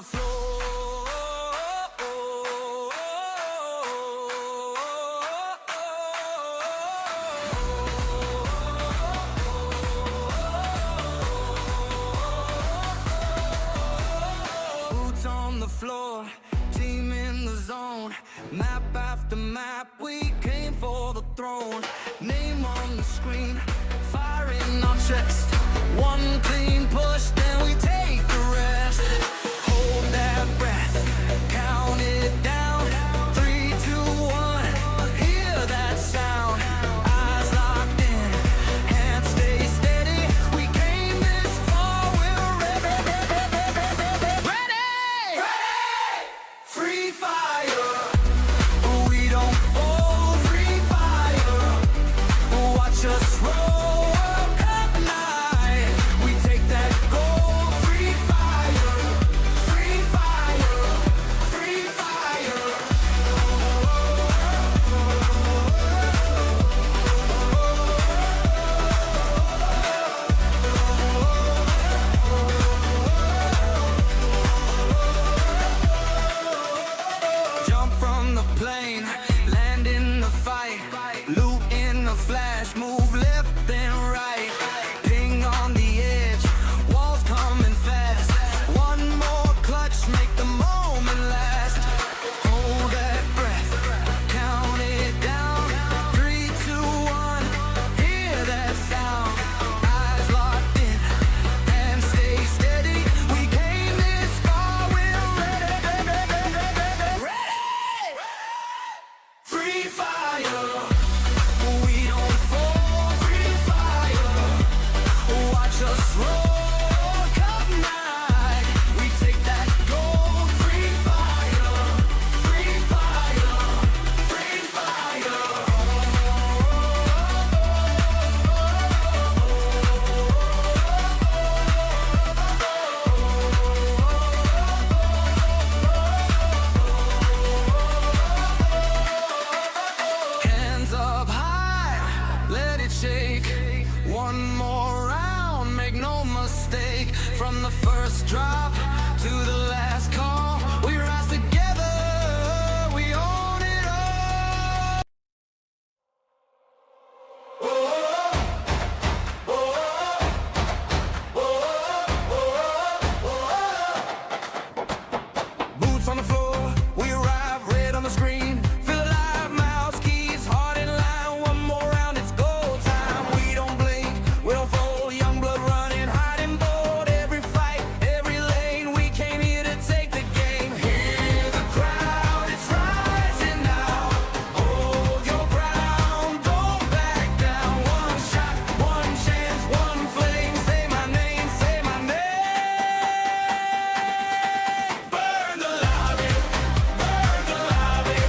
the floor. Boots on the floor, team in the zone. Map after map, we came for the throne. Name on the screen, fire in our chest. One clean push, then we take the rest. Hold that breath, count it down. 3, 2, 1, hear that sound. Eyes locked in, hands stay steady. We came this far, we're ready. Ready! Free fire. We don't fall, free fire. Watch us roll. From the first drop to the last call, we rise together, we own it all. Boots on the floor, we arrive, red on the screen. Feel alive, mouse keys, heart in line. One more round, it's go time. We don't blink, we don't fold, young blood running, hiding bold. Every fight, every lane, we came here to take the game. Hear the crowd, it's rising now. Hold your ground, don't back down. One shot, one chance, one flame. Say my name, say my name. Burn the lobby, burn the lobby.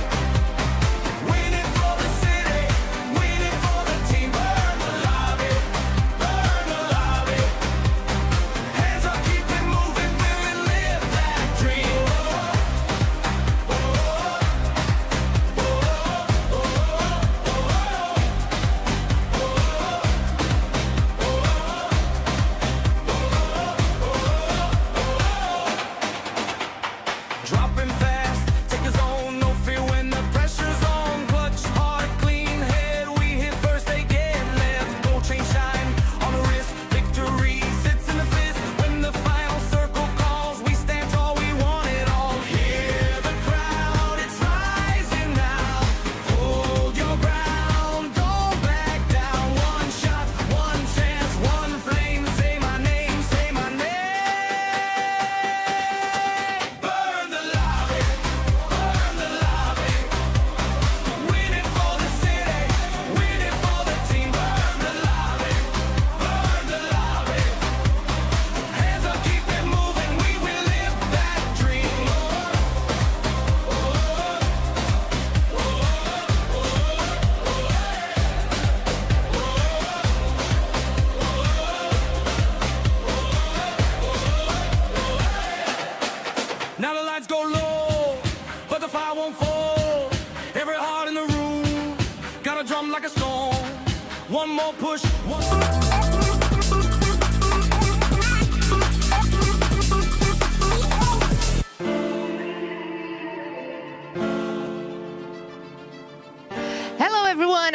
Win it for the city, win it for the team. Burn the lobby, burn the lobby. Hands up, keep it moving, we will live that dream. Dropping fast, take a zone, no fear when the pressure's on. Clutch, hard, clean head, we hit first, they get left. Gold chain shine on the wrist, victory sits in the fist. When the final circle calls, we stand tall, we want it all. Hear the crowd, it's rising now. Hold your ground, don't back down. One shot, one chance, one flame. Say my name, say my name. Burn the lobby, burn the lobby. Win it for the city, win it for the team. Burn the lobby, burn the lobby. Hands up, keep it moving, we will live that dream. Now the lights go low, but the fire won't fall. Every heart in the room got a drum like a storm. One more push, one.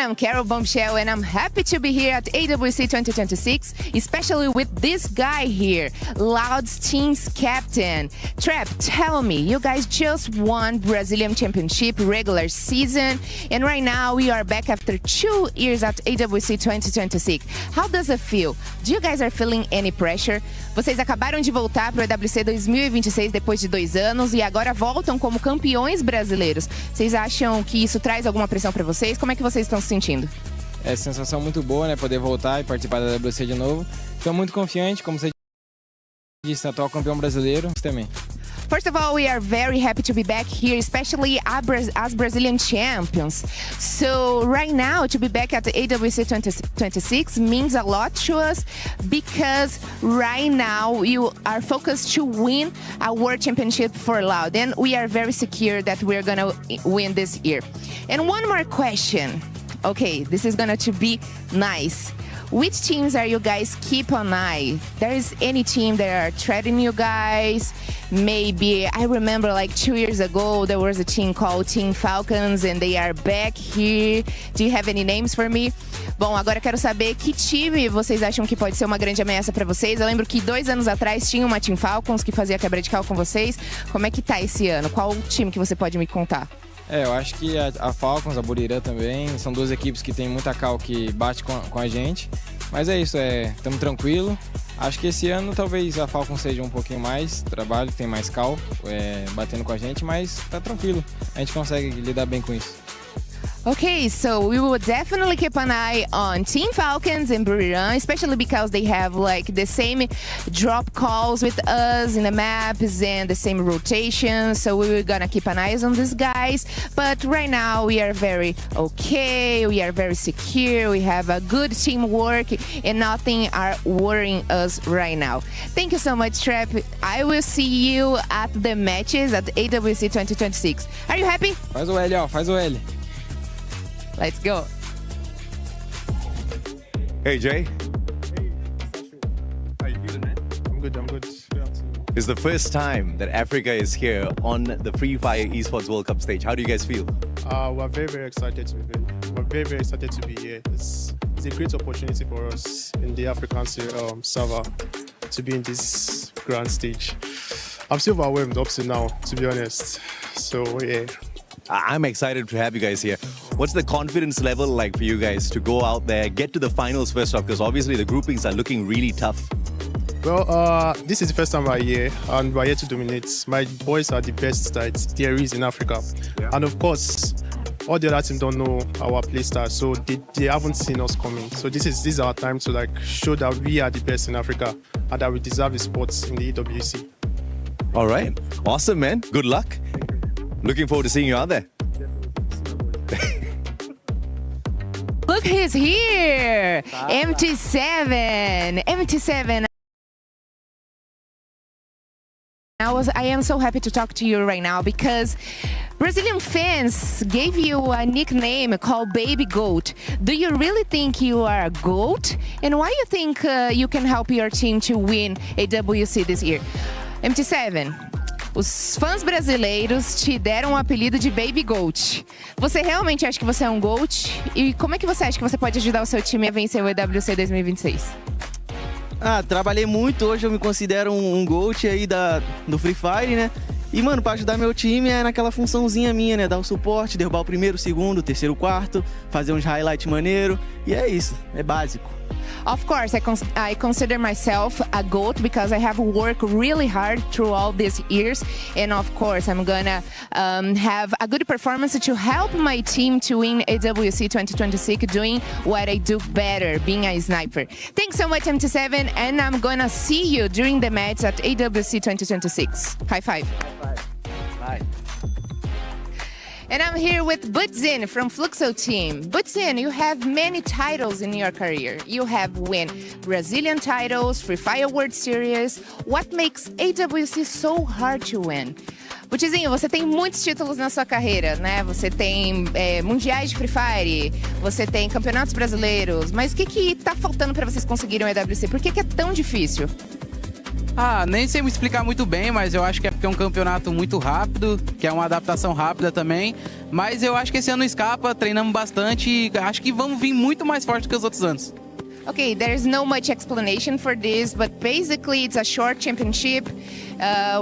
I'm Carol Bombshell and I'm happy to be here at EWC 2026, especially with this guy here, Loud's team's captain. Trap, tell me, you guys just won Brazilian Championship regular season and right now we are back after 2 years at EWC 2026. How does it feel? Do you guys are feeling any pressure? Vocês acabaram de voltar para o EWC 2026 depois de 2 anos e agora voltam como campeões brasileiros. Vocês acham que isso traz alguma pressão para vocês? Como é que vocês estão se sentindo? É sensação muito boa, né? Poder voltar e participar da EWC de novo. Estou muito confiante, como você disse, atual campeão brasileiro também. First of all, we are very happy to be back here, especially as Brazilian champions. So right now, to be back at the EWC 2026 means a lot to us because right now you are focused to win a world championship for Loud, and we are very secure that we're gonna win this year. And one more question. Okay, this is gonna to be nice. Which teams are you guys keep an eye? There is any team that are threatening you guys? Maybe, I remember like 2 years ago, there was a team called Team Falcons and they are back here. Do you have any names for me? Bom, agora eu quero saber que time vocês acham que pode ser uma grande ameaça para vocês. Eu lembro que 2 anos atrás tinha uma Team Falcons que fazia quebra de cal com vocês. Como é que tá esse ano? Qual time que você pode me contar? Eu acho que a Falcons, a Burirã também, são 2 equipes que tem muita cal que bate com a gente. Mas é isso, estamos tranquilos. Acho que esse ano talvez a Falcons seja um pouquinho mais trabalho, tem mais cal batendo com a gente, mas tá tranquilo. A gente consegue lidar bem com isso. Okay, so we will definitely keep an eye on Team Falcons and Buriram, especially because they have like the same drop calls with us in the maps and the same rotation. So we were gonna keep an eye on these guys. But right now we are very okay, we are very secure, we have a good teamwork and nothing are worrying us right now. Thank you so much, Trap. I will see you at the matches at EWC 2026. Are you happy? Faz o L, ó, faz o L. Let's go. Hey, Jay. Hey, how you feeling, man? I'm good. It's the first time that Africa is here on the Free Fire Esports World Cup stage. How do you guys feel? We're very excited to be here. We're very excited to be here. It's a great opportunity for us in the African server to be in this grand stage. I'm still overwhelmed up to now, to be honest. So, yeah. I'm excited to have you guys here. What's the confidence level like for you guys to go out there, get to the finals first off? Because obviously the groupings are looking really tough. Well, this is the first time we're here, and we're here to dominate. My boys are the best that there is in Africa. Yeah. And of course, all the other teams don't know our playstyle, so they haven't seen us coming. So this is our time to like show that we are the best in Africa and that we deserve the spots in the EWC. All right. Awesome, man. Good luck. Looking forward to seeing you out there. Look, he's here! MT7! MT7! I am so happy to talk to you right now because Brazilian fans gave you a nickname called Baby Goat. Do you really think you are a goat? And why you think you can help your team to win EWC this year? MT7, os fãs brasileiros te deram o apelido de Baby Goat. Você realmente acha que você é um GOAT? E como é que você acha que você pode ajudar o seu time a vencer o EWC 2026? Trabalhei muito, hoje eu me considero um GOAT aí do Free Fire, né? E, mano, pra ajudar meu time é naquela funçãozinha minha, né? Dar o suporte, derrubar o primeiro, o segundo, o terceiro, o quarto, fazer uns highlights maneiro. E é isso, é básico. Of course, I consider myself a GOAT because I have worked really hard through all these years. And of course, I'm gonna have a good performance to help my team to win EWC 2026, doing what I do better, being a sniper. Thanks so much, MT7, and I'm gonna see you during the match at EWC 2026. High five. High five. Bye. And I'm here with Butzin from Fluxo team. Butzin, you have many titles in your career. You have won Brazilian titles, Free Fire World Series. What makes EWC so hard to win? Butzinho, você tem muitos títulos na sua carreira, né? Você tem mundiais de Free Fire, você tem campeonatos brasileiros, mas o que tá faltando para vocês conseguirem o EWC? Por que é tão difícil? Nem sei me explicar muito bem, mas eu acho que é porque é um campeonato muito rápido, que é uma adaptação rápida também. Mas eu acho que esse ano não escapa, treinamos bastante e acho que vamos vir muito mais forte que os outros anos. Okay, there's no much explanation for this, but basically it's a short championship,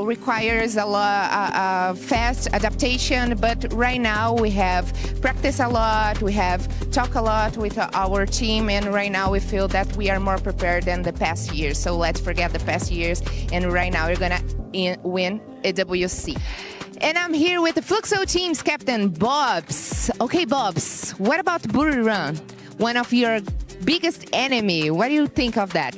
requires a fast adaptation, but right now we have practiced a lot, we have talked a lot with our team, and right now we feel that we are more prepared than the past years. So let's forget the past years, and right now we're gonna win EWC. And I'm here with the Fluxo team's captain, Bobs. Okay, Bobs, what about Buriram? One of your biggest enemy. What do you think of that?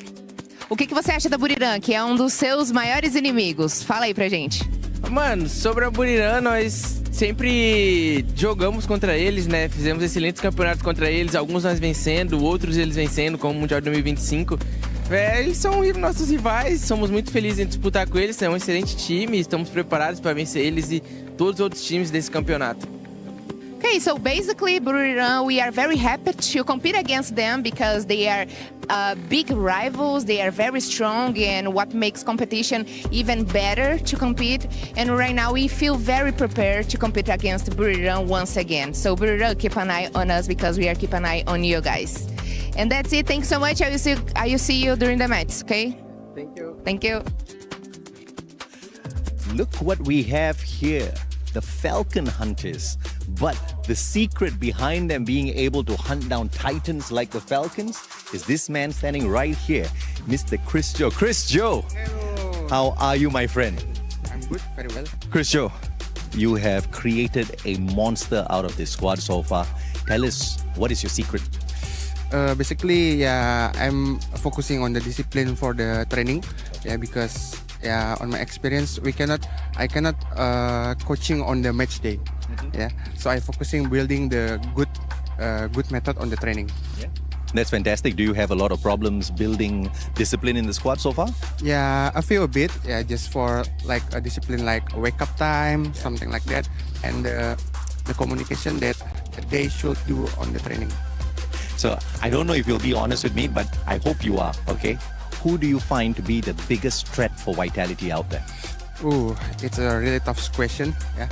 O que você acha da Buriram, que é um dos seus maiores inimigos? Fala aí pra gente. Mano, sobre a Buriram, nós sempre jogamos contra eles, né? Fizemos excelentes campeonatos contra eles, alguns nós vencendo, outros eles vencendo, como o Mundial de 2025. Eles são nossos rivais, somos muito felizes em disputar com eles, é um excelente time, estamos preparados para vencer eles e todos os outros times desse campeonato. Okay, so basically, Buriram, we are very happy to compete against them because they are big rivals, they are very strong, and what makes competition even better to compete. And right now, we feel very prepared to compete against Buriram once again. So Buriram, keep an eye on us because we are keep an eye on you guys. And that's it. Thanks so much. I will see you during the match, okay? Thank you. Thank you. Look what we have here. The Falcon Hunters. But the secret behind them being able to hunt down titans like the Falcons is this man standing right here, Mr. Chris Joe. Chris Joe! Hello. How are you, my friend? I'm good, very well. Chris Joe, you have created a monster out of this squad so far. Tell us, what is your secret? Basically, yeah, I'm focusing on the discipline for the training. Yeah, because on my experience, I cannot coaching on the match day. Yeah, so I'm focusing building the good method on the training. Yeah. That's fantastic. Do you have a lot of problems building discipline in the squad so far? Yeah, I feel a bit. Yeah, just for like a discipline, like wake up time, something like that, and the communication that they should do on the training. So I don't know if you'll be honest with me, but I hope you are. Okay. Who do you find to be the biggest threat for Vitality out there? Ooh, it's a really tough question. Yeah,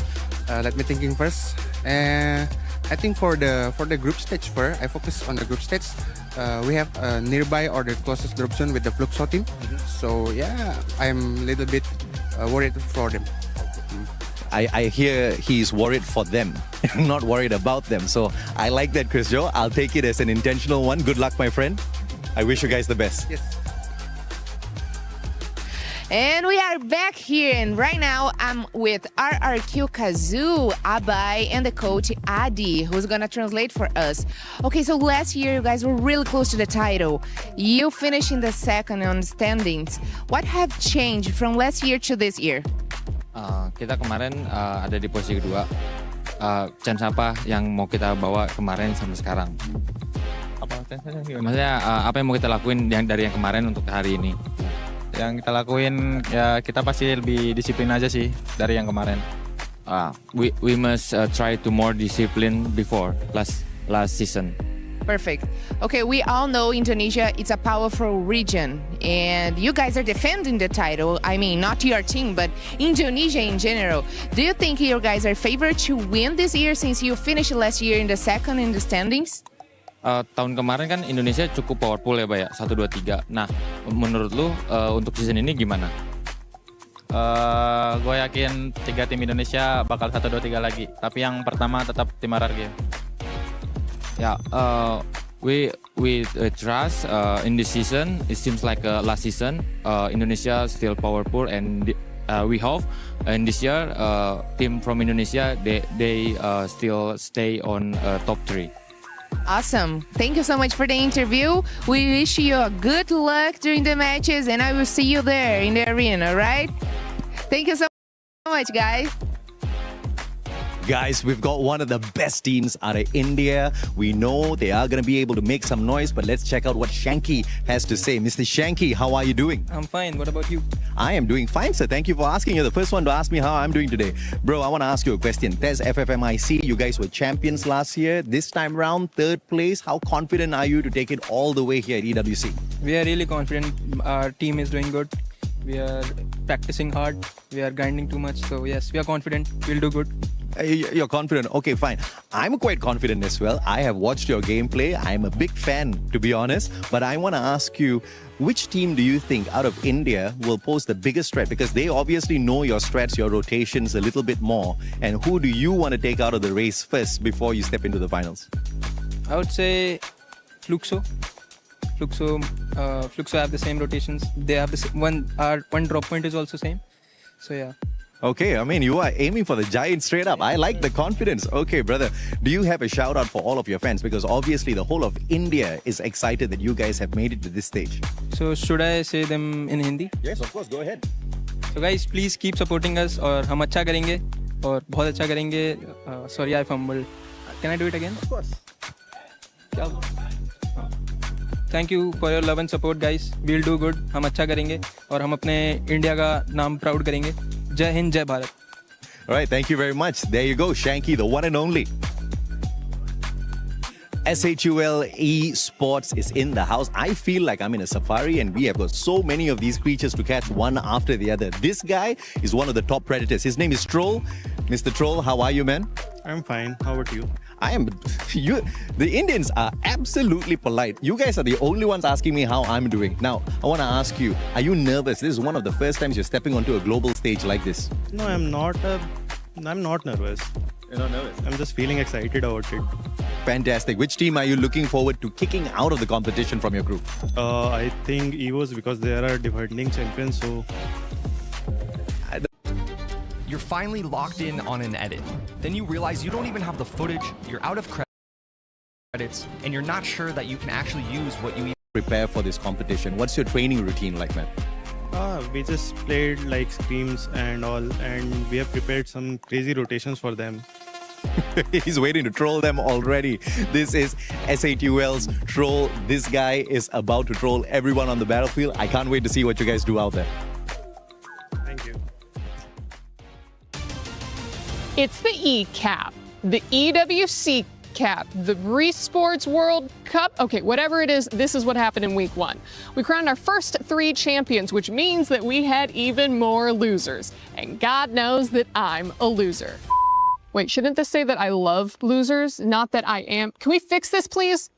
let me thinking first. I think for the group stage first, I focus on the group stage. We have nearby or the closest group zone with the Fluxo team. So yeah, I'm a little bit worried for them. I hear he's worried for them, not worried about them. So I like that, Chris Joe. I'll take it as an intentional one. Good luck, my friend. I wish you guys the best. Yes. And we are back here, and right now I'm with RRQ Kazoo, Abai, and the coach Adi, who's gonna translate for us. Okay, so last year you guys were really close to the title. You finished in the second on standings. What have changed from last year to this year? Kita kemarin ada di posisi kedua. Chance apa yang mau kita bawa kemarin sampai sekarang? Maksudnya apa yang mau kita lakuin dari yang kemarin untuk hari ini? Yang kita lakuin ya kita pasti lebih disiplin aja sih dari yang kemarin. We must try to more discipline before last season. Perfect. Okay, we all know Indonesia is a powerful region, and you guys are defending the title. I mean, not your team, but Indonesia in general. Do you think you guys are favored to win this year since you finished last year in the second in the standings? Tahun kemarin kan Indonesia cukup powerful ya, Pak ya, 1, 2, 3. Nah, menurut lu untuk season ini gimana? Gue yakin 3 tim Indonesia bakal 1, 2, 3 lagi. Tapi yang pertama tetap tim RRQ. Yeah, we trust in this season. It seems like last season Indonesia still powerful, and we hope in this year team from Indonesia they still stay on top 3. Awesome. Thank you so much for the interview. We wish you a good luck during the matches, and I will see you there in the arena, right? Thank you so much, guys. Guys, we've got one of the best teams out of India. We know they are going to be able to make some noise, but let's check out what Shanky has to say. Mr. Shanky, how are you doing? I'm fine. What about you? I am doing fine, sir. Thank you for asking. You're the first one to ask me how I'm doing today. Bro, I want to ask you a question. There's FFMIC. You guys were champions last year. This time round, 3rd place. How confident are you to take it all the way here at EWC? We are really confident. Our team is doing good. We are practicing hard. We are grinding too much. So yes, we are confident. We'll do good. You're confident. Okay, fine. I'm quite confident as well. I have watched your gameplay. I'm a big fan, to be honest. But I want to ask you, which team do you think out of India will pose the biggest threat? Because they obviously know your strats, your rotations a little bit more. And who do you want to take out of the race first before you step into the finals? I would say Fluxo. Fluxo have the same rotations. They have the one drop point is also same. So yeah. Okay, I mean, you are aiming for the giant straight up. I like the confidence. Okay, brother, do you have a shout out for all of your fans? Because obviously the whole of India is excited that you guys have made it to this stage. So should I say them in Hindi? Yes, of course, go ahead. So guys, please keep supporting us और हम अच्छा करेंगे और बहुत अच्छा करेंगे. Sorry, I fumbled. Can I do it again? Of course. Thank you for your love and support, guys. We'll do good. हम अच्छा करेंगे और हम अपने इंडिया का नाम प्राउड करेंगे. Jai Hind, Jai Bharat. All right, thank you very much. There you go, Shanky, the one and only. SHUL Esports is in the house. I feel like I'm in a safari and we have got so many of these creatures to catch one after the other. This guy is one of the top predators. His name is Troll. Mr. Troll, how are you, man? I'm fine. How about you? The Indians are absolutely polite. You guys are the only ones asking me how I'm doing. Now, I want to ask you, are you nervous? This is one of the first times you're stepping onto a global stage like this. No, I'm not. I'm not nervous. You're not nervous? I'm just feeling excited about it. Fantastic. Which team are you looking forward to kicking out of the competition from your group? I think EVOs because they are defending champions. So you're finally locked in on an edit. Then you realize you don't even have the footage, you're out of credits, and you're not sure that you can actually use what you prepare for this competition. What's your training routine like, man? we just played like scrims and all, and we have prepared some crazy rotations for them. He's waiting to troll them already. This is SHUL's Troll. This guy is about to troll everyone on the battlefield. I can't wait to see what you guys do out there. Thank you. It's the E-Cap, the EWC Cap, the Esports World Cup. Okay, whatever it is, this is what happened in week 1. We crowned our first 3 champions, which means that we had even more losers. And God knows that I'm a loser. Wait, shouldn't this say that I love losers, not that I am? Can we fix this, please?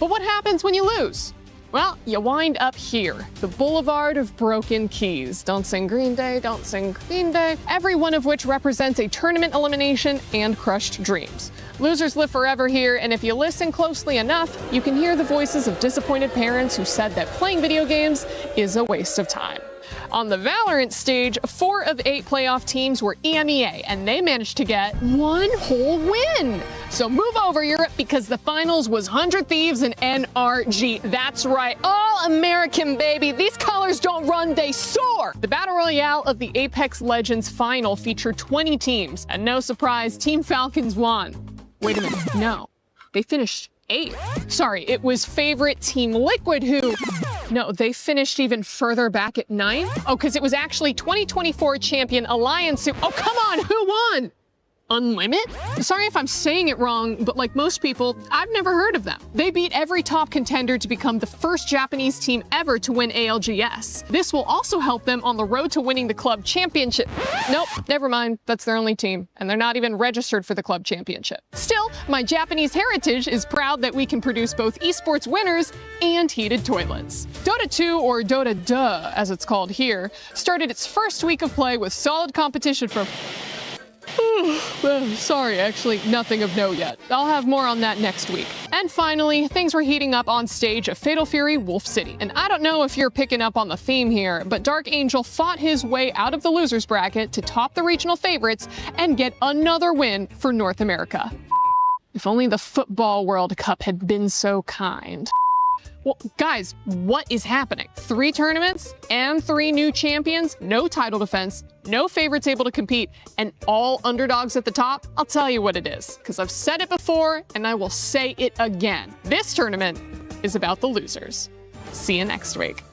But what happens when you lose? Well, you wind up here, the Boulevard of Broken Keys. Don't sing Green Day, don't sing Green Day. Every one of which represents a tournament elimination and crushed dreams. Losers live forever here, and if you listen closely enough, you can hear the voices of disappointed parents who said that playing video games is a waste of time. On the Valorant stage, 4 of 8 playoff teams were EMEA, and they managed to get 1 whole win. So move over, Europe, because the finals was 100 Thieves and NRG. That's right, all American, baby. These colors don't run, they soar. The Battle Royale of the Apex Legends final featured 20 teams, and no surprise, Team Falcons won. Wait a minute, no, they finished 8th. Sorry, it was favorite Team Liquid who... No, they finished even further back at 9th? Oh, because it was actually 2024 champion Alliance who... Oh, come on, who won? Unlimit? Sorry if I'm saying it wrong, but like most people, I've never heard of them. They beat every top contender to become the first Japanese team ever to win ALGS. This will also help them on the road to winning the club championship. Nope, never mind, that's their only team, and they're not even registered for the club championship. Still, my Japanese heritage is proud that we can produce both esports winners and heated toilets. Dota 2, or Dota Duh, as it's called here, started its first week of play with solid competition from... Sorry, actually, nothing of note yet. I'll have more on that next week. And finally, things were heating up on stage at Fatal Fury Wolf City. And I don't know if you're picking up on the theme here, but Dark Angel fought his way out of the losers bracket to top the regional favorites and get another win for North America. If only the Football World Cup had been so kind. Well, guys, what is happening? 3 tournaments and 3 new champions, no title defense, no favorites able to compete, and all underdogs at the top? I'll tell you what it is, because I've said it before and I will say it again. This tournament is about the losers. See you next week.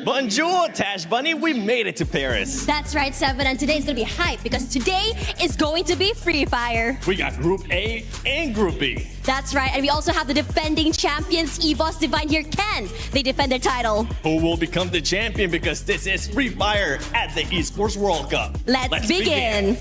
Bonjour, Tash Bunny. We made it to Paris. That's right, Seven, and today's gonna be hype because today is going to be Free Fire. We got Group A and Group B. That's right, and we also have the defending champions, EVOS Divine here. Can they defend their title? Who will become the champion because this is Free Fire at the Esports World Cup. Let's begin.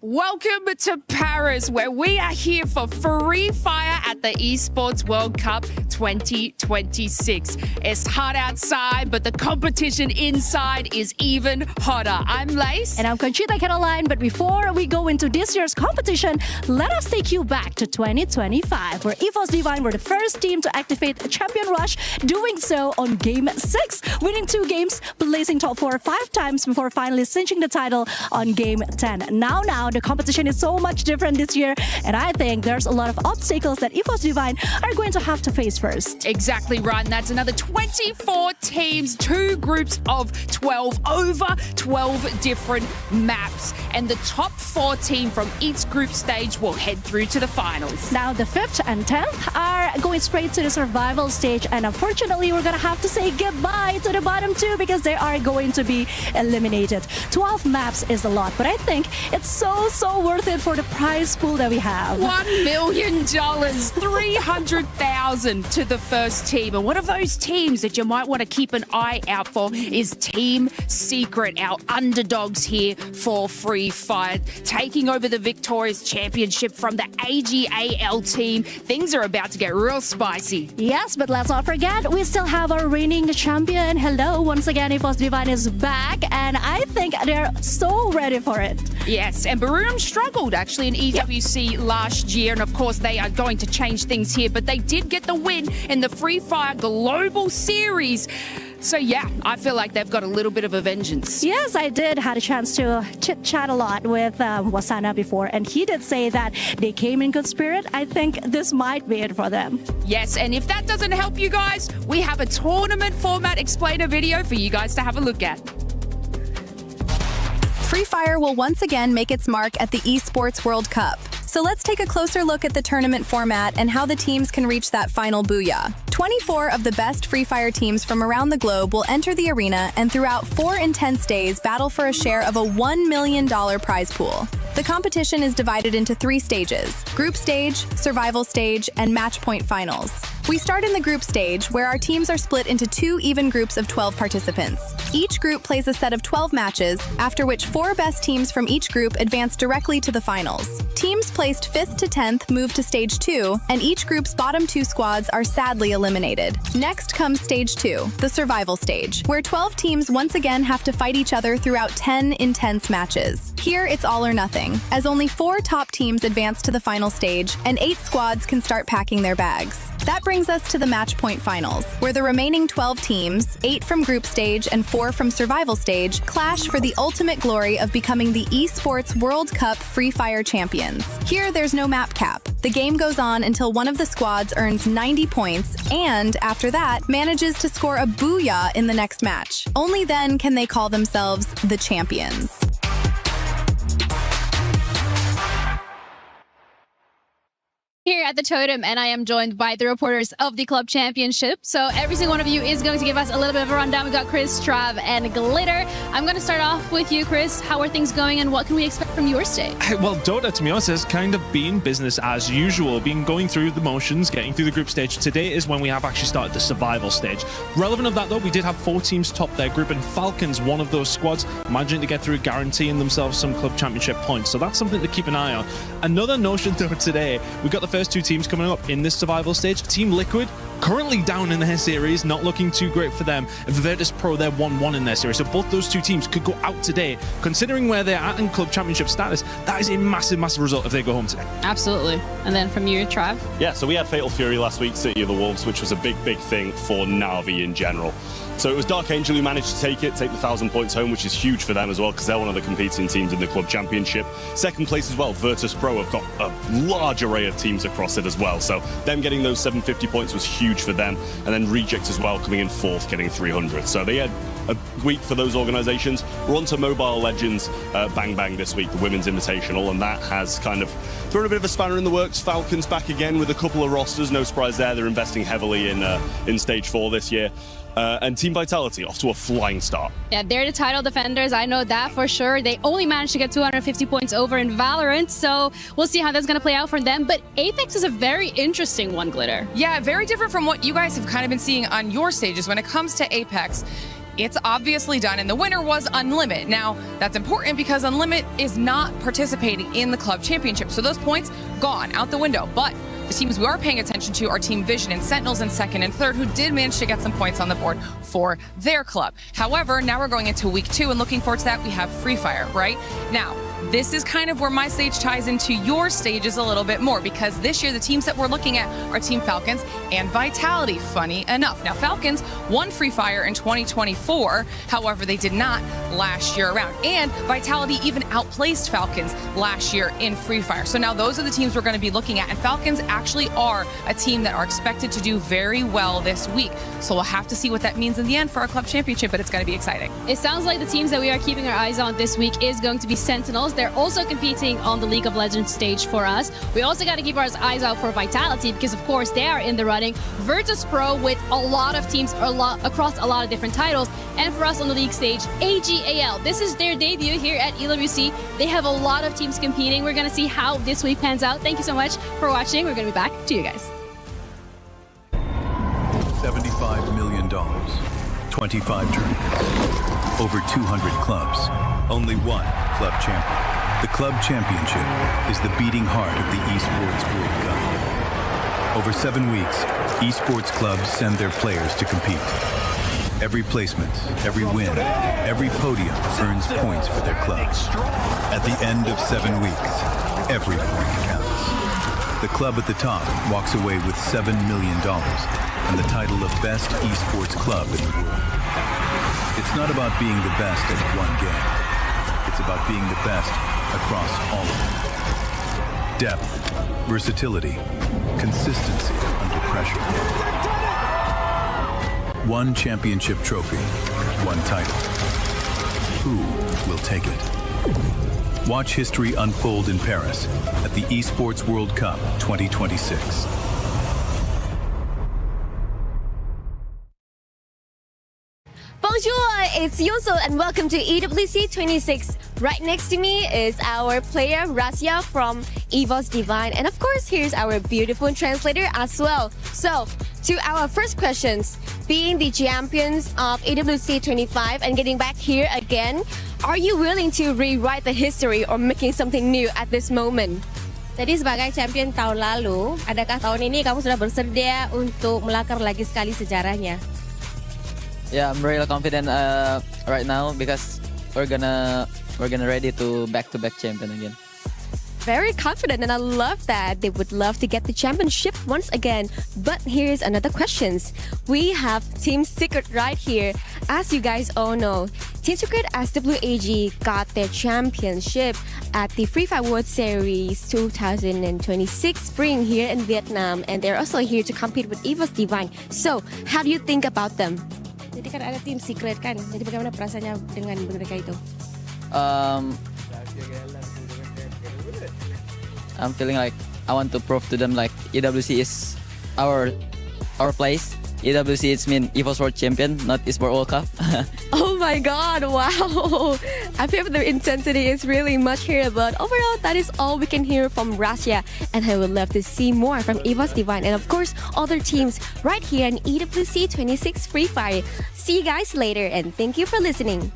Welcome to Paris, where we are here for Free Fire at the Esports World Cup 2026. It's hot outside, but the competition inside is even hotter. I'm Lace. And I'm Conchita Caroline. But before we go into this year's competition, let us take you back to 2025, where EVOS Divine were the first team to activate a champion rush, doing so on Game 6, winning 2 games, placing top 4 5 times before finally cinching the title on Game 10. Now, the competition is so much different this year, and I think there's a lot of obstacles that EVOS Divine are going to have to face first. Exactly right, and that's another 24 teams, 2 groups of 12, over 12 different maps, and the top 4 team from each group stage will head through to the finals. Now, the 5th and 10th are going straight to the survival stage, and unfortunately, we're going to have to say goodbye to the bottom 2 because they are going to be eliminated. 12 maps is a lot, but I think it's so worth it for the prize pool that we have. $1 million, 300,000 to the first team. And one of those teams that you might want to keep an eye out for is Team Secret, our underdogs here for Free Fire, taking over the victorious championship from the AGAL team. Things are about to get real spicy. Yes, but let's not forget, we still have our reigning champion. Hello, once again, EVOS Divine is back, and I think they're so ready for it. Yes, and Barum struggled actually in EWC last year, and of course they are going to change things here, but they did get the win in the Free Fire Global Series. So yeah, I feel like they've got a little bit of a vengeance. Yes, I had a chance to chit-chat a lot with Wasana before, and he did say that they came in good spirit. I think this might be it for them. Yes, and if that doesn't help you guys, we have a tournament format explainer video for you guys to have a look at. Free Fire will once again make its mark at the Esports World Cup. So let's take a closer look at the tournament format and how the teams can reach that final booyah. 24 of the best Free Fire teams from around the globe will enter the arena and throughout 4 intense days battle for a share of a $1 million prize pool. The competition is divided into 3 stages: group stage, survival stage, and match point finals. We start in the group stage, where our teams are split into 2 even groups of 12 participants. Each group plays a set of 12 matches, after which 4 best teams from each group advance directly to the finals. Teams placed 5th to 10th move to stage 2, and each group's bottom 2 squads are sadly eliminated. Next comes stage 2, the survival stage, where 12 teams once again have to fight each other throughout 10 intense matches. Here it's all or nothing, as only 4 top teams advance to the final stage, and 8 squads can start packing their bags. That brings us to the match point finals, where the remaining 12 teams, 8 from group stage and 4 from survival stage, clash for the ultimate glory of becoming the Esports World Cup Free Fire champions. Here, there's no map cap. The game goes on until one of the squads earns 90 points and, after that, manages to score a booyah in the next match. Only then can they call themselves the champions. Here at the Totem, and I am joined by the reporters of the Club Championship. So every single one of you is going to give us a little bit of a rundown. We got Chris, Trav, and Glitter. I'm going to start off with you, Chris. How are things going, and what can we expect from your stage? Well, Dota, to be honest, has kind of been business as usual. Been going through the motions, getting through the group stage. Today is when we have actually started the survival stage. Relevant of that, though, we did have 4 teams top their group, and Falcons, one of those squads, managing to get through, guaranteeing themselves some Club Championship points. So that's something to keep an eye on. Another notion, though, today, we got the first 2 teams coming up in this survival stage. Team Liquid currently down in their series, not looking too great for them. And Virtus Pro, they're 1-1 in their series. So both those two teams could go out today. Considering where they're at in club championship status, that is a massive, massive result if they go home today. Absolutely. And then from you, Trav? Yeah, so we had Fatal Fury last week, City of the Wolves, which was a big, big thing for Na'Vi in general. So it was Dark Angel who managed to take the 1,000 points home, which is huge for them as well, because they're one of the competing teams in the club championship. Second place as well, Virtus Pro have got a large array of teams across it as well. So them getting those 750 points was huge for them. And then Reject as well, coming in fourth, getting 300. So they had a week for those organizations. We're on to Mobile Legends Bang Bang this week, the Women's Invitational, and that has kind of thrown a bit of a spanner in the works. Falcons back again with a couple of rosters. No surprise there. They're investing heavily in Stage 4 this year. And Team Vitality off to a flying start. Yeah, they're the title defenders. I know that for sure. They only managed to get 250 points over in Valorant, so we'll see how that's going to play out for them. But Apex is a very interesting one, Glitter. Yeah, very different from what you guys have kind of been seeing on your stages. When it comes to Apex, it's obviously done, and the winner was Unlimit. Now, that's important because Unlimit is not participating in the club championship, so those points gone out the window. But the teams we are paying attention to are Team Vision and Sentinels in second and third, who did manage to get some points on the board for their club. However, now we're going into week 2, and looking forward to that, we have Free Fire, right? Now, this is kind of where my stage ties into your stages a little bit more, because this year the teams that we're looking at are Team Falcons and Vitality, funny enough. Now, Falcons won Free Fire in 2024, however, they did not last year around. And Vitality even outplaced Falcons last year in Free Fire. So now those are the teams we're going to be looking at, and Falcons actually are a team that are expected to do very well this week. So we'll have to see what that means in the end for our club championship, but it's going to be exciting. It sounds like the teams that we are keeping our eyes on this week is going to be Sentinels. They're also competing on the League of Legends stage for us. We also got to keep our eyes out for Vitality because, of course, they are in the running. Virtus Pro with a lot of teams across a lot of different titles. And for us on the league stage, AGAL. This is their debut here at EWC. They have a lot of teams competing. We're going to see how this week pans out. Thank you so much for watching. We're going to be back to you guys. $75 million, 25 tournaments, over 200 clubs, only one club champion. The club championship is the beating heart of the Esports World Cup. Over 7 weeks, esports clubs send their players to compete. Every placement, every win, every podium earns points for their club. At the end of 7 weeks, every point counts. The club at the top walks away with $7 million and the title of Best Esports Club in the world. It's not about being the best at one game. It's about being the best across all of them. Depth, versatility, consistency under pressure. One championship trophy, one title. Who will take it? Watch history unfold in Paris at the Esports World Cup 2026. Bonjour, it's Yusul and welcome to EWC 26. Right next to me is our player Razia from EVOS Divine, and of course here's our beautiful translator as well. So, to our first questions, being the champions of EWC 25 and getting back here again, are you willing to rewrite the history or making something new at this moment? Jadi sebagai champion tahun lalu, adakah tahun ini kamu sudah bersedia untuk melangkah lagi sekali sejarahnya? Yeah, I'm really confident right now because we're gonna ready to back-to-back champion again. Very confident, and I love that. They would love to get the championship once again. But here's another question. We have Team Secret right here. As you guys all know, Team Secret SWAG got their championship at the Free Fire World Series 2026 Spring here in Vietnam, and they're also here to compete with EVOS Divine. So, how do you think about them? Jadi kan ada tim secret kan, jadi bagaimana perasaannya dengan mereka itu? I'm feeling like I want to prove to them like EWC is our place. EWC it's mean EVOS World Champion, not Esports World Cup. Oh my god, wow! I feel the intensity is really much here, but overall that is all we can hear from Russia, and I would love to see more from EVOS Divine and of course other teams right here in EWC 26 Free Fire. See you guys later and thank you for listening.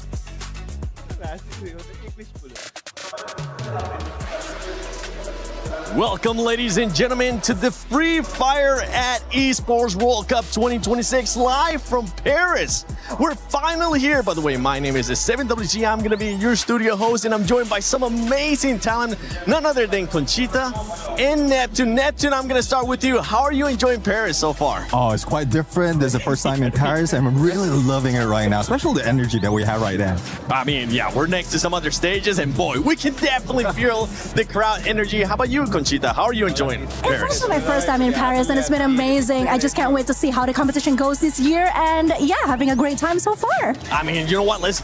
Welcome, ladies and gentlemen, to the Free Fire at Esports World Cup 2026 live from Paris. We're finally here. By the way, my name is 7WG. I'm going to be your studio host, and I'm joined by some amazing talent, none other than Conchita and Neptune. Neptune, I'm going to start with you. How are you enjoying Paris so far? Oh, it's quite different. This is the first time in Paris, and I'm really loving it right now, especially the energy that we have right now. I mean, yeah, we're next to some other stages, and boy, we can definitely feel the crowd energy. How about you, Conchita? How are you enjoying Paris? It's also my first time in Paris, and it's been amazing. I just can't wait to see how the competition goes this year, and yeah, having a great time so far. I mean, you know what? Let's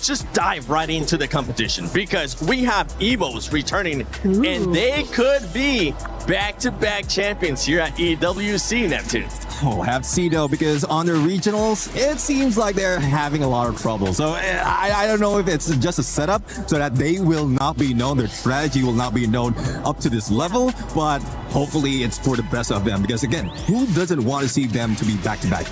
just dive right into the competition, because we have Evos returning. Ooh. And they could be back-to-back champions here at EWC, Neptune. Oh, have to see though, because on the regionals, it seems like they're having a lot of trouble. So I don't know if it's just a setup so that they will not be known, their strategy will not be known up to this level, but hopefully it's for the best of them, because again, who doesn't want to see them to be back-to-back?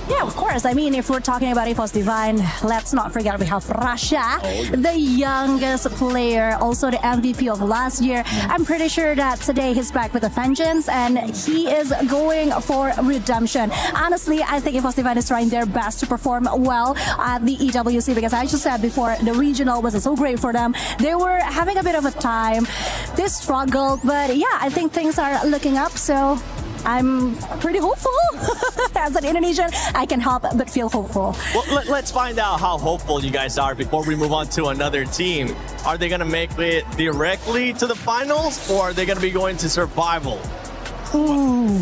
Yeah, of course. I mean, if we're talking about EVOS Divine, let's not forget we have Rasha, the youngest player, also the MVP of last year. I'm pretty sure that today he's back with a vengeance, and he is going for redemption. Honestly, I think EVOS Divine is trying their best to perform well at the EWC, because I just said before, the regional wasn't so great for them. They were having a bit of a time. They struggled, but yeah, I think things are looking up, so I'm pretty hopeful. As an Indonesian, I can help but feel hopeful. Well, let's find out how hopeful you guys are before we move on to another team. Are they going to make it directly to the finals, or are they going to be going to survival? Ooh.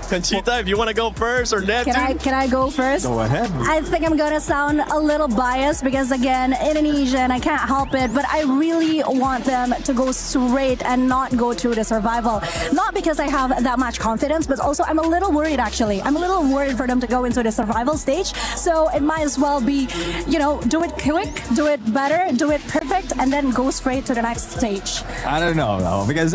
Conchita, if you want to go first, or Neptune? Can I go first? Go ahead. I think I'm gonna sound a little biased because, again, Indonesian, I can't help it, but I really want them to go straight and not go through the survival. Not because I have that much confidence, but also I'm a little worried, actually. I'm a little worried for them to go into the survival stage, so it might as well be, you know, do it quick, do it better, do it perfect, and then go straight to the next stage. I don't know, though, because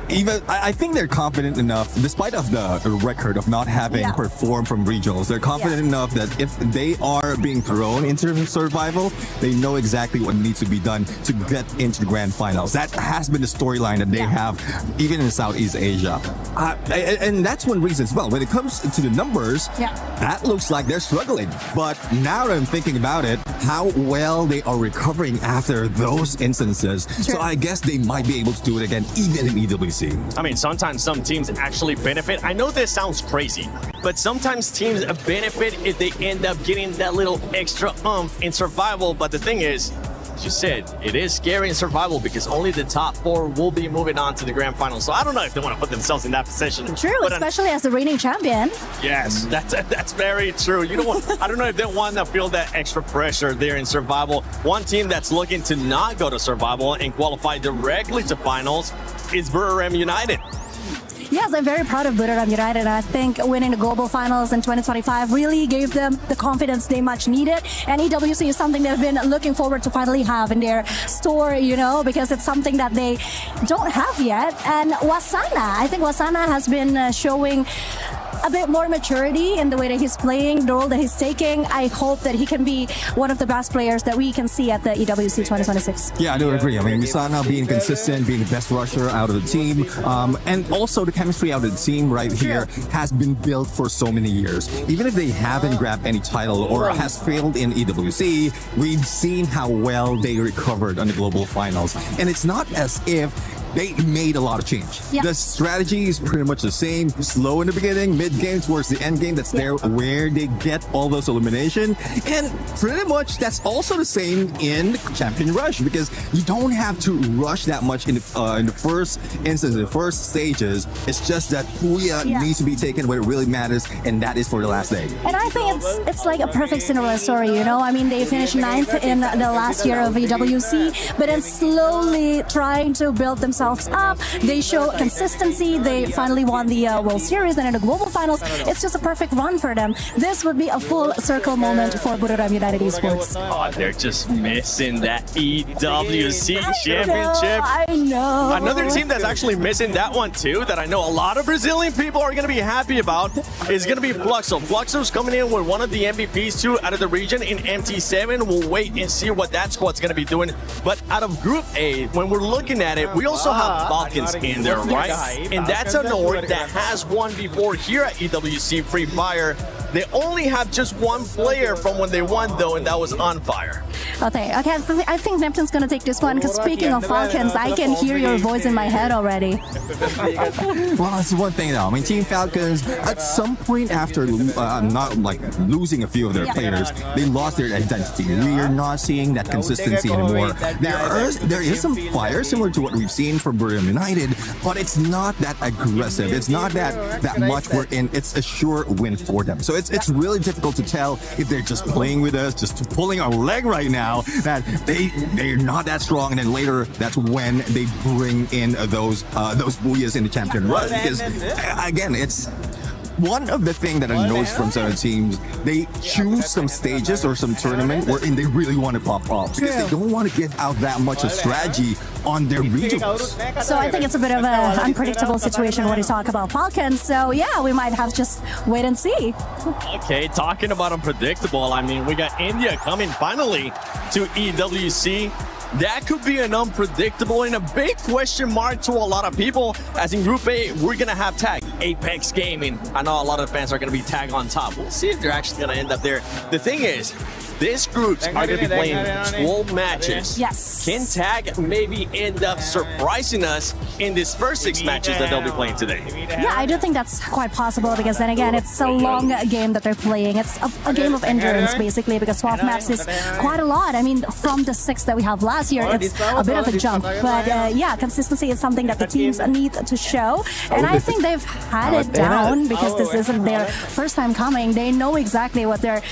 even I think they're confident enough, despite of the record of not having performed from regionals. They're confident enough that if they are being thrown into survival, they know exactly what needs to be done to get into the grand finals. That has been the storyline that they have, even in Southeast Asia. And that's one reason as well. When it comes to the numbers, that looks like they're struggling. But now that I'm thinking about it, how well they are recovering after those instances. True. So I guess they might be able to do it again, even in EWC. I mean, sometimes some teams actually benefit. I know this sounds crazy, but sometimes teams benefit if they end up getting that little extra oomph in survival. But the thing is, as you said, it is scary in survival because only the top 4 will be moving on to the grand final. So I don't know if they want to put themselves in that position. True, but especially as the reigning champion. Yes, that's very true. You know what? I don't know if they want to feel that extra pressure there in survival. One team that's looking to not go to survival and qualify directly to finals is Versailles United. Yes, I'm very proud of Budoram United. I think winning the global finals in 2025 really gave them the confidence they much needed. And EWC is something they've been looking forward to finally have in their store, you know, because it's something that they don't have yet. And Wasana, I think Wasana has been showing a bit more maturity in the way that he's playing, the role that he's taking. I hope that he can be one of the best players that we can see at the EWC 2026. Yeah, I do agree. I mean, Misana being consistent, being the best rusher out of the team, and also the chemistry out of the team right here has been built for so many years. Even if they haven't grabbed any title or has failed in EWC, we've seen how well they recovered on the global finals. And it's not as if they made a lot of change. Yep. The strategy is pretty much the same. Slow in the beginning, mid-game towards the end game. That's there where they get all those elimination. And pretty much that's also the same in Champion Rush, because you don't have to rush that much in the first instance, in the first stages. It's just that Booyah needs to be taken where it really matters, and that is for the last day. And I think it's like a perfect Cinderella story, you know? I mean, they finished 9th in the last year of EWC, but then slowly trying to build themselves up. They show consistency. They finally won the World Series, and in the global finals, it's just a perfect run for them. This would be a full circle moment for Budoram United Esports. Oh, they're just missing that EWC championship. I know. Another team that's actually missing that one too, that I know a lot of Brazilian people are going to be happy about, is going to be Fluxo. Fluxo's coming in with one of the MVPs too out of the region in MT7. We'll wait and see what that squad's going to be doing. But out of Group A, when we're looking at it, we also have Falcons in there, right? And that's an org that has won before here at EWC Free Fire. They only have just one player from when they won, though, and that was On Fire. Okay, I think Neptune's gonna take this one because speaking of Falcons, I can hear your voice in my head already. Well, it's one thing though. I mean, Team Falcons, at some point after not like losing a few of their players, they lost their identity. We are not seeing that consistency anymore. There is some fire similar to what we've seen from Birmingham United, but it's not that aggressive. It's not that much we're in. It's a sure win for them. So it's really difficult to tell if they're just playing with us, just pulling our leg right now, that they're not that strong, and then later that's when they bring in those booyahs in the champion run. Because again, it's one of the things that I noticed from some teams, they choose some stages or some tournament wherein they really want to pop off because they don't want to give out that much of strategy on their regionals. So I think it's a bit of an unpredictable situation when you talk about Falcons. So yeah, we might have to just wait and see. Okay, talking about unpredictable, I mean, we got India coming finally to EWC. That could be an unpredictable and a big question mark to a lot of people, as in Group A, we're going to have tag Apex Gaming. I know a lot of fans are going to be tag on top. We'll see if they're actually going to end up there. The thing is, these groups are going to be playing 12 matches. Yes. Can tag maybe end up surprising us in these first 6 matches that they'll be playing today? Yeah, I do think that's quite possible because then again, it's a long game that they're playing. It's a game of endurance basically because 12 maps is quite a lot. I mean, from the 6 that we have last year, it's a bit of a jump. But yeah, consistency is something that the teams need to show. And I think they've had it down because this isn't their first time coming. They know exactly what they're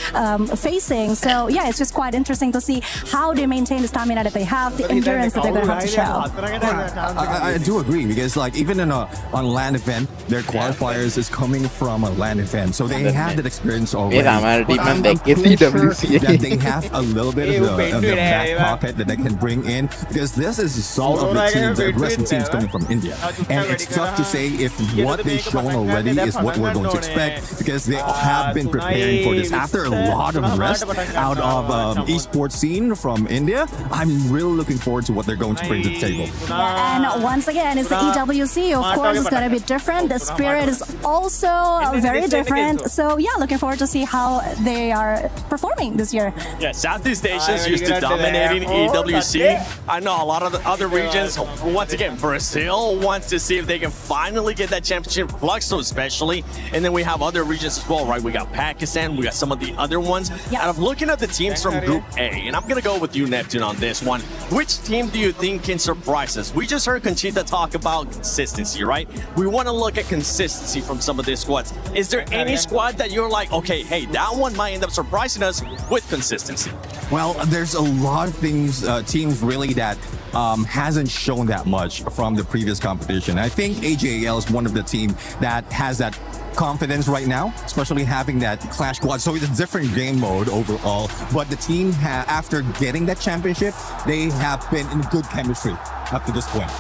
facing. So yeah, it's just quite interesting to see how they maintain the stamina that they have, the endurance that they're going to have to show. I do agree because like even on LAN event, their qualifiers is coming from a LAN event, so they have that experience already. But I'm pretty sure that they have a little bit of the back pocket that they can bring in because this is some of the teams, the aggressive teams coming from India, and it's tough to say if what they've shown already is what we're going to expect because they have been preparing for this after a lot of rest out of esports scene from India. I'm really looking forward to what they're going to bring to the table. And once again, it's the EWC. Of course, it's going to be different. The spirit is also very different. So yeah, looking forward to see how they are performing this year. Yeah, Southeast Asia is used to dominating EWC. I know a lot of the other regions, once again, Brazil wants to see if they can finally get that championship flux, so especially. And then we have other regions as well, right? We got Pakistan, we got some of the other ones. And I'm looking at the teams from Group A, and I'm going to go with you, Neptune, on this one. Which team do you think can surprise us? We just heard Conchita talk about consistency, right? We want to look at consistency from some of these squads. Is there any squad that you're like, okay, hey, that one might end up surprising us with consistency? Well, there's a lot of things, teams really that hasn't shown that much from the previous competition. I think AJL is one of the teams that has that confidence right now, especially having that Clash Squad. So it's a different game mode overall, but the team, after getting that championship, they have been in good chemistry up to this point.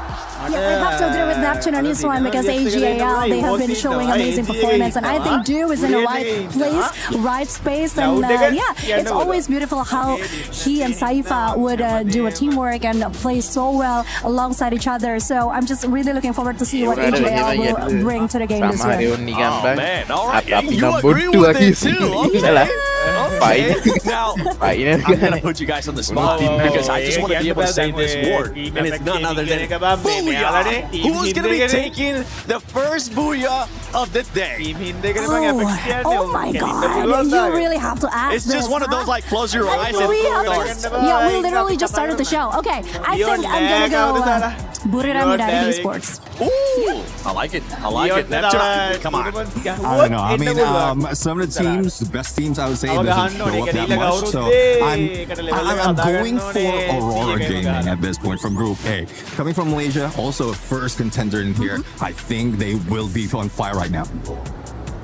Yeah, I have to agree with Neptune on this one because AGAL, they have been showing amazing performance, and I think Do is in the right place, right space, and yeah, it's always beautiful how he and Saifa would do a teamwork and play so well alongside each other. So I'm just really looking forward to see what AGAL will bring to the game this year. Oh man, all right, you agree with it too, okay. Now, I'm gonna put you guys on the spot because I just want to be able to say this word, and it's none other than Booyah! Who's gonna be taking the first Booyah of the day? Oh my god, you really have to ask It's just one of those like close your eyes and yeah, we literally just started the show. Okay, I think I'm gonna go Buriram dari Esports. Ooh, I like it. I like it. Neptune, come on. I don't know. I mean, some of the teams, the best teams, I would say, doesn't show up that much. So I'm going for Aurora Gaming at this point from Group A. Coming from Malaysia, also a first contender in here. I think they will be on fire right now.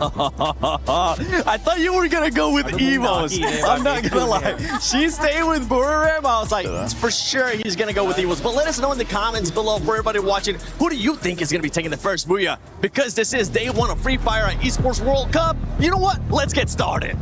I thought you were gonna go with Evos. I'm not gonna lie. She stayed with Buriram. I was like, for sure he's gonna go with Evos. But let us know in the comments below for everybody watching, who do you think is gonna be taking the first Booyah? Because this is day 1 of Free Fire at Esports World Cup. You know what? Let's get started.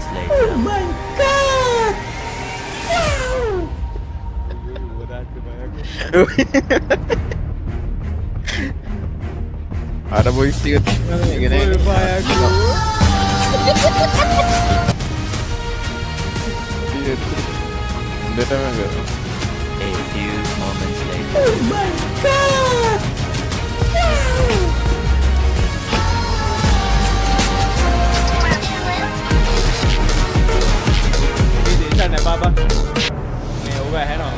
moments later. Oh my god! Ada boys tiga gini. A few moments later. Oh my god! Này ba nghèo về hết rồi.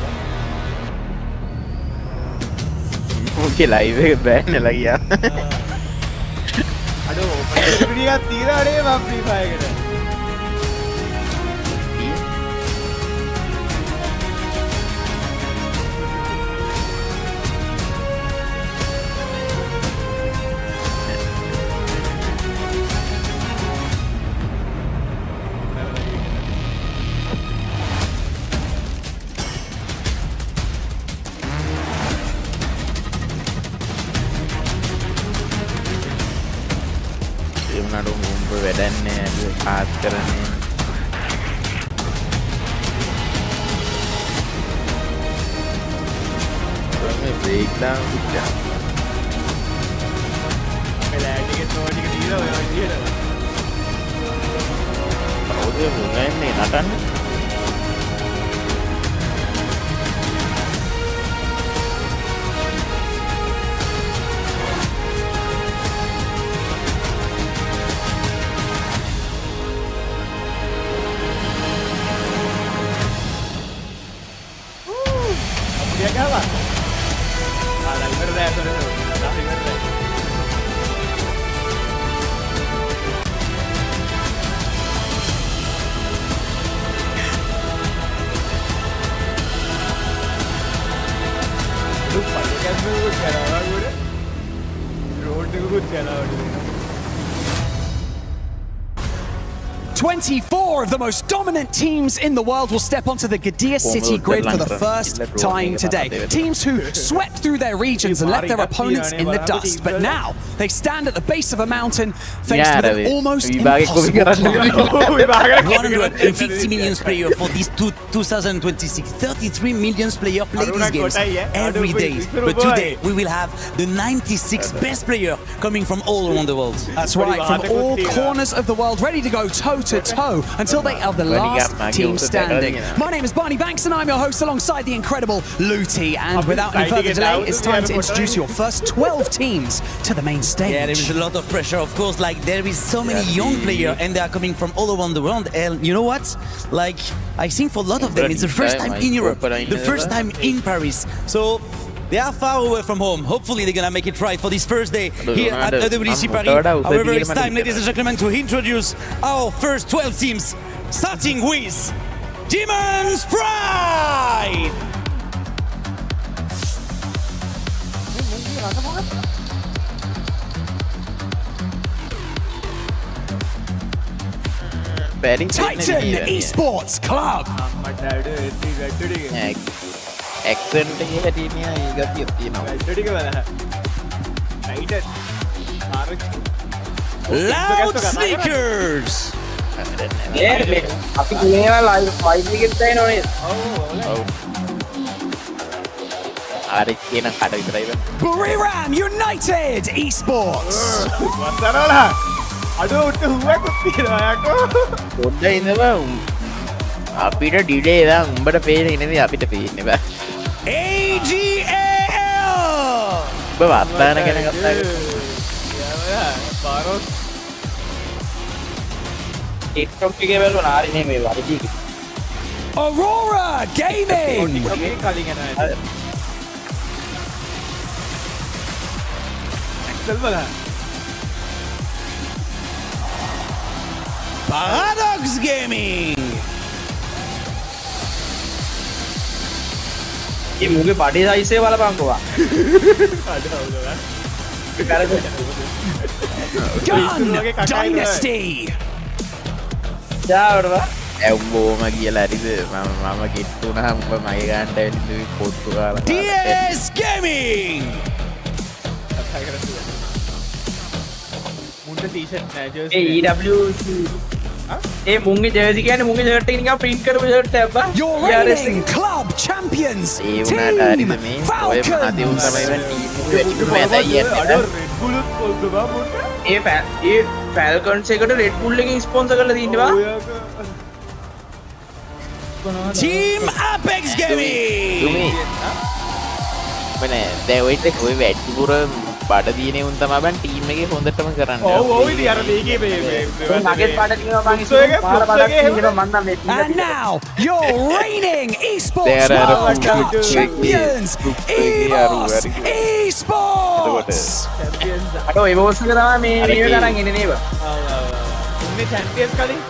Mungkin lah itu ban lagi ya. Aduh, dia tidak deh bang Free Fire gitu. Mana dong ngumpul badannya, dia paskernya. Orangnya breakdown juga. Tahu dia mulai nih, Nathan. Dia kalah. Dari verde itu. Dari verde. Lupa dia kan dulu jalan gue. Road dulu jalan. 24 of the most dominant teams in the world will step onto the Gadir City grid for the first time today. Teams who swept through their regions and left their opponents in the dust, but now they stand at the base of a mountain faced with an almost impossible climb. 150 million players for this 2026. 33 million players play these games every day. But today we will have the 96 best players coming from all around the world. That's right, from all corners of the world, ready to go toe-to-toe until they are the last team standing. My name is Barney Banks and I'm your host alongside the incredible Luti. And without any further delay, it's time to introduce your first 12 teams to the main stage. Yeah, there is a lot of pressure, of course. Like, there is so many young players and they are coming from all around the world. And you know what? Like, I think for a lot of them, it's the first time in Europe, the first time in Paris. So they are far away from home. Hopefully they're gonna make it right for this first day here at EWC Paris. However, it's time, ladies and gentlemen, to introduce our first 12 teams, starting with Demon's Pride! Titan Esports Club! Accent dia ni agak tiap තියෙනවා. Loud Sneakers! අපි මේවා live එකෙත් දානවා නේද? ඔව්. අර කියන කඩ විතරයි බං. Buriram United Esports! වස්සරවලා. අඩෝ උට හුවකුත් තියෙනවා යකෝ. පොඩ්ඩ ඉඳලා අපිට ඩිලේ දාන් උඹට පේන්නේ නෙමෙයි අපිට පේන්නේ බං. AGAL! ඔබ වත්තාන ගැන කතා කරා. TikTok එකේ බලනවා ආරි නේ මේ වරදී. Aurora Gaming! කලින් යනවා. එක්සල් බලන්න. Paradox Gaming! ये मुझे बॉडी साइज से वाला पंख हुआ Gun Dynasty! क्या हो रहा है वो मैं गया लारी से मामा किट्टू ना हम मैं गांडे वाली फोटो का DS Gaming! मुंडे टी-शर्ट है जो EWC Your reigning club champions, Team Falcons. Falcons එකට Red Bull එකෙන් ස්පොන්සර් කරලා තියෙනවා. Team Apex Gaming. මනේ දැන් ඔය වැඩිපුර බඩ දිනේ උන් තමයි බන් ටීම් එකේ හොඳටම කරන්නේ. ඔව් ඉතින් අර මේකේ මගේ බඩ දිනවා මං පාර බඩක් දිනවා මන් නම් මේ. And now your reigning Esports World Cup champions, EVOS Esports. අර EVOS එක තමයි මේ මේක කරන් එන්නේ නේද? උන්නේ චැම්පියන්ස් කලින්.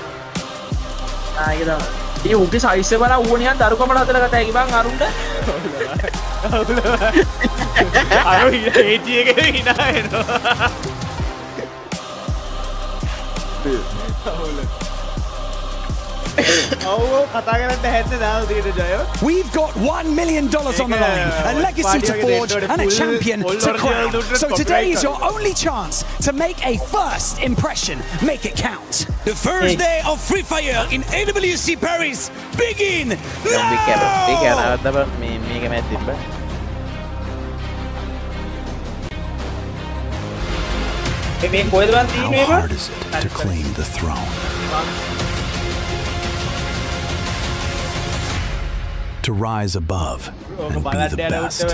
ඒක තමයි. ඒ උගේ සයිස් එක බලලා ඌ නිකන් දරුකමට හදලා ගත හැකි බං අරුන්ට. අර ඒටි එකේ hina එනවා. We've got $1 million on the line, a legacy to forge and a champion to crown. So today is your only chance to make a first impression. Make it count. The first day of Free Fire in EWC Paris begin now! How hard is it to claim the throne? To rise above and be the best.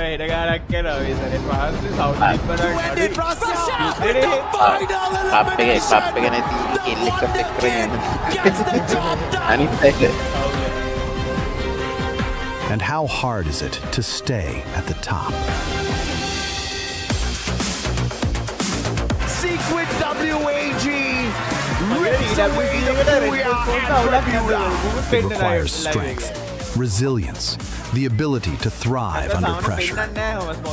And how hard is it to stay at the top? Secret WAG. It requires strength, resilience, the ability to thrive under pressure.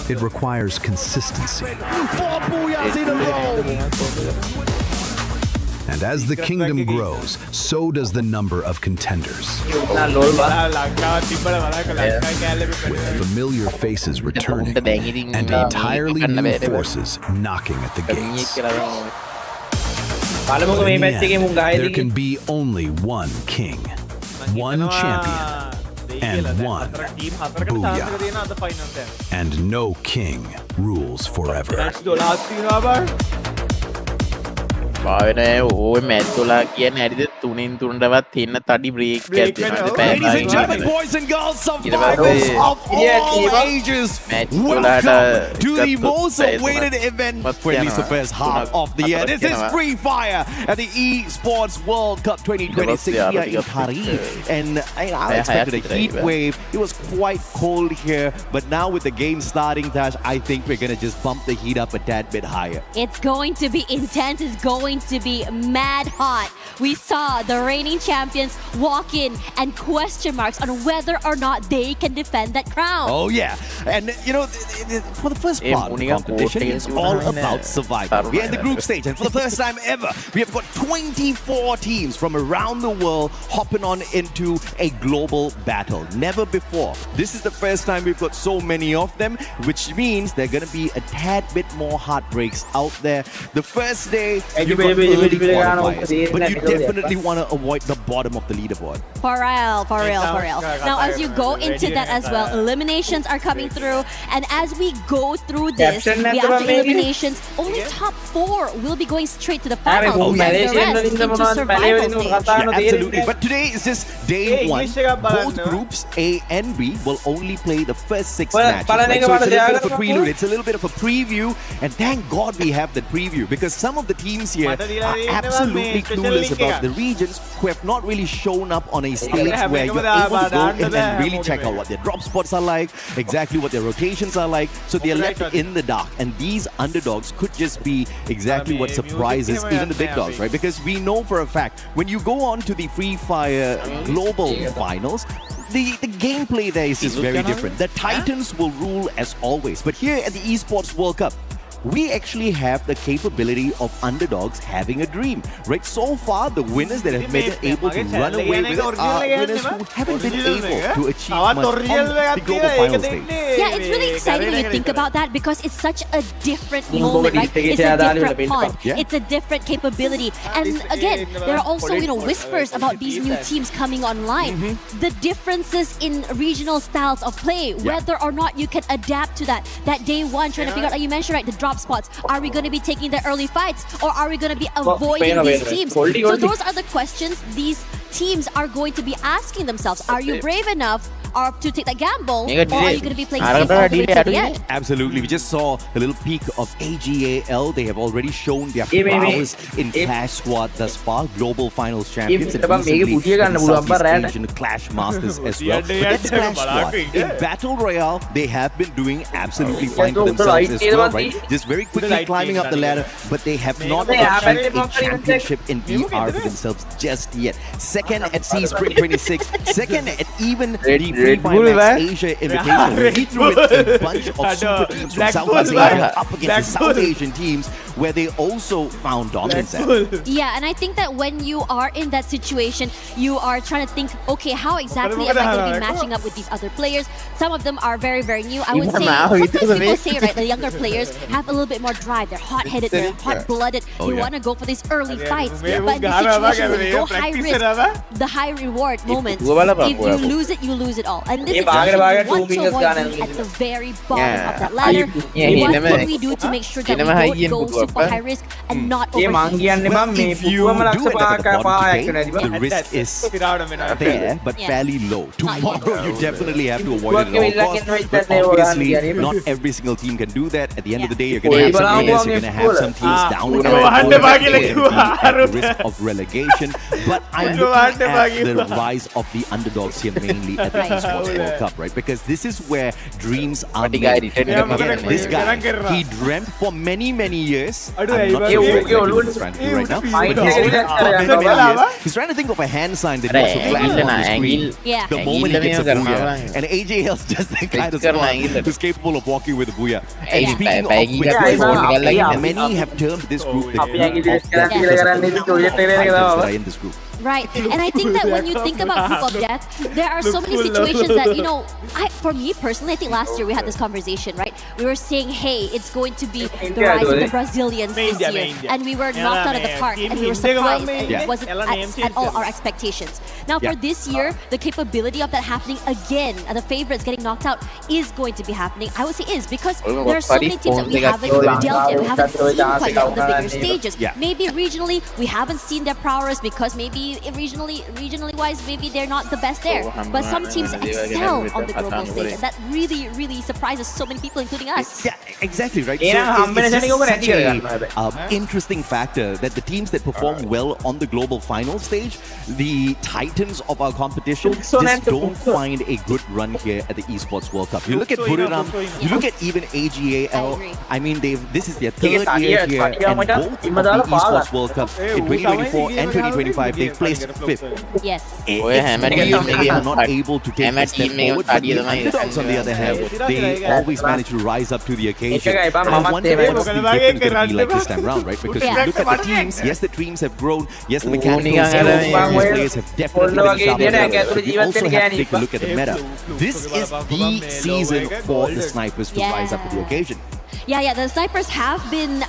It requires consistency. 4 booyahs in a row. And as the kingdom grows, so does the number of contenders. With familiar faces returning and entirely new forces knocking at the gates. But in the end, there can be only one king, one champion, and one booyah. And no king rules forever. ඔය match වල කියන්නේ හරිද 3න් 3ටවත් තියෙන තඩි break එකක් දෙනවා. Ladies and gentlemen, boys and girls, survivors of all ages, welcome to the most awaited event for at least the first half of the year. This is Free Fire at the Esports World Cup 2026 here in Paris. And I expected a heat wave. It was quite cold here, but now with the game starting, Tash, I think we're going to just bump the heat up a tad bit higher. It's going to be intense. It's going to be mad hot. We saw the reigning champions walk in and question marks on whether or not they can defend that crown. Oh yeah, and you know, for the first part of the competition, it's all about survival. We're in the group stage, and for the first time ever, we have got 24 teams from around the world hopping on into a global battle. Never before. This is the first time we've got so many of them, which means there are going to be a tad bit more heartbreaks out there. The first day, you've got early qualifiers, but you definitely want to avoid the bottom of the leaderboard. For real. Now, as you go into that as well, eliminations are coming through. And as we go through this, we have the eliminations. Only top 4 will be going straight to the finals. And the rest into survival stage. Yeah, absolutely. But today is just day 1. Both groups, A and B, will only play the first 6 matches. Right? So it's a little bit of a prelude. It's a little bit of a preview. And thank God we have the preview, because some of the teams here are absolutely clueless about the regions who have not really shown up on a stage where you're able to go in and really check out what their drop spots are like, exactly what their rotations are like. So they're left in the dark. And these underdogs could just be exactly what surprises even the big dogs, right? Because we know for a fact, when you go on to the Free Fire Global Finals, the gameplay there is just very different. The Titans will rule as always. But here at the Esports World Cup, we actually have the capability of underdogs having a dream, right? So far, the winners that have been able to run away with it are winners who haven't been able to achieve much on the global final stage. Yeah, it's really exciting when you think about that because it's such a different moment, right? It's a different pond. It's a different capability. And again, there are also, whispers about these new teams coming online. The differences in regional styles of play, whether or not you can adapt to that. That day one, trying to figure out, like you mentioned, right, the drop spots. Are we going to be taking the early fights or are we going to be avoiding these teams? So those are the questions these teams are going to be asking themselves. Are you brave enough or to take that gamble, or are you going to be playing safe all the way to the end? Absolutely. We just saw a little peek of AGAL. They have already shown their prowess in Clash Squad thus far. Global Finals champions and recently Southeast Asian Clash Masters as well. But that's Clash Squad. In Battle Royale, they have been doing absolutely fine for themselves as well, right? Just very quickly climbing up the ladder, but they have not achieved a championship in VR for themselves just yet. Second at Sea Spring 26, second at even the Free Fire Max Asia Invitation, where he threw in a bunch of super teams from Southeast Asia up against the South Asian teams, where they also found dominance at. Yeah, and I think that when you are in that situation, you are trying to think, okay, how exactly am I going to be matching up with these other players? Some of them are very, very new. I would say, sometimes people say, right, the younger players have a little bit more drive. They're hot-headed, they're hot-blooded. They want to go for these early fights. But in the situation where you go high risk, the high reward moments, if you lose it, you lose it all. And this is what we want to avoid being at the very bottom of that ladder. What can we do to make sure that we don't go super high risk and not overheat? Well, if you do end up at the bottom today, the risk is there, but fairly low. Tomorrow, you definitely have to avoid it at all costs. But obviously, not every single team can do that. At the end of the day, you're going to have some players, you're going to have some teams down at the risk of relegation. But I'm looking at the rise of the underdogs here, mainly at the Esports World Cup, right? Because this is where dreams are made. Again, this guy, he dreamt for many, many years. I'm not sure what he's trying to do right now. But he's dreamt for many, many years. He's trying to think of a hand sign that he wants to flash on the screen. The moment he gets a booyah. And AJL's just the kind of squad who's capable of walking with a booyah. And speaking of which, many have termed this group the group of death in this group. Right, and I think that when you think about group of death, there are so many situations that, for me personally, I think last year we had this conversation, right? We were saying, hey, it's going to be the rise of the Brazilians this year, and we were knocked out of the park, and we were surprised, and it wasn't at all our expectations. Now for this year, the capability of that happening again, the favorites getting knocked out, is going to be happening. I would say is, because there are so many teams that we haven't dealt in, we haven't seen quite yet on the bigger stages. Maybe regionally, we haven't seen their prowess because maybe regionally wise, maybe they're not the best there. But some teams excel on the global stage, and that really, really surprises so many people, including us. Yeah, exactly, right? So it's such an interesting factor that the teams that perform well on the global final stage, the titans of our competition, just don't find a good run here at the Esports World Cup. You look at Buriram, you look at even AGAL. I mean, this is their third year here, and both of the Esports World Cup in 2024 and 2025, they've placed 5th. Yes. They are not able to take a step forward, but the underdogs, on the other hand, they always manage to rise up to the occasion. I wonder what's the difference going to be like this time round, right? Because you look at the teams, yes, the teams have grown, yes, the mechanical skills of these players have definitely been sharpened, but you also have to take a look at the meta. This is the season for the snipers to rise up to the occasion. Yeah, the snipers have been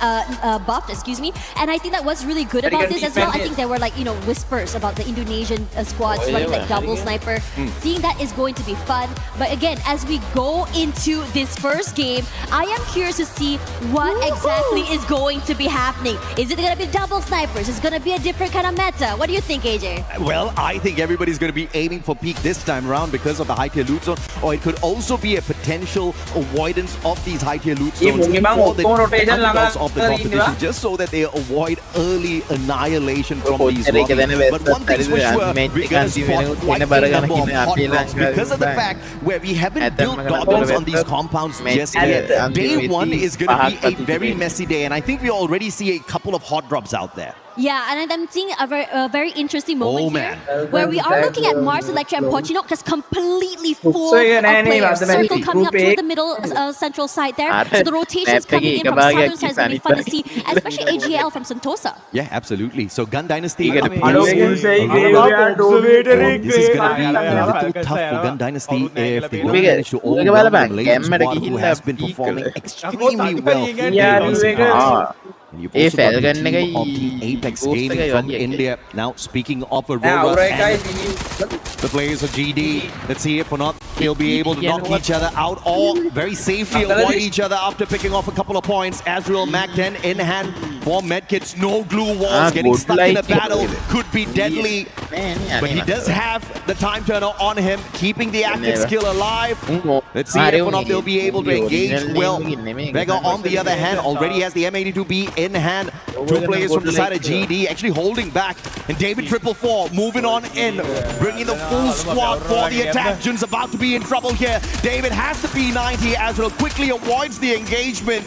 buffed, and I think that what's really good about this as well, I think there were whispers about the Indonesian squads running like double sniper. Seeing that is going to be fun, but again, as we go into this first game, I am curious to see what exactly is going to be happening. Is it going to be double snipers? Is it going to be a different kind of meta? What do you think, AJ? Well, I think everybody's going to be aiming for peak this time around because of the high tier loot zone, or it could also be a potential avoidance of these high tier loot zones for the underdogs of the competition, just so that they avoid early annihilation from these rockies. But one thing's for sure, we're going to spot quite a number of hot drops because of the fact where we haven't built doggles on these compounds just yet. Day one is going to be a very messy day, and I think we already see a couple of hot drops out there. Yeah, and I'm seeing a very interesting moment man. here, where we are looking at Mars, Electra, and Pochino just completely full of players. Circle coming up toward the middle central side there. So the rotations coming in from southern side is going to be fun to see, especially AGL from Sentosa. Yeah, absolutely. So Gun Dynasty. This This is going to be a little tough for Gun Dynasty if they don't manage to overwhelm the Malaysian squad who has been performing extremely well. And you've also got the team of the Apex Gaming from India. Now, speaking of Aurora and the players of GD, let's see if or not they'll be able to knock each other out or very safely avoid each other after picking off a couple of points. Azrael Mac 10 in hand for medkits, no glue walls, getting stuck in a battle could be deadly. But he does have the time turner on him, keeping the active skill alive. Let's see if or not they'll be able to engage well. Vega, on the other hand, already has the M82B in hand. Two players from the side of GD actually holding back. And David 444 moving on in, bringing the full squad for the attack. Jun's about to be in trouble here. David has the P90 as well, quickly avoids the engagement.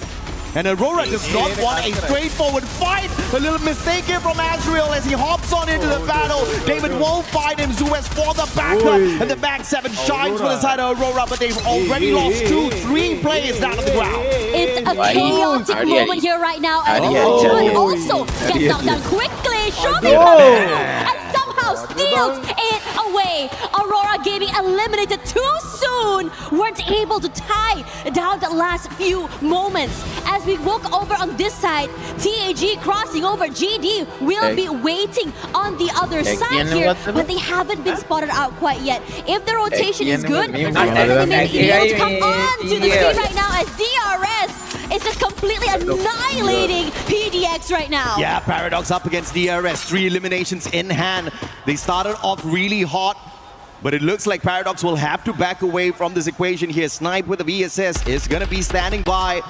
And Aurora does not want a straightforward fight. A little mistake here from Azrael as he hops on into the battle. David won't find him. Zuez for the backup. And the back 7 shines for the side of Aurora, but they've already lost 2-3 players down on the ground. It's a chaotic moment here right now. And Jun also gets knocked down quickly. Shomi comes through and somehow steals it away. Aurora Gaming eliminated too soon. Weren't able to tie down the last few moments. As we walk over on this side, TAG crossing over, GD will be waiting on the other side here, but they haven't been spotted out quite yet. If the rotation is good, they may be able to come on to the screen right now as DRS is just completely annihilating PDX right now. Yeah, Paradox up against DRS, 3 eliminations in hand. They started off really hot, but it looks like Paradox will have to back away from this equation here. Snipe with the VSS is going to be standing by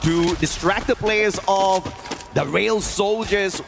to distract the players of the Rail Soldiers.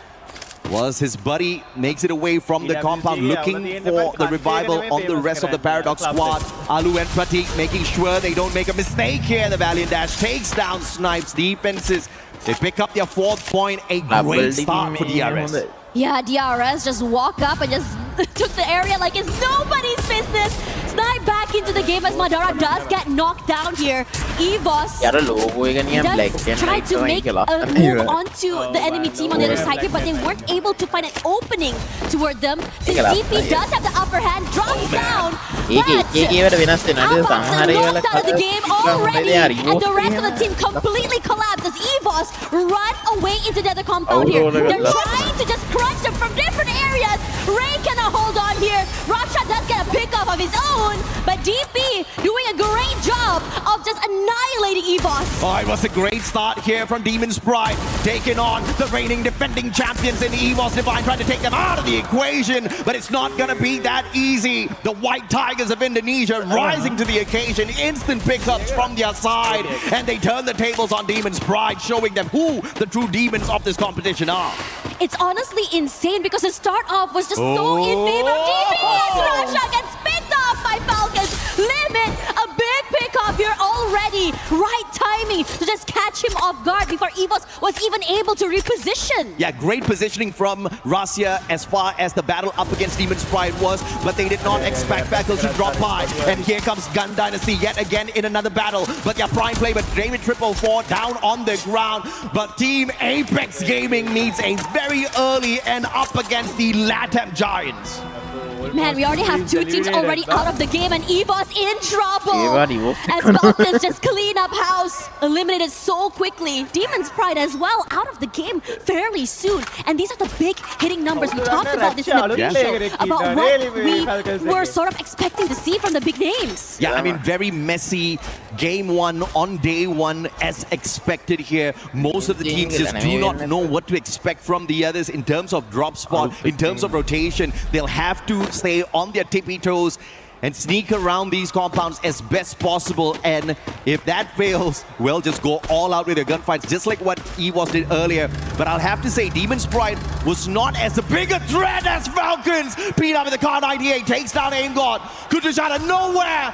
Was his buddy makes it away from the compound, looking for the revival on the rest of the Paradox squad. Alu and Pratik making sure they don't make a mistake here. The Valiant Dash takes down Snipe's defenses. They pick up their 4th point. A great start for DRS. Yeah, DRS just walk up and just took the area like it's nobody's business. Snipe back into the game as Madara does get knocked down here. EVOS does try to make a move onto the enemy team on the other side here, but they weren't able to find an opening toward them. Since DP does have the upper hand, drops down, but Albox is knocked out of the game already, and the rest of the team completely collapses. EVOS run away into the other compound here. They're trying to just crunch them from different areas. Ray cannot hold on here. Raksha does get a pick off of his own, but DP doing a great job of just annihilating EVOS. Oh, it was a great start here from Demon's Pride, taking on the reigning defending champions in EVOS Divine, trying to take them out of the equation, but it's not going to be that easy. The White Tigers of Indonesia rising to the occasion, instant pickups from their side, and they turn the tables on Demon's Pride, showing them who the true demons of this competition are. It's honestly insane because the start off was just so in favor of DP as Rasha gets picked off by Falcons. Limit, a big pick off here already. Right timing to just catch him off guard before EVOS was even able to reposition. Yeah, great positioning from Rasya as far as the battle up against Demon's Pride was, but they did not expect Fackle to drop by. And here comes Gun Dynasty yet again in another battle. But their prime play, but David 444 down on the ground. But Team Apex Gaming needs a very early and up against the LATAM Giants. Man, we already have 2 teams already out of the game and EVOS in trouble. As Falcons just clean up house, eliminated so quickly. Demon's Pride as well out of the game fairly soon. And these are the big hitting numbers. We talked about this in the pre-show, about what we were sort of expecting to see from the big names. Yeah, I mean, very messy game 1 on day 1 as expected here. Most of the teams just do not know what to expect from the others in terms of drop spot, in terms of rotation. They'll have to stay on their tippy toes and sneak around these compounds as best possible. And if that fails, well, just go all out with their gunfights, just like what EVOS did earlier. But I'll have to say, Demon's Pride was not as big a threat as Falcons. Pina with the car 98 takes down Aim God. Kutush out of nowhere.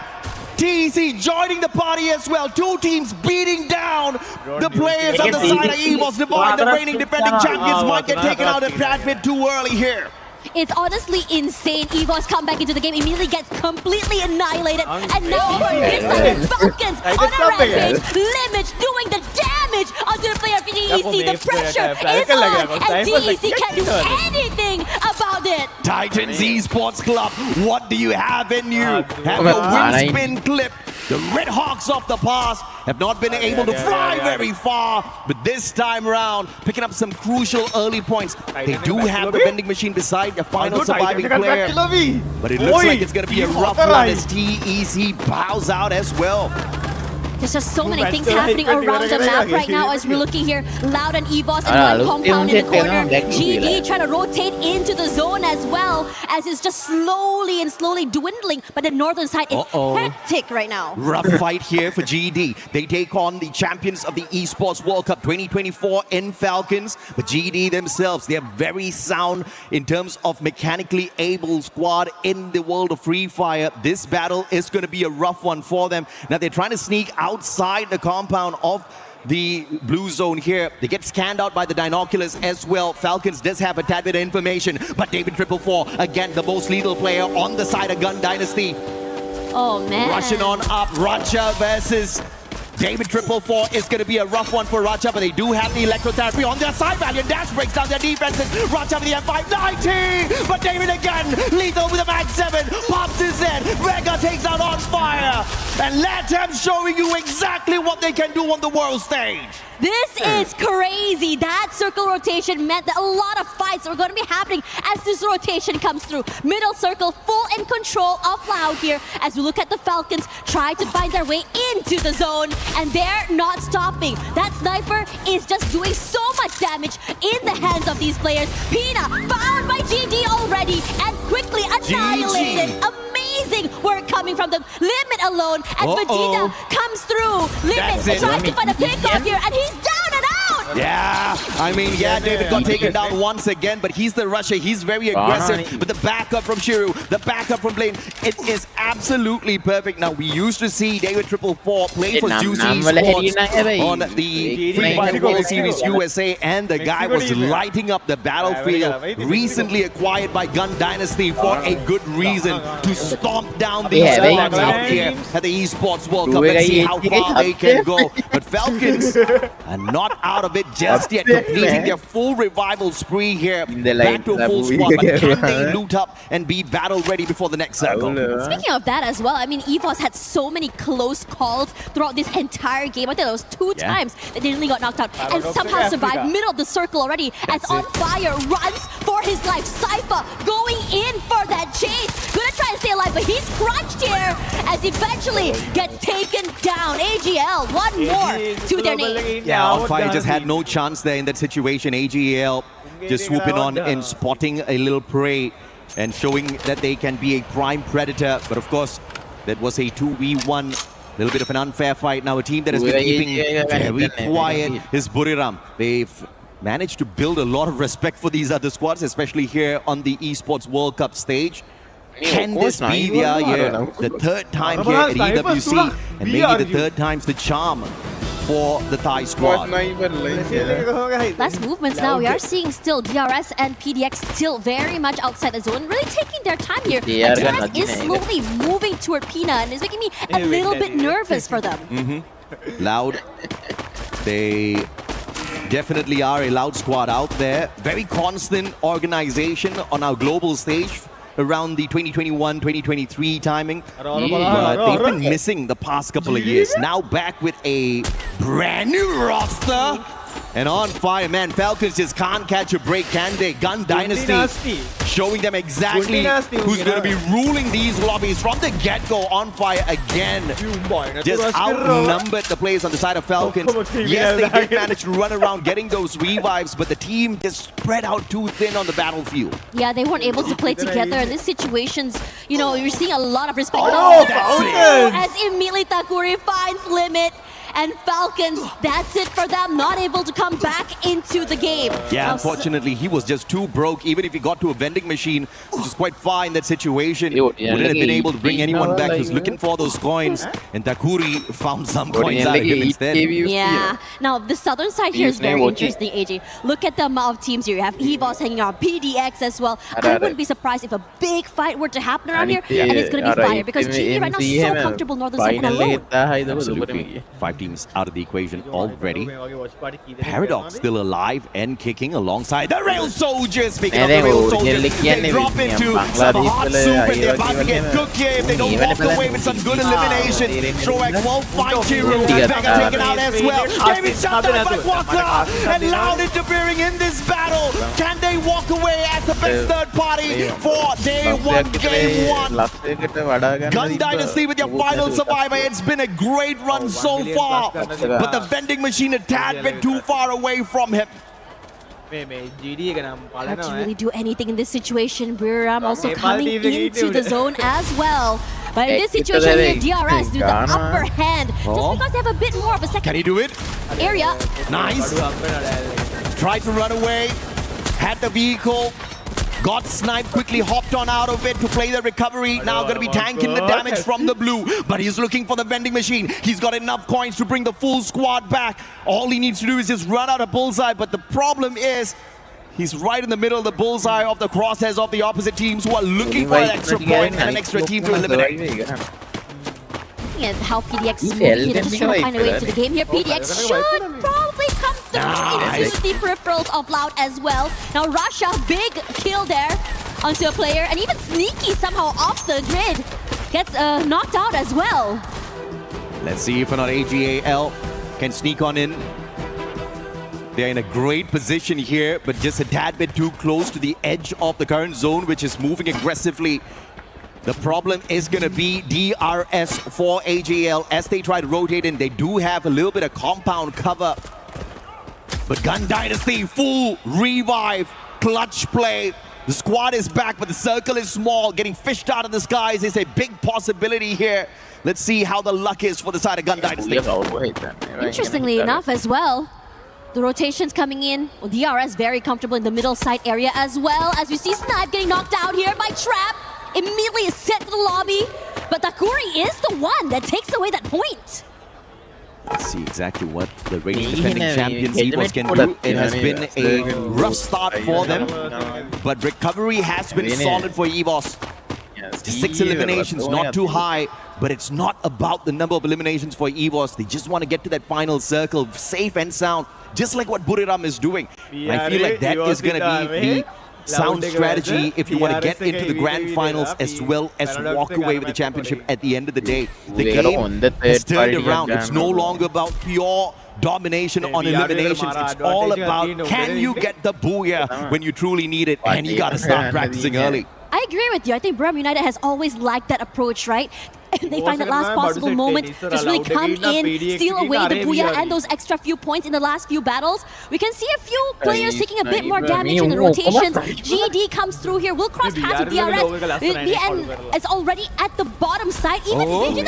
TEC joining the party as well. Two teams beating down the players on the side of EVOS Divine. The reigning defending champions might get taken out of that bit too early here. It's honestly insane. EVOS come back into the game, immediately gets completely annihilated. And now over this side, the Falcons on a rampage. Limits doing the damage onto the player of TEC. The pressure is on, and TEC can't do anything about it. Titans Esports Club, what do you have in you? Have a wind spin clip. The Red Hawks of the past have not been able to fly very far, but this time around, picking up some crucial early points. They do have the vending machine beside the final surviving player, but it looks like it's going to be a rough run as TEC bows out as well. There's just so many things happening around the map right now as we're looking here. Loud and EVOS in one compound in the corner. GD trying to rotate into the zone as well, as it's just slowly dwindling. But the northern side is hectic right now. Rough fight here for GD. They take on the champions of the Esports World Cup 2024 in Falcons. But GD themselves, they're very sound in terms of mechanically able squad in the world of Free Fire. This battle is going to be a rough one for them. Now they're trying to sneak outside the compound of the blue zone here. They get scanned out by the binoculars as well. Falcons does have a tad bit of information, but David 444, again, the most lethal player on the side of Gun Dynasty. Oh, man. Rushing on up, Racha versus David 444 is going to be a rough one for Racha, but they do have the electrotherapy on their side. Valiant Dash breaks down their defenses. Racha with the M5, 90! But David again, lethal with a Mag 7, pops his head. Vega takes out On Fire. And Latam showing you exactly what they can do on the world stage. This is crazy. That circle rotation meant that a lot of fights are going to be happening as this rotation comes through. Middle circle full in control of Loud here as we look at the Falcons try to find their way into the zone, and they're not stopping. That sniper is just doing so much damage in the hands of these players. Pina found by GD already and quickly annihilated. Amazing work coming from the Limit alone as Vegeta comes through. Limit tries to find a pickoff here, and he's down and out! Yeah, I mean, David got taken down once again, but he's the rusher. He's very aggressive. But the backup from Shiru, the backup from Blaine, it is absolutely perfect. Now, we used to see David 444 play for Juicy Esports on the Free Fire World Series USA, and the guy was lighting up the battlefield. Recently acquired by Gun Dynasty for a good reason, to stomp down these squads out here at the Esports World Cup and see how far they can go. But Falcons are not out of it just yet, completing their full revival spree here. Back to a full squad, but can they loot up and be battle ready before the next circle? Speaking of that as well, I mean, EVOS had so many close calls throughout this entire game. I think it was two times that they nearly got knocked out and somehow survived middle of the circle already as On Fire runs for his life. Cypher going in for that chase. Gonna try to stay alive, but he's crunched here as eventually gets taken down. AGL, one more to their name. Yeah, On Fire just had no chance there in that situation. AGL just swooping on and spotting a little prey and showing that they can be a prime predator. But of course, that was a 2v1. A little bit of an unfair fight. Now a team that has been keeping very quiet is Buriram. They've managed to build a lot of respect for these other squads, especially here on the Esports World Cup stage. Can this be the third time here at EWC, and maybe the third time's the charm for the Thai squad? Last movements now. We are seeing still DRS and PDX still very much outside the zone, really taking their time here. And DRS is slowly moving toward Pina, and it's making me a little bit nervous for them. Loud. They definitely are a Loud squad out there. Very constant organization on our global stage around the 2021-2023 timing, but they've been missing the past couple of years. Now back with a brand new roster. And On Fire, man, Falcons just can't catch a break, can they? Gun Dynasty showing them exactly who's going to be ruling these lobbies from the get-go. On Fire again. Just outnumbered the players on the side of Falcons. Yes, they did manage to run around getting those revives, but the team just spread out too thin on the battlefield. Yeah, they weren't able to play together in these situations. You know, you're seeing a lot of respect. That's it. As immediately Takuri finds Limit. and Falcons, that's it for them, not able to come back into the game. Yeah, Now, unfortunately, he was just too broke. Even if he got to a vending machine, which is quite far in that situation, wouldn't have been able to bring anyone back. He was looking for those coins, and Takuri found some coins out of him instead. Yeah. Now, the southern side here is very interesting, AJ. Look at the amount of teams here. You have EVOS hanging out, PDX as well. I wouldn't be surprised if a big fight were to happen around here, and it's going to be fire, because GD right now is so comfortable northern side and alone. Absolutely. 5 teams out of the equation already. Paradox still alive and kicking alongside the Rail Soldiers. Speaking of the Rail Soldiers, they drop into some hot soup and they're about to get cooked here if they don't walk away with some good elimination. Troax won't find Chiru. Vega taken out as well. David shot down by Quaka, and Loud interfering in this battle. Can they walk away as the best third party for day 1, game 1? Gun Dynasty with your final survivor. It's been a great run so far, but the vending machine a tad bit too far away from him. Hard to really do anything in this situation. Buriram also coming into the zone as well. But in this situation here, DRS do the upper hand just because they have a bit more of a second. Can he do it? Area. Nice. Tried to run away. Had the vehicle. Got sniped, quickly hopped on out of it to play the recovery. Now going to be tanking the damage from the blue. But he's looking for the vending machine. He's got enough coins to bring the full squad back. All he needs to do is just run out a bullseye. But the problem is, he's right in the middle of the bullseye of the crosshairs of the opposite teams who are looking for an extra point and an extra team to eliminate. And how PDX is moving here, just trying to find a way to the game here. PDX should probably come through into the peripherals of Loud as well. Now Russia, big kill there onto a player, and even Sneaky somehow off the grid gets knocked out as well. Let's see if or not AGAL can sneak on in. They're in a great position here, but just a tad bit too close to the edge of the current zone, which is moving aggressively. The problem is going to be DRS for AGL as they try to rotate in. They do have a little bit of compound cover. But Gun Dynasty, full revive, clutch play. The squad is back, but the circle is small. Getting fished out of the skies is a big possibility here. Let's see how the luck is for the side of Gun Dynasty. Interestingly enough as well, the rotations coming in. Well, DRS very comfortable in the middle side area as well. As you see Snipe getting knocked out here by Trap. Immediately is sent to the lobby, but Takuri is the one that takes away that point. Let's see exactly what the reigning defending champions Esports can do. It has been a rough start for them, but recovery has been solid for EVOS. 6 eliminations, not too high, but it's not about the number of eliminations for EVOS. They just want to get to that final circle, safe and sound, just like what Buriram is doing. I feel like that is going to be the sound strategy if you want to get into the grand finals as well as walk away with the championship at the end of the day. The game has turned around. It's no longer about pure domination on eliminations. It's all about, can you get the booyah when you truly need it, and you got to start practicing early. I agree with you. I think Buriram United has always liked that approach, right? And they find that last possible moment, just really come in, steal away the booyah and those extra few points in the last few battles. We can see a few players taking a bit more damage in the rotations. GD comes through here, will cross paths with DRS. BN is already at the bottom side. Even Vision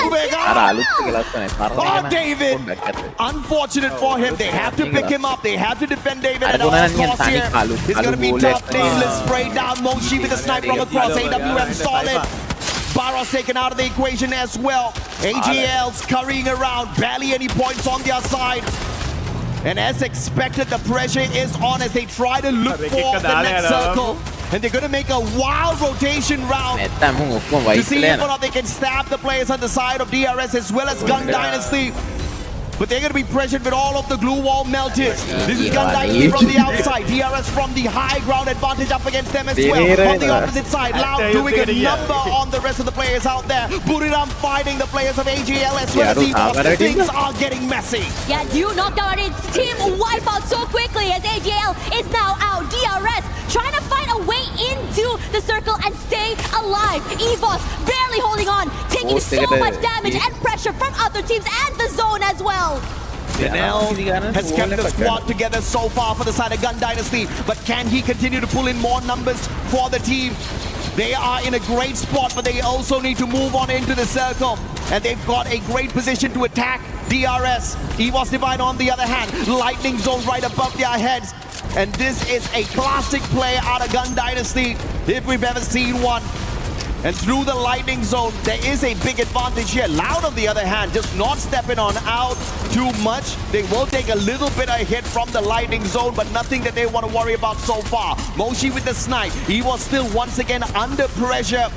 Oh, David! Unfortunate for him. They have to pick him up. They have to defend David at all costs here. It's going to be tough. Nameless spray down. Moshi with a snipe from across. AWM solid. Barros taken out of the equation as well. AGL's currying around, barely any points on their side. And as expected, the pressure is on as they try to look for the next circle. And they're going to make a wild rotation round to see if or not they can stab the players on the side of DRS as well as Gun Dynasty. But they're going to be pressured with all of the glue wall melted. This is Gun Dynasty from the outside. DRS from the high ground advantage up against them as well. On the opposite side, Loud doing a number on the rest of the players out there. Buriram fighting the players of AGL as well as EVOS. Things are getting messy. Yeah, do knocked out its team wipe out so quickly as AGL is now out. DRS trying to find a way into the circle and stay alive. EVOS barely holding on, taking so much damage and pressure from other teams and the zone as well. Danel has kept the squad together so far for the side of Gun Dynasty, but can he continue to pull in more numbers for the team? They are in a great spot, but they also need to move on into the circle. And they've got a great position to attack DRS. EVOS Divine on the other hand, lightning zone right above their heads. And this is a classic play out of Gun Dynasty, if we've ever seen one. And through the lightning zone, there is a big advantage here. Loud on the other hand, just not stepping on out too much. They will take a little bit of hit from the lightning zone, but nothing that they want to worry about so far. Moshi with the snipe. He was still once again under pressure.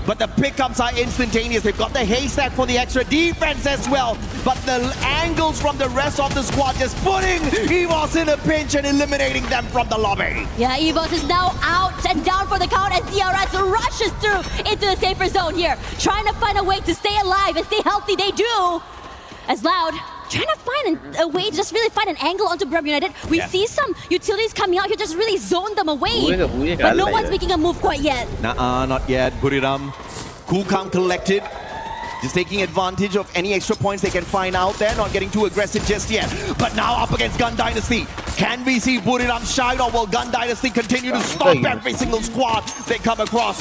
But the pickups are instantaneous. They've got the haystack for the extra defense as well. But the angles from the rest of the squad just putting EVOS in a pinch and eliminating them from the lobby. Yeah, EVOS is now out and down for the count as DRS rushes through into the safer zone here. Trying to find a way to stay alive and stay healthy. They do. As Loud trying to find a way to just really find an angle onto Brum United. We see some utilities coming out here, just really zone them away. But no one's making a move quite yet. Not yet. Buriram, cool, calm, collected. Just taking advantage of any extra points they can find out there. Not getting too aggressive just yet. But now up against Gun Dynasty. Can we see Buriram shine, or will Gun Dynasty continue to stop every single squad they come across?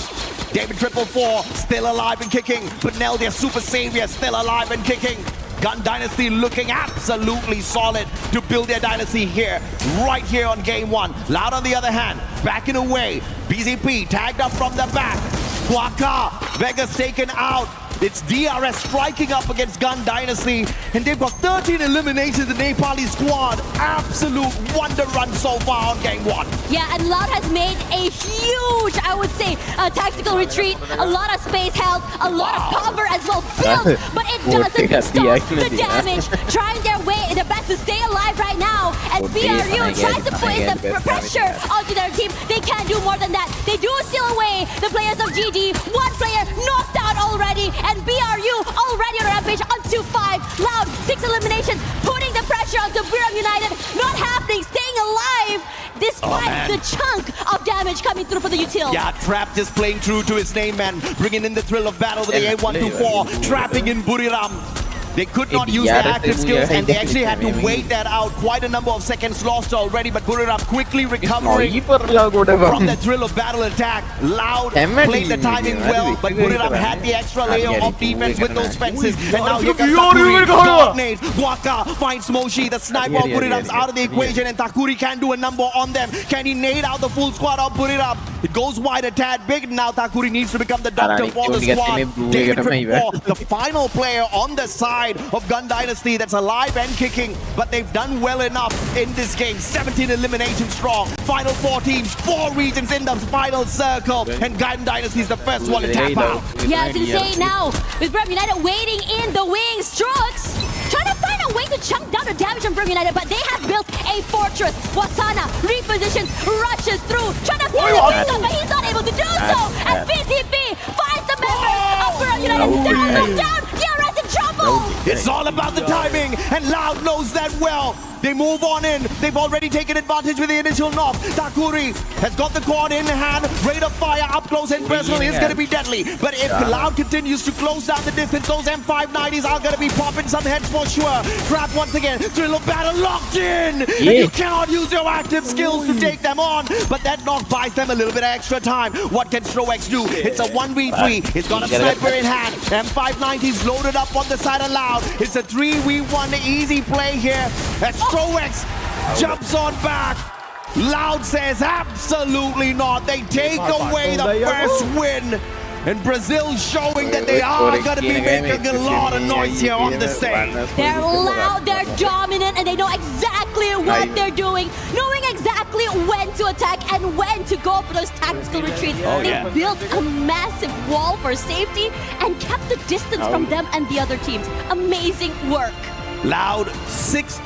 David 444 still alive and kicking. But Nell, their super savior, still alive and kicking. Gun Dynasty looking absolutely solid to build their dynasty here, right here on game one. Loud on the other hand, backing away. BZP tagged up from the back. Waka, Vegas taken out. It's DRS striking up against Gun Dynasty, and they've got 13 eliminations in the Nepali squad. Absolute wonder run so far on game one. Yeah, and Loud has made a huge, I would say, tactical retreat. A lot of space held, a lot of cover as well built, but it doesn't stop the damage. Trying their way, their best to stay alive right now, and BRU tries to put in the pressure onto their team. They can't do more than that. They do steal away the players of GD. One player knocked out already, and BRU already on a rampage on 2-5. Loud, 6 eliminations, putting the pressure onto Brum United. Not happening, staying alive despite the chunk of damage coming through for the util. Yeah, Trap just playing true to his name, man. Bringing in the thrill of battle with the A124, trapping in Buriram. They could not use their active skills, and they actually had to wait that out. Quite a number of seconds lost already, but Buriram quickly recovering from the thrill of battle attack. Loud played the timing well, but Buriram had the extra layer of defense with those fences. And now here comes Takuri, dark nades. Guaka finds Moshi, the sniper of Buriram's out of the equation, and Takuri can do a number on them. Can he nade out the full squad of Buriram? It goes wide a tad big. Now Takuri needs to become the doctor for the squad. David 4, the final player on the side of Gun Dynasty that's alive and kicking, but they've done well enough in this game. 17 eliminations strong. Final 4 teams, 4 regions in the final circle, and Gun Dynasty is the first one to tap out. Yeah, it's insane now. With Brum United waiting in the wings. Strokes trying to find a way to chunk down the damage on Brum United, but they have built a fortress. Wasana repositions, rushes through, trying to find a pickup, but he's not able to do so. And BTP finds the members of Brum United down. DRS in trouble. It's all about the timing, and Loud knows that well. They move on in. They've already taken advantage with the initial knock. Takuri has got the quad in hand. Rate of fire up close and personal is going to be deadly. But if Loud continues to close down the distance, those M590s are going to be popping some heads for sure. Trap once again. Thrill of battle locked in. And you cannot use your active skills to take them on. But that knock buys them a little bit of extra time. What can Stroex do? It's a 1v3. It's got a sniper in hand. M590s loaded up on the side of Loud. It's a 3v1 easy play here. Stroex jumps on back. Loud says absolutely not. They take away the first win. And Brazil showing that they are going to be making a lot of noise here on the stage. They're loud, they're dominant, and they know exactly what they're doing. Knowing exactly when to attack and when to go for those tactical retreats. They built a massive wall for safety and kept the distance from them and the other teams. Amazing work. Loud 6th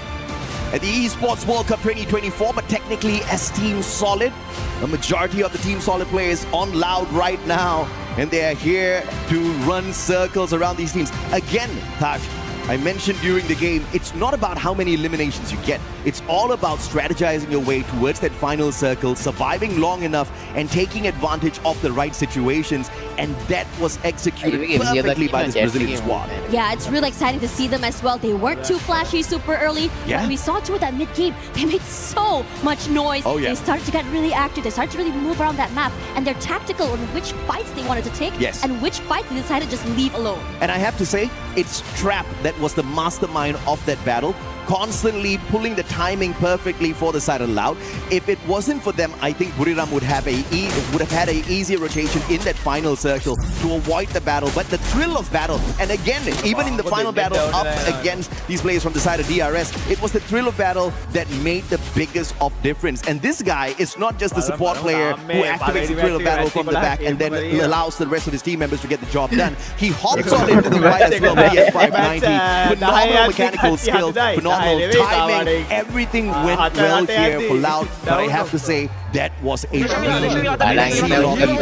at the Esports World Cup 2024, but technically as Team Solid. A majority of the Team Solid players on Loud right now, and they are here to run circles around these teams. Again, Tash, I mentioned during the game, it's not about how many eliminations you get. It's all about strategizing your way towards that final circle, surviving long enough, and taking advantage of the right situations. And that was executed perfectly by this Brazilian squad. Yeah, it's really exciting to see them as well. They weren't too flashy super early. Yeah. But we saw toward that mid-game, they made so much noise. Oh, yeah. They started to get really active. They started to really move around that map. And they're tactical on which fights they wanted to take and which fights they decided to just leave alone. And I have to say, it's Trap that was the mastermind of that battle, constantly pulling the timing perfectly for the side of Loud. If it wasn't for them, I think Buriram would have had an easier rotation in that final circle to avoid the battle. But the thrill of battle, and again, even in the final battle up against these players from the side of DRS, it was the thrill of battle that made the biggest of difference. And this guy is not just the support player who activates the thrill of battle from the back and then allows the rest of his team members to get the job done. He hops on into the fight as well, BF590. Phenomenal mechanical skill, phenomenal timing. Everything went well here for Loud, but I have to say, that was a really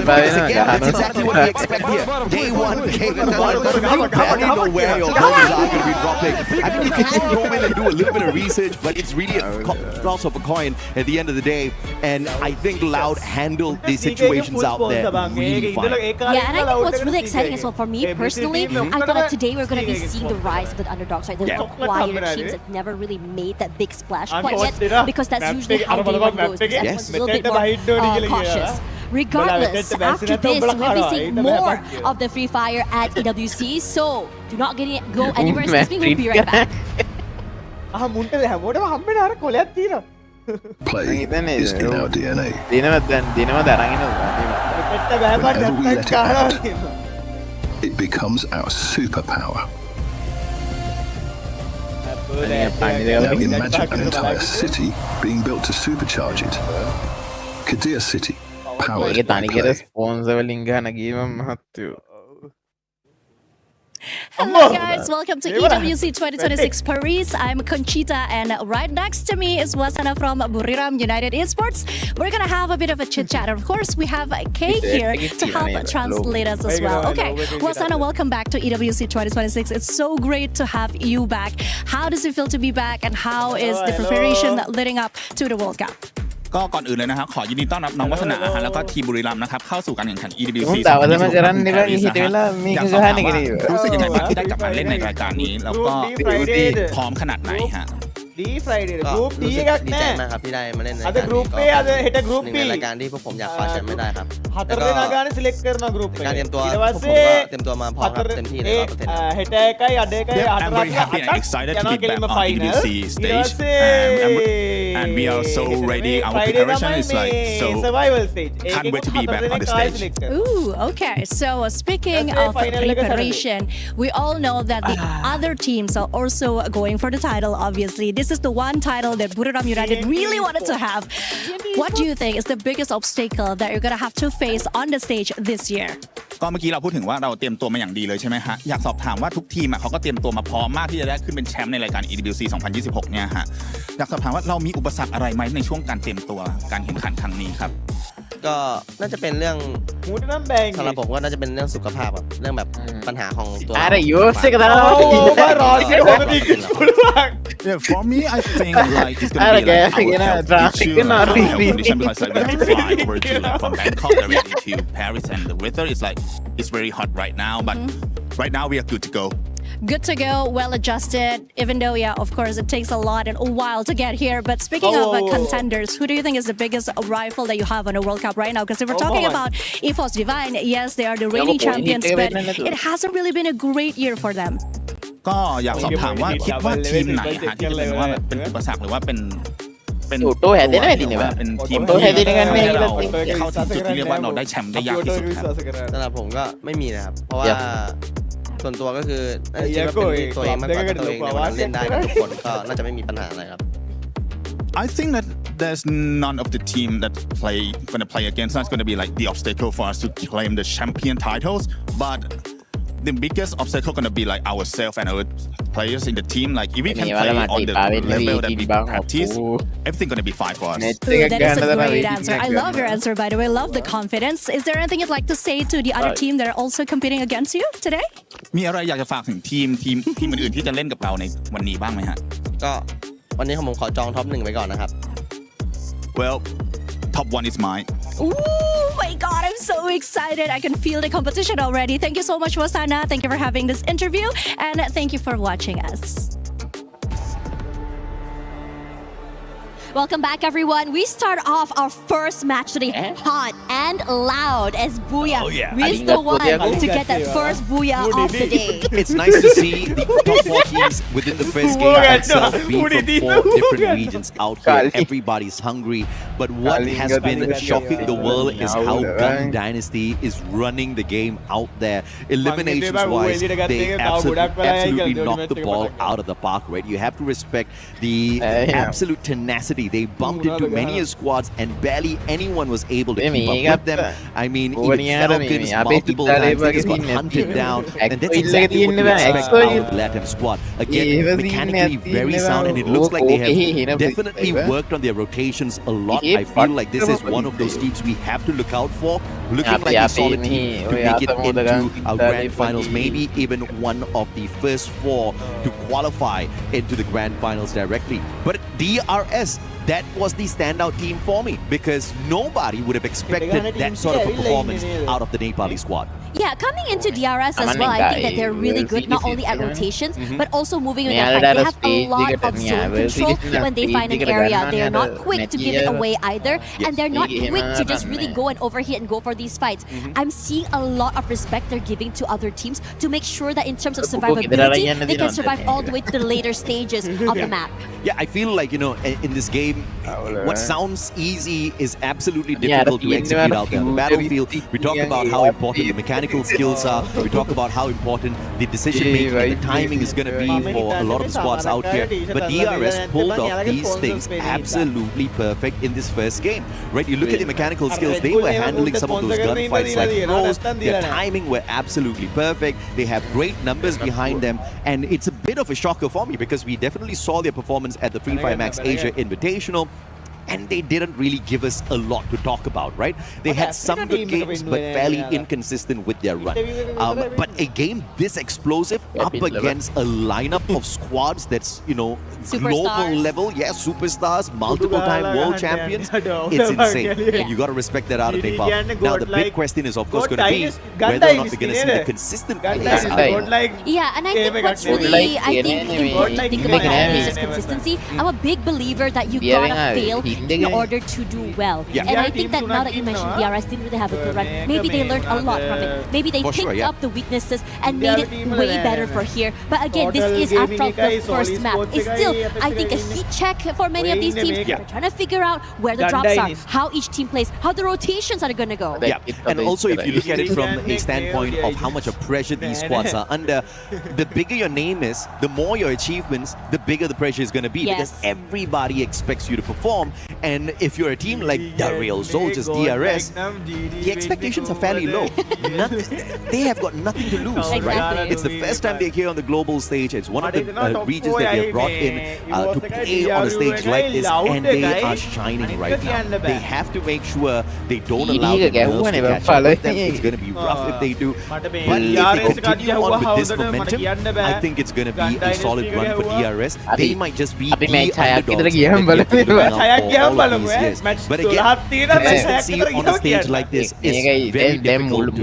that's exactly what we expect here. Day one, game one. You barely know where your opponents are going to be dropping. I mean, you can go in and do a little bit of research, but it's really a toss of a coin at the end of the day. And I think Loud handled these situations out there really fine. Yeah, and I think what's really exciting as well for me personally, I thought that today we're going to be seeing the rise of the underdogs, right? The little quieter teams that never really made that big splash quite yet, because that's usually how day one goes. Because everyone's a little bit more cautious. Regardless, after this, we'll be seeing more of the Free Fire at EWC, so do not go anywhere. We'll be right back. Play is in our DNA. Whenever we let it out, it becomes our superpower. Now imagine an entire city being built to supercharge it. Kadir City, powered by play. Hello guys, welcome to EWC 2026 Paris. I'm Conchita and right next to me is Wasana from Buriram United Esports. We're gonna have a bit of a chit chat. Of course, we have Kay here to help translate us as well. Okay, Wasana, welcome back to EWC 2026. It's so great to have you back. How does it feel to be back and how is the preparation leading up to the World Cup? ก็ก่อนอื่นเลยนะครับขอยินดีต้อนรับน้องวัฒนาแล้วก็ทีมบุรีรัมย์นะครับเข้าสู่การแข่งขัน EWC อยากรู้สึกยังไงบ้างที่ได้กลับมาเล่นในรายการนี้แล้วก็พร้อมขนาดไหนฮะ Friday group D กันแน่นะครับที่ได้มาเล่นในรายการนี้ก็เป็นรายการที่พวกผมอยากคว้าแชมป์ไม่ได้ครับแล้วก็การเตรียมตัวพวกผมก็เตรียมตัวมาพร้อมครับเต็มที่เลย100% I'm very happy and excited to be back on EWC stage and we are so ready. Our preparation is like so can't wait to be back on the stage. Ooh, okay. So speaking of preparation, we all know that the other teams are also going for the title. Obviously, this is the one title that Buriram United really wanted to have. What do you think is the biggest obstacle that you're gonna have to face on the stage this year? ก็เมื่อกี้เราพูดถึงว่าเราเตรียมตัวมาอย่างดีเลยใช่ไหมฮะอยากสอบถามว่าทุกทีมเขาก็เตรียมตัวมาพร้อมมากที่จะได้ขึ้นเป็นแชมป์ในรายการ EWC 2026 เนี่ยฮะอยากสอบถามว่าเรามีอุปสรรคอะไรไหมในช่วงการเตรียมตัวการแข่งขันครั้งนี้ครับก็น่าจะเป็นเรื่องสำหรับผมก็น่าจะเป็นเรื่องสุขภาพแบบเรื่องแบบปัญหาของตัวเราYeah, for me, I think like it's gonna be like our health issue, health condition because like we have to fly over to like from Bangkok directly to Paris, and the weather is like it's very hot right now, but right now we are good to go. Good to go, well adjusted, even though, yeah, of course, it takes a lot and a while to get here. But speaking of contenders, who do you think is the biggest rival that you have on the World Cup right now? Because if we're talking about Esports Divine, yes, they are the reigning champions, but it hasn't really been a great year for them. ก็อยากสอบถามว่าคิดว่าทีมไหนฮะที่จะเป็นว่าเป็นอุปสรรคหรือว่าเป็นตัวเป็นทีมที่เราเข้าถึงจุดที่เรียกว่าเราได้แชมป์ได้ยากที่สุดครับสำหรับผมก็ไม่มีนะครับเพราะว่าส่วนตัวก็คือคิดว่าเป็นตัวเองมากกว่าตัวเองในวันนั้นเล่นได้กับทุกคนก็น่าจะไม่มีปัญหาอะไรครับ I think that there's none of the team that gonna play against. That's gonna be like the obstacle for us to claim the champion titles, but the biggest obstacle gonna be like ourselves and our players in the team. Like if we can play on the level that we practice, everything gonna be fine for us. That is a great answer. I love your answer, by the way. Love the confidence. Is there anything you'd like to say to the other team that are also competing against you today? มีอะไรอยากจะฝากถึงทีมอื่นๆที่จะเล่นกับเราในวันนี้บ้างไหมฮะ ก็วันนี้ผมขอจองท็อป1ไว้ก่อนนะครับ Well, top 1 is mine. Oh my God, I'm so excited. I can feel the competition already. Thank you so much, Wasana. Thank you for having this interview. And thank you for watching us. Welcome back, everyone. We start off our first match today hot and loud as Booyah is the one to get that first Booyah of the day. It's nice to see the top 4 teams within the first game itself being from 4 different regions out here. Everybody's hungry. But what has been shocking the world is how Gun Dynasty is running the game out there. Eliminations-wise, they absolutely knocked the ball out of the park, right? You have to respect the absolute tenacity. They bumped into many squads and barely anyone was able to keep up with them. I mean, even Falcons multiple times they just got hunted down, and that's exactly what you expect out of the Latam squad. Again, mechanically very sound, and it looks like they have definitely worked on their rotations a lot. I feel like this is one of those teams we have to look out for. Looking like a solid team to make it into our grand finals, maybe even one of the first 4 to qualify into the grand finals directly. But DRS, that was the standout team for me because nobody would have expected that sort of a performance out of the Nepali squad. Yeah, coming into DRS as well, I think that they're really good not only at rotations but also moving with their fight. They have a lot of zone control when they find an area. They are not quick to give it away either, and they're not quick to just really go and overhit and go for these fights. I'm seeing a lot of respect they're giving to other teams to make sure that in terms of survivability, they can survive all the way to the later stages of the map. Yeah, I feel like, you know, in this game, what sounds easy is absolutely difficult to execute out there. On the battlefield, we talk about how important the mechanical skills are. We talk about how important the decision making and the timing is going to be for a lot of the squads out here. But DRS pulled off these things absolutely perfect in this first game. Right? You look at the mechanical skills, they were handling some of those gunfights like pros. Their timing were absolutely perfect. They have great numbers behind them. And it's a bit of a shocker for me because we definitely saw their performance at the Free Fire Max Asia Invitational, and they didn't really give us a lot to talk about, right? They had some good games, but fairly inconsistent with their run. But a game this explosive up against a lineup of squads that's, you know, global level, superstars, multiple-time world champions, it's insane. And you got to respect that out of Nepal. Now, the big question is, of course, going to be whether or not we're going to see the consistent players out there. Yeah, and I think what's really, important to think about is just consistency. I'm a big believer that you gotta fail in order to do well. And I think that now that you mentioned DRS didn't really have a good run, maybe they learned a lot from it. Maybe they picked up the weaknesses and made it way better for here. But again, this is after the first map. It's still, I think, a heat check for many of these teams. They're trying to figure out where the drops are, how each team plays, how the rotations are going to go. Yeah, and also if you look at it from a standpoint of how much of pressure these squads are under, the bigger your name is, the more your achievements, the bigger the pressure is going to be because everybody expects you to perform. And if you're a team like the Real Soldiers, DRS, the expectations are fairly low. They have got nothing to lose, right? It's the first time they're here on the global stage. It's one of the regions that they have brought in to play on a stage like this, and they are shining right now. They have to make sure they don't allow the girls to catch up with them. It's going to be rough if they do. But if they continue on with this momentum, I think it's going to be a solid run for DRS. They might just be the underdogs. But again, consistency on a stage like this is very difficult to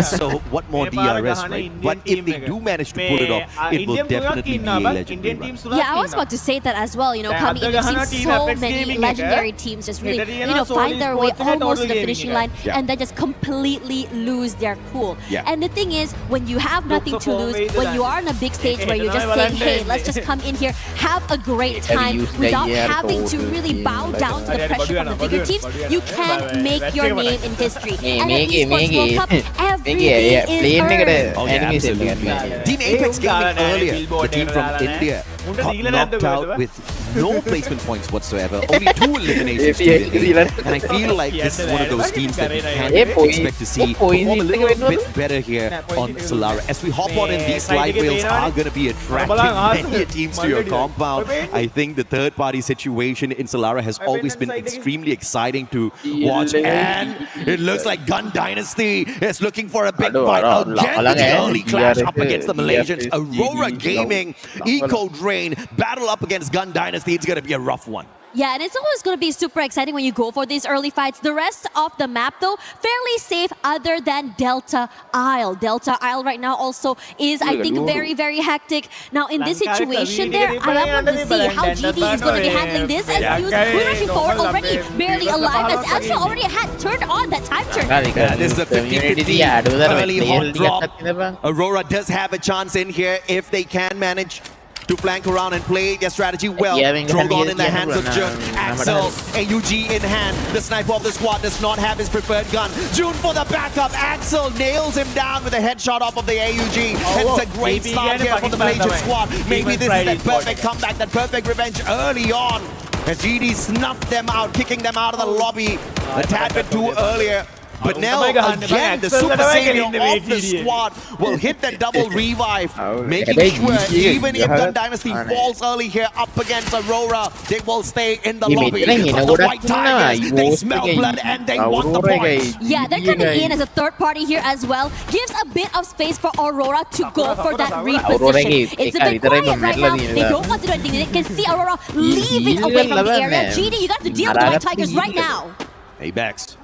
so what more DRS, right? But if they do manage to pull it off, it will definitely be a legendary run. Yeah, I was about to say that as well. You know, coming in, you've seen so many legendary teams just really, you know, find their way almost to the finishing line and then just completely lose their cool. And the thing is, when you have nothing to lose, when you are on a big stage where you're just saying, hey, let's just come in here, have a great time without having to really bow down to the pressure from the bigger teams, you can make your name in history. And at Esports World Cup, every day is earned. Oh, yeah, absolutely. Team Apex came in earlier, the team from India. got knocked out with no placement points whatsoever. Only 2 eliminations to delay. And I feel like this is one of those teams that we can expect to see perform a little bit better here on Solara. As we hop on in, these light rails are going to be attracting many teams to your compound. I think the third-party situation in Solara has always been extremely exciting to watch. And it looks like Gun Dynasty is looking for a big fight again with the early clash up against the Malaysians. Aurora Gaming, Eco Drain, battle up against Gun Dynasty. It's going to be a rough one. Yeah, and it's always going to be super exciting when you go for these early fights. The rest of the map, though, fairly safe other than Delta Isle. Delta Isle right now also is, I think, very, very hectic. Now, in this situation there, I want to see how GD is going to be handling this. As we're rushing forward already, barely alive, as Astro already had turned on that time turn. This is a 50-50 early hot drop. Aurora does have a chance in here if they can manage to flank around and play their strategy well. Drogon in the hands of Jun. Axel, AUG in hand. The sniper of the squad does not have his preferred gun. Jun for the backup. Axel nails him down with a headshot off of the AUG. And it's a great start here for the Malaysian squad. Maybe this is that perfect comeback, that perfect revenge early on. As GD snuffed them out, kicking them out of the lobby a tad bit too earlier. But now, again, the super savior of the squad will hit the double revive, making sure even if Gun Dynasty falls early here up against Aurora, they will stay in the lobby. But the White Tigers, they smell blood and they want the points. Yeah, they're coming in as a third party here as well. Gives a bit of space for Aurora to go for that reposition. It's a bit quiet right now. They don't want to do anything. They can see Aurora leaving away from the area. GD, you got to deal with the White Tigers right now. Apex.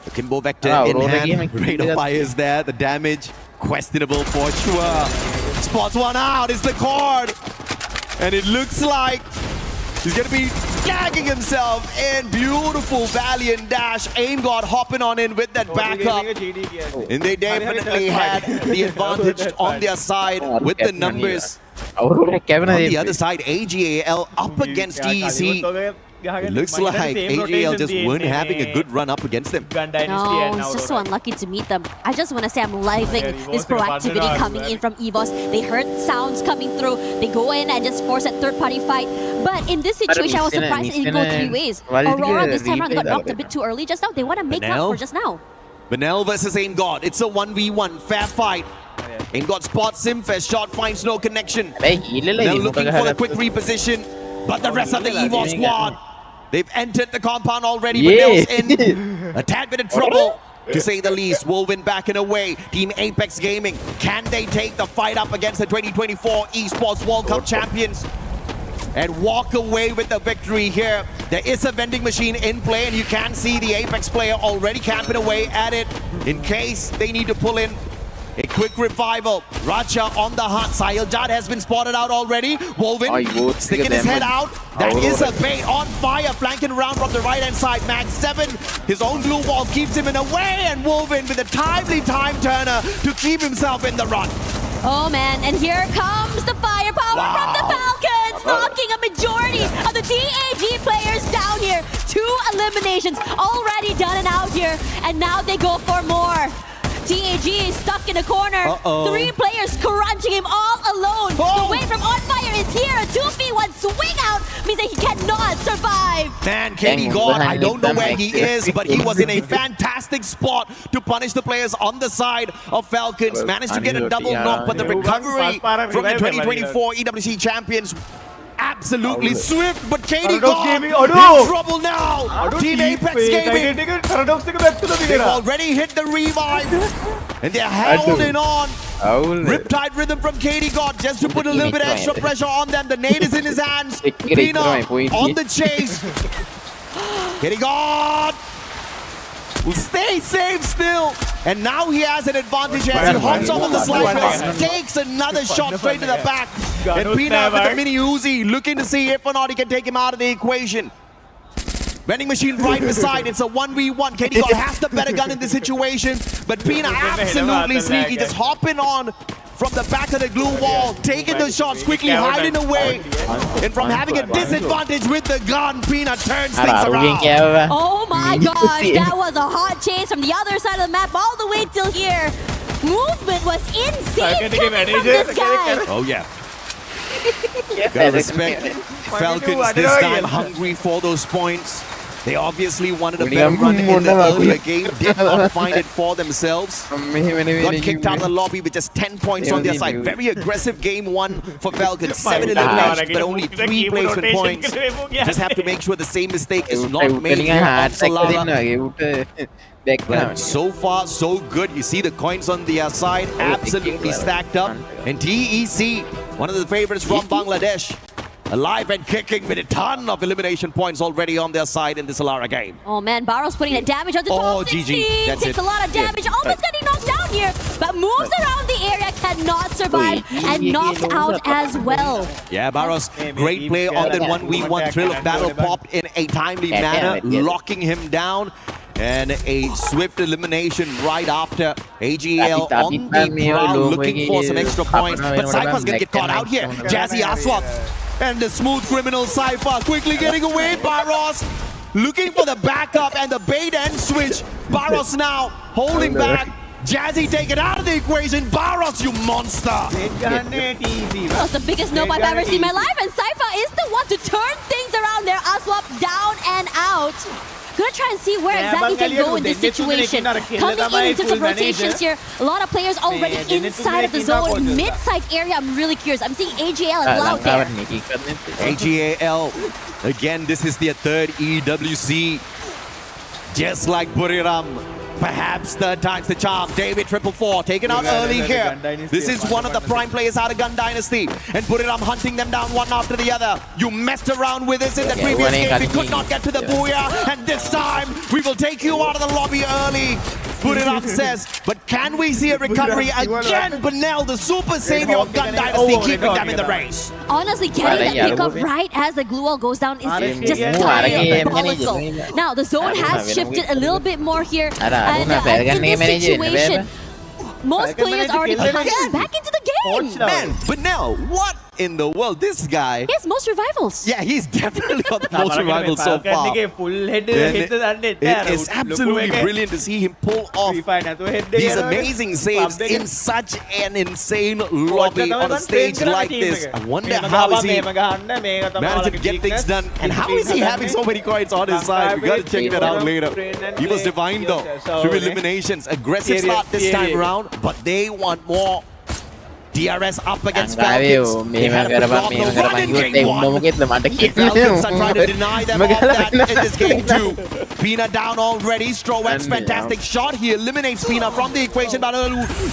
The Kimbo Vector in hand, rate of fire is there, the damage questionable for sure. Spots one out, it's the cord! And it looks like he's gonna be gagging himself in. Beautiful valiant dash. Aim God hopping on in with that backup. And they definitely had the advantage on their side with the numbers. On the other side, AGAL up against DEC. It looks like AGL just weren't having a good run up against them. No, it's just so unlucky to meet them. I just want to say I'm liking this proactivity coming in from EVOS. They heard sounds coming through. They go in and just force that third-party fight. But in this situation, I was surprised it didn't go 3 ways. Aurora this time around got knocked a bit too early just now. They want to make up for just now. Benel versus Aim God. It's a 1v1. Fair fight. Aim God spots him. First shot finds no connection. They're looking for the quick reposition. But the rest of the EVOS squad, they've entered the compound already. Benel's in a tad bit of trouble, to say the least. Woven back and away. Team Apex Gaming, can they take the fight up against the 2024 Esports World Cup champions and walk away with the victory here? There is a vending machine in play, and you can see the Apex player already camping away at it in case they need to pull in a quick revival. Raja on the hunt. Sahiljad has been spotted out already. Woven sticking his head out. That is a bait on fire, flanking around from the right hand side. Max 7, his own glue wall keeps him in a way, and Woven with a timely time turner to keep himself in the run. Oh man, and here comes the firepower from the Falcons, knocking a majority of the DAG players down here. 2 eliminations already done and out here, and now they go for more. DAG is stuck in a corner. 3 players crunching him all alone. The wave from On Fire is here. A 2v1 swing out means that he cannot survive. Man, KD God, I don't know where he is, but he was in a fantastic spot to punish the players on the side of Falcons. Managed to get a double knock, but the recovery from the 2024 EWC champions absolutely swift, but KD God in trouble now. Team Apex Gaming, they've already hit the revive, and they're holding on. Riptide rhythm from KD God just to put a little bit of extra pressure on them. The nade is in his hands. Pina on the chase. KD God will stay safe still. And now he has an advantage as he hops off of the slide, takes another shot straight to the back. And Pina with the mini Uzi looking to see if or not he can take him out of the equation. Vending machine right beside, it's a 1v1. KD God has the better gun in this situation, but Pina absolutely sneaky, just hopping on from the back of the glue wall, taking the shots, quickly hiding away. And from having a disadvantage with the gun, Pina turns things around. Oh my gosh, that was a hot chase from the other side of the map all the way till here. Movement was insane coming from this guy. Oh yeah. Gotta respect Falcons this time, hungry for those points. They obviously wanted a better run in the earlier game, did not find it for themselves. Got kicked out of the lobby with just 10 points on their side. Very aggressive game one for Falcons. 7 eliminations, but only 3 placement points. Just have to make sure the same mistake is not made here on Solana. But so far, so good. You see the coins on their side, absolutely stacked up. And TEC, one of the favorites from Bangladesh, alive and kicking with a ton of elimination points already on their side in this Alara game. Oh man, Barrow's putting that damage on the top 16. That's Takes a lot of damage, almost getting knocked down here, but moves around the area, cannot survive, and knocked out as well. Yeah, Barros, great play on that 1v1 Thrill of Battle, popped in a timely manner, locking him down. And a swift elimination right after. AGL on the prowl, looking for some extra points. But Cypher's gonna get caught out here. Jazzy Aswap and the smooth criminal Cypher quickly getting away. Barros looking for the backup and the bait and switch. Barros now holding back. Jazzy taken out of the equation. Barros, you monster! That's the biggest nope I've ever seen in my life, and Cypher is the one to turn things around there. Aswap down and out. Gonna try and see where exactly he can go in this situation. Coming in terms of rotations here, a lot of players already inside of the zone, mid-side area. I'm really curious. I'm seeing AGL and Loud there. AGL, again, this is their third EWC. Just like Buriram. Perhaps third time's the charm. David 444 taken out early here. This is one of the prime players out of Gun Dynasty. And Buriram hunting them down one after the other. You messed around with us in the previous game. We could not get to the booyah. And this time, we will take you out of the lobby early. Buriram says, but can we see a recovery again? Benel, the super savior of Gun Dynasty, keeping them in the race. Honestly, getting the pickup right as the glue wall goes down is just diabolical. Now, the zone has shifted a little bit more here. And in this situation, most players already coming back into the game. Man, but now, what in the world? This guy... He has most revivals. Yeah, he's definitely got the most revivals so far. It is absolutely brilliant to see him pull off these amazing saves in such an insane lobby on a stage like this. I wonder how is he managed to get things done, and how is he having so many coins on his side? We gotta check that out later. He was divine though. Through eliminations, aggressive start this time around, but they want more. DRS up against Falcons. They had a phenomenal run in game one. The Falcons are trying to deny them all that in this game too. Pina down already. Strowex, fantastic shot. He eliminates Pina from the equation. But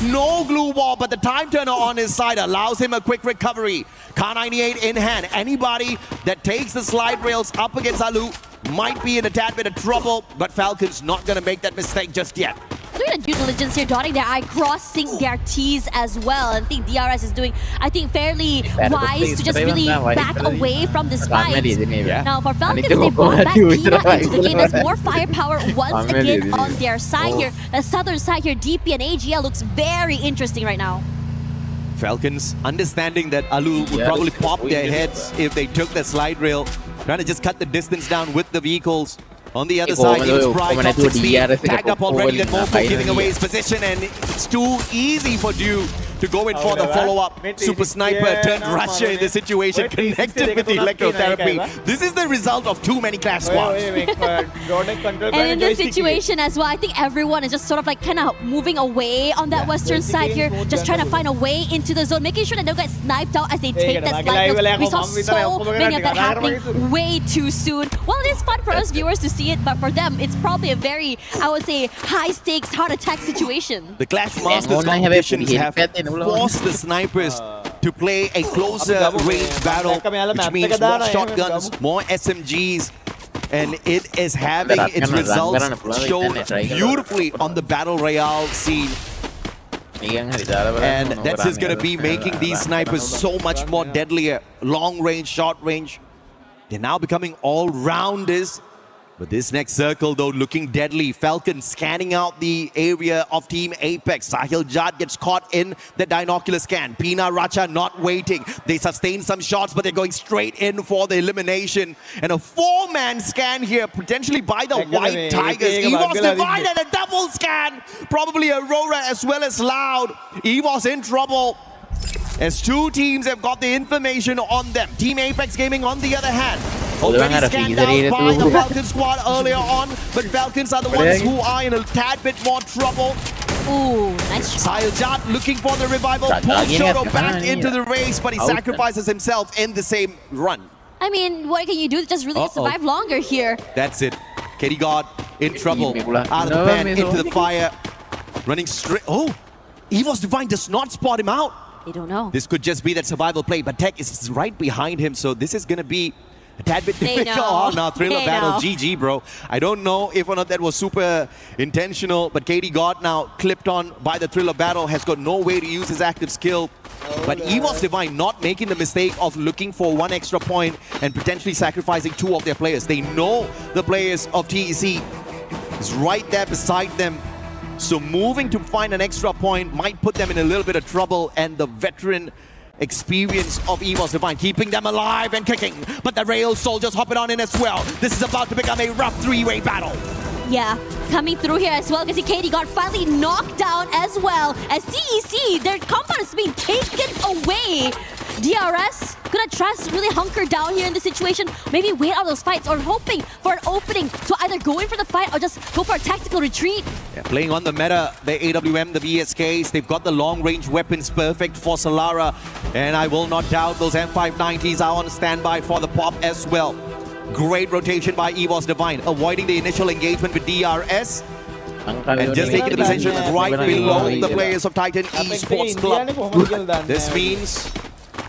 no glue wall, but the time turner on his side allows him a quick recovery. K98 in hand. Anybody that takes the slide rails up against Alu might be in a tad bit of trouble, but Falcons not going to make that mistake just yet. Look at the due diligence here, dotting their I, crossing their T's as well. And I think DRS is doing, fairly wise to just really back away from this fight. Now for Falcons, they brought back Pina into the game. There's more firepower once again on their side here. The southern side here, DP and AGL looks very interesting right now. Falcons understanding that Alu would probably pop their heads if they took the slide rail. Trying to just cut the distance down with the vehicles. On the other side, James Pride, top 16, tagged up already, then Mofo giving away his position, and it's too easy for Dew to go in for the follow-up. Super Sniper turned Russia in this situation, connected with the electrotherapy. This is the result of too many clash squads. And in this situation as well, I think everyone is just sort of like kind of moving away on that western side here, just trying to find a way into the zone, making sure that they don't get sniped out as they take that slide. We saw so many of that happening way too soon. Well, it is fun for us viewers to see it, but for them, it's probably a very, I would say, high-stakes, heart-attack situation. The Clash Masters competitions have forced the snipers to play a closer range battle, which means more shotguns, more SMGs, and it is having its results shown beautifully on the Battle Royale scene. And that's just going to be making these snipers so much more deadlier. Long range, short range. They're now becoming all-rounders. But this next circle, though, looking deadly. Falcon scanning out the area of Team Apex. Sahil Jad gets caught in the binocular scan. Pina Racha not waiting. They sustain some shots, but they're going straight in for the elimination. And a four-man scan here, potentially by the White Tigers. EVOS divided, a double scan. Probably Aurora as well as Loud. EVOS in trouble. as two teams have got the information on them. Team Apex Gaming, on the other hand, already scanned out by the Falcon squad earlier on, but Falcons are the ones who are in a tad bit more trouble. Ooh, nice shot. Sayajat looking for the revival. Pulls Shoto back into the race, but he sacrifices himself in the same run. I mean, what can you do? Just really survive longer here. That's it. KD God in trouble. Out of the pen, into the fire. Running straight. Oh, EVOS Divine does not spot him out. They don't know. This could just be that survival play, but Tech is right behind him, so this is going to be a tad bit difficult. Oh, no, Thriller Battle, GG, bro. I don't know if or not that was super intentional, but KD God now clipped on by the Thriller Battle, has got no way to use his active skill. But EVOS Divine not making the mistake of looking for one extra point and potentially sacrificing two of their players. They know the players of TEC is right there beside them. So moving to find an extra point might put them in a little bit of trouble, and the veteran experience of EVOS Divine keeping them alive and kicking. But the Rail Soldiers hopping on in as well. This is about to become a rough three-way battle. Yeah, coming through here as well, because KD got finally knocked down as well. As TEC, their compound is being taken away. DRS gonna trust really hunker down here in this situation. Maybe wait out those fights, or hoping for an opening to either go in for the fight or just go for a tactical retreat. Yeah, playing on the meta, the AWM, the VSKs, they've got the long-range weapons perfect for Solara. And I will not doubt those M590s are on standby for the pop as well. Great rotation by EVOS Divine, avoiding the initial engagement with DRS. And just taking the position right below the players of Titan Esports Club. This means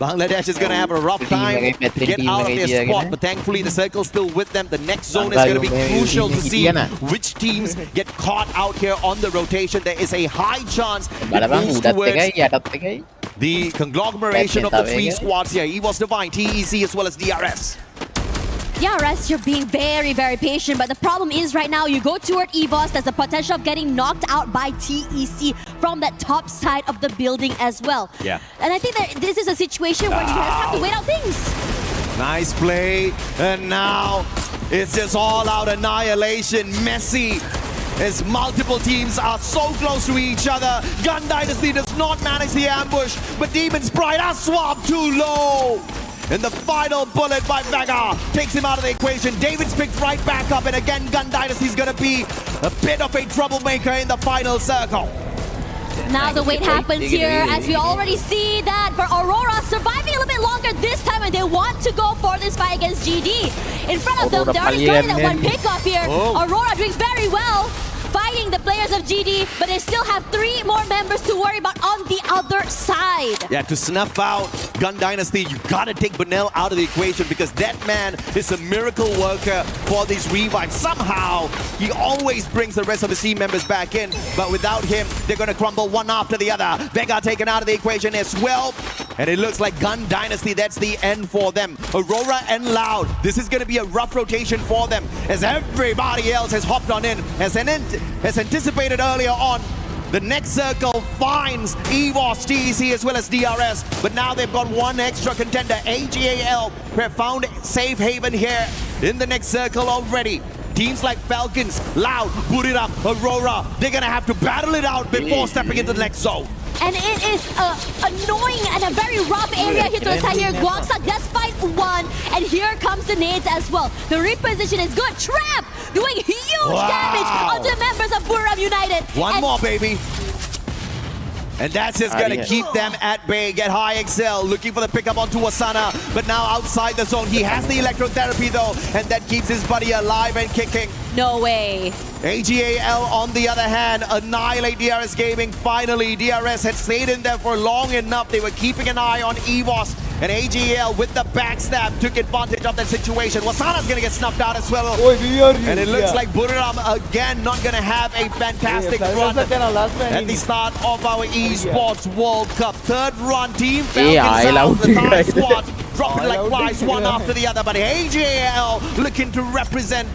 Bangladesh is going to have a rough time to get out of their spot, but thankfully the circle's still with them. The next zone is going to be crucial to see which teams get caught out here on the rotation. There is a high chance it moves towards the conglomeration of the three squads here. EVOS Divine, TEC, as well as DRS. DRS, you're being very, very patient, but the problem is right now you go toward EVOS, there's the potential of getting knocked out by TEC from that top side of the building as well. Yeah. And I think that this is a situation where you just have to wait out things. Nice play, and now it's just all-out annihilation. Messy, as multiple teams are so close to each other. Gun Dynasty does not manage the ambush, but Demon's Pride are swapped too low. And the final bullet by Vega takes him out of the equation. David's picked right back up, and again, Gun Dynasty's gonna be a bit of a troublemaker in the final circle. Now the wait happens here, as we already see that for Aurora surviving a little bit longer this time, and they want to go for this fight against GD. In front of them, they're already getting that one pick off here. Aurora doing very well, fighting the players of GD, but they still have 3 more members to worry about on the other side. Yeah, to snuff out Gun Dynasty, you gotta take Benel out of the equation, because that man is a miracle worker for these revives. Somehow, he always brings the rest of the team members back in, but without him, they're gonna crumble one after the other. Vega taken out of the equation as well, and it looks like Gun Dynasty, that's the end for them. Aurora and Loud, this is gonna be a rough rotation for them, as everybody else has hopped on in, as anticipated earlier on. The next circle finds EVOS, TEC, as well as DRS, but now they've got one extra contender. AGAL have found safe haven here in the next circle already. Teams like Falcons, Loud, Buriram, Aurora, they're gonna have to battle it out before stepping into the next zone. And it is annoying and a very rough area here to the side here. Guangsa does fight one, and here comes the nades as well. The reposition is good. Trap doing huge damage onto the members of Buriram United. One more, baby. And that's just gonna keep them at bay. Get High Excel looking for the pickup onto Asana, but now outside the zone. He has the electrotherapy though, and that keeps his buddy alive and kicking. No way. AGAL on the other hand, annihilate DRS Gaming. Finally, DRS had stayed in there for long enough. They were keeping an eye on EVOS, and AGAL with the backstab took advantage of that situation. Wasana's gonna get snuffed out as well. And it looks like Buriram again not gonna have a fantastic run at the start of our Esports World Cup. Third run, Team Falcons out, the Thai squad dropping like flies one after the other, but AGAL looking to represent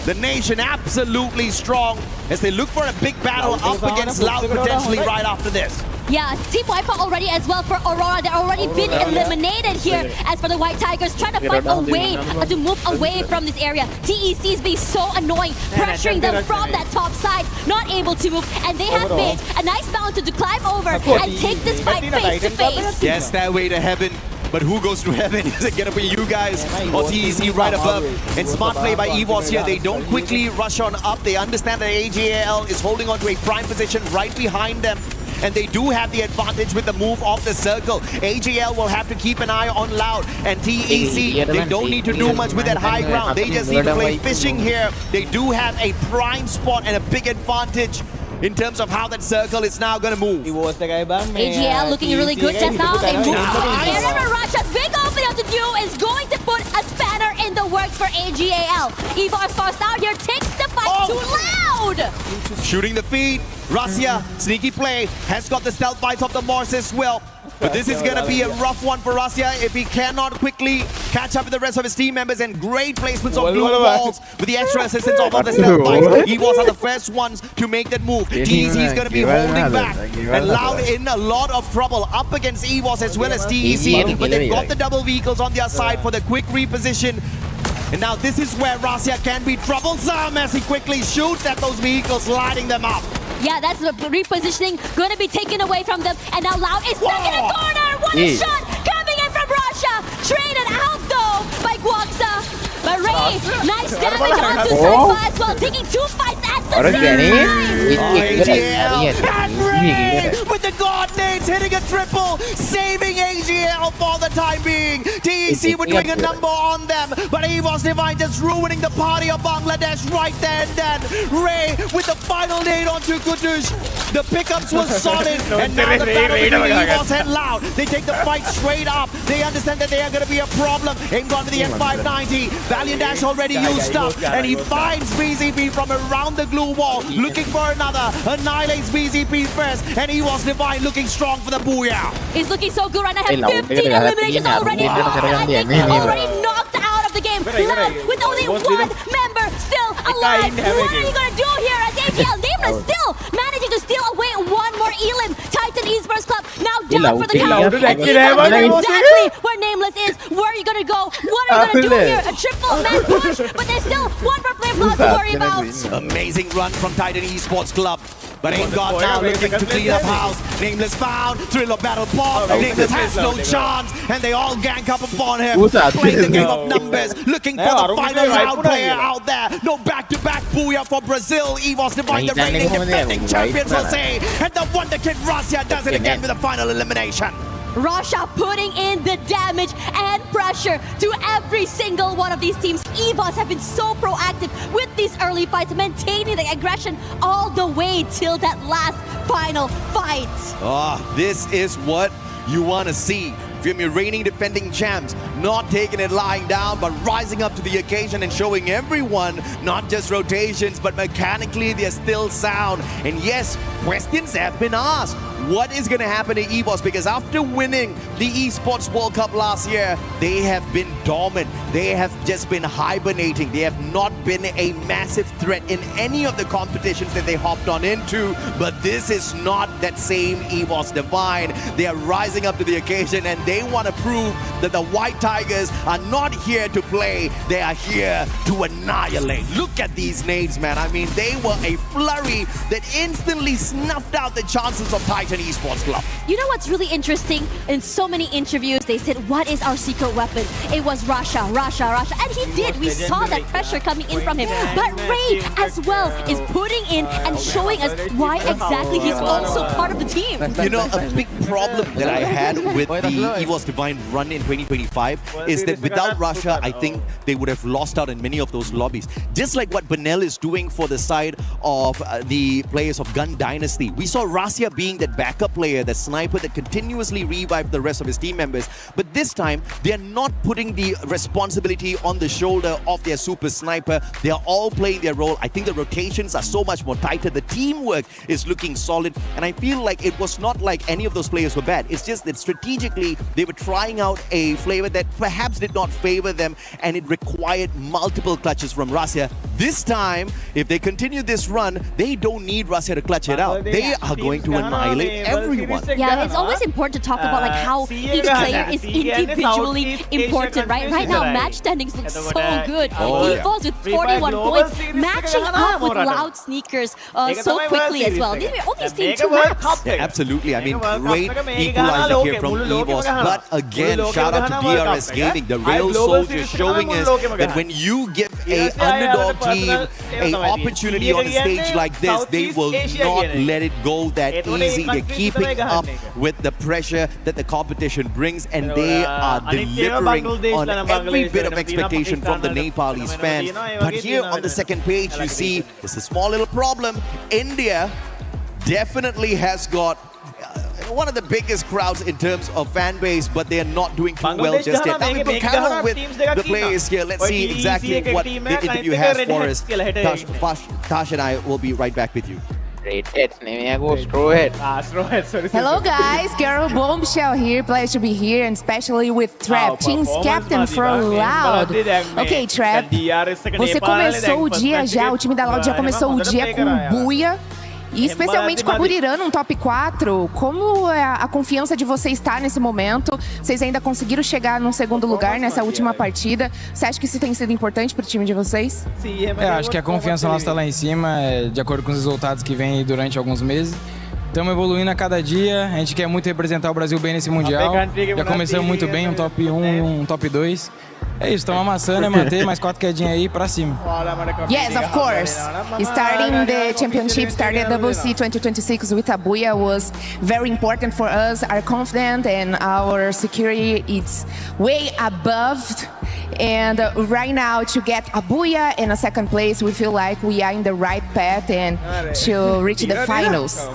the nation absolutely strong as they look for a big battle up against Loud potentially right after this. Yeah, Team Wipeout already as well for Aurora. They're already been eliminated here. As for the White Tigers, trying to find a way to move away from this area. TEC is being so annoying, pressuring them from that top side, not able to move. And they have made a nice mountain to climb over and take this fight face to face. Yes, that way to heaven. But who goes to heaven? Is it gonna be you guys or TEC right above? And smart play by EVOS here. They don't quickly rush on up. They understand that AJL is holding on to a prime position right behind them. And they do have the advantage with the move of the circle. AJL will have to keep an eye on Loud. And TEC, they don't need to do much with that high ground. They just need to play fishing here. They do have a prime spot and a big advantage in terms of how that circle is now going to move. AGL looking really good just now. They move Garena. Russia's big opening to do is going to put a spanner in the works for AGAL. EVOS forced out here, takes the fight too loud. Shooting the feed. Russia, sneaky play, has got the stealth bites of the Morse as well. But this is going to be a rough one for Russia if he cannot quickly catch up with the rest of his team members, and great placements of blue walls with the extra assistance of the stealth bites. EVOS are the first ones to make that move. TEC is going to be holding back, and Loud in a lot of trouble up against EVOS as well as TEC, but they've got the double vehicles on their side for the quick reposition. And now this is where Russia can be troublesome as he quickly shoots at those vehicles, lighting them up. Yeah, that's the repositioning going to be taken away from them. And now Loud is stuck in a corner. What a shot coming in from Russia. Traded out though by Guaxa. But Ray, nice damage onto Surfa as well, taking 2 fights at the same time. And Ray with the god nades hitting a triple, saving AGL for the time being. TEC were doing a number on them, but EVOS Divine just ruining the party of Bangladesh right there and then. Ray with the final nade onto Kutush. The pickups were solid, and now the battle between EVOS and Loud. They take the fight straight up. They understand that they are going to be a problem. Aimed onto the M590. Valiant Dash already used up, and he finds BZP from around the glue wall, looking for another. Annihilates BZP first, and EVOS Divine looking strong for the booyah. He's looking so good right now. Have 15 eliminations already. Already knocked out of the game. Loud with only one member still alive. What are you going to do here as APL? Nameless still managing to steal away one more Elim. Titan Esports Club now down for the count. And exactly where Nameless is. Where are you going to go? What are you going to do here? A triple man push, but there's still one more player plus to worry about. Amazing run from Titan Esports Club. But Ain't God now looking to clean up house. Nameless found, Thriller battle pop. Nameless has no chance, and they all gang up upon him. Playing the game of numbers, looking for the final round player out there. No back-to-back booyah for Brazil. EVOS Divine, the reigning defending champions, will say. And the Wonder Kid Russia does it again with a final elimination. Russia putting in the damage and pressure to every single one of these teams. EVOS have been so proactive with these early fights, maintaining the aggression all the way till that last final fight. This is what you want to see from your reigning defending champs, not taking it lying down, but rising up to the occasion and showing everyone not just rotations, but mechanically they're still sound. And yes, questions have been asked. What is going to happen to EVOS? Because after winning the Esports World Cup last year, they have been dormant. They have just been hibernating. They have not been a massive threat in any of the competitions that they hopped on into. But this is not that same EVOS Divine. They are rising up to the occasion, and they want to prove that the White Tigers are not here to play. They are here to annihilate. Look at these nades, man. I mean, they were a flurry that instantly snuffed out the chances of Titan Esports Club. You know what's really interesting? In so many interviews, they said, what is our secret weapon? It was Russia. And he did. We saw that pressure coming in from him. But Ray as well is putting in and showing us why exactly he's also part of the team. You know, a big problem that I had with the EVOS Divine run in 2025 is that without Russia, I think they would have lost out in many of those lobbies. Just like what Benel is doing for the side of the players of Gun Dynasty. We saw Russia being that backup player, the sniper that continuously revived the rest of his team members. But this time, they're not putting the responsibility on the shoulder of their super sniper. They're all playing their role. I think the rotations are so much more tighter. The teamwork is looking solid. And I feel like it was not like any of those players were bad. It's just that strategically, they were trying out a flavor that perhaps did not favor them, and it required multiple clutches from Russia. This time, if they continue this run, they don't need Russia to clutch it out. They are going to annihilate everyone. Yeah, it's always important to talk about like how each player is individually important, right? Right now, match standings look so good. EVOS with 41 points, matching up with Loud Sneakers so quickly as well. They've only seen 2 maps. Yeah, absolutely. I mean, great equalizer here from EVOS. But again, shout out to DRS Gaming, the real soldier, showing us that when you give a underdog team an opportunity on a stage like this, they will not let it go that easy. They're keeping up with the pressure that the competition brings, and they are delivering on every bit of expectation from the Nepalese fans. But here on the second page, you see it's a small little problem. India definitely has got one of the biggest crowds in terms of fan base, but they are not doing too well just yet. Now we will camel with the players here. Let's see exactly what the interview has for us. Tash and I will be right back with you. Hello guys, Carol Bombshell here. Pleasure to be here, and especially with Trap, team's captain for Loud. Ok, Trap, você começou o dia já, o time da Loud já começou o dia com buia. E especialmente com a Buriram no top 4, como é a confiança de você estar nesse momento? Vocês ainda conseguiram chegar num segundo lugar nessa última partida. Você acha que isso tem sido importante para o time de vocês? Acho que a confiança nossa está lá em cima, de acordo com os resultados que vêm durante alguns meses. Estamos evoluindo a cada dia, a gente quer muito representar o Brasil bem nesse Mundial. Já começamos muito bem, um top 1 e um top 2. É isso, estamos amassando, é manter mais 4 quedinhas aí pra cima. Yes, of course. Starting the championship, starting EWC 2026 with Abuya was very important for us. Our confidence and our security is way above. And right now, to get Abuya in a second place, we feel like we are in the right path and to reach the finals.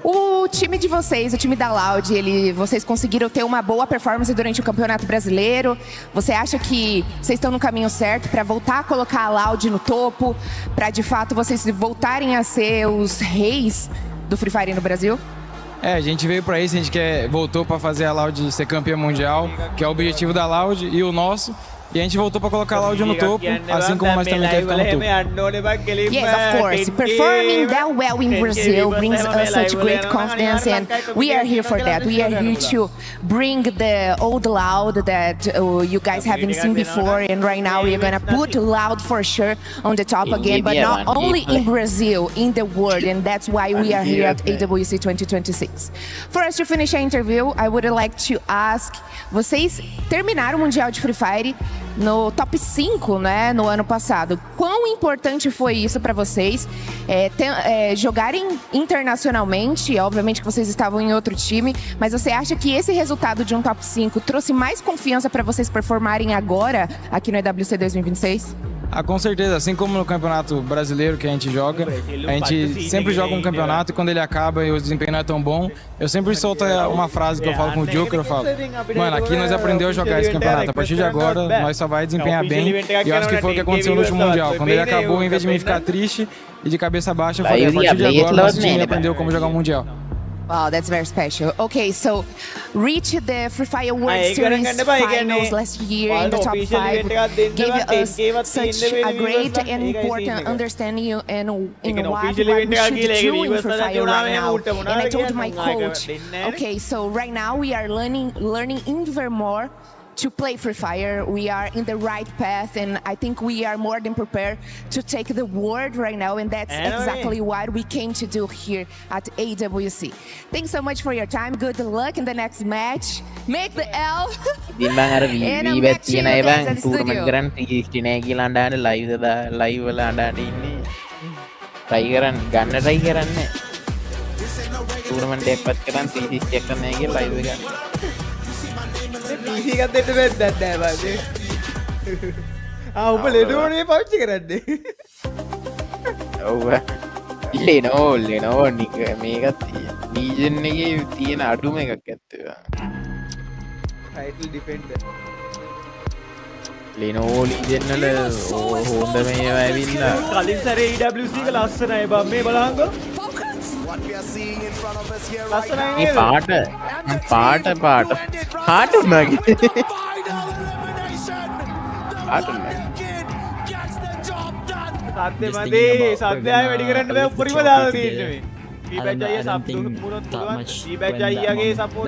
O time de vocês, o time da Loud, vocês conseguiram ter uma boa performance durante o Campeonato Brasileiro. Você acha que vocês estão no caminho certo para voltar a colocar a Loud no topo, para de fato vocês voltarem a ser os reis do Free Fire no Brasil? A gente veio para isso, a gente voltou para fazer a Loud ser campeã mundial, que é o objetivo da Loud e o nosso. E a gente voltou para colocar a Loud no topo, assim como nós também queremos ficar no topo. Yes, of course. Performing that well in Brazil brings us such great confidence, and we are here for that. We are here to bring the old Loud that you guys haven't seen before, and right now we are going to put Loud for sure on the top again, but not only in Brazil, in the world, and that's why we are here at EWC 2026. For us to finish our interview, I would like to ask, vocês terminaram o Mundial de Free Fire no top 5, né, no ano passado. Quão importante foi isso para vocês? Jogarem internacionalmente, obviamente que vocês estavam em outro time, mas você acha que esse resultado de um top 5 trouxe mais confiança para vocês performarem agora aqui no EWC 2026? Com certeza, assim como no Campeonato Brasileiro que a gente joga, a gente sempre joga um campeonato e quando ele acaba e o desempenho não é tão bom, eu sempre solto uma frase que eu falo com o Joker, eu falo, mano, aqui nós aprendemos a jogar esse campeonato, a partir de agora nós só vai desempenhar bem, e eu acho que foi o que aconteceu no último Mundial, quando ele acabou, em vez de mim ficar triste e de cabeça baixa, eu falei, a partir de agora nosso time aprendeu como jogar um Mundial. Wow, that's very special. Okay, so reach the Free Fire World Series finals last year in the top 5 gave us such a great and important understanding and in what we should do in Free Fire right now. And I told my coach, okay, so right now we are learning even more to play Free Fire. We are in the right path, and I think we are more than prepared to take the world right now, and that's exactly what we came to do here at AWC. Thanks so much for your time. Good luck in the next match. Make the L. And I'm back to you guys at the studio. PC ගත්තට වෙද්දක් නෑ බාදේ. උඹ ලෙනෝනේ පාවිච්චි කරන්නේ. ඔව්. ලෙනෝ නික මේකත් ලීජන් එකේ තියෙන අඩුම එකක් ඇත්තේ. Title defender. ලෙනෝ ලීජන් වල හොඳ මේවා ඇවිල්ලා. කලින් සැරේ EWC එක ලස්සනයි බා මේ බලහංගෝ. පාට සද්දය වැඩි කරන්න බෑ උඩරිම දාලා තියෙන්නේ මේ. ෆීබැච් අයියා සබ් දුන්නොත් පුළුවන්. ෆීබැච් අයියාගේ සපෝට්.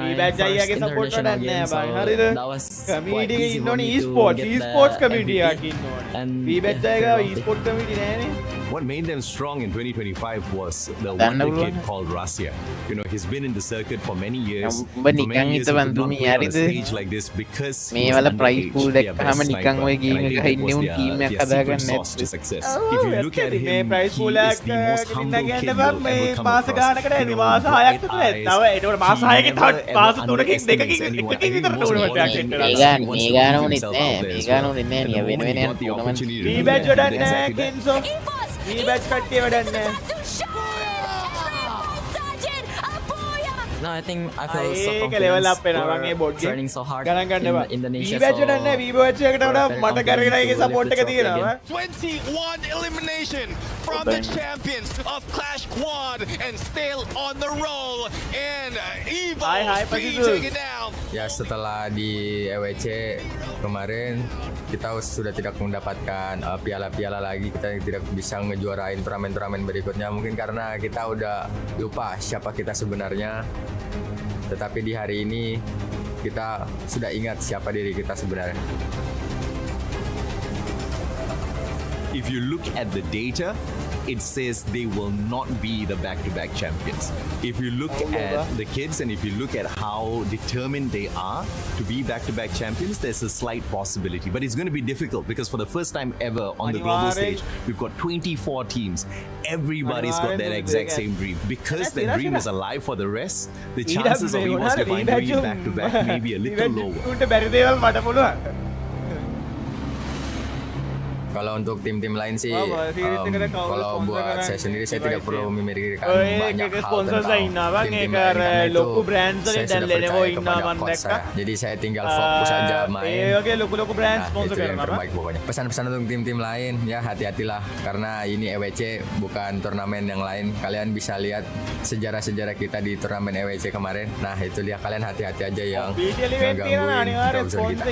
ෆීබැච් අයියාගේ සපෝට් වැඩක් නෑ බං. හරිද? කමියුනිටි එකේ ඉන්න ඕනේ e-sports කමියුනිටි එකක් ඉන්න ඕනේ. ෆීබැච් අයියාගේ e-sports කමියුනිටි නෑනේ. What made them strong in 2025 was the wonder kid called Rasia. You know, he's been in the circuit for many years. For many years, he could not be on a stage like this because he was underage. They are best sniper, and I think that was their secret sauce to success. If you look at him, he is the most humble kid you'll ever come across. You know, with eyes, with underestimates anyone. I think most importantly, he wants to put himself out there as well. And the moment he got the opportunity to do that, he did exactly that. ෆීබැච් කට්ටිය වැඩක් නෑ. No, I think I feel so ඒක level up වෙනවා මම මේ බොඩ් එක training so hard ගණන් ගන්න in Indonesia. ෆීබැච් වැඩක් නෑ ෆීබැච් එකට වඩා මට කරගෙනයිගේ සපෝට් එක තියෙනවා. 21 elimination from the champions of Clash Quad and still on the roll and Evo taking it down. Ya setelah di EWC kemarin kita sudah tidak mendapatkan piala-piala lagi, kita tidak bisa ngejuarain turnamen-turnamen berikutnya mungkin karena kita udah lupa siapa kita sebenarnya. Tetapi di hari ini kita sudah ingat siapa diri kita sebenarnya. If you look at the data, it says they will not be the back-to-back champions. If you look at the kids and if you look at how determined they are to be back-to-back champions, there's a slight possibility. But it's going to be difficult because for the first time ever on the global stage, we've got 24 teams. Everybody's got that exact same dream. Because that dream is alive for the rest, the chances of Evo's Divine doing it back-to-back may be a little lower. Kalau untuk tim-tim lain sih, kalau buat saya sendiri saya tidak perlu memikirkan banyak hal tentang tim-tim lain karena itu saya sudah percaya kepada coach saya. Jadi saya tinggal fokus aja main. Nah, itu yang terbaik pokoknya. Pesan-pesan untuk tim-tim lain ya hati-hatilah karena ini EWC bukan turnamen yang lain. Kalian bisa lihat sejarah-sejarah kita di turnamen EWC kemarin. Nah itu dia kalian hati-hati aja yang menggangguin browser kita.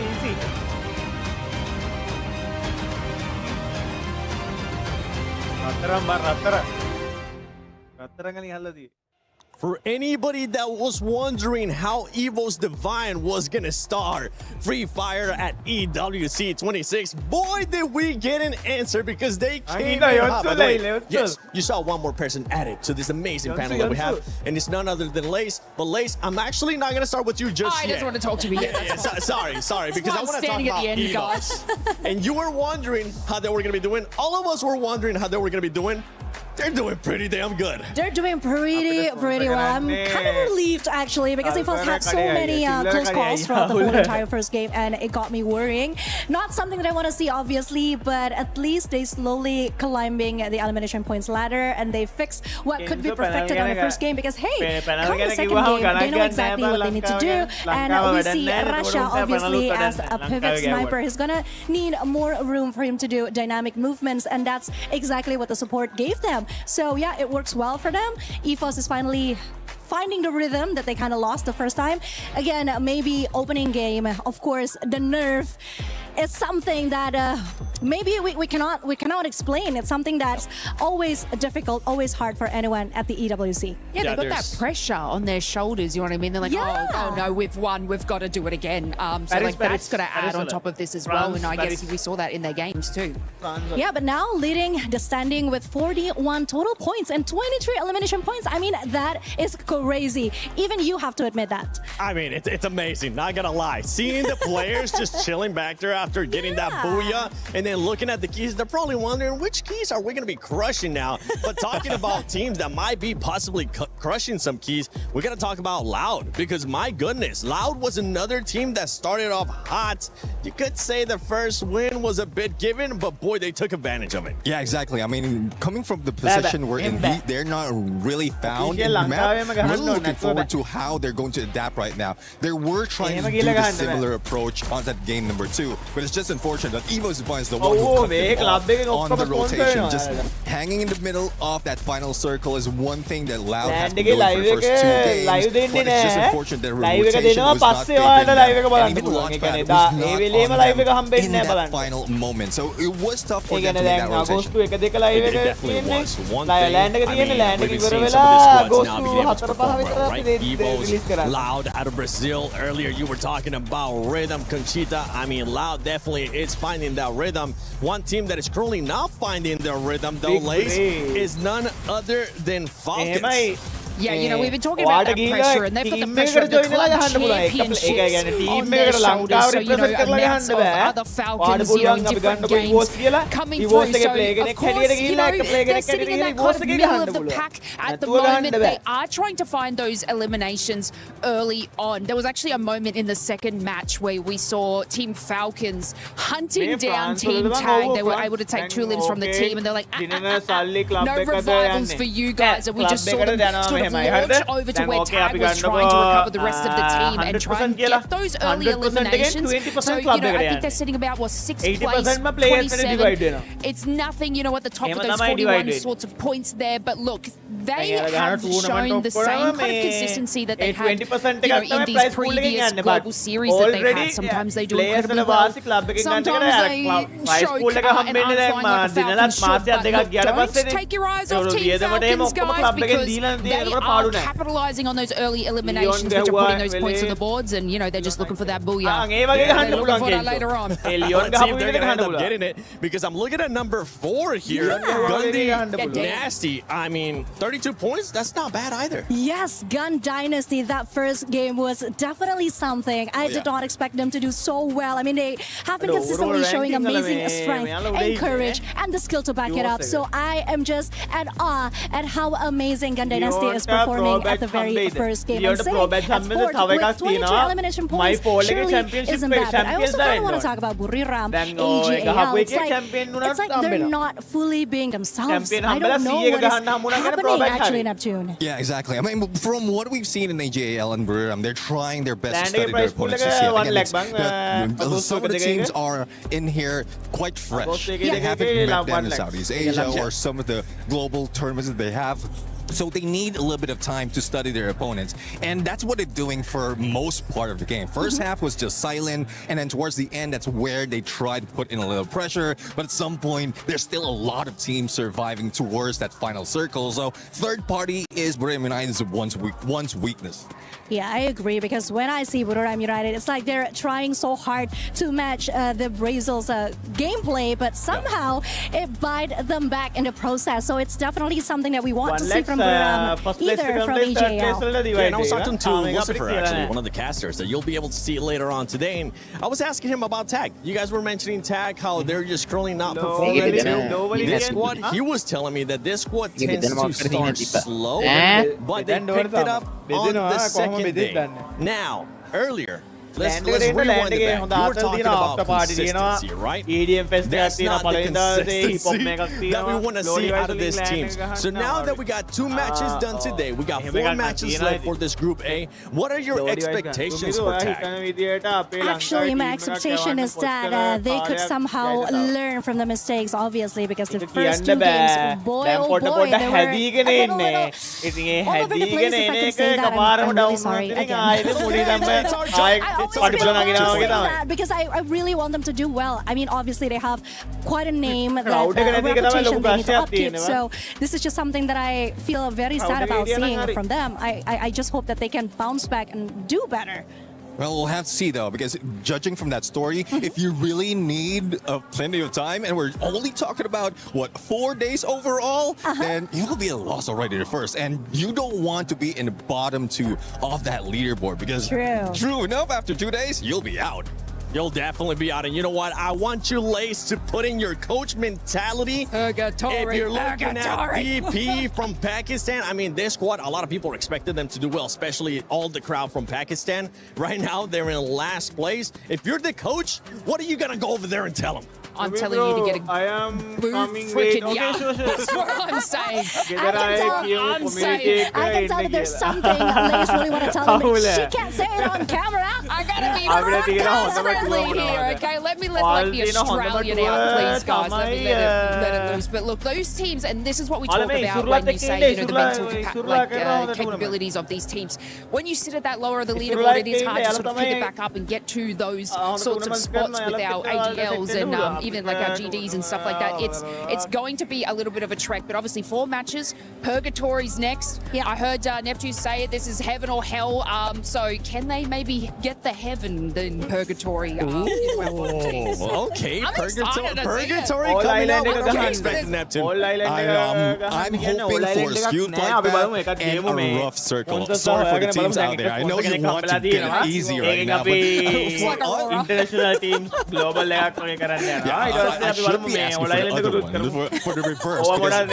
For anybody that was wondering how Evo's Divine was gonna start Free Fire at EWC 26, boy did we get an answer because they came in hot. By the way, yes, you saw one more person added to this amazing panel that we have, and it's none other than Lace. But Lace, I'm actually not gonna start with you just yet. I just want to talk to me. Sorry, because I want to talk about Evo's. And you were wondering how they were gonna be doing. All of us were wondering how they were gonna be doing. They're doing pretty damn good. They're doing pretty well. I'm kind of relieved actually because EVOS had so many close calls throughout the whole entire first game and it got me worrying. Not something that I want to see obviously, but at least they slowly climbing the elimination points ladder and they fix what could be perfected on the first game because hey, come the second game, they know exactly what they need to do. And we see Rasha obviously as a pivot sniper. He's gonna need more room for him to do dynamic movements and that's exactly what the support gave them. So yeah, it works well for them. EVOS is finally finding the rhythm that they kind of lost the first time. Again, maybe opening game, of course, the nerve is something that maybe we cannot explain. It's something that's always difficult, always hard for anyone at the EWC. Yeah, they've got that pressure on their shoulders, you know what I mean? They're like, oh no, we've won, we've got to do it again. So like that's got to add on top of this as well, and I guess we saw that in their games too. Yeah, but now leading the standing with 41 total points and 23 elimination points. I mean, that is crazy. Even you have to admit that. I mean, it's amazing, not gonna lie. Seeing the players just chilling back there after getting that booyah and then looking at the keys, they're probably wondering which keys are we going to be crushing now. But talking about teams that might be possibly crushing some keys, we got to talk about Loud because my goodness, Loud was another team that started off hot. You could say the first win was a bit given, but boy, they took advantage of it. Yeah, exactly. I mean, coming from the position where in heat, they're not really found in the map. I'm really looking forward to how they're going to adapt right now. They were trying to do a similar approach on that game number 2, but it's just unfortunate that EVO's Divine is the one who cut මේ them off club එකෙන් on the ඔක්කොම rotation. sponsor Just වෙනවා. hanging in the middle of that final circle is one thing that Loud has Land been එකේ doing for the first two games. live දෙන්නේ But it's just නැහැ. unfortunate that live එක rotation දෙනවා was not පස්සේ ඔයාලට live එක favoring them. බලන්න And even පුළුවන්. ඒ Launchpad කියන්නේ was ඒ not වෙලේම on live එක them හම්බෙන්නේ in නැහැ that බලන්න. final moment. So it was tough for A them to කියන්නේ make දැන් that rotation. අගෝස්තු 1-2 live එක definitely තියෙන්නේ. was. One land එක thing, I තියෙන්නේ mean, land we've එක been ඉවර seeing වෙලා some of the squads now August being able to 4-5 perform විතර well, අපි right? release Evo's කරා. Loud out of Brazil. Earlier you were talking about rhythm, Conchita. I mean, Loud definitely is finding that rhythm. One team that is currently not finding their rhythm, though, Lace, is none other than Falcons. Yeah, you know, we've been talking about that pressure, and they've got the pressure of the club championships on their shoulders. So, you know, amounts of other Falcons, you know, in different games coming through. So, of course, you know, they're sitting in that kind of middle of the pack at the moment. They are trying to find those eliminations early on. There was actually a moment in the second match where we saw Team Falcons hunting down Team Tag. They were able to take 2 limbs from the team, and they're like, no revivals for you guys. And we just saw them sort of launch over to where Tag was trying to recover the rest of the team and try and get those early eliminations. So, you know, I think they're sitting about, 6th place, 27. It's nothing, you know, at the top of those 41 sorts of points there. But look, they have shown the same kind of consistency that they've had, you know, in these previous global series that they've had. Sometimes they do incredibly well. Sometimes they choke and aren't flying like a Falcon should. But look, don't take your eyes off Team Falcons, guys, because they are capitalizing on those early eliminations, which are putting those points on the boards, and you know they're just looking for that booyah. They're looking for that later on. Let's see if they're gonna end up getting it, because I'm looking at number 4 here. Gundy, nasty. I mean, 32 points. That's not bad either. Yes, Gun Dynasty. That first game was definitely something. I did not expect them to do so well. I mean, they have been consistently showing amazing strength and courage and the skill to back it up. So I am just at awe at how amazing Gun Dynasty is performing at the very first game. I'm saying at Porte with 22 elimination points surely isn't bad. But I also kind of want to talk about Buriram, AJL. It's like they're not fully being themselves. I don't know what is happening actually, Neptune. Yeah, exactly. I mean, from what we've seen in AJL and Buriram, they're trying their best to study their opponents this year. Again, some of the teams are in here quite fresh. They haven't met them in Southeast Asia or some of the global tournaments that they have. So they need a little bit of time to study their opponents. And that's what they're doing for most part of the game. First half was just silent. And then towards the end, that's where they try to put in a little pressure. But at some point, there's still a lot of teams surviving towards that final circle. So third party is Buriram United's one's weakness. Yeah, I agree, because when I see Buriram United, it's like they're trying so hard to match the Brazil's gameplay, but somehow it bite them back in the process. So it's definitely something that we want to see from Buriram, either from EJL. Yeah, and I was talking to Lucifer, actually, one of the casters, that you'll be able to see later on today. And I was asking him about Tag. You guys were mentioning Tag, how they're just currently not performing. This squad, he was telling me that this squad tends to start slow, but they picked it up on the second day. Now, earlier, let's rewind it back. You were talking about consistency, right? That's not the consistency that we want to see out of these teams. So now that we got 2 matches done today, we got 4 matches left for this Group A. What are your expectations for Tag? Actually, my expectation is that they could somehow learn from the mistakes, obviously, because the first 2 games, boy, oh boy, they were a little all over the place, if I can say that. I'm really sorry again. Because I really want them to do well. I mean, obviously they have quite a name, that reputation they need to upkeep. So this is just something that I feel very sad about seeing from them. I just hope that they can bounce back and do better. Well, we'll have to see, though, because judging from that story, if you really need plenty of time, and we're only talking about, 4 days overall, then you'll be lost already at first. And you don't want to be in the bottom 2 of that leaderboard, because true enough, after 2 days, you'll be out. You'll definitely be out. And you know what? I want you, Lace, to put in your coach mentality. If you're looking at BP from Pakistan, I mean, this squad, a lot of people expected them to do well, especially all the crowd from Pakistan. Right now, they're in last place. If you're the coach, what are you going to go over there and tell them? I'm telling you to get a freaking yeah. That's what I'm saying. I can tell that there's something Lace really want to tell them. She can't say it on camera. I gotta be broadcast. differently here, okay? Let me let like the Australian out, please, guys. Let me let it loose. But look, those teams, and this is what we talk about when you say, the mental capabilities of these teams. When you sit at that lower of the leaderboard, it is hard to sort of pick it back up and get to those sorts of spots with our AGLs and even like our GDs and stuff like that. It's going to be a little bit of a trek, but obviously 4 matches. Purgatory's next. I heard Neptune say it. This is heaven or hell. So can they maybe get the heaven than Purgatory? Okay, Purgatory All coming out. Island What are you expecting, Neptune? I'm hoping for a skewed bloodbath and a rough circle. Sorry for the teams out there. I know you want to get it easy right now, but international teams global එකක් වගේ කරන්න යනවා. ඊට පස්සේ අපි බලමු මේ All Island එක දුත් කරමු. For the reverse. What I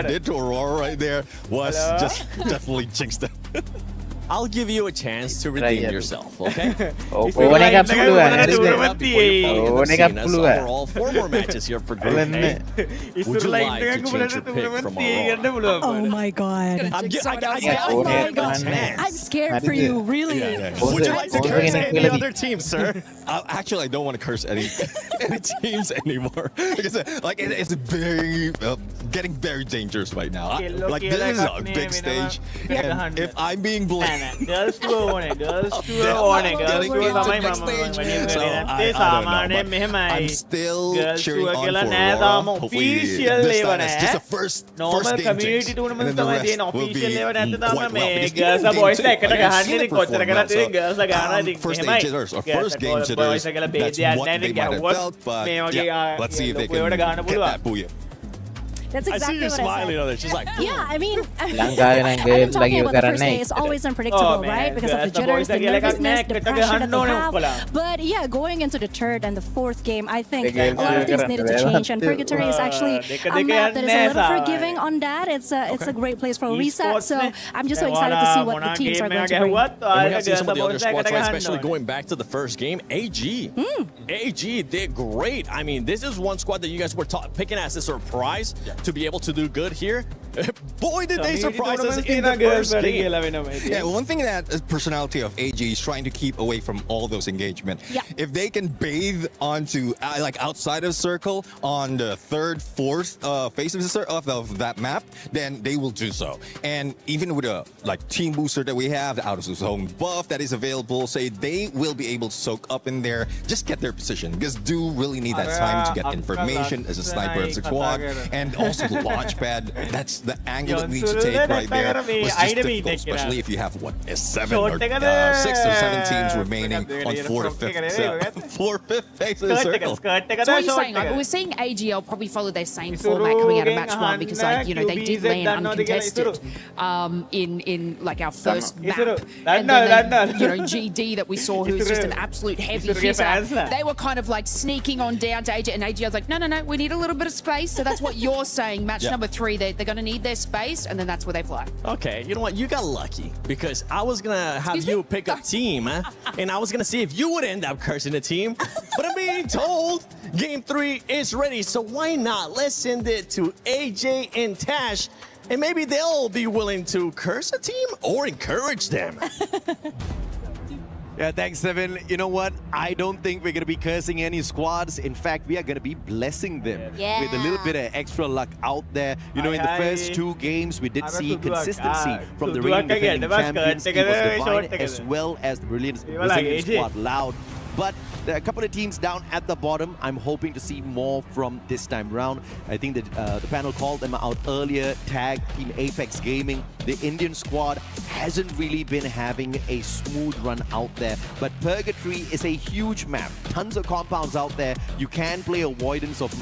did to Aurora right there was just definitely jinxed them. I'll give you a chance to redeem yourself, okay? ඕන එකක් පුළුවන්. ඕන එකක් පුළුවන්. Overall, 4 more matches here for Group A. Would you like to change your pick from Aurora? Oh my god. I'm scared for you, really. Would you like to curse any other team, sir? Actually, I don't want to curse any teams anymore because it's very getting very dangerous right now. Like this is a big stage, and if I'm being blamed. Girls tour ඕනේ girls tour තමයි මම I'm still cheering on for Aurora. Hopefully this time it's just a first normal game community tournament තමයි තියෙන official ඒවා නැත්නම් quite මේ well. girls boys එකට ගහන්නේ ඉතින් කොච්චර කරත් ඉතින් girls ගහනවා ඉතින් first game jitters or first game jitters. That's what they might have felt, but yeah, let's see if they can get that booyah. That's I see exactly you what smiling I on it. She's like, Yeah, I mean, Lanka I've been talking about the first day. It's always unpredictable, right? Because of the jitters, the nervousness, the pressure that they have. But yeah, going into the 3rd and the 4th game, I think a lot of things needed to change. And Purgatory is actually a map that is a little forgiving on that. It's a great place for a reset. So I'm just so excited to see what the teams are going to bring. and we have seen some of the other squads, right? Especially going back to the first game, AG. AG did great. I mean, this is one squad that you guys were picking as a surprise to be able to do good here. Boy, did they surprise us in the first game. Yeah, one thing that personality of AG is trying to keep away from all those engagement. If they can bathe onto like outside of circle on the 3rd, 4th phase of that map, then they will do so. And even with a like team booster that we have, the out of zone buff that is available, say they will be able to soak up in there, just get their position because do really need that time to get information as a sniper as a squad, and also the launch pad. That's the angle that needs to take right there. Was just difficult, especially if you have 7 or 6 or 7 teams remaining on 4th phase of the circle. So what you're saying, like, we're seeing AGL probably follow their same format coming out of match 1 because, like, you know, they did land uncontested in like our first map, and then you know GD that we saw who was just an absolute heavy hitter. They were kind of like sneaking on down to AGL, and AGL's like, no, we need a little bit of space. So that's what you're saying. Match number 3, they're going to need their space, and then that's where they fly. Okay, you know what? You got lucky because I was gonna have you pick a team, and I was gonna see if you would end up cursing a team. But I'm being told Game 3 is ready, so why not? Let's send it to AJ and Tash, and maybe they'll be willing to curse a team or encourage them. Yeah, thanks, Seven. You know what? I don't think we're going to be cursing any squads. In fact, we are going to be blessing them with a little bit of extra luck out there. You know, in the first 2 games, we did see consistency from the reigning defending champions, Esports Divine, as well as the brilliant Brazilian squad, Loud. But there are a couple of teams down at the bottom. I'm hoping to see more from this time round. I think that the panel called them out earlier. Tag, Team Apex Gaming. The Indian squad hasn't really been having a smooth run out there. But Purgatory is a huge map. Tons of compounds out there. You can play avoidance of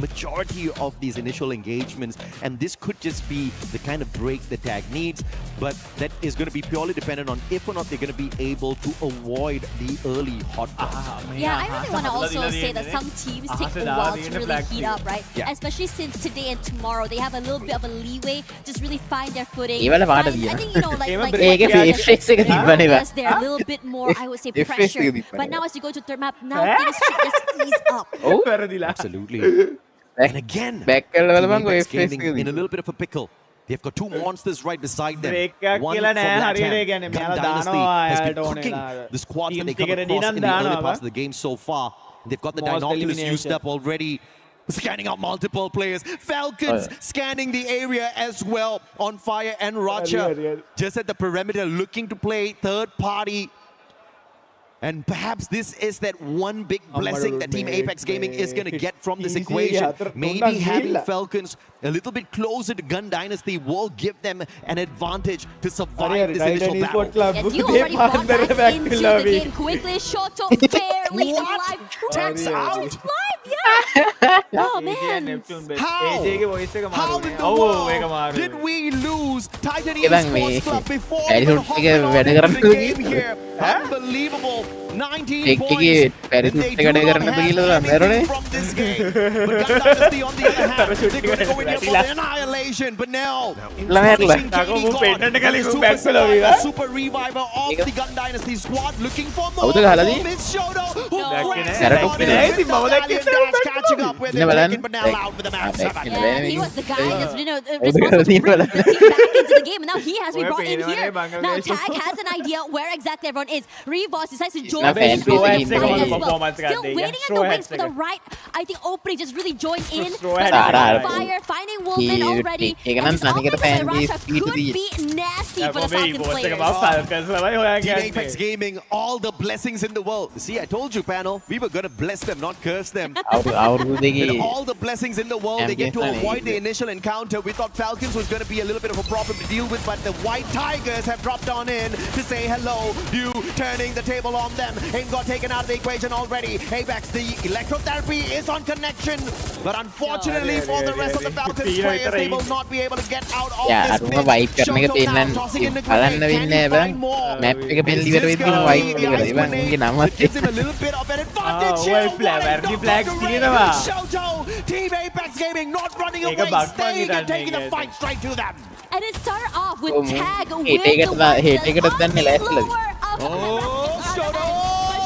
majority of these initial engagements. And this could just be the kind of break the Tag needs. But that is going to be purely dependent on if or not they're going to be able to avoid the early hot box. Yeah, I really want to also say that some teams take a while to really heat up, right? Especially since today and tomorrow, they have a little bit of a leeway, just really find their footing. I think, you know, like they're a little bit more, I would say, pressure. But now as you go to 3rd map, now things should just ease up. Absolutely. And again, Apex Gaming in a little bit of a pickle. They've got two monsters right beside them. Break One from LATAM, Gun Dynasty, has been cooking the squads that they come across in the early parts of the game so far. They've got the binoculars used up already. Scanning out multiple players. Falcons scanning the area as well on Fire and Racha. Just at the perimeter, looking to play third party. And perhaps this is that one big blessing that Team Apex Gaming is going to get from this equation. Maybe having Falcons a little bit closer to Gun Dynasty will give them an advantage to survive this initial battle. And you already brought back into the game quickly. Shoto barely alive. Tax out? Yeah. Oh man. How in the world did we lose Titanium Esports Club before we were hopping the game here? Unbelievable. 19 points. And they do not have anything from this game. But Gun Dynasty on the other hand, they're going to go in here for the annihilation. But now, Super Reviver of the Gun Dynasty squad looking for more. Miss Shoto, who catching up with him, but now out with the max 7. Yeah, he was the guy that's responsible to bring the team back into the game, and now he has to be brought in here. Now Tag has an idea where exactly everyone is. Revoz decides to join in as well. Still waiting in the wings for the right, I think, opening, just really join in. Fire, finding Wolfman already. And this offensive by Rasha could be nasty for the Falcons players. Team Apex Gaming, all the blessings in the world. See, I told you, panel, we were going to bless them, not curse them. With all the blessings in the world, they get to avoid the initial encounter. We thought Falcons was going to be a little bit of a problem to deal with, but the White Tigers have dropped on in to say hello. You turning the table on them. Aim got taken out of the equation already. Apex, the electrotherapy is on connection, but unfortunately for the rest of the Falcons players, they will not be able to get out of this pit. Shoto now tossing in the grenade. Can he find more? Gives him a little bit of an advantage here. Shoto, Team Apex Gaming not running away, staying and taking the fight straight to them. And it started off with Tag with the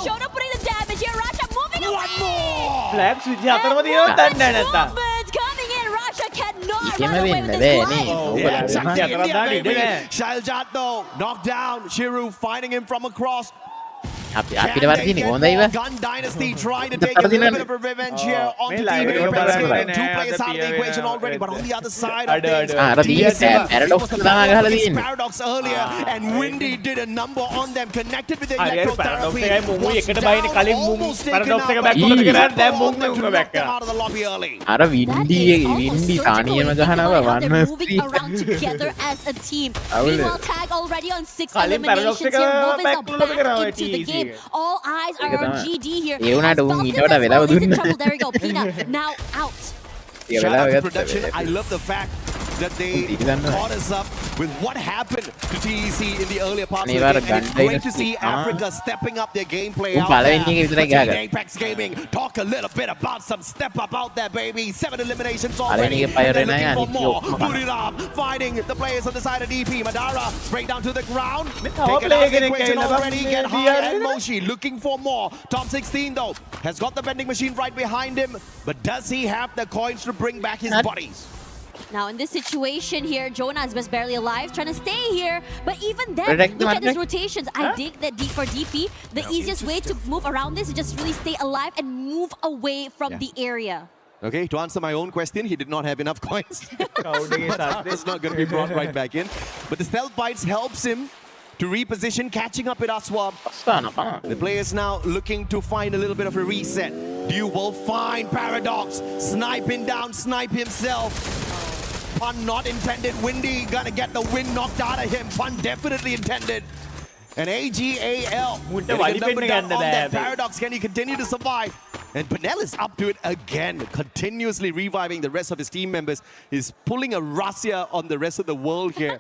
Shoto putting the damage here. Rasha moving away. Movement coming in. Rasha cannot run away with this life. Shaljat though, knocked down. Shiru finding him from across. Gun Dynasty trying to take a little bit of a revenge here on Team Apex Gaming. Two players out of the equation already, but on the other side of things, Paradox earlier, and Windy did a number on them, connected with the electrotherapy. Almost taken out, but knocked them out of the lobby early. They're moving around together as a team. Meanwhile, Tag already on 6 eliminations here. Wolves are back into the game. All eyes are on GD here. Falcons as well is in trouble. There we go. Pina now out. Shout out to production. I love the fact that they caught us up with what happened to TEC in the earlier parts of the game. And it's great to see Africa stepping up their gameplay out there. Apex Gaming talk a little bit about some step up out there, baby. 7 eliminations already. And they're looking for more. Put it up. Fighting the players on the side of DP. Madara straight down to the ground. Taken out of the equation already. Get high and Moshi looking for more. Top 16 though has got the vending machine right behind him. But does he have the coins to bring back his buddies? Now in this situation here, Jonas was barely alive, trying to stay here. But even then, look at his rotations. I think that for DP, the easiest way to move around this is just really stay alive and move away from the area. Okay, to answer my own question, he did not have enough coins. That's not going to be brought right back in. But the stealth bites helps him to reposition, catching up with Aswab. The players now looking to find a little bit of a reset. You will find Paradox sniping down, snipe himself. Pun not intended. Windy gonna get the wind knocked out of him. Pun definitely intended. And AGAL getting a number down on that Paradox. Can he continue to survive? And Panel is up to it again, continuously reviving the rest of his team members. He's pulling a Russia on the rest of the world here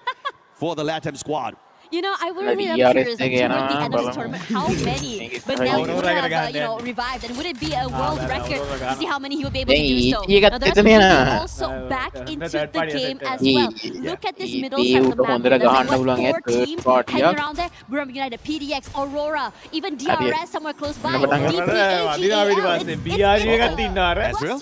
for the LATAM squad. You know, I would really am curious like, toward the end of the tournament, how many Benel would have, revived, and would it be a world record to see how many he would be able to do so? Now, the rest of the team also back into the game as well. Look at this middle side of the map. There's 4 teams hanging around there. Buram United, PDX, Aurora, even DRS somewhere close by. Azrael?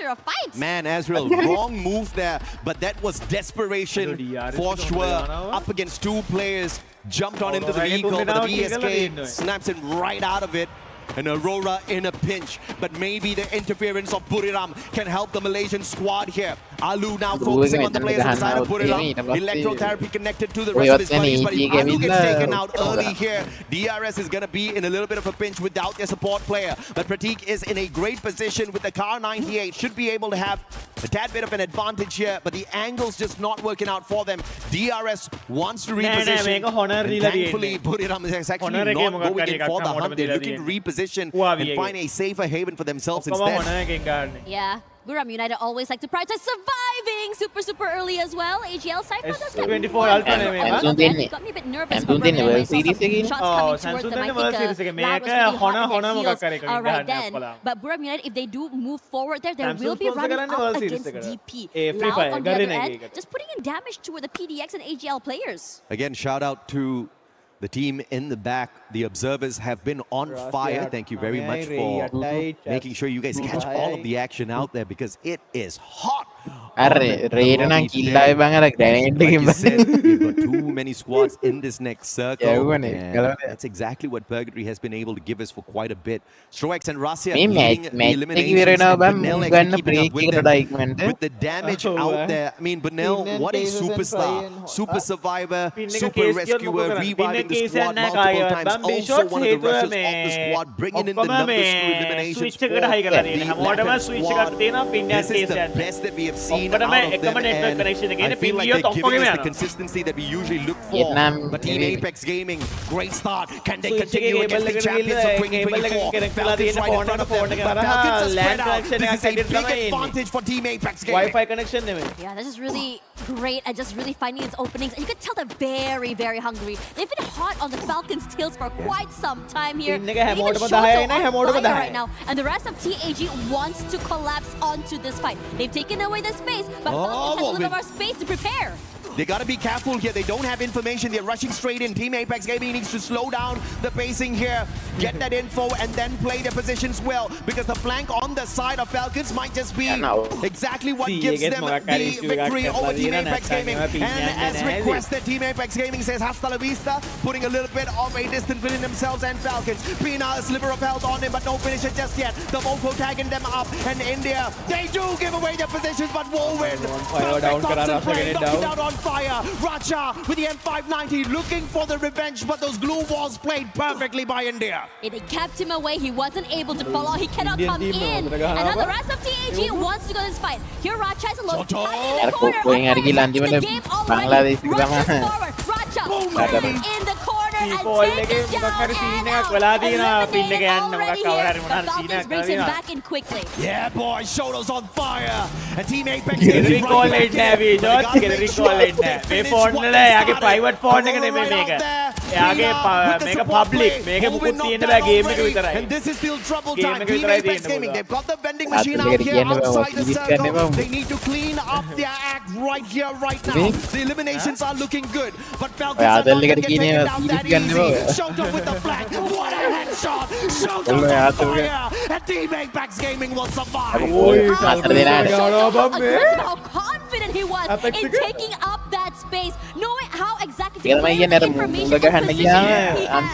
Man, Azrael, wrong move there, but that was desperation for sure. Up against 2 players, jumped on into the vehicle, but the VSK snaps him right out of it. And Aurora in a pinch, but maybe the interference of Buriram can help the Malaysian squad here. Alu now focusing on the players on the side of Buriram. Electrotherapy connected to the rest of his buddies, but if Alu gets taken out early here, DRS is going to be in a little bit of a pinch without their support player. But Pratik is in a great position with the Car 98, should be able to have a tad bit of an advantage here, but the angle's just not working out for them. DRS wants to reposition, and thankfully Buriram is actually not going in for the hunt. They're looking to reposition and find a safer haven for themselves instead. Yeah. Buram United always like to prioritize surviving super early as well. AGL Cypher does get 24 alpha got me a bit nervous. Shots coming towards them. I think Lad was really hot in the heels right then. But Buram United, if they do move forward there, they will be running up against DP. Loud on the other end, just putting in damage to the PDX and AGL players. Again, shout out to the team in the back. The observers have been on fire. Thank you very much for making sure you guys catch all of the action out there, because it is hot. Like you said, we've got too many squads in this next circle. And that's exactly what Purgatory has been able to give us for quite a bit. Stroex and Rasya leading the eliminations, and Benel actually keeping up with the damage out there. I mean, Benel, what a superstar. Super survivor, super rescuer, reviving the squad multiple times. Also one of the rushers of the squad, bringing in the numbers through eliminations for the This is the best that we have seen out of them, and I feel like they're giving us the consistency that we usually look for. But Team Apex Gaming, great start. Can they continue against the champions of 2024? Falcons right in front of them, but Falcons are spread out. This is a big advantage for Team Apex Gaming. Wi-Fi connection. Yeah, this is really great at just really finding its openings. And you can tell they're very hungry. They've been hot on the Falcons' tails for quite some time here. Even Shoto on fire right now. And the rest of TAG wants to collapse onto this fight. They've taken away the space, but Falcons has a little more space to prepare. They gotta be careful here. They don't have information. They're rushing straight in. Team Apex Gaming needs to slow down the pacing here, get that info, and then play their positions well, because the flank on the side of Falcons might just be exactly what gives them the victory over Team Apex Gaming. And as requested, Team Apex Gaming says hasta la vista, putting a little bit of a distance between themselves and Falcons. Pina, a sliver of health on him, but no finisher just yet. The Voco tagging them up, and India, they do give away their positions, but will win. Perfect down on fire. Raja with the M590 looking for the revenge, but those glue walls played perfectly by India. They kept him away. He wasn't able to follow. He cannot come in. And now the rest of TAG wants to go this fight. Here Raja is alone. In the corner. The game already. Rushes forward. Raja in the corner and taken down and out. Eliminated already here. The Falcons brings him back in quickly. Yeah, boy, Shoto's on fire. And Team Apex recall it now, we just recall it now. We phone le, private phone එක නෙමෙයි මේක. එයාගේ මේක public. මේක මුකුත් තියෙන්න බෑ game එක විතරයි. And this is still trouble time. Team Apex Gaming, they've got the vending machine out here outside the circle. They need to clean up their act right here, right now. The eliminations are looking good, but Falcons are not going to get taken down that easy. Shoto with the flag. What a headshot! Shoto on fire! And Team Apex Gaming will survive. How confident he was in taking up that space, knowing how exactly to play the information and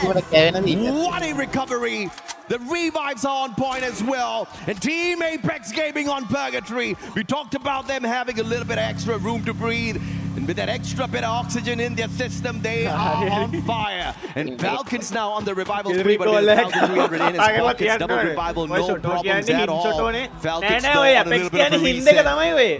position. What a recovery! The revives are on point as well. And Team Apex Gaming on Purgatory. We talked about them having a little bit of extra room to breathe. And with that extra bit of oxygen in their system, they are on fire. And Falcons now on the revival spree, but with 1,300 in his pockets. Double revival, no problems at all. Falcons still on a little bit of a reset.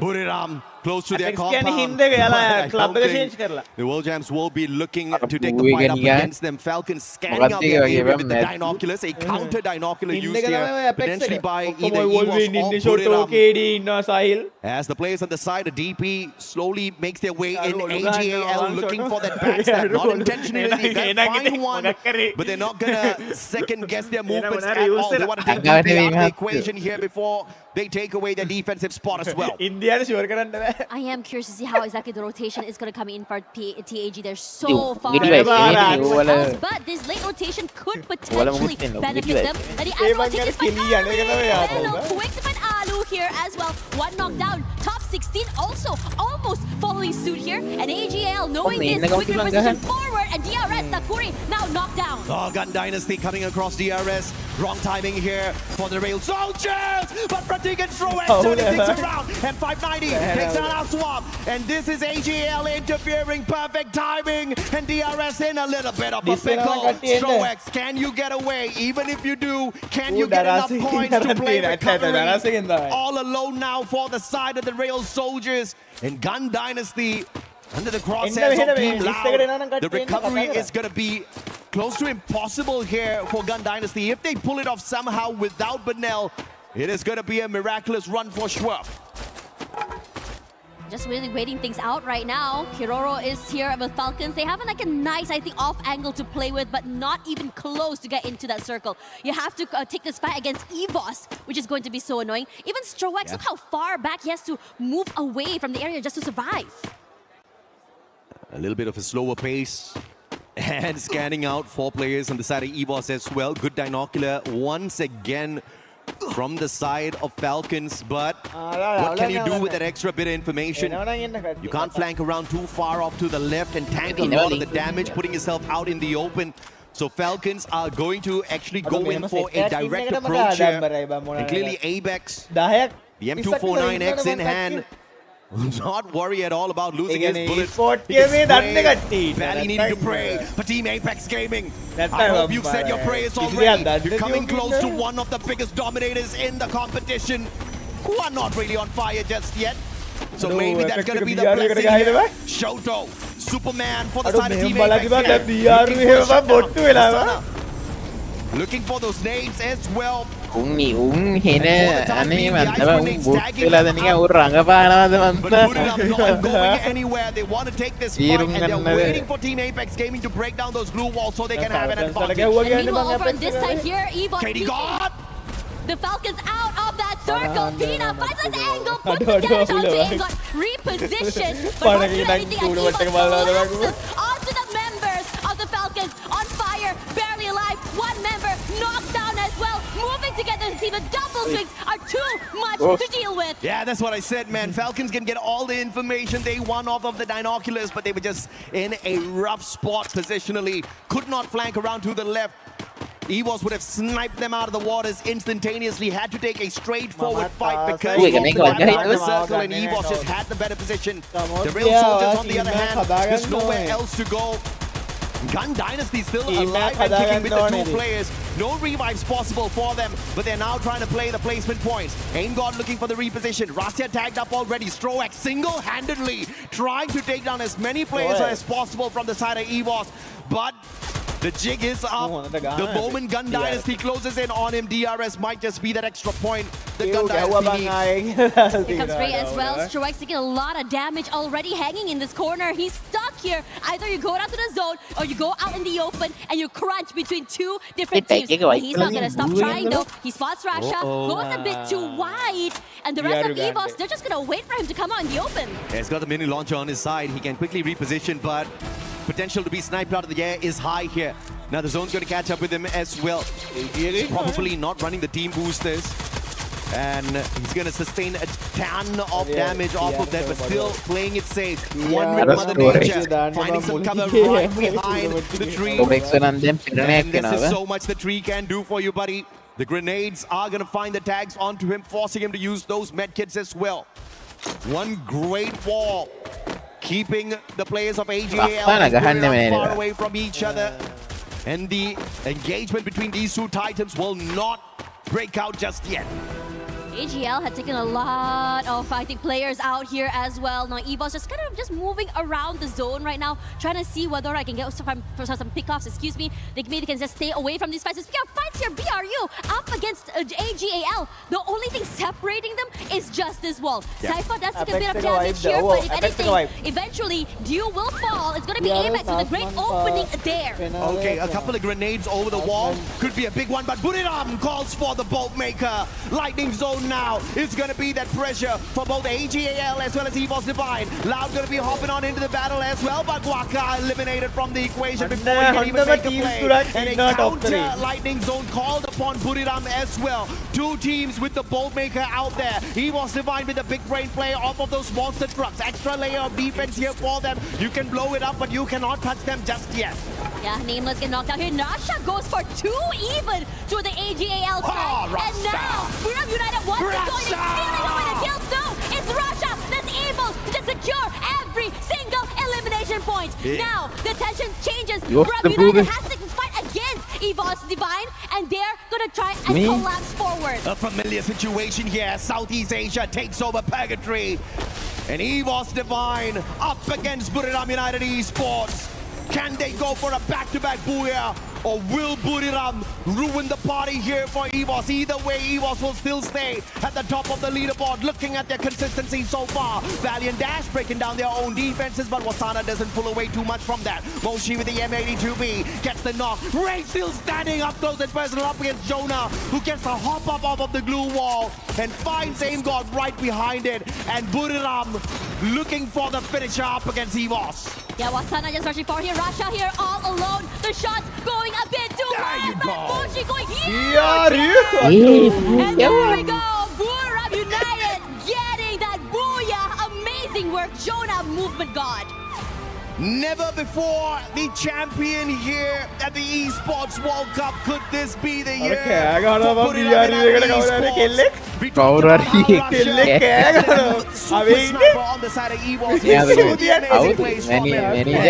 Buriram close to their compound. I don't think the World Champs will be looking to take the fight up against them. Falcons scanning out their area with the binoculars, a counter binocular used here, potentially by either EVOS or Put As the players on the side, the DP slowly makes their way in. AGAL looking for that backstab, not intentionally. They find one, but they're not gonna second guess their movements at all. They want to take DP out of the equation here before they take away their defensive spot as well. I am curious to see how exactly the rotation is going to come in for TAG. They're so far ahead, but this late rotation could potentially benefit them. And the Alu rotation is by Alu. Quick to find Alu here as well. One knockdown. Top 16 also almost following suit here. And AGL knowing this, quick reposition forward. And DRS, Takuri now knocked down. Oh, Gun Dynasty coming across DRS. Wrong timing here for the Rail Soldiers. But Pratik and Stroex turning things around. And 590 takes down our swap. And this is AGL interfering. Perfect timing. And DRS in a little bit of a pickle. Stroex, can you get away? Even if you do, can you get enough coins to play recovery? All alone now for the side of the Rail Soldiers. And Gun Dynasty under the crosshairs of Team Loud. The recovery is going to be close to impossible here for Gun Dynasty. If they pull it off somehow without Benel, it is going to be a miraculous run for Schwerp. Just really waiting things out right now. Kiroro is here with Falcons. They have like a nice, I think, off angle to play with, but not even close to get into that circle. You have to take this fight against EVOS, which is going to be so annoying. Even Stroex, look how far back he has to move away from the area just to survive. A little bit of a slower pace. And scanning out 4 players on the side of EVOS as well. Good binocular once again from the side of Falcons, but what can you do with that extra bit of information? You can't flank around too far off to the left and tank a lot of the damage, putting yourself out in the open. So Falcons are going to actually go in for a direct approach here. And clearly Abex, the M249X in hand, not worry at all about losing his bullets. Barely needing to pray for Team Apex Gaming. I hope you've said your prayers already. You're coming close to one of the biggest dominators in the competition, who are not really on fire just yet. So maybe that's going to be the blessing here. Shoto, Superman for the side of Team Apex here. Looking for those nades as well. Anywhere they want to take this fight, and they're waiting for Team Apex Gaming to break down those glue walls so they can have an advantage. Meanwhile, over on this side here, EVOS Katie God! The Falcons out of that circle. Pina finds an angle, puts the damage onto Ingot, reposition, but not do anything as EVOS collapses onto the members of the Falcons, on fire, barely alive, one member knocked down as well, moving together to see the double swings are too much to deal with. Yeah, that's what I said, man. Falcons can get all the information they want off of the binoculars, but they were just in a rough spot positionally, could not flank around to the left. EVOS would have sniped them out of the waters instantaneously, had to take a straightforward fight because of the circle, and EVOS just had the better position. The Rail Soldiers, on the other hand, there's nowhere else to go. Gun Dynasty still alive and kicking with the 2 players. No revives possible for them, but they're now trying to play the placement points. Aim God looking for the reposition. Rastia tagged up already. Stroex single-handedly trying to take down as many players as possible from the side of EVOS, but the jig is up. The moment Gun Dynasty closes in on him, DRS might just be that extra point that Gun Dynasty needs. Here comes Ray as well. Stroex taking a lot of damage already hanging in this corner. He's stuck here. Either you go down to the zone or you go out in the open and you crunch between 2 different teams. But he's not going to stop trying though. He spots Rasha, goes a bit too wide, and the rest of EVOS, they're just going to wait for him to come out in the open. Yeah, he's got the mini launcher on his side. He can quickly reposition, but potential to be sniped out of the air is high here. Now the zone's going to catch up with him as well. He's probably not running the team boosters, and he's going to sustain a ton of damage off of that, but still playing it safe. One with Mother Nature, finding some cover right behind the tree. And this is so much the tree can do for you, buddy. The grenades are going to find the tags onto him, forcing him to use those medkits as well. One great wall, keeping the players of AGL far away from each other. And the engagement between these 2 titans will not break out just yet. AGL had taken a lot of, I think, players out here as well. Now EVOS just kind of just moving around the zone right now, trying to see whether I can get some pickoffs, excuse me. Maybe they can just stay away from these fights. Speaking of fights here, BRU up against AGAL. The only thing separating them is just this wall. Yeah. Cypher does take a bit of damage here, but if anything, eventually, Dew will fall. It's going to be Apex with a great opening there. Okay, a couple of grenades over the wall. Could be a big one, but Buriram calls for the bolt maker. Lightning zone now. It's going to be that pressure for both AGAL as well as EVOS Divine. Loud going to be hopping on into the battle as well, but Waka eliminated from the equation before he can even make a play. And a counter lightning zone called upon Buriram as well. Two teams with the bolt maker out there. EVOS Divine with a big brain play off of those monster trucks. Extra layer of defense here for them. You can blow it up, but you cannot touch them just yet. Yeah, Nameless get knocked out here. Nasha goes for 2 even to the AGAL side. And now, Buriram United once again stealing away the kills. No, it's Rasha that's able to secure every single elimination point. Now, the tension changes. Buriram United has to fight against EVOS Divine, and they're gonna try and collapse forward. A familiar situation here. Southeast Asia takes over Purgatory. And EVOS Divine up against Buriram United Esports. Can they go for a back-to-back booyah? Or will Buriram ruin the party here for EVOS? Either way, EVOS will still stay at the top of the leaderboard, looking at their consistency so far. Valiant Dash breaking down their own defenses, but Wasana doesn't pull away too much from that. Moshi with the M82B gets the knock. Ray still standing up close and personal up against Jonah, who gets the hop up off of the glue wall and finds Aim God right behind it. And Buriram looking for the finisher up against EVOS. Yeah, Wasana just rushing forward here. Rasha here all alone. The shots going a bit too high, but Mochi going here. And there we go. Buriram United getting that booyah. Amazing work. Jonah, movement god. Never before the champion here at the Esports World Cup. Could this be the year? On the side of EVOS.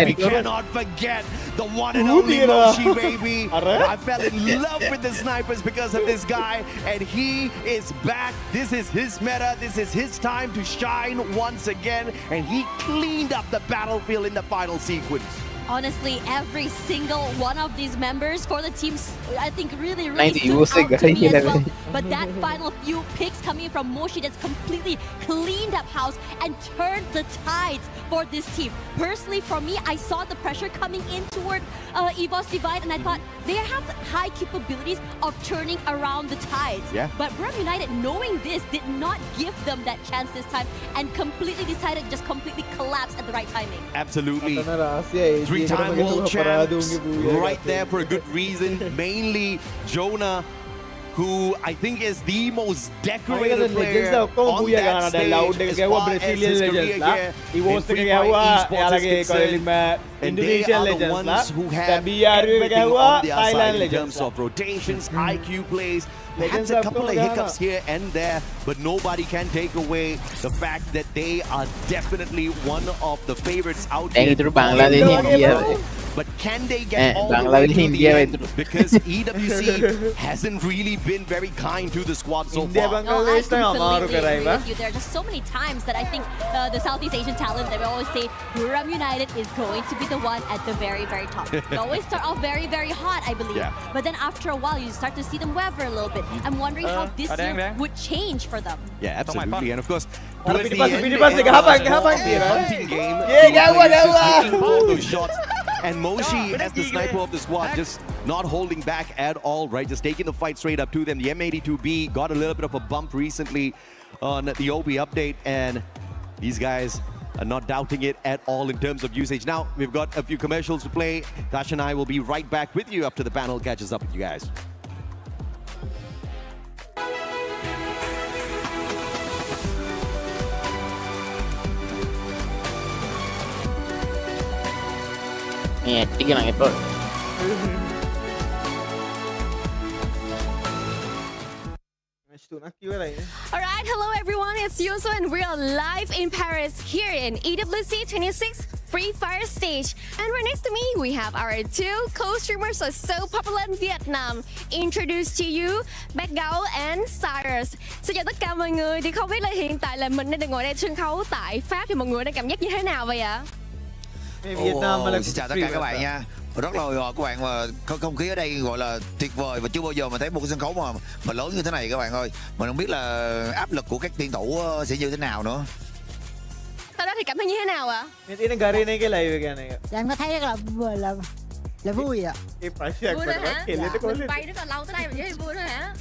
We cannot forget the one and only Moshi, baby. I fell in love with the snipers because of this guy, and he is back. This is his meta. This is his time to shine once again, and he cleaned up the battlefield in the final sequence. Honestly, every single one of these members for the teams, I think really stood out to me as well. But that final few picks coming from Moshi that's completely cleaned up house and turned the tides for this team. Personally, for me, I saw the pressure coming in toward EVOS Divine, and I thought they have high capabilities of turning around the tides. Yeah. But Buriram United, knowing this, did not give them that chance this time and completely decided to just completely collapse at the right timing. Absolutely. Three-time world champs, right there for a good reason. Mainly Jonah, who I think is the most decorated player on that stage as far as his career here in Free Fire Esports is concerned. And they are the ones who have everything on their side in terms of rotations, IQ plays. Perhaps a couple of hiccups here and there, but nobody can take away the fact that they are definitely one of the favorites out here. But can they get all the way to the end? Because EWC hasn't really been very kind to the squad so far. No, I completely agree with you. There are just so many times that I think the Southeast Asian talent that we always say, Buriram United is going to be the one at the very, very top. They always start off very, very hot, I believe. Yeah. But then after a while, you start to see them waver a little bit. I'm wondering how this year would change for them. Yeah, absolutely. And of course, Hunting game. all those shots. And Moshi, as the sniper of the squad, just not holding back at all, right? Just taking the fight straight up to them. The M82B got a little bit of a bump recently on the OB update, and these guys are not doubting it at all in terms of usage. Now, we've got a few commercials to play. Tash and I will be right back with you after the panel catches up with you guys. Match Alright, hello everyone, it's Yuso and we are live in Paris here in EWC 26 Free Fire stage. And right next to me, we have our two co-streamers who are so popular in Vietnam. Introduce to you, Backgao and Cyrus. Xin chào tất cả mọi người. Thì không biết là hiện tại là mình đang được ngồi đây sân khấu tại Pháp thì mọi người đang cảm giác như thế nào vậy ạ? Xin chào tất cả các bạn nha. Rất là hồi hộp các bạn, mà không khí ở đây gọi là tuyệt vời và chưa bao giờ mà thấy một cái sân khấu mà lớn như thế này các bạn ơi. Mình không biết là áp lực của các tuyển thủ sẽ như thế nào nữa. Sau đó thì cảm thấy như thế nào ạ? Em có thấy rất là vui ạ. Vui thôi hả? Mình bay rất là lâu tới đây mà chỉ vui thôi hả?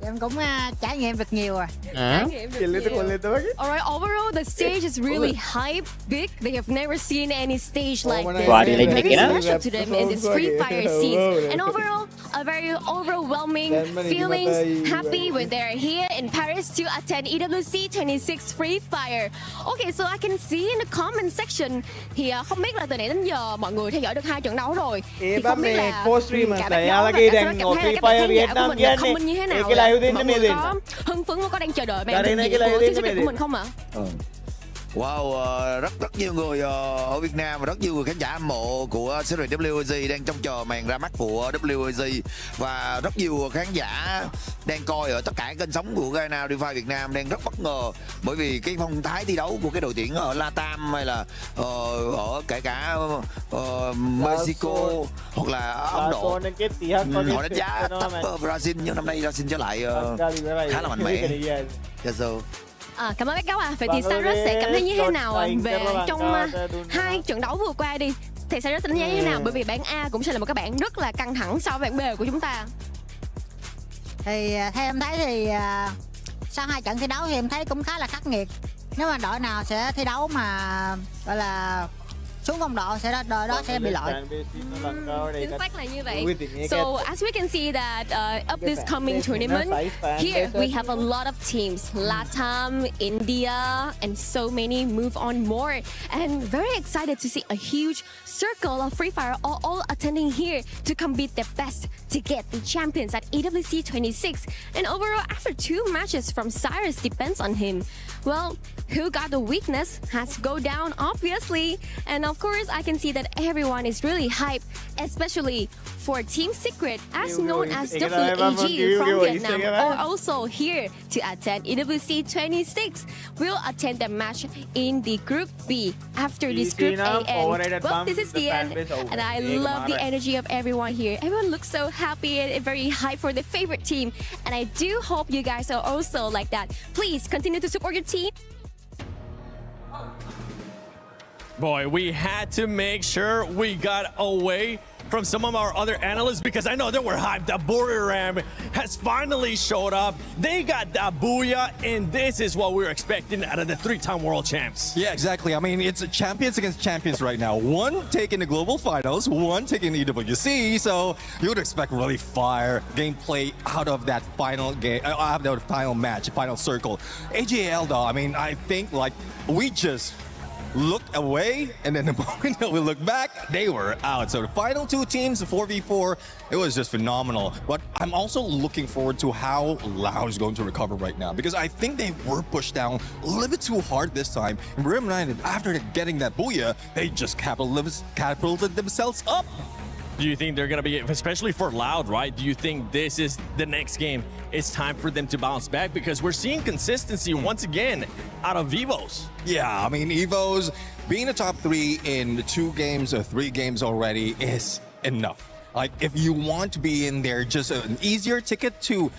Em cũng trải nghiệm được nhiều rồi. Alright, overall the stage is really hype, big. They have never seen any stage like this. Very special to them in this Free Fire scene. And overall, a very overwhelming feelings, happy when they're here in Paris to attend EWC 26 Free Fire. Okay, so I can see in the comment section thì không biết là từ nãy đến giờ mọi người theo dõi được 2 trận đấu rồi. Thì không biết là cả Backgao và cả Cyrus cảm thấy là các bạn khán giả của mình là comment như thế nào? Mọi người có hưng phấn và có đang chờ đợi màn trình diễn của team Secret của mình không ạ? Wow, rất nhiều người ở Việt Nam và rất nhiều người khán giả hâm mộ của series EWC đang trông chờ màn ra mắt của EWC, và rất nhiều khán giả đang coi ở tất cả kênh sóng của garenafreefire Việt Nam đang rất bất ngờ bởi vì cái phong thái thi đấu của cái đội tuyển ở Latam hay là ở kể cả Mexico hoặc là Ấn Độ. Họ đánh giá thấp Brazil, nhưng năm nay Brazil trở lại khá là mạnh mẽ. Cảm ơn Backgao ạ. Vậy thì Cyrus sẽ cảm thấy như thế nào về trong 2 trận đấu vừa qua đi? Thì Cyrus đánh giá như thế nào? Bởi vì bảng A cũng sẽ là một cái bảng rất là căng thẳng so với bảng B của chúng ta. Thì theo em thấy thì sau 2 trận thi đấu thì em thấy cũng khá là khắc nghiệt. Nếu mà đội nào sẽ thi đấu mà gọi là xuống phong độ sẽ đội đó sẽ bị loại. Chính xác là như vậy. So as we can see that of this coming tournament, here we have a lot of teams, Latam, India, and so many move on more. And very excited to see a huge circle of Free Fire all attending here to compete their best to get the champions at EWC 26. And overall, after 2 matches from Cyrus depends on him. Well, who got the weakness has to go down, obviously. And of course, I can see that everyone is really hyped, especially for Team Secret, as known as WEG from Vietnam, are also here to attend EWC 26. We'll attend the match in the Group B after this Group A end. Well, this is the end, and I love the energy of everyone here. Everyone looks so happy and very hyped for their favorite team, and I do hope you guys are also like that. Please continue to support your team. Boy, we had to make sure we got away from some of our other analysts because I know they were hyped. The border ram has finally showed up. They got that booyah, and this is what we were expecting out of the 3-time world champs. Yeah, exactly. I mean, it's champions against champions right now. One taking the global finals, one taking the EWC. So you would expect really fire gameplay out of that final game, out of the final match, final circle. AJL though, I mean, I think like we just looked away, and then the moment that we look back, they were out. So the final 2 teams, 4v4, it was just phenomenal. But I'm also looking forward to how Loud is going to recover right now, because I think they were pushed down a little bit too hard this time. And Rim United, after getting that booyah, they just catapulted themselves up. Do you think they're going to be, especially for Loud, right? Do you think this is the next game? It's time for them to bounce back because we're seeing consistency once again out of EVOs. Yeah, I mean, EVOs being a top 3 in 2 games or 3 games already is enough. Like, if you want to be in there, just an easier ticket to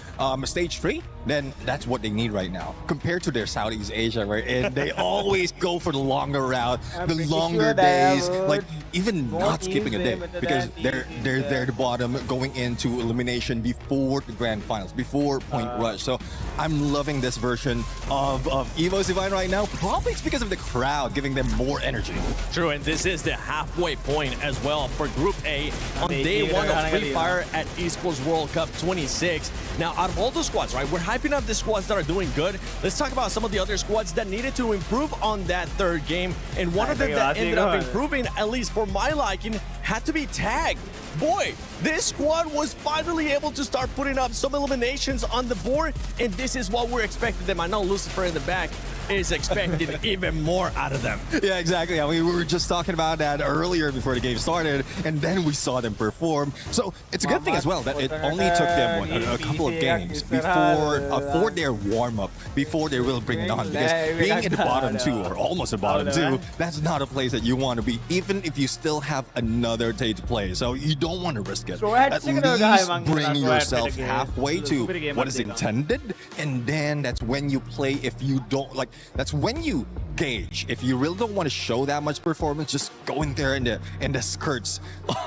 stage 3, then that's what they need right now. Compared to their Southeast Asia, right? And they always go for the longer route, the longer days, like even not skipping a day because they're there at the bottom going into elimination before the grand finals, before point rush. So I'm loving this version of EVO's Divine right now. Probably it's because of the crowd giving them more energy. True, and this is the halfway point as well for Group A on day 1 of Free Fire at Esports World Cup 26. Now, out of all the squads, right, we're hyping up the squads that are doing good. Let's talk about some of the other squads that needed to improve on that 3rd game. And one of them that ended up improving, at least for my liking, had to be Tag. Boy, this squad was finally able to start putting up some eliminations on the board, and this is what we're expecting them. I know Lucifer in the back is expecting even more out of them. Yeah, exactly. I mean, we were just talking about that earlier before the game started, and then we saw them perform. So it's a good thing as well that it only took them a couple of games for their warm-up, before they will bring it on. Because being in the bottom two, or almost the bottom two, that's not a place that you want to be, even if you still have another day to play. So you don't want to risk it. At least bring yourself halfway to what is intended, and then that's when you play. If you don't like, that's when you gauge. If you really don't want to show that much performance, just go in there in the skirts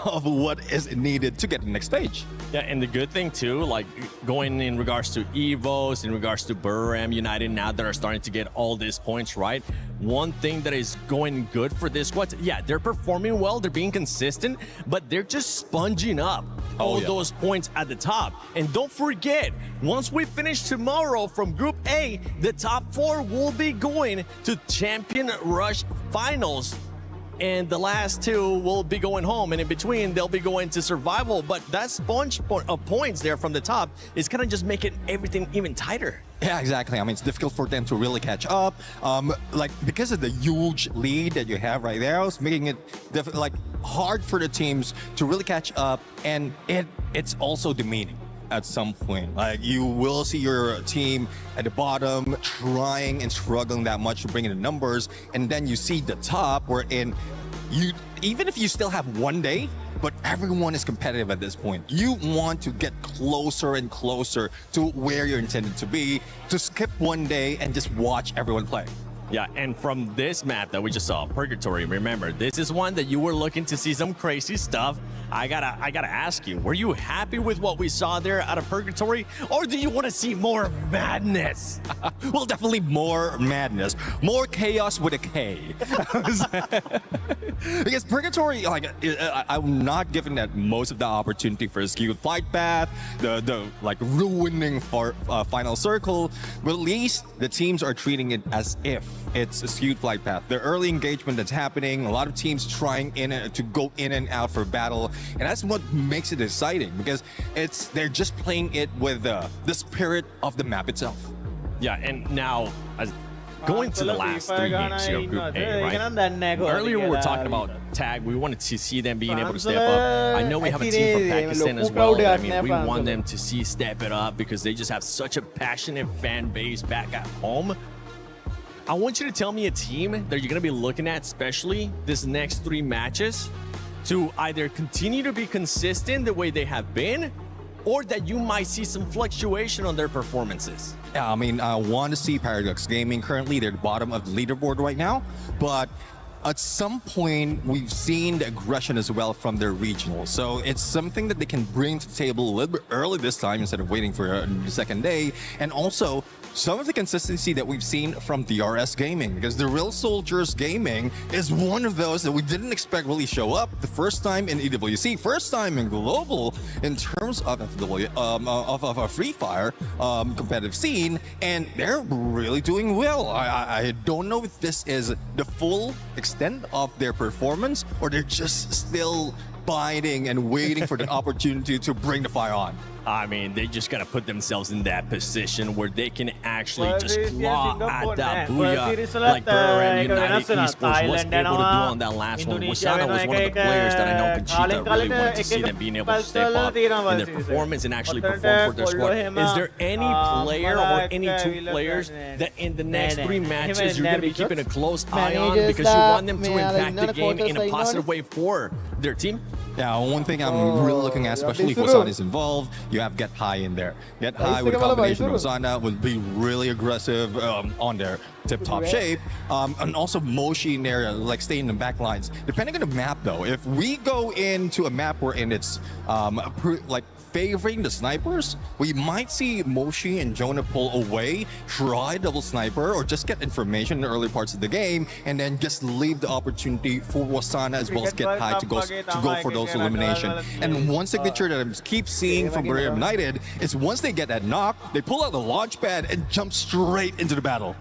of what is needed to get the next stage. Yeah, and the good thing too, like going in regards to Evos, in regards to Burram United, now that are starting to get all these points, right? One thing that is going good for this squad, yeah, they're performing well, they're being consistent, but they're just sponging up all those points at the top. And don't forget, once we finish tomorrow from Group A, the top 4 will be going to Champion Rush Finals. And the last 2 will be going home, and in between they'll be going to survival. But that sponge of points there from the top is kind of just making everything even tighter. Yeah, exactly. I mean, it's difficult for them to really catch up. Like, because of the huge lead that you have right there, it's making it hard for the teams to really catch up, and it's also demeaning. At some point, like, you will see your team at the bottom trying and struggling that much to bring in the numbers, and then you see the top wherein you, even if you still have one day, but everyone is competitive at this point. You want to get closer and closer to where you're intended to be, to skip one day and just watch everyone play. Yeah, and from this map that we just saw, Purgatory, remember, this is one that you were looking to see some crazy stuff. I gotta ask you, were you happy with what we saw there out of Purgatory, or do you want to see more madness? Well, definitely more madness, more chaos with a K. Because Purgatory, like, I'm not giving that most of the opportunity for a skewed flight path, the like ruining for final circle, but at least the teams are treating it as if it's a skewed flight path. The early engagement that's happening, a lot of teams trying to go in and out for battle, and that's what makes it exciting, because they're just playing it with the spirit of the map itself. Yeah, and now going to the last 3 games here of Group A, right? Earlier we were talking about tag. We wanted to see them being able to step up. I know we have a team from Pakistan as well. I mean, we want them to step it up because they just have such a passionate fan base back at home. I want you to tell me a team that you're going to be looking at, especially this next 3 matches, to either continue to be consistent the way they have been, or that you might see some fluctuation on their performances. Yeah, I mean, I want to see Paradox Gaming. Currently, they're at the bottom of the leaderboard right now, but at some point, we've seen the aggression as well from their regional. So it's something that they can bring to the table a little bit early this time instead of waiting for the second day. And also, some of the consistency that we've seen from DRS Gaming, because the Real Soldiers Gaming is one of those that we didn't expect really show up the first time in EWC, first time in global in terms of a Free Fire competitive scene, and they're really doing well. I don't know if this is the full extent of their performance, or they're just still biding and waiting for the opportunity to bring the fire on. I mean, they just got to put themselves in that position where they can actually just claw at that booyah like Burram United Esports was able to do on that last one. Wasana was one of the players that I know Conchita really wanted to see them being able to step up in their performance and actually perform for their squad. Is there any player or any 2 players that in the next 3 matches you're going to be keeping a close eye on because you want them to impact the game in a positive way for their team? Yeah, one thing I'm really looking at, especially if Wasana is involved, you have Get High in there. Get High with a combination of Wasana would be really aggressive on their tip-top shape. And also Moshi in there, like staying in the back lines. Depending on the map though, if we go into a map wherein it's like favoring the snipers, we might see Moshi and Jonah pull away, try double sniper, or just get information in the early parts of the game, and then just leave the opportunity for Wasana as well as Get High to go for those elimination. And one signature that I keep seeing from Burram United is once they get that knock, they pull out the launch pad and jump straight into the battle.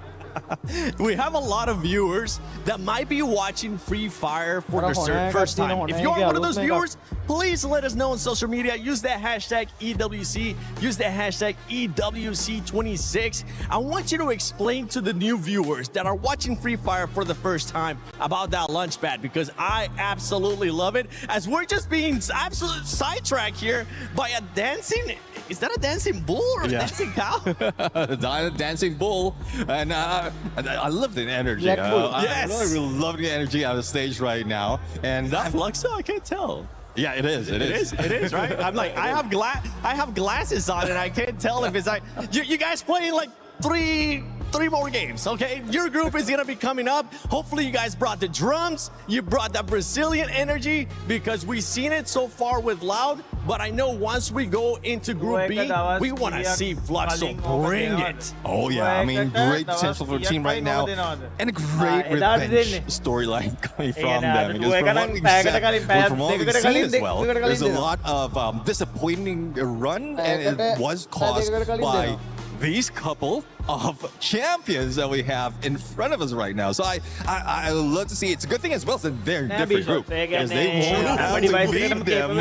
We have a lot of viewers that might be watching Free Fire for the first time. If you're one of those viewers, please let us know on social media. Use that hashtag EWC. Use that hashtag EWC26. I want you to explain to the new viewers that are watching Free Fire for the first time about that launch pad, because I absolutely love it, as we're just being absolutely sidetracked here by a dancing... Is that a dancing bull or a dancing cow? A dancing bull. And I love the energy. Yes. I really love the energy on the stage right now. And Is that Fluxo? I can't tell. Yeah, it is. It is, right? I'm like, I have glasses on and I can't tell if it's like, you guys playing like three more games, okay? Your group is gonna be coming up. Hopefully you guys brought the drums, you brought that Brazilian energy, because we've seen it so far with Loud, but I know once we go into Group B, we want to see Fluxo bring it. Oh yeah, I mean, great potential for the team right now, and a great revenge storyline coming from them. Because from what we've said, from what we've seen as well, there's a lot of disappointing run, and it was caused by these couple of champions that we have in front of us right now. So I love to see it. It's a good thing as well. It's a very different group, because they won't have to lead them on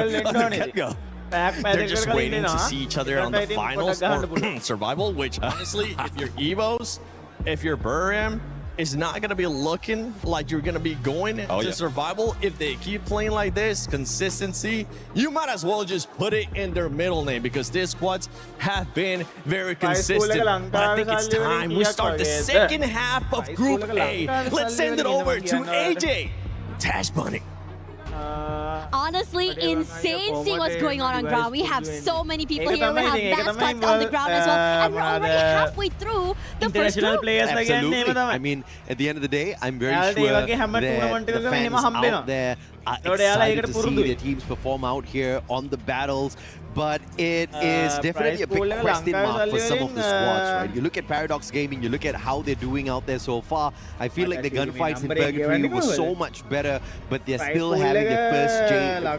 the get-go. They're just waiting to see each other on the finals or survival, which honestly, if you're Evos, if you're Burim, it's not going to be looking like you're going to be going to survival. If they keep playing like this, consistency, you might as well just put it in their middle name, because these squads have been very consistent. But I think it's time we start the second half of Group A. Let's send it over to AJ Tash Bunny. Honestly, insane seeing what's going on ground. We have so many people here. We have mascots on the ground as well. And we're already halfway through the first group. Absolutely. I mean, at the end of the day, I'm very sure that the fans out there are excited to see their teams perform out here on the battles. But it is definitely a big question mark for some of the squads, right? You look at Paradox Gaming, you look at how they're doing out there so far. I feel like the gunfights in Purgatory were so much better, but they're still having their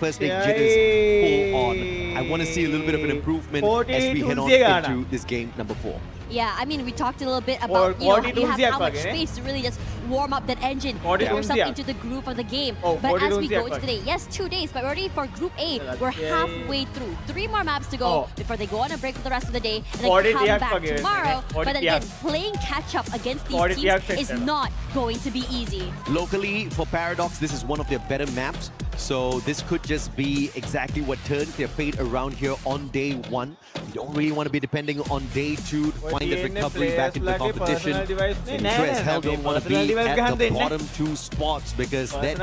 first day jitters full on. I want to see a little bit of an improvement as we head on into this game number 4. Yeah, I mean, we talked a little bit about, you have how much space to really just warm up that engine, get yourself into the groove of the game. But as we go into today, yes, 2 days, but already for Group A, we're halfway through. 3 more maps to go before they go on a break for the rest of the day, and then come back tomorrow. But then again, playing catch-up against these teams is not going to be easy. Locally, for Paradox, this is one of their better maps. So this could just be exactly what turns their fate around here on day 1. You don't really want to be depending on day 2 to find that recovery back into the competition. You sure as hell don't want to be at the bottom 2 spots, because that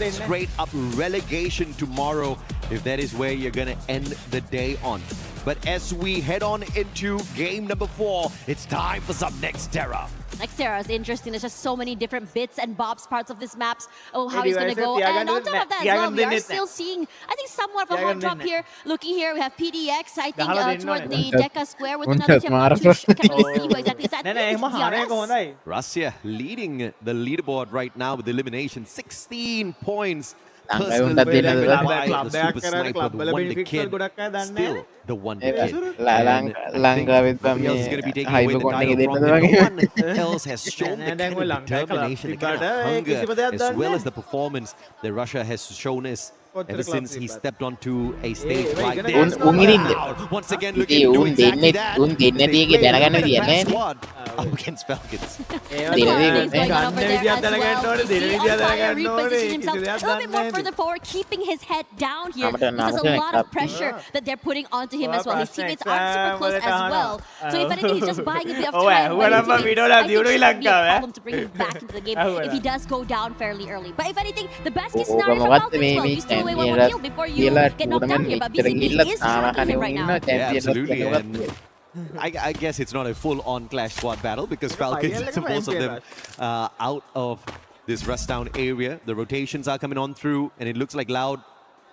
is straight up relegation tomorrow if that is where you're going to end the day on. But as we head on into game number 4, it's time for some Next Terra. Next Terra is interesting. There's just so many different bits and bobs parts of this maps. Oh, how he's going to go. And on top of that as well, we are still seeing, I think, somewhat of a hot drop here. Looking here, we have PDX, I think, toward the Deca square with another champ. Can't really see who exactly is that. Russia leading the leaderboard right now with elimination, 16 points. Still the wonder kid. No one else has shown the kind of determination, the kind of hunger, as well as the performance that Russia has shown us ever since he stepped onto a stage like this. Once again, looking to do exactly that. Squad up against Falcons. A little bit more further forward, keeping his head down here. There's a lot of pressure that they're putting onto him as well. His teammates aren't super close as well. So if anything, he's just buying a bit of time. I think it shouldn't be a problem to bring him back into the game if he does go down fairly early. But if anything, the best case scenario for Falcons, well, you still away one kill before you get knocked down here. But BCB is tracking him right now. Yeah, absolutely. And I guess it's not a full-on Clash Squad battle, because Falcons, most of them out of this rush down area. The rotations are coming on through, and it looks like Loud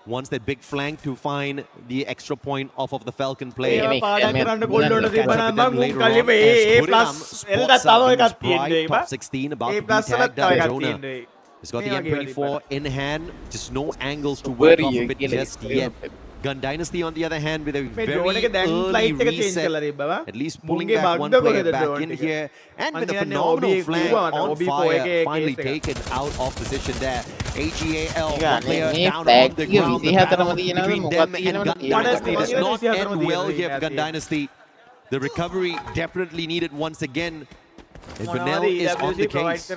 wants that big flank to find the extra point off of the Falcon play. Top 16 about to be tagged down. Jonah has got the M24 in hand, just no angles to work off of it just yet. Gun Dynasty, on the other hand, with a very early reset, at least pulling back one player back in here, and with a phenomenal flank on fire, finally taken out of position there. AGAL, one player down on the ground. The battle between them and Gun Dynasty does not end well here for Gun Dynasty. The recovery definitely needed once again. And Vanel is on the case.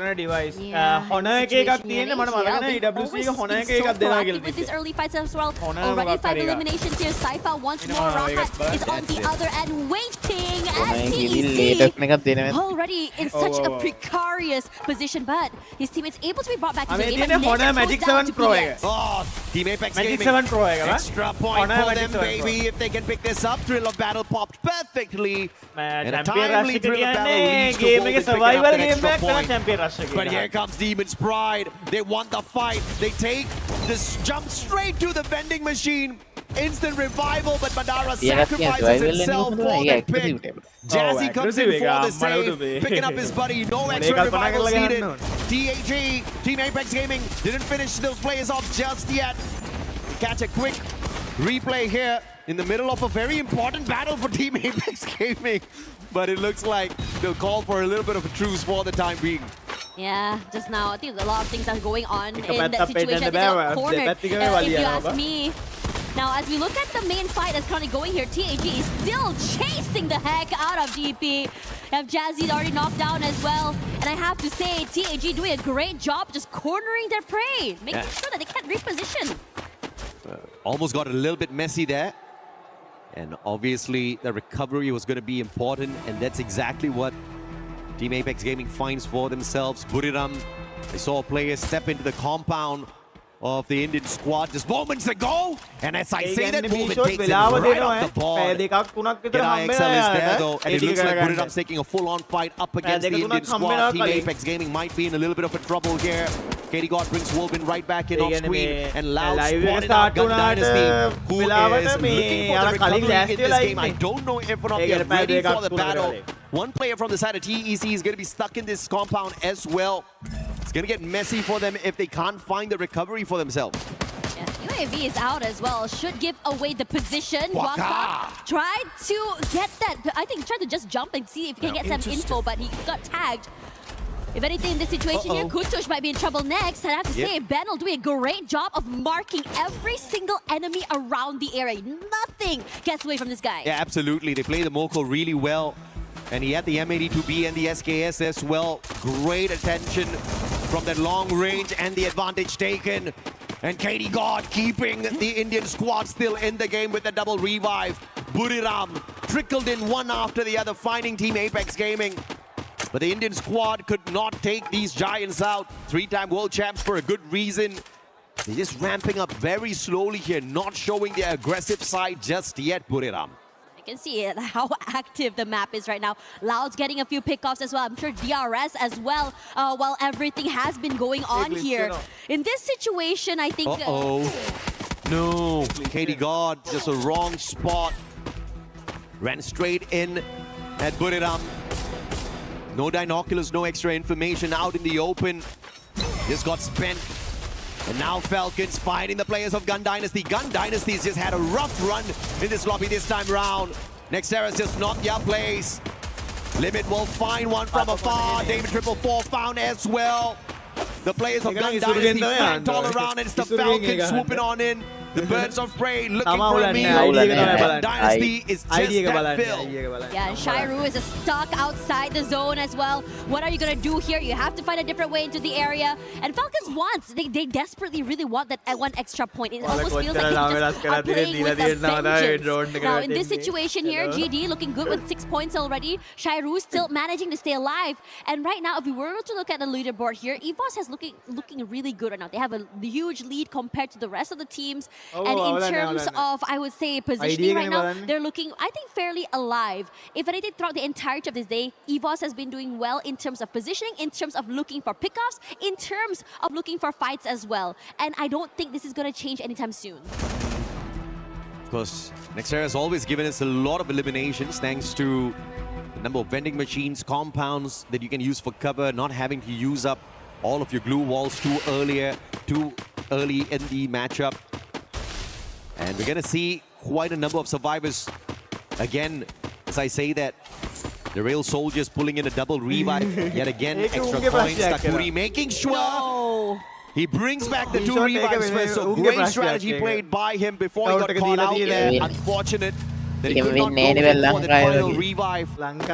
With these early fights as well. Already 5 eliminations here. Saifa once more. Rahat is on the other end waiting at TEC. Already in such a precarious position, but his teammates able to be brought back to the game. Magic 7 Pro. Oh, Team Apex Gaming. 7 Pro. Extra point for them, baby. If they can pick this up, Thrill of Battle popped perfectly. And a timely Thrill of Battle leads to hold survival game back champion rush. But here comes Demon's Pride. They want the fight. They take this jump straight to the vending machine. Instant revival, but Madara sacrifices himself for the pick. Jazzy comes in for the save, picking up his buddy. No extra revivals needed. TAG, Team Apex Gaming, didn't finish those players off just yet. Catch a quick replay here in the middle of a very important battle for Team Apex Gaming. But it looks like they'll call for a little bit of a truce for the time being. Yeah, just now I think a lot of things are going on in that situation. They're cornered, if you ask me. Now, as we look at the main fight that's currently going here, TAG is still chasing the heck out of GP. Have Jazzy already knocked down as well. And I have to say, TAG doing a great job just cornering their prey, making sure that they can't reposition. Almost got a little bit messy there. And obviously, the recovery was going to be important, and that's exactly what Team Apex Gaming finds for themselves. Buriram, they saw a player step into the compound of the Indian squad just moments ago, and as I say that, movement takes him right off the board. XL is there though, and it looks like Buriram's taking a full-on fight up against the Indian squad. Team Apex Gaming might be in a little bit of a trouble here. KD God brings Wolvin right back in off screen, and Lau spotted out Gun Dynasty, who is looking for the recovery in this game. I don't know if or not they're ready for the battle. One player from the side of TEC is going to be stuck in this compound as well. It's going to get messy for them if they can't find the recovery for themselves. Yeah, UAV is out as well. Should give away the position. Waka tried to get that. I think tried to just jump and see if he can get some info, but he got tagged. If anything, in this situation here, Kutush might be in trouble next. And I have to say, Ben will do a great job of marking every single enemy around the area. Nothing gets away from this guy. Yeah, absolutely. They play the Moko really well. And he had the M82B and the SKS as well. Great attention from that long range and the advantage taken. And KD God keeping the Indian squad still in the game with a double revive. Buriram trickled in one after the other, finding Team Apex Gaming. But the Indian squad could not take these giants out. 3-time world champs for a good reason. They're just ramping up very slowly here, not showing their aggressive side just yet, Buriram. You can see how active the map is right now. Loud's getting a few pickoffs as well. I'm sure DRS as well, while everything has been going on here. In this situation, I think... No, KD God, just a wrong spot. Ran straight in at Buriram. No binoculars, no extra information out in the open. Just got spent. And now Falcons fighting the players of Gun Dynasty. Gun Dynasty's just had a rough run in this lobby this time round. Nextera's just not their place. Limit will find one from afar. David 444 found as well. The players of Gun Dynasty flanked all around, and it's the Falcons swooping on in. The birds of prey looking for a meal. Gun Dynasty is just that fill. Yeah, and Shairu is stuck outside the zone as well. What are you going to do here? You have to find a different way into the area. And Falcons wants, they desperately really want that one extra point. It almost feels like they're just playing with a vengeance. Now, in this situation here, GD looking good with 6 points already. Shairu still managing to stay alive. And right now, if we were to look at the leaderboard here, EVOS has looking really good right now. They have a huge lead compared to the rest of the teams. And in terms of, I would say, positioning right now, they're looking, I think, fairly alive. If anything, throughout the entirety of this day, EVOS has been doing well in terms of positioning, in terms of looking for pickoffs, in terms of looking for fights as well. And I don't think this is going to change anytime soon. Of course, Nextera has always given us a lot of eliminations thanks to the number of vending machines, compounds that you can use for cover, not having to use up all of your glue walls too early in the matchup. And we're going to see quite a number of survivors. Again, as I say that, the Rail Soldiers pulling in a double revive. Yet again, extra coins. Takuri making sure he brings back the 2 revives first. So great strategy played by him before he got caught out there. Unfortunate that he could not go for the final revive.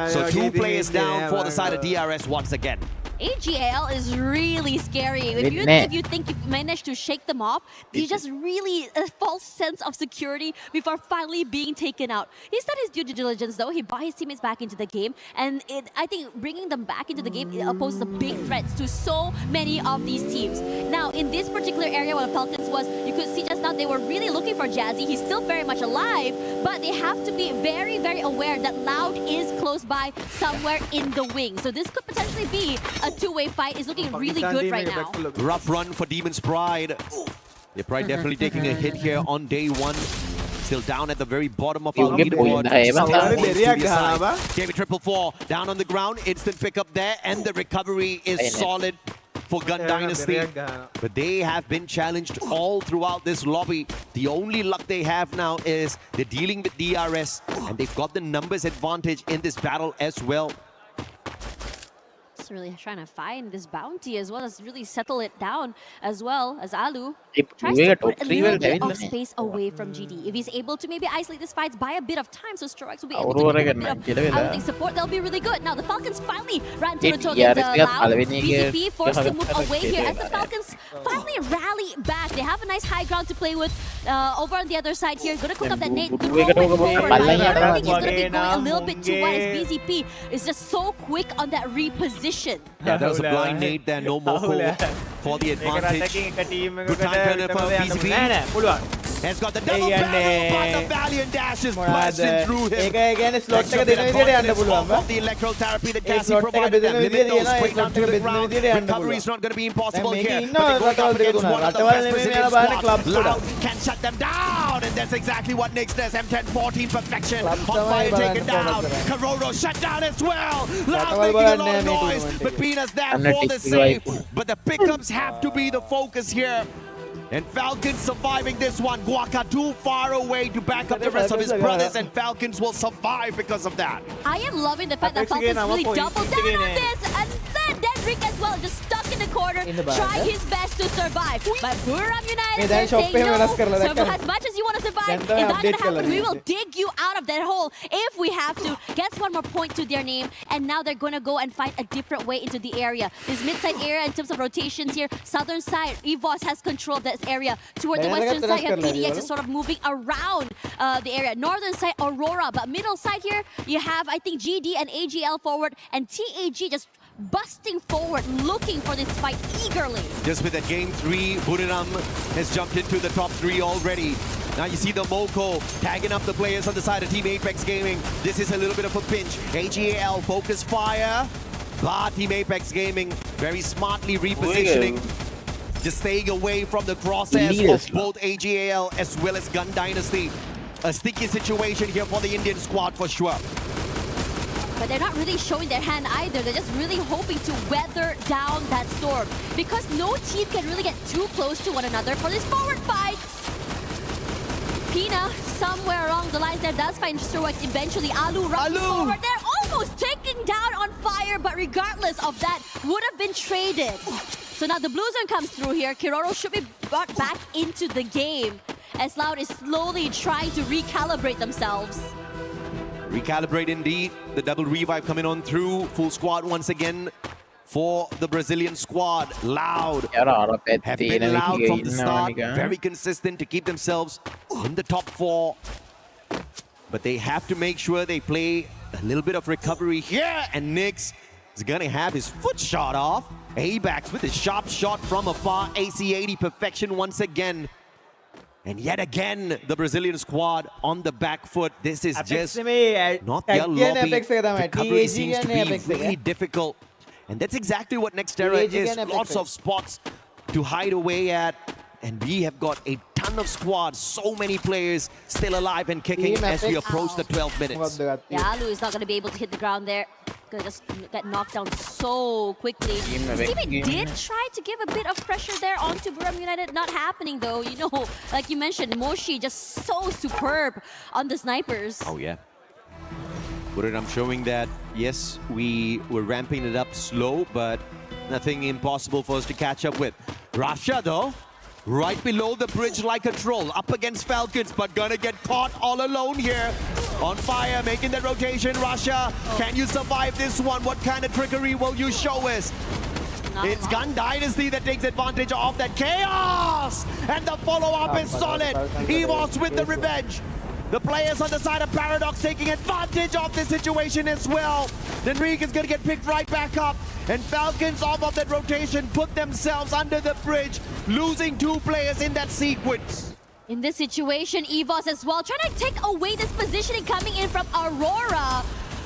So 2 players down for the side of DRS once again. AGL is really scary. If you think you managed to shake them off, there's just really a false sense of security before finally being taken out. He's done his due diligence though. He brought his teammates back into the game, and I think bringing them back into the game poses a big threat to so many of these teams. Now, in this particular area where Falcons was, you could see just now they were really looking for Jazzy. He's still very much alive, but they have to be very, very aware that Loud is close by somewhere in the wing. So this could potentially be a 2-way fight. Is looking really good right now. Rough run for Demon's Pride. The Pride definitely taking a hit here on day 1. Still down at the very bottom of our leaderboard. David 444 down on the ground. Instant pickup there, and the recovery is solid for Gun Dynasty. But they have been challenged all throughout this lobby. The only luck they have now is they're dealing with DRS, and they've got the numbers advantage in this battle as well. Really trying to find this bounty as well as really settle it down as well as Alu tries to put a little bit of space away from GD. If he's able to maybe isolate this fight, buy a bit of time so Stroix will be able to get a bit of, I would think, support. They'll be really good. Now the Falcons finally ran to the toe against Loud. BCP forced to move away here as the Falcons finally rally back. They have a nice high ground to play with. Over on the other side here, gonna cook up that nade. Everything is gonna be going a little bit too wide as BCP is just so quick on that reposition. Yeah, that was a blind nade there, no Moko for the advantage. Good time turner for BCP. Has got the double barrel, but the Valiant Dash is blasting through him. Extra bit of confidence from the electral therapy that Cassie provided them. Limit those straight down to the ground. Recovery is not going to be impossible here. But they're going up against one of the best Brazilian squads. Loud can shut them down, and that's exactly what Nyx does. M10-14 perfection. On fire taken down. Karoro shut down as well. Loud making a lot of noise, but Peanuts there for the save. But the pickups have to be the focus here. And Falcons surviving this one. Guaca too far away to back up the rest of his brothers, and Falcons will survive because of that. I am loving the fact that Falcons really doubled down on this, and then Dedrick as well, just stuck in the corner, trying his best to survive. But Buram United is saying no, so as much as you want to survive, it's not going to happen. We will dig you out of that hole if we have to. Gets one more point to their name, and now they're going to go and find a different way into the area. This mid-side area in terms of rotations here, southern side, EVOS has control of that area. Toward the western side, you have PDX just sort of moving around the area. Northern side, Aurora, but middle side here, you have, I think, GD and AGL forward, and TAG just busting forward, looking for this fight eagerly. Just with that game 3, Buriram has jumped into the top 3 already. Now you see the Moko tagging up the players on the side of Team Apex Gaming. This is a little bit of a pinch. AGL focus fire, but Team Apex Gaming very smartly repositioning. Just staying away from the crosshairs of both AGL as well as Gun Dynasty. A sticky situation here for the Indian squad for sure. But they're not really showing their hand either. They're just really hoping to weather down that storm, because no team can really get too close to one another for these forward fights. Pina, somewhere along the lines there, does find Stroix eventually. Alu rushing forward. They're almost taken down on fire, but regardless of that, would have been traded. So now the blue zone comes through here. Kiroro should be brought back into the game as Loud is slowly trying to recalibrate themselves. Recalibrate indeed. The double revive coming on through. Full squad once again for the Brazilian squad. Loud. Have been loud from the start. Very consistent to keep themselves in the top 4. But they have to make sure they play a little bit of recovery here. And Nyx is going to have his foot shot off. Abax with a sharp shot from afar. AC80 perfection once again. And yet again, the Brazilian squad on the back foot. This is just not their lobby. Recovery seems to be really difficult. And that's exactly what Nextera is. Lots of spots to hide away at. And we have got a ton of squads, so many players still alive and kicking as we approach the 12 minutes. Yeah, Alu is not going to be able to hit the ground there. gonna just get knocked down so quickly. Stevie did try to give a bit of pressure there onto Buram United. Not happening though. You know, like you mentioned, Moshi just so superb on the snipers. Oh yeah. I'm showing that, yes, we were ramping it up slow, but nothing impossible for us to catch up with. Russia, though, right below the bridge like a troll, up against Falcons, but gonna get caught all alone here. On fire, making the rotation. Russia, can you survive this one? What kind of trickery will you show us? It's Gun Dynasty that takes advantage of that chaos! And the follow-up is solid. EVOS with the revenge. The players on the side of Paradox taking advantage of this situation as well. Enrique is going to get picked right back up. And Falcons off of that rotation put themselves under the bridge, losing 2 players in that sequence. In this situation, EVOS as well, trying to take away this positioning coming in from Aurora,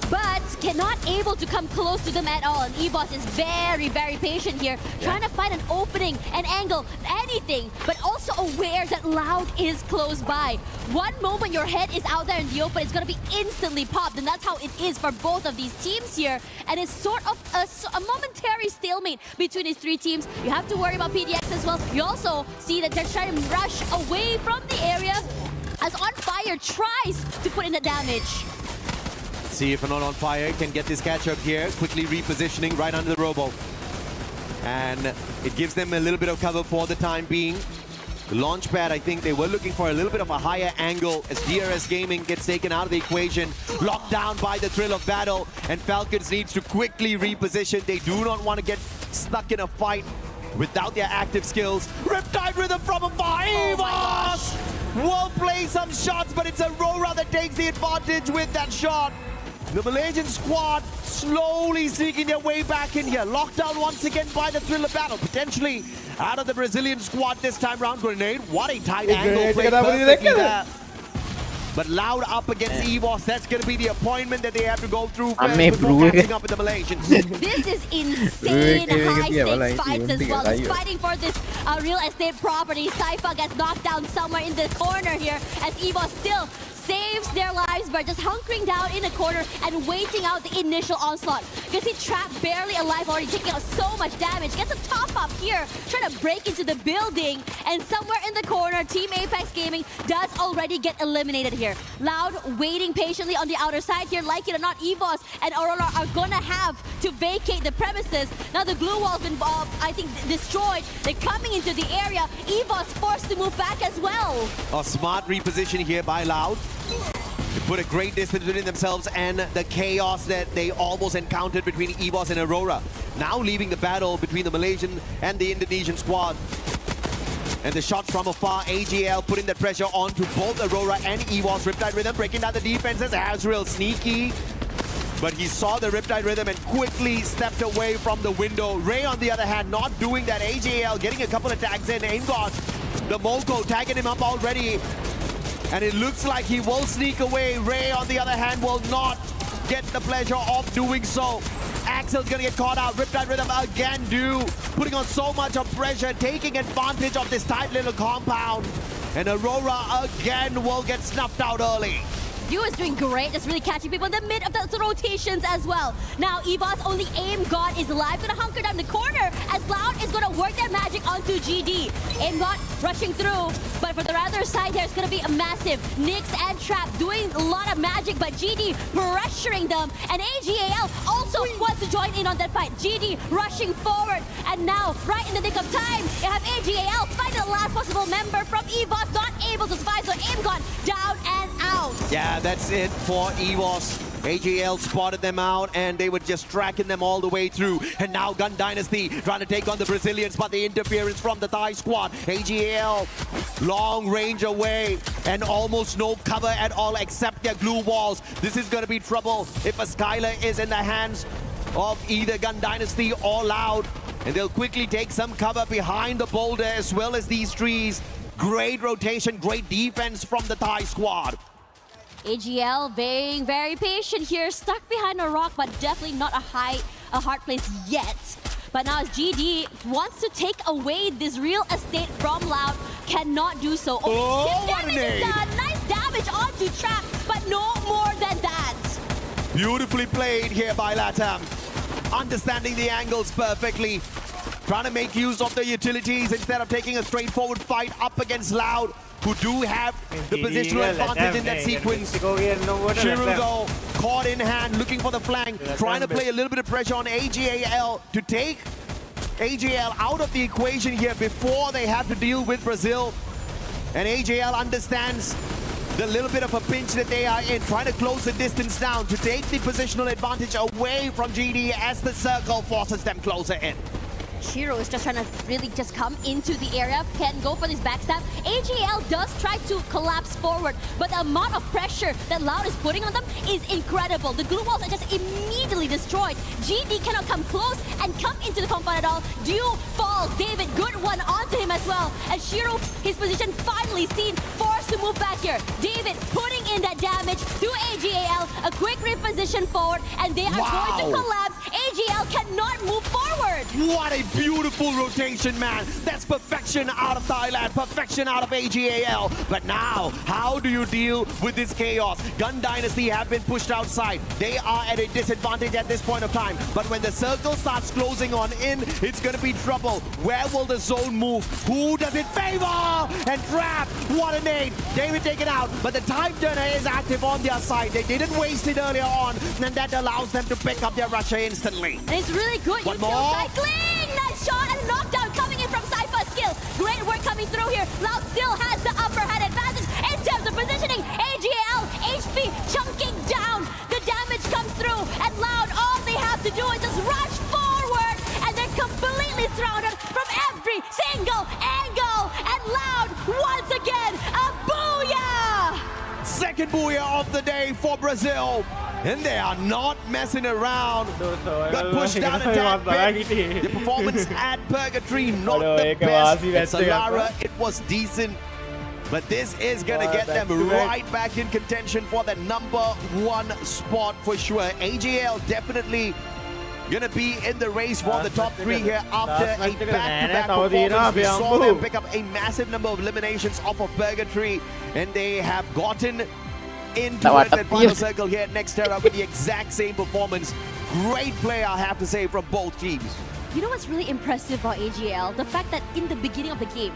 but cannot able to come close to them at all. And EVOS is very, very patient here, trying to find an opening, an angle, anything, but also aware that Loud is close by. One moment your head is out there in the open, it's going to be instantly popped, and that's how it is for both of these teams here. And it's sort of a momentary stalemate between these 3 teams. You have to worry about PDX as well. You also see that they're trying to rush away from the area as On Fire tries to put in the damage. See if Not On Fire can get this catch up here, quickly repositioning right under the Robo. And it gives them a little bit of cover for the time being. The launch pad, I think they were looking for a little bit of a higher angle as DRS Gaming gets taken out of the equation, locked down by the thrill of battle, and Falcons needs to quickly reposition. They do not want to get stuck in a fight without their active skills. Riptide Rhythm from afar, EVOS will play some shots, but it's Aurora that takes the advantage with that shot. The Malaysian squad slowly sneaking their way back in here. Locked down once again by the thrill of battle. Potentially out of the Brazilian squad this time round. Grenade, what a tight angle played perfectly there. But Loud up against EVOS, that's going to be the appointment that they have to go through first before catching up with the Malaysians. This is insane high-stakes fights as well. It's fighting for this real estate property. Saifa gets knocked down somewhere in the corner here as EVOS still saves their lives by just hunkering down in a corner and waiting out the initial onslaught. You can see Trap barely alive, already taking out so much damage. Gets a top up here, trying to break into the building, and somewhere in the corner, Team Apex Gaming does already get eliminated here. Loud waiting patiently on the outer side here. Like it or not, EVOS and Aurora are gonna have to vacate the premises. Now the glue wall's been, I think, destroyed. They're coming into the area. EVOS forced to move back as well. A smart reposition here by Loud. They put a great distance between themselves and the chaos that they almost encountered between EVOS and Aurora. Now leaving the battle between the Malaysian and the Indonesian squad. And the shots from afar, AGL putting the pressure onto both Aurora and EVOS. Riptide Rhythm breaking down the defenses. Azrael sneaky, but he saw the Riptide Rhythm and quickly stepped away from the window. Ray, on the other hand, not doing that. AGL getting a couple of tags in. Ingot, the Molko tagging him up already. And it looks like he will sneak away. Ray, on the other hand, will not get the pleasure of doing so. Axel's gonna get caught out. Riptide Rhythm again putting on so much of pressure, taking advantage of this tight little compound. And Aurora again will get snuffed out early. Yu is doing great, just really catching people in the mid of the rotations as well. Now EVOS only Aim God is alive, gonna hunker down the corner as Loud is gonna work their magic onto GD. Aim God rushing through, but for the other side there's gonna be a massive Nyx and Trap doing a lot of magic, but GD pressuring them, and AGAL also wants to join in on that fight. GD rushing forward, and now right in the nick of time, you have AGAL finding the last possible member from EVOS, not able to survive, so Aim God down and out. Yeah, that's it for EVOS. AGL spotted them out and they were just tracking them all the way through. And now Gun Dynasty trying to take on the Brazilians, but the interference from the Thai squad. AGL long range away and almost no cover at all except their glue walls. This is going to be trouble if a Skylar is in the hands of either Gun Dynasty or Loud. And they'll quickly take some cover behind the boulder as well as these trees. Great rotation, great defense from the Thai squad. AGL being very patient here, stuck behind a rock, but definitely not a hard place yet. But now as GD wants to take away this real estate from Loud, cannot do so. Only 6 damage is done. Nice damage onto Trap, but no more than that. Beautifully played here by Latam. Understanding the angles perfectly. Trying to make use of the utilities instead of taking a straightforward fight up against Loud, who do have the positional advantage in that sequence. Shiru though, caught in hand, looking for the flank, trying to play a little bit of pressure on AGAL to take AGL out of the equation here before they have to deal with Brazil. And AGL understands the little bit of a pinch that they are in, trying to close the distance down to take the positional advantage away from GD as the circle forces them closer in. Shiro is just trying to really just come into the area, can go for this backstab. AGL does try to collapse forward, but the amount of pressure that Loud is putting on them is incredible. The glue walls are just immediately destroyed. GD cannot come close and come into the compound at all. Do fall. David, good one onto him as well. And Shiro, his position finally seen, forced to move back here. David putting in that damage to AGL, a quick reposition forward, and they are going to collapse. AGL cannot move forward. What a beautiful rotation, man. That's perfection out of Thailand, perfection out of AGAL. But now, how do you deal with this chaos? Gun Dynasty have been pushed outside. They are at a disadvantage at this point of time. But when the circle starts closing on in, it's going to be trouble. Where will the zone move? Who does it favor? And trap. What a nade. David taken out, but the time turner is active on their side. They didn't waste it earlier on, and that allows them to pick up their rusher instantly. And it's really good. One you more. Cycling! Nice shot and knockdown coming in from Cypher's skill. Great work coming through here. Loud still has the upper hand advantage in terms of positioning. AGL, HP chunking down. The damage comes through, and Loud, all they have to do is just rush forward, and they're completely surrounded from every single angle. And Loud, once again, a booyah! Second booyah of the day for Brazil. And they are not messing around. Got pushed down a tad bit. The performance at Purgatory, not the best. At Solara, it was decent. But this is going to get them right back in contention for the #1 spot for sure. AGL definitely going to be in the race for the top 3 here after a back-to-back performance. We saw them pick up a massive number of eliminations off of Purgatory, and they have gotten into that final circle here at Nextera with the exact same performance. Great play, I have to say, from both teams. You know what's really impressive about AGL? The fact that in the beginning of the game,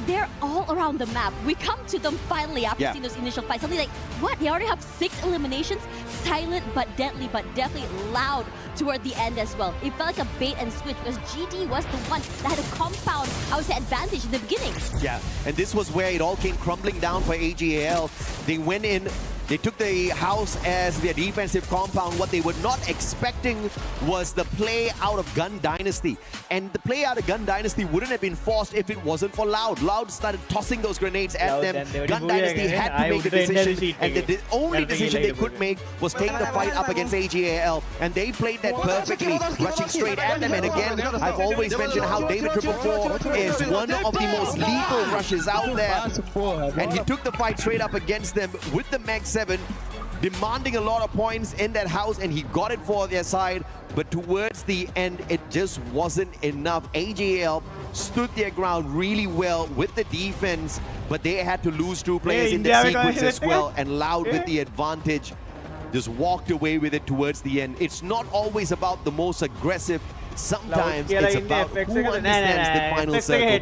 they're all around the map. We come to them finally after seeing those initial fights. Something like, what? They already have 6 eliminations? Silent but deadly, but definitely loud toward the end as well. It felt like a bait and switch because GD was the one that had a compound, I would say, advantage in the beginning. Yeah, and this was where it all came crumbling down for AGL. They went in, they took the house as their defensive compound. What they were not expecting was the play out of Gun Dynasty. And the play out of Gun Dynasty wouldn't have been forced if it wasn't for Loud. Loud started tossing those grenades at them. Gun Dynasty had to make a decision. And the only decision they could make was take the fight up against AGAL. And they played that perfectly, rushing straight at them. And again, I've always mentioned how David 444 is one of the most lethal rushes out there. And he took the fight straight up against them with the Mag 7, demanding a lot of points in that house, and he got it for their side. But towards the end, it just wasn't enough. AGL stood their ground really well with the defense, but they had to lose 2 players in the sequence as well, and Loud with the advantage just walked away with it towards the end. It's not always about the most aggressive. Sometimes it's about who understands the final circle.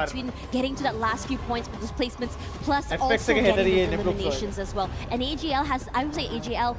Between getting to that last few points with displacements, plus also getting the eliminations as well. And AGL has, I would say AGL,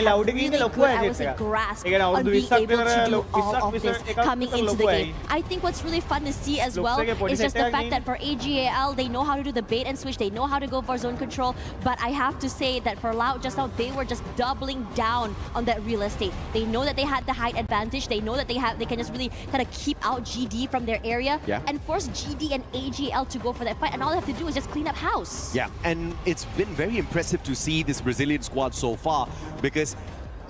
Loud, really good, I would say, grasp on being able to do all of this coming into the game. I think what's really fun to see as well is just the fact that for AGL, they know how to do the bait and switch, they know how to go for zone control, but I have to say that for Loud just now, they were just doubling down on that real estate. They know that they had the height advantage. They know that they can just really kind of keep out GD from their area and force GD and AGL to go for that fight. And all they have to do is just clean up house. Yeah, and it's been very impressive to see this Brazilian squad so far because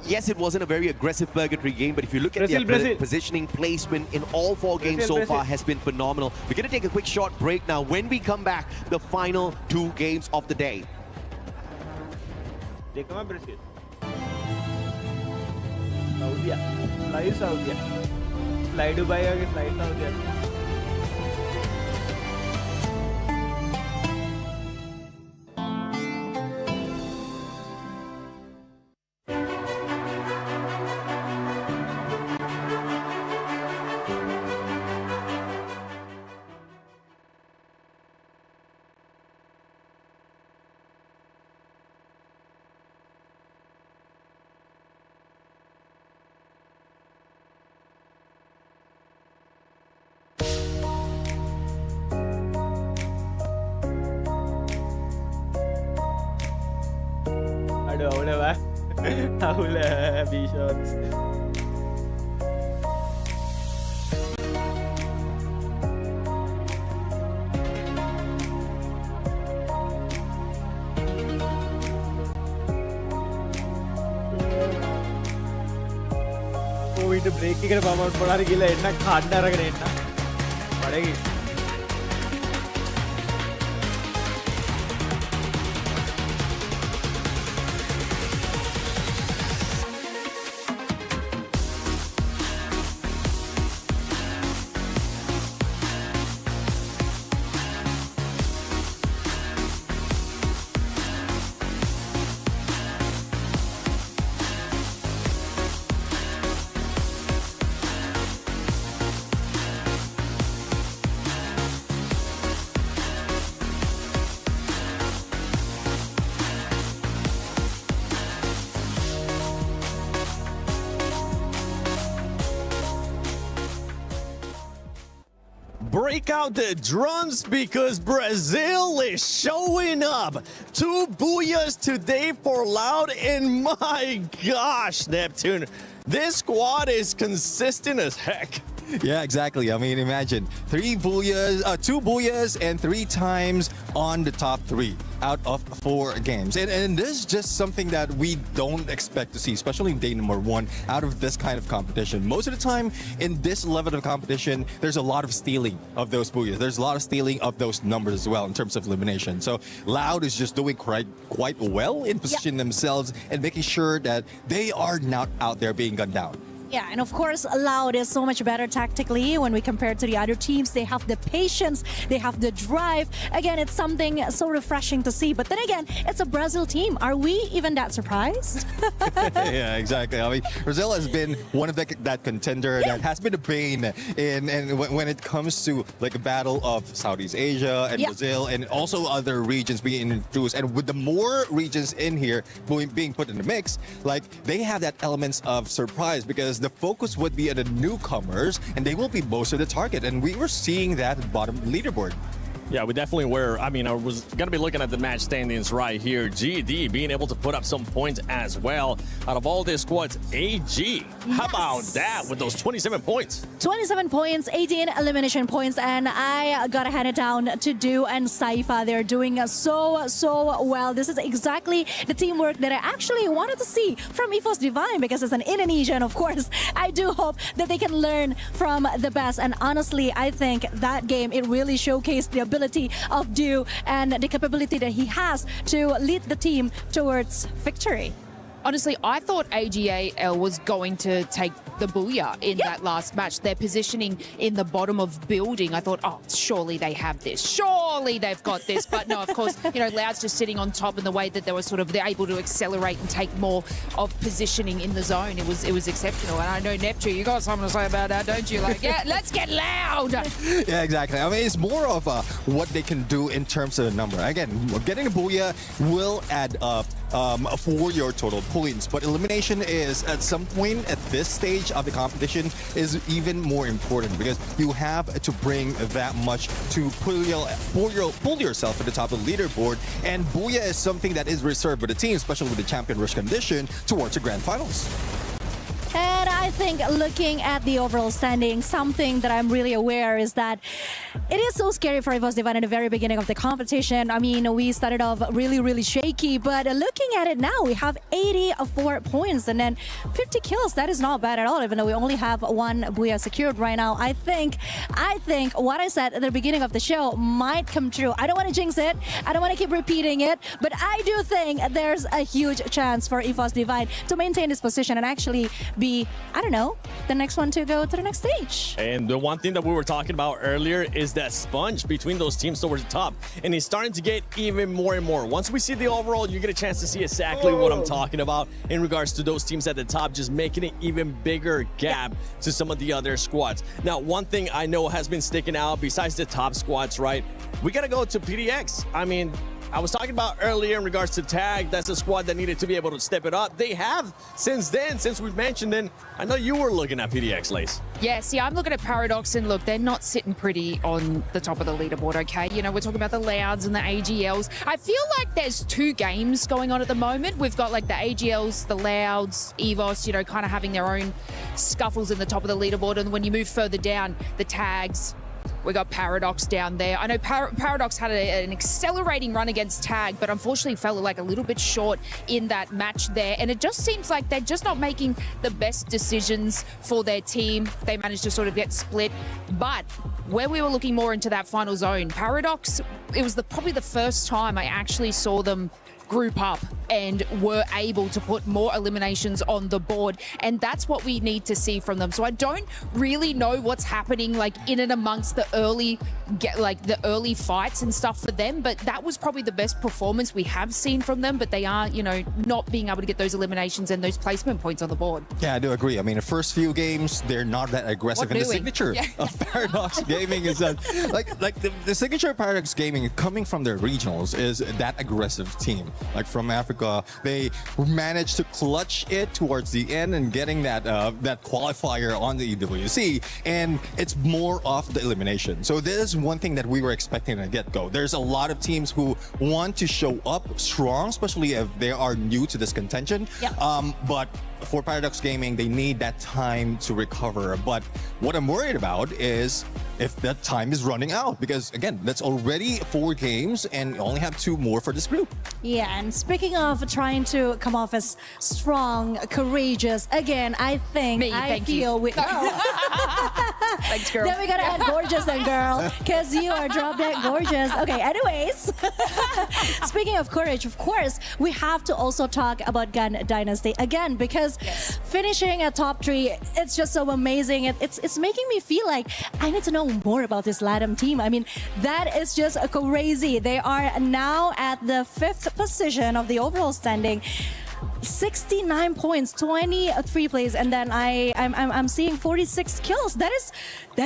yes, it wasn't a very aggressive Purgatory game, but if you look at their positioning placement in all 4 games so far has been phenomenal. We're going to take a quick short break now. When we come back, the final 2 games of the day. Saudi, fly Saudi, fly Dubai, fly Saudi. va. Aula B-shots. Covid break के बाबा पड़ा रही है इतना खाना रख रहे इतना पड़ेगी Break out the drums because Brazil is showing up. 2 booyahs today for Loud, and my gosh, Neptune, this squad is consistent as heck. Yeah, exactly. I mean, imagine 2 booyahs and 3 times on the top 3 out of 4 games. And this is just something that we don't expect to see, especially in day number 1 out of this kind of competition. Most of the time in this level of competition, there's a lot of stealing of those booyahs. There's a lot of stealing of those numbers as well in terms of elimination. So Loud is just doing quite well in positioning themselves and making sure that they are not out there being gunned down. Yeah, and of course, Loud is so much better tactically when we compare to the other teams. They have the patience, they have the drive. Again, it's something so refreshing to see. But then again, it's a Brazil team. Are we even that surprised? Yeah, exactly. I mean, Brazil has been one of that contender that has been a bane when it comes to like a battle of Southeast Asia and Brazil and also other regions being introduced. And with the more regions in here being put in the mix, like they have that elements of surprise because the focus would be on the newcomers and they will be most of the target. And we were seeing that at bottom leaderboard. Yeah, we definitely were. I mean, I was going to be looking at the match standings right here. GD being able to put up some points as well. Out of all their squads, AG, how about that with those 27 points? 27 points, 18 elimination points, and I got to hand it down to Do and Saifa. They're doing so well. This is exactly the teamwork that I actually wanted to see from EVOS Divine because it's an Indonesian, of course. I do hope that they can learn from the best. And honestly, I think that game, it really showcased the ability of Do and the capability that he has to lead the team towards victory. Honestly, I thought AGAL was going to take the booyah in that last match. Their positioning in the bottom of building, I thought, oh, surely they have this. Surely they've got this. But no, of course, you know, Loud's just sitting on top in the way that they were they're able to accelerate and take more of positioning in the zone. It was exceptional. And I know, Neptune, you got something to say about that, don't you? Like, yeah, let's get loud. Yeah, exactly. I mean, it's more of what they can do in terms of the number. Again, getting a booyah will add up for your total points, but elimination is at some point at this stage of the competition is even more important because you have to bring that much to pull yourself at the top of the leaderboard, and booyah is something that is reserved for the team, especially with the champion rush condition towards the grand finals. And I think looking at the overall standing, something that I'm really aware is that it is so scary for EVOS Divine in the very beginning of the competition. I mean, we started off really shaky, but looking at it now, we have 84 points and then 50 kills. That is not bad at all, even though we only have 1 booyah secured right now. I think what I said at the beginning of the show might come true. I don't want to jinx it. I don't want to keep repeating it, but I do think there's a huge chance for EVOS Divine to maintain this position and actually be, I don't know, the next one to go to the next stage. And the one thing that we were talking about earlier is that sponge between those teams towards the top. And it's starting to get even more and more. Once we see the overall, you get a chance to see exactly what I'm talking about in regards to those teams at the top, just making an even bigger gap to some of the other squads. Now, one thing I know has been sticking out besides the top squads, right? We got to go to PDX. I mean, I was talking about earlier in regards to tag. That's a squad that needed to be able to step it up. They have since then, since we've mentioned it. I know you were looking at PDX, Lace. Yeah, see, I'm looking at Paradox, and look, they're not sitting pretty on the top of the leaderboard, okay? You know, we're talking about the Louds and the AGLs. I feel like there's two games going on at the moment. We've got like the AGLs, the Louds, EVOS, you know, kind of having their own scuffles in the top of the leaderboard. And when you move further down, the tags, we got Paradox down there. I know Paradox had an accelerating run against Tag, but unfortunately fell like a little bit short in that match there. And it just seems like they're just not making the best decisions for their team. They managed to sort of get split. But where we were looking more into that final zone, Paradox, it was probably the first time I actually saw them group up and were able to put more eliminations on the board, and that's what we need to see from them. So I don't really know what's happening like in and amongst the early fights and stuff for them, but that was probably the best performance we have seen from them. But they are, you know, not being able to get those eliminations and those placement points on the board. Yeah, I do agree. I mean, the first few games they're not that aggressive, and the signature of Paradox Gaming is that like the signature of Paradox Gaming coming from their regionals is that aggressive team. Like from Africa, they managed to clutch it towards the end and getting that qualifier on the EWC, and it's more of the elimination. So this is one thing that we were expecting at get-go. There's a lot of teams who want to show up strong, especially if they are new to this contention. Yep. But for Paradox Gaming, they need that time to recover. But what I'm worried about is if that time is running out, because again, that's already 4 games and you only have 2 more for this group. Yeah, and speaking of trying to come off as strong, courageous, again, I think Thanks, girl. Then we gotta add gorgeous then, girl, because you are drop dead gorgeous. Okay, anyways, speaking of courage, of course, we have to also talk about Gun Dynasty again, because finishing at top 3, it's just so amazing. It's making me feel like I need to know more about this LATAM team. I mean, that is just crazy. They are now at the 5th position of the overall standing. 69 points, 23 plays, and then I'm seeing 46 kills. That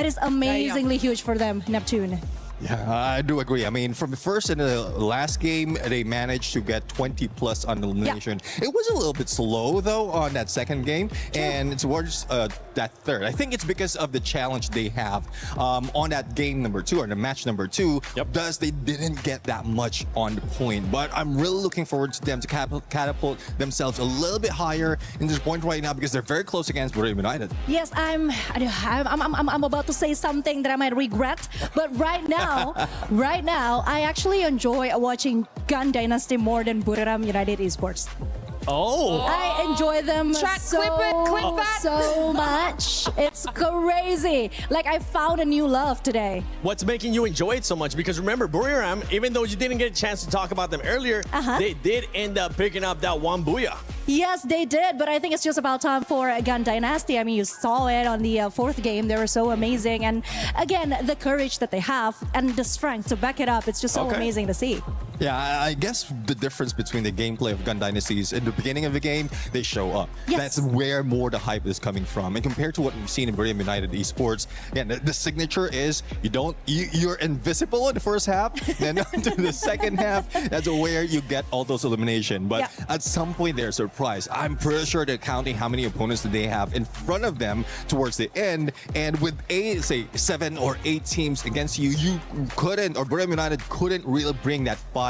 is amazingly huge for them, Neptune. Yeah, I do agree. I mean, from the first and the last game, they managed to get 20 plus on elimination. Yeah. It was a little bit slow, though, on that second game, and towards that third. I think it's because of the challenge they have on that game number 2, or the match number 2, thus they didn't get that much on the point. But I'm really looking forward to them to catapult themselves a little bit higher in this point right now, because they're very close against Versailles United. Yes, I'm about to say something that I might regret, but right now, I actually enjoy watching Gun Dynasty more than Buriram United Esports. Oh. I enjoy them so much. It's crazy. Like, I found a new love today. What's making you enjoy it so much? Because remember, Buriram, even though you didn't get a chance to talk about them earlier, they did end up picking up that one booyah. Yes, they did, but I think it's just about time for Gun Dynasty. I mean, you saw it on the 4th game. They were so amazing. And again, the courage that they have and the strength to back it up, it's just so amazing to see. Yeah, I guess the difference between the gameplay of Gun Dynasty is in the beginning of the game, they show up. Yes. That's where more the hype is coming from. And compared to what we've seen in Versailles United Esports, yeah, the signature is you're invisible in the first half, then to the second half, that's where you get all those eliminations. But at some point, they're surprised. I'm pretty sure they're counting how many opponents that they have in front of them towards the end. And with 7 or 8 teams against you, you couldn't, or Versailles United couldn't really bring that fire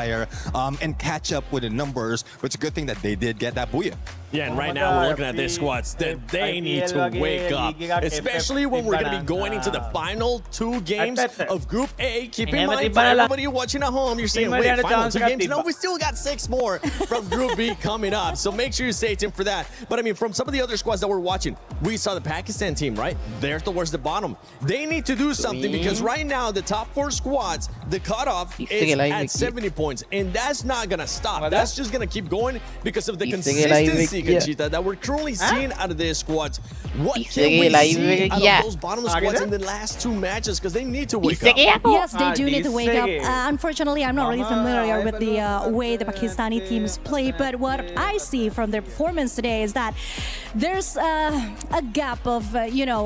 and catch up with the numbers. But it's a good thing that they did get that booyah. Yeah, and right now we're looking at their squads that they need to wake up, especially when we're going to be going into the final 2 games of Group A. Keep in mind, for everybody watching at home, you're saying, wait, final 2 games? No, we still got 6 more from Group B coming up, so make sure you stay tuned for that. But I mean, from some of the other squads that we're watching, we saw the Pakistan team, right? They're towards the bottom. They need to do something, because right now, the top 4 squads, the cutoff is at 70 points, and that's not going to stop. That's just going to keep going because of the consistency, Conchita, that we're currently seeing out of their squads. What can we see out of those bottom squads in the last 2 matches? Because they need to wake up. Yes, they do need to wake up. Unfortunately, I'm not really familiar with the way the Pakistani teams play, but what I see from their performance today is that there's a gap of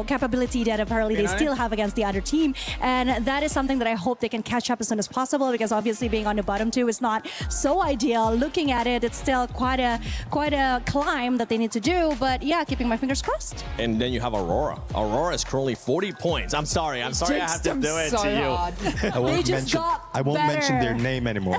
capability that apparently they still have against the other team, and that is something that I hope they can catch up as soon as possible, because obviously being on the bottom bottom 2 is not so ideal. Looking at it, it's still quite a climb that they need to do. But yeah, keeping my fingers crossed. And then you have Aurora. Aurora is currently 40 points. I'm sorry I have to do it to you. I won't mention their name anymore.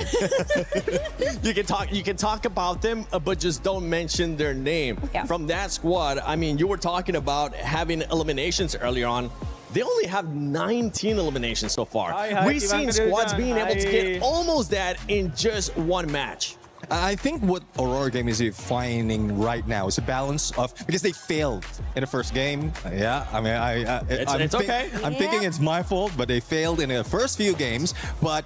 You can talk about them, but just don't mention their name. Yeah. From that squad, I mean, you were talking about having eliminations earlier on. They only have 19 eliminations so far. We've seen squads being able to get almost that in just one match. I think what Aurora Game is finding right now is a balance of, because they failed in the first game. Yeah, I mean, it's okay. I'm thinking it's my fault, but they failed in the first few games. But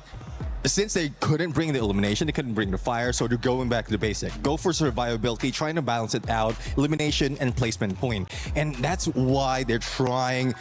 since they couldn't bring the elimination, they couldn't bring the fire, so they're going back to the basic. Go for survivability, trying to balance it out, elimination and placement point. And that's why they're trying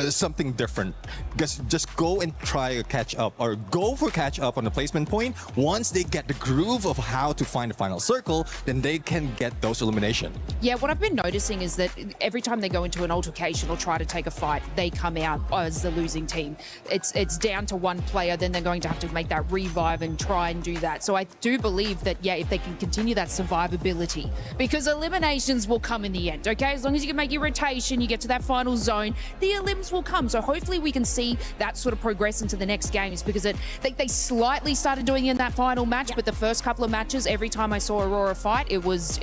something different. Just go and try a catch up, or go for catch up on the placement point. Once they get the groove of how to find the final circle, then they can get those elimination. Yeah, what I've been noticing is that every time they go into an altercation or try to take a fight, they come out as the losing team. It's down to one player, then they're going to have to make that revive and try and do that. So I do believe that, yeah, if they can continue that survivability, because eliminations will come in the end, okay? As long as you can make your rotation, you get to that final zone, the elims will come. So hopefully we can see that sort of progress into the next games, because they slightly started doing it in that final match, but the first couple of matches, every time I saw Aurora fight, it was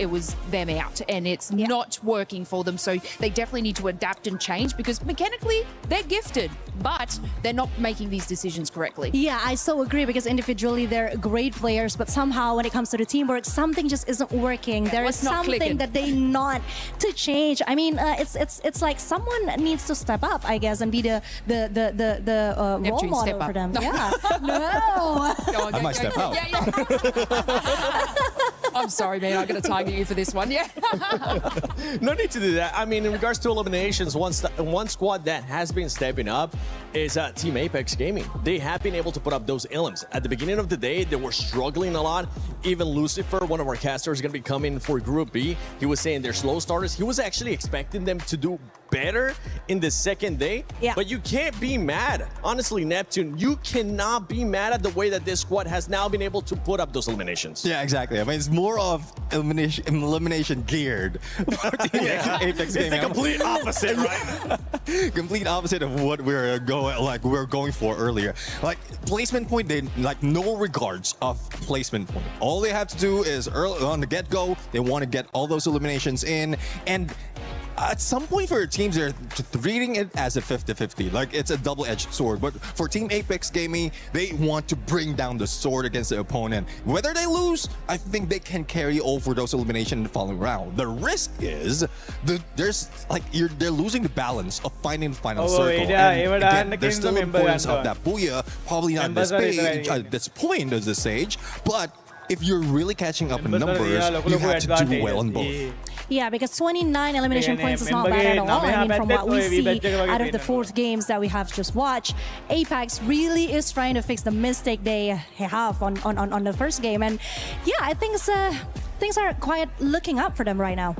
them out, and it's not working for them. So they definitely need to adapt and change, because mechanically they're gifted, but they're not making these decisions correctly. Yeah, I so agree, because individually they're great players, but somehow when it comes to the teamwork, something just isn't working. There is something that they not to change. I mean, it's like someone needs to step up, I guess, and be the role model for them. Yeah. No. I might step out. I'm sorry, man. I'm going to target you for this one. Yeah. No need to do that. I mean, in regards to eliminations, one squad that has been stepping up is Team Apex Gaming. They have been able to put up those elims. At the beginning of the day, they were struggling a lot. Even Lucifer, one of our casters, is going to be coming for Group B. He was saying they're slow starters. He was actually expecting them to do better in the second day. Yeah. But you can't be mad. Honestly, Neptune, you cannot be mad at the way that this squad has now been able to put up those eliminations. Yeah, exactly. I mean, it's more of elimination geared. Apex Gaming. It's the complete opposite, right? Complete opposite of what we're going for earlier. Like placement point, they like no regards of placement point. All they have to do is early on the get-go, they want to get all those eliminations in, and at some point for teams, they're treating it as a 50-50. Like, it's a double-edged sword. But for Team Apex Gaming, they want to bring down the sword against the opponent. Whether they lose, I think they can carry over those eliminations in the following round. The risk is they're losing the balance of finding the final circle. And again, there's still importance of that booyah, probably not at this point of the stage, but if you're really catching up in numbers, you have to do well on both. Yeah, because 29 elimination points is not bad at all. I mean, from what we see out of the 4 games that we have just watched, Apex really is trying to fix the mistake they have on the first game. And yeah, I think things are quite looking up for them right now.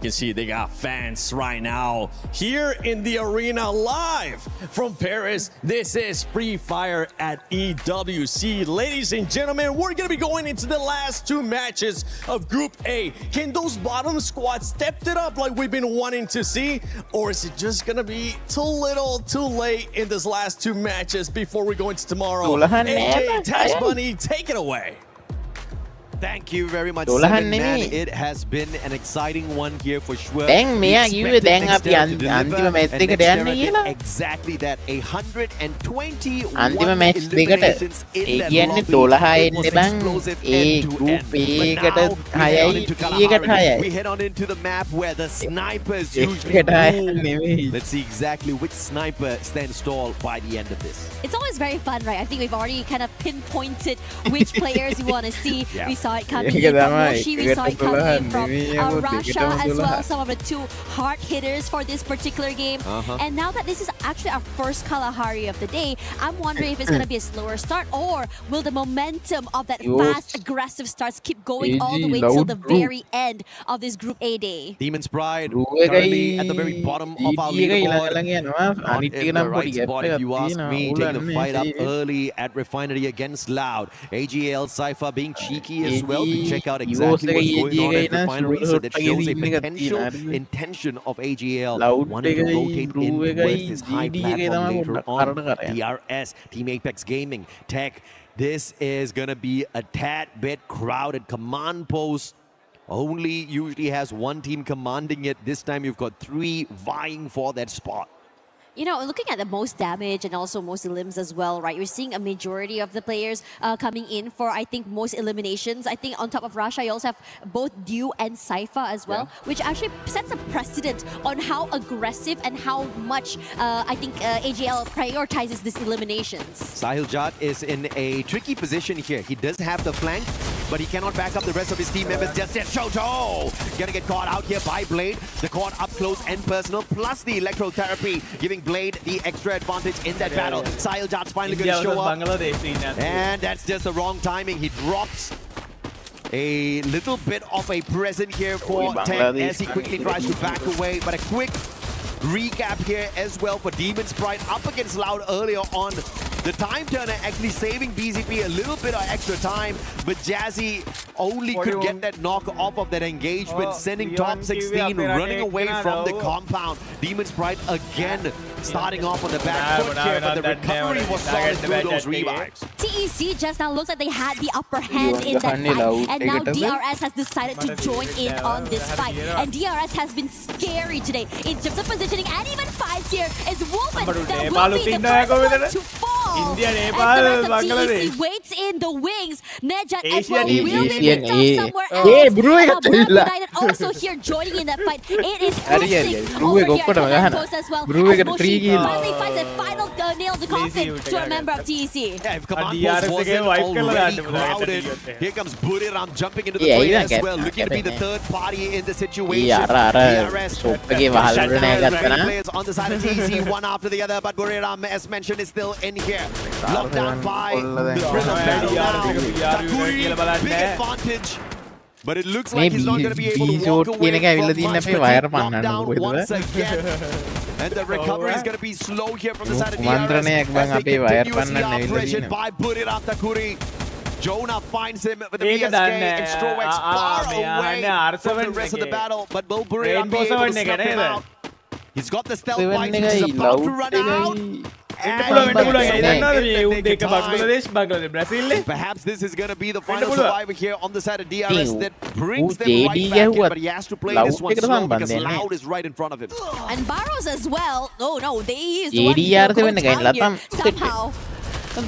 You can see they got fans right now here in the arena live from Paris. This is Free Fire at EWC. Ladies and gentlemen, we're going to be going into the last 2 matches of Group A. Can those bottom squads step it up like we've been wanting to see? Or is it just going to be too little, too late in these last 2 matches before we go into tomorrow? AJ, Tash Bunny, take it away. Thank you very much, Seven Man. It has been an exciting one here for sure. Exactly that 120 අන්තිම match දෙකට ඒ කියන්නේ 12 එන්නේ බං ඒ group එකකට 6යි ඊයකට 6යි we head on into the map where the snipers usually let's see exactly which sniper stands tall by the end of this. It's always very fun, right? I think we've already kind of pinpointed which players we want to see. We saw saw it coming in from Moshi, we saw it coming in from Russia as well. Some of the two hard hitters for this particular game. And now that this is actually our first Kalahari of the day, I'm wondering if it's going to be a slower start, or will the momentum of that fast, aggressive starts keep going all the way till the very end of this Group A day? Demon's Pride currently at the very bottom of our leaderboard. Not in the right spot, if you ask me. Taking the fight up early at Refinery against Loud. AGL Cypher being cheeky as well to check out exactly what's going on at Refinery. So that shows a potential intention of AGL wanting to rotate in towards this high platform later on. DRS, Team Apex Gaming, Tech. This is going to be a tad bit crowded. Command post only usually has one team commanding it. This time you've got 3 vying for that spot. You know, looking at the most damage and also most elims as well, right? You're seeing a majority of the players coming in for, I think, most eliminations. I think on top of Russia, you also have both Dew and Cypher as well, which actually sets a precedent on how aggressive and how much, I think, AGL prioritizes these eliminations. Sahil Jat is in a tricky position here. He does have the flank, but he cannot back up the rest of his team members. Just yet, Shoto! Gonna get caught out here by Blade. The caught up close and personal, plus the electrotherapy, giving Blade the extra advantage in that battle. Sahil Jat's finally going to show up. And that's just the wrong timing. He drops a little bit of a present here for Tech as he quickly tries to back away. But a quick recap here as well for Demon's Pride up against Loud earlier on. The time turner actually saving BZP a little bit of extra time, but Jazzy only could get that knock off of that engagement, sending top 16 running away from the compound. Demon's Pride again starting off on the back foot here, but the recovery was solid through those revives. TEC just now looks like they had the upper hand in that fight, and now DRS has decided to join in on this fight. And DRS has been scary today in terms of positioning and even fights here. It's Wolfen that will be the first one to fall. India, Nepal, Bangladesh waits in the wings. Nejat as well will be picked up somewhere else. United also here joining in that fight. It is hosting over here at the post as well. As Moshi finally finds a final nail the coffin to a member of TEC. Yeah, if Command Post wasn't already crowded, here comes Buriram jumping into the play as well, looking to be the third party in the situation. DRS, players on the side of TEC, one after the other, but Buriram, as mentioned, is still in here. Locked down by the rhythm battle now. Takuri, big advantage. But it looks like he's not going to be able to walk away from much, but knocked down once again. And the recovery is going to be slow here from the side of DRS as they continuously are pressured by Buriram Takuri. Jonah finds him with the BSK and Strowex far away from the rest of the battle, but will Buriram be able to snuff him out? He's got the stealth bite, which is about to run out. Perhaps this is going to be the final survivor here on the side of DRS that brings them right back in, but he has to play this one slow because Loud is right in front of him. And Barrows as well. Oh no, they is the one who here somehow. Will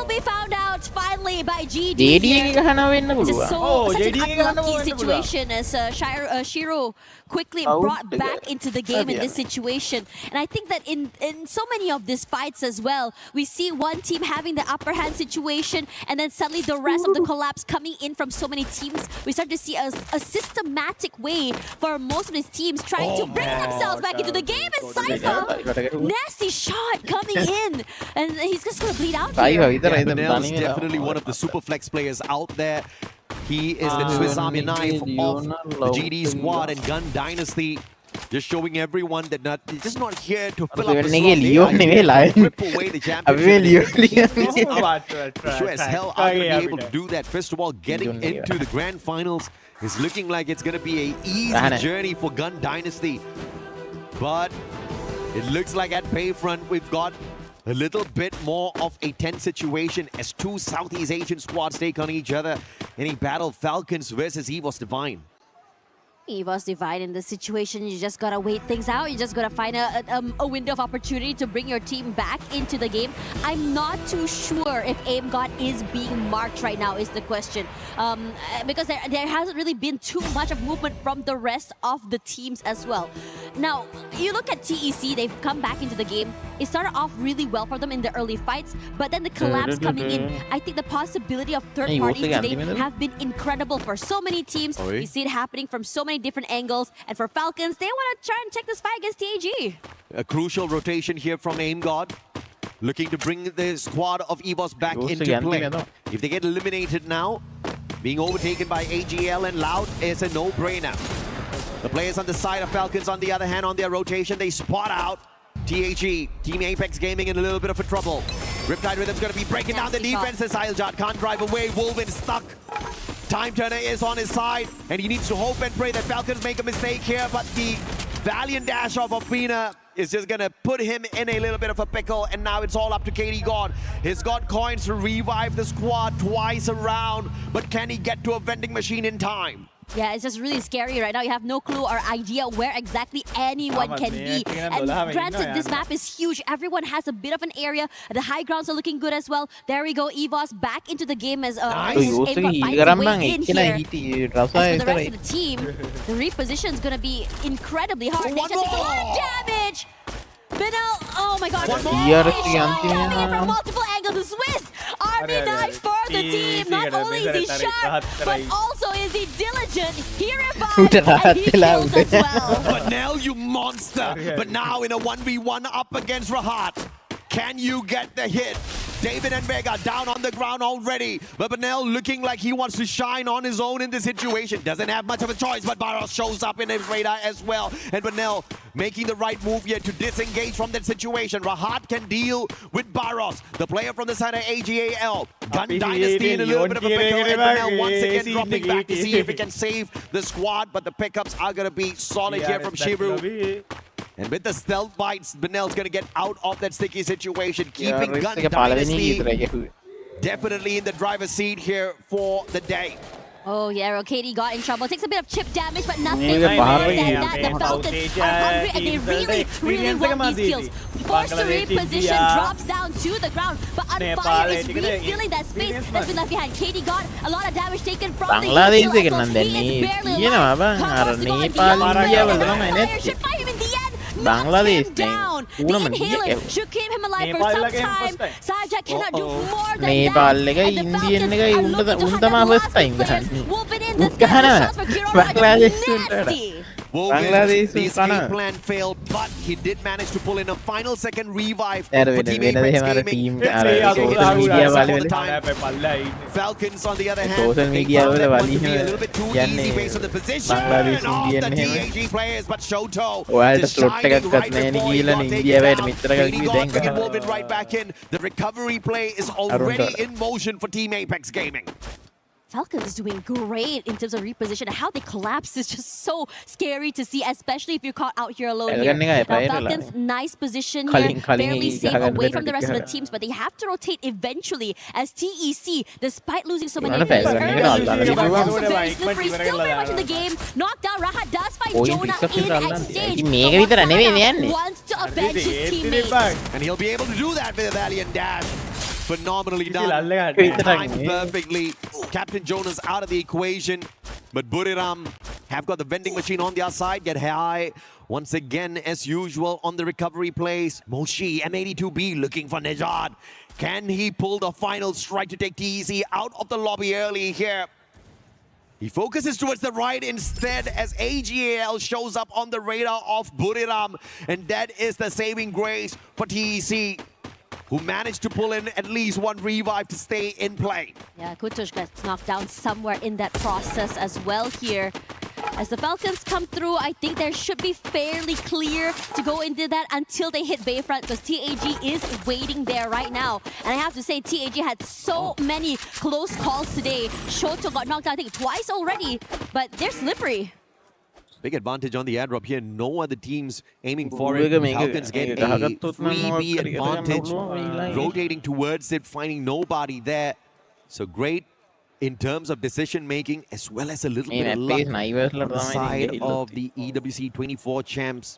be found out finally by GD. It's such an unlucky situation as Shiro quickly brought back into the game in this situation. And I think that in so many of these fights as well, we see one team having the upper hand situation, and then suddenly the rest of the collapse coming in from so many teams. We start to see a systematic way for most of these teams trying to bring themselves back into the game. And Cypher, nasty shot coming in, and he's just going to bleed out here. Manel is definitely one of the super flex players out there. He is the Swiss Army knife of the GD squad and Gun Dynasty. Just showing everyone that he's just not here to fill up the slot. They are here to rip away the championship. Sure as hell are going to be able to do that. First of all, getting into the grand finals is looking like it's going to be an easy journey for Gun Dynasty. But it looks like at Bayfront, we've got a little bit more of a tense situation as two Southeast Asian squads take on each other in a battle. Falcons versus EVOS Divine. EVOS Divine in this situation, you just gotta wait things out. You just gotta find a window of opportunity to bring your team back into the game. I'm not too sure if Aim God is being marked right now is the question. Because there hasn't really been too much of movement from the rest of the teams as well. Now, you look at TEC, they've come back into the game. It started off really well for them in the early fights, but then the collapse coming in, I think the possibility of third parties today have been incredible for so many teams. We see it happening from so many different angles, and for Falcons, they want to try and take this fight against TAG. A crucial rotation here from Aim God, looking to bring the squad of EVOS back into play. If they get eliminated now, being overtaken by AGL and Loud is a no-brainer. The players on the side of Falcons, on the other hand, on their rotation, they spot out TAG, Team Apex Gaming, in a little bit of a trouble. Riptide Rhythm's going to be breaking down the defenses. Iljot can't drive away. Wolvin stuck. Time Turner is on his side, and he needs to hope and pray that Falcons make a mistake here, but the valiant dash of Opina is just going to put him in a little bit of a pickle, and now it's all up to KD God. He's got coins to revive the squad twice around, but can he get to a vending machine in time? Yeah, it's just really scary right now. You have no clue or idea where exactly anyone can be. And granted, this map is huge. Everyone has a bit of an area. The high grounds are looking good as well. There we go, EVOS back into the game as As for the rest of the team, the reposition is going to be incredibly hard. They just take a lot of damage. Benel, oh my god, coming in from multiple angles. The Swiss Army knife for the team. Not only is he sharp, but also is he diligent. He revived and he kills as well. But now you monster. But now in a 1v1 up against Rahat. Can you get the hit? David and Vega down on the ground already. But Benel looking like he wants to shine on his own in this situation. Doesn't have much of a choice, but Barros shows up in his radar as well. And Benel making the right move here to disengage from that situation. Rahat can deal with Barros, the player from the side of AGAL. Gun Dynasty in a little bit of a pickle. And Benel once again dropping back to see if he can save the squad. But the pickups are going to be solid here from Shiru. And with the stealth bites, Benel's going to get out of that sticky situation, keeping Gun Dynasty definitely in the driver's seat here for the day. Oh yeah, KD got in trouble. Takes a bit of chip damage, but nothing more than that. The Falcons are hungry and they really want these kills. Forced to reposition, drops down to the ground, but Unfire is refilling that space that's been left behind. KD got a lot of damage taken from the kill. He is barely alive. Comes to go on Fire should fight him in the end. Bangladesh down. The inhaler should keep him alive for some time. Sajak cannot do more than that. And the Falcons are looking to hunt the last victories. Wolvin in the shots for Kirora. Nasty. The escape plan failed, but he did manage to pull in a final second revive for Team Apex Gaming. Falcons, on the other hand, they found that one to be a little bit too easy based on the position of the TAG players, but Shoto just shining right before he got taken down. KD got involved right back in. The recovery play is already in motion for Team Apex Gaming. Falcons is doing great in terms of reposition. How they collapse is just so scary to see, especially if you're caught out here alone. Now, Falcons, nice position here, fairly safe away from the rest of the teams, but they have to rotate eventually as TEC, despite losing so many players early. Also very slippery, still very much in the game. Knocked down, Rahat does fight Jonah in exchange. Wants to avenge his teammates. And he'll be able to do that with a valiant dash. Phenomenally done. Timed perfectly. Captain Jonas out of the equation. But Buriram have got the vending machine on their side. Get high once again as usual on the recovery plays. Moshi, M82B looking for Nejad. Can he pull the final strike to take TEC out of the lobby early here? He focuses towards the right instead as AGAL shows up on the radar of Buriram. And that is the saving grace for TEC, who managed to pull in at least one revive to stay in play. Yeah, Kutush gets knocked down somewhere in that process as well here. As the Falcons come through, I think there should be fairly clear to go into that until they hit Bayfront, because TAG is waiting there right now. And I have to say, TAG had so many close calls today. Shoto got knocked out, I think, twice already, but they're slippery. Big advantage on the airdrop here. No other teams aiming for it. Falcons get a freebie advantage. Rotating towards it, finding nobody there. So great in terms of decision making, as well as a little bit of luck on the side of the EWC 24 champs.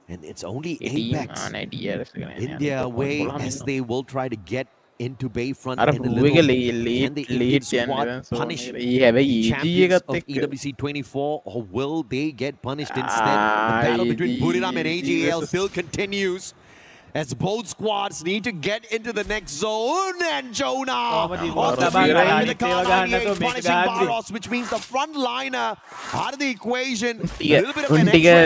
And it's only Apex in their way as they will try to get into Bayfront in a little bit. Can the Indian squad punish champions of EWC 24, or will they get punished instead? The battle between Buriram and AGL still continues, as both squads need to get into the next zone. And Jonah off the back with the Kar98 punishing Baros, which means the front liner out of the equation. A little bit of an extra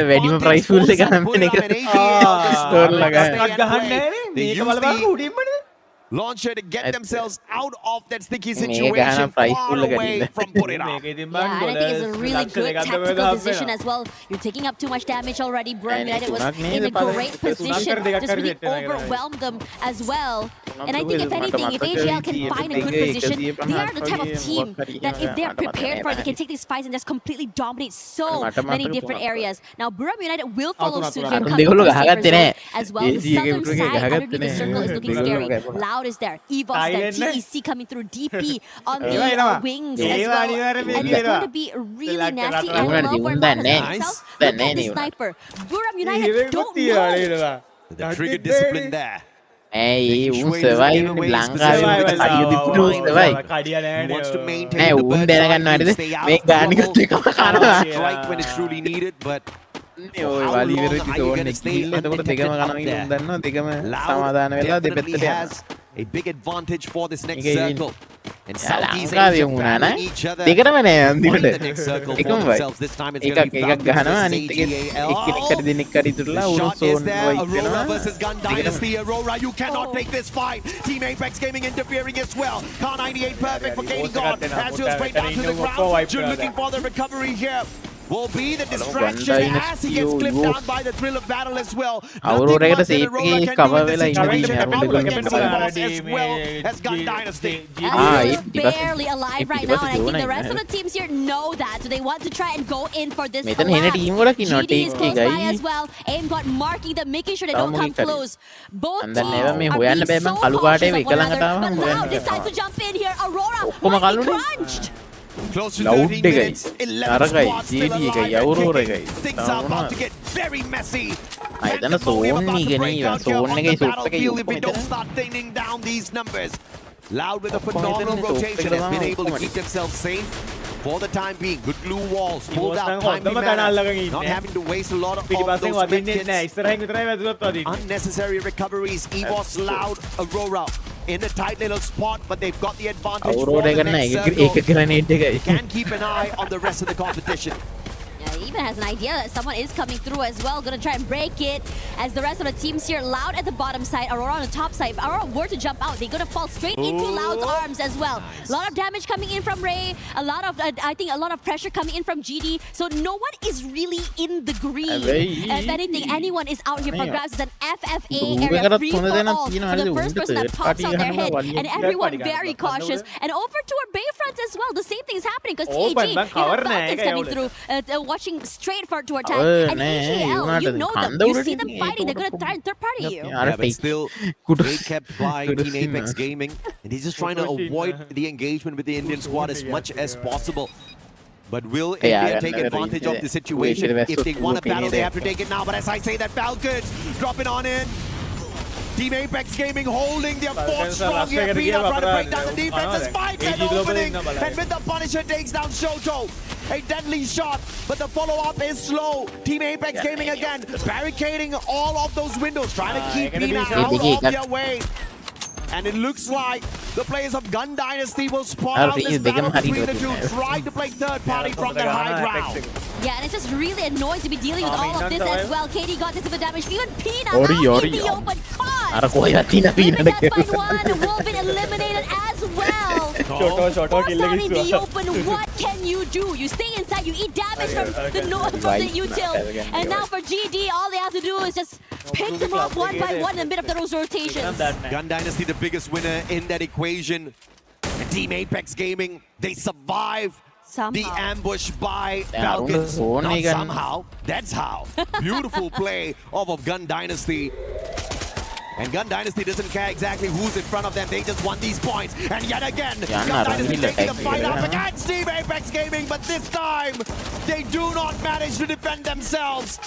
launcher to get themselves out of that sticky situation far away from Buriram. Yeah, and I think it's a really good tactical decision as well. You're taking up too much damage already. Buriram United was in a great position, just really overwhelmed them as well. And I think if anything, if AGL can find a good position, they are the type of team that if they're prepared for it, they can take these fights and just completely dominate so many different areas. Now Buriram United will follow suit here, come into the safer zone as well. The southern side underneath the circle is looking scary. Loud is there, EVO's there, TEC coming through, DP on the wings as well. And it's going to be really nasty. And Love where Love has himself. Look at the sniper. Buriram United don't know. The trigger discipline there. Hey, survive wants to maintain the burden, stay out of trouble, strike when it's truly needed, but how long are you going to stay undetected out there? Loud definitely has a big advantage for this next circle. And Southeast Asia battling each other. Find the next circle for themselves. This time it's going to be Falcons versus AGAL. The shot is there. Aurora versus Gun Dynasty. Aurora, you cannot take this fight. Team Apex Gaming interfering as well. Kar98 perfect for Katie God. As you're straight down to the ground. You're looking for the recovery here. Will be the distraction as he gets clipped down by the thrill of battle as well. Aurora as well as Gun Dynasty. Barely alive right now, and I think the rest of the teams here know that, so they want to try and go in for this collapse. GD is close by as well. Aim got marking them, making sure they don't come close. Both teams are being so cautious of one another, but Loud decides to jump in here. Aurora might be crunched. Close to 13 minutes, 11 squads still alive. Things are about to get very messy. And the volume about to break out here on the battlefield if we don't start thinning down these numbers. Loud with a phenomenal rotation has been able to keep themselves safe for the time being. Good glue walls, pulled out timely manner, not having to waste a lot of those quick hits. Unnecessary recoveries, EVOS, Loud, Aurora in a tight little spot, but they've got the advantage for the next circle. Can keep an eye on the rest of the competition. He even has an idea that someone is coming through as well. Gonna try and break it as the rest of the teams here. Loud at the bottom side, Aurora on the top side. If Aurora were to jump out, they're gonna fall straight into Loud's arms as well. A lot of damage coming in from Ray. A lot of, I think, a lot of pressure coming in from GD. So no one is really in the green. If anything, anyone is out here for grabs. It's an FFA area, free for all. For the first person that pops out their head, and everyone very cautious. And over to our Bayfront as well. The same thing is happening because TAG, Falcons coming through, watching straight for to attack. And AGL, you know them. You see them fighting. They're gonna try and third party you. Yeah, but still, they kept by Team Apex Gaming, and he's just trying to avoid the engagement with the Indian squad as much as possible. But will India take advantage of the situation? If they want to battle, they have to take it now. But as I say that, Falcons dropping on in. Team Apex Gaming holding their fort strong here. Peanut trying to break down the defenses. Finds an opening. And with the Punisher takes down Shoto. A deadly shot, but the follow-up is slow. Team Apex Gaming again, barricading all of those windows, trying to keep Peanut out of their way. And it looks like the players of Gun Dynasty will spawn out this battle between the two, trying to play third party from their high ground. Yeah, and it's just really annoying to be dealing with all of this as well. KD got this with the damage. Even Peanut now in the open caught. That's one. Wolvin eliminated as well. Forced out in the open. What can you do? You stay inside. You eat damage from the util. And now for GD, all they have to do is just pick them up one by one in the middle of those rotations. Gun Dynasty, the biggest winner in that equation. And Team Apex Gaming, they survive the ambush by Falcons. Not somehow, that's how. Beautiful play of Gun Dynasty. And Gun Dynasty doesn't care exactly who's in front of them. They just want these points. And yet again, Gun Dynasty taking the fight up against Team Apex Gaming. But this time, they do not manage to defend themselves.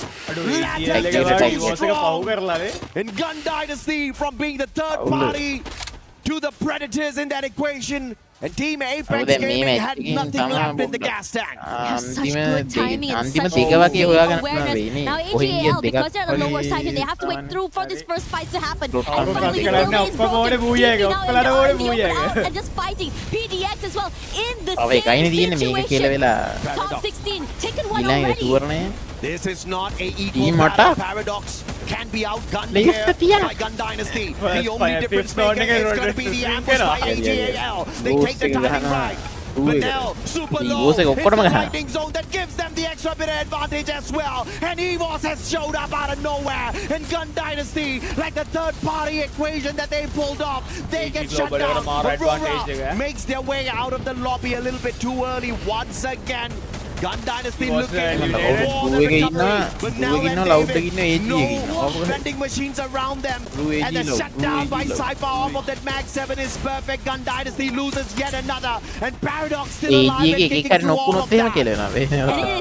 And Gun Dynasty from being the third party to the Predators in that equation. And Team Apex Gaming had nothing left in the gas tank. Such good timing and such awareness. Now AGL, because they're on the lower side here, they have to wait through for this first fight to happen. And finally, Willie is broken. And just fighting. PDX as well in the same situation. Top 16, taken one already. This is not a equal battle. Paradox can be outgunned here by Gun Dynasty. The only difference maker is going to be the ambush by AGAL. They take the timing right. But now, super low, it's the lightning zone that gives them the extra bit of advantage as well. And EVOS has showed up out of nowhere. And Gun Dynasty, like the third party equation that they pulled off, they get shut down. Aurora makes their way out of the lobby a little bit too early once again. Gun Dynasty looking for the recovery, but now no vending machines around them, and the shutdown by Cypher off of that Mag 7 is perfect. Gun Dynasty loses yet another, and Paradox still alive and kicking through all of that. And it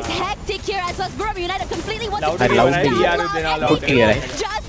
is hectic here as well. Burma United completely wants to just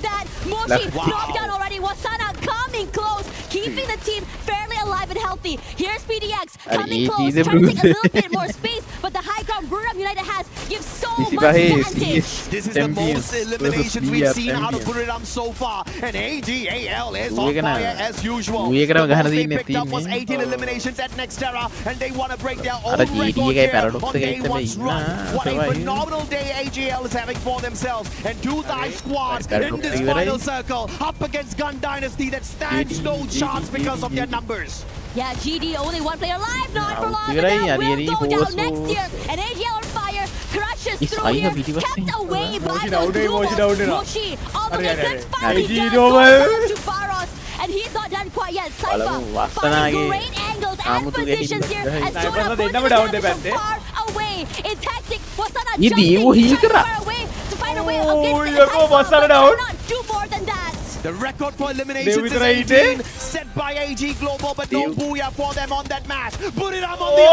that. Moshi knocked down already. Wasana coming close, keeping the team fairly alive and healthy. Here's PDX coming close, trying to take a little bit more space, but the high ground Burma United has gives so much advantage. This is the most eliminations we've seen out of Buriram so far, and AGAL is on fire as usual. The most they picked up was 18 eliminations at Nextera, and they want to break their own record here on day one's run. What a phenomenal day AGL is having for themselves, and two dive squads in this final circle up against Gun Dynasty that stands no chance because of their numbers. Yeah, GD only one player alive, not for long. That will go down next year. And AGL on fire, crushes through here, kept away by those blue balls. Moshi, all the way then finally down to Faros. And he's not done quite yet. Cypher finding great angles and positions here. As Jonah puts himself so far away. It's hectic. Wasana jumping far away to find a way against the Cypher. Cannot do more than that. The record for eliminations is 18, set by AG Global, but no booyah for them on that match. Buriram on the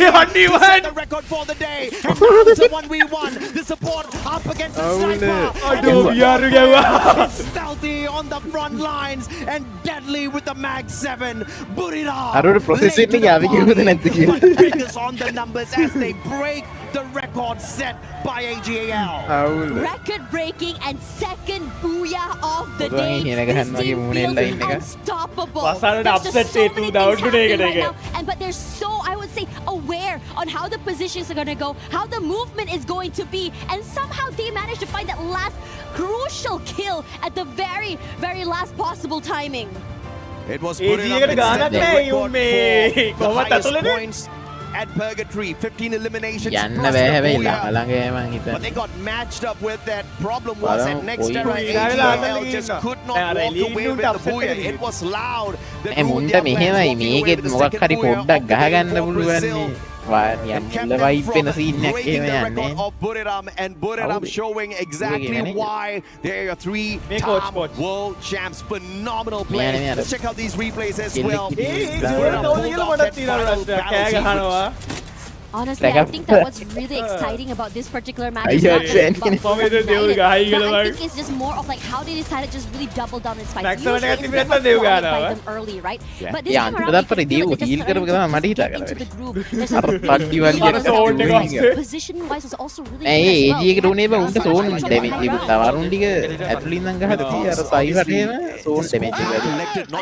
other set the record for the day. And now it's a 1v1. The support up against the sniper. Stealthy on the front lines and deadly with the Mag 7. Buriram figures on the numbers as they break the record set by AGAL. Record breaking and second booyah of the day. This team feels unstoppable. There's just so many things happening right now. But they're so, I would say, aware on how the positions are going to go, how the movement is going to be, and somehow they managed to find that last crucial kill at the very, very last possible timing. It was Buriram that set the record for the highest points at Purgatory, 15 eliminations plus the booyah. But they got matched up with that. Problem was at Nextera, AGL just could not walk away with the booyah. It was loud. The second booyah over Brazil. And kept them from breaking the record of Buriram, and Buriram showing exactly why they are three-time world champs. Phenomenal play. Let's check out these replays as well. Buriram pulled off that final battle sequence. Honestly, I think that what's really exciting about this particular match is not just about I think it's just more of like how they decided to just really double down this fight. Usually it's never qualified them early, right? But this time around, they feel like they're just really deep into the groove. There's a position-wise is also really good as well. Not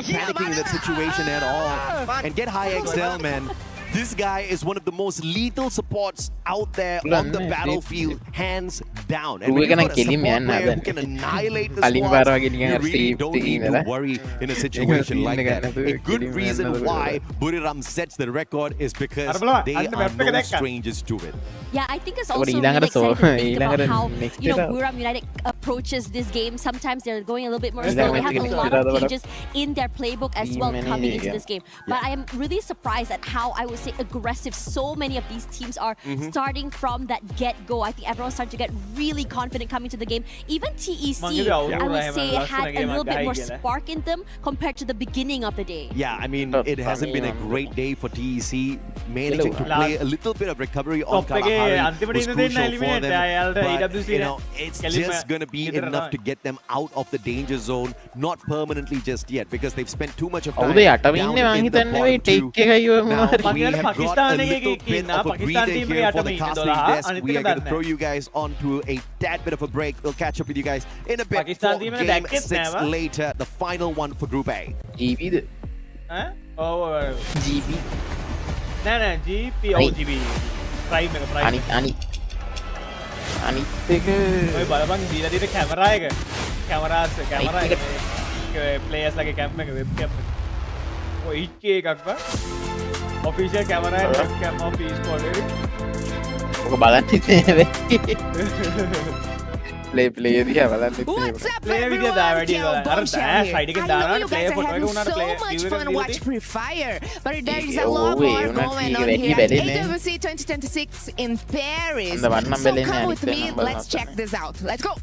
panicking in that situation at all. And get high XL, man. This guy is one of the most lethal supports out there on the battlefield, hands down. And when you've got a support player who can annihilate the squads, you really don't need to worry in a situation like that. A good reason why Buriram sets the record is because they are no strangers to it. Yeah, I think it's also really exciting to think about how, Buriram United approaches this game. Sometimes they're going a little bit more slow. They have a lot of changes in their playbook as well coming into this game. But I am really surprised at how, I would say, aggressive so many of these teams are starting from that get-go. I think everyone's starting to get really confident coming to the game. Even TEC, I would say, had a little bit more spark in them compared to the beginning of the day. Yeah, I mean, it hasn't been a great day for TEC. Managing to play a little bit of recovery on Kalahari was crucial for them. But, you know, it's just going to be enough to get them out of the danger zone. Not permanently just yet, because they've spent too much of time down in the bottom two. Now, we have got a little bit of a breather here for the casting desk. We are going to throw you guys onto a tad bit of a break. We'll catch up with you guys in a bit for Game 6 later, the final one for Group A. GB Huh? Oh, GB. No, GP. Oh, GB. Prime. Ani. Oi, balabang dila dito camera එක. Camera එක. Players lagi cam එක webcam. Oh, 8K එකක් බා. Official camera එක webcam of Esports එක. ඔක බලන්න ඉතින් play දිහා බලන්න ඉතින්. Play video දාලා වැඩි බලන්න. අර side එකෙන් දානවා play photo එක උනාට play. So much fun watch Free Fire, but there is a lot more going on here. EWC 2026 in Paris. So come with me, let's check this out. Let's go.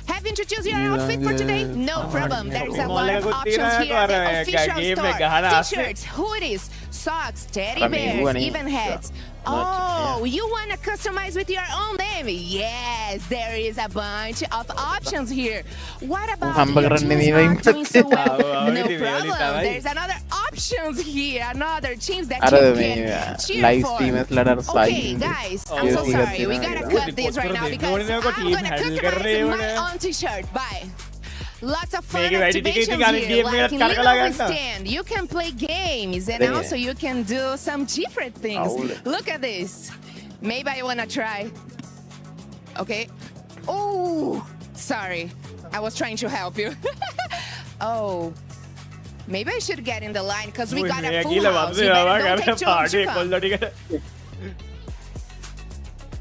Have you introduced your outfit for today? No problem. There is a lot of options here at the official store. T-shirts, hoodies, socks, teddy bears, even hats. Oh, you want to customize with your own name? Yes, there is a bunch of options here. What about your team's not doing so well? No problem. There's another options here, another teams that you can cheer for. Okay, guys, I'm so sorry. We gotta cut this right now because I'm gonna customize my own t-shirt. Bye. Lots of fun activations here, like in Little Stand. You can play games and also you can do some different things. Look at this. Maybe I want to try. Okay. Oh, sorry. I was trying to help you. Oh. Maybe I should get in the line because we got a full house. You better don't take too long to come.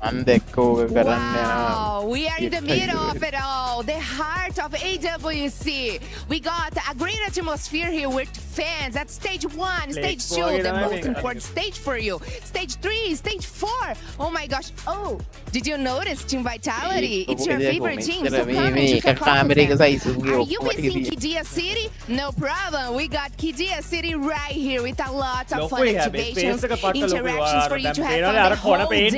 Wow, we are in the middle of it all, the heart of EWC. We got a great atmosphere here with fans at stage 1, stage 2, the most important stage for you. Stage 3, stage 4. Oh my gosh. Oh, did you notice Team Vitality? It's your favorite team, so come and kick off with them. Are you missing Kidia City? No problem. We got Kidia City right here with a lot of fun activations, interactions for you to have fun the whole day.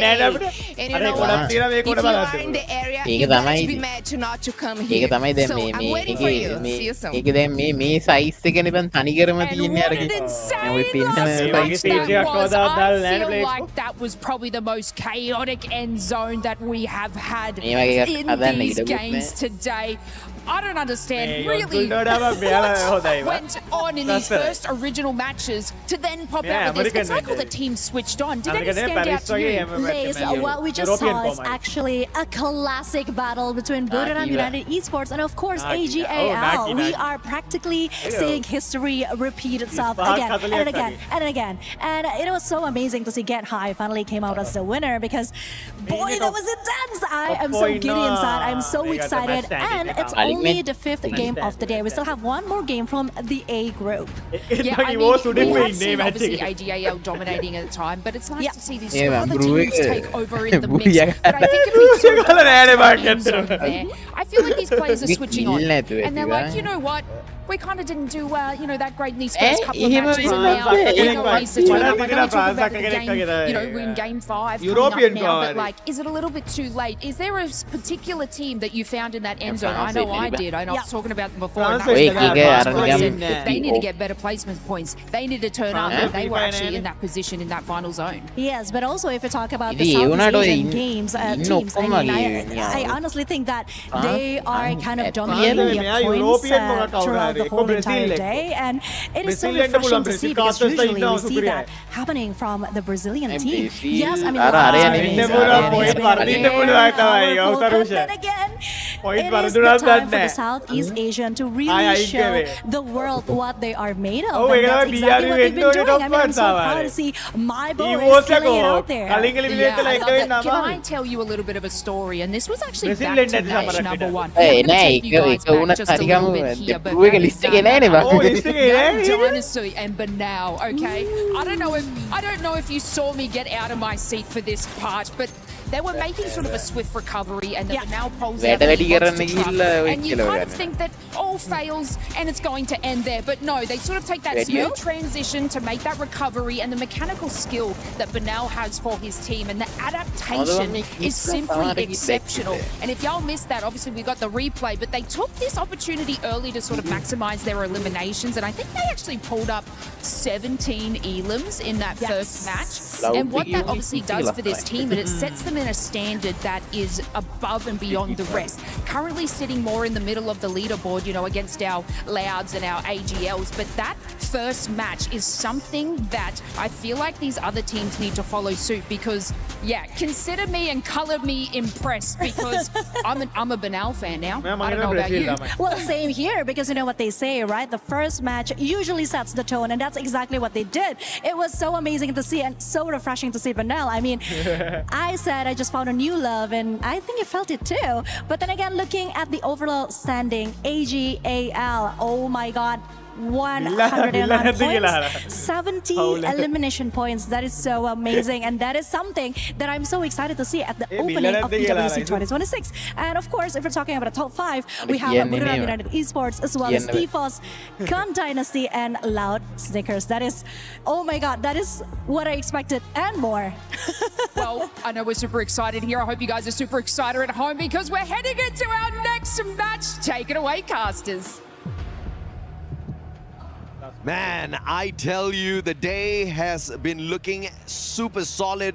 And you know what? If you are in the area, you guys be mad to not to come here. So I'm waiting for you. See you soon. මේ size එක නිකන් තනි කරම තියෙන්නේ අර I feel like that was probably the most chaotic end zone that we have had in these games today. I don't understand really what went on in these first original matches to then pop out with this. It's like all the teams switched on. Did anything stand out to you? Liz, what we just saw is actually a classic battle between Budoram United Esports and of course AGAL. We are practically seeing history repeat itself again and again and again. And it was so amazing to see Get High finally came out as the winner because boy, that was intense. I am so giddy inside. I'm so excited, and it's only the 5th game of the day. We still have one more game from the A group. Yeah, I mean, we have seen obviously AGAL dominating at the time, but it's nice to see these other teams take over in the mix. But I think if we sort of I feel like these players are switching on, and they're like, you know what? We kind of didn't do that great in these first couple of matches, and now we needs to turn up. I know we talk about the game, you know, we're in game 5 coming up now, but like, is it a little bit too late? Is there a particular team that you found in that end zone? I know I did. I was talking about them before. And they need to get better placement points. They need to turn up, and they were actually in that position in that final zone. Yes, but also if you talk about the Southeast Asian games teams, I honestly think that they are kind of dominating the points throughout the whole entire day, and it is so refreshing to see because usually we see that happening from the Brazilian team. Yes, I mean, then again, It is the time for the Southeast Asian to really show the world what they are made of. And that's exactly what they've been doing. I mean, I'm so proud to see my boys killing it out there. Yeah, I love it. Can I tell you a little bit of a story? And this was actually back to match #1. I'm gonna take you guys back just a little bit here, but Dynasty and Banal, okay? I don't know if you saw me get out of my seat for this part, but they were making sort of a swift recovery, and the Banal pulls out and you kind of think that all fails and it's going to end there, but no, they sort of take that smooth transition to make that recovery, and the mechanical skill that Banal has for his team and the adaptation is simply exceptional. And if y'all missed that, obviously we got the replay, but they took this opportunity early to sort of maximize their eliminations, and I think they actually pulled up 17 elims in that first match. And what that obviously does for this team, is it sets them in a standard that is above and beyond the rest. Currently sitting more in the middle of the leaderboard, you know, against our Louds and our AGLs, but that first match is something that I feel like these other teams need to follow suit, because consider me and color me impressed, because I'm a Banal fan now. I don't know about you. Well, same here, because you know what they say, right? The first match usually sets the tone, and that's exactly what they did. It was so amazing to see and so refreshing to see Banal. I mean, I said I just found a new love, and I think you felt it too. But then again, looking at the overall standing, AGAL, oh my God, 109 points, 70 elimination points. That is so amazing, and that is something that I'm so excited to see at the opening of EWC 2026. And of course, if we're talking about a top 5, we have United Esports, as well as EFOS, Gun Dynasty, and Loud Snickers. That is, oh my God, that is what I expected and more. Well, I know we're super excited here. I hope you guys are super excited at home, because we're heading into our next match. Take it away, casters. Man, I tell you, the day has been looking super solid,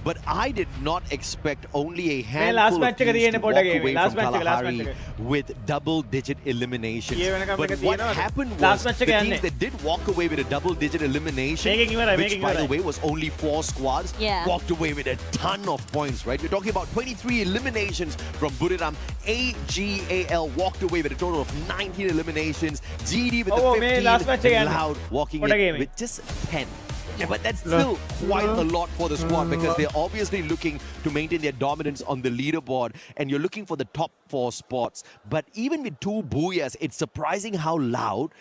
but I did not expect only a handful of teams to walk away from Kalahari with double-digit elimination. But what happened was the teams that did walk away with a double-digit elimination, which by the way was only 4 squads, walked away with a ton of points, right? We're talking about 23 eliminations from Buriram. AGAL walked away with a total of 19 eliminations. GD with the 15, and Loud walking in with just 10. Yeah, but that's still quite a lot for the squad, because they're obviously looking to maintain their dominance on the leaderboard, and you're looking for the top 4 spots. But even with 2 booyahs, it's surprising how Loud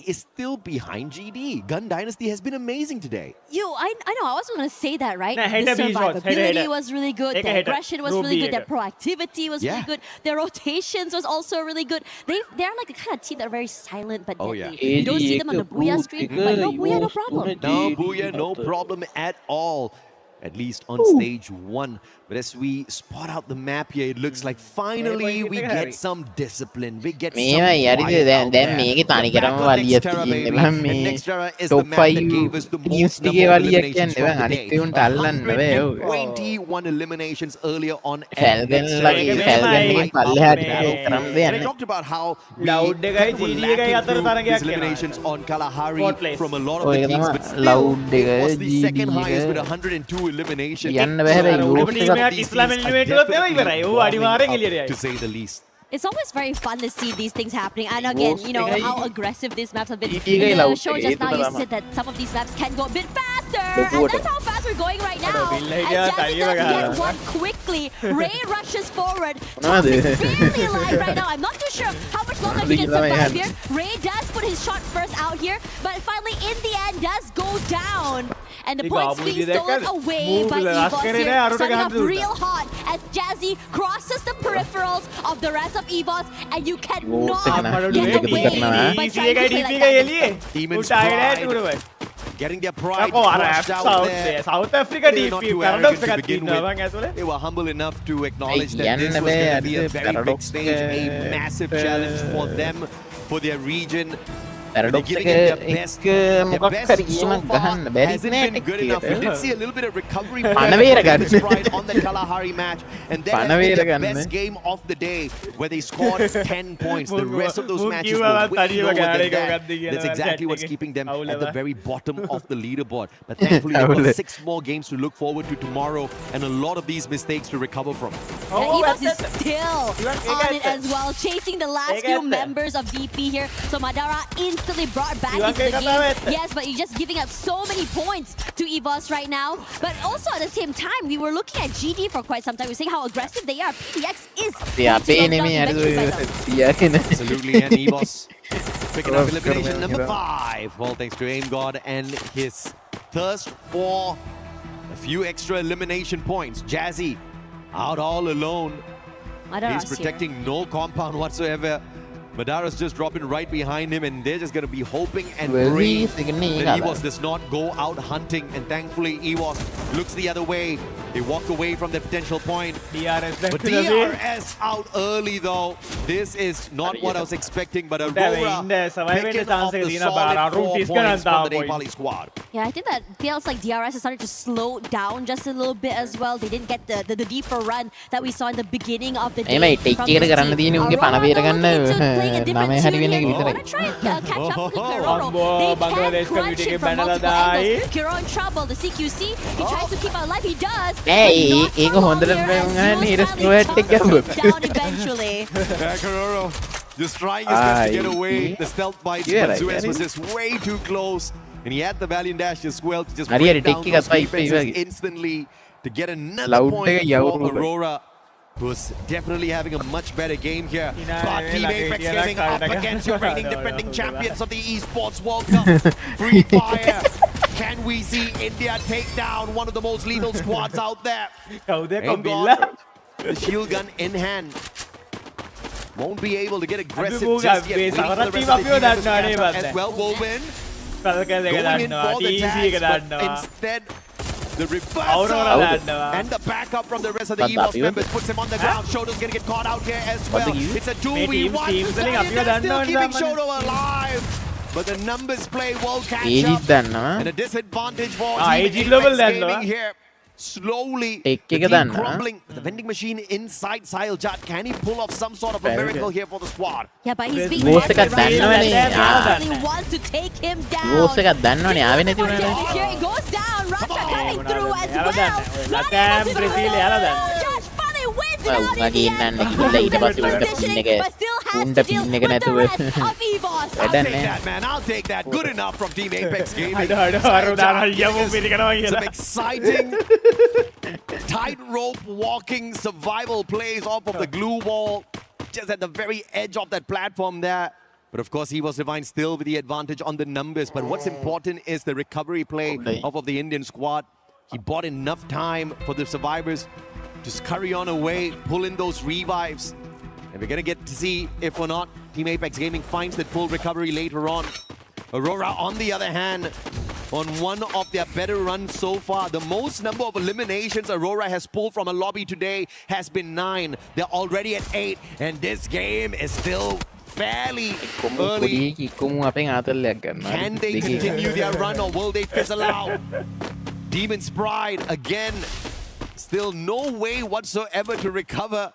is still behind GD. Gun Dynasty has been amazing today. I know, I was going to say that, right? The survivability was really good, the aggression was really good, their proactivity was really good, their rotations was also really good. They're like the kind of team that are very silent but deadly. You don't see them on the booyah screen, but no booyah, no problem. No booyah, no problem at all. At least on stage 1. But as we spot out the map here, it looks like finally we get some discipline. We get some quiet out there. Nextera is the map that gave us the most number of eliminations from the day. 21 eliminations earlier on. And I talked about how we were lacking through these eliminations on Kalahari from a lot of the teams, but still it was the second highest with 102 eliminations. To say the least. It's always very fun to see these things happening, and again, you know how aggressive these maps have been. In the show just now, you said that some of these maps can go a bit faster, and that's how fast we're going right now. And Jazzy does get one quickly. Ray rushes forward. Top is barely alive right now. I'm not too sure how much longer he can survive here. Ray does put his shot first out here, but finally, in the end, does go down. And the points being stolen away by EVOS here, starting off real hot as Jazzy crosses the peripherals of the rest of EVOS, and you cannot get away by trying to play like that. Demons pride, getting their pride crushed out there. South Africa They were not too arrogant to begin with. They were humble enough to acknowledge that this was going to be a very big stage, a massive challenge for them, for their region. Paradox They're එක giving him their best. මොකක් හරි So ගේමක් far ගහන්න බැරි hasn't නෑ been good Tik enough. We එකට. did see a little bit of recovery පණවීර play ගන්න. Friend on the Kalahari match, and that has පණවීර been the ගන්න. best game of the day, where they scored 10 points. The rest of those matches were way තනියම lower than ගාඩේක that. ගත්ත That's කියලා exactly chat what's එකේ. keeping them at the අවුලව. very bottom of the leaderboard. But thankfully, they've අවුල. got 6 more games to look forward to tomorrow, and a lot of these mistakes to recover from. Yeah, EVOS is still on it as well, chasing the last few members of DP here. So Madara instantly brought back into the game. Yes, but you're just giving up so many points to EVOS right now. But also at the same time, we were looking at GD for quite some time. We're saying how aggressive they are. PDX is අපේ නෙමෙයි අර තියාගෙන. Absolutely, and EVOS picking up elimination number 5. Well, thanks to Aim God and his thirst for a few extra elimination points. Jazzy out all alone. Madara's He's protecting no compound whatsoever. Madara's just dropping right behind him, and they're just going to be hoping and praying that EVOS does not go out hunting. And thankfully, EVOS looks the other way. They walk away from their potential point. But DRS out early, though. This is not what I was expecting, but Aurora picking off the solid 4 points from the Nepali squad. Yeah, I think that feels like DRS has started to slow down just a little bit as well. They didn't get the deeper run that we saw in the beginning of the day. එමයි ටික් එකට කරන්න තියෙන උන්ගේ පණවීර ගන්න ළමයි හරි වෙන එක විතරයි. Wanna try and catch up with Kiroro. They can crunch it from multiple angles. Kiro in trouble. The CQC, he tries to keep alive. He does. ඒක හොඳට ගන්න ඊට ස්ක්වැට් එක ගැහුවා. Down eventually. Yeah, Kiroro just trying his best to get away. The stealth bites, but Zuez was just way too close. And he had the Valiant Dash as well to just break down those defenses instantly to get another point for Aurora, who's definitely having a much better game here. But Team Apex Gaming up against your reigning defending champions of the Esports World Cup, Free Fire. Can we see India take down one of the most lethal squads out there? Aim God, the shield gun in hand. Won't be able to get aggressive just yet. Waiting for the rest of the team as well. Woven going in for the tags, but instead the reversal and the backup from the rest of the EVOS members puts him on the ground. Shoto's gonna get caught out here as well. It's a 2v1. Still keeping Shoto alive. But the numbers play will catch up. And a disadvantage for Team Apex Gaming here. Slowly, the team crumbling. The vending machine inside Sahiljat. Can he pull off some sort of a miracle here for the squad? Yeah, but he's being really wants to take him down. Here it goes down. Rasha coming through as well. Josh finally wins it out in the end. But still has to deal with the rest of EVOS. I'll take that, man. I'll take that. Good enough from Team Apex Gaming. Some exciting tightrope walking survival plays off of the glue wall, just at the very edge of that platform there. But of course, he was Divine still with the advantage on the numbers. But what's important is the recovery play off of the Indian squad. He bought enough time for the survivors to scurry on away, pull in those revives. And we're going to get to see if or not Team Apex Gaming finds that full recovery later on. Aurora, on the other hand, on one of their better runs so far. The most number of eliminations Aurora has pulled from a lobby today has been 9. They're already at 8, and this game is still fairly early. Can they continue their run, or will they fizzle out? Demon's Pride, again, still no way whatsoever to recover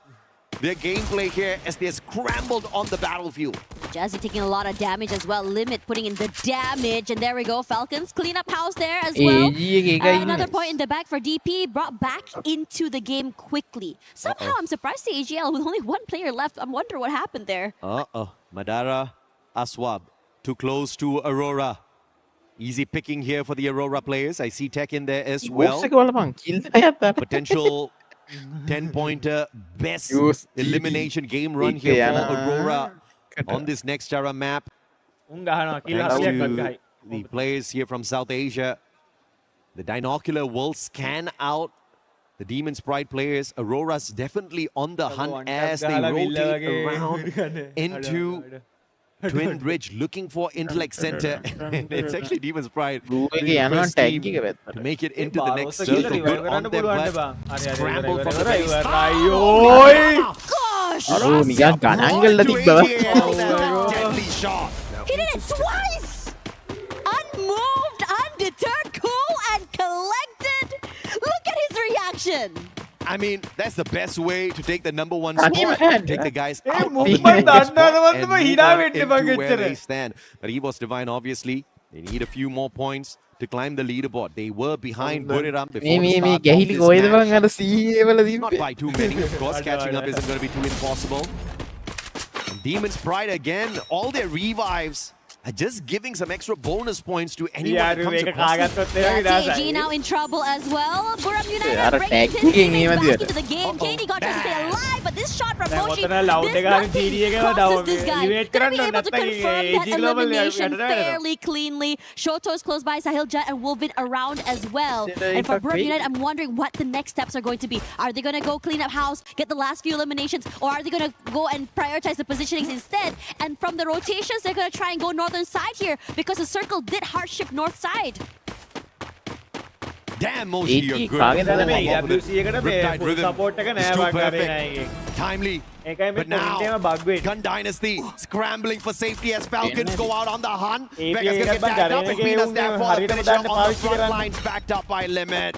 their gameplay here as they're scrambled on the battlefield. Jazzy taking a lot of damage as well. Limit putting in the damage. And there we go. Falcons clean up house there as well. Another point in the back for DP. Brought back into the game quickly. Somehow I'm surprised the AGL with only one player left. I'm wondering what happened there. Madara, Aswab, too close to Aurora. Easy picking here for the Aurora players. I see Tech in there as well. Potential 10-pointer best elimination game run here for Aurora on this next era map. Thanks to the players here from South Asia. The Dinocular will scan out the Demon's Pride players. Aurora's definitely on the hunt as they rotate around into Twin Bridge, looking for Intellect Center. It's actually Demon's Pride, the first team to make it into the next circle. Good on them, but scrambled from the very start. Gosh! Deadly shot. He did it twice! win. I mean, that's the best way to take the number one spot. Take the guys out of the movement leading spot and നടന്നത് move hina on vetti into where പകച്ചത്. they stand. But EVOS Divine, obviously, they need a few more points to climb the leaderboard. They were behind Buriram before the start of this match. Not by too many, of course. Catching up isn't going to be too impossible. And Demon's Pride again, all their revives are just giving some extra bonus points to anyone that comes across them. TAG now in trouble as well. Buram United breaking his teammates back into the game. Katie got tries to stay alive, but this shot from Moshi, this nothing crosses this guy. Gonna be able to confirm that elimination fairly cleanly. Shoto is close by, Sahil Jet and Wolvin around as well. And for Buram United, I'm wondering what the next steps are going to be. Are they going to go clean up house, get the last few eliminations, or are they going to go and prioritize the positionings instead? And from the rotations, they're going to try and go northern side here because the circle did hard shift north side. Damn, Moshi, you're good. Riptide rhythm is too perfect. Timely. But now, Gun Dynasty scrambling for safety as Falcons go out on the hunt. Vegas gonna get tagged up and Venus there for the finisher on the front lines, backed up by Limit.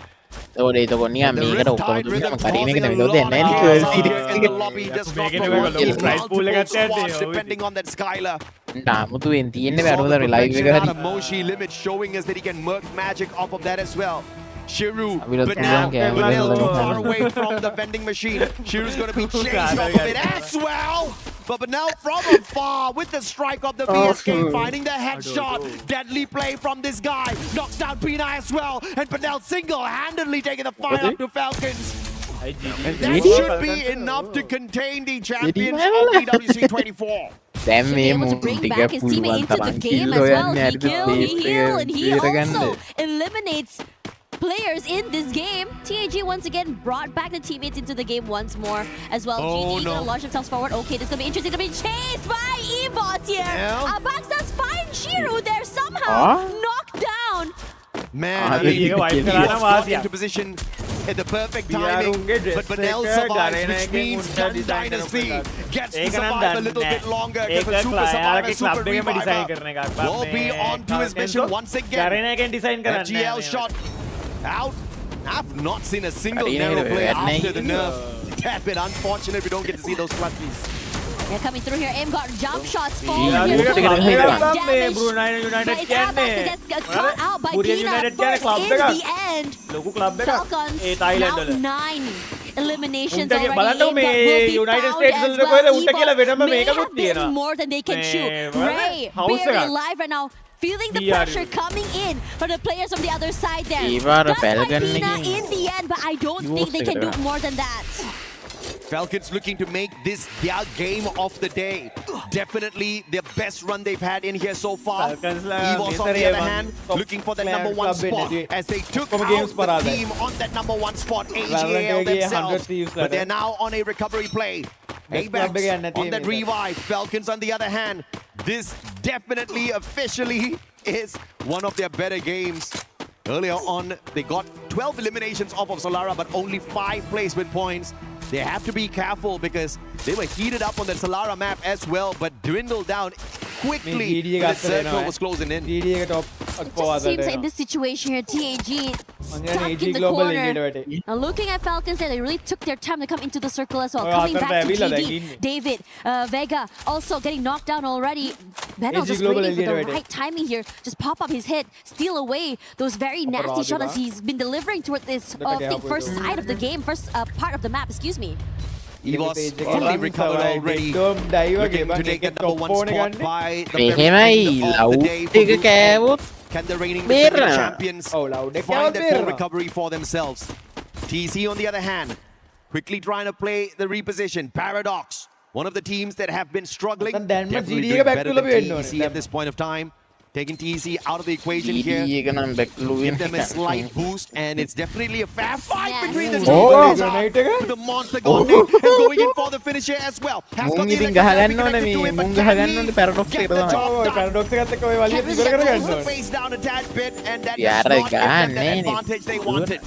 Itu pokoknya Ami kan udah kali ini kita video dan ini ke depending on that Skylar. Kamu tuh intinya baru dari live juga hari. Moshi Limit showing us that he can work magic off of that as well. Shiru, but now too far away from the vending machine. Shiru's going to be chased off of it as well. But now from afar with the strike of the VSK, finding the headshot. Deadly play from this guy. Knocks down Pina as well. And Panel single-handedly taking the fight up to Falcons. That should be enough to contain the champions of EWC 24. Should be able to bring back his teammate into the game as well. He killed, he healed, and he also eliminates players in this game. TAG once again brought back the teammates into the game once more as well. GG gonna launch themselves forward. Okay, this is gonna be interesting. Gonna be chased by EVOS here. Abax does find Shiru there somehow. Knocked down. Man, he got into position at the perfect timing. But Vanel survives, which means Gun Dynasty gets to survive a little bit longer. Because the Super Survivor, Super Reviver will be on to his mission once again. FGL shot out. I've not seen a single narrow play after the nerf. That's been unfortunate we don't get to see those clutches. They're coming through here. Aim got jump shots for United gets caught out by Pina first in the end. Falcons now 9 eliminations already. United States have been more than they can chew. Ray barely alive right now. Feeling the pressure coming in from the players from the other side there. Does find Pina in the end, but I don't think they can do more than that. Falcons looking to make this their game of the day. Definitely the best run they've had in here so far. EVOS on the other hand, looking for the number one spot as they took out the team on that number one spot, AGAL themselves. But they're now on a recovery play. Apex on that revive. Falcons on the other hand, this definitely officially is one of their better games. Earlier on, they got 12 eliminations off of Solara, but only 5 placement points. They have to be careful because they were heated up on the Solara map as well, but dwindled down quickly. The circle was closing in. It just seems like in this situation here, TAG stuck in the corner. Now looking at Falcons there, they really took their time to come into the circle as well. Coming back to GD, David, Vega also getting knocked down already. Benel just waiting for the right timing here. Just pop up his head, steal away those very nasty shots he's been delivering toward this first side of the game, first part of the map, excuse me. EVOS fully recovered already. Looking to take the number one spot by the very top of the day. Can the reigning defending champions find the full recovery for themselves? TC on the other hand, quickly trying to play the reposition. Paradox, one of the teams that have been struggling. Definitely doing better than TC at this point of time. Taking TC out of the equation here. Give them a slight boost, and it's definitely a fair fight between the two. The monster going in and going in for the finisher as well. Has got the face down a tad bit, and that is not the advantage they wanted.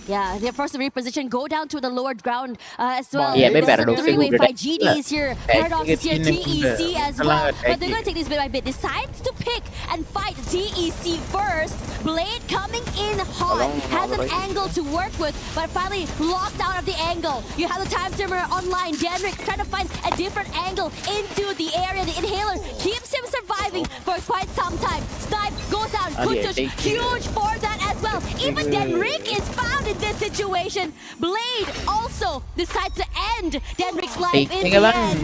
Yeah, they're forced to reposition, go down to the lower ground as well. Yeah, this is a Paradox three-way good. fight. GD is here, Paradox is here, TEC as well. But they're going to take this bit by bit. Decides to pick and fight TEC first. Blade coming in hot, has an angle to work with, but finally locked out of the angle. You have the time timer online. Denrick trying to find a different angle into the area. The inhaler keeps him surviving for quite some time. Snipe goes down. Kutush, huge for that as well. Even Denrick is found in this situation. Blade also decides to end Denrick's life in the end.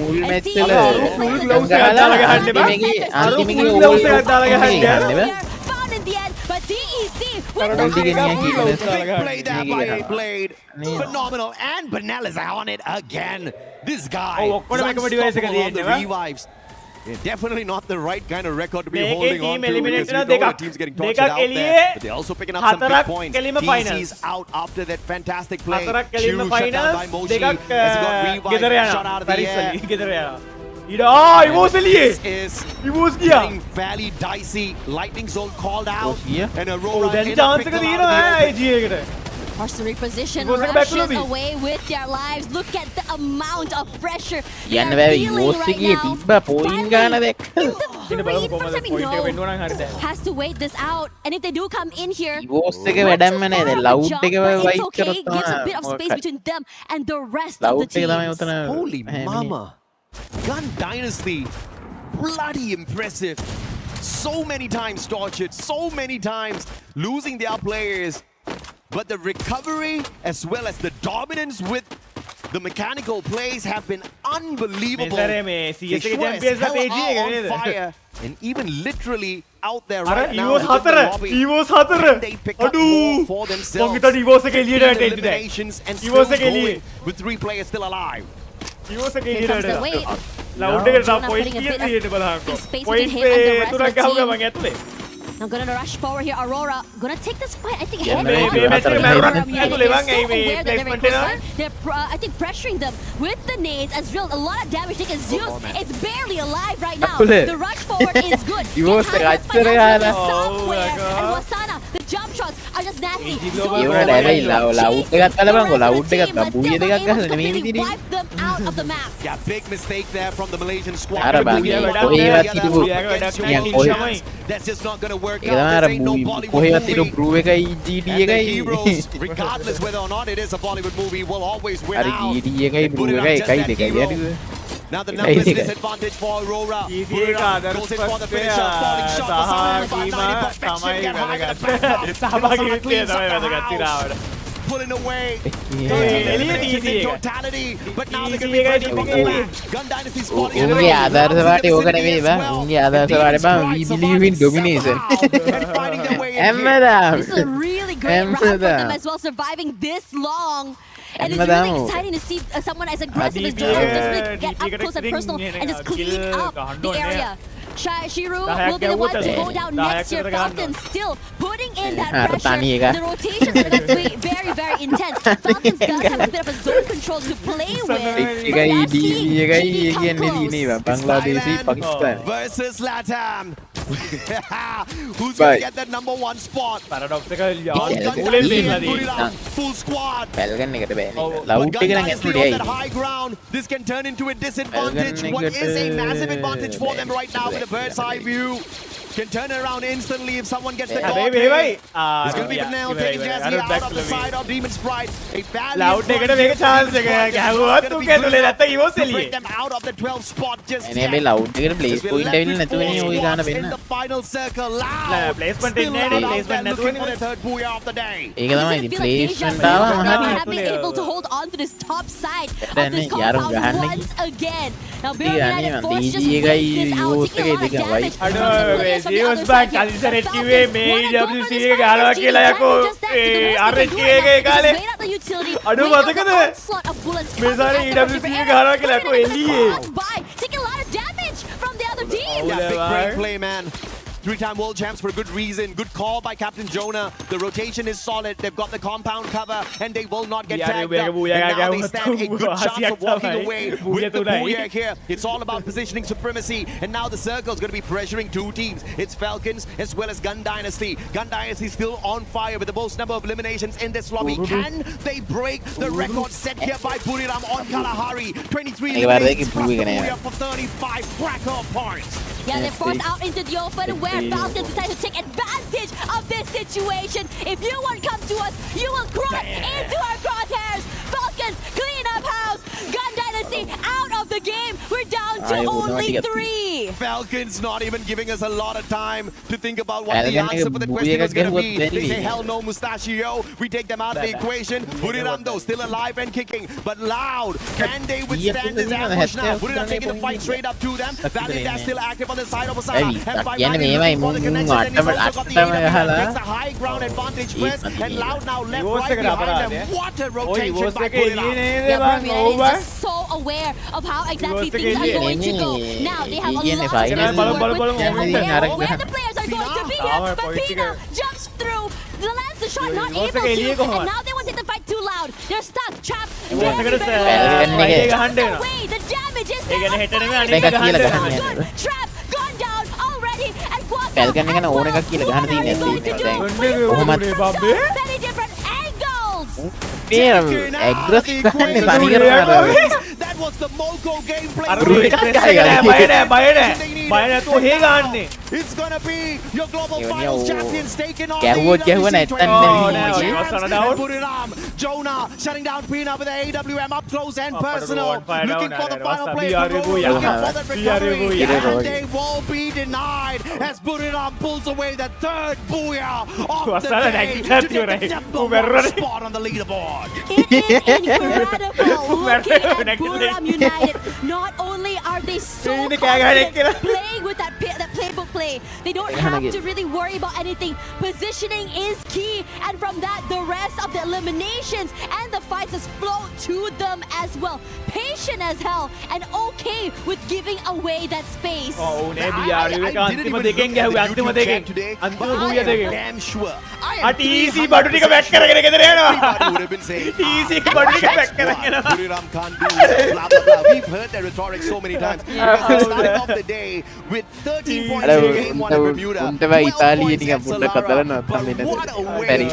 Found in the end, but DEC with the play that by Blade. Phenomenal, and Banal on it again. This guy is unstoppable on the revives. Yeah, definitely not the right kind of record to be holding on to, because you know the team's getting tortured out there, but they're also picking up some big points. DC's out after that fantastic play. Shiru shut down by Moshi as he got revived, shot out of the air. This is getting fairly dicey. Lightning zone called out, and Aurora ended up picking them out of the open. Forced to reposition, rushes away with their lives. Look at the amount of pressure they are feeling right now. Finally, the Freed from Semino has to wait this out. And if they do come in here, it's okay. Gives a bit of space between them and the rest of the teams. Holy mama. Gun Dynasty. Bloody impressive. So many times tortured, so many times losing their players. But the recovery as well as the dominance with the mechanical plays have been unbelievable. They sure as hell are on fire and even literally out there right now in the lobby. Can they pick up more for themselves? Eliminations and still going with 3 players still alive. Here comes the wave. Jonah putting a bit of space between him and the rest of the team. Now gonna rush forward here. Aurora gonna take this fight. I think head on. They're I think pressuring them with the nades as real. A lot of damage taken. Zeus is barely alive right now. The rush forward is good. Somewhere and Wasana, the jump shots are just nasty. Wipe them out of the map. Yeah, big mistake there from the Malaysian squad. That's just not gonna work out. This ain't no Bollywood movie. And the heroes, regardless whether or not it is a Bollywood movie, will always win out. Put it out just that hero. Now the numbers disadvantage for Aurora. Burra goes in for the finisher. Falling shot. Perfection. Get high with the pressure. Cleans up the house. Pulling away. 13 eliminations in totality. But now they're going to be fighting from the back. Gun Dynasty spawning in the we believe in domination. This is a really great round for them as well, surviving this long. And it's really exciting to see someone as aggressive as Jordan just really get up close and personal and just clean up the area. Shiru will be the one to go down next year. Falcon still putting in that pressure. The rotations are going to be very, very intense. Falcons does have a bit of a zone control to play with. But now seeing GD come close. Versus Latam. Who's going to get that #1 spot? Full squad. But Gun Dynasty on that high ground. This can turn into a disadvantage. What is a massive advantage for them right now with a bird's eye view? Can turn it around instantly if someone gets the dog. It's going to be Banal taking Jazzy out of the side of Demon Sprite. A value to break them out of the 12th spot just yet. In the final circle, Loud still out out there looking for the 3rd booyah of the day. Have been able to hold on to this top side of this compound once again. Now Barry United forced just wait this out, taking a lot of damage. He was back. Kali sir HQA में EWC के गालों के लिए को RHQA के गाले. Ado बात कर दे. मेरे सारे EWC के गालों के लिए को एलिए. Taking a lot of damage from the other team. Yeah, big brain play, man. Three-time world champs for a good reason. Good call by Captain Jonah. The rotation is solid. They've got the compound cover and they will not get tagged up. And now they stand a good chance of walking away with the Booyah here. It's all about positioning supremacy. And now the circle's going to be pressuring two teams. It's Falcons as well as Gun Dynasty. Gun Dynasty still on fire with the most number of eliminations in this lobby. Can they break the record set here by Buriram on Kalahari? 23 eliminations from Booyah for 35 cracker points. Yeah, they're forced out into the open where Falcons decide to take advantage of this situation. If you won't come to us, you will cross into our crosshairs. Falcons, clean up house. Gun Dynasty out of the game. We're down to only 3. Falcons not even giving us a lot of time to think about what the answer for the question was going to be. They say, hell no, Mustachio. We take them out of the equation. Buriram though, still alive and kicking, but loud. Can they withstand this ambush now? Buriram taking the fight straight up to them. Valida still active on the side of Osaka. And by for the connection, then he's also got the takes a high ground advantage first. And Loud now left right behind them. What a rotation by Buriram. Yeah, Buriram is just so aware of how exactly things are going to go. Now they have a lot of space to work with. They're aware where the players are going to be here. But Pina jumps through, lands the shot, not able to. And now they want to take the fight too loud. They're stuck, trapped. The damage is there. Good trap gone down already. And Falcon එක ඕන එකක් කියලා ගහන්න තියෙන්නේ කොහොමද very different angles. That was the Moco gameplay. It's gonna be your global finals champions taking on Buriram. Jonah shutting down Pina with the AWM up close and personal. Looking for the final play. Looking for that recovery. And they won't be denied as Buriram pulls away the third Booyah of the day to take the number 1 spot on the leaderboard. It is incredible looking at Buriram United. Not only are they so confident playing with that playbook play, they don't have to really worry about anything. Positioning is key, and from that, the rest of the eliminations and the fights just flow to them as well. Patient as hell and okay with giving away that space. I am sure. Easy but everybody would have been saying Buriram can't do blah blah blah. We've heard that rhetoric so many times. Because they started off the day with 13 points in game 1 in Bermuda. But what a way to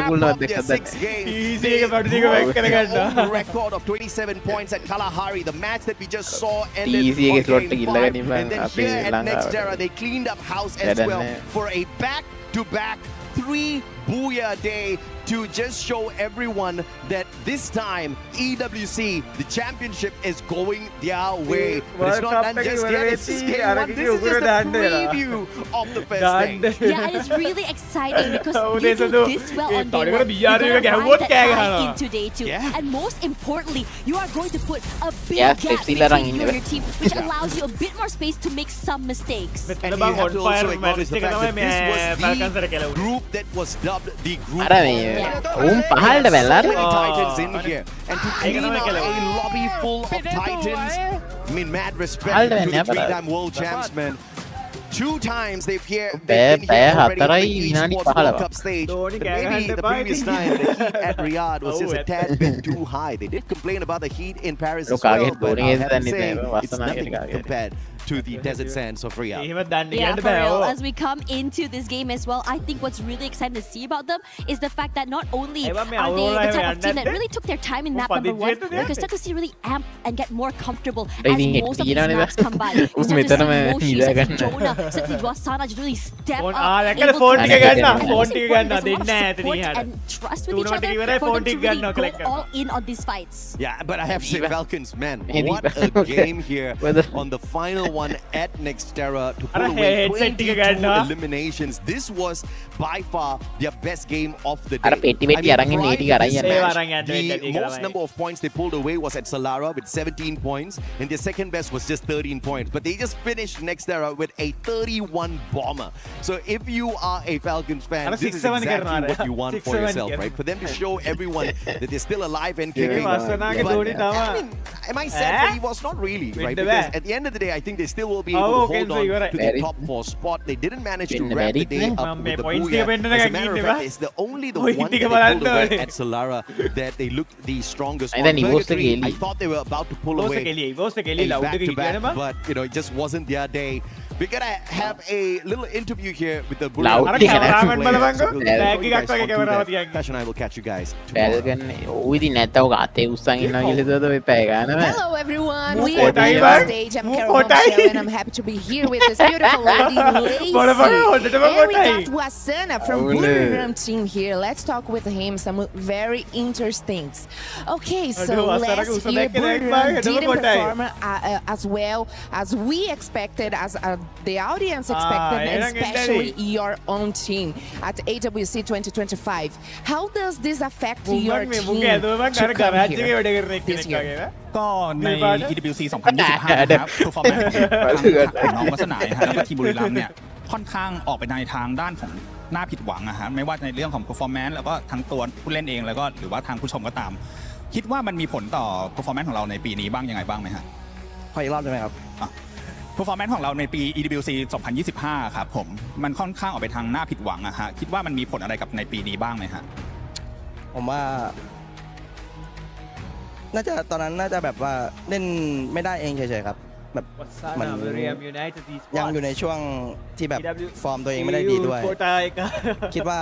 pump up their 6 games. They broke the record of 27 points at Kalahari. The match that we just saw ended on game 5. And then here at Nextera, they cleaned up house as well for a back-to-back 3 Booyah day to just show everyone that this time EWC, the championship, is going their way. But it's not done just yet. It's just game 1. This is just a preview of the first day. Yeah, and it's really exciting because you do this well on day 1. You're going to ride that high into day 2. And most importantly, you are going to put a big gap between you and your team, which allows you a bit more space to make some mistakes. And you have to also acknowledge the fact that this was the group that was dubbed the group Titans in here. And to clean up a lobby full of Titans, I mean, mad respect to the 3-time world champs, man. 2 times they've been here already in the Esports World Cup stage. But maybe the previous time the heat at Riyadh was just a tad bit too high. They did complain about the heat in Paris as well, but I have to say it's nothing compared to the desert sands of Riyadh. Yeah, for real. As we come into this game as well, I think what's really exciting to see about them is the fact that not only are they the type of team that really took their time in map number 1, but you can start to see really amp and get more comfortable as most of these maps come by. You start to see Moshi, such as Jonah, such as Wasana just really step up, able to and trust with each other for them to really go all in on these fights. Yeah, but I have to say, Falcons, man, what a game here on the final one at Nextera to pull away 22 eliminations. This was by far their best game of the day. The most number of points they pulled away was at Solara with 17 points, and their second best was just 13 points. But they just finished Nextera with a 31 bomber. So if you are a Falcons fan, this is 6-7 exactly what you want for yourself, right? For them to show everyone that they're still alive and kicking. But, I mean, am I sad for EVOS? Not really, right? Because at the end of the day, I think they still will be able to hold on to the top 4 spot. They didn't manage to wrap the day up with the booyah. As a matter of fact, it's only the one that they pulled away at Solara that they looked the strongest one. I thought they were about to pull away a back-to-back, but it just wasn't their day. We're gonna have a little interview here with the Fashion. I will catch you guys tomorrow. Hello everyone, we are back on stage. I'm Carol and I'm happy to be here with this beautiful lady, Lacey. And we got Wasana from Buriram team here. Let's talk with him some very interesting things. Okay, so last year Buriram didn't perform as well as we expected, as the audience expected, and especially your own team at EWC 2025. How does this affect your team to come here this year? ก็ใน EWC 2025 นะครับ performance ของน้องวัฒนาแล้วก็ทีมบุรีรัมย์เนี่ยค่อนข้างออกไปในทางด้านของน่าผิดหวังนะฮะไม่ว่าในเรื่องของ performance แล้วก็ทั้งตัวผู้เล่นเองแล้วก็หรือว่าทางผู้ชมก็ตามคิดว่ามันมีผลต่อ performance ของเราในปีนี้บ้างยังไงบ้างไหมฮะขออีกรอบได้ไหมครับperformance ของเราในปี EWC 2025 ครับผมมันค่อนข้างออกไปทางน่าผิดหวังอะฮะคิดว่ามันมีผลอะไรกับในปีนี้บ้างไหมฮะผมว่าน่าจะตอนนั้นน่าจะแบบว่าเล่นไม่ได้เองเฉยๆครับแบบมันยังอยู่ในช่วงที่แบบฟอร์มตัวเองไม่ได้ดีด้วยคิดว่า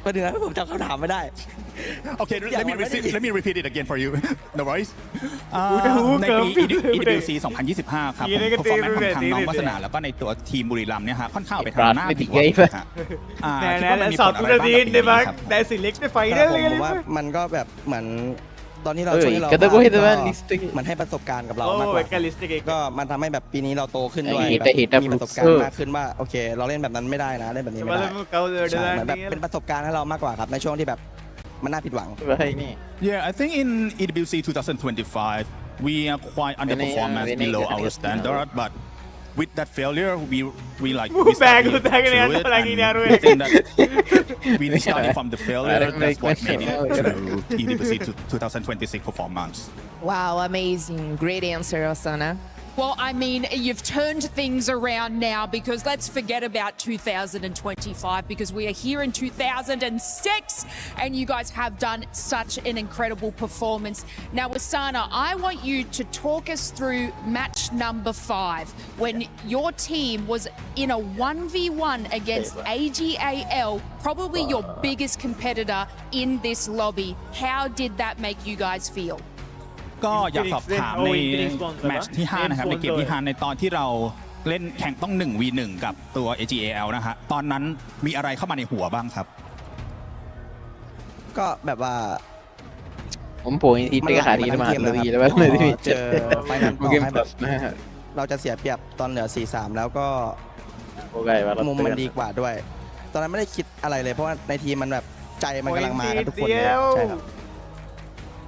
ประเด็นนั้นผมจำคำถามไม่ได้ Okay, let me repeat it again for you. No worries. ในปี EWC 2025 ครับ performance ของทางน้องวัฒนาแล้วก็ในตัวทีมบุรีรัมย์เนี่ยฮะค่อนข้างไปทางหน้าผิดหวังครับคิดว่ามันมีผลอะไรบ้างกับปีนี้ครับผมว่ามันก็แบบเหมือนตอนที่เราช่วยเรามันให้ประสบการณ์กับเรามากกว่าก็มันทำให้แบบปีนี้เราโตขึ้นด้วยมีประสบการณ์มากขึ้นว่าโอเคเราเล่นแบบนั้นไม่ได้นะเล่นแบบนี้ไม่ได้เหมือนแบบเป็นประสบการณ์ให้เรามากกว่าครับในช่วงที่แบบมันน่าผิดหวัง Yeah, I think in EWC 2025 we are quite underperformance below our standard, but with that failure, we started through it, and we think that we started from the failure. That's what made it to EWC 2026 performance. Wow, amazing! Great answer, Osana. Well, I mean, you've turned things around now, because let's forget about 2025, because we are here in 2006 and you guys have done such an incredible performance. Now, Wasana, I want you to talk us through match number 5 when your team was in a 1v1 against AGAL, probably your biggest competitor in this lobby. How did that make you guys feel? ก็อยากสอบถามในแมตช์ที่ 5 นะครับในเกมที่ 5 ในตอนที่เราเล่นแข่งต้อง 1v1 กับตัว AGAL นะฮะตอนนั้นมีอะไรเข้ามาในหัวบ้างครับก็แบบว่าผมโผล่ทีไปขาดีมาเลยแล้วว่าเจอไฟนั้นต่อให้แบบเราจะเสียเปรียบตอนเหลือ 4-3 แล้วก็มุมมันดีกว่าด้วยตอนนั้นไม่ได้คิดอะไรเลยเพราะว่าในทีมมันแบบใจมันกำลังมากันทุกคนเลยใช่ครับ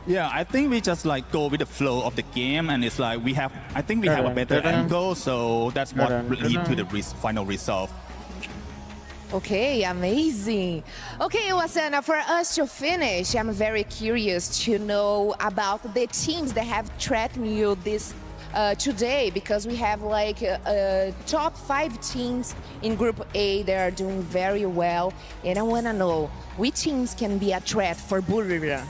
Yeah, I think we just go with the flow of the game, and it's like I think we have a better angle, so that's what lead to the final result. Okay, amazing. Okay, Wasana, for us to finish, I'm very curious to know about the teams that have threatened you this today, because we have top 5 teams in Group A that are doing very well, and I want to know which teams can be a threat for Buriram.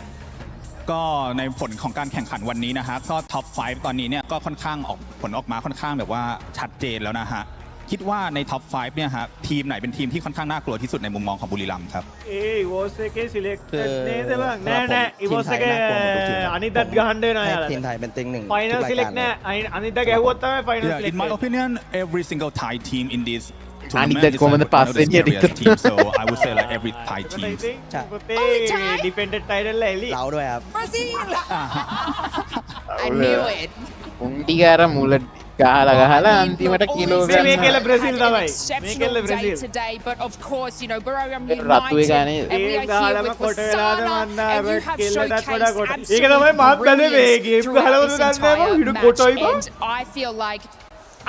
ก็ในผลของการแข่งขันวันนี้นะฮะก็ท็อป 5 ตอนนี้เนี่ยก็ค่อนข้างผลออกมาค่อนข้างแบบว่าชัดเจนแล้วนะฮะคิดว่าในท็อป 5 เนี่ยฮะทีมไหนเป็นทีมที่ค่อนข้างน่ากลัวที่สุดในมุมมองของบุรีรัมย์ครับทีมไทยเป็นติงหนึ่ง In my opinion, every single Thai team in this tournament is one of the scariest team, so I would say every Thai team. Defended title เราด้วยครับ I knew it. Undigara mulat kahala antimata kilo Mekele Brazil da bhai. Mekele Brazil today, but of course, Buriram United, and we are here with Wasana, and you have showcased absolutely brilliance throughout this entire match, and I feel like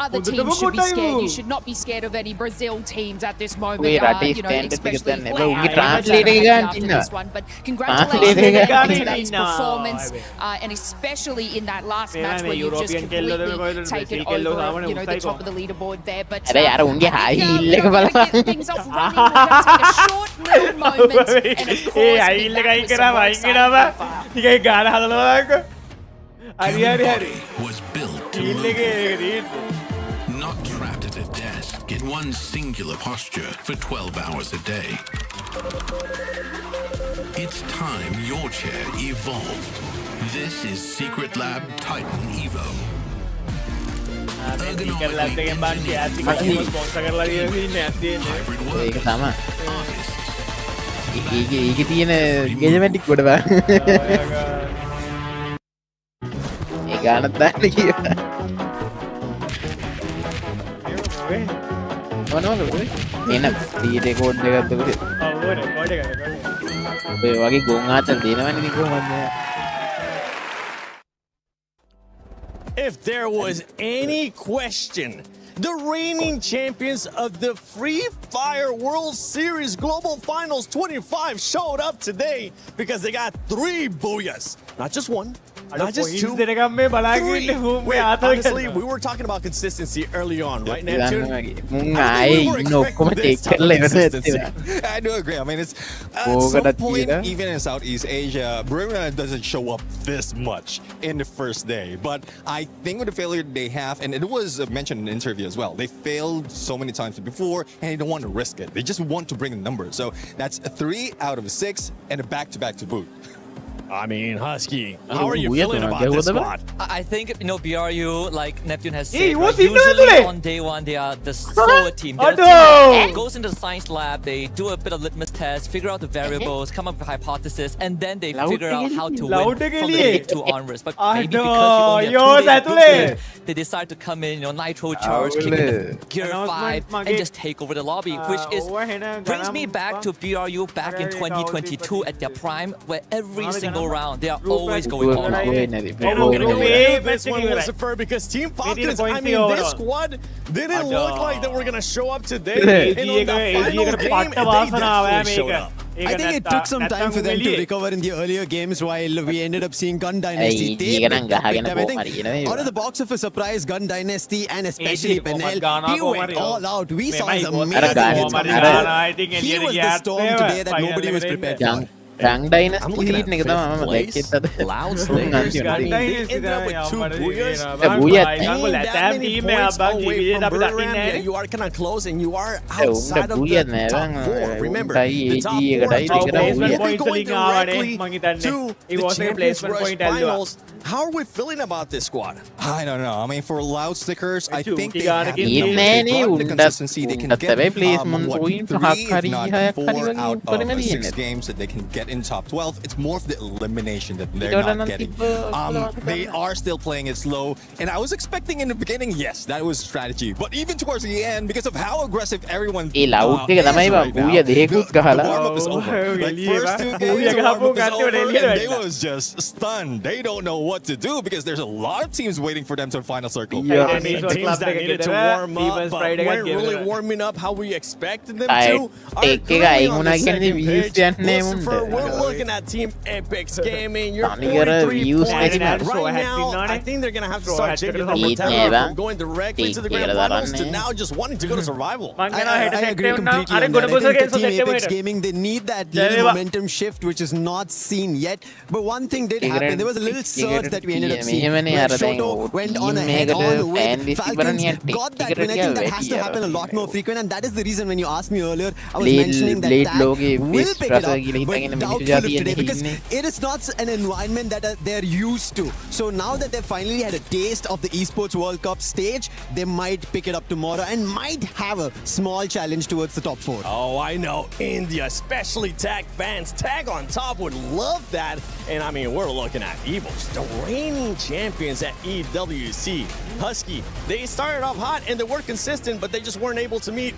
other teams should be scared. You should not be scared of any Brazil teams at this moment. Especially after this one. But congratulations on today's performance, and especially in that last match where you've just completely taken over, the top of the leaderboard there. But things off running. We're going to take a short little moment, and of course, was built to not trapped at a desk in one singular posture for 12 hours a day. It's time your chair evolved. This is Secret Lab Titan Evo. If there was any question, the reigning champions of the Free Fire World Series Global Finals 25 showed up today because they got 3 booyahs. Not just one, not just 2, 3. Wait, honestly, we were talking about consistency early on, right, Neptune? We were expecting this type of consistency. I do agree. I mean, it's at some point, even in Southeast Asia, Garena doesn't show up this much in the first day. But I think with the failure they have, and it was mentioned in the interview as well, they failed so many times before, and they don't want to risk it. They just want to bring the numbers. So that's 3 out of 6 and a back-to-back to boot. I mean, Husky, how are you feeling about this squad? I think, BRU, like Neptune has said, usually on day one, they are the slower team. They're the team that goes into the science lab, they do a bit of litmus test, figure out the variables, come up with a hypothesis, and then they figure out how to win from the League 2 onwards. But maybe because you only have 2 days, they decide to come in, nitro charge, kick in gear 5, and just take over the lobby, which brings me back to BRU back in 2022 at their prime, where every single round they are always going all out. This one was deferred because Team Falcons, I mean, this squad didn't look like they were going to show up today. And on the final game, they definitely showed up. I think it took some time for them to recover in the earlier games while we ended up seeing Gun Dynasty. They picked up. I think out of the box of a surprise, Gun Dynasty and especially Penel, he went all out. We saw his amazing hits coming out. He was the storm today that nobody was prepared for. Young Dynasty lead nih kita mama Loud Slayers nanti they ended up with 2 booyahs. You are kind of close and you are outside of the top 4. Remember, the top 4 are going directly to the Champions Rush Finals. How are we feeling about this squad? I don't know. I mean, for Loud Stickers, I think they have the consistency. They can get 3, if not 4 out of 6 games that they can get in top 12. It's more of the elimination that they're not getting. They are still playing it slow, and I was expecting in the beginning, yes, that was strategy. But even towards the end, because of how aggressive everyone is right now, the warm-up is over. Like, first 2 games, the warm-up is over, and they was just stunned. They don't know what to do because there's a lot of teams waiting for them to the final circle. Yeah, I mean, teams that needed to warm up, but weren't really warming up how we expected them to. We're looking at Team Epic's gaming. You're 43 points right now. I think they're going to have to start changing the mentality from going directly to the grand finals to now just wanting to go to survival. I agree completely on that. I think the Team Epic's gaming, they need that little momentum shift which is not seen yet. But one thing did happen. There was a little surge that we ended up seeing. When Shoto went on ahead all with Falcons, got that win. I think that has to happen a lot more frequent, and that is the reason when you asked me earlier, I was mentioning that Tag will pick it up, but doubtful of today because it is not an environment that they're used to. So now that they've finally had a taste of the Esports World Cup stage, they might pick it up tomorrow and might have a small challenge towards the top 4. Oh, I know. India, especially Tag fans. Tag on top would love that. And I mean, we're looking at Evil Storm reigning champions at EWC. Husky, they started off hot and they were consistent, but they just weren't able to meet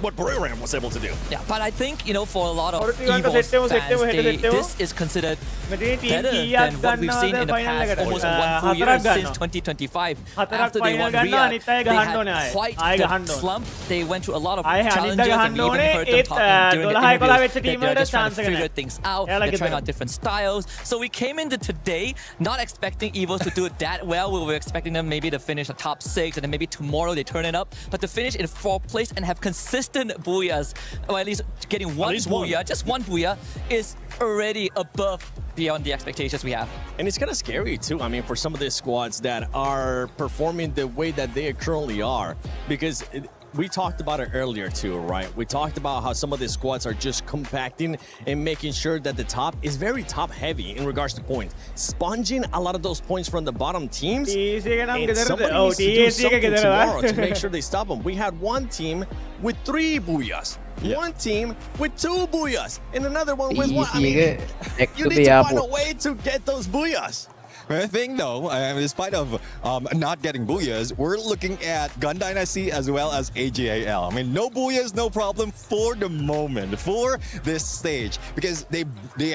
what Program was able to do. Yeah, but I think, for a lot of EVO's fans, this is considered better than what we've seen in the past almost 1 full year since 2025. After they won Riyadh, they had quite the slump. They went through a lot of challenges, and we even heard them talking during the interviews that they're just trying to figure things out. They're trying out different styles. So we came into today not expecting EVOs to do it that well. We were expecting them maybe to finish a top 6, and then maybe tomorrow they turn it up. But to finish in 4th place and have consistent booyahs, or at least getting one booyah, just one booyah, is already above beyond the expectations we have. And it's kind of scary too, for some of these squads that are performing the way that they currently are, because we talked about it earlier too, right? We talked about how some of these squads are just compacting and making sure that the top is very top heavy in regards to points, sponging a lot of those points from the bottom teams. And somebody needs to do something tomorrow to make sure they stop them. We had one team with 3 booyahs, one team with 2 booyahs, and another one with 1. You need to find a way to get those booyahs. I think though, despite of not getting booyahs, we're looking at Gun Dynasty as well as AJAL. No booyahs, no problem for the moment, for this stage, because they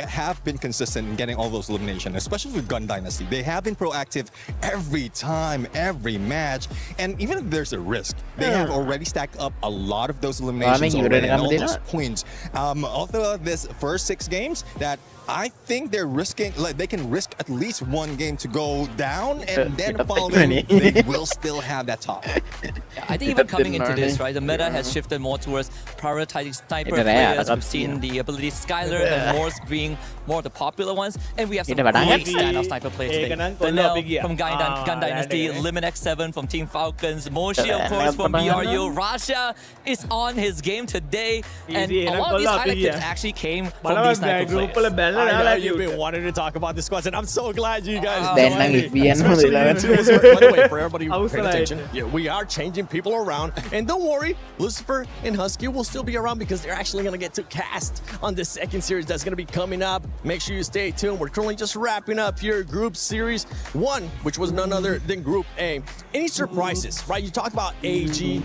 have been consistent in getting all those eliminations, especially with Gun Dynasty. They have been proactive every time, every match, and even if there's a risk, they have already stacked up a lot of those eliminations already, and all those points. Although this first 6 games, that I think they're risking, they can risk at least 1 game to go down, and then following, they will still have that top. I think even coming into this, right, the meta has shifted more towards prioritizing sniper players. We've seen the ability Skylar and Morse being more of the popular ones, and we have some great standout sniper players today. Danel from Gun Dynasty, Limit X7 from Team Falcons, Moshi of course from BRU, Rasha is on his game today, and a lot of these highlight clips actually came from these sniper players. I know you've been wanting to talk about the squads, and I'm so glad you guys joined me. By the way, for everybody paying attention, we are changing people around, and don't worry, Lucifer and Husky will still be around because they're actually going to get to cast on the 2nd series that's going to be coming up. Make sure you stay tuned. We're currently just wrapping up here Group Series 1, which was none other than Group A. Any surprises, right? You talk about AG,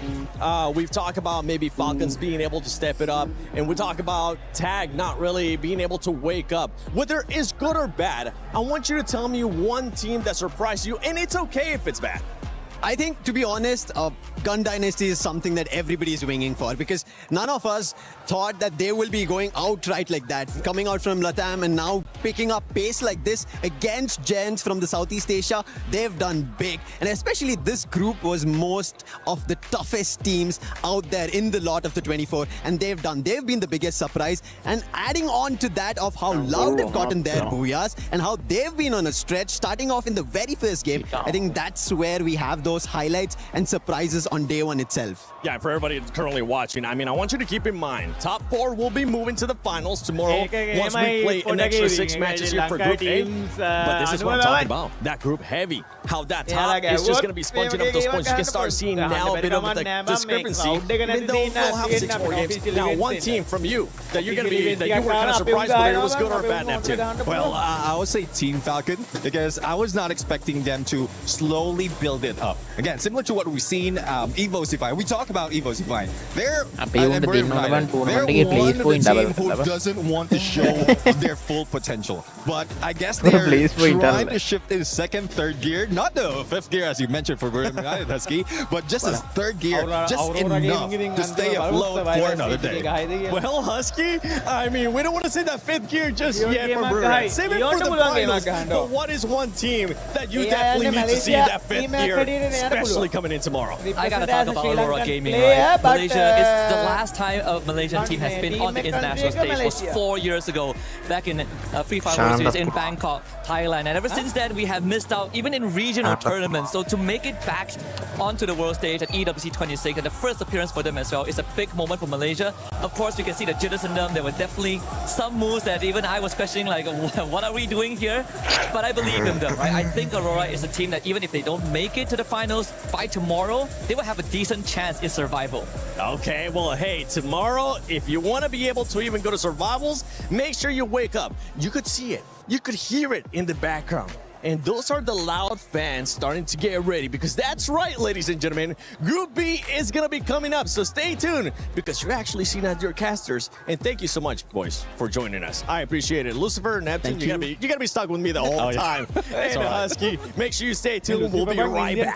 we've talked about maybe Falcons being able to step it up, and we talk about Tag not really being able to wake up. Whether it's good or bad, I want you to tell me one team that surprised you, and it's okay if it's bad. I think, to be honest, Gun Dynasty is something that everybody is winging for, because none of us thought that they will be going outright like that, coming out from Latam and now picking up pace like this against Gens from the Southeast Asia. They've done big, and especially this group was most of the toughest teams out there in the lot of the 24, and they've been the biggest surprise. And adding on to that of how loud they've gotten their booyahs and how they've been on a stretch starting off in the very first game, I think that's where we have those highlights and surprises on day 1 itself. Yeah, for everybody that's currently watching, I want you to keep in mind, top 4 will be moving to the finals tomorrow once we play an extra 6 matches here for Group A. But this is what I'm talking about, that group heavy, how that top is just going to be sponging up those points. You can start seeing now a bit of the discrepancy, even though we'll have 6 more games. Now, one team from you that you're going to be, that you were kind of surprised whether it was good or bad, Neptune. Well, I would say Team Falcon, because I was not expecting them to slowly build it up. Again, similar to what we've seen EWC. We talk about EWC. They're one of the team who doesn't want to show their full potential. But I guess they're trying to shift in 2nd, 3rd gear. Not the 5th gear, as you mentioned, for Husky, but just as 3rd gear, just enough to stay afloat for another day. Well, Husky, we don't want to say that 5th gear just yet for Brewer. Save it for the finals. But what is one team that you definitely need to see that 5th gear, especially coming in tomorrow? I gotta talk about Aurora Gaming, right? Malaysia is the last time a Malaysian team has been on the international stage was 4 years ago, back in Free Fire World Series in Bangkok, Thailand. And ever since then, we have missed out even in regional tournaments. So to make it back onto the world stage at EWC 26, and the first appearance for them as well, is a big moment for Malaysia. Of course, we can see the jitters in them. There were definitely some moves that even I was questioning, like, what are we doing here? But I believe in them, right? I think Aurora is a team that even if they don't make it to the finals by tomorrow, they will have a decent chance in survival. Okay, well, hey, tomorrow, if you want to be able to even go to survivals, make sure you wake up. You could could see it, you could hear it in the background. And those are the loud fans starting to get ready, because that's right, ladies and gentlemen, Group B is going to be coming up. So stay tuned, because you're actually seeing as your casters. And thank you so much, boys, for joining us. I appreciate it. Lucifer, Neptune, you're going to be stuck with me the whole time. And Husky, make sure you stay tuned. We'll be right back.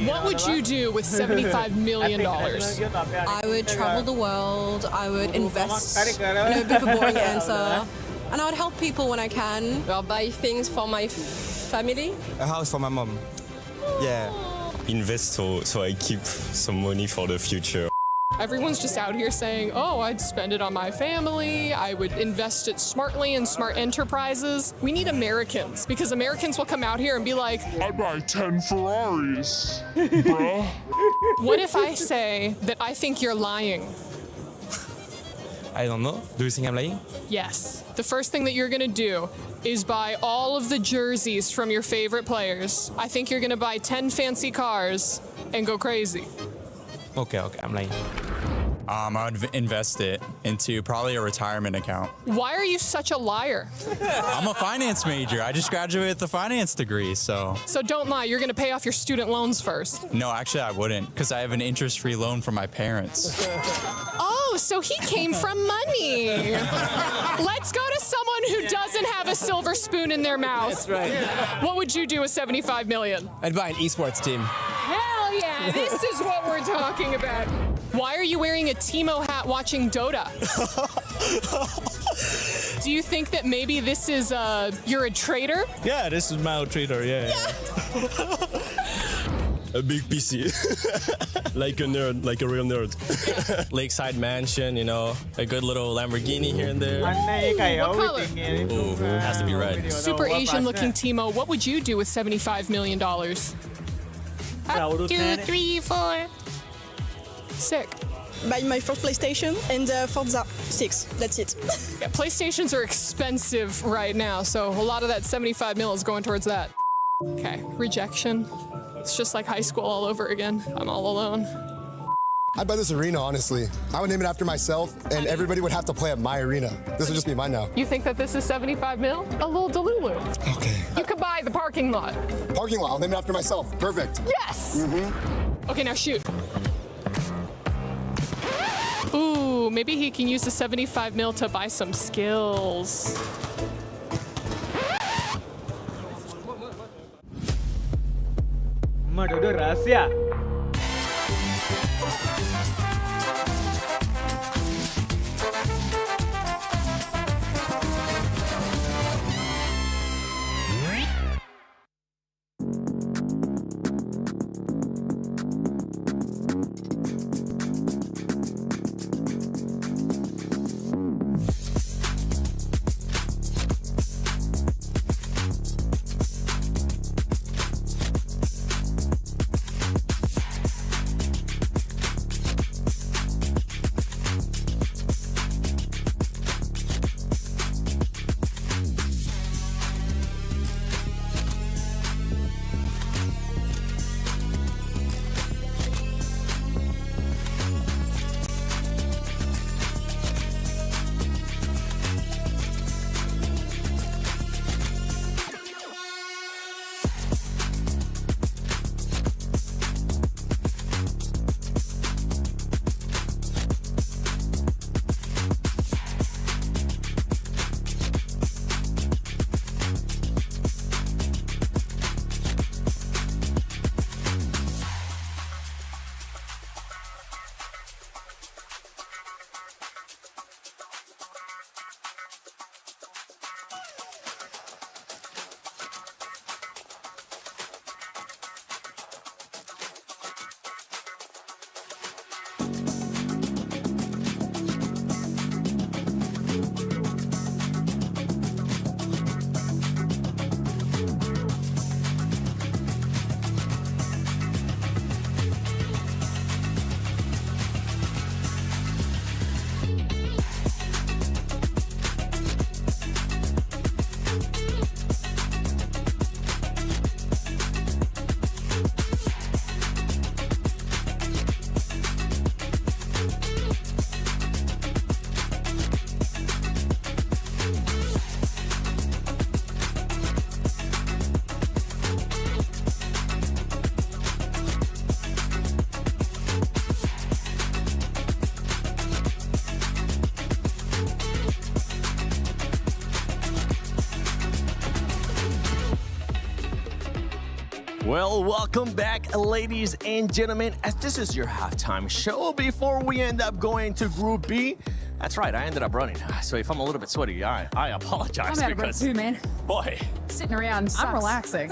What would you do with $75 million? I would travel the world. I would invest. A bit of a boring answer. And I would help people when I can. I'll buy things for my family. A house for my mom. Yeah. Invest so I keep some money for the future. Everyone's just out here saying, oh, I'd spend it on my family. I would invest it smartly in smart enterprises. We need Americans, because Americans will come out here and be like, I buy 10 Ferraris, bruh. What if I say that I think you're lying? I don't know. Do you think I'm lying? Yes. The first thing that you're gonna do is buy all of the jerseys from your favorite players. I think you're gonna buy 10 fancy cars and go crazy. Okay, I'm lying. I would invest it into probably a retirement account. Why are you such a liar? I'm a finance major. I just graduated with a finance degree, so. So don't lie, you're gonna pay off your student loans first. No, actually I wouldn't, because I have an interest-free loan from my parents. Oh, so he came from money. Let's go to someone who doesn't have a silver spoon in their mouth. That's right. What would you do with $75 million? I'd buy an esports team. Hell yeah, this is what we're talking about. Why are you wearing a Teemo hat watching Dota? Do you think that maybe this is, you're a traitor? Yeah, this is my traitor, yeah. A big PC. Like a nerd, like a real nerd. Lakeside mansion, you know, a good little Lamborghini here and there. What color? Oh, has to be red. Super Asian looking Teemo, what would you do with $75 million? 1, 2, 3, 4. Sick. Buy my first PlayStation and Forza 6. That's it. Yeah, PlayStations are expensive right now, so a lot of that $75 million is going towards that. Okay, rejection. It's just like high school all over again. I'm all alone. I'd buy this arena, honestly. I would name it after myself, and everybody would have to play at my arena. This would just be mine now. You think that this is $75 million? A little delulu. Okay. You could buy the parking lot. Parking lot, I'll name it after myself. Perfect. Yes! Okay, now shoot. Ooh, maybe he can use the $75 million to buy some skills. Udah rahasia. Well, welcome back, ladies and gentlemen, as this is your halftime show before we end up going to Group B. That's right, I ended up running. So if I'm a little bit sweaty, I apologize. I'm out of breath too, man. Boy. Sitting around sucks. I'm relaxing.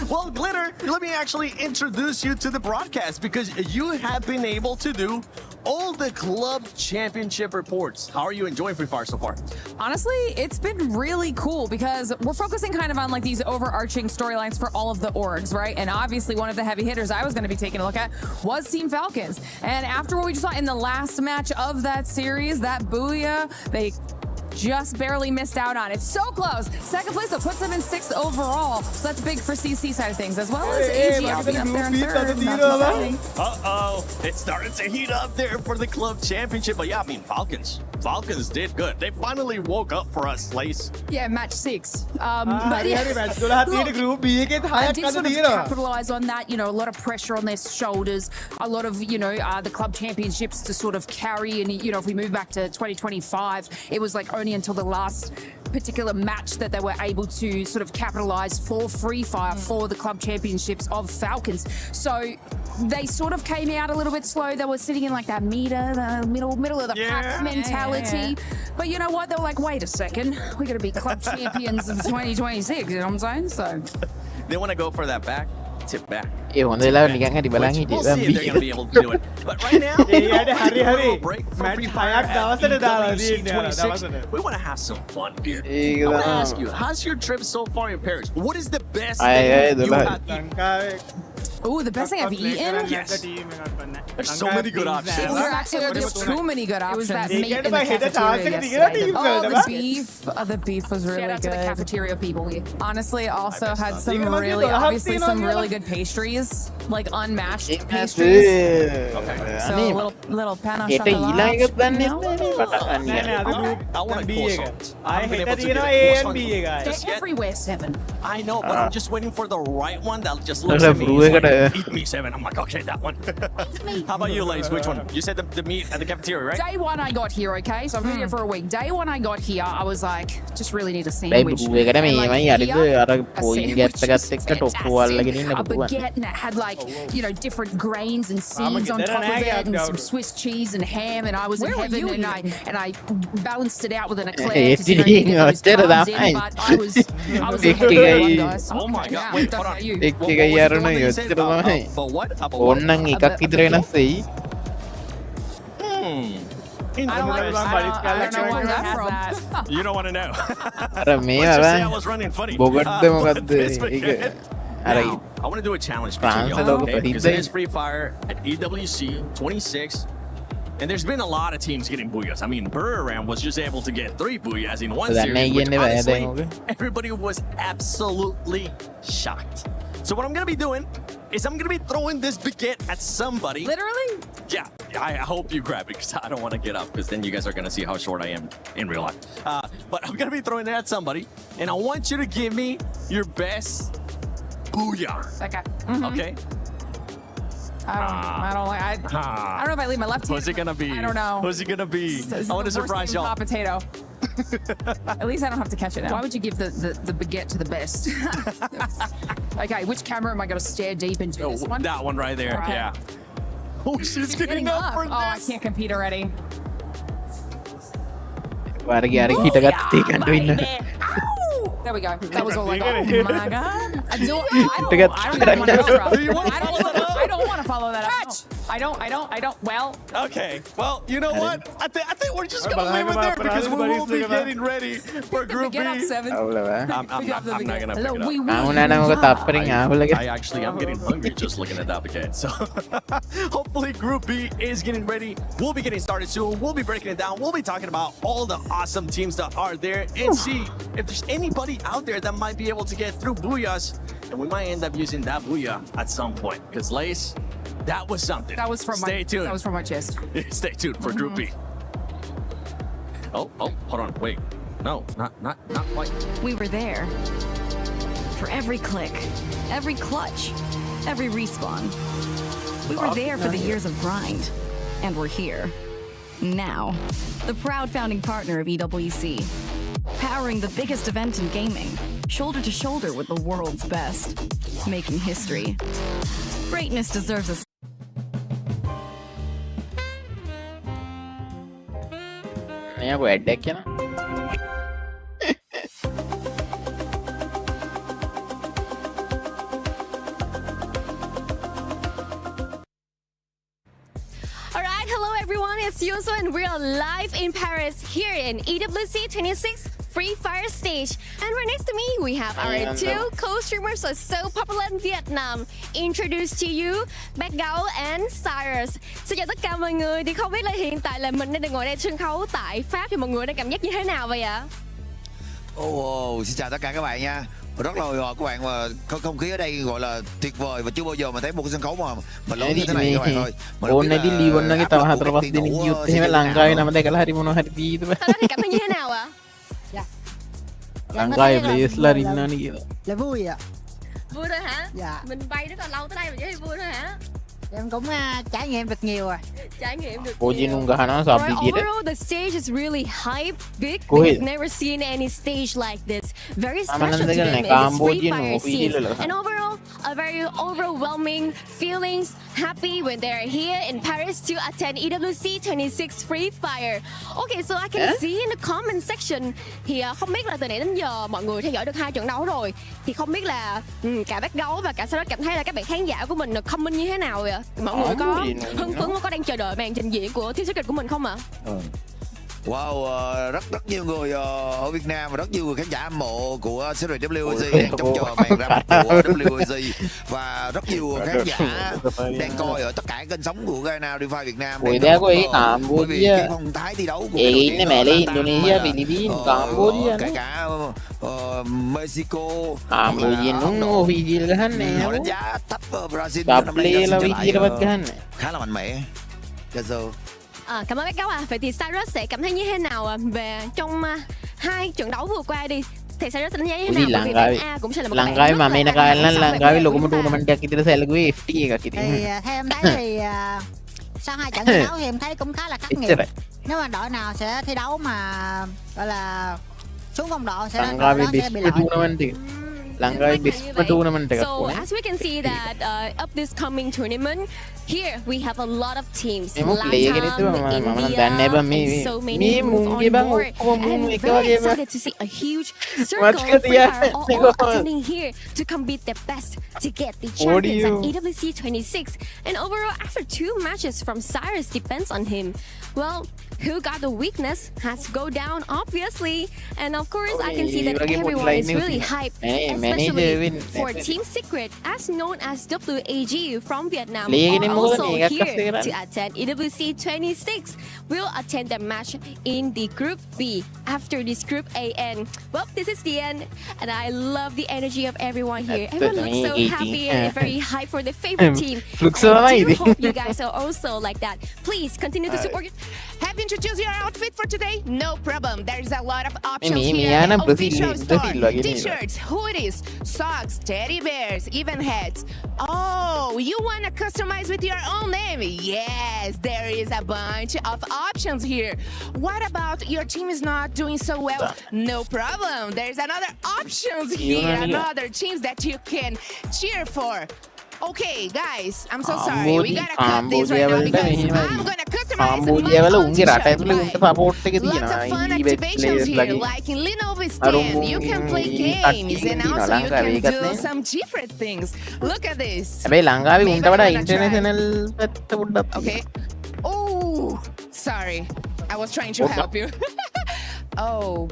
Well, Glitter, let me actually introduce you to the broadcast because you have been able to do all the club championship reports. How are you enjoying Free Fire so far? Honestly, it's been really cool because we're focusing kind of on like these overarching storylines for all of the orgs, right? And obviously one of the heavy hitters I was going to be taking a look at was Team Falcons. And after what we just saw in the last match of that series, that booyah, they just barely missed out on it. So close. Second place, that puts them in 6th overall. So that's big for CC side of things, as well as AGL being up there in 3rd. Uh-oh. It started to heat up there for the club championship. But yeah, I mean, Falcons did good. They finally woke up for us, Lace. Yeah, match 6. But yeah, look, I did sort of capitalize on that. You know, a lot of pressure on their shoulders. A lot of, you know, the club championships to sort of carry. And, you know, if we move back to 2025, it was like only until the last particular match that they were able to sort of capitalize for Free Fire for the club championships of Falcons. So they sort of came out a little bit slow. They were sitting in like that the middle of the pack mentality. But you know what? They were like, wait a second, we're going to be club champions in 2026. You know what I'm saying? So they want to go for that tip back. We'll see if they're going to be able to do it. But right now, we want to have some fun here. I want to ask you, how's your trip so far in Paris? What is the best thing you have eaten? Oh, the best thing I've eaten? Yes. There's so many good options. There's too many good options. It was that meat in the cafeteria. The beef was really good. Shout out to the cafeteria people. Honestly, also had some really good pastries, like unmatched pastries. Okay. So a little pan au chocolat. I want to croissant. I hate that A and B, guys. They're everywhere 7. I know, but I'm just waiting for the right one that just looks at me. Eat me 7. I'm like, okay, that one. How about you, Lace? Which one? You said the meat at the cafeteria, right? Day 1 I got here, okay? So I've been here for a week. Day 1 I got here, I was like, just really need a sandwich. And like here, a baguette, and it had like, you know, different grains and seeds on top of it, and some Swiss cheese and ham, and I was in heaven, and I balanced it out with an eclair. But I was guys. Oh my god, wait, hold on. But what? I don't like I don't know where that's from. You don't want to know. Let's just say I was running funny. Now, I want to do a challenge between y'all, okay? Because it is Free Fire at EWC 26. And there's been a lot of teams getting booyahs. I mean, Burram was just able to get 3 booyahs in one series, which honestly, everybody was absolutely shocked. So what I'm going to be doing is I'm going to be throwing this baguette at somebody. Literally? Yeah, I hope you grab it because I don't want to get up because then you guys are going to see how short I am in real life. But I'm going to be throwing it at somebody, and I want you to give me your best booyah. Okay. Okay? I don't know if I leave my left hand. Who's it gonna be? I don't know. Who's it gonna be? I want to surprise y'all. Hot potato. At least I don't have to catch it now. Why would you give the baguette to the best? Okay, which camera am I gonna stare deep into? This one? That one right there. Right. Yeah. Oh, she's getting up for this. Oh, I can't compete already. There we go. That was all like, oh my god. I don't want to follow that up. I don't. Well. Okay. Well, you know what? I think we're just gonna leave it there because we will be getting ready for Group B. Get up 7. I'm not gonna pick it up. I actually am getting hungry just looking at that baguette. So hopefully Group B is getting ready. We'll be getting started soon. We'll be breaking it down. We'll be talking about all the awesome teams that are there and see if there's anybody out there that might be able to get through booyahs, and we might end up using that booyah at some point. Because Lace, that was something. That was from Stay tuned. That was from my chest. Stay tuned for Group B. Oh, hold on, wait. No, not quite. We were there for every click, every clutch, every respawn. We were there for the years of grind, and we're here now. The proud founding partner of EWC, powering the biggest event in gaming, shoulder to shoulder with the world's best, making history. Greatness deserves a Naya ko ad deck na. Alright, hello everyone, it's Yuso and we're live in Paris here in EWC 26 Free Fire stage. And right next to me, we have our two co-streamers who are so popular in Vietnam. Introduce to you, Bác Gấu and Cyrus. Xin chào tất cả mọi người. Thì không biết là hiện tại là mình đang ngồi đây sân khấu tại Pháp thì mọi người đang cảm giác như thế nào vậy ạ? Xin chào tất cả các bạn nha. Rất là hồi hộp các bạn, mà không khí ở đây gọi là tuyệt vời và chưa bao giờ mà thấy một cái sân khấu mà lớn như thế này các bạn ơi. Ôn này đi liwan na kita hatrapas din yung thế langkai naman tayo kalahari mo no hari dito. Thì cảm thấy như thế nào ạ? Langkai please la rin na ni. Là vui ạ. Vui thôi hả? Dạ. Mình bay rất là lâu tới đây mà chỉ thấy vui thôi hả? Em cũng trải nghiệm được nhiều rồi. Trải nghiệm được Cô nhiều. Overall, the stage is really hype, big. We've never seen any stage like this. Very special to them. It's Free Fire scene. And overall, a very overwhelming feelings, happy when they're here in Paris to attend EWC 26 Free Fire. Okay, so I can see in the comment section thì không biết là từ nãy đến giờ mọi người theo dõi được 2 trận đấu rồi. Thì không biết là cả Bác Gấu và cả Sarah cảm thấy là các bạn khán giả của mình comment như thế nào vậy ạ? Mọi người có hưng phấn, có đang chờ đợi màn trình diễn của team secret của mình không ạ? Wow, rất nhiều người ở Việt Nam và rất nhiều người khán giả hâm mộ của series EWC đang trông chờ màn ra mắt của EWC và rất nhiều khán giả đang coi ở tất cả kênh sóng của Garena freefire Việt Nam. Bởi vì cái phong thái thi đấu của Indonesia, Philippines, Cambodia, kể cả Mexico, Ấn Độ, họ đánh giá thấp Brazil năm nay khá là mạnh mẽ. Cảm ơn Bác Gấu ạ. Vậy thì Cyrus sẽ cảm thấy như thế nào về trong 2 trận đấu vừa qua đi? Thì Cyrus đánh giá như thế nào? Bởi vì bạn A cũng sẽ là một bạn rất là Langkai lo kuma tournament kaya kita sa lagi 50 ka kita. Thì theo em thấy thì sau 2 trận thi đấu thì em thấy cũng khá là khắc nghiệt. Nếu mà đội nào sẽ thi đấu mà gọi là xuống phong độ sẽ bị lợi. So as we can see that of this coming tournament, here we have a lot of teams. Latam, India, and so many move on board. And I'm very excited to see a huge circle of freefire all attending here to compete their best to get the champions at EWC 26. And overall, after 2 matches from Cyrus depends on him. Well, who got the weakness has to go down, obviously. And of course, I can see that everyone is really hyped, especially for Team Secret, as known as WAG from Vietnam, are also here to attend EWC 26. We'll attend the match in the Group B after this Group A end. Well, this is the end, and I love the energy of everyone here. Everyone looks so happy and very hyped for their favorite team. I do hope you guys are also like that. Please continue to support. Have you introduced your outfit for today? No problem. There's a lot of options here. Official store, t-shirts, hoodies, socks, teddy bears, even hats. Oh, you want to customize with your own name? Yes, there is a bunch of options here. What about your team is not doing so well? No problem. There's another options here, another teams that you can cheer for. Okay, guys, I'm so sorry. We gotta cut this right now because I'm gonna customize my own t-shirt. Lots of fun activations here, like in Lenovo Stand. You can play games and also you can do some different things. Look at this. Okay. Oh, sorry. I was trying to help you. Oh,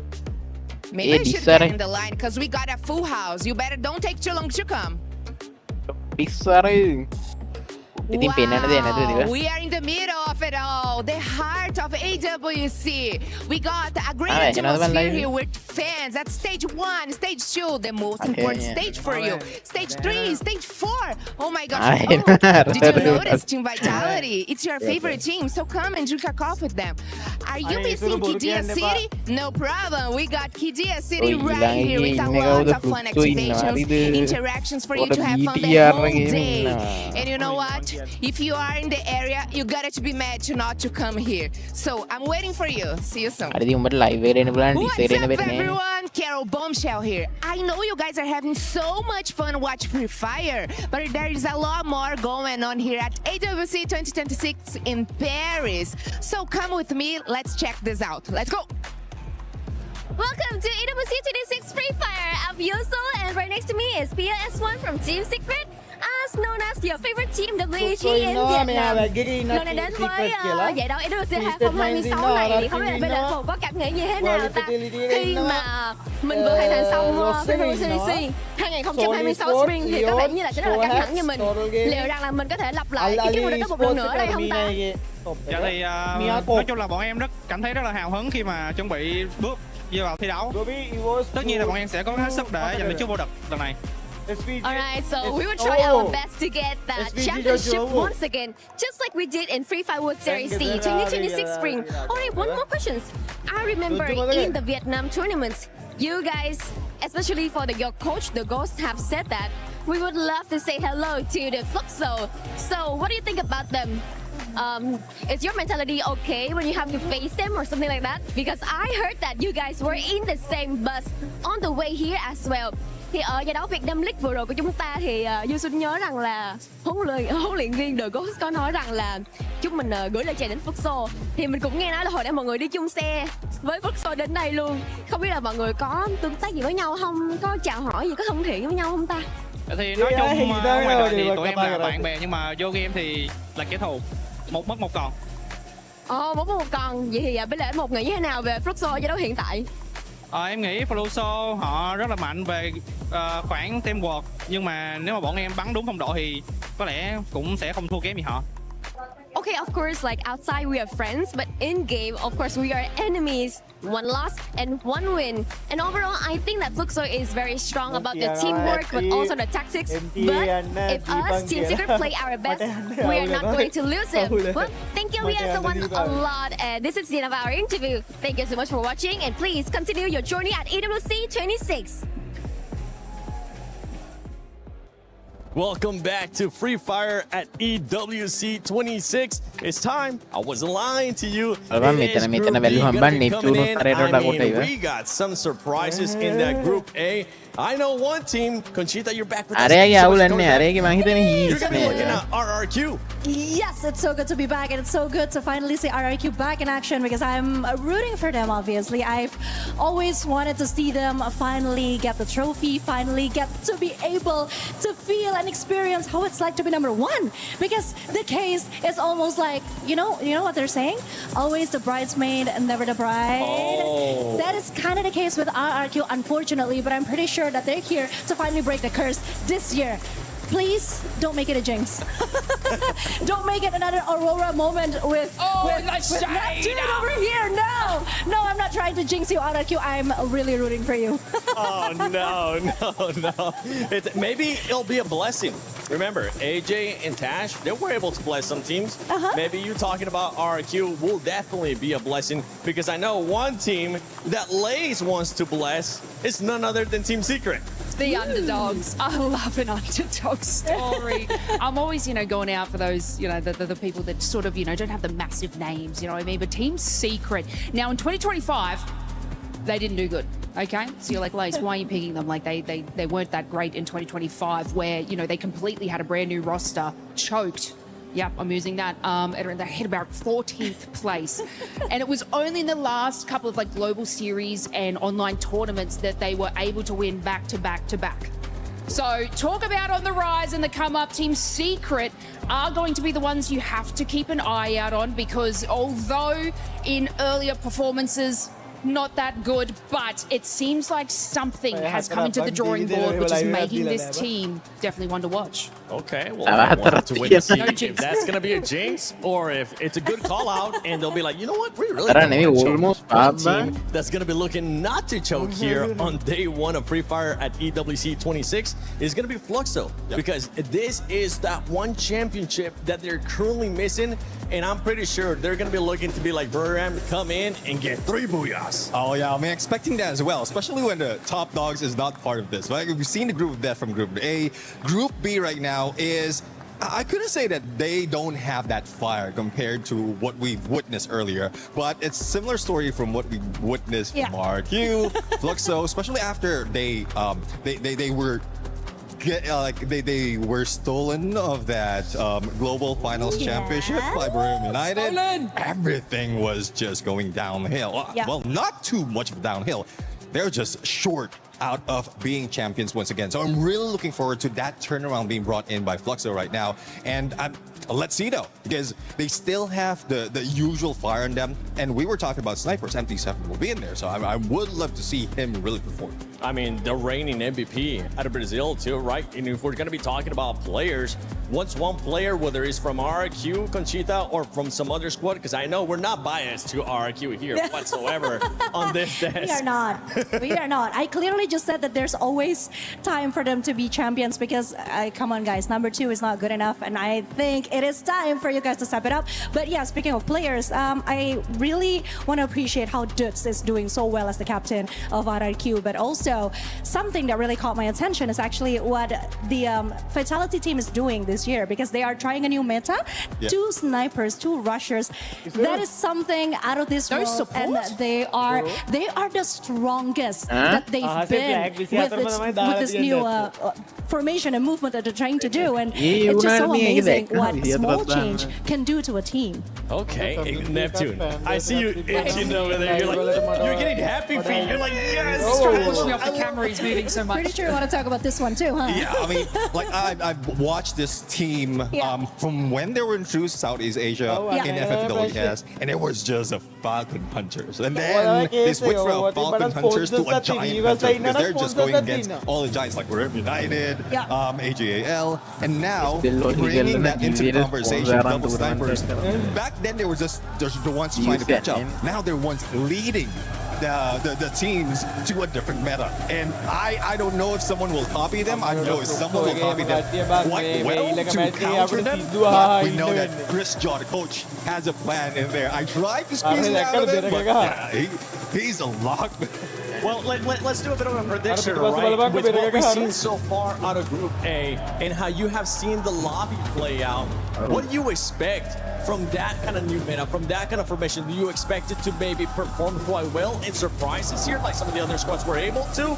maybe I should get in the line because we got a full house. You better don't take too long to come. Wow, we are in the middle of it all, the heart of AWC. We got a great atmosphere here with fans at stage 1, stage 2, the most important stage for you. Stage 3, stage 4, Oh my gosh. Oh, did you notice Team Vitality? It's your favorite team, so come and drink a coffee with them. Are you missing Kidia City? No problem. We got Kidia City right here with a lot of fun activations, interactions for you to have fun the whole day. And you know what? If you are in the area, you gotta to be mad to not to come here. So I'm waiting for you. See you soon. What's up, everyone? Carol Bombshell here. I know you guys are having so much fun watching Free Fire, but there is a lot more going on here at EWC 2026 in Paris. So come with me, let's check this out. Let's go! Welcome to EWC 26 Free Fire. I'm Yoso, and right next to me is Pia S1 from Team Secret, as known as your favorite team WEG in Vietnam. Lần này đến với giải đấu EWC 2026 này thì không biết là bên Expo có cảm nghĩ như thế nào ta khi mà mình vừa hoàn thành xong Freefire Series 2026 Spring thì có vẻ như là sẽ rất là căng thẳng như mình. Liệu rằng là mình có thể lặp lại cái vô địch đó một lần nữa đây không ta? Dạ thì nói chung là bọn em cảm thấy rất là hào hứng khi mà chuẩn bị bước vào thi đấu. Tất nhiên là bọn em sẽ có hết sức để giành được chức vô địch lần này. Alright, so we will try our best to get that championship once again, just like we did in Free Fire World Series C 2026 Spring. Alright, one more question. I remember in the Vietnam tournaments, you guys, especially for your coach, the Ghost, have said that we would love to say hello to the Fluxo. So what do you think about them? Is your mentality okay when you have to face them or something like that? Because I heard that you guys were in the same bus on the way here as well. Thì ở giải đấu Việt Nam League vừa rồi của chúng ta thì Yusun nhớ rằng là huấn luyện viên The Ghost có nói rằng là chúng mình gửi lời chào đến Fluxo. Thì mình cũng nghe nói là hồi nãy mọi người đi chung xe với Fluxo đến đây luôn. Không biết là mọi người có tương tác gì với nhau không? Có chào hỏi gì, có thân thiện với nhau không ta? Thì nói chung ngoài đời thì tụi em là bạn bè, nhưng mà vô game thì là kẻ thù. Một mất một còn. Một mất một còn. Vậy thì bây giờ anh Một nghĩ như thế nào về Fluxo ở giải đấu hiện tại? Em nghĩ Fluxo họ rất là mạnh về khoảng teamwork, nhưng mà nếu mà bọn em bắn đúng phong độ thì có lẽ cũng sẽ không thua kém gì họ. Okay, of course, like outside we are friends, but in game, of course, we are enemies. One loss and one win. And overall, I think that Fluxo is very strong about the teamwork, but also the tactics. But if us, Team Secret, play our best, we are not going to lose it. Well, thank you, Ria1 a lot. And this is the end of our interview. Thank you so much for watching, and please continue your journey at EWC 26. Welcome back to Free Fire at EWC 26. It's time. I wasn't lying to you. We got some surprises in that Group A. I know one team, Conchita, you're back with us. You're going to be looking at RRQ. Yes, it's so good to be back, and it's so good to finally see RRQ back in action because I'm rooting for them, obviously. I've always wanted to see them finally get the trophy, finally get to be able to feel and experience how it's like to be #1. Because the case is almost like, you know what they're saying? Always the bridesmaid and never the bride. Oh. That is kind of the case with RRQ, unfortunately, but I'm pretty sure that they're here to finally break the curse this year. Please don't make it a jinx. Don't make it another Aurora moment with Neptune over here. No, I'm not trying to jinx you, RRQ. I'm really rooting for you. Oh, no. Maybe it'll be a blessing. Remember, AJ and Tash, they were able to bless some teams. Maybe you talking about RRQ will definitely be a blessing, because I know one team that Lays wants to bless is none other than Team Secret. The underdogs. I love an underdog story. I'm always, going out for those, the people that sort of, don't have the massive names, you know what I mean? But Team Secret. Now, in 2025, they didn't do good. Okay, so you're like, Lace, why are you picking them? Like they weren't that great in 2025, where they completely had a brand new roster, choked. Yep, I'm using that. And they hit about 14th place. And it was only in the last couple of global series and online tournaments that they were able to win back to back to back. So talk about on the rise and the come up. Team Secret are going to be the ones you have to keep an eye out on, because although in earlier performances not that good, but it seems like something has come into the drawing board, which is making this team definitely one to watch. Okay, well, I want to wait and see if that's going to be a jinx or if it's a good call out and they'll be like, you know what, we really don't want to choke. One team that's going to be looking not to choke here on day one of Free Fire at EWC 26 is going to be Fluxo, because this is that one championship that they're currently missing, and I'm pretty sure they're going to be looking to be like, Versailles, come in and get 3 booyahs. Oh yeah, I mean, expecting that as well, especially when the top dogs is not part of this. Right? We've seen the group of death from Group A. Group B right now is, I couldn't say that they don't have that fire compared to what we've witnessed earlier, but it's a similar story from what we witnessed from RQ, Fluxo, especially after they were they were stolen of that global finals championship by Burma United. Everything was just going downhill. Well, not too much of downhill. They're just short out of being champions once again. So I'm really looking forward to that turnaround being brought in by Fluxo right now. And let's see though, because they still have the usual fire in them. And we were talking about snipers. MT7 will be in there. So I would love to see him really perform. I mean, the reigning MVP out of Brazil too, right? And if we're going to be talking about players, once one player, whether he's from RQ, Conchita, or from some other squad, because I know we're not biased to RQ here whatsoever on this desk. We are not. We are not. I clearly just said that there's always time for them to be champions because, come on guys, number 2 is not good enough. And I think it is time for you guys to step it up. But yeah, speaking of players, I really want to appreciate how Dutz is doing so well as the captain of RRQ, but also something that really caught my attention is actually what the Fatality team is doing this year, because they are trying a new meta. 2 snipers, 2 rushers. That is something out of this world, and they are the strongest that they've been with this new formation and movement that they're trying to do, and it's just so amazing what a small change can do to a team. Okay, Neptune, I see you itching over there. You're getting happy feet. You're like, yes. The camera is moving so much. Pretty sure you want to talk about this one too, huh? Yeah, I mean, like I've watched this team from when they were introduced Southeast Asia in FFWS, and it was just a Falcon Hunters, and then they switched from Falcon Hunters to a Giant Hunter because they're just going against all the giants like Burma United, AJAL, and now bringing that into the conversation, double snipers. Back then they were just the ones trying to catch up. Now they're ones leading the teams to a different meta, and I don't know if someone will copy them. I know if someone will copy them quite well to counter them, but we know that Chris John, the coach, has a plan in there. I tried to squeeze it out of him, but yeah, he's a lock. Well, let's do a bit of a prediction, right? With what we've seen so far out of Group A and how you have seen the lobby play out, what do you expect from that kind of new meta, from that kind of formation? Do you expect it to maybe perform quite well and surprise this year like some of the other squads were able to?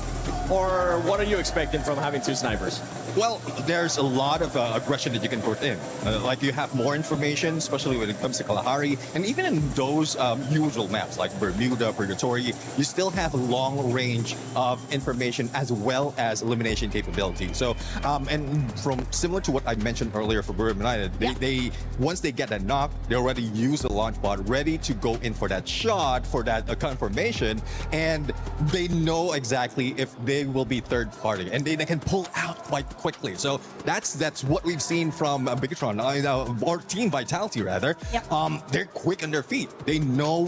Or what are you expecting from having 2 snipers? Well, there's a lot of aggression that you can put in. Like you have more information, especially when it comes to Kalahari, and even in those usual maps like Bermuda, Purgatory, you still have a long range of information as well as elimination capability. So, and from similar to what I mentioned earlier for Burma United, they once they get that knock, they already use the launch pod ready to go in for that shot, for that confirmation, and they know exactly if they will be third party, and they can pull out quite quickly. So that's what we've seen from Bigatron, or Team Vitality rather. They're quick on their feet. They know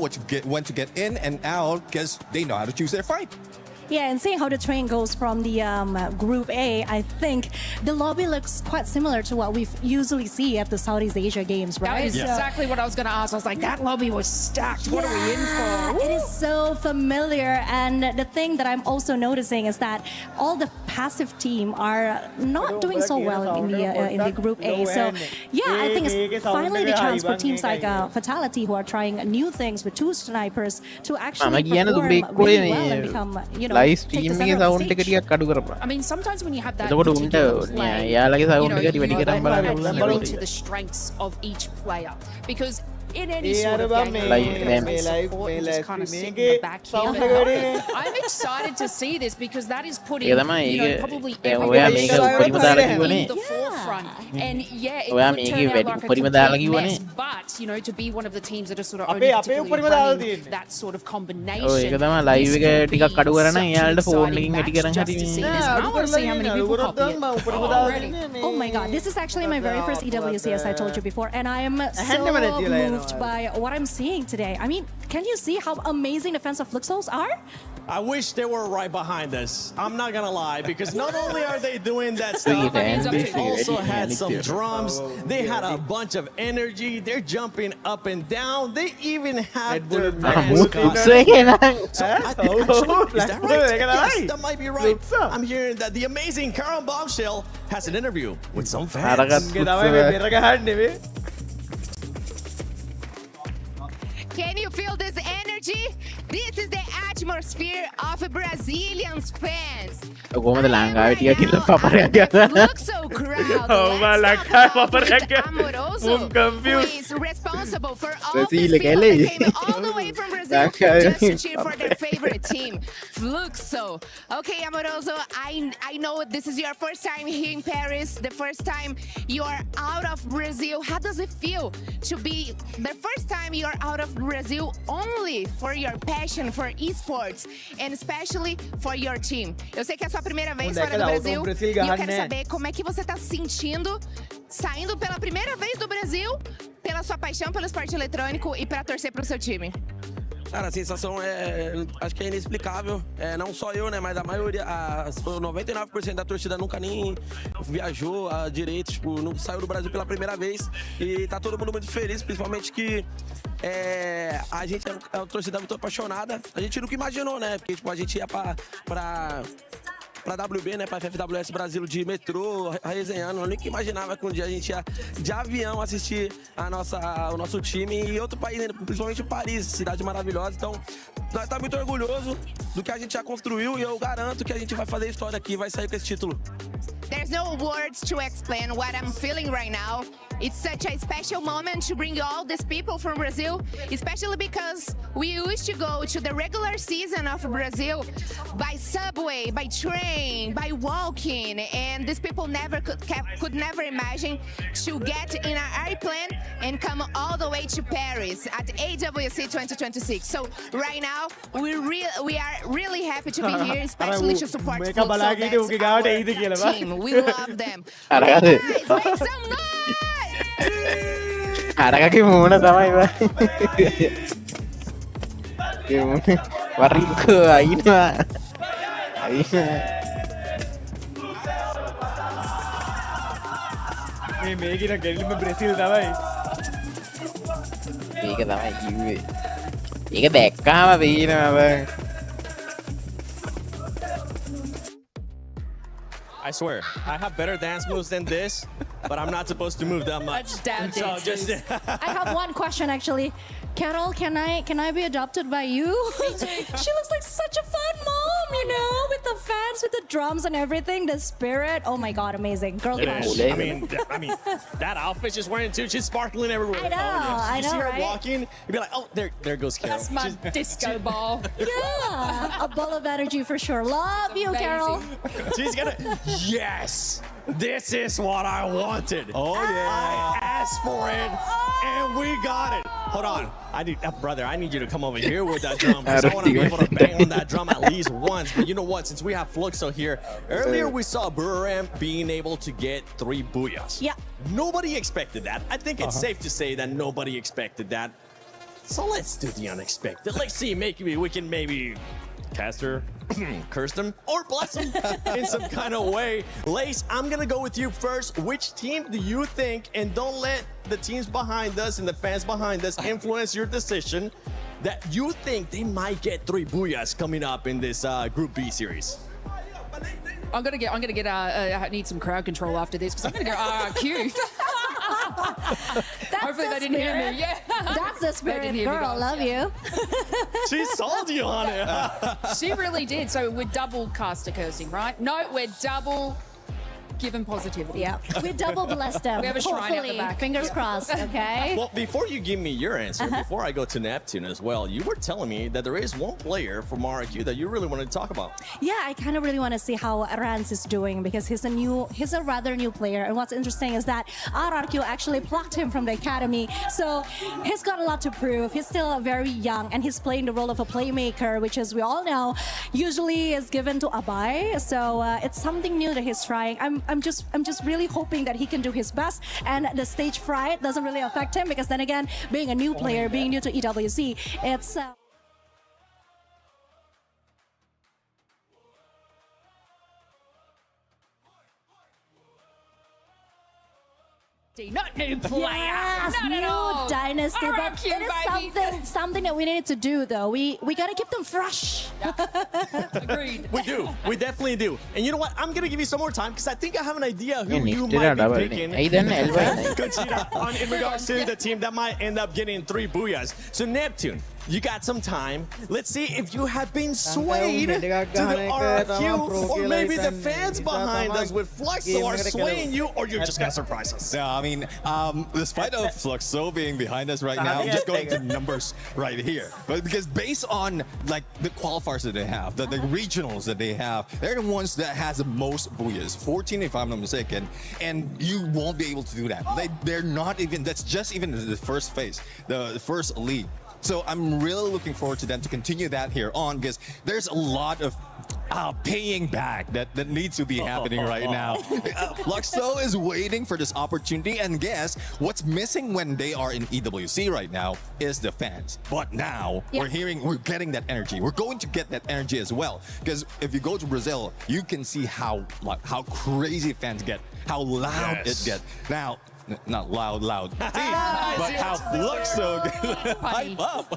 when to get in and out because they know how to choose their fight. Yeah, and seeing how the train goes from the Group A, I think the lobby looks quite similar to what we usually see at the Southeast Asia games, right? That is exactly what I was going to ask. I was like, that lobby was stacked. What are we in for? It is so familiar. And the thing that I'm also noticing is that all the passive team are not doing so well in the Group A. So yeah, I think it's finally the chance for teams like Fatality, who are trying new things with 2 snipers, to actually perform really well and become, you know, live stream එකේ sound එක ටිකක් අඩු කරපන්. I mean, sometimes when you have that එතකොට උන්ට යාලගේ sound එක වැඩි කරන් බලන්න adhering to the strengths of each player, because in any sort of game, I'm excited to see this because that is putting probably everybody in the forefront. And yeah, it could turn out like a complete mess, but but you know, to be one of the teams that are sort of only particularly running that sort of combination. Oh, ඒක තමයි live එක ටිකක් කඩු කරන එයාලට phone එකකින් ඇටි කරන් හරි I want to see how many people copy it. Oh my god, this is actually my very first EWC, as I told you before, and I am so moved by what I'm seeing today. I mean, can you see how amazing defensive Fluxos are? I wish they were right behind us. I'm not gonna lie, because not only are they doing that stuff, they also had some drums. They had a bunch of energy. They're jumping up and down. They even have their bands. So is that right? Yes, that might be right. I'm hearing that the amazing Karen Bombshell has an interview with some fans. Can you feel this energy? This is the atmosphere of Brazilian fans. Looks so crowded. Amoroso, who is responsible for all the people that came all the way from Brazil just to cheer for their favorite team. Fluxo. Okay, Amoroso, I know this is your first time here in Paris, the first time you are out of Brazil. How does it feel to be the first time you are out of Brazil only for your passion for esports and especially for your team? Eu sei que é a sua primeira vez fora do Brasil e eu quero saber como é que você está se sentindo saindo pela primeira vez do Brasil, pela sua paixão pelo esporte eletrônico e para torcer para o seu time. Cara, a sensação acho que é inexplicável. Não só eu, né, mas a maioria, 99% da torcida nunca nem viajou direito, tipo, não saiu do Brasil pela primeira vez. E tá todo mundo muito feliz, principalmente que a gente é uma torcida muito apaixonada. A gente nunca imaginou, né, porque tipo, a gente ia pra WB, né, pra FFWS Brasil de metrô, resenhando. Eu nunca imaginava que um dia a gente ia de avião assistir o nosso time em outro país, né, principalmente Paris, cidade maravilhosa. Então, nós tá muito orgulhoso do que a gente já construiu e eu garanto que a gente vai fazer história aqui, vai sair com esse título. There's no words to explain what I'm feeling right now. It's such a special moment to bring all these people from Brazil, especially because we used to go to the regular season of Brazil by subway, by train, by walking, and these people could never imagine to get in an airplane and come all the way to Paris at EWC 2026. So right now, we are really happy to be here, especially to support Fluxo, that's our team. We love them. Guys, make some noise! Haragaki muna tamai ba. Wariko aina. මේක න ගෙලිම බ්‍රසීල් තමයි. මේක තමයි කිව්වේ. ඒක දැක්කාම පේනවා බං. I swear, I have better dance moves than this, but I'm not supposed to move that much. That's I have one question actually. Carol, can I be adopted by you? She looks like such a fun mom, you know, with the fans, with the drums and everything, the spirit. Oh my god, amazing. Girl crush. I mean, that outfit she's wearing too, she's sparkling everywhere. I know, you see her right? walking, you'd be like, oh, there goes Carol. That's my disco ball. Yeah, a ball of energy for sure. Love you, Carol. She's gonna, yes, this is what I wanted. Oh yeah. I asked for it, and we got it. Hold on. Brother, I need you to come over here with that drum. I want to be able to bang on that drum at least once. But you know what? Since we have Fluxo here, earlier we saw Buram being able to get 3 booyahs. Yeah. Nobody expected that. I think it's safe to say that nobody expected that. So let's do the unexpected. Let's see, maybe we can cast her, curse them, or bless them in some kind of way. Lace, I'm gonna go with you first. Which team do you think, and don't let the teams behind us and the fans behind us influence your decision, that you think they might get 3 booyahs coming up in this Group B series? I'm gonna get. I need some crowd control after this because I'm gonna go RRQ. Hopefully they didn't hear me. Yeah, that's the spirit, girl. I love you. She sold you on it. She really did. So we're double caster cursing, right? No, we're double given positivity. Yeah, we double blessed them. We have a shrine out the Hopefully, back. fingers crossed. Okay. Well, before you give me your answer, before I go to Neptune as well, you were telling me that there is one player from RRQ that you really wanted to talk about. Yeah, I kind of really want to see how Friendz is doing because he's a rather new player. And what's interesting is that RRQ actually plucked him from the academy. So he's got a lot to prove. He's still very young and he's playing the role of a playmaker, which as we all know, usually is given to Abai. So it's something new that he's trying. I'm just really hoping that he can do his best and the stage fright doesn't really affect him because then again, being a new player, being new to EWC, it's... Not new player. Yes, Not at new all. dynasty. But RRQ, it is something that we needed to do though. We gotta keep them fresh. Agreed. We do. We definitely do. And you know what? I'm gonna give you some more time because I think I have an idea who you might be picking. In regards to the team that might end up getting 3 booyahs. So Neptune, you got some time. Let's see if you have been swayed to the RRQ or maybe the fans behind us with Fluxo are swaying you or you're just gonna surprise us. No, I mean, despite of Fluxo being behind us right now, I'm just going to numbers right here. But because based on like the qualifiers that they have, the regionals that they have, they're the ones that has the most booyahs, 14 if I'm not mistaken, and you won't be able to do that. They're not even, that's just even the first phase, the first league. So I'm really looking forward to them to continue that here on because there's a lot of paying back that needs to be happening right now. Fluxo is waiting for this opportunity and guess what's missing when they are in EWC right now is the fans. But now we're getting that energy. We're going to get that energy as well because if you go to Brazil, you can see how crazy fans get, how loud it gets. Now, not loud, but how Fluxo hype up.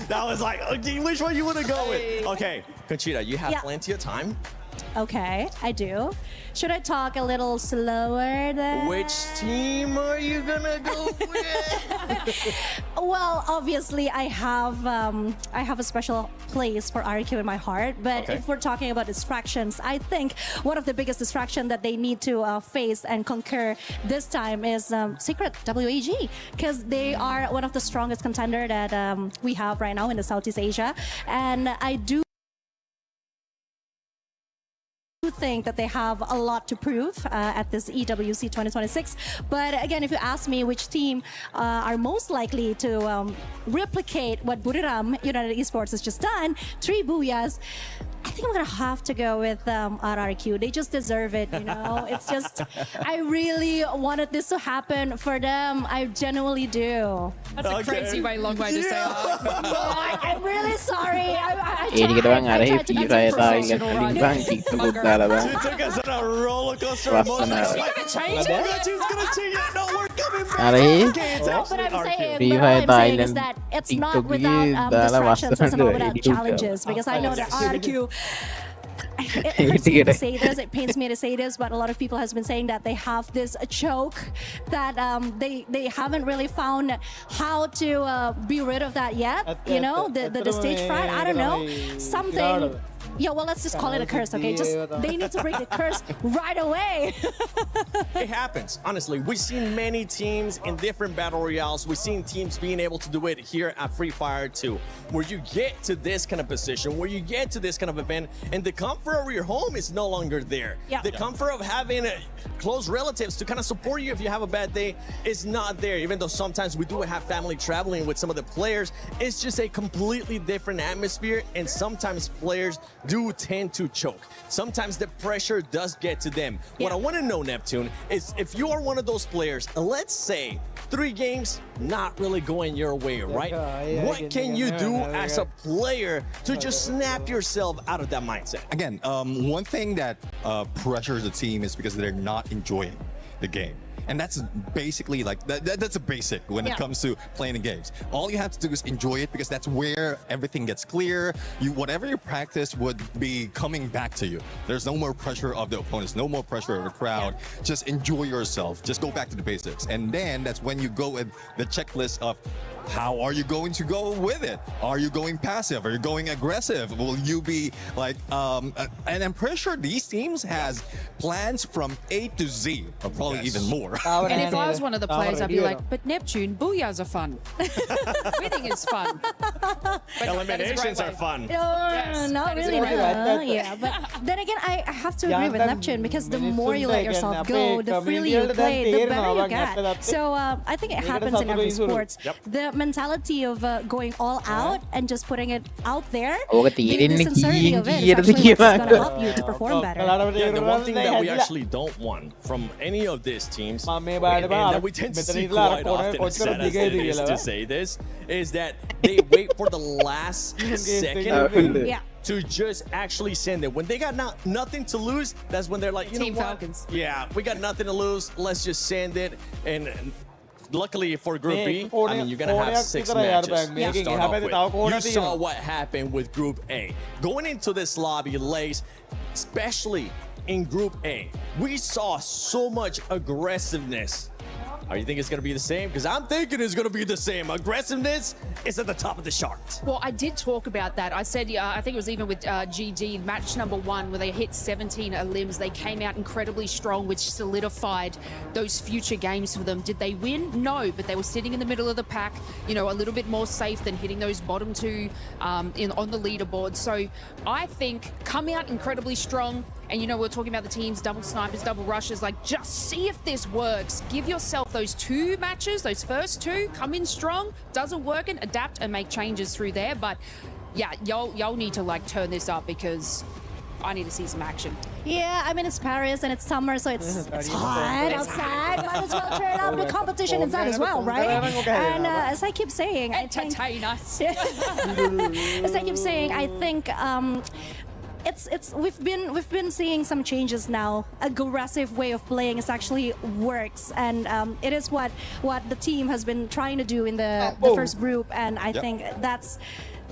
That was like, okay, which one you want to go with? Okay, Conchita, you have plenty of time. Okay, I do. Should I talk a little slower then? Which team are you gonna go with? Well, obviously I have a special place for RQ in my heart, but if we're talking about distractions, I think one of the biggest distractions that they need to face and conquer this time is Secret WAG, because they are one of the strongest contender that we have right now in the Southeast Asia, and I do think that they have a lot to prove at this EWC 2026. But again, if you ask me which team are most likely to replicate what Buriram United Esports has just done, 3 booyahs, I think I'm gonna have to go with RRQ. They just deserve it, you know. It's just, I really wanted this to happen for them. I genuinely do. That's a crazy way, long way to say I'm really sorry. I Ini kita bang arah Free Fire tahu kan bang TikTok buka lah bang. She took us on a roller coaster. You're gonna change it? She's gonna change it. No, we're coming back. Arah. But I'm saying, Free what Fire I'm saying is Thailand that it's not TikTok without distractions, it's not without challenges, because I know that RRQ, it hurts me to say this, it pains me to say this, but a lot of people has been saying that they have this choke that they haven't really found how to be rid of that yet, you know, the stage fright, I don't know, something. Yeah, well, let's just call it a curse, okay? Just they need to break the curse right away. It happens, honestly. We've seen many teams in different battle royales. We've seen teams being able to do it here at Free Fire too, where you get to this kind of position, where you get to this kind of event, and the comfort of your home is no longer there. Yeah. The comfort of having close relatives to kind of support you if you have a bad day is not there, even though sometimes we do have family traveling with some of the players. It's just a completely different atmosphere, and sometimes players do tend to choke. Sometimes the pressure does get to them. What I want to know, Neptune, is if you are one of those players, let's say 3 games not really going your way, right? What can you do as a player to just snap yourself out of that mindset? Again, one thing that pressures the team is because they're not enjoying the game. And that's basically like, that's a basic when it comes to playing the games. All you have to do is enjoy it because that's where everything gets clear. Whatever you practice would be coming back to you. There's no more pressure of the opponents, no more pressure of the crowd. Just enjoy yourself. Just go back to the basics. And then that's when you go with the checklist of how are you going to go with it? Are you going passive? Are you going aggressive? Will you be like, and I'm pretty sure these teams has plans from A to Z, or probably even more. And if I was one of the players, I'd be like, but Neptune, booyahs are fun. Winning is fun. But eliminations are fun. Not really. Yeah, but then again, I have to agree with Neptune, because the more you let yourself go, the freely you play, the better you get. So I think it happens in every sports. The mentality of going all out and just putting it out there, the sincerity of it is actually what's going to help you to perform better. Yeah, the one thing that we actually don't want from any of these teams, and that we tend to see quite often, as sad as it is to say this, is that they wait for the last second to just actually send it. When they got nothing to lose, that's when they're like, you know what? Falcons. Yeah, we got nothing to lose. Let's just send it. And luckily for Group B, I mean, you're going to have 6 matches. You saw what happened with Group A. Going into this lobby, Lace, especially in Group A, we saw so much aggressiveness. Are you think it's going to be the same? Because I'm thinking it's going to be the same. Aggressiveness is at the top of the chart. Well, I did talk about that. I said, I think it was even with GG, match number 1, where they hit 17 elims. They came out incredibly strong, which solidified those future games for them. Did they win? No, but they were sitting in the middle of the pack, you know, a little bit more safe than hitting those bottom 2 on the leaderboard. So I think come out incredibly strong. And, you know, we're talking about the teams, double snipers, double rushes, like, just see if this works. Give yourself those 2 matches, those first 2, come in strong. Doesn't work, and adapt and make changes through there. But, yeah, y'all need to, like, turn this up, because I need to see some action. Yeah, I mean, it's Paris and it's summer, so it's hot outside. Might as well turn up the competition inside as well, right? And as I keep saying, entertain us. As I keep saying, I think we've been seeing some changes now. Aggressive way of playing is actually works, and it is what the team has been trying to do in the first group, and I think that's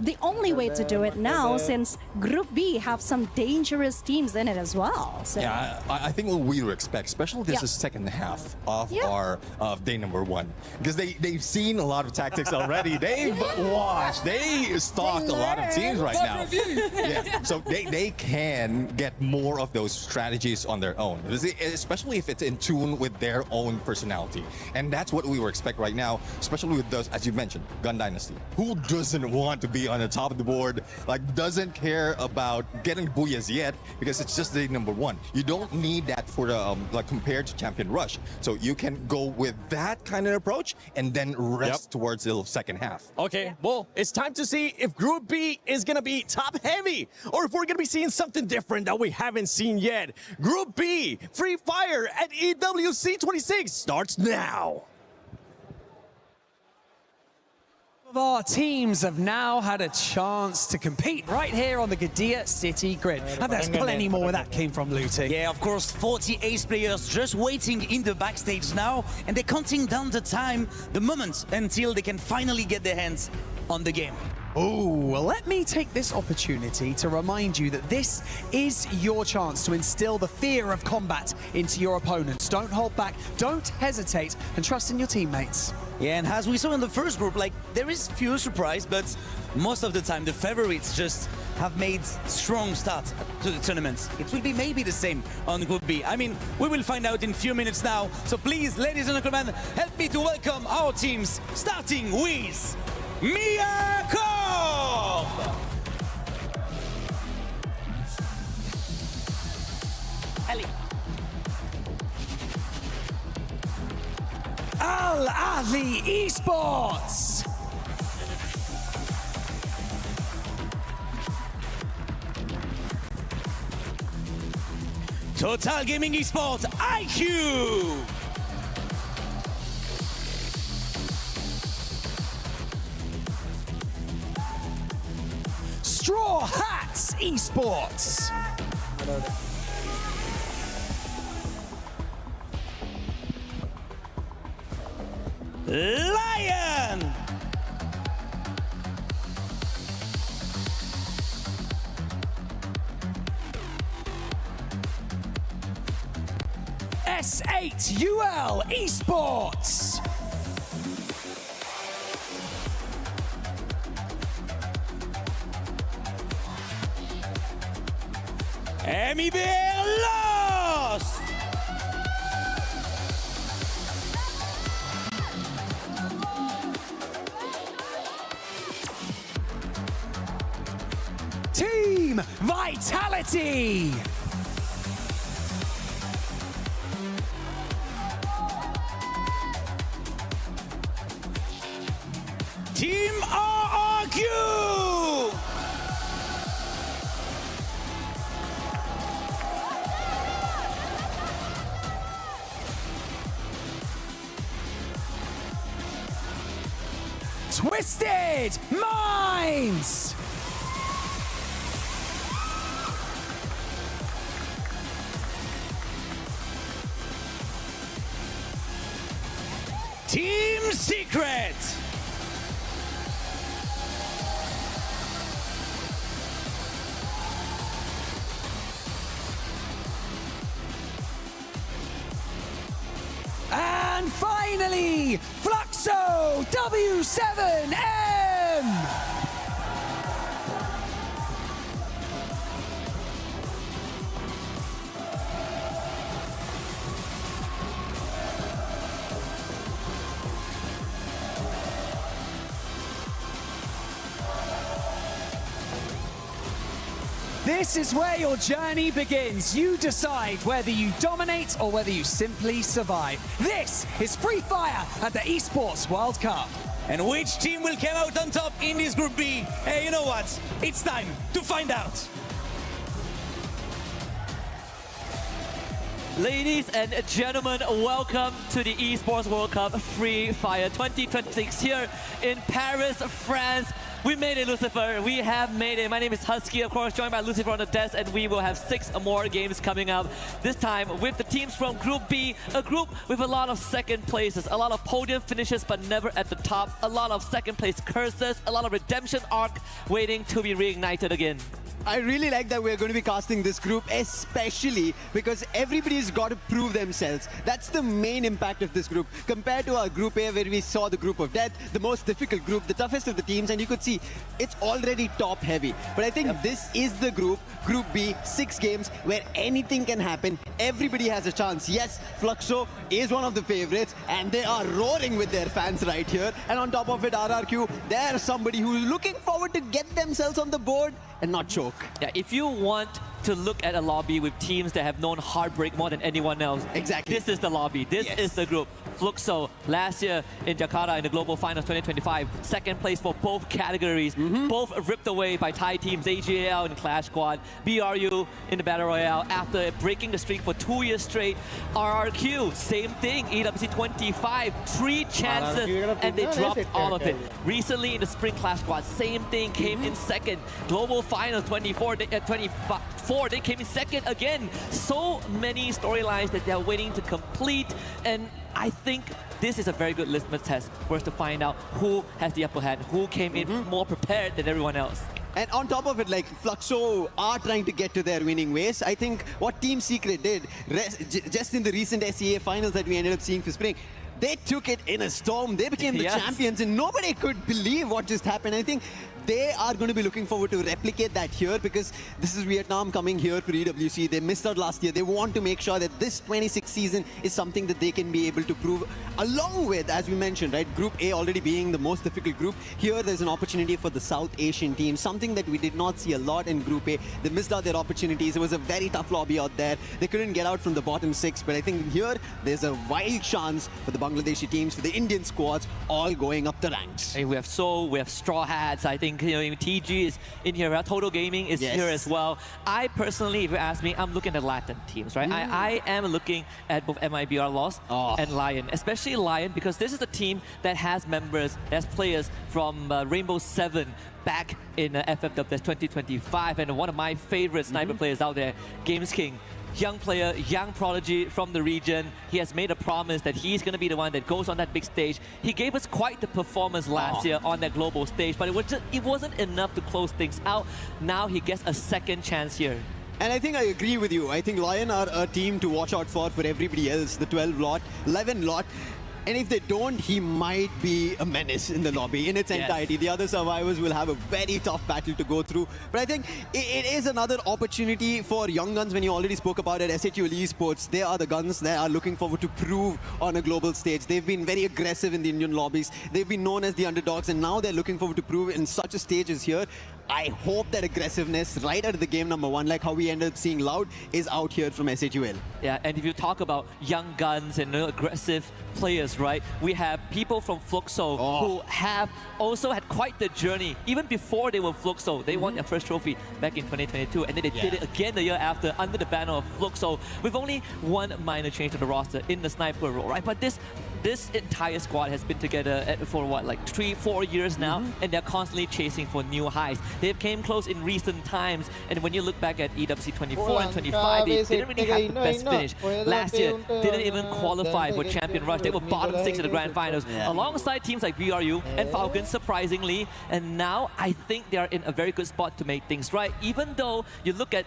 the only way to do it now, since Group B have some dangerous teams in it as well. So. Yeah, I think what we would expect, especially this is second half of our day number 1, because they've seen a lot of tactics already. They've watched, they stalked a lot of teams right now. Yeah, so they can get more of those strategies on their own, especially if it's in tune with their own personality. And that's what we were expect right now, especially with those, as you mentioned, Gun Dynasty. Who doesn't want to be on the top of the board, like doesn't care about getting booyahs yet, because it's just the number 1. You don't need that for the like compared to Champion Rush, so you can go with that kind of approach and then rest towards the second half. Okay, well, it's time to see if Group B is gonna be top heavy, or if we're gonna be seeing something different that we haven't seen yet. Group B, Free Fire at EWC 26 starts now. Of our teams have now had a chance to compete right here on the Gadia City grid. And there's plenty more where that came from, Looty. Yeah, of course, 40 ace players just waiting in the backstage now, and they're counting down the time, the moment, until they can finally get their hands on the game. Oh, well, let me take this opportunity to remind you that this is your chance to instill the fear of combat into your opponents. Don't hold back, don't hesitate, and trust in your teammates. Yeah, and as we saw in the first group, like, there is few surprise, but most of the time the favorites just have made strong start to the tournament. It will be maybe the same on Group B. I mean, we will find out in a few minutes now. So please, ladies and gentlemen, help me to welcome our teams, starting with Miyako! Ellie. Al-Ahli Esports. Total Gaming Esports IQ. Straw Hats Esports. Lion. S8UL Esports. Los! Team Vitality! Team RRQ! Twisted Minds! Team Secret! And finally, Fluxo W7M! This is where your journey begins. You decide whether you dominate or whether you simply survive. This is Free Fire at the Esports World Cup. And which team will come out on top in this Group B? Hey, you know what? It's time to find out. Ladies and gentlemen, welcome to the Esports World Cup Free Fire 2026 here in Paris, France. We made it, Lucifer. We have made it. My name is Husky, of course, joined by Lucifer on the desk, and we will have 6 more games coming up. This time with the teams from Group B, a group with a lot of second places, a lot of podium finishes, but never at the top, a lot of second place curses, a lot of redemption arc waiting to be reignited again. I really like that we're going to be casting this group, especially because everybody's got to prove themselves. That's the main impact of this group. Compared to our Group A, where we saw the Group of Death, the most difficult group, the toughest of the teams, and you could see it's already top heavy. But I think this is the group, Group B, 6 games, where anything can happen. Everybody has a chance. Yes, Fluxo is one of the favorites, and they are roaring with their fans right here. And on top of it, RRQ, they're somebody who's looking forward to get themselves on the board and not choke. Yeah, if you want to look at a lobby with teams that have known heartbreak more than anyone else, exactly, this is the lobby. This is the group. Fluxo last year in Jakarta in the Global Finals 2025, second place for both categories, both ripped away by Thai teams, AGAL in the Clash Squad, BRU in the Battle Royale after breaking the streak for 2 years straight. RRQ, same thing, EWC 25, 3 chances and they dropped all of it. Recently in the Spring Clash Squad, same thing, came in second. Global Finals 24, they came in second again. So many storylines that they're waiting to complete, and I think this is a very good litmus test for us to find out who has the upper hand, who came in more prepared than everyone else. And on top of it, like, Fluxo are trying to get to their winning ways. I think what Team Secret did, just in the recent SEA finals that we ended up seeing for Spring, they took it in a storm. They became the champions, and nobody could believe what just happened. I think they are going to be looking forward to replicate that here, because this is Vietnam coming here for EWC. They missed out last year. They want to make sure that this 26th season is something that they can be able to prove, along with, as we mentioned, right, Group A already being the most difficult group. Here there's an opportunity for the South Asian team, something that we did not see a lot in Group A. They missed out their opportunities. It was a very tough lobby out there. They couldn't get out from the bottom 6, but I think here there's a wild chance for the Bangladeshi teams, for the Indian squads, all going up the ranks. Hey, we have Straw Hats. I think, you know, even TG is in here. Total Gaming is here as well. I personally, if you ask me, I'm looking at Latin teams, right? I am looking at both MIBR Lost and Lion, especially Lion, because this is a team that has members, has players from Rainbow 7 back in FFWS 2025, and one of my favorite sniper players out there, Games King. Young player, young prodigy from the region. He has made a promise that he's going to be the one that goes on that big stage. He gave us quite the performance last year on that global stage, but it wasn't enough to close things out. Now he gets a second chance here. And I think I agree with you. I think Lion are a team to watch out for everybody else. The 11 lot. And if they don't, he might be a menace in the lobby in its entirety. The other survivors will have a very tough battle to go through. But I think it is another opportunity for young guns. When you already spoke about it, SHUL Esports, they are the guns that are looking forward to prove on a global stage. They've been very aggressive in the Indian lobbies. They've been known as the underdogs, and now they're looking forward to prove in such a stage as here. I hope that aggressiveness right out of the game number one, like how we ended up seeing Loud, is out here from SHUL. Yeah, and if you talk about young guns and aggressive players, right? We have people from Fluxo who have also had quite the journey. Even before they were Fluxo, they won their first trophy back in 2022, and then they did it again the year after under the banner of Fluxo with only one minor change to the roster in the sniper role, right? But this entire squad has been together for what, like 3-4 years now, and they're constantly chasing for new highs. They've came close in recent times, and when you look back at EWC 24 and 25, they didn't really have the best finish. Last year, didn't even qualify for Champion Rush. They were bottom 6 in the Grand Finals, alongside teams like VRU and Falcons, surprisingly. And now I think they are in a very good spot to make things right. Even though you look at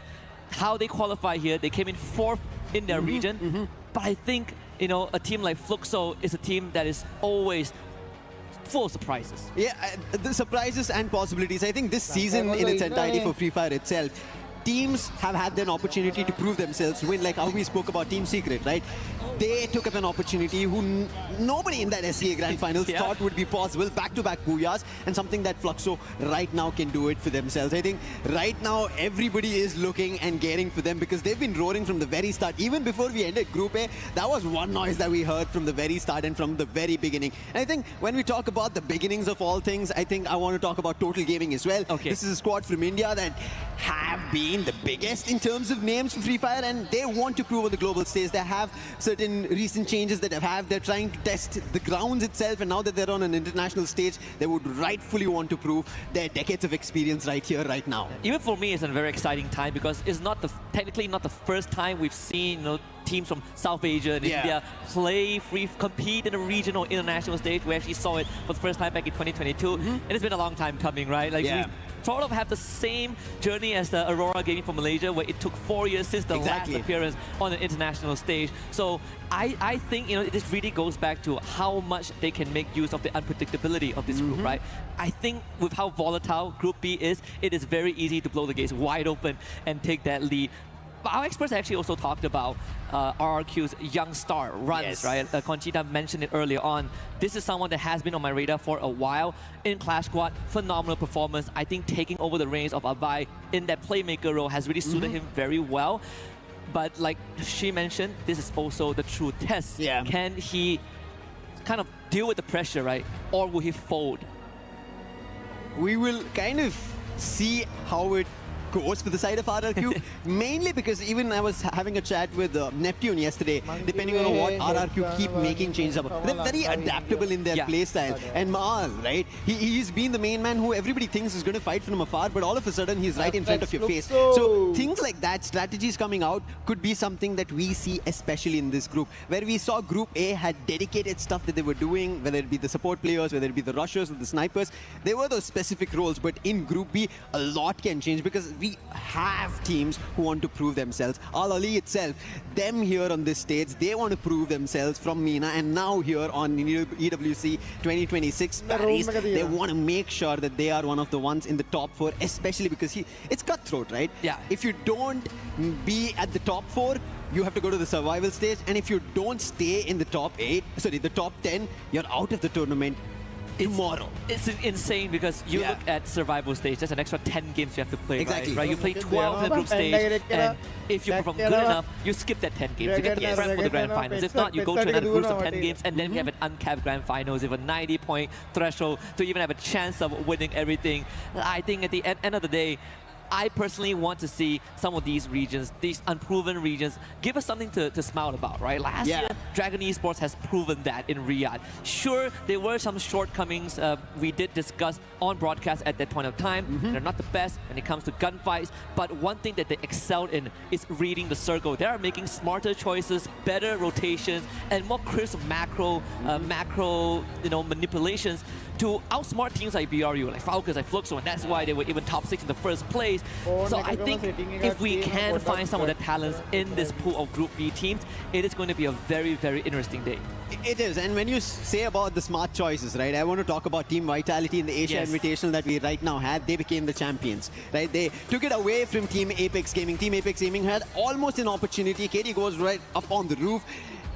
how they qualify here, they came in 4th in their region. But I think, you know, a team like Fluxo is a team that is always full of surprises. Yeah, the surprises and possibilities. I think this season in its entirety for Free Fire itself, teams have had an opportunity to prove themselves, win, like how we spoke about Team Secret, right? They took up an opportunity who nobody in that SCA Grand Finals thought would be possible. Back-to-back booyahs, and something that Fluxo right now can do it for themselves. I think right now everybody is looking and gearing for them because they've been roaring from the very start. Even before we ended Group A, that was one noise that we heard from the very start and from the very beginning. And I think when we talk about the beginnings of all things, I think I want to talk about Total Gaming as well. This is a squad from India that have been the biggest in terms of names for Free Fire, and they want to prove on the global stage. They have certain recent changes that they're trying to test the grounds itself, and now that they're on an international stage, they would rightfully want to prove their decades of experience right here, right now. Even for me, it's a very exciting time because it's not technically not the first time we've seen, you know, teams from South Asia and India compete in a regional international stage. We actually saw it for the first time back in 2022, and it's been a long time coming, right? Like we sort of have the same journey as the Aurora Gaming from Malaysia, where it took 4 years since the last appearance on an international stage. So I think, you know, this really goes back to how much they can make use of the unpredictability of this group, right? I think with how volatile Group B is, it is very easy to blow the gates wide open and take that lead. But our experts actually also talked about RRQ's young star runs, right? Conchita mentioned it earlier on. This is someone that has been on my radar for a while. In Clash Squad, phenomenal performance. I think taking over the reins of Abai in that playmaker role has really suited him very well. But like she mentioned, this is also the true test. Can he kind of deal with the pressure, right? Or will he fold? We will kind of see how it goes for the side of RRQ, mainly because even I was having a chat with Neptune yesterday, depending on what RRQ keep making changes up. They're very adaptable in their playstyle. And Maal, right? He's been the main man who everybody thinks is going to fight from afar, but all of a sudden he's right in front of your face. So things like that, strategies coming out, could be something that we see especially in this group, where we saw Group A had dedicated stuff that they were doing, whether it be the support players, whether it be the rushers or the snipers. There were those specific roles, but in Group B, a lot can change because we have teams who want to prove themselves. Al Ali itself, them here on this stage, they want to prove themselves from MENA, and now here on EWC 2026 Paris, they want to make sure that they are one of the ones in the top 4, especially because it's cutthroat, right? If you don't be at the top 4, you have to go to the survival stage, and if you don't stay in the top 10, you're out of the tournament tomorrow. It's insane because you look at survival stage, there's an extra 10 games you have to play, right? You play 12 in the group stage, and if you perform good enough, you skip that 10 games. You get the prep for the Grand Finals. If not, you go to another group of 10 games, and then we have an uncapped Grand Finals with a 90-point threshold to even have a chance of winning everything. I think at the end of the day, I personally want to see some of these regions, these unproven regions, give us something to smile about, right? Last year, Dragon Esports has proven that in Riyadh. Sure, there were some shortcomings we did discuss on broadcast at that point of time. They're not the best when it comes to gunfights, but one thing that they excelled in is reading the circle. They are making smarter choices, better rotations, and more crisp macro manipulations to outsmart teams like BRU, like Falcons, like Fluxo, and that's why they were even top 6 in the first place. So I think if we can find some of the talents in this pool of Group B teams, it is going to be a very, very interesting day. It is, and when you say about the smart choices, right, I want to talk about Team Vitality in the Asia Invitational that we right now had. They became the champions, right? They took it away from Team Apex Gaming. Team Apex Gaming had almost an opportunity. KD goes right up on the roof.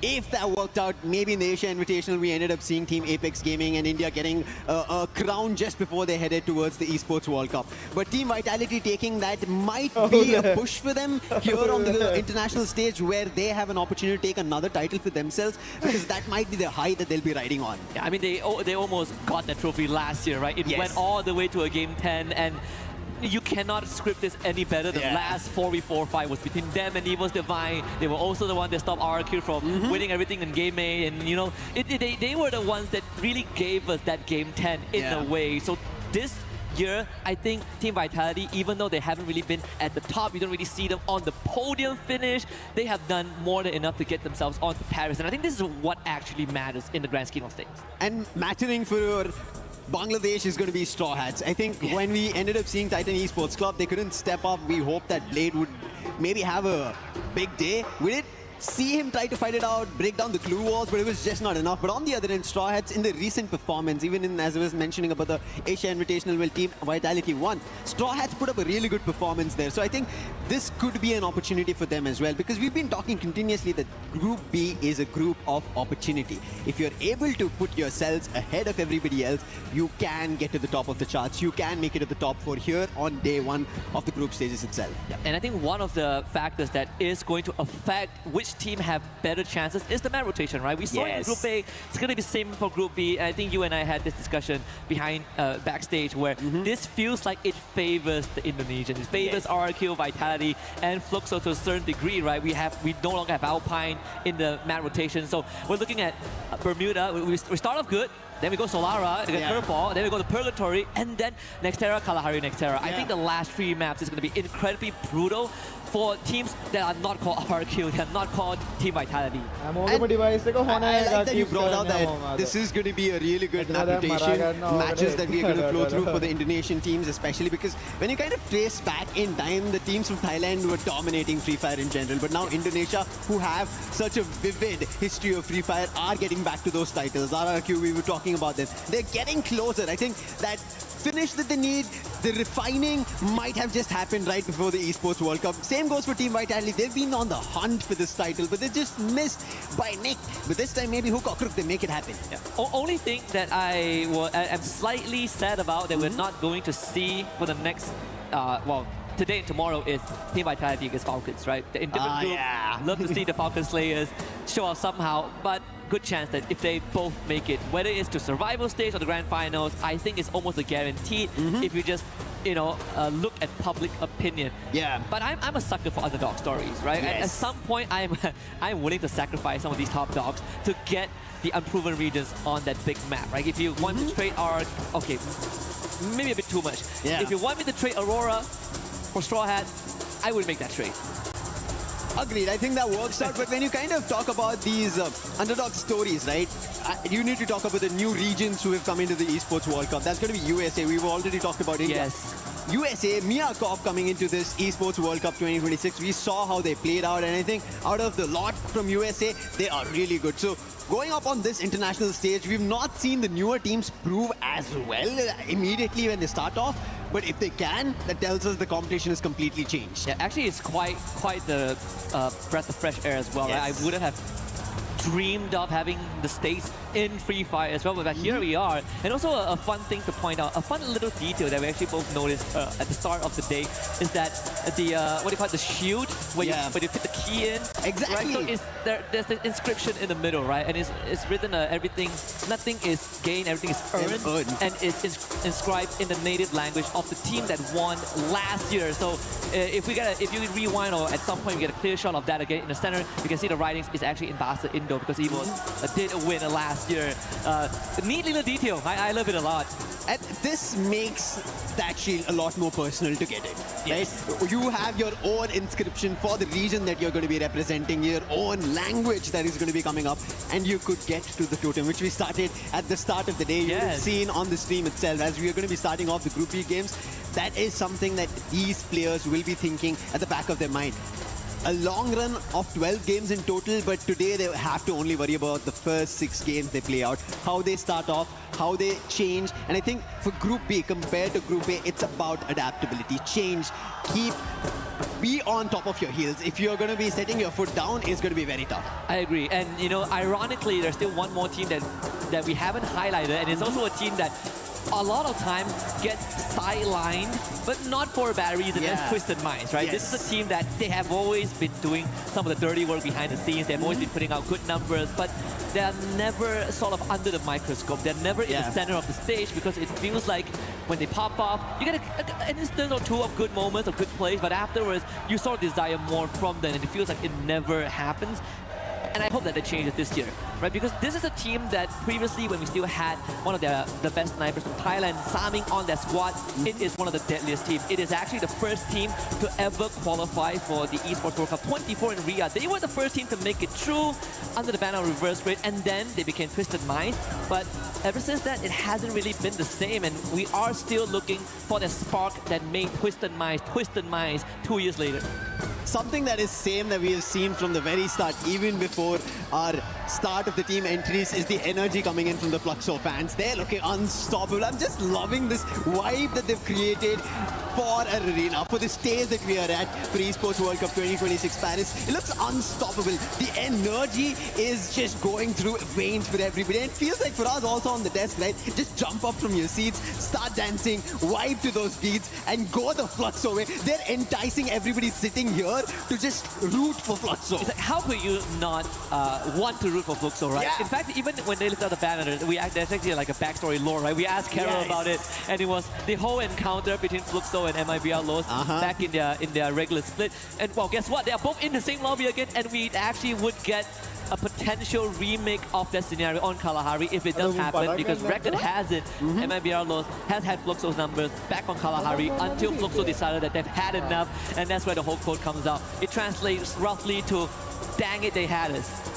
If that worked out, maybe in the Asia Invitational, we ended up seeing Team Apex Gaming and India getting a crown just before they headed towards the Esports World Cup. But Team Vitality taking that might be a push for them here on the international stage, where they have an opportunity to take another title for themselves, because that might be the high that they'll be riding on. Yeah, I mean, they almost got that trophy last year, right? It went all the way to a Game 10, and you cannot script this any better. The last 4v4 fight was between them and Evo's Divine. They were also the one that stopped RRQ from winning everything in Game A. And, you know, they were the ones that really gave us that Game 10 in a way. So this year, I think Team Vitality, even though they haven't really been at the top, you don't really see them on the podium finish, they have done more than enough to get themselves onto Paris. And I think this is what actually matters in the grand scheme of things. And mattering for Bangladesh is going to be Straw Hats. I think when we ended up seeing Titan Esports Club, they couldn't step up. We hoped that Blade would maybe have a big day. We did see him try to fight it out, break down the clue walls, but it was just not enough. But on the other end, Straw Hats, in the recent performance, even in, as I was mentioning about the Asia Invitational where Team Vitality won, Straw Hats put up a really good performance there. So I think this could be an opportunity for them as well, because we've been talking continuously that Group B is a group of opportunity. If you're able to put yourselves ahead of everybody else, you can get to the top of the charts. You can make it to the top 4 here on day 1 of the group stages itself. Yeah. And I think one of the factors that is going to affect which team have better chances is the map rotation, right? We saw in Group A, it's going to be the same for Group B. And I think you and I had this discussion behind backstage where this feels like it favors the Indonesians. It favors RRQ, Vitality, and Fluxo to a certain degree, right? We no longer have Alpine in the map rotation. So we're looking at Bermuda. We start off good. Then we go Solara, then Curveball, then we go to Purgatory, and then Nextera, Kalahari, Nextera. I think the last 3 maps is going to be incredibly brutal for teams that are not called RQ, they are not called Team Vitality. I like that you brought out that this is going to be a really good map rotation matches that we are going to flow through for the Indonesian teams, especially because when you kind of trace back in time, the teams from Thailand were dominating Free Fire in general, but now Indonesia, who have such a vivid history of Free Fire, are getting back to those titles. RRQ, we were talking about this. They're getting closer. I think that finish that they need, the refining might have just happened right before the Esports World Cup. Same goes for Team Vitality. They've been on the hunt for this title, but they just missed by Nick. But this time, maybe Hook or Crook, they make it happen. Yeah. Only thing that I am slightly sad about that we're not going to see for the next, well, today and tomorrow is Team Vitality against Falcons, right? In different groups, love to see the Falcon Slayers show up somehow, but good chance that if they both make it, whether it's to survival stage or the grand finals, I think it's almost a guarantee if you just, you know, look at public opinion. Yeah. But I'm a sucker for underdog stories, right? Yes. At some point, I'm willing to sacrifice some of these top dogs to get the unproven regions on that big map, right? If you want to trade okay, maybe a bit too much. Yeah. If you want me to trade Aurora for Straw Hats, I would make that trade. Agreed, I think that works out, but when you kind of talk about these underdog stories, right, you need to talk about the new regions who have come into the Esports World Cup. That's going to be USA. We've already talked about India. Yes. USA, Mia Corp coming into this Esports World Cup 2026. We saw how they played out, and I think out of the lot from USA, they are really good. So going up on this international stage, we've not seen the newer teams prove as well immediately when they start off. But if they can, that tells us the competition has completely changed. Yeah, actually, it's quite the breath of fresh air as well. Right? I wouldn't have dreamed of having the stakes in Free Fire as well, but here we are. And also a fun thing to point out, a fun little detail that we actually both noticed at the start of the day is that the, what do you call it, the shield, where you put the key in. Exactly. Right? So there's the inscription in the middle, right? And it's written everything, nothing is gained, everything is earned, and it's inscribed in the native language of the team that won last year. So if you rewind or at some point you get a clear shot of that again in the center, you can see the writings is actually in freefireindo because he did win last year. Neat little detail. I love it a lot. And this makes that shield a lot more personal to get it, right? You have your own inscription for the region that you're going to be representing, your own language that is going to be coming up, and you could get to the totem, which we started at the start of the day. You've seen on the stream itself, as we are going to be starting off the Group B games, that is something that these players will be thinking at the back of their mind. A long run of 12 games in total, but today they have to only worry about the first 6 games they play out, how they start off, how they change. And I think for Group B, compared to Group A, it's about adaptability, change, be on top of your heels. If you're going to be setting your foot down, it's going to be very tough. I agree. And, you know, ironically, there's still one more team that we haven't highlighted, and it's also a team that a lot of time gets sidelined, but not for a bad reason. That's Twisted Minds, right? This is a team that they have always been doing some of the dirty work behind the scenes. They've always been putting out good numbers, but they're never sort of under the microscope. They're never in the center of the stage, because it feels like when they pop off, you get an instance or two of good moments, of good plays, but afterwards, you sort of desire more from them, and it feels like it never happens. And I hope that they change it this year, right? Because this is a team that previously, when we still had one of the best snipers from Thailand, Saming on their squad, it is one of the deadliest teams. It is actually the first team to ever qualify for the Esports World Cup 24 in Riyadh. They were the first team to make it through under the banner of Reverse Grid, and then they became Twisted Minds. But ever since that, it hasn't really been the same, and we are still looking for the spark that made Twisted Minds 2 years later. Something that is same that we have seen from the very start, even before our start of the team entries, is the energy coming in from the Fluxo fans. They're looking unstoppable. I'm just loving this vibe that they've created for our arena, for the stage that we are at for Esports World Cup 2026 Paris. It looks unstoppable. The energy is just going through veins for everybody. And it feels like for us also on the desk, right? Just jump up from your seats, start dancing, vibe to those beats, and go the Fluxo way. They're enticing everybody sitting here to just root for Fluxo. It's like, how could you not want to root for Fluxo, right? In fact, even when they lifted out the banner, there's actually like a backstory lore, right? We asked Carol about it, and it was the whole encounter between Fluxo and MIBR Lows back in their regular split. And well, guess what? They are both in the same lobby again, and we actually would get a potential remake of that scenario on Kalahari if it does happen, because record has it, MIBR Lows has had Fluxo's numbers back on Kalahari until Fluxo decided that they've had enough, and that's where the whole quote comes out. It translates roughly to, dang it, they had us.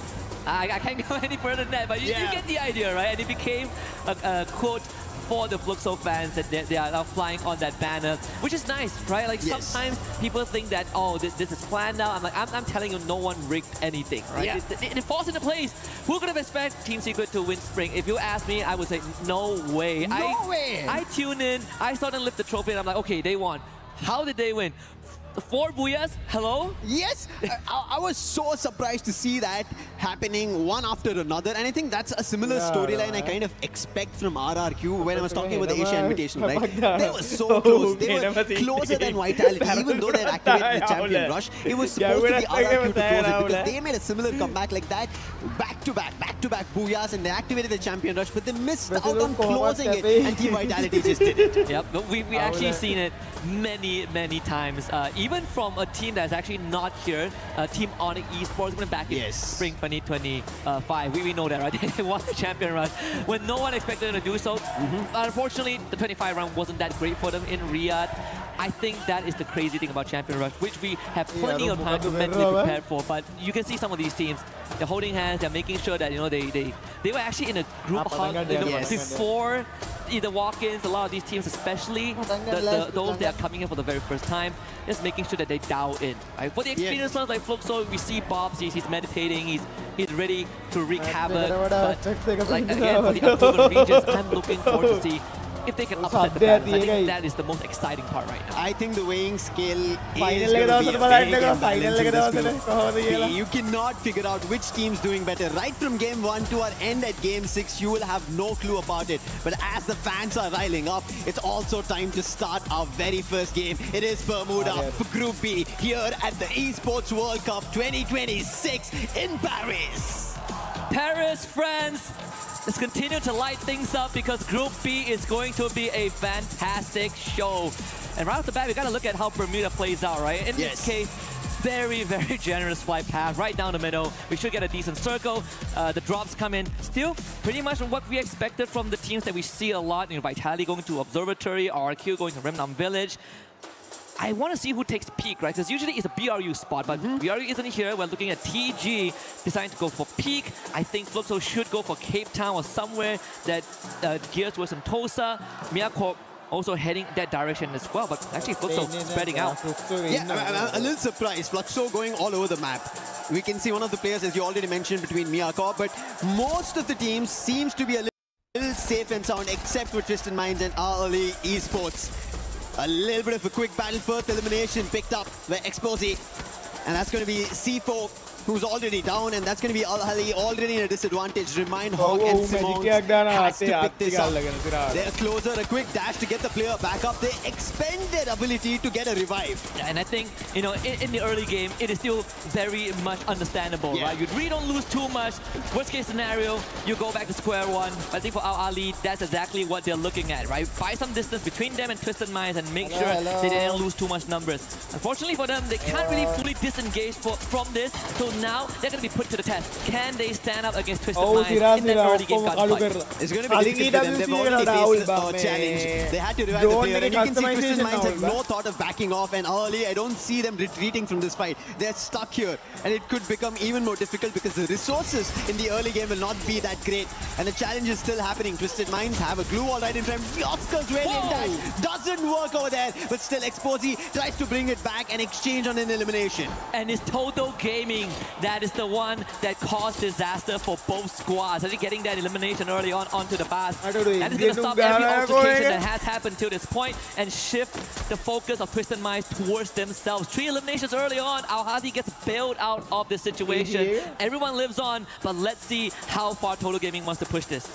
I can't go any further than that, but you get the idea, right? And it became a quote for the Fluxo fans that they are now flying on that banner, which is nice, right? Like sometimes people think that, oh, this is planned now. I'm telling you, no one rigged anything, right? It falls into place. Who could have expected Team Secret to win Spring? If you ask me, I would say no way. No way! I tuned in, I saw them lift the trophy, and I'm like, okay, they won. How did they win? 4 booyahs? Hello? Yes! I was so surprised to see that happening one after another, and I think that's a similar storyline I kind of expect from RRQ when I was talking about the Asia Invitation, right? They were so close. They were closer than Vitality, even though they had activated the Champion Rush. It was supposed to be RRQ to close it, because they made a similar comeback like that, back-to-back booyahs, and they activated the Champion Rush, but they missed out on closing it, and Team Vitality just did it. Yep, but we actually seen it many times. Even from a team that's actually not here, Team Onyx Esports, went back in Spring 2025. We know that, right? They won the Champion Rush when no one expected them to do so. Unfortunately, the 25 round wasn't that great for them in Riyadh. I think that is the crazy thing about Champion Rush, which we have plenty of time to mentally prepare for. But you can see some of these teams, they're holding hands, they're making sure that, you know, they were actually in a group hug before the walk-ins. A lot of these teams, especially those that are coming in for the very first time, just making sure that they dial in. Right? For the experienced ones like Fluxo, we see Bobs, he's meditating, he's ready to wreak havoc. But like again, for the unproven regions, I'm looking forward to see if they can upset the balance. I think that is the most exciting part right now. I think the weighing scale is going to be a big imbalance in this group. You cannot figure out which team's doing better. Right from game 1 to our end at game 6, you will have no clue about it. But as the fans are riling up, it's also time to start our very first game. It is Bermuda for Group B here at the Esports World Cup 2026 in Paris. Paris, friends! Let's continue to light things up, because Group B is going to be a fantastic show. And right off the bat, we got to look at how Bermuda plays out, right? In this case, very, very generous flight path right down the middle. We should get a decent circle. The drops come in still pretty much what we expected from the teams that we see a lot. Vitality going to Observatory, RQ going to Remnant Village. I want to see who takes peak, right? Because usually it's a BRU spot, but BRU isn't here. We're looking at TG deciding to go for peak. I think Fluxo should go for Cape Town or somewhere that gears towards Sentosa. Miyako also heading that direction as well, but actually Fluxo spreading out. Yeah, I'm a little surprised. Fluxo going all over the map. We can see one of the players, as you already mentioned, between Miyako, but most of the teams seems to be a little safe and sound, except for Twisted Minds and early Esports. A little bit of a quick battle, first elimination picked up by Exposi, and that's going to be C4, who's already down, and that's going to be Al-Hali already in a disadvantage. Remind Hog and Simons has to pick this up. They're closer, a quick dash to get the player back up. They expend their ability to get a revive. Yeah, and I think, in the early game, it is still very much understandable, right? You really don't lose too much. Worst case scenario, you go back to square one. But I think for Al-Ali, that's exactly what they're looking at, right? Buy some distance between them and Twisted Minds and make sure they didn't lose too much numbers. Unfortunately for them, they can't really fully disengage from this. So now they're going to be put to the test. Can they stand up against Twisted Minds in that early game gunfight? It's going to be difficult for them. They've already faced a challenge. They had to revive the player, and you can see Twisted Minds have no thought of backing off, and early, I don't see them retreating from this fight. They're stuck here, and it could become even more difficult because the resources in the early game will not be that great, and the challenge is still happening. Twisted Minds have a glue wall right in front. Oscar's radiant dash doesn't work over there, but still Exposi tries to bring it back and exchange on an elimination. And it's Toto Gaming that is the one that caused disaster for both squads. I think getting that elimination early on onto the bus. That is going to stop every altercation that has happened to this point and shift the focus of Twisted Minds towards themselves. 3 eliminations early on. Al-Hadi gets bailed out of this situation. Everyone lives on, but let's see how far Toto Gaming wants to push this.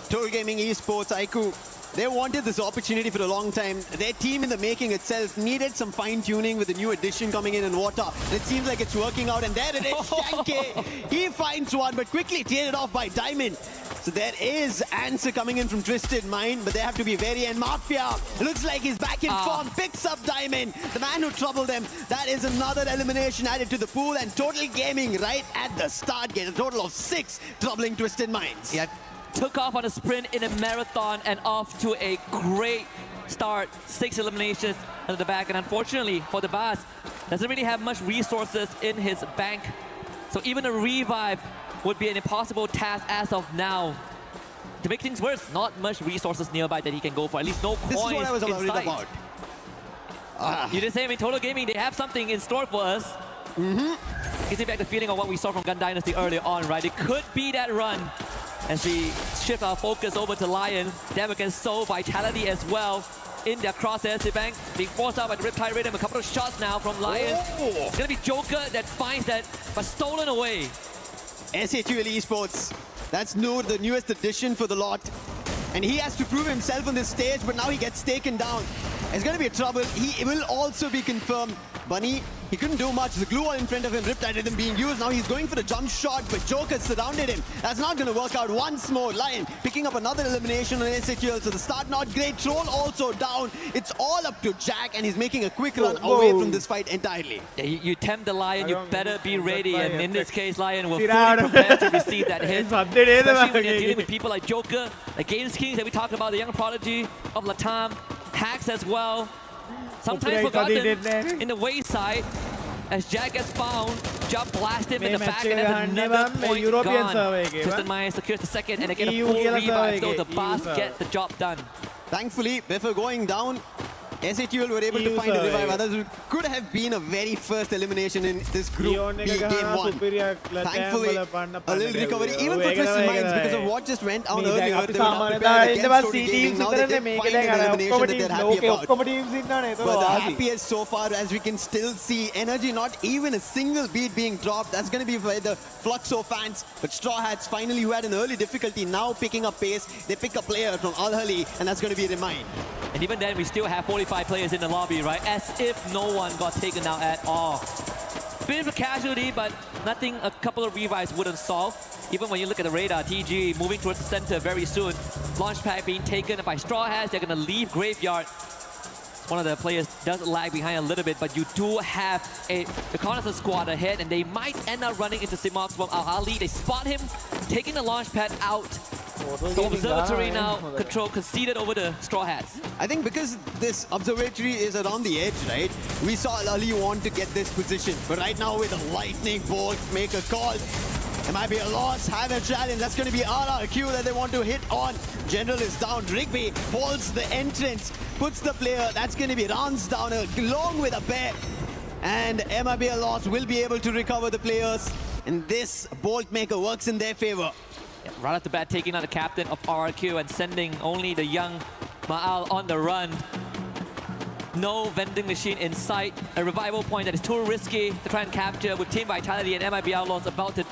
Toto Gaming Esports, Aiku, they wanted this opportunity for a long time. Their team in the making itself needed some fine-tuning with the new addition coming in water. And it seems like it's working out, and there it is, Shanke. He finds one, but quickly traded off by Diamond. So there is answer coming in from Twisted Mind, but they have to be wary. And Mafia looks like he's back in form, picks up Diamond, the man who troubled them. That is another elimination added to the pool, and Total Gaming right at the start get a total of 6 troubling Twisted Minds. Yeah. Took off on a sprint in a marathon and off to a great start. 6 eliminations at the back, and unfortunately for the boss, doesn't really have much resources in his bank. So even a revive would be an impossible task as of now. To make things worse, not much resources nearby that he can go for. At least no coins. This is what I was worried about. You didn't say, I mean, Total Gaming, they have something in store for us. Gives me back the feeling of what we saw from Gun Dynasty earlier on, right? It could be that run. As we shift our focus over to Lion, them against Soul, Vitality as well. In their crosshairs, Sibang being forced out by the Riptide Rhythm. A couple of shots now from Lion. It's going to be Joker that finds that, but stolen away. SHUL Esports, that's Noor, the newest addition for the lot. And he has to prove himself on this stage, but now he gets taken down. It's going to be a trouble. He will also be confirmed. Bunny, he couldn't do much. The glue wall in front of him, Riptide Rhythm being used. Now he's going for the jump shot, but Joker surrounded him. That's not going to work out. Once more, Lion picking up another elimination on SHUL. So the start not great. Troll also down. It's all up to Jack, and he's making a quick run away from this fight entirely. Yeah, you tempt the Lion, you better be ready. And in this case, Lion will fully prepare to receive that hit. Especially when you're dealing with people like Joker, like Games Kings that we talked about, the young prodigy of Latam, Hacks as well. Sometimes forgotten in the wayside as Jack gets found. Jump blast him in the back, and that's another point gone. Twisted Minds secures the second, and again a full revive, so the boss get the job done. Thankfully, before going down, SHUL were able to find a revive. Others could have been a very first elimination in this group B game 1. Thankfully, a little recovery even for Twisted Minds because of what just went on earlier. They were not prepared against Total Gaming. Now they did find an elimination that they're happy about. But the happiest so far, as we can still see, energy not even a single beat being dropped. That's going to be for the Fluxo fans. But Straw Hats finally, who had an early difficulty, now picking up pace. They pick a player from Al-Hali, and that's going to be Remind. And even then, we still have 45 players in the lobby, right? As if no one got taken out at all. Bit of a casualty, but nothing a couple of revives wouldn't solve. Even when you look at the radar, TG moving towards the center very soon. Launch pad being taken by Straw Hats. They're going to leave Graveyard. one of the players does lag behind a little bit, but you do have the reconnaissance squad ahead, and they might end up running into Simox from Al-Ali. They spot him, taking the launch pad out. So observatory now conceded over the Straw Hats. I think because this observatory is around the edge, right? We saw Al-Ali want to get this position, but right now with a lightning bolt, make a call. It might be a loss, have a challenge. That's going to be RRQ that they want to hit on. General is down. Rigby holds the entrance, puts the player. That's going to be runs down along with a bear. And MIB loss will be able to recover the players. And this bolt maker works in their favor. Yeah, right off the bat, taking out the captain of RRQ and sending only the young Ma'al on the run. No vending machine in sight. A revival point that is too risky to try and capture with Team Vitality and MIB Outlaws about to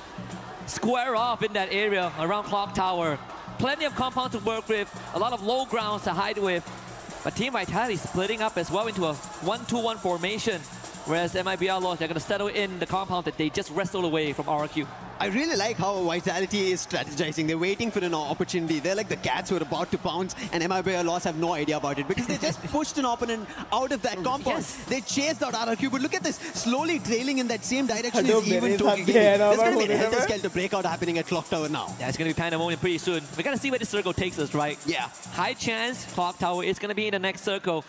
square off in that area around Clock Tower. Plenty of compound to work with, a lot of low grounds to hide with. But Team Vitality splitting up as well into a 1-2-1 formation. Whereas MIB Outlaws, they're going to settle in the compound that they just wrestled away from RRQ. I really like how Vitality is strategizing. They're waiting for an opportunity. They're like the cats who are about to pounce, and MIB Outlaws have no idea about it because they just pushed an opponent out of that compound. Yes. They chased out RRQ, but look at this. Slowly trailing in that same direction is even talking. There's going to be a helter-skelter breakout happening at Clock Tower now. Yeah, it's going to be pandemonium pretty soon. We got to see where this circle takes us, right? Yeah. High chance Clock Tower is going to be in the next circle.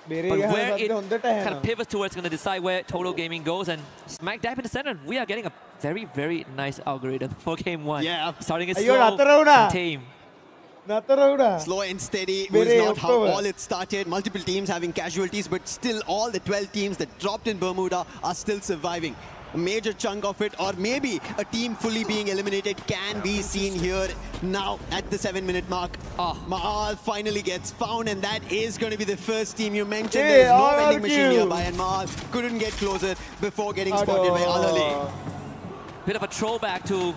But where it kind of pivots towards going to decide where Total Gaming goes, and smack dab in the center, we are getting a very, very nice algorithm for game one. Yeah. Starting it slow and tame. Slow and steady was not how all it started. Multiple teams having casualties, but still all the 12 teams that dropped in Bermuda are still surviving. A major chunk of it, or maybe a team fully being eliminated, can be seen here now at the 7-minute mark. Ma'al finally gets found, and that is going to be the first team you mentioned. There's no vending machine nearby, and Ma'al couldn't get closer before getting spotted by Al-Ali. Bit of a throwback to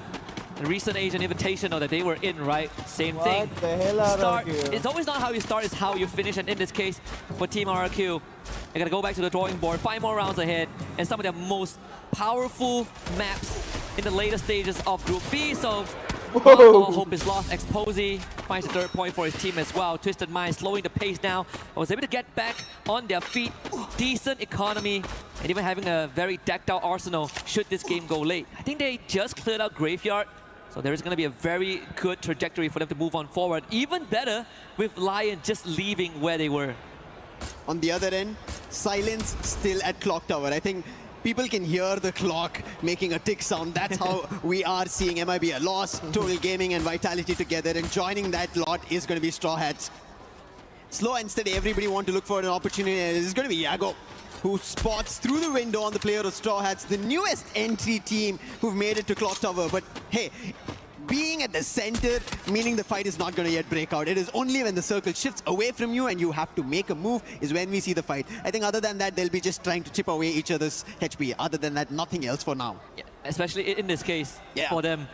the recent Asian Invitational that they were in, right? Same thing. Start. It's always not how you start, it's how you finish. And in this case, for Team RRQ, they're going to go back to the drawing board, 5 more rounds ahead, and some of their most powerful maps in the later stages of Group B. So all hope is lost. Exposy finds the 3rd point for his team as well. Twisted Mind slowing the pace down. Was able to get back on their feet. Decent economy, and even having a very decked out arsenal should this game go late. I think they just cleared out Graveyard. So there is going to be a very good trajectory for them to move on forward. Even better with Lion just leaving where they were. On the other end, silence still at Clock Tower. I think people can hear the clock making a tick sound. That's how we are seeing MIB a loss, Total Gaming and Vitality together, and joining that lot is going to be Straw Hats. Slow and steady, everybody want to look for an opportunity. This is going to be Yago, who spots through the window on the player of Straw Hats, the newest entry team who've made it to Clock Tower. But hey, being at the center, meaning the fight is not going to yet break out. It is only when the circle shifts away from you and you have to make a move is when we see the fight. I think other than that, they'll be just trying to chip away each other's HP. Other than that, nothing else for now. Yeah, especially in this case, for them,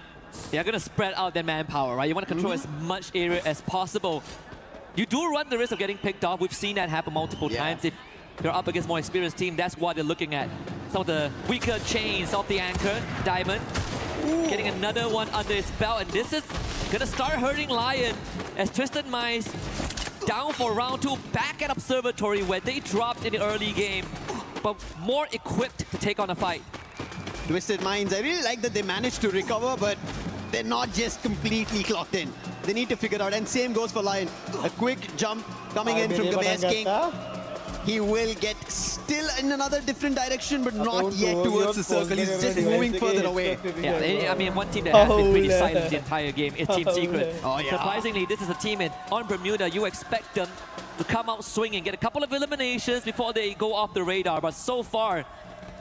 they're going to spread out their manpower, right? You want to control as much area as possible. You do run the risk of getting picked off. We've seen that happen multiple times. If you're up against more experienced team, that's what they're looking at. Some of the weaker chains off the anchor, Diamond. Getting another one under his belt, and this is gonna start hurting Lion as Twisted Minds down for round 2, back at Observatory where they dropped in the early game, but more equipped to take on a fight. Twisted Minds, I really like that they managed to recover, but they're not just completely clocked in. They need to figure out, and same goes for Lion. A quick jump coming in from Gamer's King. He will get still in another different direction, but not yet towards the circle. He's just moving further away. Yeah, I mean, one team that has been pretty silent the entire game is Team Secret. Surprisingly, this is a team on Bermuda. You expect them to come out swinging, get a couple of eliminations before they go off the radar. But so far,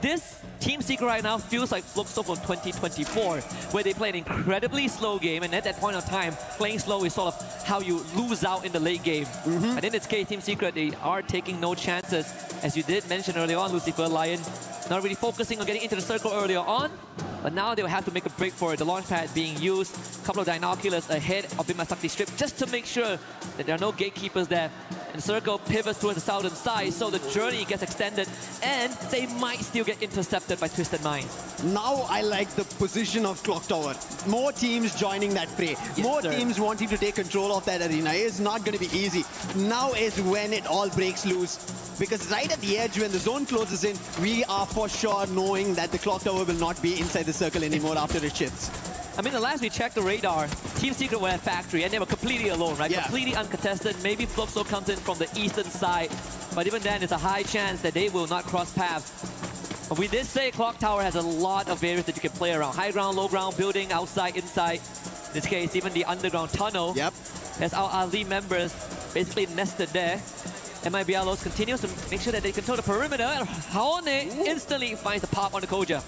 this Team Secret right now feels like Fluxo from 2024, where they play an incredibly slow game, and at that point of time, playing slow is sort of how you lose out in the late game. And in this case, Team Secret, they are taking no chances. As you did mention earlier on, Lucifer, Lion not really focusing on getting into the circle earlier on. But now they will have to make a break for it. The launch pad being used, a couple of binoculars ahead of Bimasakti Strip just to make sure that there are no gatekeepers there. And the circle pivots towards the southern side, so the journey gets extended, and they might still get intercepted by Twisted Minds. Now I like the position of Clock Tower. More teams joining that fray. More teams wanting to take control of that arena. It's not going to be easy. Now is when it all breaks loose. Because right at the edge, when the zone closes in, we are for sure knowing that the Clock Tower will not be inside the circle anymore after it shifts. I mean, the last we checked the radar, Team Secret were at Factory, and they were completely alone, right? Yeah. Completely uncontested. Maybe Flopso comes in from the eastern side, but even then, it's a high chance that they will not cross paths. But we did say Clock Tower has a lot of areas that you can play around. High ground, low ground, building, outside, inside. In this case, even the underground tunnel. Yep. As our Ali members basically nested there. MIBLOs continues to make sure that they control the perimeter, and Haone instantly finds a pop on the Koja.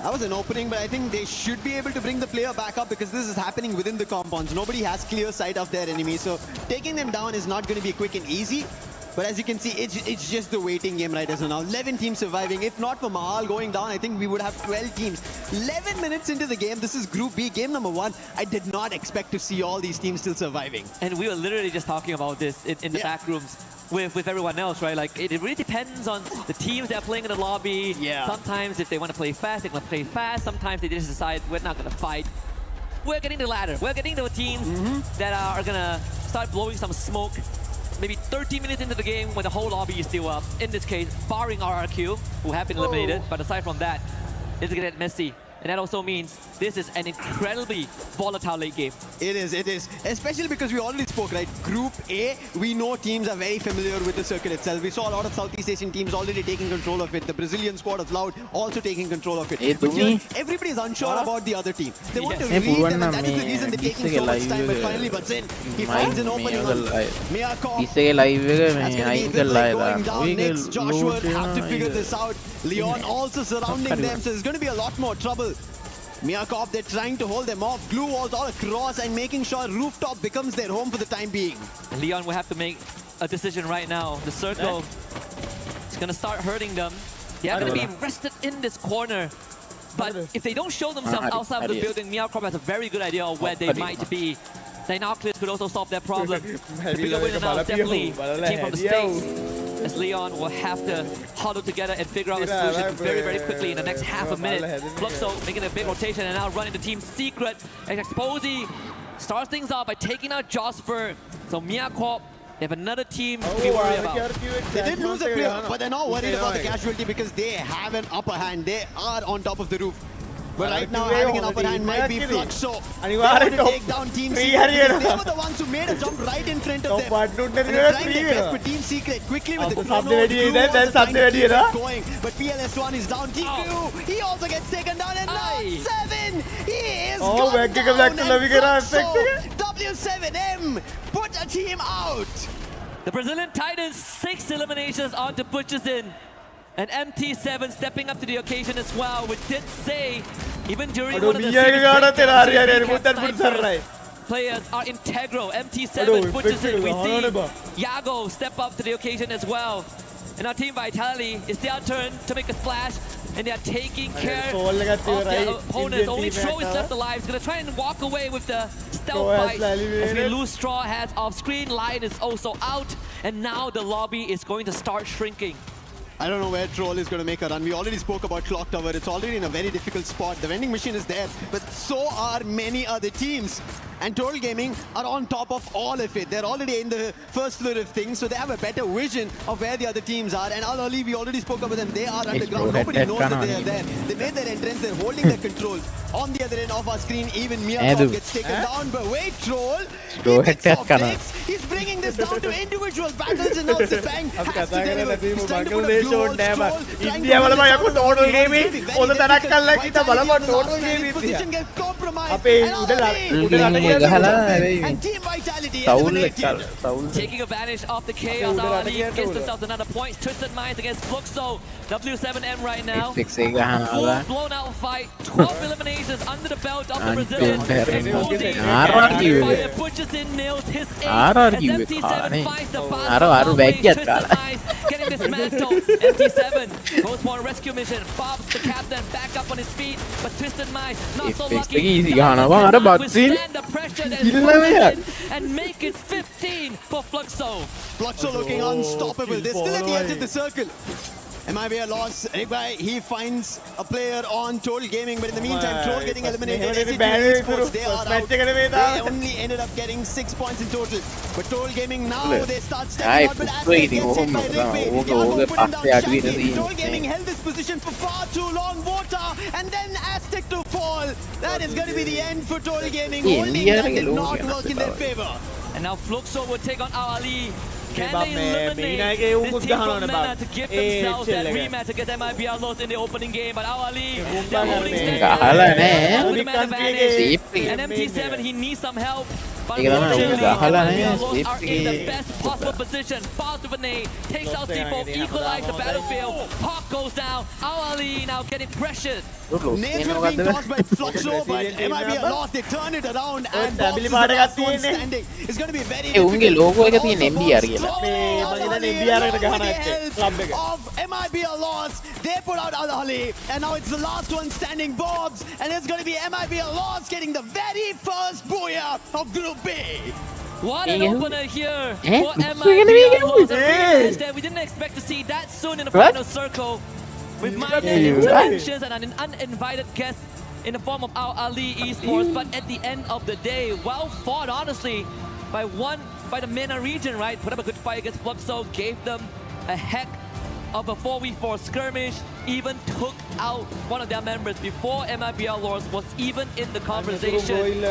That was an opening, but I think they should be able to bring the player back up because this is happening within the compounds. Nobody has clear sight of their enemy, so taking them down is not going to be quick and easy. But as you can see, it's just the waiting game right as of now. 11 teams surviving. If not for Mahal going down, I think we would have 12 teams. 11 minutes into the game, this is Group B, game number 1. I did not expect to see all these teams still surviving. And we were literally just talking about this in the back rooms with everyone else, right? Like, it really depends on the teams that are playing in the lobby. Yeah. Sometimes if they want to play fast, they want to play fast. Sometimes they just decide, we're not going to fight. We're getting the ladder. We're getting the teams that are going to start blowing some smoke. Maybe 30 minutes into the game when the whole lobby is still up. In this case, barring RRQ, who have been eliminated. But aside from that, it's going to get messy. And that also means this is an incredibly volatile late game. It is. Especially because we already spoke, right? Group A, we know teams are very familiar with the circuit itself. We saw a lot of Southeast Asian teams already taking control of it. The Brazilian squad of Loud also taking control of it. But here, everybody is unsure about the other team. They want to read them, and that is the reason they're taking so much time. But finally, Batsin, he finds an opening on Miyako. That's going to be the play going down next. Joshua have to figure this out. Leon also surrounding them, so there's going to be a lot more trouble. Miyakov, they're trying to hold them off. Glue walls all across and making sure rooftop becomes their home for the time being. Leon will have to make a decision right now. The circle is going to start hurting them. They are going to be rested in this corner. But if they don't show themselves outside of the building, Miyakov has a very good idea of where they might be. Binoculars could also solve that problem. The bigger winner now is definitely the team from the States, as Leon will have to huddle together and figure out a solution very, very quickly in the next half a minute. Fluxo making a big rotation and now running the Team Secret. And Exposi starts things off by taking out Josper. So Miyako, they have another team to be worried about. They did lose a player, but they're not worried about the casualty because they have an upper hand. They are on top of the roof. But right now, having an upper hand might be Fluxo. They want to take down Team Secret. They were the ones who made a jump right in front of them. And they're trying their best for Team Secret quickly with the chrono. Going, but PLS1 is down. T2, he also gets taken down. And now 7, he is gone down. And Fluxo, W7M, put a team out. The Brazilian Titans, 6 eliminations on to Butchers in. And MT7 stepping up to the occasion as well. We did say, even during one of the series, players are integral. MT7 Butchers in. We see Yago step up to the occasion as well. And our Team Vitality, it's their turn to make a splash. And they are taking care of their opponents. Only Tro is left alive. He's going to try and walk away with the stealth bite. As we lose Straw Hats off screen. Lion is also out. And now the lobby is going to start shrinking. I don't know where Troll is going to make a run. We already spoke about Clock Tower. It's already in a very difficult spot. The vending machine is there, but so are many other teams. And Total Gaming are on top of all of it. They're already in the first floor of things, so they have a better vision of where the other teams are. And Al Ali, we already spoke about them. They are underground. Nobody knows that they are there. They made their entrance. They're holding their control. On the other end of our screen, even Miyako gets taken down. But wait, Troll. He's bringing this down to individual battles, and now Sipang has to deliver. He's trying to put a glue wall. Position gets compromised. And Team Vitality taking advantage of the chaos. Ali gets themselves another point. Twisted Minds against Fluxo. W7M right now. Full blown out fight. 12 eliminations under the belt of the Brazilians. Fire pushes in, nails his ace. As MT7 finds the pass. Twisted Minds getting this dismantled. MT7 goes for a rescue mission. Bob's the captain, back up on his feet, but Twisted Mind not so lucky. Easy gana bang ada batsin. Stand the pressure and make it 15 for Fluxo. Fluxo looking unstoppable. They're still at the edge of the circle. It might be a loss. He finds a player on Troll Gaming, but in the meantime, Troll getting eliminated. Esports, they are out. They only ended up getting 6 points in total. But Troll Gaming now, they start stepping out. But as they get hit by Rigby, they are putting down Shaggy. Troll Gaming held this position for far too long. Water, and then Aztec to fall. That is going to be the end for Troll Gaming. Holding that did not work in their favor. And now Fluxo will take on Ali. Can they eliminate this team from Nana to give themselves that rematch against MIBR lost in the opening game? But Ali, they're holding steady. With the man advantage. And MT7, he needs some help. But unfortunately, MIBR are in the best possible position. Falls with a nade, takes out C4, equalize the battlefield. Hawk goes down. Ali now getting pressured. Nades were being tossed by Fluxo, but MIBR lost. They turn it around, and Bobs is the last one standing. It's going to be very difficult. Of MIBR lost, they put out Al-Ali, and now it's the last one standing, Bobs, and it's going to be MIBR lost getting the very first booyah of Group B. What an opener here for MIBR lost. We didn't expect to see that soon in the final circle. With minor interactions and an uninvited guest in the form of our Ali Esports, but at the end of the day, well fought honestly by the MENA region, right? Put up a good fight against Fluxo, gave them a heck of a 4v4 skirmish, even took out one of their members before MIBR Lords was even in the conversation.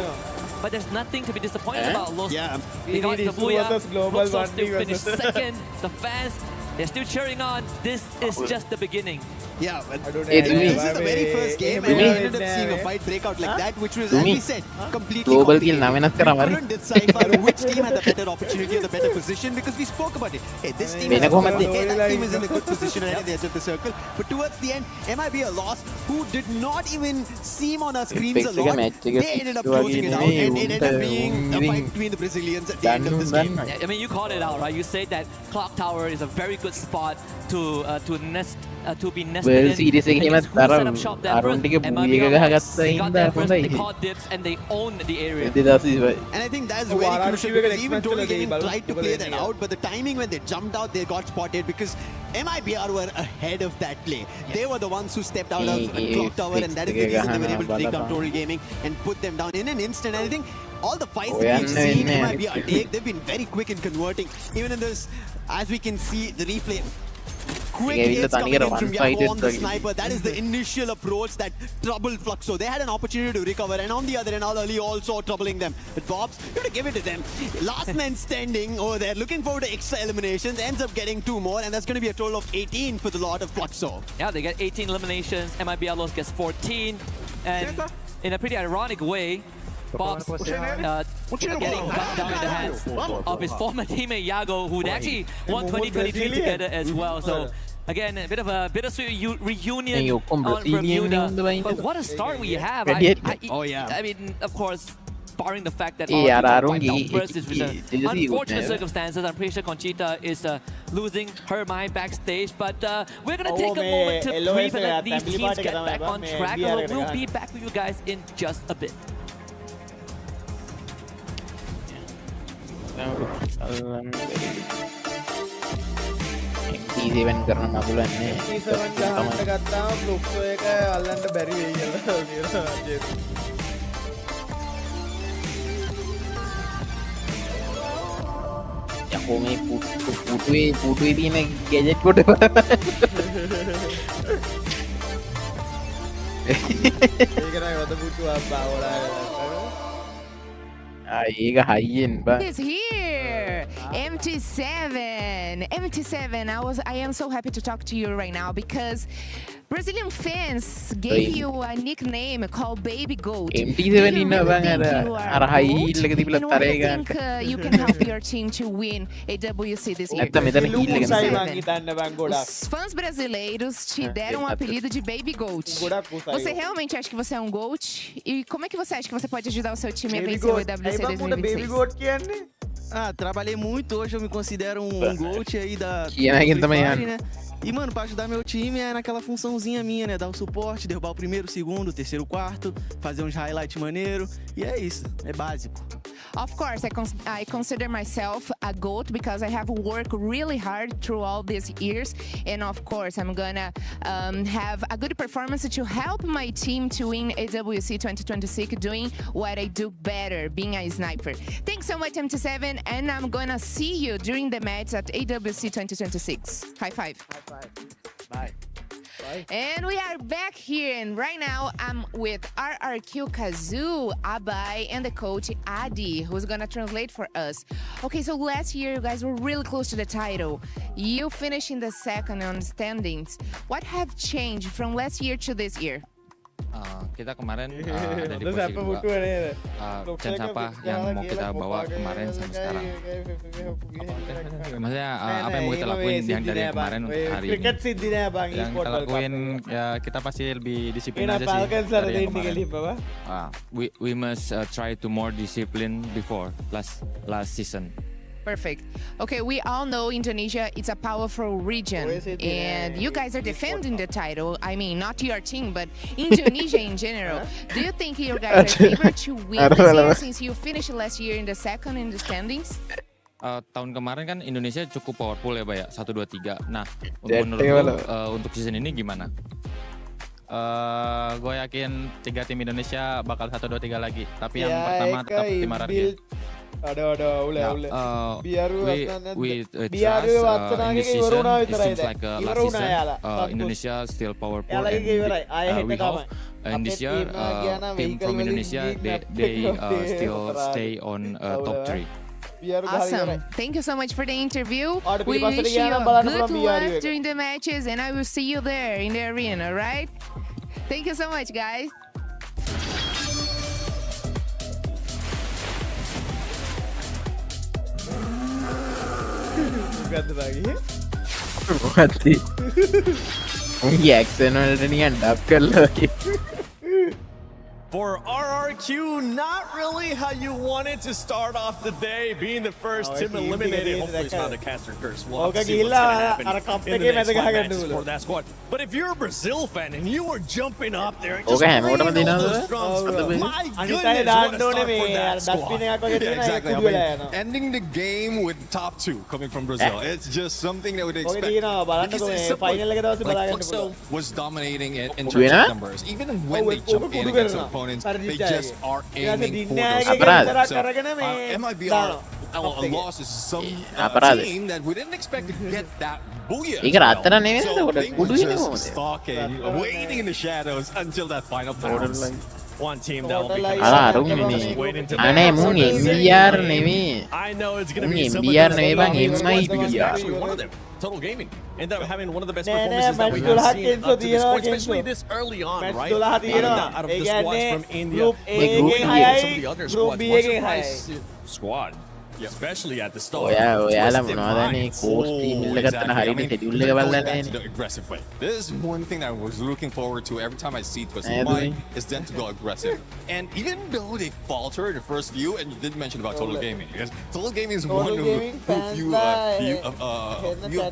But there's nothing to be disappointed about. Los, they got the booyah, Fluxo still finished second, the fans, they're still cheering on. This is just the beginning. Yeah, but this is the very first game and we ended up seeing a fight break out like that, which was, as we said, completely couldn't decipher which team had the better opportunity or the better position, because we spoke about it. Hey, this team is that team is in a good position right at the edge of the circle. But towards the end, MIBR lost, who did not even seem on our screens a lot. They ended up closing it out, and it ended up being a fight between the Brazilians at the end of this game. I mean, you called it out, right? You said that Clock Tower is a very good spot to be nested in. They set up shop there first. They got there first, they caught dips, and they owned the area. And I think that's very crucial, because even Troll Gaming tried to play that out, but the timing when they jumped out, they got spotted, because MIBR were ahead of that play. They were the ones who stepped out of Clock Tower, and that is the reason they were able to take down Troll Gaming and put them down in an instant. And I think all the fights that we've seen MIBR take, they've been very quick in converting. Even in this, as we can see, the replay, quick hits coming in from Yahoo on the sniper. That is the initial approach that troubled Fluxo. They had an opportunity to recover, and on the other end, Al-Ali also troubling them. But Bobs, you have to give it to them. Last man standing over there, looking forward to extra eliminations, ends up getting 2 more, and that's going to be a total of 18 for the lot of Fluxo. Yeah, they get 18 eliminations. MIBR Los gets 14, and in a pretty ironic way, Bob's getting gunned down in the hands of his former teammate Yago, who actually won 2023 together as well. So again, a bit of a bittersweet reunion on Bermuda. But what a start we have! I mean, of course, barring the fact that first is with the unfortunate circumstances. I'm pretty sure Conchita is losing her mind backstage. But we're gonna take a moment to breathe and let these teams get back on track. We'll be back with you guys in just a bit. MT7 කරන නගුලන්නේ MT7 ගහන්න ගත්තාම ෆ්ලුක්සෝ එක අල්ලන්න බැරි වෙයි කියලා කියලා රජේ. යකෝ මේ පුටුවේ තියෙන ගැජට් කොට ඒක නෑ වද පුටුව බාවලා is here. MT7, I am so happy to talk to you right now, because Brazilian fans gave you a nickname called Baby Goat. MT7 inna bang ara high heel එක තිබිලා තරේ ගන්න. You can help your team to win EWC this year. නැත්නම් මෙතන heel එක Fãs brasileiros te deram um apelido de Baby Goat. Você realmente acha que você é um Goat? E como é que você acha que você pode ajudar o seu time a vencer o EWC 2026? Baby Goat කියන්නේ Trabalhei muito, hoje eu me considero GOAT aí da Free Fire, né? E, mano, pra ajudar meu time é naquela funçãozinha minha, né? Dar o suporte, derrubar o primeiro, o segundo, o terceiro, o quarto, fazer uns highlights maneiro. E é isso, é básico. Of course, I consider myself a GOAT because I have worked really hard through all these years. And of course, I'm gonna have a good performance to help my team to win EWC 2026, doing what I do better, being a sniper. Thanks so much, MT7, and I'm gonna see you during the match at EWC 2026. High five. Bye. And we are back here, and right now I'm with RRQ Kazoo, Abai, and the coach Adi, who's gonna translate for us. Okay, so last year you guys were really close to the title. You finished in the second on standings. What have changed from last year to this year? Kita kemarin ada di posisi kedua. Dan siapa yang mau kita bawa kemarin sampai sekarang? Maksudnya apa yang mau kita lakuin yang dari kemarin untuk hari ini? Yang kita lakuin ya kita pasti lebih disiplin aja sih dari yang kemarin. We must try to more discipline before last season. Perfect. Okay, we all know Indonesia is a powerful region, and you guys are defending the title. I mean, not your team, but Indonesia in general. Do you think you guys are favored to win this year since you finished last year in the second in the standings? Tahun kemarin kan Indonesia cukup powerful ya, Pak ya. 1, 2, 3. Nah, menurut lo untuk season ini gimana? Gue yakin 3 tim Indonesia bakal 1, 2, 3 lagi. Tapi yang pertama tetap tim RRQ. Biar we trust in this season. It seems like last season Indonesia still powerful, and we hope in this year team from Indonesia they still stay on top 3. Awesome. Thank you so much for the interview. We wish you good luck during the matches, and I will see you there in the arena, right? Thank you so much, guys. For RRQ, not really how you wanted to start off the day, being the first team eliminated. Hopefully it's not a caster curse. We'll have to see what's going to happen in the next 5 matches for that squad. But if you're a Brazil fan and you were jumping up there and just playing all those drums, my goodness, what a start for that squad. Yeah, exactly. Ending the game with top 2 coming from Brazil. It's just something that we would expect. Because it's Fluxo was dominating it in terms of numbers. Even when they jump in against the opponents, they just are aiming for those numbers. So, MIBR, a loss is some team that we didn't expect to get that booyah. So they were just stalking, waiting in the shadows until that final pounce. One team that will be just waiting to I know it's going to be some of those because actually one of them, Total Gaming, ended up having one of the best performances that we have seen up to this point, especially this early on, right? Out of the squads from India, some of the other squads. One surprise squad. Especially at the start. Aggressive way. This is one thing I was looking forward to every time I see Twisted Mind is then to go aggressive. And even though they faltered the first few, and you did mention about Total Gaming, because Total Gaming is one of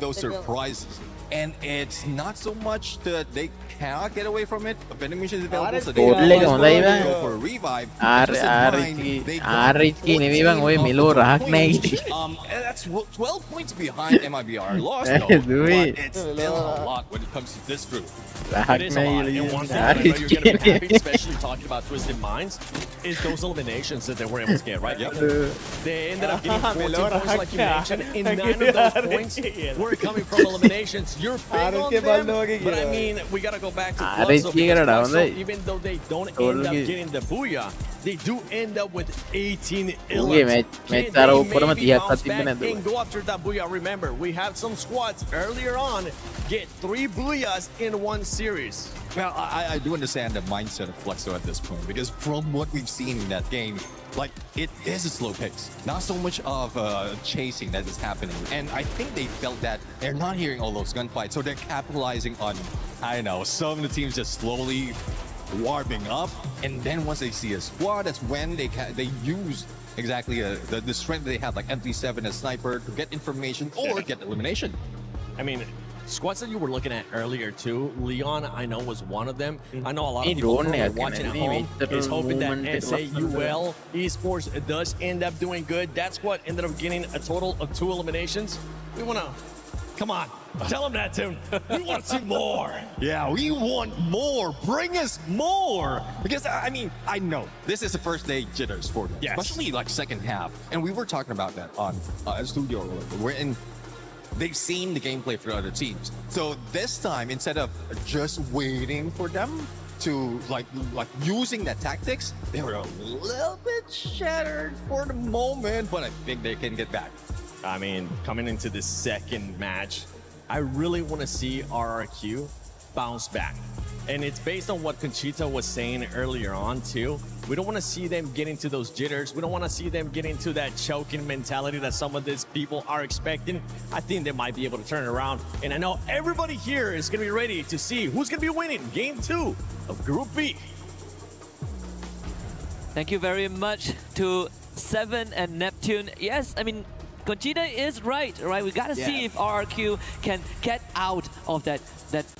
those surprises. And it's not so much that they cannot get away from it. A vending machine is available, so they can go for a revive. And that's 12 points behind MIBR. Lost though, but it's still a lot when it comes to this group. It is a lot. And one thing that I know you're going to be happy, especially talking about Twisted Minds, is those eliminations that they were able to get, right? Yep. They ended up getting 14 points like you mentioned, and 9 of those points were coming from eliminations. You're big on them, but I mean, we got to go back to Fluxo, because Fluxo, even though they don't end up getting the booyah, they do end up with 18 eliminations. They maybe bounce back and go after that booyah. Remember, we have some squads earlier on get 3 booyahs in one series. Well, I do understand the mindset of Fluxo at this point, because from what we've seen in that game, like, it is a slow pace. Not so much of chasing that is happening. And I think they felt that they're not hearing all those gunfights, so they're capitalizing on, I don't know, some of the teams just slowly warming up. And then once they see a squad, that's when they use exactly the strength they have, like MT7 as sniper, to get information or get elimination. I mean, squads that you were looking at earlier too, Leon, I know was one of them. I know a lot of people who are watching at home is hoping that SAUL Esports does end up doing good. That squad ended up getting a total of 2 eliminations. We want to, come on, tell them that, Tim. We want to see more. Yeah, we want more. Bring us more. Because, I mean, I know this is the first day jitters for them, especially like second half. And we were talking about that on studio. They've seen the gameplay for other teams. So this time, instead of just waiting for them to like using that tactics, they were a little bit shattered for the moment, but I think they can get back. I mean, coming into this second match, I really want to see RRQ bounce back. And it's based on what Conchita was saying earlier on too. We don't want to see them get into those jitters. We don't want to see them get into that choking mentality that some of these people are expecting. I think they might be able to turn it around. And I know everybody here is going to be ready to see who's going to be winning Game 2 of Group B. Thank you very much to Seven and Neptune. Yes, I mean, Conchita is right? We gotta see if RRQ can get out of that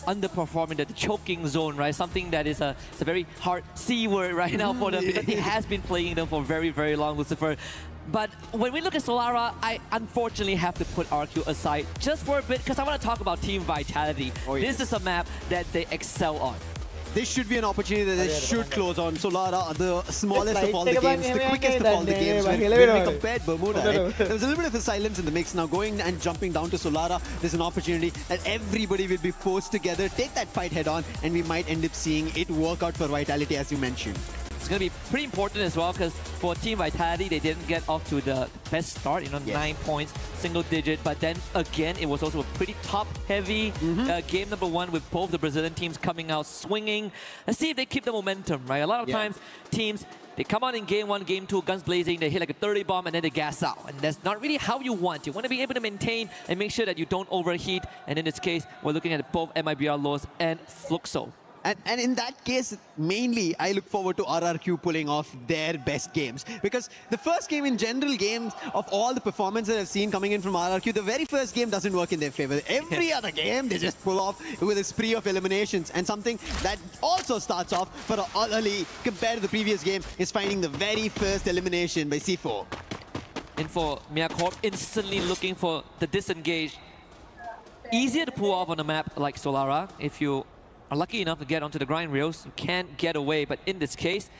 underperforming, that choking zone, right? Something that is it's a very hard C word right now for them because he has been playing them for very, very long, Lucifer. But when we look at Solara, I unfortunately have to put RQ aside just for a bit because I want to talk about Team Vitality. This is a map that they excel on. This should be an opportunity that they should close on. Solara, the smallest of all the games, the quickest of all the games. When we compared Bermuda, there was a little bit of a silence in the mix. Now going and jumping down to Solara, there's an opportunity that everybody will be forced together, take that fight head on, and we might end up seeing it work out for Vitality, as you mentioned. It's going to be pretty important as well because for Team Vitality, they didn't get off to the best start, 9 points, single digit. But then again, it was also a pretty top-heavy game number 1 with both the Brazilian teams coming out swinging. Let's see if they keep the momentum, right? A lot of times, teams, they come out in Game 1, Game 2, guns blazing, they hit like a 30 bomb and then they gas out. And that's not really how you want. You want to be able to maintain and make sure that you don't overheat. And in this case, we're looking at both MIBR Lows and Fluxo. And in that case, mainly, I look forward to RRQ pulling off their best games. Because the first game in general games of all the performances I've seen coming in from RRQ, the very first game doesn't work in their favor. Every other game, they just pull off with a spree of eliminations. And something that also starts off for Ali compared to the previous game is finding the very first elimination by C4. And for Miacorp, instantly looking for the disengage. Easier to pull off on a map like Solara if you are lucky enough to get onto the grind rails. You can't get away, but in this case,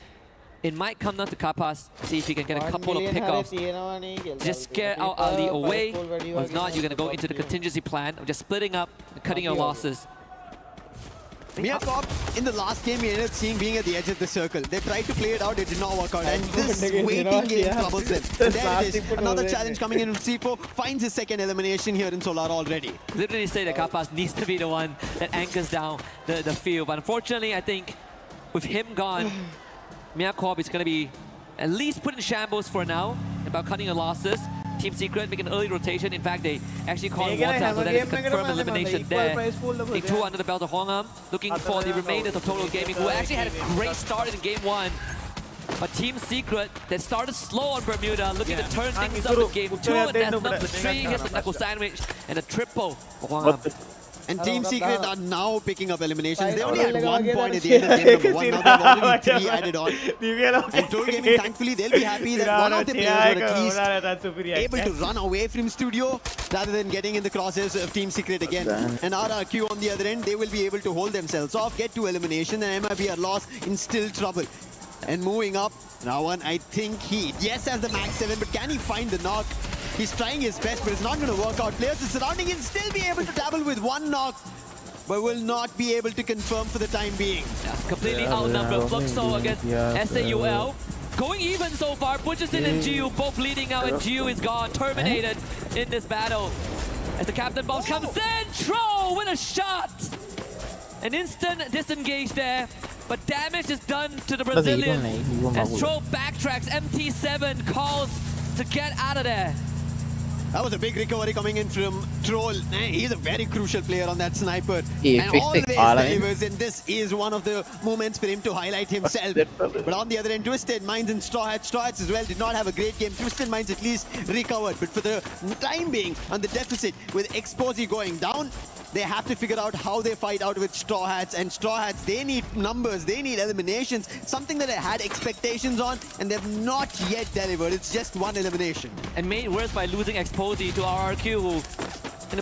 it might come down to Kapas, see if he can get a couple of pickoffs. Just scare out Ali away, or if not, you're going to go into the contingency plan of just splitting up and cutting your losses. Miacorp, in the last game, we ended up seeing being at the edge of the circle. They tried to play it out, it did not work out, and this waiting game troubles them. And there it is, another challenge coming in from C4, finds his second elimination here in Solar already. Literally say that Kapas needs to be the one that anchors down the field, but unfortunately, I think with him gone, Miacorp is going to be at least put in shambles for now about cutting the losses. Team Secret make an early rotation. In fact, they actually called Water, so that is a confirmed elimination there. Take 2 under the belt of Hongam, looking for the remainders of Total Gaming, who actually had a great start in Game 1. But Team Secret, they started slow on Bermuda, looking to turn things up in Game 2, and that's number 3. Here's the knuckle sandwich and a triple for Hongam. And Team Secret are now picking up eliminations. They only had 1 point at the end of game number 1. Now they've already 3 added on. And Total Gaming, thankfully, they'll be happy that one of the players are at least able to run away from studio rather than getting in the crosshairs of Team Secret again. And RRQ on the other end, they will be able to hold themselves off, get to elimination, and MIB are lost in still trouble. And moving up, now one, I think he, yes, has the max 7, but can he find the knock? He's trying his best, but it's not going to work out. Players are surrounding him, still be able to dabble with 1 knock, but will not be able to confirm for the time being. Completely outnumbered. Fluxo against SAUL. Going even so far. Butcherson and Giu both bleeding out, and Giu is gone, terminated in this battle. As the Captain Boss comes in, Tro with a shot! An instant disengage there, but damage is done to the Brazilians. As Tro backtracks, MT7 calls to get out of there. That was a big recovery coming in from Troll. He's a very crucial player on that sniper. He And fixed always it. delivers, and this is one of the moments for him to highlight himself. But on the other end, Twisted Minds and Straw Hats as well did not have a great game. Twisted Minds at least recovered. But for the time being, on the deficit, with Expo going down, they have to figure out how they fight out with Straw Hats. And Straw Hats, they need numbers, they need eliminations. Something that I had expectations on, and they've not yet delivered. It's just one elimination. And made worse by losing Exposy to RRQ, who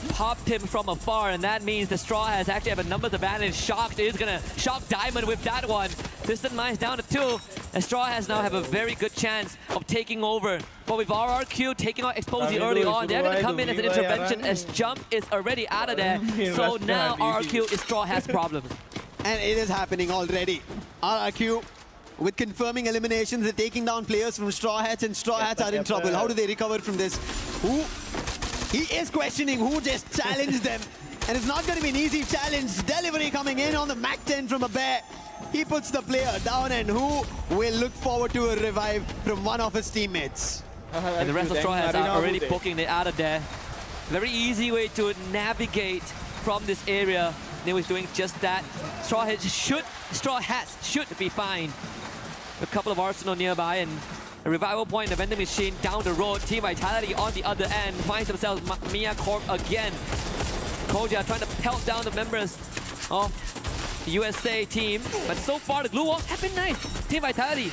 popped him from afar, and that means the Straw Hats actually have a numbers advantage. Shocked is gonna shock Diamond with that one. Distant Minds down to 2, and Straw Hats now have a very good chance of taking over. But with RRQ taking out Exposy early on, they're gonna come in as an intervention as Jump is already out of there. So now RRQ is Straw Hats' problems. And it is happening already. RRQ with confirming eliminations, they're taking down players from Straw Hats, and Straw Hats are in trouble. How do they recover from this? He is questioning who just challenged them. And it's not going to be an easy challenge. Delivery coming in on the Mac 10 from a bear. He puts the player down, and who will look forward to a revive from one of his teammates. And the rest of Straw Hats are already booking it out of there. Very easy way to navigate from this area. They was doing just that. Straw Hats should be fine. A couple of Arsenal nearby, and a revival point in the vending machine down the road. Team Vitality on the other end finds themselves Mia Corp again. Koja trying to pelt down the members of the USA team, but so far the glue walls have been nice. Team Vitality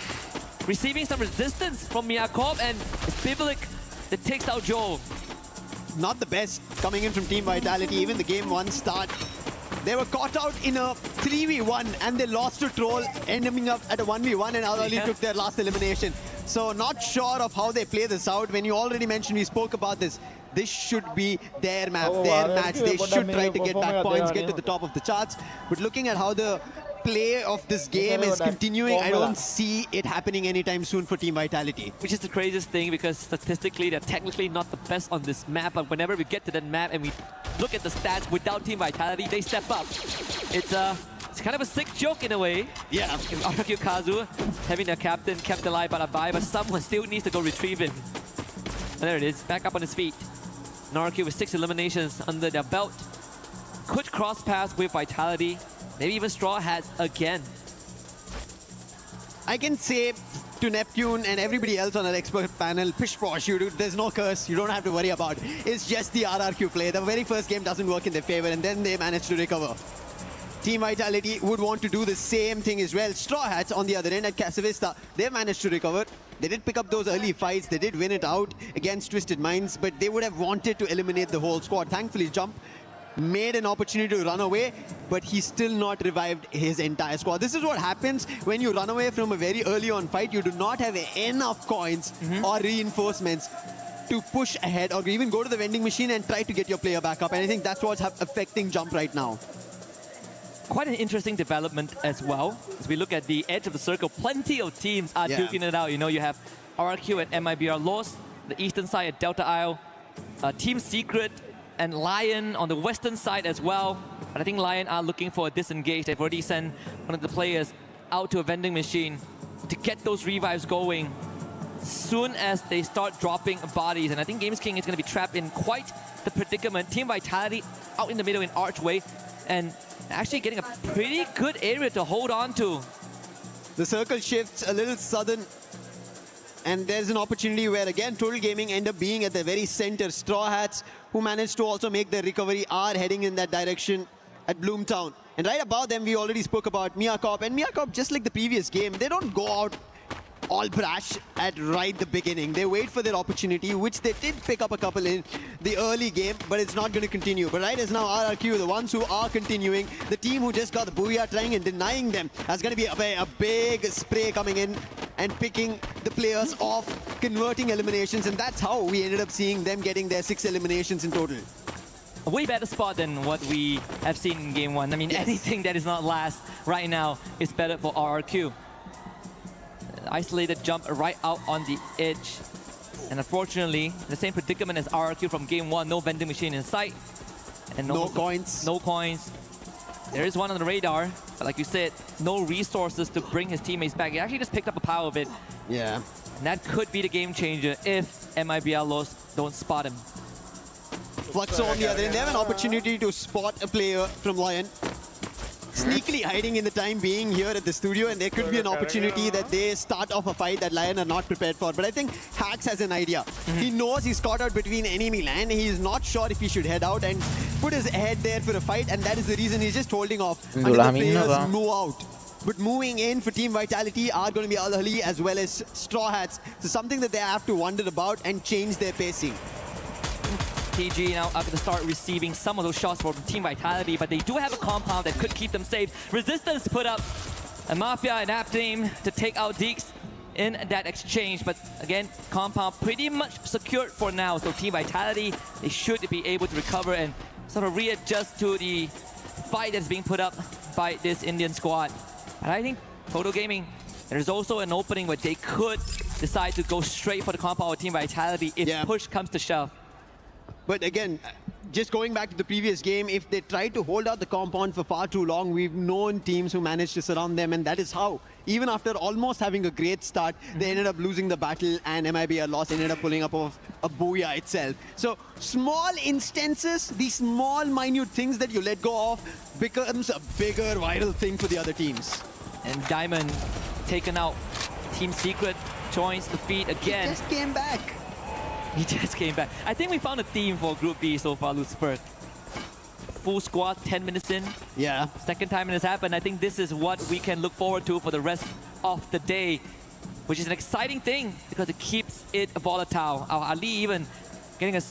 receiving some resistance from Mia Corp, and it's Biblik that takes out Joe. Not the best coming in from Team Vitality. Even the game 1 start, they were caught out in a 3v1 and they lost to Troll, ending up at a 1v1, and Ali took their last elimination. So not sure of how they play this out. When you already mentioned, we spoke about this. This should be their map, their match. They should try to get back points, get to the top of the charts. But looking at how the play of this game is continuing, I don't see it happening anytime soon for Team Vitality. Which is the craziest thing, because statistically they're technically not the best on this map, but whenever we get to that map and we look at the stats without Team Vitality, they step up. It's kind of a sick joke in a way. Yeah. RQ Kazu having their captain kept alive by a bye, but someone still needs to go retrieve him. And there it is, back up on his feet. RQ with 6 eliminations under their belt. Could cross paths with Vitality. Maybe even Straw Hats again. I can say to Neptune and everybody else on our expert panel, pish posh, there's no curse, you don't have to worry about it. It's just the RRQ play. The very first game doesn't work in their favor, and then they manage to recover. Team Vitality would want to do the same thing as well. Straw Hats on the other end at Casavista, they've managed to recover. They did pick up those early fights, they did win it out against Twisted Minds, but they would have wanted to eliminate the whole squad. Thankfully, Jump made an opportunity to run away, but he still not revived his entire squad. This is what happens when you run away from a very early on fight. You do not have enough coins or reinforcements to push ahead or even go to the vending machine and try to get your player back up. And I think that's what's affecting Jump right now. Quite an interesting development as well. As we look at the edge of the circle, plenty of teams are duking it out. You know, you have RRQ and MIBR Los, the eastern side at Delta Isle, Team Secret and Lion on the western side as well. But I think Lion are looking for a disengage. They've already sent one of the players out to a vending machine to get those revives going soon as they start dropping bodies. And I think Games King is going to be trapped in quite the predicament. Team Vitality out in the middle in Archway, and actually getting a pretty good area to hold on to. The circle shifts a little sudden, and there's an opportunity where again Total Gaming end up being at the very center. Straw Hats, who managed to also make their recovery, are heading in that direction at Bloomtown. And right above them, we already spoke about Mia Corp. And Mia Corp, just like the previous game, they don't go out all brash at right the beginning. They wait for their opportunity, which they did pick up a couple in the early game, but it's not going to continue. But right as now, RRQ, the ones who are continuing, the team who just got the booyah trying and denying them, that's going to be a big spray coming in and picking the players off, converting eliminations, and that's how we ended up seeing them getting their 6 eliminations in total. A way better spot than what we have seen in Game 1. I mean, anything that is not last right now is better for RRQ. Isolated jump right out on the edge. And unfortunately, the same predicament as RRQ from Game 1, no vending machine in sight. And no coins. No coins. There is one on the radar, but like you said, no resources to bring his teammates back. He actually just picked up a power of it. Yeah. And that could be the game changer if MIBR Los don't spot him. Fluxo on the other end, they have an opportunity to spot a player from Lion. Sneakily hiding in the time being here at the studio, and there could be an opportunity that they start off a fight that Lion are not prepared for. But I think Hax has an idea. He knows he's caught out between enemy land. He's not sure if he should head out and put his head there for a fight, and that is the reason he's just holding off until the players move out. But moving in for Team Vitality are going to be Al Ahly as well as Straw Hats. So something that they have to wonder about and change their pacing. TG now are going to start receiving some of those shots from Team Vitality, but they do have a compound that could keep them safe. Resistance put up a Mafia and App team to take out Deeks in that exchange, but again, compound pretty much secured for now. So Team Vitality, they should be able to recover and sort of readjust to the fight that's being put up by this Indian squad. And I think Photo Gaming, there's also an opening where they could decide to go straight for the compound with Team Vitality if push comes to shove. But again, just going back to the previous game, if they try to hold out the compound for far too long, we've known teams who managed to surround them, and that is how, even after almost having a great start, they ended up losing the battle, and MIBR loss ended up pulling up of a booyah itself. So small instances, these small minute things that you let go of becomes a bigger viral thing for the other teams. And Diamond taken out. Team Secret joins the feed again. He just came back. He just came back. I think we found a theme for Group B so far, Lucifer. Full squad, 10 minutes in. Yeah. Second time it has happened. I think this is what we can look forward to for the rest of the day, which is an exciting thing because it keeps it volatile. Our Ali even getting a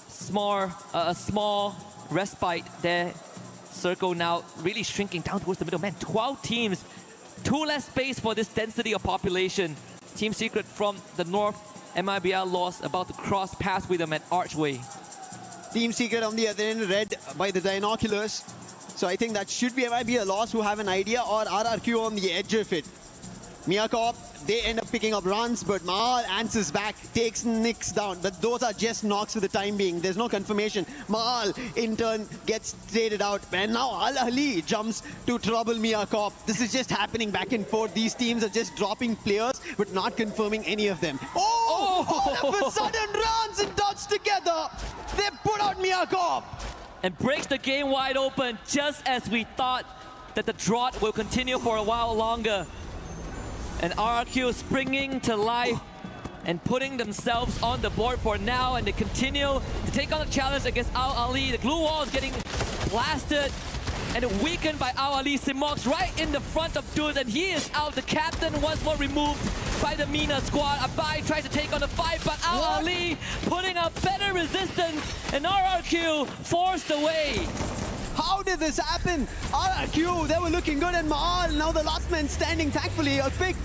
small respite there. Circle now really shrinking down towards the middle. Man, 12 teams, 2 less space for this density of population. Team Secret from the north, MIBR lost, about to cross paths with them at Archway. Team Secret on the other end, read by the Dinoculars. So I think that should be MIBR loss who have an idea, or RRQ on the edge of it. Miyakop, they end up picking up runs, but Mahal answers back, takes Nix down. But those are just knocks for the time being. There's no confirmation. Mahal, in turn, gets traded out. And now Al Ahly jumps to trouble Miyakop. This is just happening back and forth. These teams are just dropping players, but not confirming any of them. All of a sudden, runs and dots together. They put out Miyakop. And breaks the game wide open, just as we thought that the drought will continue for a while longer. And RRQ springing to life and putting themselves on the board for now, and they continue to take on the challenge against Al Ahly. The glue wall is getting blasted and weakened by Al Ahly. Simox right in the front of dudes, and he is out. The captain once more removed by the Mina squad. Abai tries to take on the fight, but Al Ahly putting up better resistance, and RRQ forced away. How did this happen? RRQ, they were looking good, and Mahal, now the last man standing. Thankfully, a big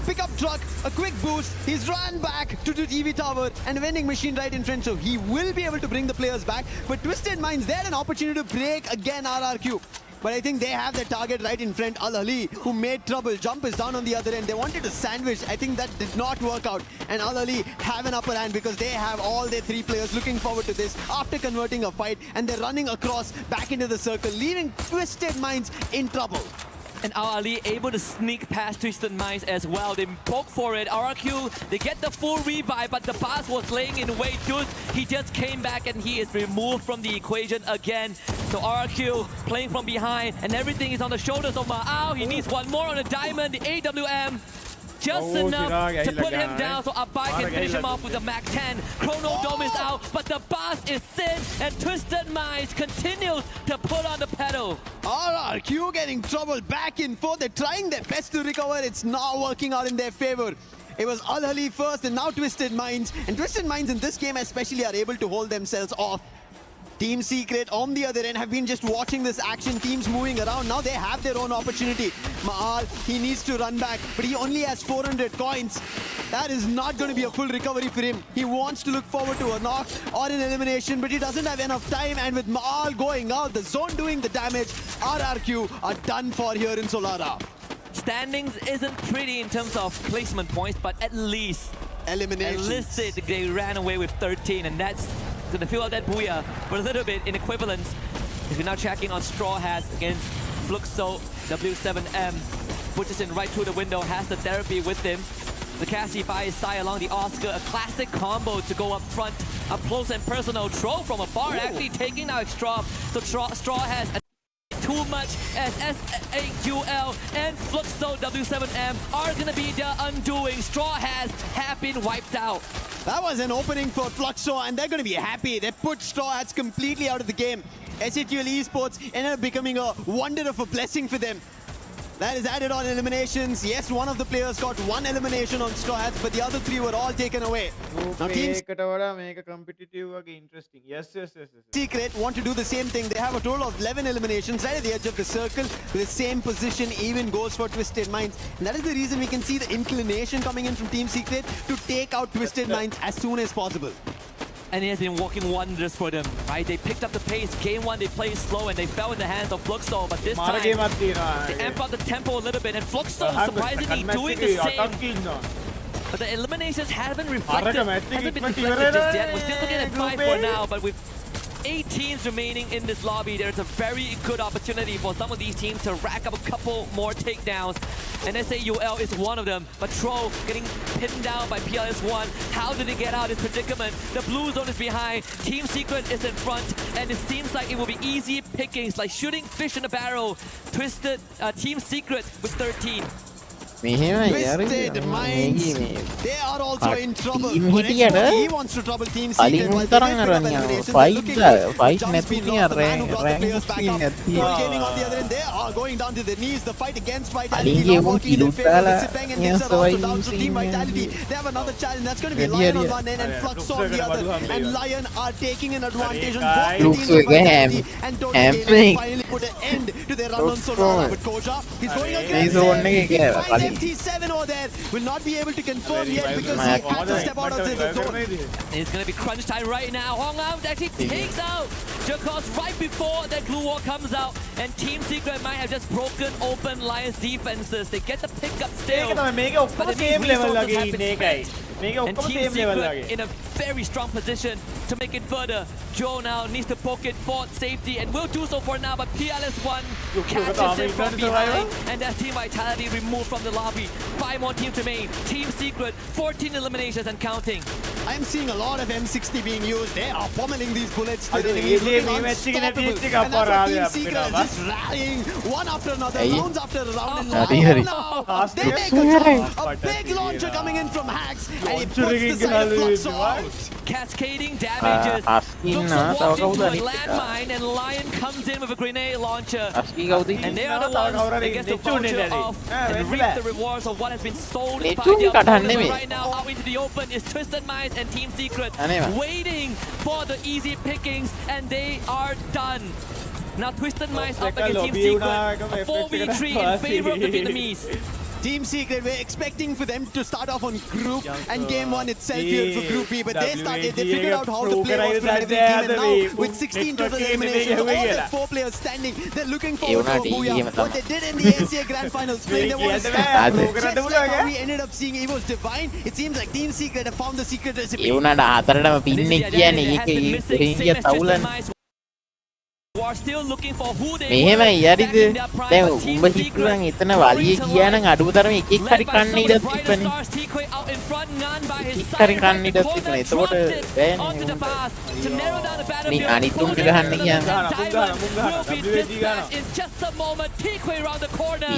pickup truck, a quick boost. He's run back to the TV tower and a vending machine right in front, so he will be able to bring the players back. But Twisted Minds, they had an opportunity to break again RRQ. But I think they have their target right in front. Al Ahly, who made trouble. Jump is down on the other end. They wanted to sandwich. I think that did not work out. And Al Ahly have an upper hand because they have all their 3 players looking forward to this after converting a fight. And they're running across back into the circle, leaving Twisted Minds in trouble. And Al Ahly able to sneak past Twisted Minds as well. They poke for it. RRQ, they get the full revive, but the pass was laying in wait. Deuce, he just came back and he is removed from the equation again. So RRQ playing from behind, and everything is on the shoulders of Ma'ao. He needs one more on the diamond, the AWM. Just enough to put him down, so Abai can finish him off with the Mac 10. Chrono Dome is out, but the boss is sin, and Twisted Minds continues to put on the pedal. RRQ getting trouble back and forth. They're trying their best to recover. It's not working out in their favor. It was Al Ahly first, and now Twisted Minds. And Twisted Minds in this game especially are able to hold themselves off. Team Secret on the other end have been just watching this action, teams moving around. Now they have their own opportunity. Mahal, he needs to run back, but he only has 400 coins. That is not going to be a full recovery for him. He wants to look forward to a knock or an elimination, but he doesn't have enough time. And with Mahal going out, the zone doing the damage, RRQ are done for here in Solara. Standings isn't pretty in terms of placement points, but at least eliminations. At least they ran away with 13, and that's going to fill out that booyah for a little bit in equivalence. If you're now checking on Straw Hats against Fluxo W7M, pushes in right through the window, has the therapy with him. the Cassify side along the Oscar, a classic combo to go up front, up close and personal. Tro from afar actually taking out Straw. So Straw has too much as SAUL and Fluxo W7M are gonna be the undoing. Straw have been wiped out. That was an opening for Fluxo, and they're going to be happy. They put Straw Hats completely out of the game. SATL Esports ended up becoming a wonder of a blessing for them. That is added on eliminations. Yes, one of the players got one elimination on Straw Hats, but the other three were all taken away. Now teams competitive interesting. Yes. Secret want to do the same thing. They have a total of 11 eliminations right at the edge of the circle with the same position. Even goes for Twisted Minds. And that is the reason we can see the inclination coming in from Team Secret to take out Twisted Minds as soon as possible. And it has been working wonders for them, right? They picked up the pace. Game 1, they played slow and they fell in the hands of Fluxo. But this time, they amp up the tempo a little bit. And Fluxo surprisingly doing the same. But the eliminations haven't reflected, hasn't been reflected just yet. We're still looking at 5 for now, but with 8 teams remaining in this lobby, there's a very good opportunity for some of these teams to rack up a couple more takedowns. And SAUL is one of them. But Tro getting pinned down by PLS1. How did they get out of this predicament? The blue zone is behind. Team Secret is in front. And it seems like it will be easy pickings, like shooting fish in a barrel. Twisted Team Secret with 13. Twisted Minds, they are also in trouble. But Expo, he wants to trouble Team Secret while they pick up eliminations. They're looking for jump speed loss, the man who brought the players back up. Gaming on the other end, they are going down to their knees. The fight against Vitality not working in their favor. The Sipang and Nix are also down. So Team Vitality, they have another challenge. That's going to be Lion on one end and Fluxo on the other. And Lion are taking an advantage on both the teams of Vitality and Totally Gaming finally put an end to their run on solo. But Koja, he's going against MT7 over there, will not be able to confirm yet because he had to step out of the zone. It's going to be crunch time right now. Hong Out actually takes out Jakos right before that glue wall comes out. And Team Secret might have just broken open Lion's defenses. They get the pickup still, but it means resources have been spent. And Team Secret in a very strong position to make it further. Joe now needs to poke it for safety and will do so for now, but PLS1 catches it from behind, and that's Team Vitality removed from the lobby. 5 more teams remain. Team Secret, 14 eliminations and counting. I'm seeing a lot of M60 being used. They are pummeling these bullets to the enemies, looking unstoppable. And that's what Team Secret is just rallying one after another, rounds after round. And now a big launcher coming in from Hacks, and he puts the side of Fluxo out. Cascading damages. Fluxo walks into a landmine, and Lion comes in with a grenade launcher. And they are the ones that get to vulture off and reap the rewards of what has been sold by the opponents. But right now, out into the open is Twisted Minds and Team Secret, waiting for the easy pickings, and they are done. Now Twisted Minds up against Team Secret, a 4v3 in favor of the Vietnamese. Team Secret, we're expecting for them to start off on Group and Game 1 itself here for Group B, but they figured out how to play was from every team, and now with 16 total eliminations, all the 4 players standing, they're looking forward to a booyah. What they did in the ACA Grand Finals, they want to step just like how we ended up seeing Evo's Divine. It seems like Team Secret have found the secret recipe. Are still looking for who they මෙහෙමයි යරිද දැන් උඹ හිතුවන් එතන වලිය ගියා නම් අඩුතරම එකෙක් හරි කන්න ඉඩක් තිබ්බනේ එකෙක් හරි කන්න ඉඩක් තිබුණා එතකොට බෑනේ මේ අනිතුන්ට ගහන්න කියන්නේ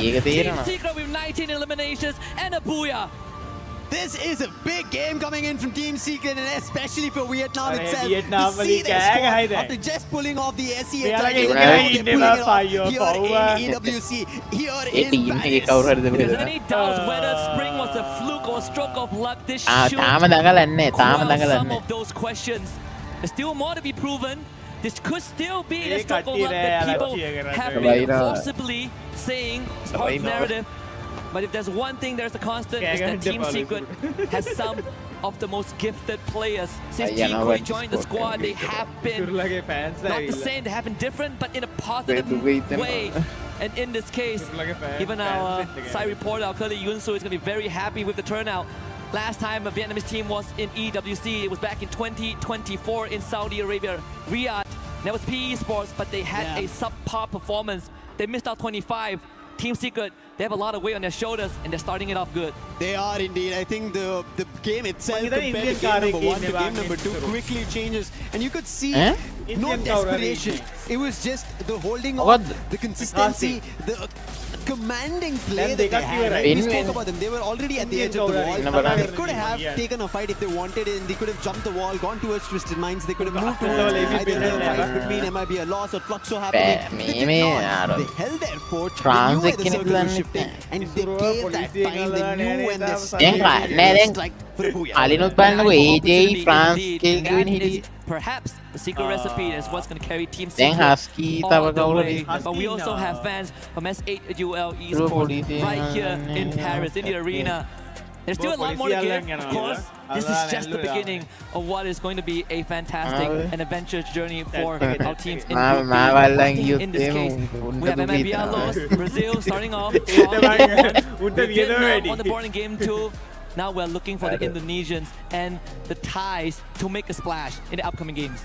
ඒක තේරෙනවා This is a big game coming in from Team Secret, and especially for Vietnam itself. To see their squad after just pulling off the SEA title, they're pulling it off here in EWC, here in Paris. If there's any doubts whether spring was a fluke or stroke of luck, this should quell some of those questions. There's still more to be proven. This could still be the stroke of luck that people have been forcibly saying as part of the narrative. But if there's one thing there's a constant, is that Team Secret has some of the most gifted players. Since Team Koi joined the squad, they have been not the same, they have been different, but in a positive way. And in this case, even our side reporter, our colleague Yun Su, is going to be very happy with the turnout. Last time a Vietnamese team was in EWC, it was back in 2024 in Saudi Arabia, Riyadh. That was PE Sports, but they had a subpar performance. They missed out 25. Team Secret, they have a lot of weight on their shoulders and they're starting it off good. They are indeed. I think the game itself compared to game number 1 to game number 2 quickly changes, and you could see no desperation. It was just the holding on, the consistency, the commanding play that they had. Right? We spoke about them. They were already at the edge of the wall. They could have taken a fight if they wanted it, and they could have jumped the wall, gone towards Twisted Minds. They could have moved towards either the fight between MIB or Loss or Fluxo happening. They did not. They held their fort. They knew where the circle was shifting, and they gave that time. They knew when they started like perhaps the secret recipe is what's going to carry Team Secret all the way. But we also have fans from S8UL Esports right here in Paris, in the arena. There's still a lot more to give, of course. This is just the beginning of what is going to be a fantastic and adventurous journey for our teams in this case. We have MIB Brazil starting off with Vietnam on the board in game 2. Now we're looking for the Indonesians and the Thais to make a splash in the upcoming games.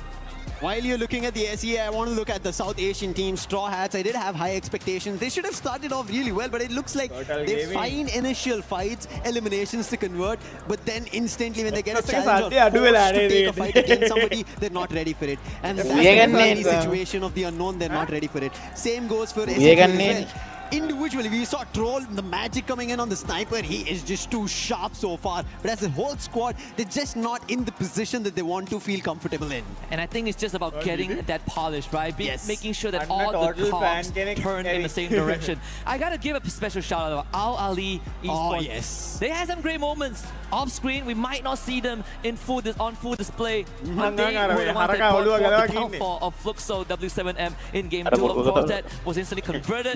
While you're looking at the SEA, I want to look at the South Asian team, Straw Hats. I did have high expectations. They should have started off really well, but it looks like they find initial fights, eliminations to convert, but then instantly when they get a challenge or forced to take a fight against somebody, they're not ready for it. And that's the situation of the unknown, they're not ready for it. Same goes for SEA as well. Individually, we saw Troll, the magic coming in on the sniper. He is just too sharp so far. But as a whole squad, they're just not in the position that they want to feel comfortable in. And I think it's just about getting that polish, right? Making sure that all the cogs turn in the same direction. I gotta give a special shout out to Al Ali Esports. Oh, yes. They had some great moments off screen. We might not see them on full display. But they were the ones that brought forth the downfall of Fluxo W7M in game 2. Of course, that was instantly converted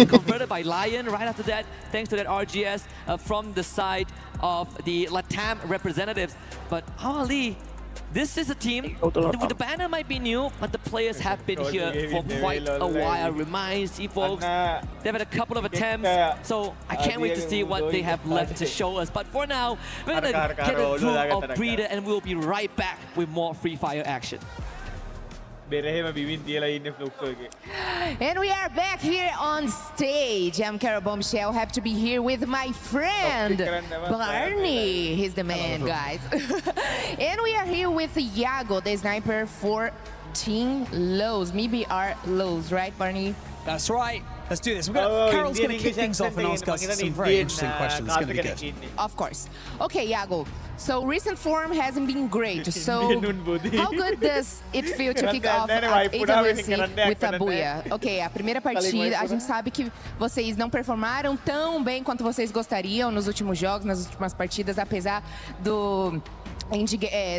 converted by Lion right after that, thanks to that RGS from the side of the Latam representatives. But Ali, this is a team, the banner might be new, but the players have been here for quite a while. Reminds you folks, they've had a couple of attempts, so I can't wait to see what they have left to show us. But for now, we're going to get a group of Breeder and we'll be right back with more Free Fire action. And we are back here on stage. I'm Carol Bombshell. Happy to be here with my friend Barney. He's the man, guys. And we are here with Iago, the sniper for Team Lows. Maybe our Lows, right, Barney? That's right. Let's do this. Carol's going to kick things off and ask us some very interesting questions. It's going to be good. Of course. Okay, Iago. So recent form hasn't been great. So how good does it feel to kick off at EWC with a Booyah? Ok, a primeira partida, a gente sabe que vocês não performaram tão bem quanto vocês gostariam nos últimos jogos, nas últimas partidas, apesar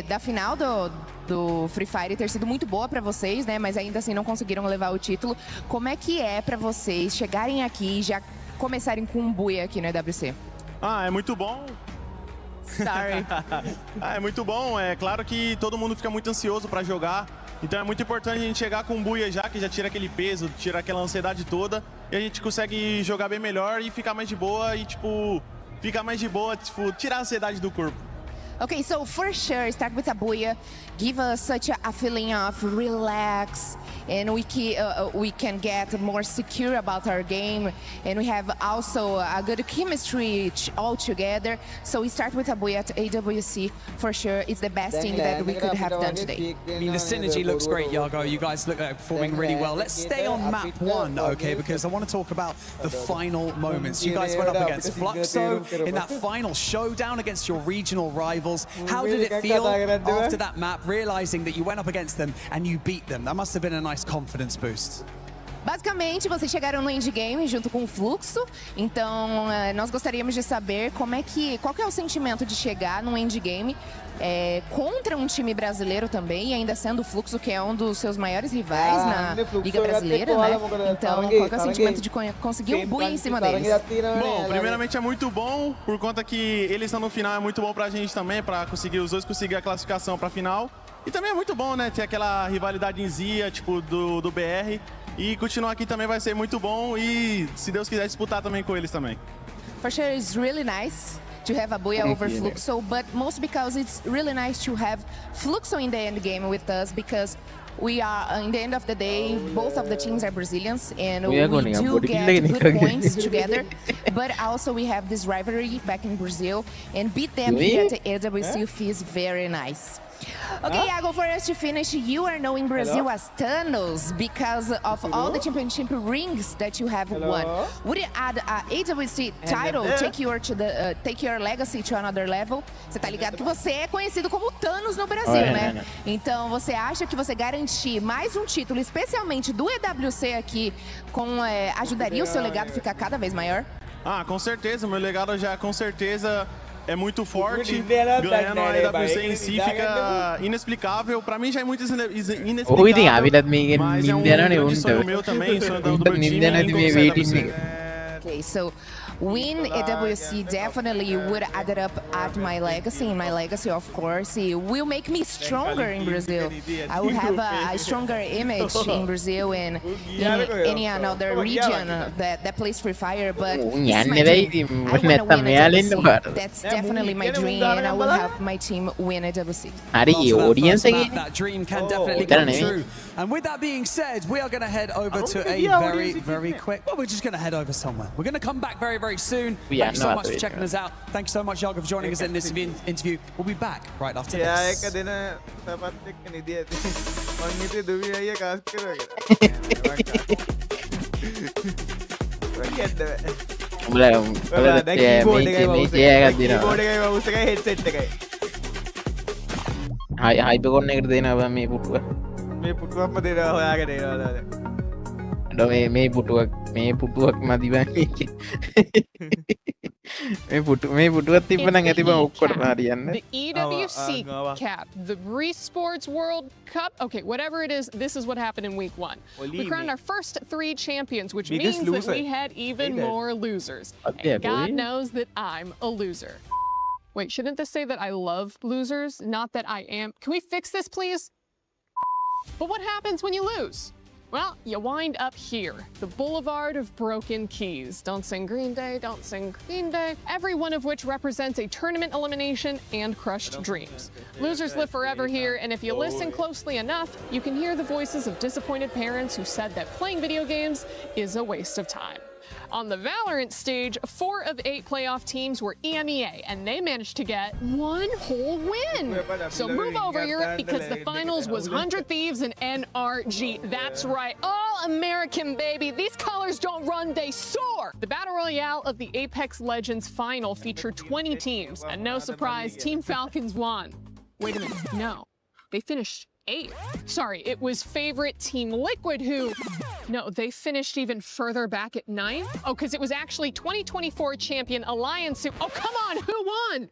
da final do Free Fire ter sido muito boa para vocês, né? Mas ainda assim não conseguiram levar o título. Como é que é para vocês chegarem aqui e já começarem com um Booyah aqui no EWC? É muito bom. Sorry. É muito bom. É claro que todo mundo fica muito ansioso para jogar. Então é muito importante a gente chegar com um Booyah já, que já tira aquele peso, tira aquela ansiedade toda. E a gente consegue jogar bem melhor e ficar mais de boa e, tirar a ansiedade do corpo. Okay, so for sure, start with a Booyah, give us such a feeling of relax, and we can get more secure about our game, and we have also a good chemistry all together. So we start with a Booyah at AWC, for sure. It's the best thing that we could have done today. I mean, the synergy looks great, Iago. You guys look like performing really well. Let's stay on map 1, okay, because I want to talk about the final moments. You guys went up against Fluxo in that final showdown against your regional rivals. How did it feel after that map, realizing that you went up against them and you beat them? That must have been a nice confidence boost. Basicamente, vocês chegaram no endgame junto com o Fluxo, então nós gostaríamos de saber qual que é o sentimento de chegar no endgame contra um time brasileiro também, e ainda sendo o Fluxo, que é um dos seus maiores rivais na Liga Brasileira, né? Então, qual que é o sentimento de conseguir um Booyah em cima deles? Bom, primeiramente é muito bom, por conta que eles estão no final, é muito bom pra gente também, pra os dois conseguir a classificação pra final. E também é muito bom, né, ter aquela rivalidadezinha, tipo, do BR. E continuar aqui também vai ser muito bom e, se Deus quiser, disputar também com eles também. For sure, it's really nice to have a Booyah over Fluxo, but most because it's really nice to have Fluxo in the end game with us, because we are, in the end of the day, both of the teams are Brazilians, and We are we going do to get good points together. But also we have this rivalry back in Brazil, and beat them here at the EWC feels very nice. Okay, Iago, for us to finish, you are knowing Brazil as Thanos because of all the championship rings that you have won. Would you add a AWC title, take your legacy to another level? Você tá ligado que você é conhecido como Thanos no Brasil, né? Então, você acha que você garantir mais um título, especialmente do EWC aqui, ajudaria o seu legado a ficar cada vez maior? Ah, com certeza. Meu legado já, com certeza, é muito forte. Ganhando a EWC em si fica inexplicável. Pra mim já é muito inexplicável. Mas é um grande sonho meu também, sonho do meu time. Okay, so win EWC definitely would add it up at my legacy. And my legacy, of course, it will make me stronger in Brazil. I will have a stronger image in Brazil and in any another region that plays Free Fire. But I want to win EWC. That's definitely my dream, and I will have my team win EWC. That dream can definitely come true. And with that being said, we are going to head over to a very quick... Well, we're just going to head over somewhere. We're going to come back very soon. Thank you so much for checking us out. Thank you so much, Iago, for joining us in this interview. We'll be back right after this. මේ පුටුවක් මදි බං මේ පුටුවක් තිබ්බනම් ඇති බං ඔක්කොටම හරියන්න. The EWC cap, the Esports World Cup. Okay, whatever it is, this is what happened in week 1. We crowned our first 3 champions, which means that we had even more losers. And God knows that I'm a loser. Wait, shouldn't this say that I love losers, not that I am? Can we fix this, please? But what happens when you lose? Well, you wind up here, the Boulevard of Broken Keys. Don't sing Green Day, don't sing Green Day. Every one of which represents a tournament elimination and crushed dreams. Losers live forever here, and if you listen closely enough, you can hear the voices of disappointed parents who said that playing video games is a waste of time. On the Valorant stage, 4 of 8 playoff teams were EMEA, and they managed to get 1 whole win. So move over, Europe, because the finals was 100 Thieves and NRG. That's right, all American, baby. These colors don't run, they soar. The Battle Royale of the Apex Legends final featured 20 teams, and no surprise, Team Falcons won. Wait a minute, no, they finished 8th. Sorry, it was favorite Team Liquid who... No, they finished even further back at 9th? Oh, because it was actually 2024 champion Alliance who... Oh, come on, who won?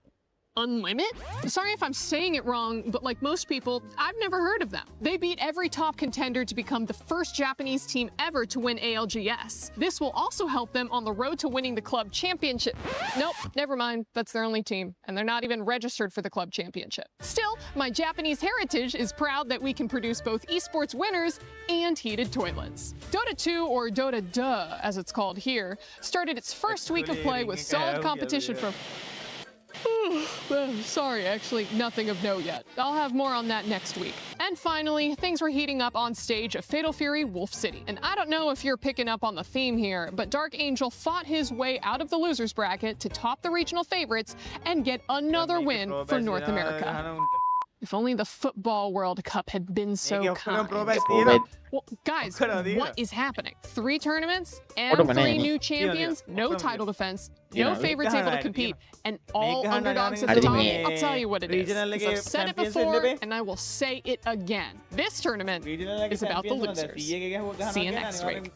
Unlimit? Sorry if I'm saying it wrong, but like most people, I've never heard of them. They beat every top contender to become the first Japanese team ever to win ALGS. This will also help them on the road to winning the club championship. Nope, never mind. That's their only team, and they're not even registered for the club championship. Still, my Japanese heritage is proud that we can produce both esports winners and heated toilets. Dota 2, or Dota Duh, as it's called here, started its first week of play with solid competition from... Sorry, actually, nothing of note yet. I'll have more on that next week. And finally, things were heating up on stage at Fatal Fury Wolf City. And I don't know if you're picking up on the theme here, but Dark Angel fought his way out of the losers bracket to top the regional favorites and get another win for North America. If only the Football World Cup had been so kind. Well, guys, what is happening? 3 tournaments and 3 new champions, no title defense, no favorites able to compete, and all underdogs at the top. I'll tell you what it is. I've said it before, and I will say it again. This tournament is about the losers. See you next week.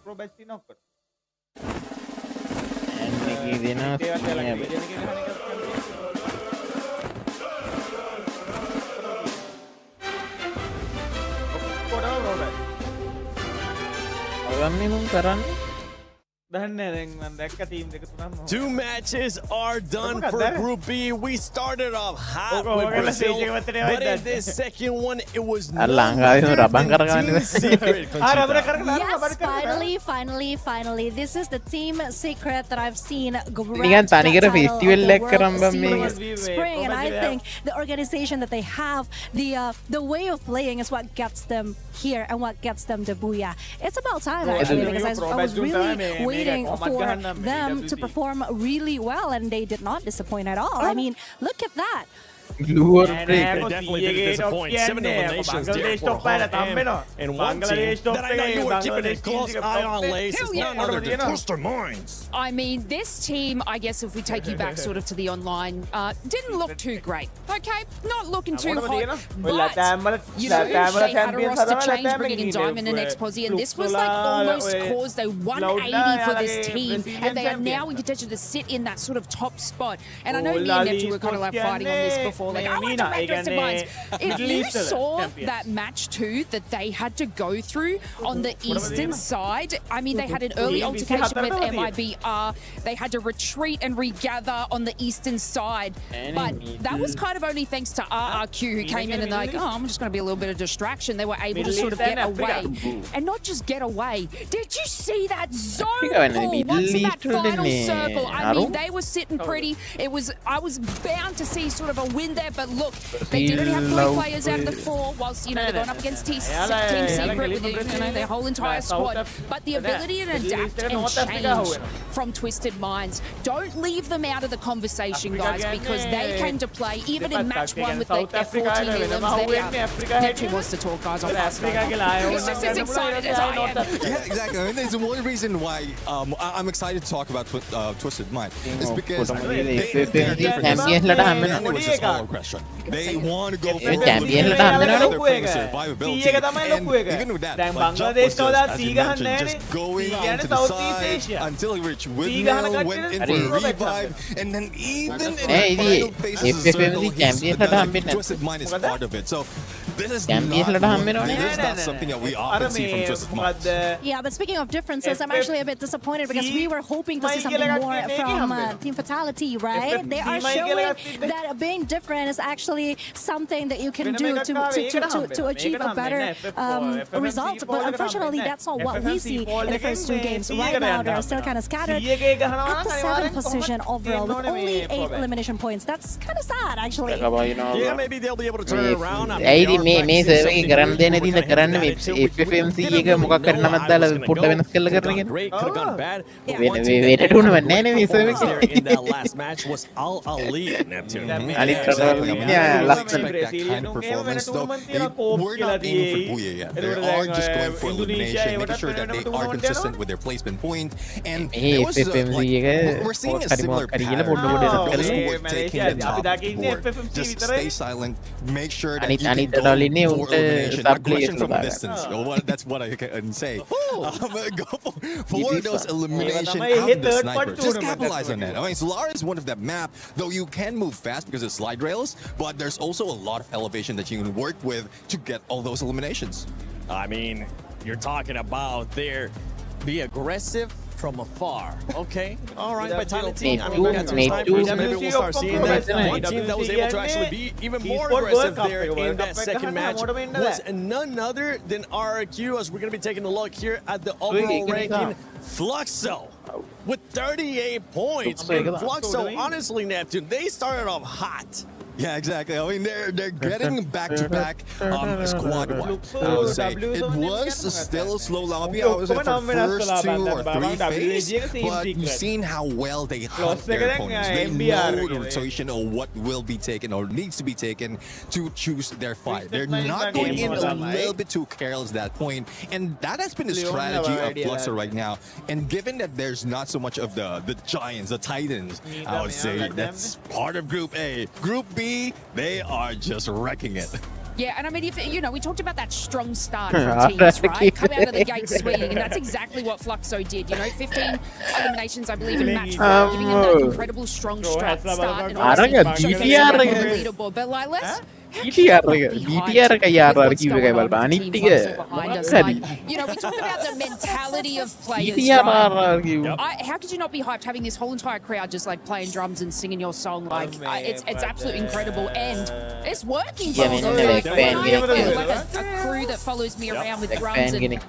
Two matches are done for Group B. We started off hot with Brazil, but in this second one, it was none other than Team Secret. Yes, finally. This is the Team Secret that I've seen grab the title of the World Spring, and I think the organization that they have, the way of playing is what gets them here and what gets them the booyah. It's about time actually, because I was really waiting for them to perform really well, and they did not disappoint at all. I mean, look at that. They definitely didn't disappoint. 7 eliminations there for Hong and one team that I know you were keeping a close eye on, Lace. It's none other than Coaster Mines. I mean, this team, I guess if we take you back sort of to the online, didn't look too great. Okay, not looking too hot, but you know, they had a roster change, bringing in Diamond and Expo, and this was like almost caused a 180 for this team, and they are now in contention to sit in that sort of top spot. And I know me and Neptune were kind of like fighting on this before. Like, I want to make those minds. If you saw that match too that they had to go through on the eastern side, I mean, they had an early altercation with MIBR. They had to retreat and regather on the eastern side, but that was kind of only thanks to RRQ, who came in and like, oh, I'm just going to be a little bit of distraction. They were able to sort of get away, and not just get away. Did you see that zone pull once in that final circle? I mean, they were sitting pretty. I was bound to see sort of a win there, but look, they did only have 3 players out of the 4, whilst, you know, they're going up against Team Secret with, you know, their whole entire squad. But the ability to adapt and change from Twisted Minds, don't leave them out of the conversation, guys, because they came to play, even in match 1 with like their 14 elims. Neptune wants to talk, guys. He's just as excited as I am. Yeah, exactly. I mean, there's one reason why I'm excited to talk about Twisted Mind. It's because they want to go for survivability, and even with that, like Jump was just, as you mentioned, just going into the side until he reached windmill, went in for a revive, and then even in the final phases of circle, Twisted Mind is part of it. So this is not something that we often see from Twisted Mind. Yeah, but speaking of differences, I'm actually a bit disappointed because we were hoping to see something more from Team Fatality, right? They are showing that being different is actually something that you can do to achieve a better result. But unfortunately, that's not what we see in the first 2 games. Right now, they're still kind of scattered at the 7th position overall with only 8 elimination points. That's kind of sad, actually. Yeah, maybe they'll be able to turn it around. මේ server එක කරන්න දෙන්නේ නැති ඉඳ කරන්න මේ FFMC එක මොකක් කරන්න නමත් දාලා පොඩ්ඩ වෙනස් කරලා කරන එක. වෙන ටූර්නමන්ට් නෑ නේ මේ සර්වර් එකේ. In that last match was Al Ali Neptune. අනිත් රටවල් ලස්සන kind of performance though. We're not aiming for booyah yet. They are just going for elimination, making sure that they are consistent with their placement point. And it was we're seeing a similar pattern for those who were taking the top of the board. Just stay silent, make sure that you can go for elimination, aggression from a distance. That's what I can say. Go for those elimination out of the sniper. Just capitalize on that. I mean, Solar is one of that map, though you can move fast because it's slide rails, but there's also a lot of elevation that you can work with to get all those eliminations. I mean, you're talking about be aggressive from afar. Okay, all right, Vitality. I mean, we got some snipers. Maybe we'll start seeing that. One team that was able to actually be even more aggressive there in that second match was none other than RRQ, as we're going to be taking a look here at the overall ranking. Fluxo with 38 points. And Fluxo, honestly, Neptune, they started off hot. Yeah, exactly. I mean, they're getting back-to-back squad-wide. I would say it was still a slow lobby. I was at the first 2 or 3 phases, but you've seen how well they hunt their opponents. They know the rotation of what will be taken or needs to be taken to choose their fight. They're not going in a little bit too careless at that point, and that has been the strategy of Fluxo right now. And given that there's not so much of the giants, the titans, I would say that's part of Group A. Group B, they are just wrecking it. Yeah, and I mean, if you know, we talked about that strong start from teams, right? Come out of the gate swinging, and that's exactly what Fluxo did. You know, 15 eliminations, I believe, in match 1, giving them that incredible strong start. And obviously, the leaderboard. But like, let's BTR kayak RRQ kayak balbani tiga. You know, we talk about the mentality of players. How could you not be hyped having this whole entire crowd just like playing drums and singing your song? Like, it's absolutely incredible, and it's working. For like a crew that follows me around with drums and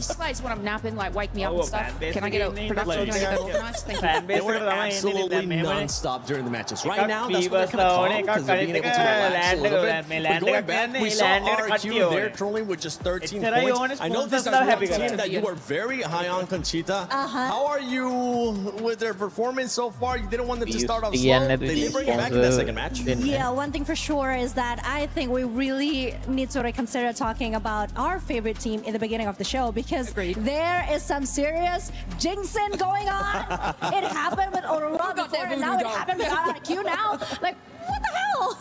slice when I'm napping, like wake me up and stuff. Can I get a production? Can I get that organized? Thank you. They were absolutely non-stop during the matches. Right now, that's what they're kind of calm because they're being able to relax a little bit. But going back, we saw RRQ, they're trolling with just 13 points. I know this is one team that you were very high on, Conchita. How are you with their performance so far? You didn't want them to start off slow. They did bring it back in that second match. Yeah, one thing for sure is that I think we really need to reconsider talking about our favorite team in the beginning of the show, because there is some serious jinxing going on. It happened with Aurora before, and now it happened with RRQ now. Like, what the hell?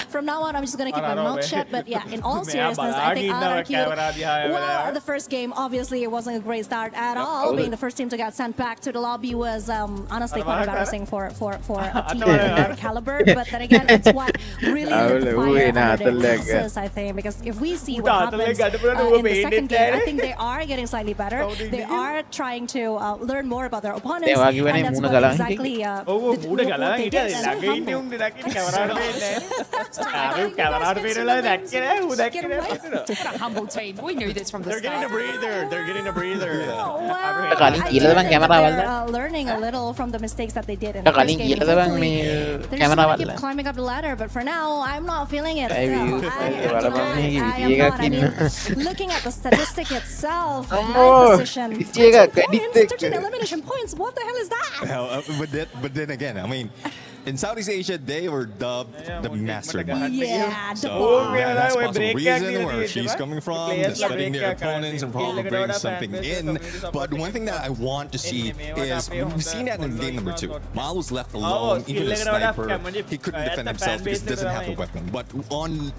From now on, I'm just gonna keep my mouth shut. But yeah, in all seriousness, I think RRQ, well, the first game, obviously, it wasn't a great start at all. Being the first team to get sent back to the lobby was honestly quite embarrassing for a team of that caliber. But then again, it's what really lit the fire under their asses, I think. Because if we see what happens in the second game, I think they are getting slightly better. They are trying to learn more about their opponents, and that's what exactly what they did. So a humble team. We knew this from the start. They're getting a breather. They're getting a breather. They're learning a little from the mistakes that they did in the first game. They're just going to keep climbing up the ladder, but for now, I'm not feeling it. I am not. I mean, looking at the statistic itself, high position, 13 elimination points. What the hell is that? But then again, I mean, in Southeast Asia, they were dubbed the master. Yeah, so that's possible reason where she's coming from, studying their opponents and probably bring something in. But one thing that I want to see is, we've seen that in game number 2. Mal was left alone, even a sniper, he couldn't defend himself because he doesn't have a weapon. But on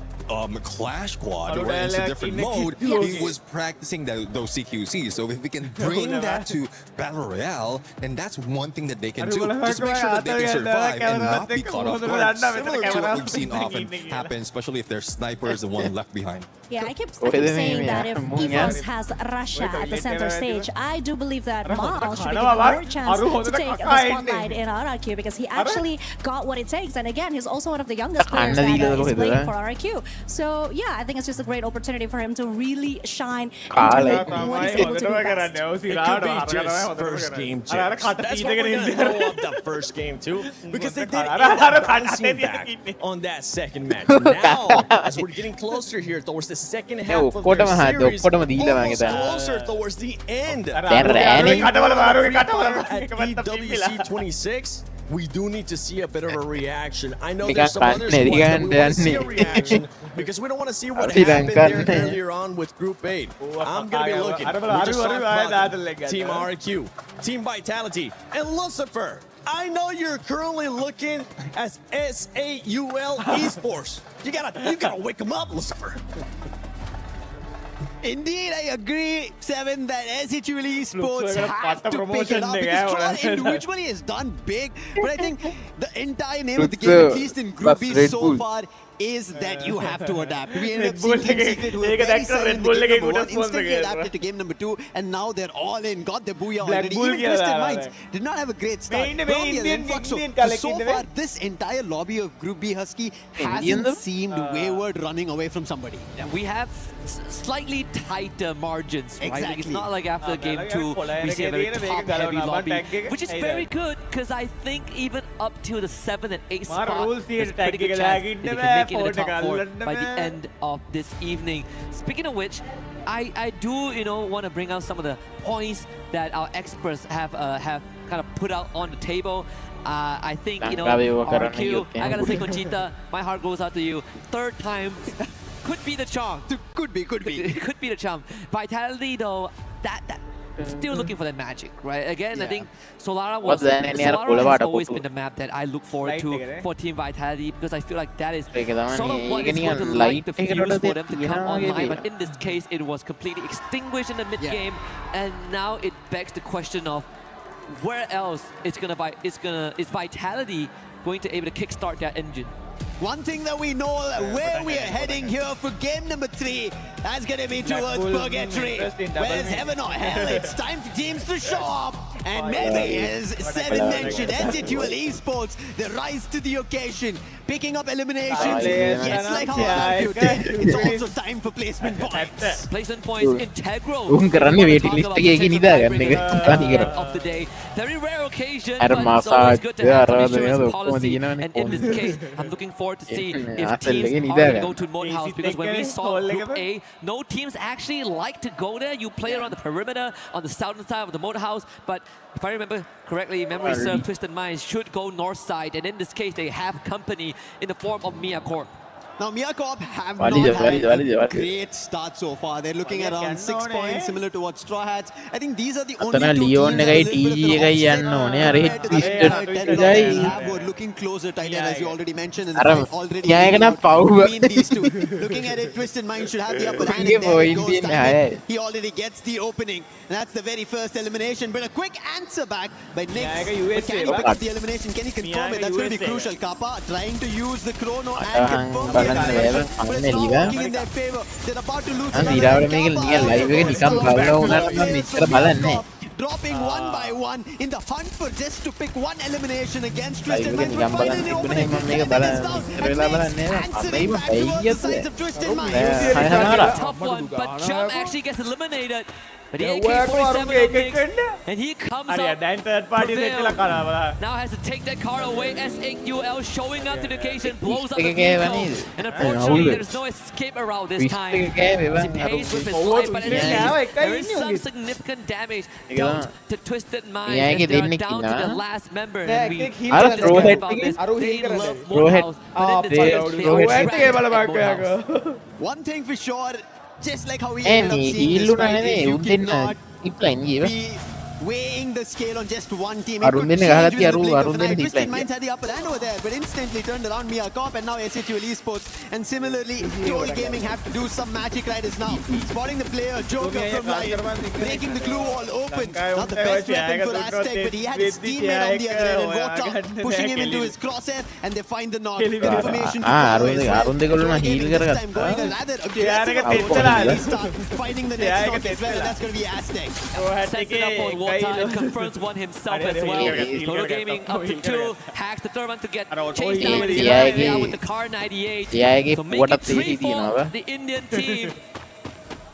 Clash Squad, where it's a different mode, he was practicing those CQCs. So if we can bring that to Battle Royale, then that's one thing that they can do. Just make sure that they can survive and not be caught off guard, similar to what we've seen often happen, especially if there's snipers and one left behind. Yeah, I keep saying that if EVOS has Russia at the center stage, I do believe that Mal should be given more chance to take the spotlight in RRQ, because he actually got what it takes. And again, he's also one of the youngest players that is playing for RRQ. So yeah, I think it's just a great opportunity for him to really shine and do what he's able to do best. It could be just first game jitters. That's what we're going to blow up the first game too, because they did bouncing back on that second match. Now, as we're getting closer here towards the second half of their series, almost closer towards the end. At EWC 26, we do need to see a bit of a reaction. I know there's some other sports that we want to see a reaction, because we don't want to see what happened there earlier on with Group 8. I'm going to be looking. We just talked about Team RRQ, Team Vitality, and Lucifer. I know you're currently looking at SAUL Esports. You gotta wake them up, Lucifer. Indeed, I agree, Seven, that SAUL Esports have to pick it up, because Troll individually has done big, but I think the entire name of the game, at least in Group B so far, is that you have to adapt. We ended up seeing Team Secret, who were very solid in game number 1, instantly adapted to game number 2, and now they're all in, got their booyah already. Even Twisted Minds did not have a great start. So far, this entire lobby of Group B Husky hasn't seemed wayward running away from somebody. We have slightly tighter margins, right? Exactly. Like, it's not like after game 2 we see a very top-heavy lobby, which is very good, because I think even up till the 7 and 8 spot, there's a pretty good chance that they can make it in the top 4 by the end of this evening. Speaking of which, I do want to bring out some of the points that our experts have kind of put out on the table. I think RRQ, I gotta say, Conchita, my heart goes out to you. Third time could be the charm. Could be. It could be the charm. Vitality, though, that still looking for that magic, right? Again, I think Solara has always been the map that I look forward to for Team Vitality, because I feel like that is sort of what is going to light the fuse for them to come online. But in this case, it was completely extinguished in the mid game, and now it begs the question of where else is Vitality going to able to kickstart that engine? One thing that we know where we are heading here for game number 3, that's going to be towards purgatory. Whether it's heaven or hell, it's time for teams to show up. And maybe, as Seven mentioned, SATUL Esports, they rise to the occasion, picking up eliminations. Yes, like how RRQ did. It's also time for placement points. Placement points integral. Of the day. Very rare occasion, but it's always good to have some insurance policy. And in this case, I'm looking forward to see if teams are going to go to Moat House, because when we saw Group A, no teams actually like to go there. You play around the perimeter on the southern side of the Moat House, but if I remember correctly, memory serve, Twisted Minds should go north side, and in this case, they have company in the form of Mia Corp. Now, Mia Corp have not had a great start so far. They're looking at around 6 points, similar to what Straw Hats. I think these are the only two teams that were looking closer, Titan, as you already mentioned, and already between these two. Looking at it, Twisted Mind should have the upper hand, and there it goes, Titan. He already gets the opening, and that's the very first elimination. But a quick answer back by Nix. But can he pick up the elimination? Can he confirm it? That's going to be crucial. Kappa trying to use the chrono and confirm it. But it's not working in their favor. They're about to lose dropping one by one in the hunt for just to pick one elimination against Twisted Minds. But finally opening, answering back towards the sides of Twisted Minds. Tough one, but Jump actually gets eliminated. But the AK-47 Nix, and he comes up prevail. Now has to take that card away. SAUL showing up to the occasion, blows up the vehicle. And unfortunately, there's no escape around this time. He pays with his life, but there is some significant damage dealt to Twisted Minds as they're down to the last member. And we discussed about this. They love Moat House, but in this case, they are trapped at Moat House. One thing for sure, just like how we ended up seeing this Friday, you cannot be weighing the scale on just one team. It could change within the blink of an eye. Twisted Minds had the upper hand over there, but instantly turned around Mia Corp, and now SATUL Esports. And similarly, Toll Gaming have to do some magic right as now. Spotting the player, Joker from Lion, breaking the glue wall open. Not the best weapon for Aztec, but he had his teammate on the other end, and Rota pushing him into his crosshair, and they find the knock. Confirmation to follow as well. Toll Gaming this time going a rather aggressive approach. Finding the next knock as well, and that's going to be Aztec. Sets it up on Water and confronts one himself as well. Total Gaming up to 2, hacks the third one to get chased down with the car 98. So make it 3 for the Indian team.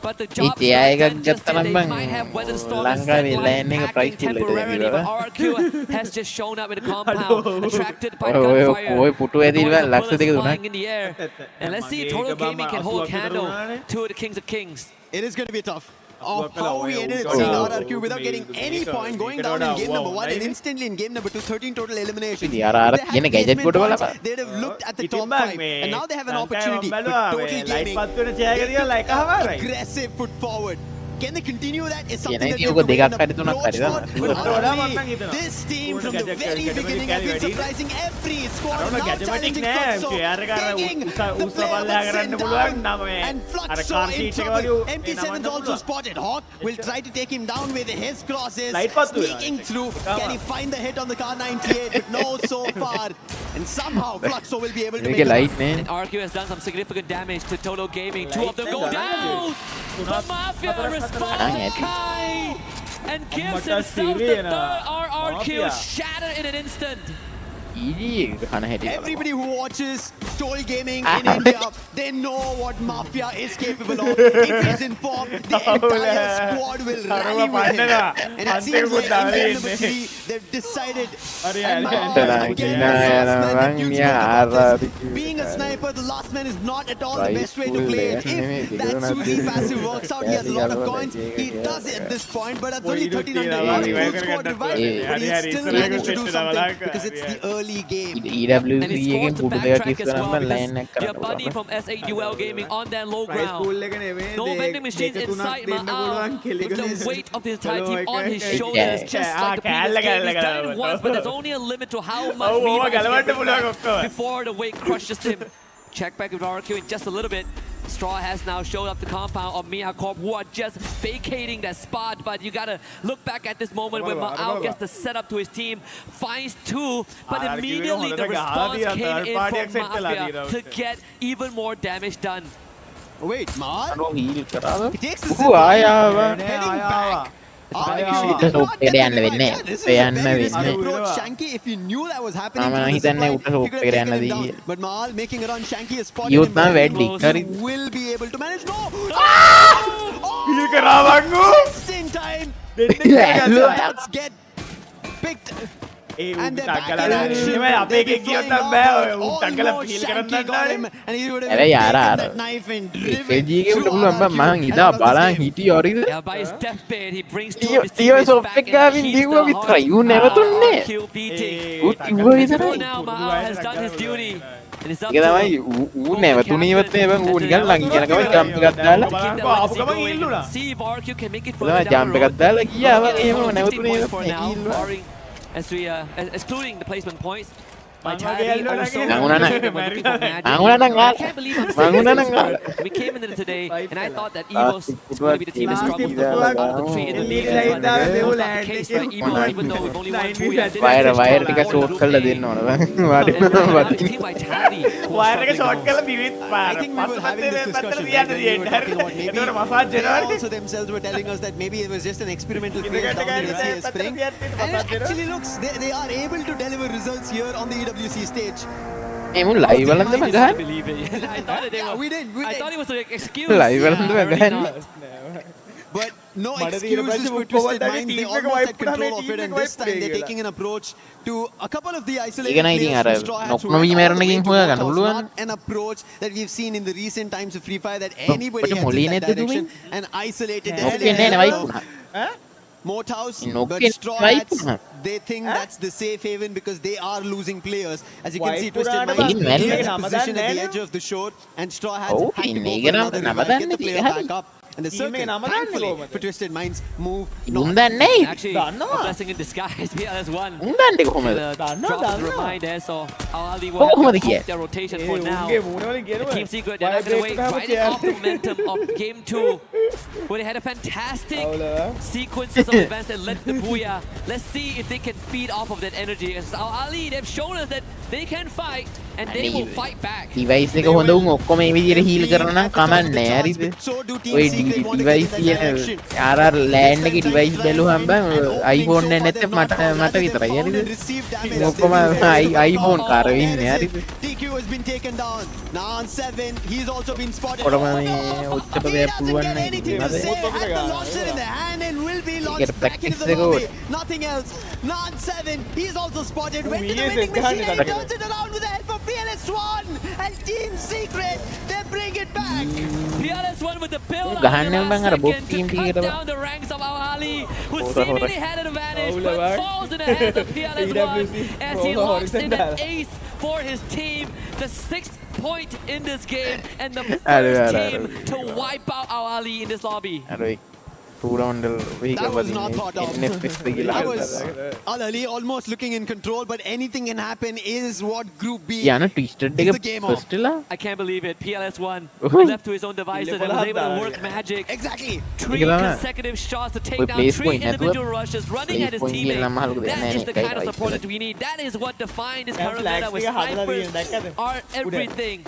But the job just they might have weathered the storm and set life packing temporarily, but RRQ has just shown up in the compound, attracted by gunfire. Bullets flying in the air. And let's see if Total Gaming can hold a candle to the Kings of Kings. It is going to be tough. Of how we ended up seeing RRQ without getting any point, going down in game number 1 and instantly in game number 2, 13 total eliminations. If they had placement points, they'd have looked at the top 5. And now they have an opportunity with Total Gaming. Aggressive foot forward. Can they continue that? Is something that they're going to approach for. This team from the very beginning has been surprising every squad. Now challenging Fluxo, taking the player center. And Fluxo in trouble. MT7's also spotted. Hawk will try to take him down with his crosses. Sneaking through. Can he find the hit on the car 98? But no so far. And somehow Fluxo will be able to make it. And RQ has done some significant damage to Total Gaming. 2 of them go down. The Mafia responds Kai and gives himself the third RRQ shattered in an instant. Everybody who watches Toll Gaming in India, they know what Mafia is capable of. If he's in form, the entire squad will rally with him. And it seems like in game number 3, they've decided. And being a sniper, the last man is not at all the best way to play it. If that Suzy passive works out, he has a lot of coins. He does it at this point, but that's only 1300. Full squad revive, but he still managed to do something because it's the early game. EWC game to backtrack as well your buddy from SAUL Gaming on that low ground. No vending machines inside Ma'al with the weight of the entire team on his shoulders, just like the previous game. He's done it once, but there's only a limit to how much before the weight crushes him. check back with RQ in just a little bit. Straw has now showed up the compound of Mia Corp, who are just vacating that spot, but you gotta look back at this moment when Ma'ao gets the setup to his team, finds 2, but immediately the response came in from Mafia to get even more damage done. Wait, Mal? He takes the heading back. Shanky, if you knew that was happening, he down. But Mal making it on Shanky is spotted him will be able to manage. No! Just in time. Let's get picked. And they're back in action. Shanky got him, and he would have taken that knife and driven through Yeah, by his death bait, he brings 2 of his teammates back and keeps the RQ beating. For now, Ma'ao has done his duty. It is up to him to keep going. See if RQ can make it further down the road. 60 points for now, barring excluding the placement points. Vitality also. I can't believe I'm saying this. We came into today and I thought that EVOS was going to be the team that struggled the most out of the 3 in the league. But that was not the case, right? EVOS, even though we've only won 2 years, Team Vitality. I think we were having this discussion. They also themselves were telling us that maybe it was just an experimental phase down in SEA Spring. And it actually looks, they are able to deliver results here on the EWC stage. I believe it. I thought it was an excuse. But no excuses for Twisted Minds. They almost had control of it, and this time they're taking an approach to a couple of the isolated players from Straw Hats who are not an approach that we've seen in the recent times of Free Fire, that anybody heads in that direction and isolated Moathouse, but Straw Hats, they think that's the safe haven because they are losing players. As you can see, Twisted Minds in a position at the edge of the shore, and Straw Hats had to go for another revive, get the player back up. And the circuit, thankfully, for Twisted Minds, move not. Actually, a blessing in disguise. PLS1. Drop the remind there, so Ali will have to keep their rotation for now. The Team Secret, they're not going to wait. Riding off the momentum of Game 2, where they had a fantastic sequences of events that led to the Booyah. Let's see if they can feed off of that energy. As Ali, they've shown us that they can fight, and they will fight back. Device එක හොඳ උන් ඔක්කොම මේ විදිහට heal කරනවා නම් කමන්නේ හරිද ඔය device තියෙන RR land එකේ device බැලුවම iPhone එක නැත්නම් මට විතරයි හරිද ඔක්කොම iPhone කාරෝ ඉන්නේ හරිද TQ has been taken down. Now on 7, he's also been spotted. ඔච්චර දෙයක් පුළුවන් the launcher in the hand and will be launched back into the lobby. Nothing else. Now on 7, he's also spotted. Went to the winning machine and turns it around with the help of PLS1 and Team Secret. They bring it back. PLS1 with the build on the last second to cut down the ranks of Ali, who seemingly had an advantage, but falls in the hands of PLS1 as he locks in an ace for his team. The 6th point in this game and the first team to wipe out Ali in this lobby. That was not thought of. That was Ali almost looking in control, but anything can happen is what Group B is the game of. I can't believe it. PLS1 left to his own devices and was able to work magic. Exactly. 3 consecutive shots to take down 3 individual rushes, running at his teammate. That is the kind of support that we need. That is what defined this current meta, with snipers are everything.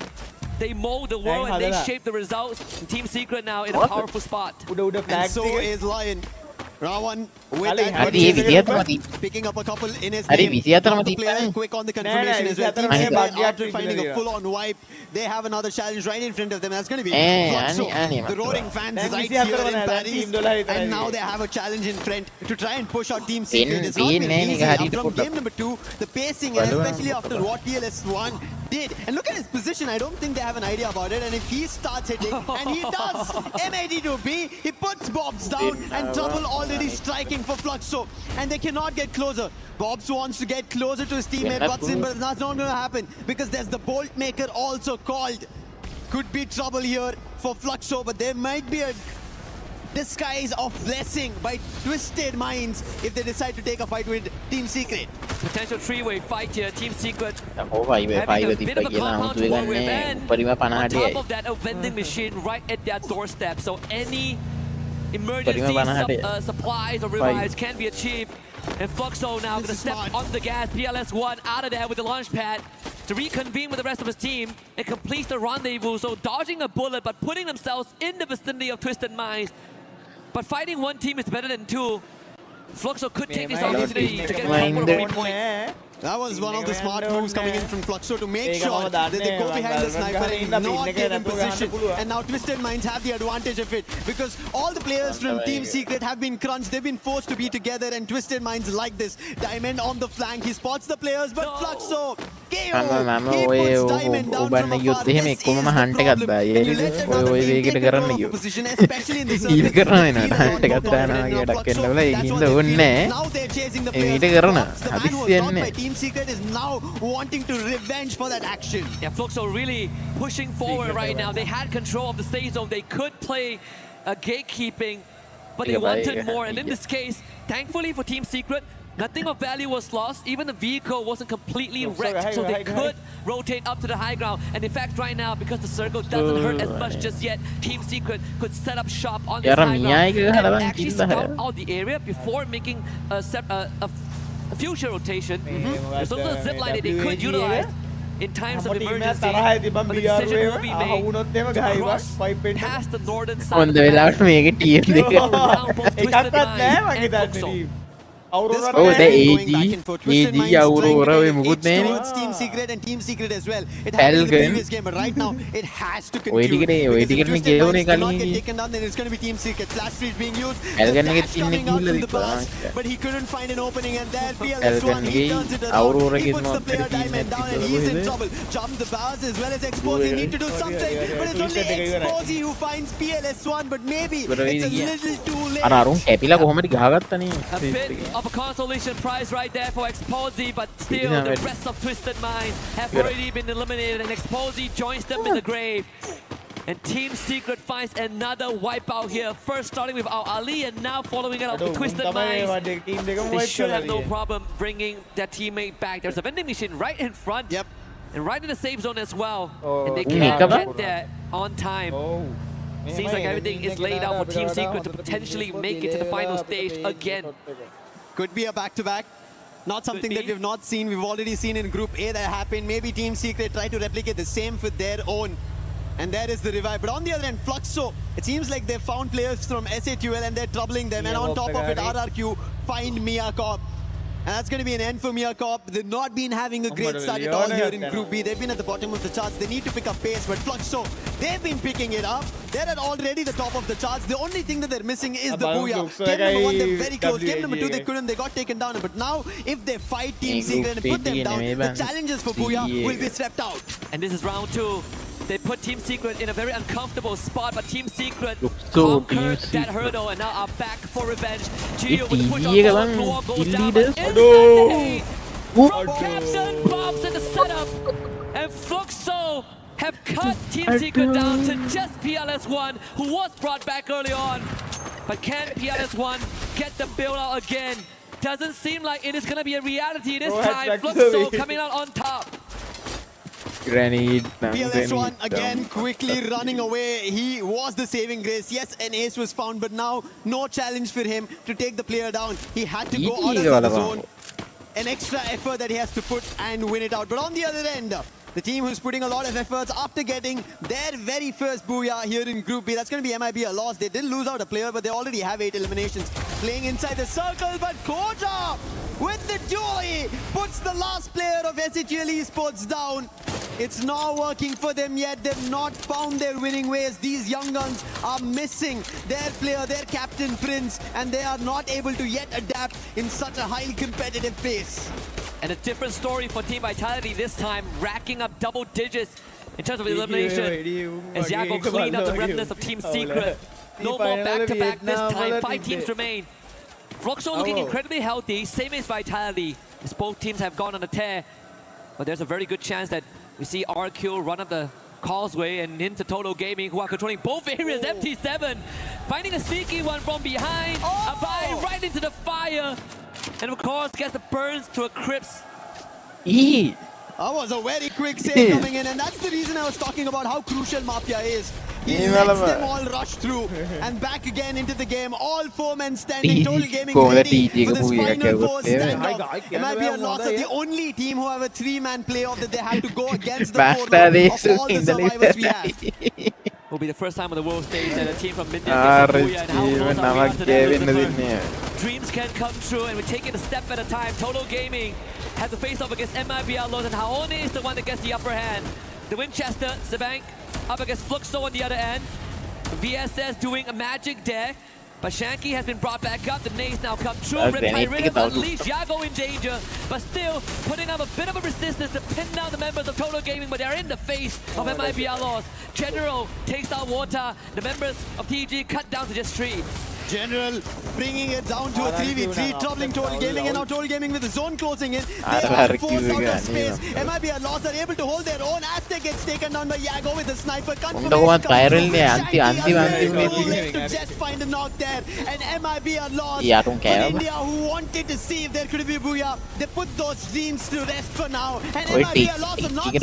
They mold the world and they shape the results. Team Secret now in a powerful spot. And so is Lion. Rawan with that picking up a couple in his name. The player quick on the confirmation as well. Team Secret, after finding a full-on wipe, they have another challenge right in front of them. That's going to be Fluxo, the roaring fans right here in Paris. And now they have a challenge in front to try and push out Team Secret. It's not been easy. From game number 2, the pacing, and especially after what TLS1 did. And look at his position. I don't think they have an idea about it. And if he starts hitting, and he does, MAD to B, he puts Bobs down and double already striking for Fluxo. And they cannot get closer. Bobs wants to get closer to his teammate Butson, but that's not going to happen because there's the Bolt Maker also called. Could be trouble here for Fluxo, but there might be a disguise of blessing by Twisted Minds if they decide to take a fight with Team Secret. Potential three-way fight here. Team Secret Oh, five having a the bit of a compound to work with, and on top Parima of that, a vending machine right at their doorstep. So any emergency supplies or revives can be achieved. And Fluxo now going to step on the gas. PLS1 out of there with the launch pad to reconvene with the rest of his team and complete the rendezvous. So dodging a bullet, but putting themselves in the vicinity of Twisted Minds. But fighting one team is better than two. Fluxo could take this opportunity to get a couple of 3 points. That was one of the smart moves coming in from Fluxo to make sure that they go behind the sniper and not get in position. And now Twisted Minds have the advantage of it because all the players from Team Secret have been crunched. They've been forced to be together, and Twisted Minds like this. Diamond on the flank. He spots the players, but Fluxo, he puts Diamond down from afar. This is the problem. When you let another team take control of a position, especially in the circle, now they're chasing the players. Team Secret is now wanting to revenge for that action. Yeah, Fluxo really pushing forward right now. They had control of the safe zone. They could play gatekeeping, but they wanted more. And in this case, thankfully for Team Secret, nothing of value was lost. Even the vehicle wasn't completely wrecked, so they could rotate up to the high ground. And in fact, right now, because the circle doesn't hurt as much just yet, Team Secret could set up shop on this high ground and actually scout out the area before making a future rotation. There's also a zip line that they could utilize in times of emergency, but the decision will be made to cross past the northern side of the map and go around both Twisted Minds and Fluxo. Oh, the AG Aurora towards Team Secret and Team Secret as well. It happened in the previous game, but right now it has to conclude. If Twisted Minds cannot get taken down, then it's going to be Team Secret. Flash Street being used. Dash coming out from the pass, but he couldn't find an opening, and there PLS1, he turns it around. He puts the player Diamond down, and he's in trouble. Jump the bars as well as Expo. They need to do something, but it's only Expo who finds PLS1, but maybe it's a little too late. A bit of a consolation prize right there for Exposy, but still the rest of Twisted Minds have already been eliminated, and Exposy joins them in the grave. And Team Secret finds another wipeout here. First starting with Al Ali and now following it up with Twisted Minds. They should have no problem bringing their teammate back. There's a vending machine right in front. Yep. And right in the safe zone as well. And they can't get there on time. Seems like everything is laid out for Team Secret to potentially make it to the final stage again. Could be a back-to-back. Not something that we've not seen. We've already seen in Group A that happened. Maybe Team Secret try to replicate the same for their own. And there is the revive. But on the other end, Fluxo, it seems like they've found players from SA2L and they're troubling them. And on top of it, RRQ find Mia Corp. And that's going to be an end for Mia Corp. They've not been having a great start at all here in Group B. They've been at the bottom of the charts. They need to pick up pace. But Fluxo, they've been picking it up. They're at already the top of the charts. The only thing that they're missing is the Booyah. Game number 1, they're very close. Game number 2, they couldn't. They got taken down. But now, if they fight Team Secret and put them down, the challenges for Booyah will be swept out. And this is round 2. They put Team Secret in a very uncomfortable spot, but Team Secret conquered that hurdle and now are back for revenge. Gio with the push on forward, Blue goes down, but instantly from Captain Bob's in the setup, and Fluxo have cut Team Secret down to just PLS1, who was brought back early on. But can PLS1 get the bailout again? Doesn't seem like it is going to be a reality this time. Fluxo coming out on top. PLS1 again quickly running away. He was the saving grace. Yes, an ace was found, but now no challenge for him to take the player down. He had to go out of the zone. An extra effort that he has to put and win it out. But on the other end, the team who's putting a lot of efforts after getting their very first Booyah here in Group B. That's going to be MIB a loss. They did lose out a player, but they already have 8 eliminations. Playing inside the circle, but Koja with the dually puts the last player of SHL Esports down. It's not working for them yet. They've not found their winning ways. These young guns are missing their player, their captain Friendz, and they are not able to yet adapt in such a highly competitive pace. And a different story for Team Vitality this time, racking up double digits in terms of elimination. As Yago cleaned up the remnants of Team Secret. No more back-to-back this time. 5 teams remain. Fluxo looking incredibly healthy, same as Vitality, as both teams have gone on a tear. But there's a very good chance that we see RQ run up the causeway and into Total Gaming, who are controlling both areas. MT7 finding a sneaky one from behind. Abai right into the fire. And of course, gets the burns to a crisp. That was a very quick save coming in, and that's the reason I was talking about how crucial Mafia is. He lets them all rush through and back again into the game. All 4 men standing, Total Gaming ready for this final 4 standoff. It might be a loss of the only team who have a 3-man playoff that they have to go against the 4 of all the survivors we have. Will be the first time on the world stage that a team from Midnight gets a booyah, and how close are we after that, Lucifer? Dreams can come true, and we're taking it a step at a time. Total Gaming has to face off against MIBR Lows, and Haone is the one that gets the upper hand. The Winchester, Sabank, up against Fluxo on the other end. VSS doing a magic there, but Shanky has been brought back up. The nades now come true. Riptide Rhythm unleashed. Yago in danger, but still putting up a bit of a resistance to pin down the members of Total Gaming, but they're in the face of MIBR Loss. General takes out Water. The members of TG cut down to just 3. General bringing it down to a 3v3, troubling Total Gaming, and now Total Gaming with the zone closing in. They are forced out of space. MIBR Loss are able to hold their own. Aztec gets taken down by Yago with the sniper. Confirmation to just find a knock there. And MIBR Loss for India, who wanted to see if there could be Booyah. They put those dreams to rest for now. And MIBR Loss are not stopping.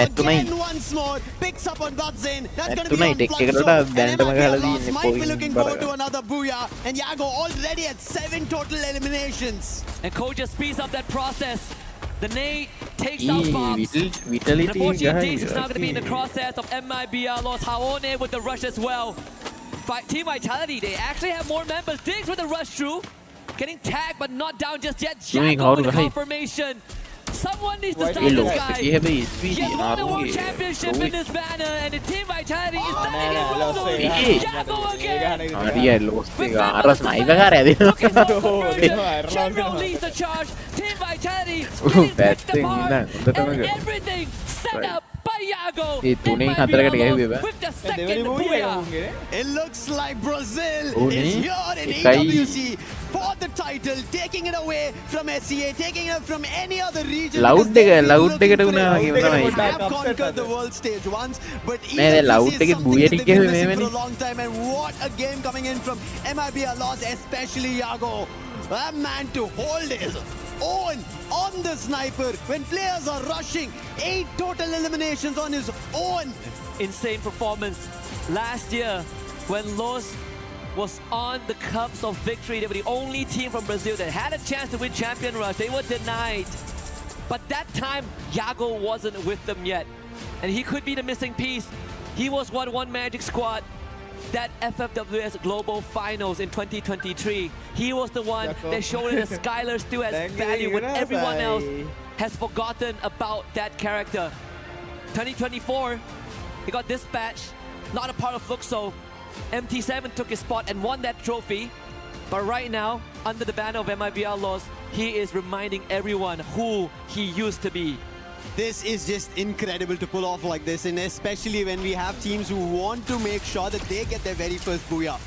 Again once more, picks up on Budzin. That's going to be on Fluxo. And MIBR Loss might be looking forward to another Booyah. And Yago already at 7 total eliminations. And Code just speeds up that process. The nade takes out Bobs. Unfortunately, Dace is now going to be in the crosshairs of MIBR Loss. Haone with the rush as well. Team Vitality, they actually have more members. Diggs with the rush through. Getting tagged but not down just yet. Jago with the confirmation. Someone needs to stop this guy. He has won the World Championship in this banner, and the Team Vitality is standing in front of him. Jago again. General leads the charge. Team Vitality getting picked apart, and everything set up by Yago. With the second Booyah. It looks like Brazil is here in EWC for the title, taking it away from SCA, taking it from any other region. They have conquered the world stage once, but EWC is something that they've been missing for a long time. And what a game coming in from MIBR Loss, especially Yago. A man to hold his own on the sniper when players are rushing. 8 total eliminations on his own. Insane performance. Last year, when Los was on the cups of victory, they were the only team from Brazil that had a chance to win Champion Rush. They were denied. But that time, Yago wasn't with them yet. And he could be the missing piece. He was one Magic Squad. That FFWS Global Finals in 2023. He was the one that showed that Skylar still has value when everyone else has forgotten about that character. 2024, he got dispatched, not a part of Fluxo. MT7 took his spot and won that trophy. But right now, under the banner of MIBR Loss, he is reminding everyone who he used to be. This is just incredible to pull off like this, and especially when we have teams who want to make sure that they get their very first Booyah.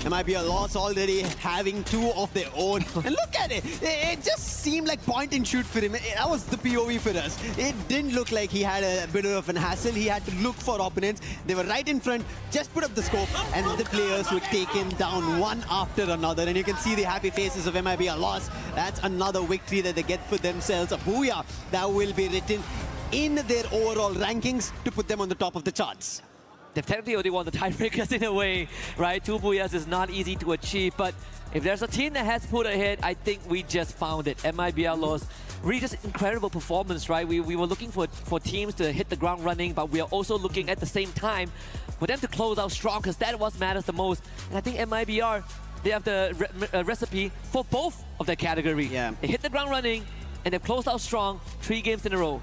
MIBR Loss already having 2 of their own. And look at it. It just seemed like point and shoot for him. That was the POV for us. It didn't look like he had a bit of an hassle. He had to look for opponents. They were right in front, just put up the scope, and the players were taken down one after another. And you can see the happy faces of MIBR Loss. That's another victory that they get for themselves. A Booyah that will be written in their overall rankings to put them on the top of the charts. They've technically already won the tiebreakers in a way, right? 2 Booyahs is not easy to achieve, but if there's a team that has put ahead, I think we just found it. MIBR Loss, really just incredible performance, right? We were looking for teams to hit the ground running, but we are also looking at the same time for them to close out strong, because that what matters the most. And I think MIBR, they have the recipe for both of their category. Yeah. They hit the ground running, and they've closed out strong 3 games in a row.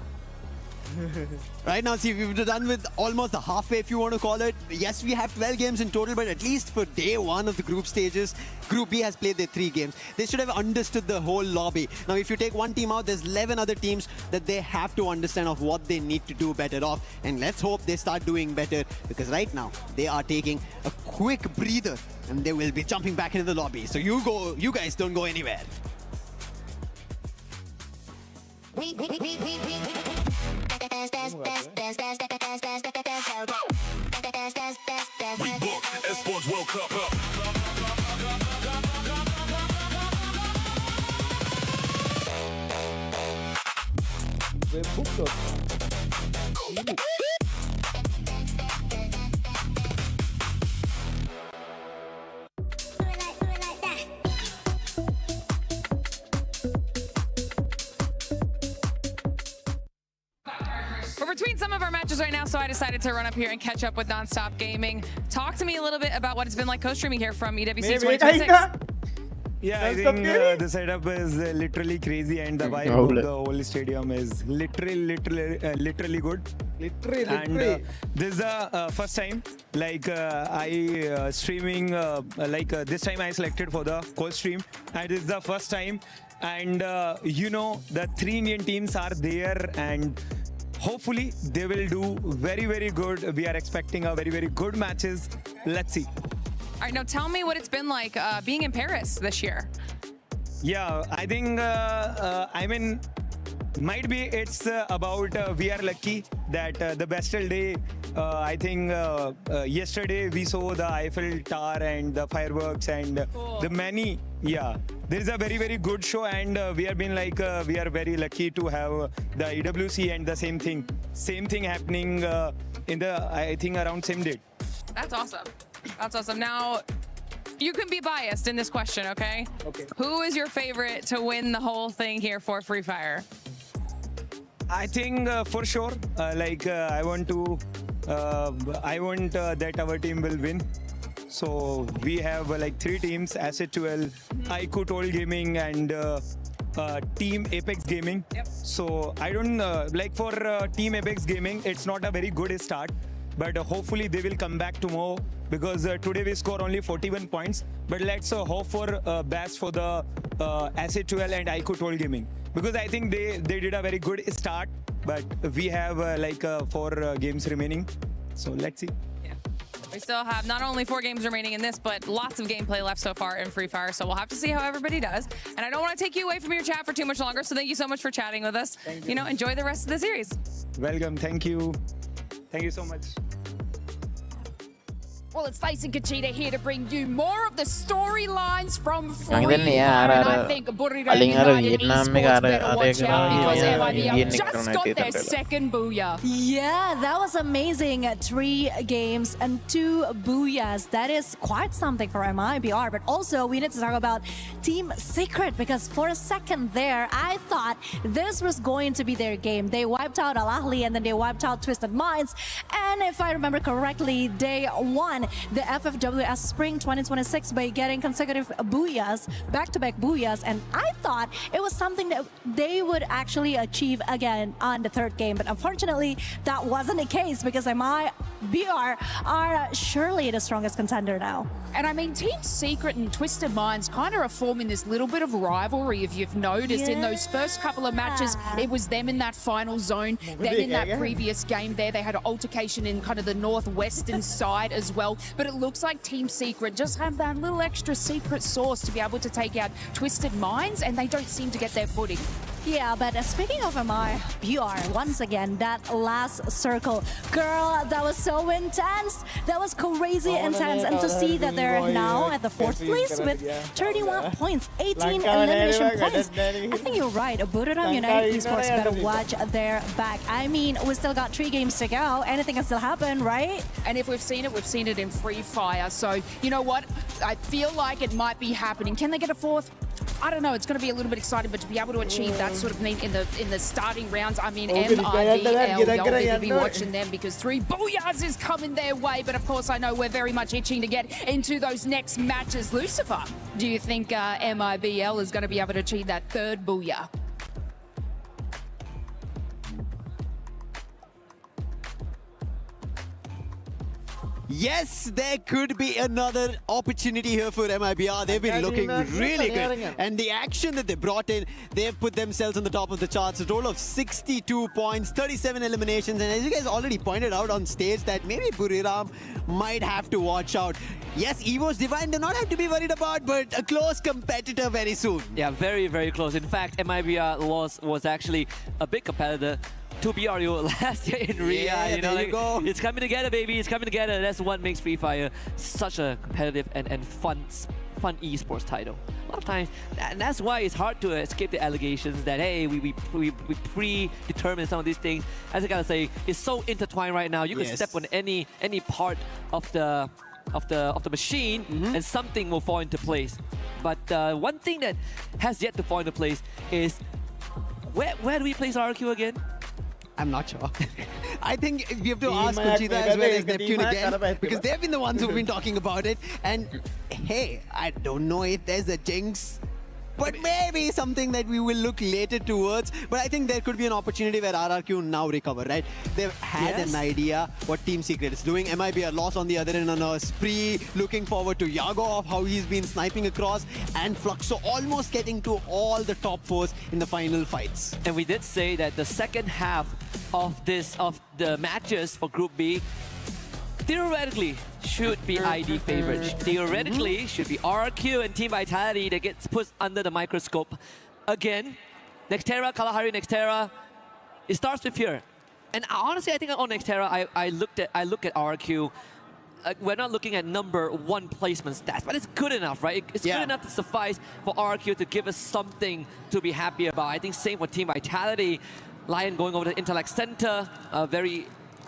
Right now, see, we've done with almost the halfway, if you want to call it. Yes, we have 12 games in total, but at least for day 1 of the group stages, Group B has played their 3 games. They should have understood the whole lobby. Now, if you take one team out, there's 11 other teams that they have to understand of what they need to do better off. And let's hope they start doing better, because right now, they are taking a quick breather, and they will be jumping back into the lobby. So you guys don't go anywhere. We book Esports World Cup. of our matches right now, so I decided to run up here and catch up with Nonstop Gaming. Talk to me a little bit about what it's been like co-streaming here from EWC 2026. Yeah, I think the setup is literally crazy, and the vibe of the whole stadium is literally good. And this is the first time, like I streaming, this time I selected for the co-stream, and this is the first time. And you know, the 3 Indian teams are there, and hopefully they will do very good. We are expecting a very good matches. Let's see. All right, now tell me what it's been like being in Paris this year. Yeah, I think, I mean, might be it's about we are lucky that the Bastille Day, I think yesterday we saw the Eiffel Tower and the fireworks and the many, yeah. There is a very good show, and we have been like, we are very lucky to have the EWC and the same thing happening in the, I think, around same date. That's awesome. That's awesome. Now, you can be biased in this question, okay? Okay. Who is your favorite to win the whole thing here for Free Fire? I think for sure, I want that our team will win. So we have 3 teams: Asset 12, IQ Toll Gaming, and Team Apex Gaming. Yep. So I don't for Team Apex Gaming, it's not a very good start, but hopefully they will come back tomorrow, because today we score only 41 points. But let's hope for best for the Asset 12 and IQ Toll Gaming, because I think they did a very good start, but we have 4 games remaining. So let's see. We still have not only 4 games remaining in this, but lots of gameplay left so far in Free Fire. So we'll have to see how everybody does. And I don't want to take you away from your chat for too much longer. So thank you so much for chatting with us. You know, enjoy the rest of the series. Welcome. Thank you. Thank you so much. Well, it's Tyson Kachita here to bring you more of the storylines from Free Fire. And I think Burrito United Esports better watch out, because MIBL just got their second booyah. Yeah, that was amazing. 3 games and 2 booyahs. That is quite something for MIBR. But also, we need to talk about Team Secret, because for a second there, I thought this was going to be their game. They wiped out Al Ahly, and then they wiped out Twisted Minds. And if I remember correctly, they won the FFWS Spring 2026 by getting consecutive booyahs, back-to-back booyahs, and I thought it was something that they would actually achieve again on the 3rd game, but unfortunately that wasn't the case, because MIBR are surely the strongest contender now. And I mean, Team Secret and Twisted Minds kind of are forming this little bit of rivalry, if you've noticed. In those first couple of matches, it was them in that final zone. Then in that previous game there, they had an altercation in kind of the northwestern side as well. But it looks like Team Secret just have that little extra secret sauce to be able to take out Twisted Minds, and they don't seem to get their footing. Yeah, but speaking of MIBR, once again, that last circle, girl, that was so intense. That was crazy intense. And to see that they're now at the 4th place with 31 points, 18 elimination points. I think you're right. Burrito United Esports better watch their back. I mean, we still got 3 games to go. Anything can still happen, right? And if we've seen it in Free Fire. So, you know what? I feel like it might be happening. Can they get a 4th? I don't know. It's going to be a little bit exciting, but to be able to achieve that sort of thing in the starting rounds, I mean, MIBL, y'all need to be watching them, because 3 booyahs is coming their way. But of course, I know we're very much itching to get into those next matches. Lucifer, do you think MIBL is going to be able to achieve that 3rd booyah? Yes, there could be another opportunity here for MIBR. They've been looking really good. And the action that they brought in, they've put themselves on the top of the charts. A total of 62 points, 37 eliminations. And as you guys already pointed out on stage, that maybe Buriram might have to watch out. Yes, Evo's Divine do not have to be worried about, but a close competitor very soon. Yeah, very close. In fact, MIBR was actually a big competitor to BRU last year in Ria. Yeah, you know, there you go. It's coming together, baby. It's coming together. That's what makes Free Fire such a competitive and fun esports title. A lot of times, and that's why it's hard to escape the allegations that, hey, we predetermine some of these things. As I gotta say, it's so intertwined right now. You can step on any part of the machine, and something will fall into place. But one thing that has yet to fall into place is where do we place RQ again? I'm not sure. I think we have to ask Conchita as well as Neptune again, because they've been the ones who've been talking about it. And hey, I don't know if there's a jinx, but maybe something that we will look later towards. But I think there could be an opportunity where RRQ now recover, right? They've had an idea what Team Secret is doing. MIB are lost on the other end on a spree. Looking forward to Yago of how he's been sniping across. And Fluxo almost getting to all the top fours in the final fights. And we did say that the second half of the matches for Group B theoretically should be ID favorites. Theoretically should be RRQ and Team Vitality that gets put under the microscope again. Nextera, Kalahari Nextera, it starts with here. And honestly, I think on Nextera, I look at RRQ. We're not looking at number 1 placement stats, but it's good enough, right? It's good enough to suffice for RRQ to give us something to be happy about. I think same for Team Vitality. Lion going over the Intellect Center, a very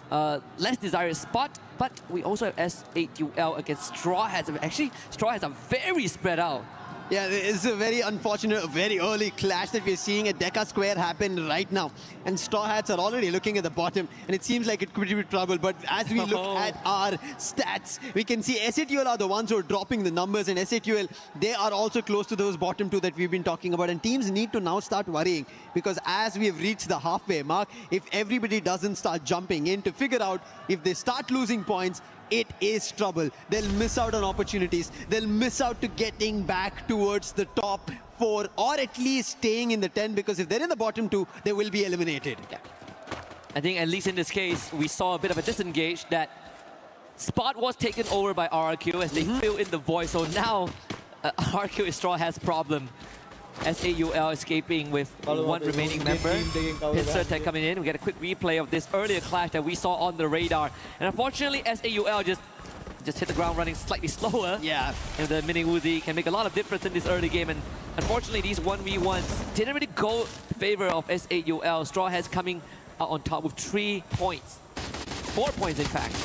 less desired spot. But we also have S8UL against Straw Hats. Actually, Straw Hats are very spread out. Yeah, it's a very unfortunate, very early clash that we're seeing at Deca Square happen right now. And Straw Hats are already looking at the bottom, and it seems like it could be trouble. But as we look at our stats, we can see S8UL are the ones who are dropping the numbers, and S8UL, they are also close to those bottom 2 that we've been talking about. And teams need to now start worrying, because as we have reached the halfway mark, if everybody doesn't start jumping in to figure out if they start losing points, it is trouble. They'll miss out on opportunities. They'll miss out to getting back towards the top 4, or at least staying in the 10, because if they're in the bottom 2, they will be eliminated. Yeah. I think at least in this case, we saw a bit of a disengage. That spot was taken over by RRQ as they fill in the void. So now RRQ is Straw Hat's problem. S8UL escaping with 1 remaining member. Pincer Tech coming in. We get a quick replay of this earlier clash that we saw on the radar. And unfortunately, S8UL just hit the ground running slightly slower. Yeah. And the Mini Uzi can make a lot of difference in this early game. And unfortunately, these 1v1s didn't really go in favor of S8UL. Straw Hats coming out on top with 3 points. 4 points, in fact.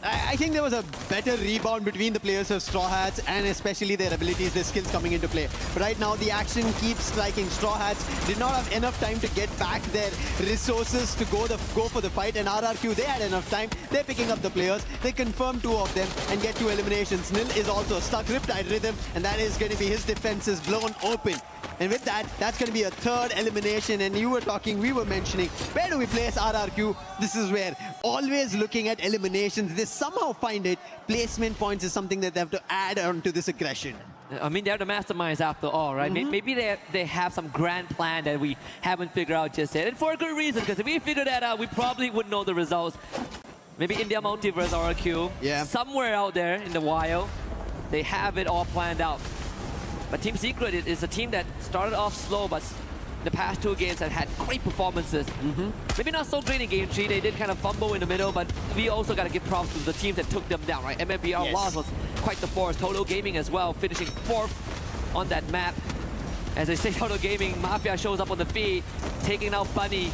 I think there was a better rebound between the players of Straw Hats, and especially their abilities, their skills coming into play. But right now, the action keeps striking. Straw Hats did not have enough time to get back their resources to go for the fight, and RRQ, they had enough time. They're picking up the players. They confirm 2 of them and get 2 eliminations. Nil is also stuck, Riptide Rhythm, and that is going to be his defenses blown open. And with that, that's going to be a 3rd elimination. And we were mentioning, where do we place RRQ? This is where, always looking at eliminations, they somehow find it. Placement points is something that they have to add on to this aggression. I mean, they're the masterminds after all, right? Maybe they have some grand plan that we haven't figured out just yet. And for a good reason, because if we figure that out, we probably would know the results. Maybe India Multiverse RRQ. Yeah. Somewhere out there in the wild, they have it all planned out. But Team Secret is a team that started off slow, but the past 2 games have had great performances. Maybe not so great in Game 3. They did kind of fumble in the middle, but we also got to give props to the teams that took them down, right? MMBR loss was quite the force. Total Gaming as well, finishing 4th on that map. As I say, Total Gaming, Mafia shows up on the feed, taking out Bunny.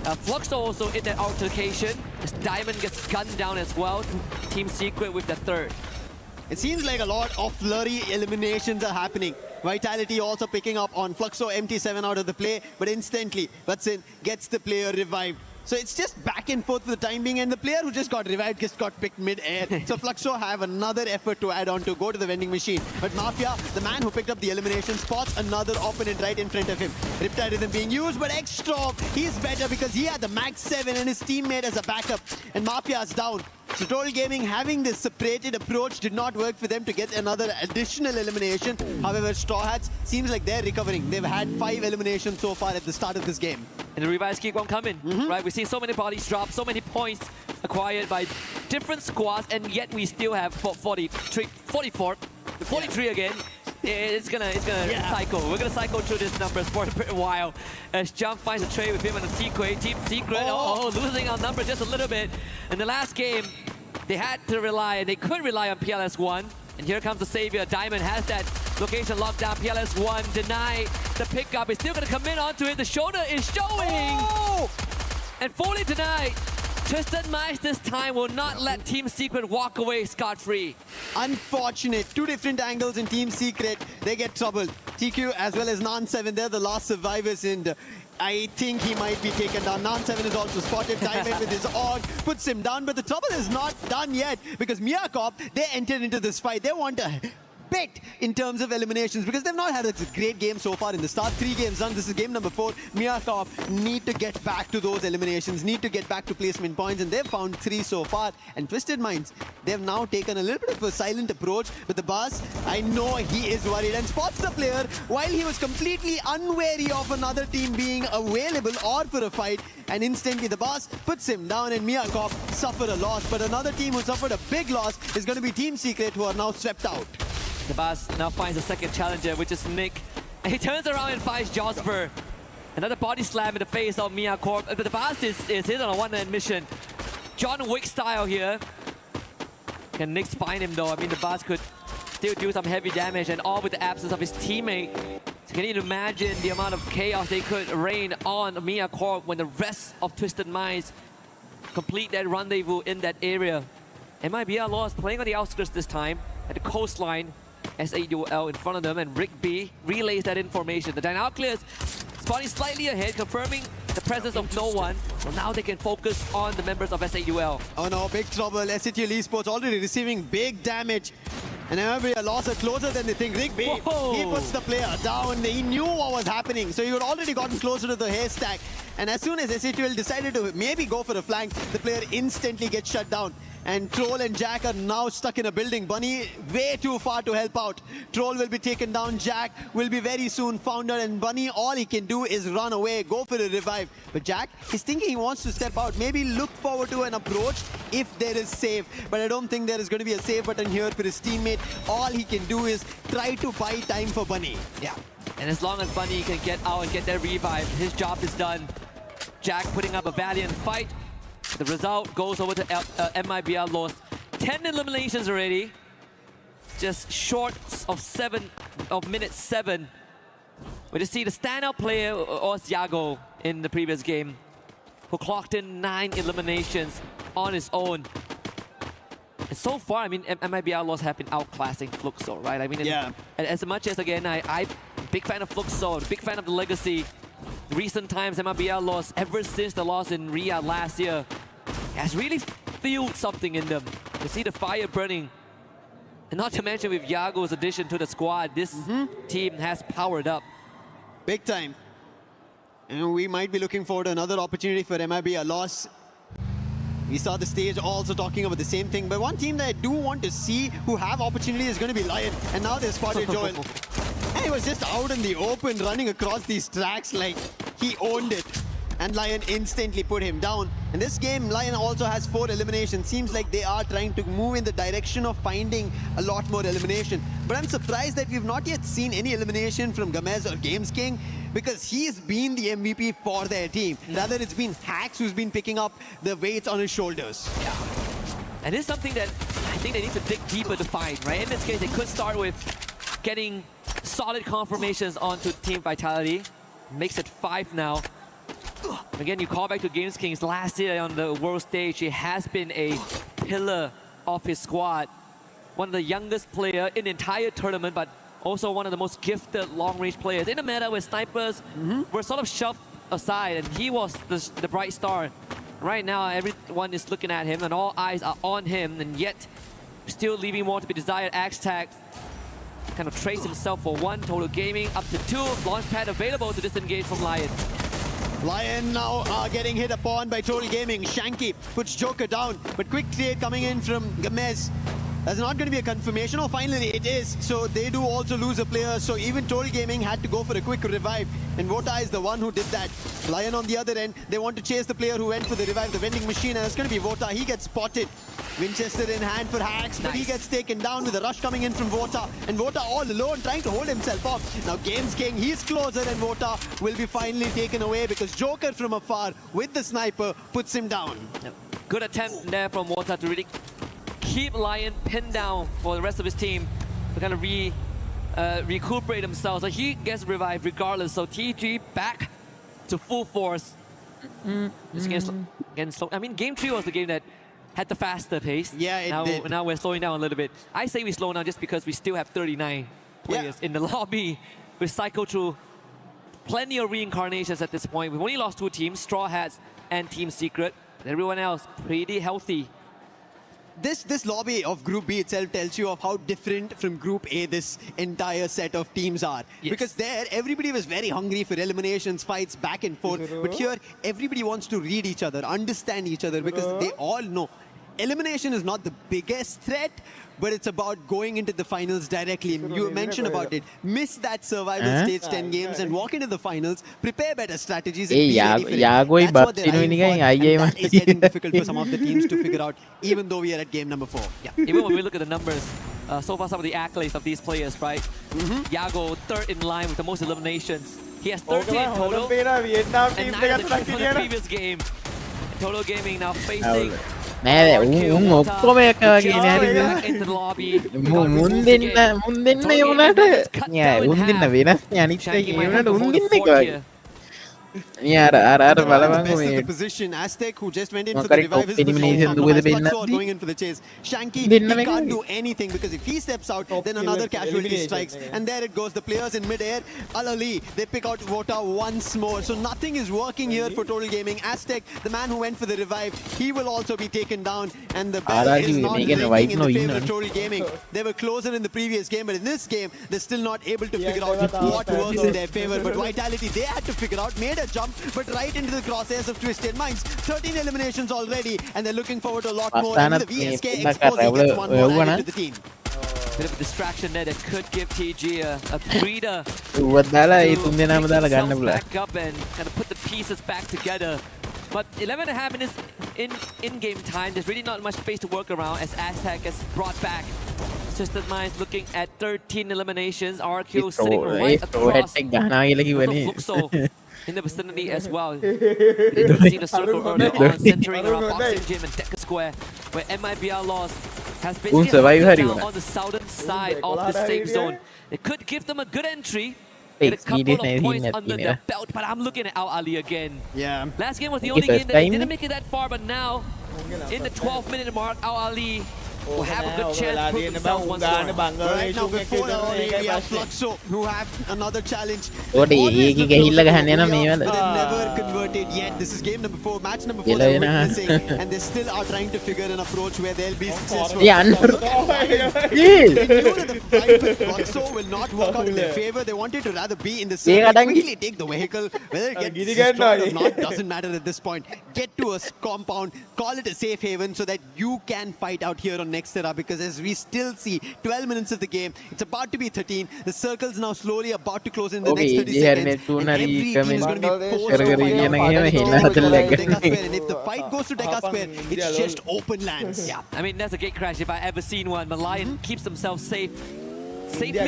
Fluxo also in that altercation. As Diamond gets gunned down as well. Team Secret with the 3rd. It seems like a lot of flurry eliminations are happening. Vitality also picking up on Fluxo, MT7 out of the play, but instantly Vatsin gets the player revived. So it's just back and forth for the time being, and the player who just got revived just got picked mid-air. So Fluxo have another effort to add on to go to the vending machine. But Mafia, the man who picked up the elimination, spots another opponent right in front of him. Riptide Rhythm being used, but X-Strong, he's better because he had the max 7 and his teammate as a backup. And Mafia's down. So Total Gaming having this separated approach did not work for them to get another additional elimination. However, Straw Hats seems like they're recovering. They've had 5 eliminations so far at the start of this game. And the revives keep on coming, right? We've seen so many bodies drop, so many points acquired by different squads, and yet we still have 43 again. It's gonna cycle. We're gonna cycle through these numbers for a while. As Jump finds a trade with him and a T-Quay. Team Secret, losing on numbers just a little bit. In the last game, they had to rely, and they could rely on PLS1. And here comes the Savior. Diamond has that location locked down. PLS1 deny the pickup. He's still gonna come in onto it. The shoulder is showing! And fully denied. Tristan Mice this time will not let Team Secret walk away scot-free. Unfortunate. 2 different angles in Team Secret. They get troubled. TQ as well as Non7, they're the last survivors. And I think he might be taken down. Nan7 is also spotted. Diamond with his AUG puts him down, but the trouble is not done yet because Miyacorp, they entered into this fight. They want a bit in terms of eliminations because they've not had a great game so far in the start. 3 games done. This is game number 4. Miyacorp need to get back to those eliminations, need to get back to placement points, and they've found 3 so far. And Twisted Minds, they've now taken a little bit of a silent approach with the boss. I know he is worried and spots the player while he was completely unwary of another team being available or for a fight, and instantly the boss puts him down and Miyacorp suffer a loss. But another team who suffered a big loss is going to be Team Secret, who are now swept out. The boss now finds a second challenger, which is Nick. And he turns around and finds Josper. Another body slam in the face of Miyacorp. But the boss is hit on a one-man mission. John Wick style here. Can Nick find him though? I mean, the boss could still do some heavy damage, and all with the absence of his teammate. So can you imagine the amount of chaos they could rain on Miyacorp when the rest of Twisted Minds complete that rendezvous in that area? MIBR lost, playing on the outskirts this time, at the coastline. SAUL in front of them, and Rick B relays that information. The Dynamo clears, spawning slightly ahead, confirming the presence of no one. So now they can focus on the members of SAUL. Oh no, big trouble. SATL Esports already receiving big damage. And remember, lost are closer than they think. Rick B, he puts the player down. He knew what was happening, so he had already gotten closer to the haystack. And as soon as SATL decided to maybe go for a flank, the player instantly gets shut down. And Troll and Jack are now stuck in a building. Bunny way too far to help out. Troll will be taken down. Jack will be very soon found out. And Bunny, all he can do is run away, go for a revive. But Jack is thinking he wants to step out. Maybe look forward to an approach if there is save. But I don't think there is going to be a save button here for his teammate. All he can do is try to buy time for Bunny. Yeah. And as long as Bunny can get out and get that revive, his job is done. Jack putting up a valiant fight. The result goes over to MIBR, lost 10 eliminations already. Just short of minute 7. We just see the standout player, Yago, in the previous game, who clocked in 9 eliminations on his own. And so far, I mean, MIBR lost have been outclassing Fluxo, right? I mean, as much as, again, I'm big fan of Fluxo, big fan of the legacy. Recent times, MIBR lost ever since the loss in Riyadh last year has really fueled something in them. You see the fire burning. And not to mention with Yago's addition to the squad, this team has powered up. Big time. And we might be looking forward to another opportunity for MIBR loss. We saw the stage also talking about the same thing, but one team that I do want to see who have opportunity is going to be Lion. And now they've spotted Joel. And he was just out in the open running across these tracks like he owned it. And Lion instantly put him down. In this game, Lion also has 4 eliminations. Seems like they are trying to move in the direction of finding a lot more elimination. But I'm surprised that we've not yet seen any elimination from Gamez or Games King, because he's been the MVP for their team. Rather, it's been Hax who's been picking up the weights on his shoulders. Yeah. And it's something that I think they need to dig deeper to find, right? In this case, they could start with getting solid confirmations onto Team Vitality. Makes it 5 now. Again, you call back to Games Kings last year on the world stage. He has been a pillar of his squad. One of the youngest player in the entire tournament, but also one of the most gifted long-range players. In a meta where snipers were sort of shoved aside, and he was the bright star. Right now, everyone is looking at him, and all eyes are on him, and yet still leaving more to be desired. Axe tags kind of trace himself for 1. Total Gaming up to 2. Launchpad available to disengage from Lion. Lion now getting hit upon by Total Gaming. Shanky puts Joker down, but quick trade coming in from Gamez. That's not going to be a confirmation. Oh, finally it is. So they do also lose a player. So even Total Gaming had to go for a quick revive. And Vota is the one who did that. Lion on the other end, they want to chase the player who went for the revive, the vending machine. And it's going to be Vota. He gets spotted. Winchester in hand for Hax, but he gets taken down with a rush coming in from Vota. And Vota all alone trying to hold himself off. Now Games King, he's closer, and Vota will be finally taken away because Joker from afar with the sniper puts him down. Yep. Good attempt there from Vota to really keep Lion pinned down for the rest of his team to kind of recuperate themselves. So he gets revived regardless. So TG back to full force. Again, slow. I mean, game 3 was the game that had the faster pace. Yeah, it did. Now we're slowing down a little bit. I say we slow down just because we still have 39 players in the lobby. We cycle through plenty of reincarnations at this point. We've only lost 2 teams, Straw Hats and Team Secret. Everyone else pretty healthy. This lobby of Group B itself tells you of how different from Group A this entire set of teams are. Yes. Because there, everybody was very hungry for eliminations, fights, back and forth. But here, everybody wants to read each other, understand each other, because they all know elimination is not the biggest threat, but it's about going into the finals directly. And you mentioned about it. Miss that survival stage 10 games and walk into the finals, prepare better strategies, and be ready for it. That's what they're eyeing for, and that is getting difficult for some of the teams to figure out, even though we are at game number 4. Yeah. Even when we look at the numbers, so far some of the accolades of these players, right? Yago, 3rd in line with the most eliminations. He has 13 in total, and 9 from the previous game. Total Gaming now facing ඔක්කොම එක වගේ මුන්දින්න වුණාට උන් දෙන්න වෙනස් අනිත් එක වුණාට උන් දෙන්න එක වගේ the position. Aztec, who just went in for the revive, is going in for the chase. Shanky, he can't do anything because if he steps out, then another casualty strikes. And there it goes. The players in mid-air, Al-Ali, they pick out Vota once more. So nothing is working here for Total Gaming. Aztec, the man who went for the revive, he will also be taken down. And the battle is not breaking in the favor of Total Gaming. They were closer in the previous game, but in this game, they're still not able to figure out what works in their favor. But Vitality, they had to figure out, made a jump, but right into the crosshairs of Twisted Minds. 13 eliminations already, and they're looking forward to a lot more. And the VSK Expo gets one more added to the team. Bit of a distraction there that could give TG a breather. Back up and kind of put the pieces back together. But 11.5 minutes in-game time, there's really not much space to work around as Aztec is brought back. Twisted Minds looking at 13 eliminations. RQ sitting right across Fluxo in the vicinity as well. You can see the circle earlier on, centering around Boxing Gym and Deca Square, where MIBR lost has basically on the southern side of the safe zone. It could give them a good entry. Get a couple of points under their belt, but I'm looking at Al-Ali again. Yeah. Last game was the only game that they didn't make it that far, but now, in the 12-minute mark, Al-Ali will have a good chance to prove themselves once more. Right now, before Al-Ali, we have Fluxo, who have another challenge. But they've never converted yet. This is game number 4, match number 4 they're witnessing, and they still are trying to figure an approach where they'll be successful. They knew that the fight with Fluxo will not work out in their favor. They wanted to rather be in the circle, quickly take the vehicle. Whether it gets destroyed or not doesn't matter at this point. Get to a compound, call it a safe haven so that you can fight out here on next era, because as we still see 12 minutes of the game, it's about to be 13. The circle's now slowly about to close in the next 30 seconds. And every team is going to be forced to find out and if the fight goes to Deca Square, it's just open lands. Yeah, I mean, that's a gate crash if I ever seen one. The Lion keeps themselves safely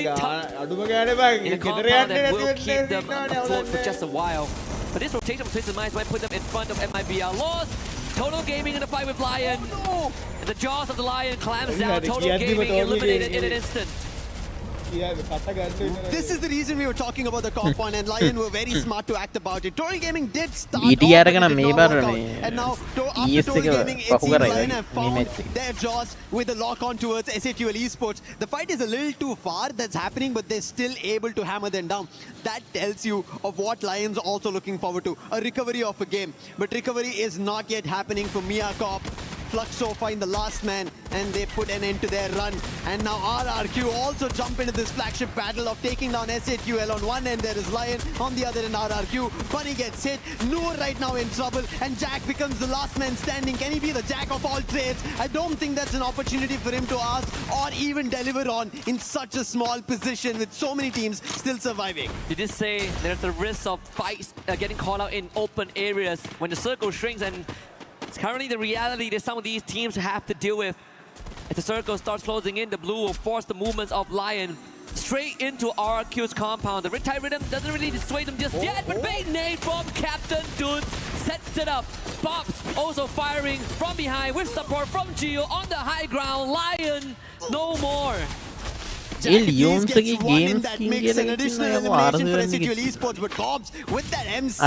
tucked in a compound that will keep them afloat for just a while. But this rotation of Twisted Minds might put them in front of MIBR. Lost! Total Gaming in a fight with Lion. And the jaws of the Lion clams down. Total Gaming eliminated in an instant. This is the reason we were talking about the compound, and Lion were very smart to act about it. Total Gaming did start off, and now after Total Gaming, it seems Lion have found their jaws with the lock on towards SATL Esports. The fight is a little too far that's happening, but they're still able to hammer them down. That tells you of what Lion's also looking forward to, a recovery of a game. But recovery is not yet happening for Mia Corp. Fluxo find the last man, and they put an end to their run. And now RRQ also jump into this flagship battle of taking down SATL. On one end there is Lion, on the other end RRQ. Bunny gets hit, Noor right now in trouble, and Jack becomes the last man standing. Can he be the Jack of all trades? I don't think that's an opportunity for him to ask or even deliver on in such a small position with so many teams still surviving. Did you say there's a risk of fights getting caught out in open areas when the circle shrinks, and it's currently the reality that some of these teams have to deal with. As the circle starts closing in, the blue will force the movements of Lion straight into RQ's compound. The Riptide Rhythm doesn't really dissuade them just yet, but big nade from Captain Dudes sets it up. Bobs also firing from behind with support from Gio on the high ground. Lion, no more. Leon's gets one in games that mix, an additional elimination for SATUL Esports, but Cobbs with that M6.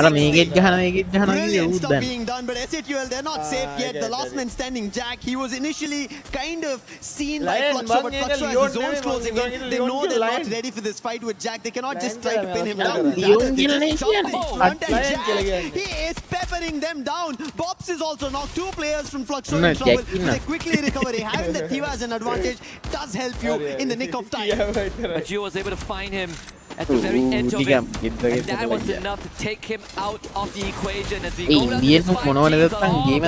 Brilliant stuff being done, but SATUL, they're not safe yet. The last man standing, Jack, he was initially kind of seen by Fluxo, but Fluxo has his zones closing in. They know they're not ready for this fight with Jack. They cannot just try to pin him down. He is peppering them down. Bops is also knocked. Two players from Fluxo in trouble. They quickly recover. Having the Tiva as an advantage does help you in the nick of time. But Gio was able to find him at the very edge of it, and that was enough to take him out of the equation as he goes down to this 5 teams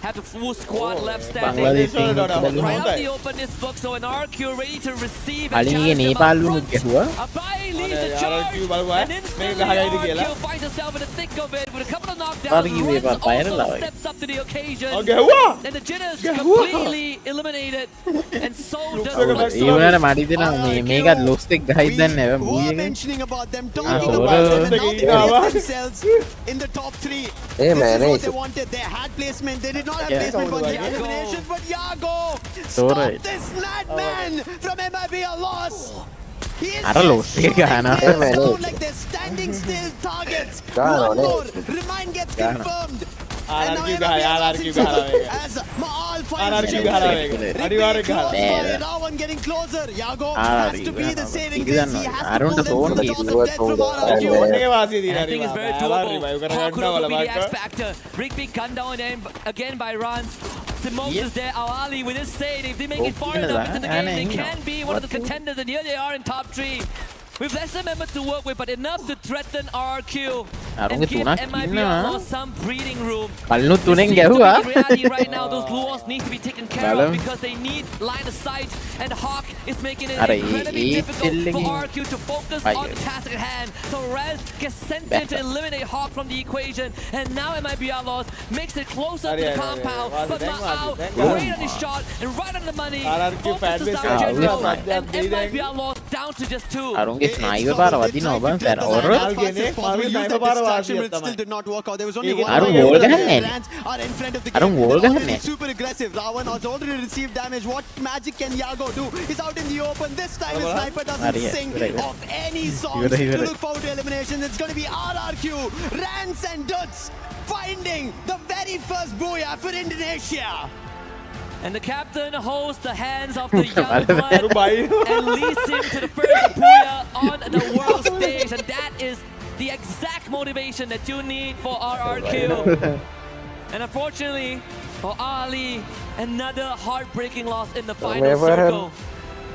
have the full squad left standing. Right out the open is Fluxo and RQ ready to receive and challenge them up front. Abai leads the charge, and instantly RQ finds himself in the thick of it with a couple of knockdowns. Friendz also steps up to the occasion, and the Jinners completely eliminated, and so does Fluxo. Mentioning about them, talking about them, and now they place themselves in the top 3. This is what they wanted. They had placement. They did not have placement for the eliminations, but Yago, stop this madman from MIB a loss. He is down like they're standing still targets. One more. Remind gets confirmed. And now MIB as Maal finds Rawan getting closer. Yago has to be the saving grace. He has to pull them from the jaws of death from RRQ. I think it's very doable. Hakuno will be the X factor. Rick being gunned down again by Runs. Simos is there. Awali with his save. If they make it far enough into the game, they can be one of the contenders. And here they are in top 3. With less members to work with, but enough to threaten RQ and give MIB some breathing room. Reality right now, those Luos need to be taken care of because they need line of sight, and Hawk is making it incredibly difficult for RQ to focus on the task at hand. So Rez gets sent in to eliminate Hawk from the equation, and now MIB Outlaws makes it closer to the compound, but Ma'au great on his shot and right on the money, focuses down General, and MIB Outlaws down to just 2. Sniper bar wadina oban fer or still did not work out. There was only one wall gahanne wall gahanne super aggressive. Rawan has already received damage. What magic can Yago do? He's out in the open. This time his sniper doesn't sing of any song to look forward to elimination. It's going to be RRQ, Rans and Duts finding the very first booyah for Indonesia. And the captain holds the hands of the young blood and leads him to the first booyah on the world stage. And that is the exact motivation that you need for RRQ. And unfortunately for Ali, another heartbreaking loss in the final circle.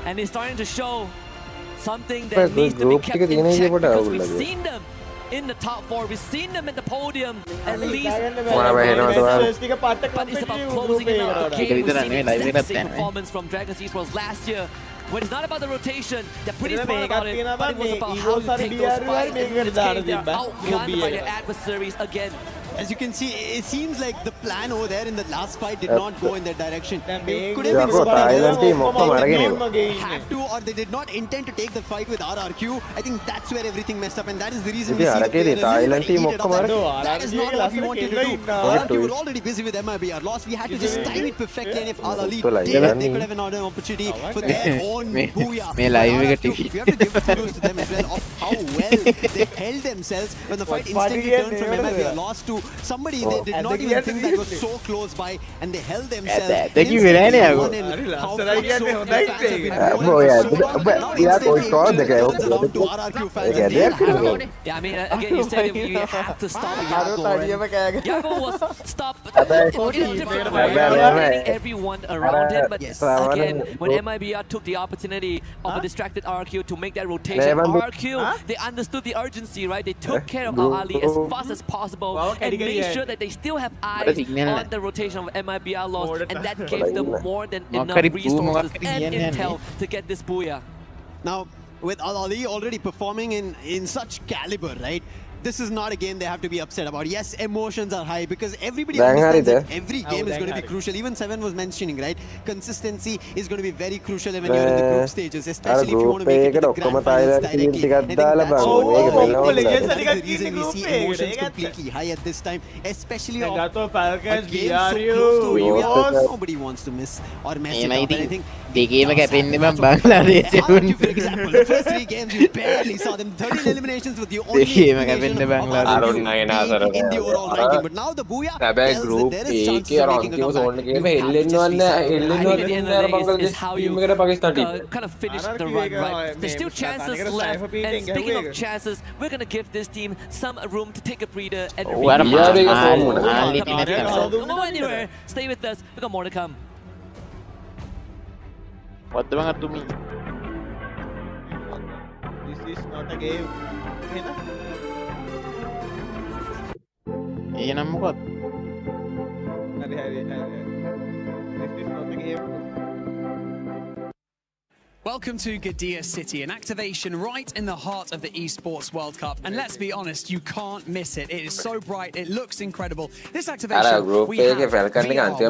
And he's starting to show something that needs to be kept in check because we've seen them in the top 4. We've seen them at the podium at least. But it's about closing it out. Okay, we've seen the exact same performance from Dragons Esports last year. When it's not about the rotation, they're pretty smart about it, but it was about how to take those fights. And in this case, they're outgunned by their adversaries again. As you can see, it seems like the plan over there in the last fight did not go in that direction. They could have been something else. They did not have to, or they did not intend to take the fight with RRQ. I think that's where everything messed up, and that is the reason we see that is not what we wanted to do. RRQ were already busy with MIB. Our loss, we had to just time it perfectly, and if Al Ali did, they could have another opportunity for their own booyah. We have to give kudos to them as well of how well they held themselves when the fight instantly turned from MIB. A loss to somebody they did not even think that was so close by, and they held themselves. Yeah, I mean, again, you said you have to stop Yago. Yago was stopped in a different way, hitting everyone around him. But again, when MIBR took the opportunity of a distracted RQ to make that rotation, RQ, they understood the urgency, right? They took care of Ali as fast as possible and made sure that they still have eyes on the rotation of MIB Outlaws, and that gave them more than enough resources and intel to get this booyah. Now, with Ali already performing in such caliber, right? This is not a game they have to be upset about. Yes, emotions are high because everybody understands that every game is going to be crucial. Even Seven was mentioning, right? Consistency is going to be very crucial when you're in the group stages, especially if you want to make it to the grand finals directly. I think that's the reason we see emotions completely high at this time, especially of a game so close to Nobody wants to miss or mess it up. And I think දෙකේම කැපෙන්නේ මම බංග්ලාදේශේ වුණ. For example, the first 3 games you barely saw them. 13 eliminations with the only දෙකේම කැපෙන්නේ බංග්ලාදේශේ. in the overall ranking. But now the Booyah හැබැයි tells that group there is chances එකේ of අර making a අන්තිම comeback. zone එකේම එල්ලෙන්නවන්නේ එල්ලෙන්නවන්නේ අර Bangladesh team එකට Pakistan team. Kind of finish the run, right? There's still chances left. And speaking of chances, we're gonna give this team some room to take a breather and Oh, what a man. Don't go anywhere. Stay with us. We got more to come. What banget tuh Mi? This is not a game. Iya nama kok. Hari. This is not a game. Welcome to Garena City, an activation right in the heart of the Esports World Cup. And let's be honest, you can't miss it. It is so bright, it looks incredible. This activation, we have VR, we have consoles,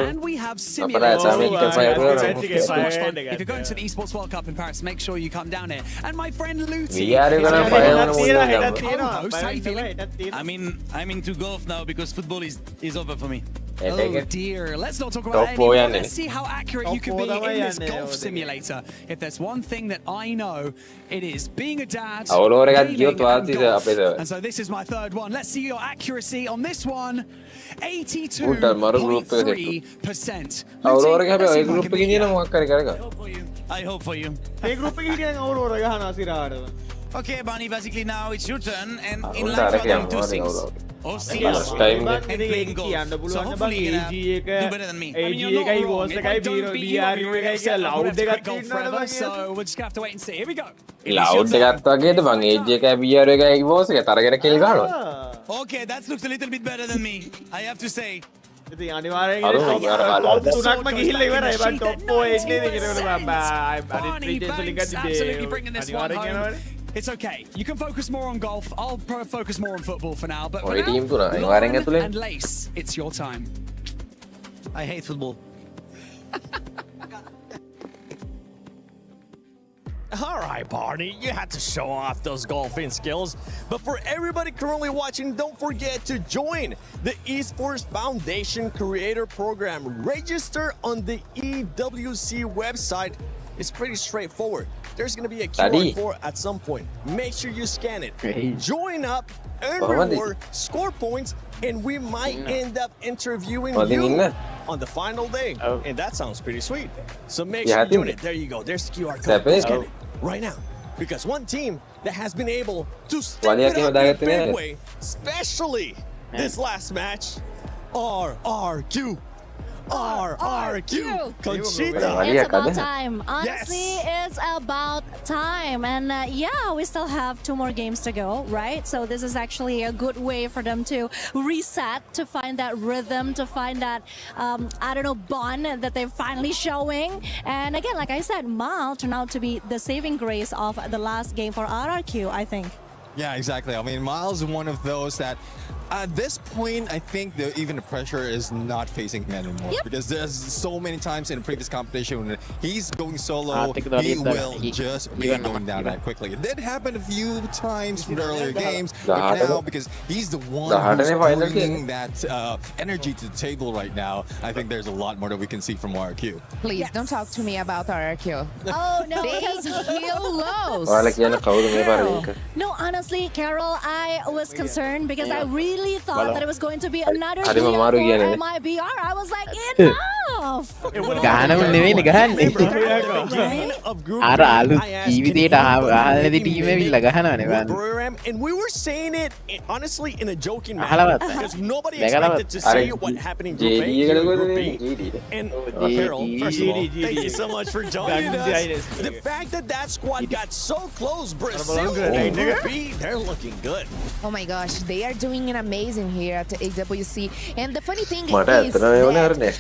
and we have simulators. It's so much fun. If you're going to the Esports World Cup in Paris, make sure you come down here. And my friend Luti, co-host, how you feeling? I'm into golf now because football is over for me. Oh dear, let's not talk about that anymore. Let's see how accurate you can be in this golf simulator. If there's one thing that I know, it is being a dad, gaming and golf. And so this is my third one. Let's see your accuracy on this one. 82.3%. I hope for you. Okay, Barney, basically now it's your turn, and in life you're going to do things. Or see us and playing golf. So hopefully you're gonna do better than me. I mean, you're not wrong. If I don't beat you, I'll be really upset. I would have to quit golf forever, so we're just gonna have to wait and see. Here we go. Loud එකත් වගේද බං age එක VR එක ඉවෝස් එක තරගෙන කිල් ගන්නවා. Okay, that looks a little bit better than me, I have to say. ඉතින් අනිවාර්යෙන් තුනක්ම ගිහිල්ලා ඉවරයි බං ටොප් 4 එන්නේ ඉතින් absolutely bringing this one home. It's okay. You can focus more on golf. I'll focus more on football for now. But for now, Lauren and Lace, it's your time. I hate football. All right, Barney, you had to show off those golfing skills. But for everybody currently watching, don't forget to join the Esports Foundation Creator Program. Register on the EWC website. It's pretty straightforward. There's going to be a QR code at some point. Make sure you scan it. Join up, earn reward, score points, and we might end up interviewing you on the final day. And that sounds pretty sweet. So make sure you're doing it. There you go. There's the QR code. Scan it right now. Because one team that has been able to step it up in a big way, especially this last match, RRQ. Conchita. It's about time. Honestly, it's about time. And yeah, we still have 2 more games to go, right? So this is actually a good way for them to reset, to find that rhythm, to find that, I don't know, bond that they're finally showing. And again, like I said, Mal turned out to be the saving grace of the last game for RRQ, I think. Yeah, exactly. I mean, Miles is one of those that at this point, I think even the pressure is not facing him anymore. Because there's so many times in the previous competition when he's going solo, he will just be going down that quickly. It did happen a few times from the earlier games, but now because he's the one who's bringing that energy to the table right now, I think there's a lot more that we can see from RRQ. Please don't talk to me about RRQ. Oh no, they heal lows. No, honestly, Carol, I was concerned because I really thought that it was going to be another video for MIBR. I was like, enough! And we were saying it honestly in a joking manner because nobody expected to see what happened in Group A and Group B. And Carol, first of all, thank you so much for joining us. The fact that that squad got so close, Brazil, Group B, they're looking good. Oh my gosh, they are doing an amazing here at the EWC. And the funny thing is that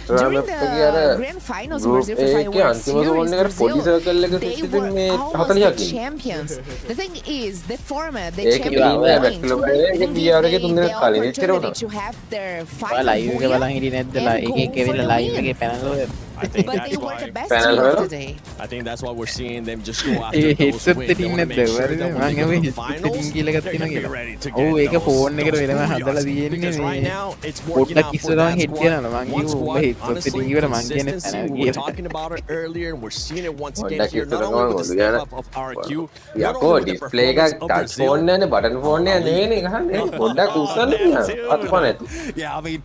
during the grand finals of Brazil Freefire Series, they were almost the champions. The thing is, the format, the champion point, will give them the opportunity to have their final and go win. But they were the best team of the day. I think that's why we're seeing them just go after those wins. They want to make sure that when they go to the finals, they're going to be ready to get those wins. Because right now, it's working out for that squad. One squad, honestly, consistency, we were talking about it earlier, and we're seeing it once again here, not only with the step up of RQ, not only with the performance of Brazil. Yeah, I mean,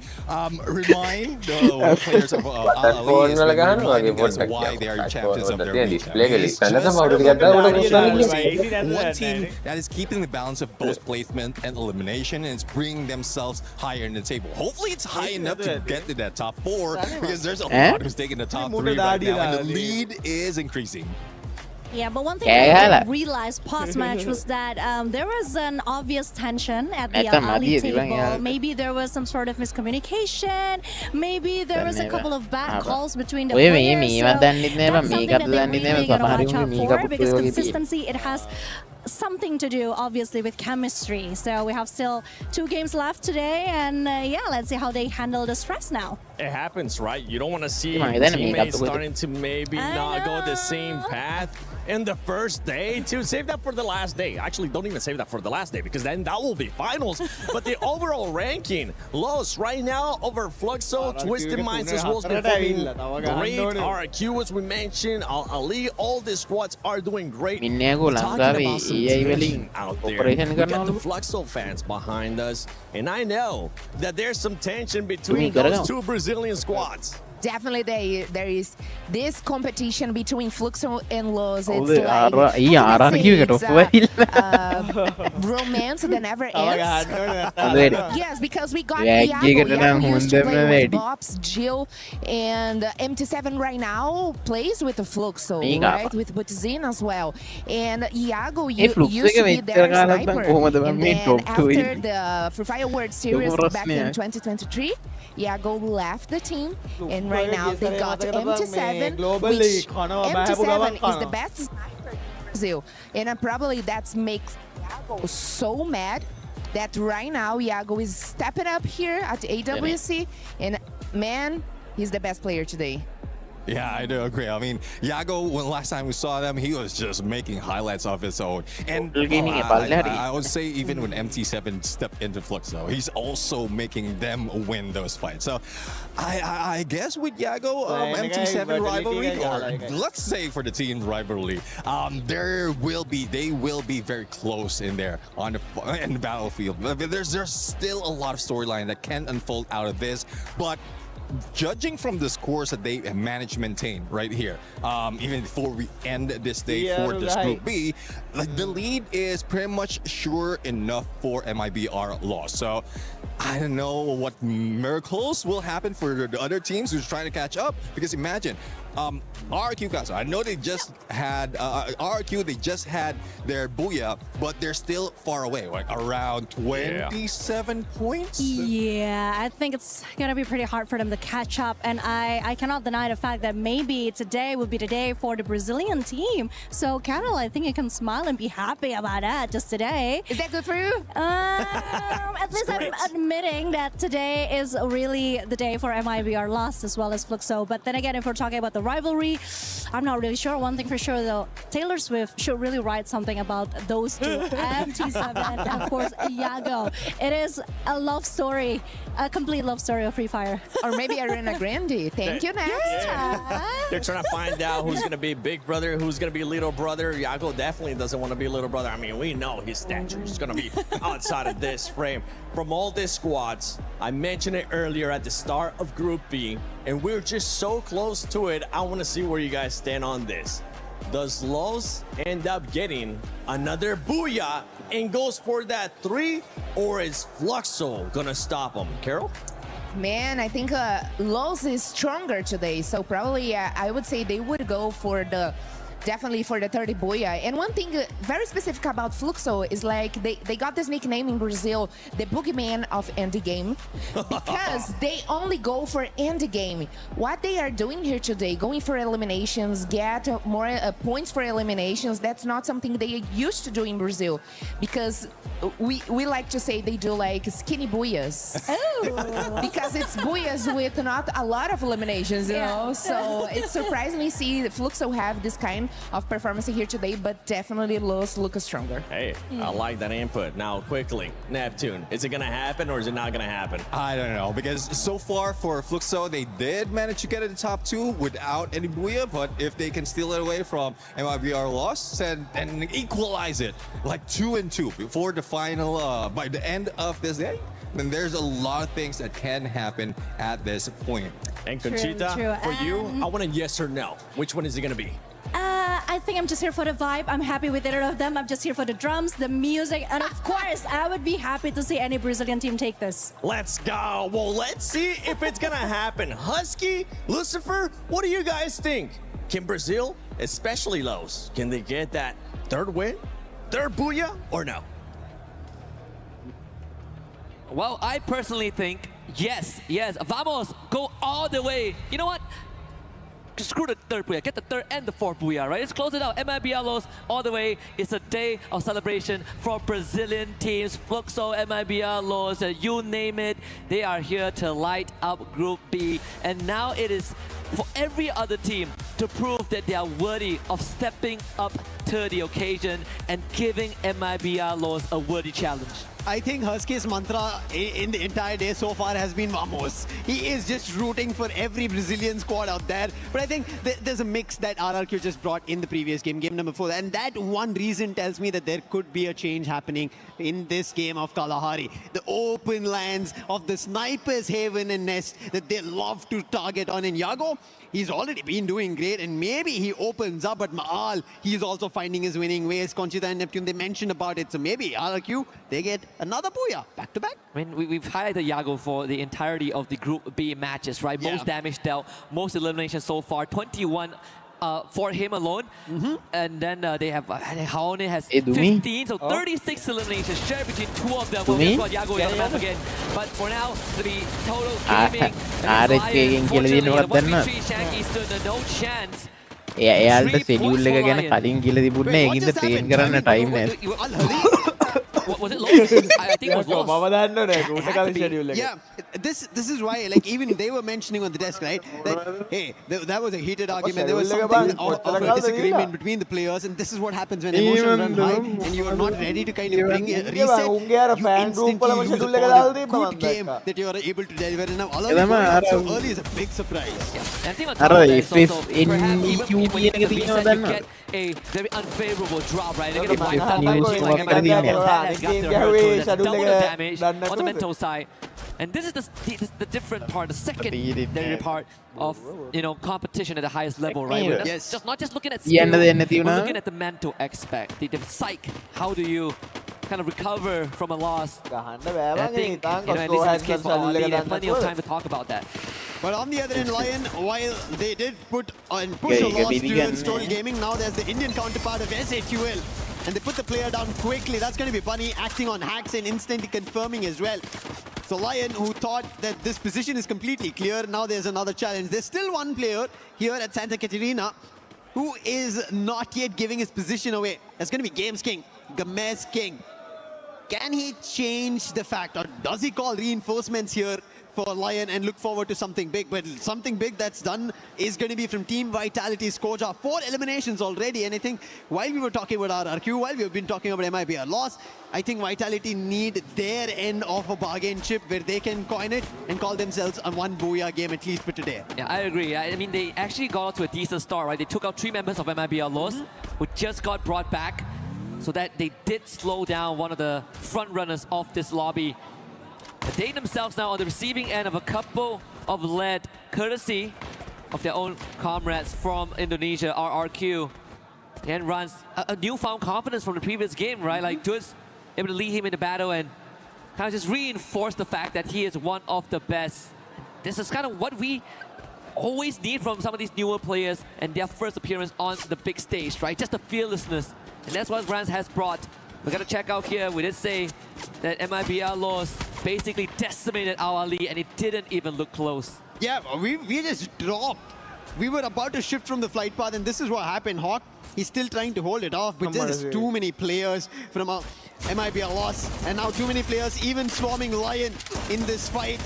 remind the players of Ali is why they are champions of their league. It's just one team that is keeping the balance of both placement and elimination, and it's bringing themselves higher in the table. Hopefully, it's high enough to get to that top 4, because there's a lot who's taking the top 3 right now, and the lead is increasing. Yeah, but one thing I realized post-match was that there was an obvious tension at the Ali table. Maybe there was some sort of miscommunication. Maybe there was a couple of bad calls between the players. So that's something that they really got to watch out for, because consistency, it has something to do, obviously, with chemistry. So we have still 2 games left today, and yeah, let's see how they handle the stress now. It happens, right? You don't want to see teammates starting to maybe not go the same path in the first day. To save that for the last day. Actually, don't even save that for the last day, because then that will be finals. But the overall ranking, Los right now over Fluxo, Twisted Minds as well as performing great. RQ, as we mentioned, Ali, all the squads are doing great. Talking about some tension out there. We got the Fluxo fans behind us, and I know that there's some tension between those 2 Brazilian squads. Definitely, there is this competition between Fluxo and Los. It's like romance that never ends. Yes, because we got Iago used to play with Bobs, Jill, and MT7 right now plays with the Fluxo, right? With Butazin as well. And Iago used to be their sniper. And then after the Free Fire World Series back in 2023, Iago left the team, and right now they got MT7, which MT7 is the best sniper in Brazil. And probably that makes Iago so mad that right now Iago is stepping up here at EWC, and man, he's the best player today. Yeah, I do agree. I mean, Iago, when last time we saw them, he was just making highlights of his own. And I would say even when MT7 stepped into Fluxo, he's also making them win those fights. So I guess with Iago, MT7 rivalry, or let's say for the team rivalry, they will be very close in there in the battlefield. There's still a lot of storyline that can unfold out of this, but judging from the scores that they managed to maintain right here, even before we end this day for this Group B, like the lead is pretty much sure enough for MIBR loss. So I don't know what miracles will happen for the other teams who's trying to catch up, because imagine RQ guys, I know they just had RQ, they just had their booyah, but they're still far away, like around 27 points. Yeah, I think it's gonna be pretty hard for them to catch up, and I cannot deny the fact that maybe today would be the day for the Brazilian team. So Carol, I think you can smile and be happy about that just today. Is that good for you? At least I'm admitting that today is really the day for MIBR lost as well as Fluxo. But then again, if we're talking about the rivalry, I'm not really sure. One thing for sure though, Taylor Swift should really write something about those 2, MT7 and of course Iago. It is a love story, a complete love story of Free Fire. Or maybe Ariana Grande. Thank you, Nats. They're trying to find out who's going to be big brother, who's going to be little brother. Iago definitely doesn't want to be little brother. I mean, we know his stature is going to be outside of this frame. From all these squads, I mentioned it earlier at the start of Group B, and we're just so close to it. I want to see where you guys stand on this. Does Los end up getting another booyah and goes for that 3, or is Fluxo gonna stop him? Carol? Man, I think Los is stronger today, so probably I would say they would go for the definitely for the 30 Booyah. And one thing very specific about Fluxo is like they got this nickname in Brazil, the boogeyman of indie game, because they only go for indie game. What they are doing here today, going for eliminations, get more points for eliminations, that's not something they used to do in Brazil, because we like to say they do like skinny booyahs. Oh. Because it's booyahs with not a lot of eliminations, you know? So it's surprising to see Fluxo have this kind of performance here today, but definitely look stronger. Hey, I like that input. Now, quickly, Neptune, is it going to happen or is it not going to happen? I don't know, because so far for Fluxo, they did manage to get at the top 2 without any Booyah, but if they can steal it away from MIBR loss and equalize it like 2-2 before the final, by the end of this day, then there's a lot of things that can happen at this point. And Conchita, for you, I want a yes or no. Which one is it going to be? I think I'm just here for the vibe. I'm happy with either of them. I'm just here for the drums, the music, and of course, I would be happy to see any Brazilian team take this. Let's go. Well, let's see if it's going to happen. Husky, Lucifer, what do you guys think? Can Brazil, especially Los, can they get that third win, third Booyah, or no? Well, I personally think yes. Vamos, go all the way. You know what? Just screw the third Booyah, get the third and the fourth Booyah, right? Let's close it out. MIBR Los all the way. It's a day of celebration for Brazilian teams. Fluxo, MIBR Los, you name it. They are here to light up Group B. And now it is for every other team to prove that they are worthy of stepping up to the occasion and giving MIBR Los a worthy challenge. I think Husky's mantra in the entire day so far has been vamos. He is just rooting for every Brazilian squad out there. But I think there's a mix that RRQ just brought in the previous game number 4. And that one reason tells me that there could be a change happening in this game of Kalahari. The open lands of the Sniper's Haven and Nest that they love to target on in Yago. He's already been doing great, and maybe he opens up at Maal. He's also finding his winning ways. Conchita and Neptune, they mentioned about it. So maybe RRQ, they get another Booyah back to back. I mean, we've highlighted Yago for the entirety of the Group B matches, right? Most damage dealt, most eliminations so far, 21 for him alone. And then they have Haone has 15, so 36 eliminations shared between 2 of them. Well, guess what? Yago is on the map again. But for now, to be total gaming, unfortunately, Shanky stood no chance. එයාලට schedule එක ගැන කලින් කියලා තිබුණේ ඒකින්ද train කරන්න time නැහැ. Was it lost? I think it was lost. Yeah, this is why, like, even they were mentioning on the desk, right? That, hey, that was a heated argument. There was something of a disagreement between the players, and this is what happens when emotions run high and you are not ready to kind of bring a reset. You instantly lose upon a good game that you are able to deliver. And now Alali so early is a big surprise. And I think on top of this also, perhaps even when you get a very unfavorable drop, right? They're getting wiped out by a team like MIBR. That's double the damage on the mental side. And this is the different part, the secondary part of, you know, competition at the highest level, right? Yes. Just not just looking at skill, but looking at the mental aspect, the psych. How do you kind of recover from a loss? And I think, you know, at least in this case for Ali, they have plenty of time to talk about that. But on the other end, Lion, while they did put and push a loss to Install Gaming, now there's the Indian counterpart of SAQL. And they put the player down quickly. That's going to be Bunny acting on hacks and instantly confirming as well. So Lion, who thought that this position is completely clear, now there's another challenge. There's still one player here at Santa Catarina who is not yet giving his position away. That's going to be Games King, Gamez King. Can he change the fact, or does he call reinforcements here for Lion and look forward to something big? But something big that's done is going to be from Team Vitality's Koja. 4 eliminations already, and I think while we were talking about RRQ, while we've been talking about MIBR loss, I think Vitality need their end of a bargain chip where they can coin it and call themselves a 1 Booyah game, at least for today. Yeah, I agree. I mean, they actually got off to a decent start, right? They took out 3 members of MIBR loss, who just got brought back, so that they did slow down one of the front runners of this lobby. They themselves now on the receiving end of a couple of lead, courtesy of their own comrades from Indonesia, RRQ. And runs a newfound confidence from the previous game, right? Like, just able to lead him in the battle and kind of just reinforce the fact that he is one of the best. This is kind of what we always need from some of these newer players and their first appearance on the big stage, right? Just the fearlessness. And that's what Friendz has brought. We're gonna check out here. We did say that MIBR loss basically decimated our lead and it didn't even look close. Yeah, we just dropped. We were about to shift from the flight path and this is what happened. Hawk, he's still trying to hold it off, but there's too many players from a MIBR loss. And now too many players even swarming Lion in this fight.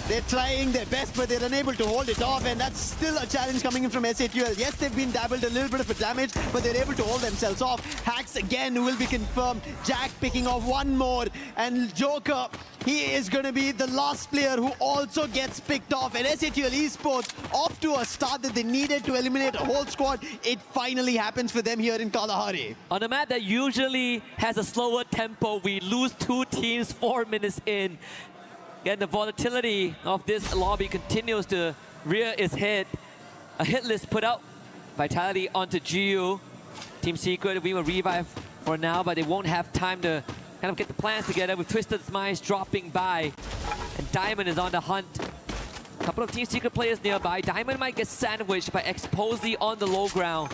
They're trying their best, but they're unable to hold it off, and that's still a challenge coming in from SATL. Yes, they've been dabbled a little bit of a damage, but they're able to hold themselves off. Hacks again will be confirmed. Jack picking off one more, and Joker, he is going to be the last player who also gets picked off. And SATL Esports, off to a start that they needed to eliminate a whole squad, it finally happens for them here in Kalahari. On a map that usually has a slower tempo, we lose 2 teams 4 minutes in. Again, the volatility of this lobby continues to rear its head. A hit list put out. Vitality onto GU. Team Secret, we will revive for now, but they won't have time to kind of get the plans together with Twisted Smiles dropping by. And Diamond is on the hunt. A couple of Team Secret players nearby. Diamond might get sandwiched by Exposy on the low ground.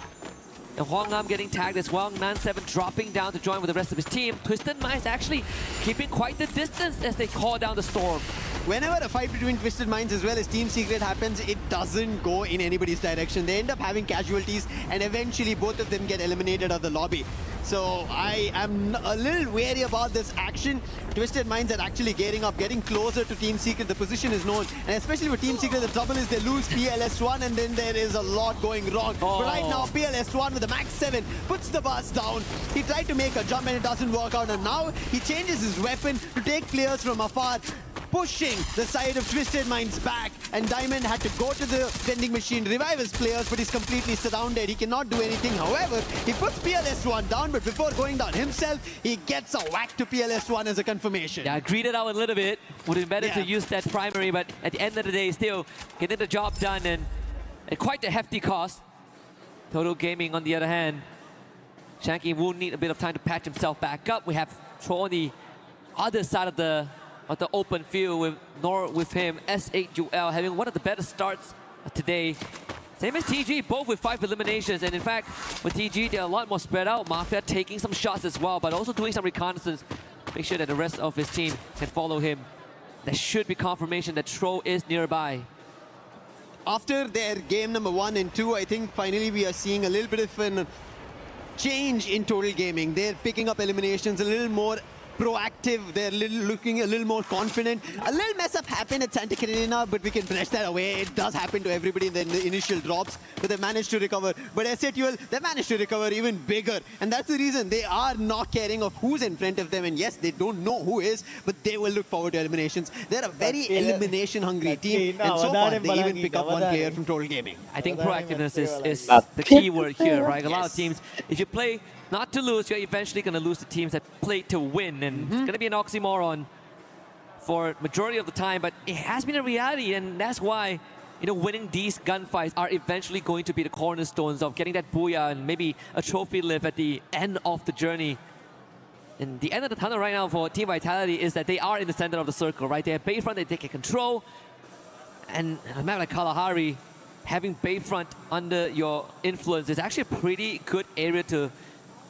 And Huang Nam getting tagged as well. Nan7 dropping down to join with the rest of his team. Twisted Minds actually keeping quite the distance as they call down the storm. Whenever a fight between Twisted Minds as well as Team Secret happens, it doesn't go in anybody's direction. They end up having casualties and eventually both of them get eliminated out of the lobby. So I am a little wary about this action. Twisted Minds are actually gearing up, getting closer to Team Secret. The position is known. And especially for Team Secret, the trouble is they lose PLS1 and then there is a lot going wrong. But right now, PLS1 with the max 7 puts the bus down. He tried to make a jump and it doesn't work out. And now he changes his weapon to take players from afar, pushing the side of Twisted Minds back, and Diamond had to go to the vending machine, revive his players, but he's completely surrounded. He cannot do anything. However, he puts PLS1 down, but before going down himself, he gets a whack to PLS1 as a confirmation. Yeah, greeted out a little bit. Would have been better to use that primary, but at the end of the day, still getting the job done and at quite a hefty cost. Total Gaming, on the other hand, Shanky will need a bit of time to patch himself back up. We have Troll on the other side of the open field with him, S8UL having one of the better starts today. Same as TG, both with 5 eliminations. And in fact, with TG, they're a lot more spread out. Mafia taking some shots as well, but also doing some reconnaissance. Make sure that the rest of his team can follow him. There should be confirmation that Tro is nearby. After their game number 1 and 2, I think finally we are seeing a little bit of a change in Total Gaming. They're picking up eliminations a little more proactive, they're looking a little more confident. A little mess up happened at Santa Catarina, but we can brush that away. It does happen to everybody in the initial drops, but they managed to recover. But SATL, they managed to recover even bigger, and that's the reason they are not caring of who's in front of them. And yes, they don't know who is, but they will look forward to eliminations. They're a very elimination-hungry team, and so far they even pick up one player from Total Gaming. I think proactiveness is the key word here, right? A lot of teams, if you play not to lose, you're eventually going to lose the teams that play to win. And it's going to be an oxymoron for majority of the time, but it has been a reality, and that's why, you know, winning these gunfights are eventually going to be the cornerstones of getting that booyah and maybe a trophy lift at the end of the journey. And the end of the tunnel right now for Team Vitality is that they are in the center of the circle, right? They have Bayfront, they take control, and a map like Kalahari, having Bayfront under your influence is actually a pretty good area to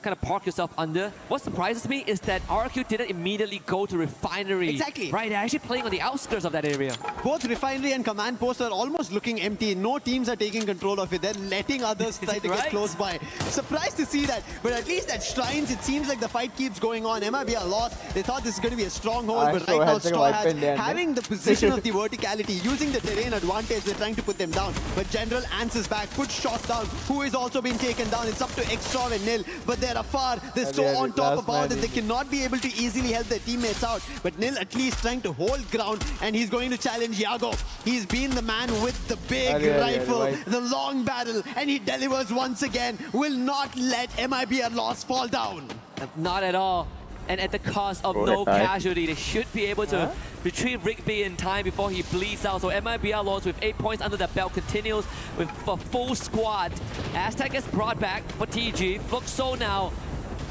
kind of park yourself under. What surprises me is that RQ didn't immediately go to Refinery. Exactly. Right, they're actually playing on the outskirts of that area. Both Refinery and Command Post are almost looking empty. No teams are taking control of it. They're letting others try to get close by. Surprised to see that, but at least at Shrines, it seems like the fight keeps going on. MIBR lost. They thought this is going to be a stronghold, but right now Straw Hats having the position of the verticality, using the terrain advantage, they're trying to put them down. But General answers back, puts shots down, who is also being taken down. It's up to Extra and Nil, but they're afar. They're so on top about it, they cannot be able to easily help their teammates out. But Nil at least trying to hold ground, and he's going to challenge Yago. He's been the man with the big rifle, the long barrel, and he delivers once again. Will not let MIBR loss fall down. Not at all. And at the cost of no casualty, they should be able to retrieve Rigby in time before he bleeds out. So MIBR lost with 8 points under the belt, continues with a full squad. Aztec gets brought back for TG. Fluxo now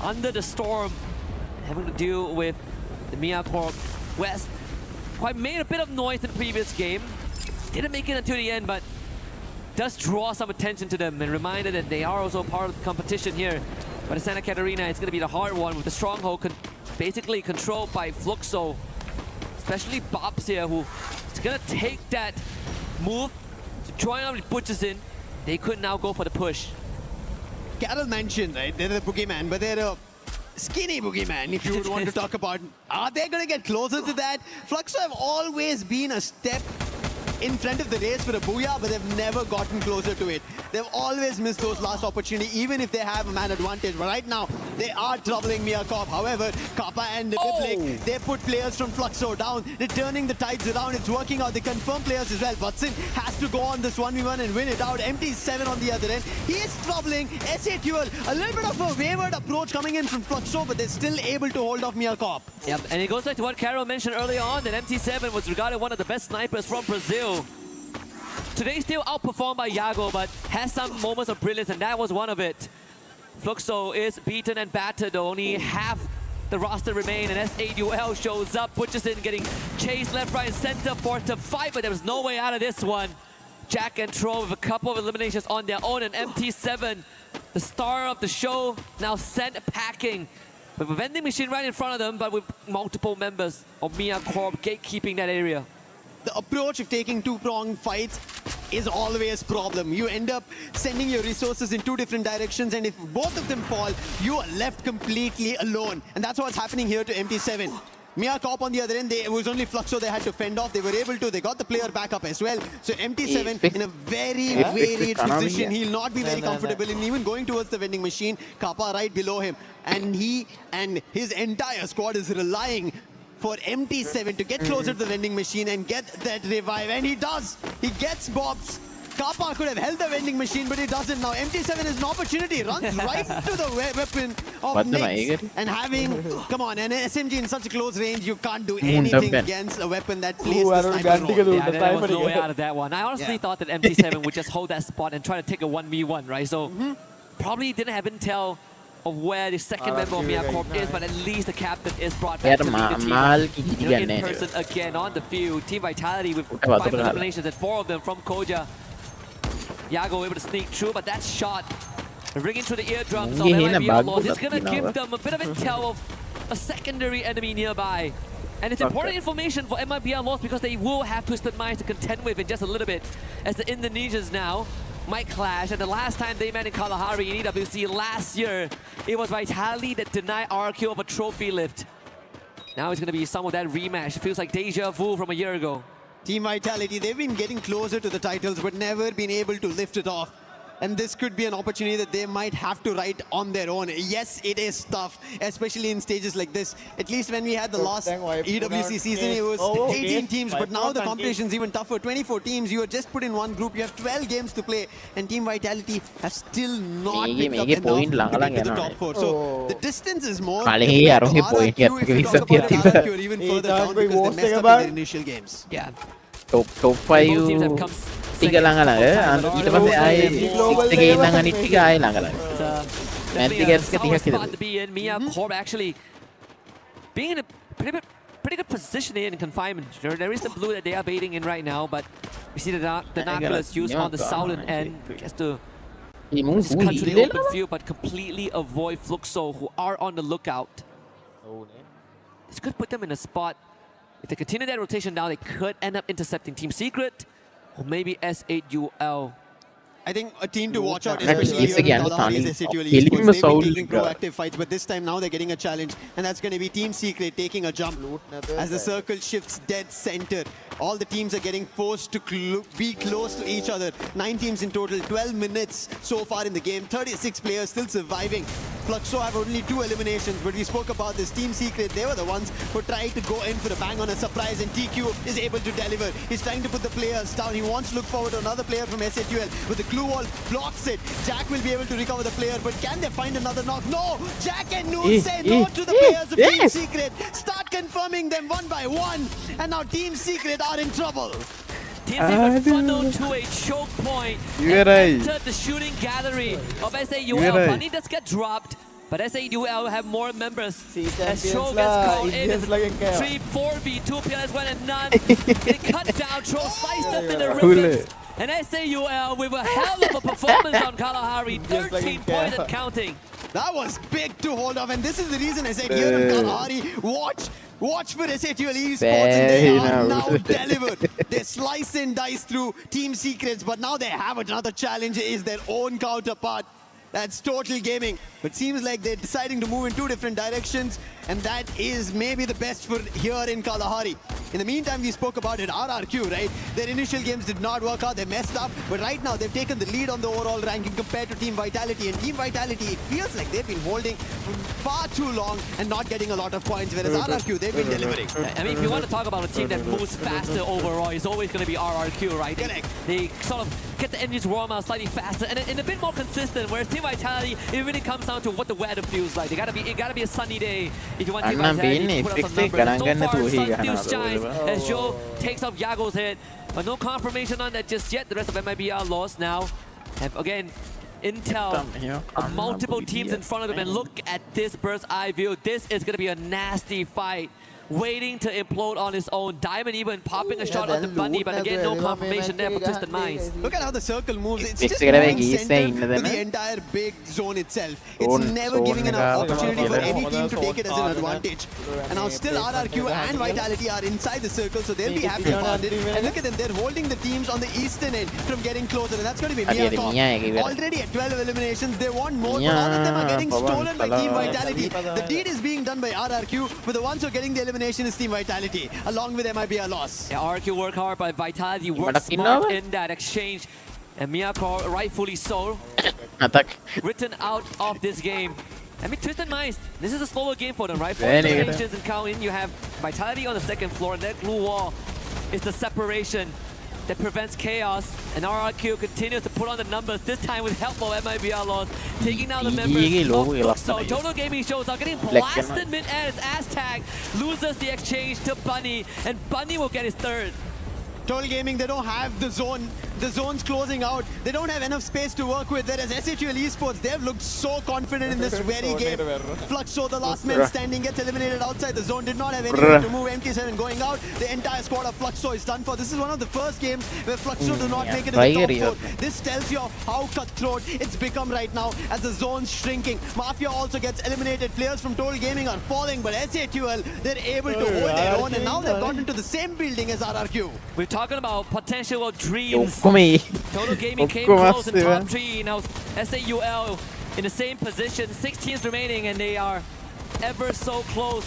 under the storm, having to deal with the Miyako West. Quite made a bit of noise in the previous game. Didn't make it until the end, but does draw some attention to them and reminded that they are also part of the competition here. But in Santa Catarina, it's going to be the hard one with the stronghold basically controlled by Fluxo. Especially Bobs here, who is going to take that move to join up with Butchers in. They could now go for the push. Carol mentioned, right, they're the boogeyman, but they're a skinny boogeyman, if you would want to talk about. Are they going to get closer to that? Fluxo have always been a step in front of the race for a booyah, but they've never gotten closer to it. They've always missed those last opportunities, even if they have a man advantage. But right now, they are troubling Mia Corp. However, Kappa and Diplik, they put players from Fluxo down. They're turning the tides around. It's working out. They confirm players as well. Butson has to go on this 1v1 and win it out. MT7 on the other end. He is troubling SA Duel. A little bit of a wayward approach coming in from Fluxo, but they're still able to hold off Mia Corp. Yep, and it goes back to what Carol mentioned earlier on, that MT7 was regarded one of the best snipers from Brazil. Today still outperformed by Yago, but has some moments of brilliance, and that was one of it. Fluxo is beaten and battered, only half the roster remain, and SA shows up, Butchers in getting chased left, right, and center for to fight, but there was no way out of this one. Jack and Tro with a couple of eliminations on their own, and MT7, the star of the show, now sent packing. With a vending machine right in front of them, but with multiple members of Mia Corp gatekeeping that area. The approach of taking two-pronged fights is always a problem. You end up sending your resources in two different directions, and if both of them fall, you are left completely alone. And that's what's happening here to MT7. Mia Corp on the other end, it was only Fluxo they had to fend off. They were able to. They got the player back up as well. So MT7 in a very varied position. He'll not be very comfortable in even going towards the vending machine. Kappa right below him. And he and his entire squad is relying for MT7 to get closer to the vending machine and get that revive. And he does. He gets Bobs. Kappa could have held the vending machine, but he doesn't now. MT7 is an opportunity. Runs right to the weapon of Nix. And having, come on, an SMG in such a close range, you can't do anything against a weapon that plays the sniper role. Yeah, there was no way out of that one. I honestly thought that MT7 would just hold that spot and try to take a 1v1, right? So probably didn't have intel of where the second member of Mia Corp is, but at least the captain is brought back to the team in person again on the field. Team Vitality with 5 eliminations and 4 of them from Koja. Yago able to sneak through, but that shot ringing through the eardrums of MIB Outlaws. It's going to give them a bit of intel of a secondary enemy nearby. And it's important information for MIB Outlaws because they will have Twisted Minds to contend with in just a little bit, as the Indonesians now might clash. And the last time they met in Kalahari in EWC last year, it was Vitality that denied RQ of a trophy lift. Now it's going to be some of that rematch. It feels like deja vu from a year ago. Team Vitality, they've been getting closer to the titles, but never been able to lift it off. And this could be an opportunity that they might have to write on their own. Yes, it is tough, especially in stages like this. At least when we had the last EWC season, it was 18 teams, but now the competition is even tougher. 24 teams, you are just put in one group, you have 12 games to play, and Team Vitality have still not picked up enough to get to the top 4. So the distance is more. RRQ, if you talk about RRQ, are even further down because they messed up in their initial games. Yeah. Top 5 tiga lang lang ito pasti ay tigay lang ni tiga ay lang lang definitely a solid spot to be in. Mia Corp actually being in a pretty good position in confinement. There is the blue that they are baiting in right now, but we see the binoculars used on the southern end just to cut through the open field, but completely avoid Fluxo, who are on the lookout. This could put them in a spot. If they continue that rotation down, they could end up intercepting Team Secret or maybe S8UL. I think a team to watch out, especially here in Kalahari, is SATUL Esports. They've been taking proactive fights, but this time now they're getting a challenge, and that's going to be Team Secret taking a jump as the circle shifts dead center. All the teams are getting forced to be close to each other. 9 teams in total, 12 minutes so far in the game, 36 players still surviving. Fluxo have only 2 eliminations, but we spoke about this. Team Secret, they were the ones who tried to go in for a bang on a surprise, and TQ is able to deliver. He's trying to put the players down. He wants to look forward to another player from SATUL, but the glue wall blocks it. Jack will be able to recover the player, but can they find another knock? No! Jack and Noor say no to the players of Team Secret. Start confirming them one by one, and now Team Secret are in trouble. Team Secret funneled to a choke point and entered the shooting gallery of SAUL. Bunny does get dropped, but SAUL have more members. As Tro gets called in, 3-4v2 players 1 and none. They cut down, Tro sliced up in the ribbons. And SAUL with a hell of a performance on Kalahari, 13 points and counting. That was big to hold off, and this is the reason I said here in Kalahari, watch for SATL Esports, and they are now delivered. They slice and dice through Team Secrets, but now they have another challenge, is their own counterpart. That's Total Gaming. But seems like they're deciding to move in two different directions, and that is maybe the best for here in Kalahari. In the meantime, we spoke about it, RRQ, right? Their initial games did not work out, they messed up, but right now they've taken the lead on the overall ranking compared to Team Vitality, and Team Vitality, it feels like they've been holding for far too long and not getting a lot of points, whereas RRQ, they've been delivering. I mean, if you want to talk about a team that moves faster overall, it's always going to be RRQ, right? They sort of get the engines warm out slightly faster and a bit more consistent, whereas Team Vitality, it really comes down to what the weather feels like. It gotta be a sunny day if you want Team Vitality to put up some numbers. So far, sun still shines as Joe takes off Yago's head, but no confirmation on that just yet. The rest of MIB are lost now. And again, Intel, multiple teams in front of them, and look at this bird's eye view. This is gonna be a nasty fight, waiting to implode on his own. Diamond even popping a shot on the bunny, but again, no confirmation there for Twisted Minds. Look at how the circle moves. It's just going center to the entire big zone itself. It's never giving an opportunity for any team to take it as an advantage. And now still RRQ and Vitality are inside the circle, so they'll be happy about it. And look at them, they're holding the teams on the eastern end from getting closer, and that's going to be Miyako. Already at 12 eliminations, they want more, but all of them are getting stolen by Team Vitality. The deed is being done by RRQ, but the ones who are getting the elimination is Team Vitality, along with MIB a loss. Yeah, RRQ work hard, but Vitality works smart in that exchange. And Miyako, rightfully so, written out of this game. I mean, Twisted Minds, this is a slower game for them, right? 4 eliminations and count in, you have Vitality on the second floor, and that glue wall is the separation that prevents chaos, and RRQ continues to put on the numbers, this time with help of MIB loss, taking down the members. So Total Gaming shows up, getting blasted mid-air, it's Aztag, loses the exchange to Bunny, and Bunny will get his third. Total Gaming, they don't have the zone. The zone's closing out. They don't have enough space to work with. Whereas SATL Esports, they've looked so confident in this very game. Fluxo, the last man standing, gets eliminated outside the zone. Did not have anywhere to move. MT7 going out. The entire squad of Fluxo is done for. This is one of the first games where Fluxo do not make it to the top 4. This tells you of how cutthroat it's become right now as the zone's shrinking. Mafia also gets eliminated. Players from Total Gaming are falling, but SATL, they're able to hold their own, and now they've gotten into the same building as RRQ. We're talking about potential of dreams. Total Gaming came close in top 3. Now SAUL in the same position, 6 teams remaining, and they are ever so close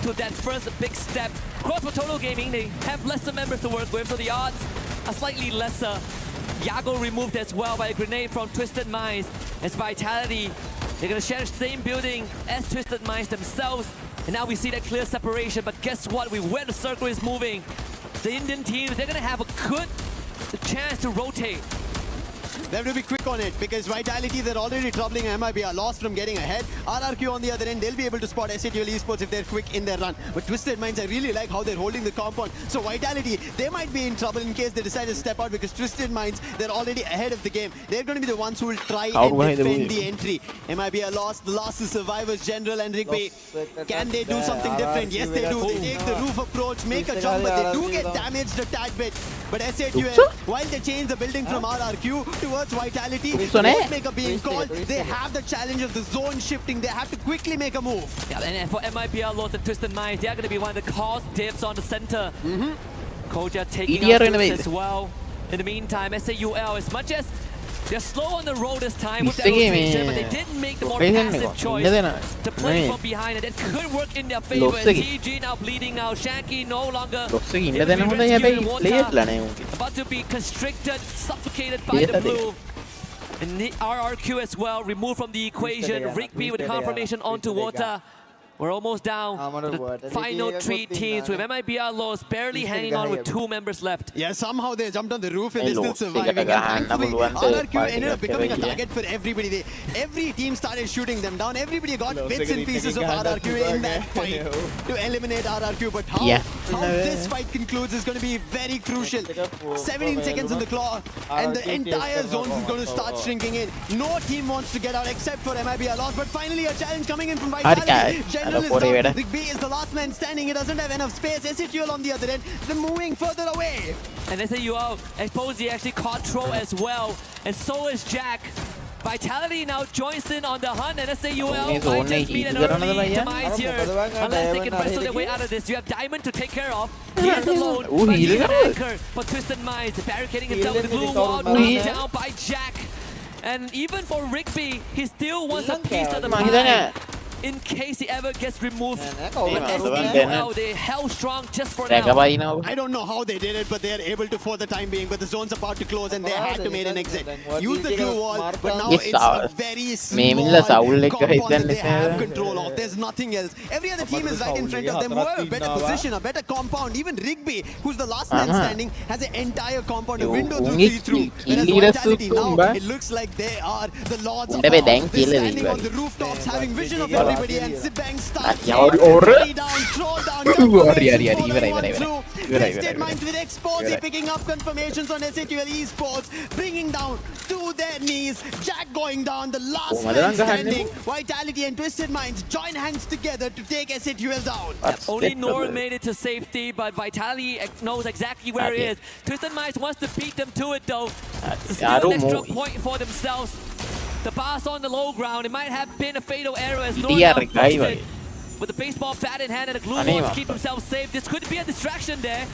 to that first big step. Of course, for Total Gaming, they have lesser members to work with, so the odds are slightly lesser. Yago removed as well by a grenade from Twisted Minds. As Vitality, they're going to share the same building as Twisted Minds themselves. And now we see that clear separation, but guess what? Where the circle is moving, the Indian teams, they're going to have a good chance to rotate. They have to be quick on it because Vitality, they're already troubling MIB, are lost from getting ahead. RRQ on the other end, they'll be able to spot SATL Esports if they're quick in their run. But Twisted Minds, I really like how they're holding the compound. So Vitality, they might be in trouble in case they decide to step out because Twisted Minds, they're already ahead of the game. They're going to be the ones who will try and defend the entry. MIB are lost. The loss is Survivors, General and Rigby. Can they do something different? Yes, they do. They take the roof approach, make a jump, but they do get damaged a tad bit. But SATL, while they change the building from RRQ towards Vitality, maker being called, they have the challenge of the zone shifting. They have to quickly make a move. Yeah, and for MIPL lost and Twisted Minds, they are going to be one of the cost dips on the center. Koja taking out Dukes as well. In the meantime, SAUL, as much as they're slow on the road this time with that rotation, but they didn't make the more passive choice to play from behind, and that could work in their favor. As TG now bleeding now, Shanky no longer about to be constricted, suffocated by the blue. And the RRQ as well, removed from the equation. Rigby with confirmation onto water. We're almost down to the final 3 teams with MIBR lost, barely hanging on with 2 members left. Yeah, somehow they jumped on the roof and they're still surviving. And thankfully, RRQ ended up becoming a target for everybody. Every team started shooting them down. Everybody got bits and pieces of RRQ in that fight to eliminate RRQ. But how this fight concludes is going to be very crucial. 17 seconds on the clock and the entire zone is going to start shrinking in. No team wants to get out except for MIBR lost. But finally a challenge coming in from Vitality. general is down. Rigby is the last man standing. He doesn't have enough space. SATL on the other end. They're moving further away. And SAUL, Exposy actually caught Tro as well. And so is Jack. Vitality now joins in on the hunt, and SAUL might just meet an early demise here. Unless they can wrestle their way out of this. You have Diamond to take care of. He is alone, but he's an anchor for Twisted Minds, barricading himself with the glue wall, knocked down by Jack. And even for Rigby, he still wants a piece of the pie in case he ever gets removed. But SAUL, they held strong just for now. I don't know how they did it, but they are able to for the time being. But the zone's about to close and they had to make an exit. Use the glue wall, but now it's a very small compound that they have control of. There's nothing else. Every other team is right in front of them who have a better position, a better compound. Even Rigby, who's the last man standing, has an entire compound, a window to see through. Whereas Vitality now, it looks like they are the lords of power. They're standing on the rooftops, having vision of everybody, and Sibang starts down, throw down, Twisted Minds with Expo picking up confirmations on SATL Esports, bringing down to their knees. Jack going down, the last man standing. Vitality and Twisted Minds join hands together to take SATL down. Only Nor made it to safety, but Vitality knows exactly where it is. Twisted Minds wants to beat them to it though. To steal an extra point for themselves. The pass on the low ground, it might have been a fatal error as Nor now fixed it. With the baseball bat in hand and a glue wall to keep himself safe. This could be a distraction there.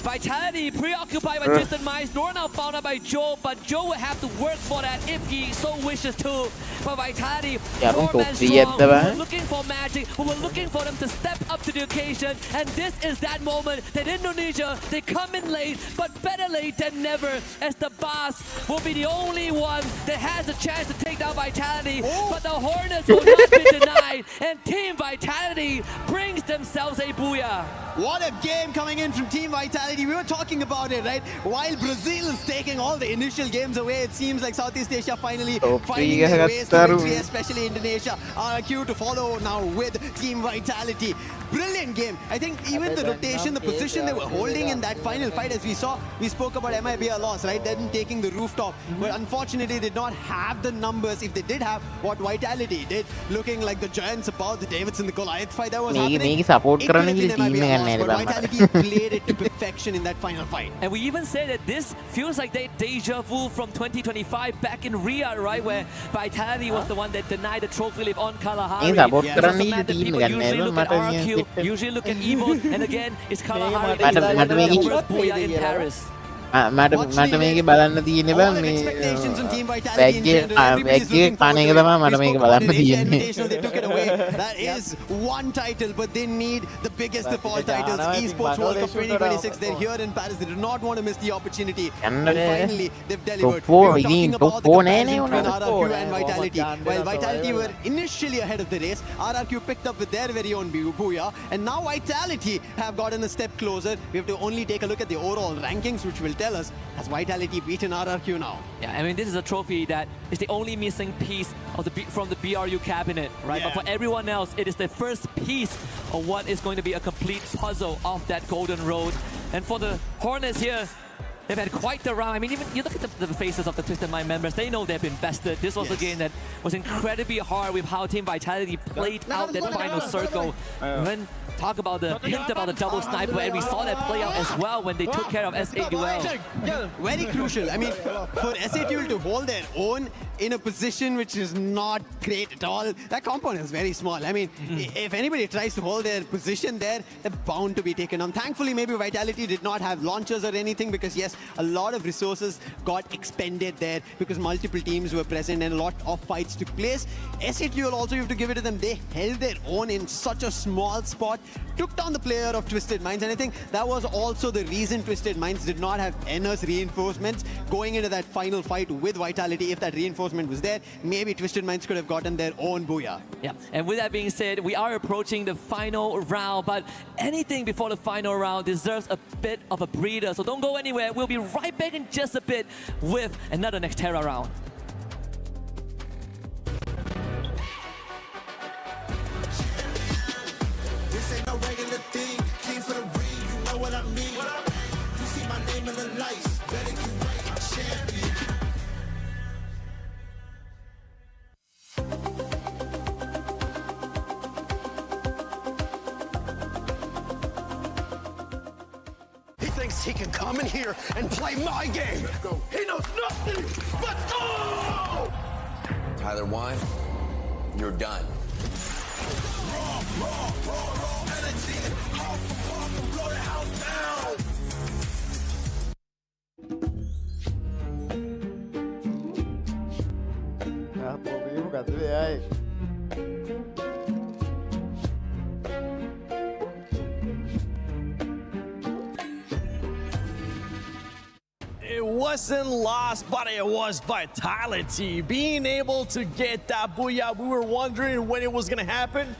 Vitality preoccupied by Twisted Minds. Nor now found out by Joe, but Joe will have to work for that if he so wishes to. But Vitality, 4-man strong, we're looking for magic, we're looking for them to step up to the occasion. And this is that moment that Indonesia, they come in late, but better late than never, as the boss will be the only one that has a chance to take down Vitality. But the Hornets will not be denied, and Team Vitality brings themselves a booyah. What a game coming in from Team Vitality. We were talking about it, right? While Brazil is taking all the initial games away, it seems like Southeast Asia finally finding their ways to victory, especially Indonesia. RQ to follow now with Team Vitality. Brilliant game. I think even the rotation, the position they were holding in that final fight, as we saw, we spoke about MIBR loss, right? Then taking the rooftop. But unfortunately, they did not have the numbers. If they did have what Vitality did, looking like the giants about the Davidson, the Goliath fight that was happening. It could have been MIBR loss, but Vitality played it to perfection in that final fight. And we even say that this feels like the deja vu from 2025 back in Riyadh, right? Where Vitality was the one that denied the trophy live on Kalahari. People usually look at RQ, usually look at Evo, and again, it's Kalahari. First booyah in Paris. මට මේක බලන්න තියෙන්නේ බං මේ බැග්ගේ කණ එක තමයි මට මේක බලන්න තියෙන්නේ. That is one title, but they need the biggest of all titles. Esports World Cup 2026. They're here in Paris. They do not want to miss the opportunity. And finally, they've delivered. We were talking about the comparison between RRQ and Vitality. While Vitality were initially ahead of the race, RRQ picked up with their very own booyah, and now Vitality have gotten a step closer. We have to only take a look at the overall rankings, which will tell us, has Vitality beaten RRQ now? Yeah, I mean, this is a trophy that is the only missing piece of from the BRU cabinet, right? Yeah. But for everyone else, it is the first piece of what is going to be a complete puzzle of that golden road. And for the Hornets here, they've had quite the round. I mean, even you look at the faces of the Twisted Mind members, they know they've been bested. This was a game that was incredibly hard with how Team Vitality played out that final circle. When talk about the hint about the double sniper, and we saw that play out as well when they took care of SAUL. Very crucial. I mean, for SAUL to hold their own in a position which is not great at all, that compound is very small. I mean, if anybody tries to hold their position there, they're bound to be taken on. Thankfully, maybe Vitality did not have launchers or anything, because yes, a lot of resources got expended there because multiple teams were present and a lot of fights took place. SAUL also, you have to give it to them, they held their own in such a small spot, took down the player of Twisted Minds, and I think that was also the reason Twisted Minds did not have enough reinforcements going into that final fight with Vitality. If that reinforcement was there, maybe Twisted Minds could have gotten their own booyah. Yeah, and with that being said, we are approaching the final round, but anything before the final round deserves a bit of a breather, so don't go anywhere. We'll be right back in just a bit with another Nextera round. This ain't no regular thing. King for the ring, you know what I mean. You see my name in the lights, better you ain't a champion. thinks he can come in here and play my game. He knows nothing. Let's go! Tyler Wine, you're done. Raw energy. House for pop and blow the house down. It wasn't lost, but it was vitality. Being able to get that booyah, we were wondering when it was going to happen.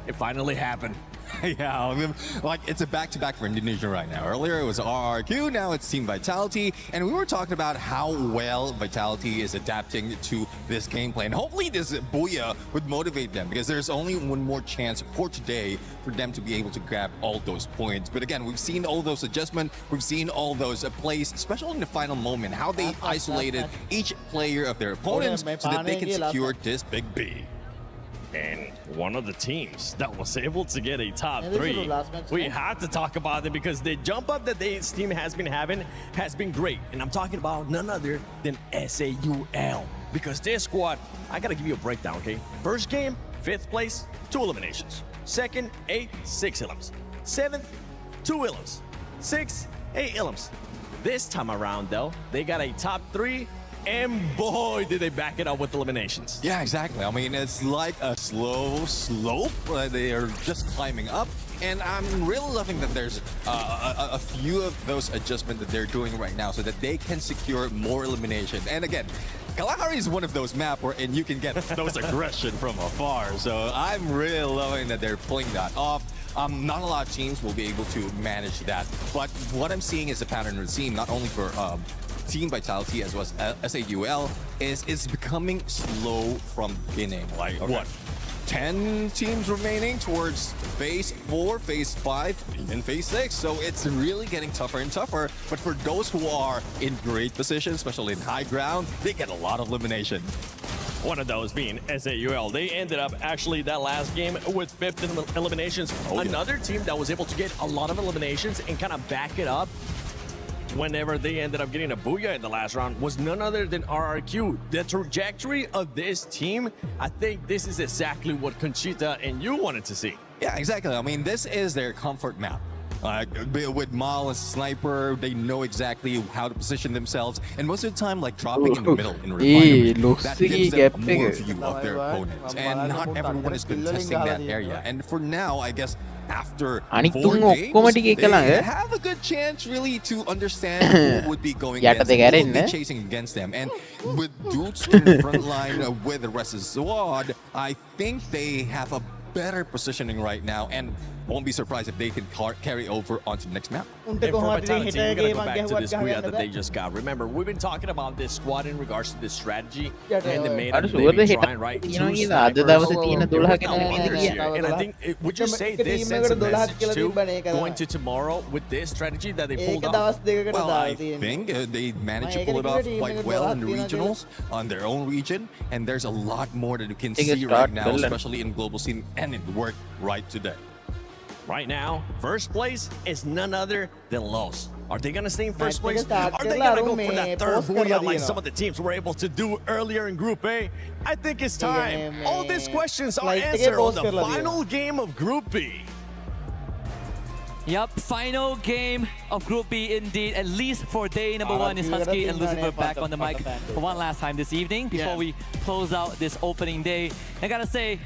It finally happened. Yeah, I mean, like it's a back-to-back for Indonesia right now. Earlier it was RRQ, now it's Team Vitality, and we were talking about how well Vitality is adapting to this gameplay. And hopefully this booyah would motivate them, because there's only one more chance for today for them to be able to grab all those points. But again, we've seen all those adjustments, we've seen all those plays, especially in the final moment, how they isolated each player of their opponents so that they can secure this big B. And one of the teams that was able to get a top 3, we have to talk about them because the jump up that this team has been having has been great. And I'm talking about none other than SAUL. Because this squad, I gotta give you a breakdown, okay? First game, 5th place, 2 eliminations. Second, 8, 6 elims. 7th, 2 elims. 6, 8 elims. This time around, though, they got a top 3. And boy, did they back it up with eliminations. Yeah, exactly. I mean, it's like a slow slope. They are just climbing up. And I'm really loving that there's a few of those adjustments that they're doing right now so that they can secure more elimination. And again, Kalahari is one of those maps where you can get those aggression from afar. So I'm really loving that they're pulling that off. Not a lot of teams will be able to manage that. But what I'm seeing is a pattern of the team, not only for Team Vitality as well as SAUL, is it's becoming slow from beginning. Like what? 10 teams remaining towards phase 4, phase 5, even phase 6. So it's really getting tougher and tougher. But for those who are in great position, especially in high ground, they get a lot of elimination. One of those being SAUL. They ended up actually that last game with 5th eliminations. Another team that was able to get a lot of eliminations and kind of back it up whenever they ended up getting a booyah in the last round was none other than RRQ. The trajectory of this team, I think this is exactly what Conchita and you wanted to see. Yeah, exactly. I mean, this is their comfort map. With Mal as sniper, they know exactly how to position themselves, and most of the time, like dropping in the middle in refinement, that gives them more view of their opponents, and not everyone is contesting that area. And for now, I guess after 4 games, they have a good chance really to understand who would be going against them, who would be chasing against them. And with dudes in the front line with the rest of the squad, I think they have a better positioning right now, and won't be surprised if they can carry over onto the next map. And for Vitality, we're going to go back to this booyah that they just got. Remember, we've been talking about this squad in regards to this strategy and the meta that they've been trying, right? And I think, would you say this sends a message too, going to tomorrow with this strategy that they pulled off? Well, I think they managed to pull it off quite well in the regionals, on their own region, and there's a lot more that you can see right now, especially in global scene, and it worked right today. Right now, first place is none other than Los. Are they going to stay in first place? Are they going to go for that 3rd booyah like some of the teams were able to do earlier in Group A? I think it's time. All these questions are answered on the final game of Group B. Yup, final game of Group B indeed. At least for day number 1 is Husky and Lucifer back on the mic for one last time this evening before we close out this opening day. I gotta say,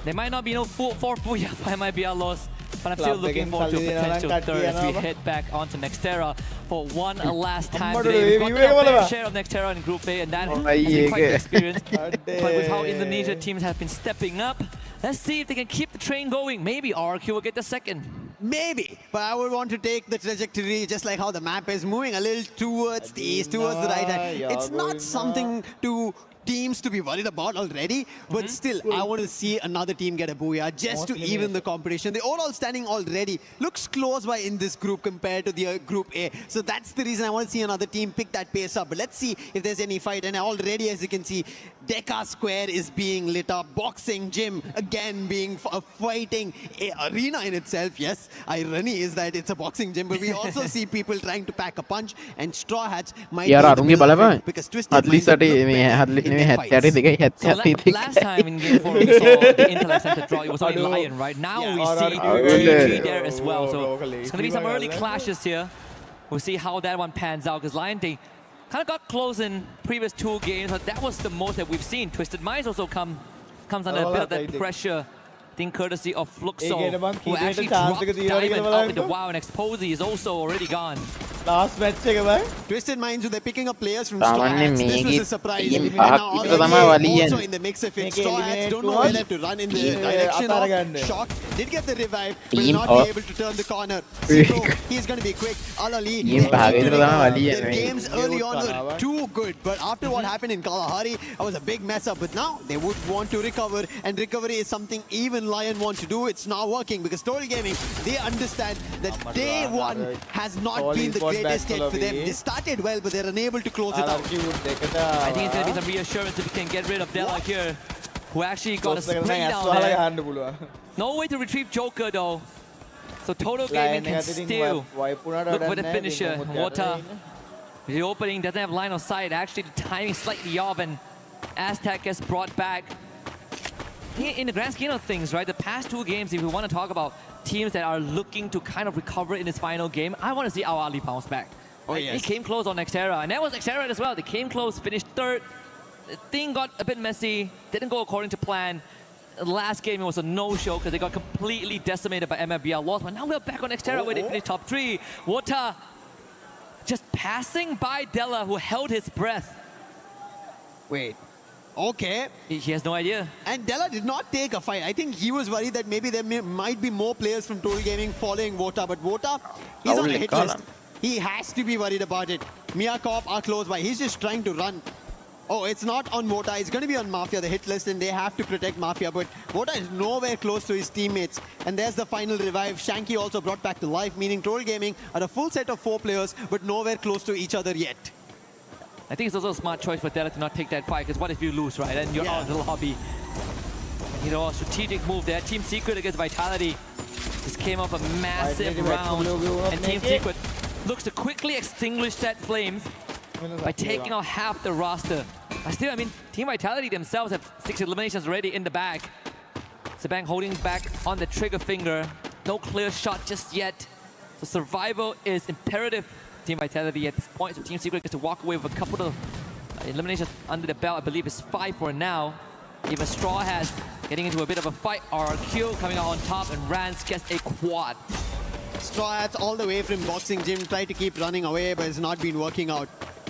there might not be no 4 booyah, but it might be a loss. But I'm still looking forward to a potential 3rd as we head back onto Nextera for one last time today. We've got our fair share of Nextera in Group A, and that has been quite the experience. But with how Indonesia teams have been stepping up, let's see if they can keep the train going. Maybe RRQ will get the 2nd. Maybe, but I would want to take the trajectory just like how the map is moving a little towards the east, towards the right hand. It's not something to teams to be worried about already, but still, I want to see another team get a booyah just to even the competition. The overall standing already looks close by in this group compared to the group A. So that's the reason I want to see another team pick that pace up. But let's see if there's any fight. And already, as you can see, Deca Square is being lit up. Boxing gym again being a fighting arena in itself. Yes, irony is that it's a boxing gym, but we also see people trying to pack a punch, and Straw Hats might be because Twisted Minds look better in their fights. So last time in game 4 we saw the Intellect Center draw, it was only Lion, right? Now we see PG there as well. So it's going to be some early clashes here. We'll see how that one pans out, because Lion, they kind of got close in previous 2 games, but that was the most that we've seen. Twisted Minds also comes under a bit of that pressure. I think courtesy of Fluxo, who actually dropped Diamond out with the WoW, and Exposy is also already gone. Last match Twisted Minds, they're picking up players from Straw Hats. This was a surprise. And now also in the mix of it. Straw Hats don't know where they have to run in the direction of Shock. Did get the revive, will not be able to turn the corner. Zero, he's going to be quick. Alali, their games early on were too good, but after what happened in Kalahari, it was a big mess up. But now they would want to recover, and recovery is something even Lion wants to do. It's not working because Total Gaming, they understand that day one has not been the greatest yet for them. They started well, but they're unable to close it out. I think it's going to be some reassurance if we can get rid of Della here, who actually got a spray down there. No way to retrieve Joker though. So Total Gaming can still look for the finisher. Water, the opening doesn't have line of sight. Actually, the timing slightly off, and Aztec gets brought back. In the grand scheme of things, right, the past 2 games, if we want to talk about teams that are looking to kind of recover in this final game, I want to see Al Ali bounce back. Oh, yes. They came close on Xterra, and that was Xterra as well. They came close, finished 3rd. The thing got a bit messy, didn't go according to plan. The last game, it was a no-show because they got completely decimated by MFBL loss, but now we're back on Xterra where they finished top 3. Wota just passing by Della, who held his breath. Wait. Okay. He has no idea. And Della did not take a fight. I think he was worried that maybe there might be more players from Total Gaming following Wota, but Wota, he's on the hit list. He has to be worried about it. Mia Corp are close by. He's just trying to run. Oh, it's not on Wota. It's going to be on Mafia, the hit list, and they have to protect Mafia. But Wota is nowhere close to his teammates. And there's the final revive. Shanky also brought back to life, meaning Total Gaming are a full set of 4 players, but nowhere close to each other yet. I think it's also a smart choice for Della to not take that fight, because what if you lose, right? And you're out of the lobby. You know, a strategic move there. Team Secret against Vitality. This came off a massive round. And Team Secret looks to quickly extinguish that flames by taking out half the roster. But still, I mean, Team Vitality themselves have 6 eliminations already in the bag. Sabang holding back on the trigger finger. No clear shot just yet. So survival is imperative. Team Vitality at this point, so Team Secret gets to walk away with a couple of eliminations under the belt. I believe it's 5 for now. Even Straw has getting into a bit of a fight. RRQ coming out on top, and Rans gets a quad. Straw Hats all the way from Boxing Gym, try to keep running away, but it's not been working out.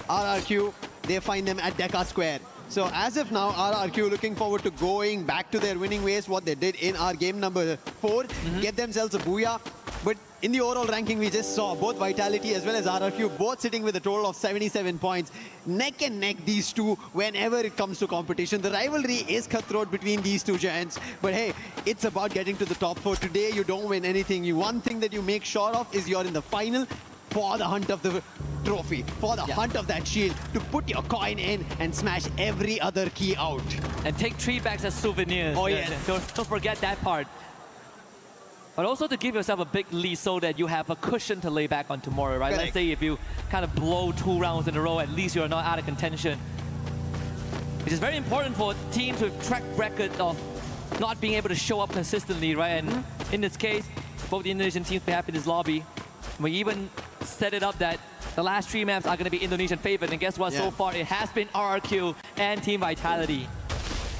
RRQ, they find them at Deca Square. So as of now, RRQ looking forward to going back to their winning ways, what they did in our game number 4, get themselves a booyah. But in the overall ranking, we just saw both Vitality as well as RRQ both sitting with a total of 77 points. Neck and neck, these two, whenever it comes to competition. The rivalry is cutthroat between these 2 giants. But hey, it's about getting to the top 4. Today, you don't win anything. One thing that you make sure of is you're in the final for the hunt of the trophy, for the hunt of that shield, to put your coin in and smash every other key out. And take 3 bags as souvenirs. Oh, yes. Don't forget that part. But also to give yourself a big lead so that you have a cushion to lay back on tomorrow, right? Correct. Let's say if you kind of blow 2 rounds in a row, at least you're not out of contention. Which is very important for teams with track record of not being able to show up consistently, right? And in this case, both the Indonesian teams we have in this lobby, we even set it up that the last 3 maps are going to be Indonesian favored. And guess what? So far, it has been RRQ and Team Vitality.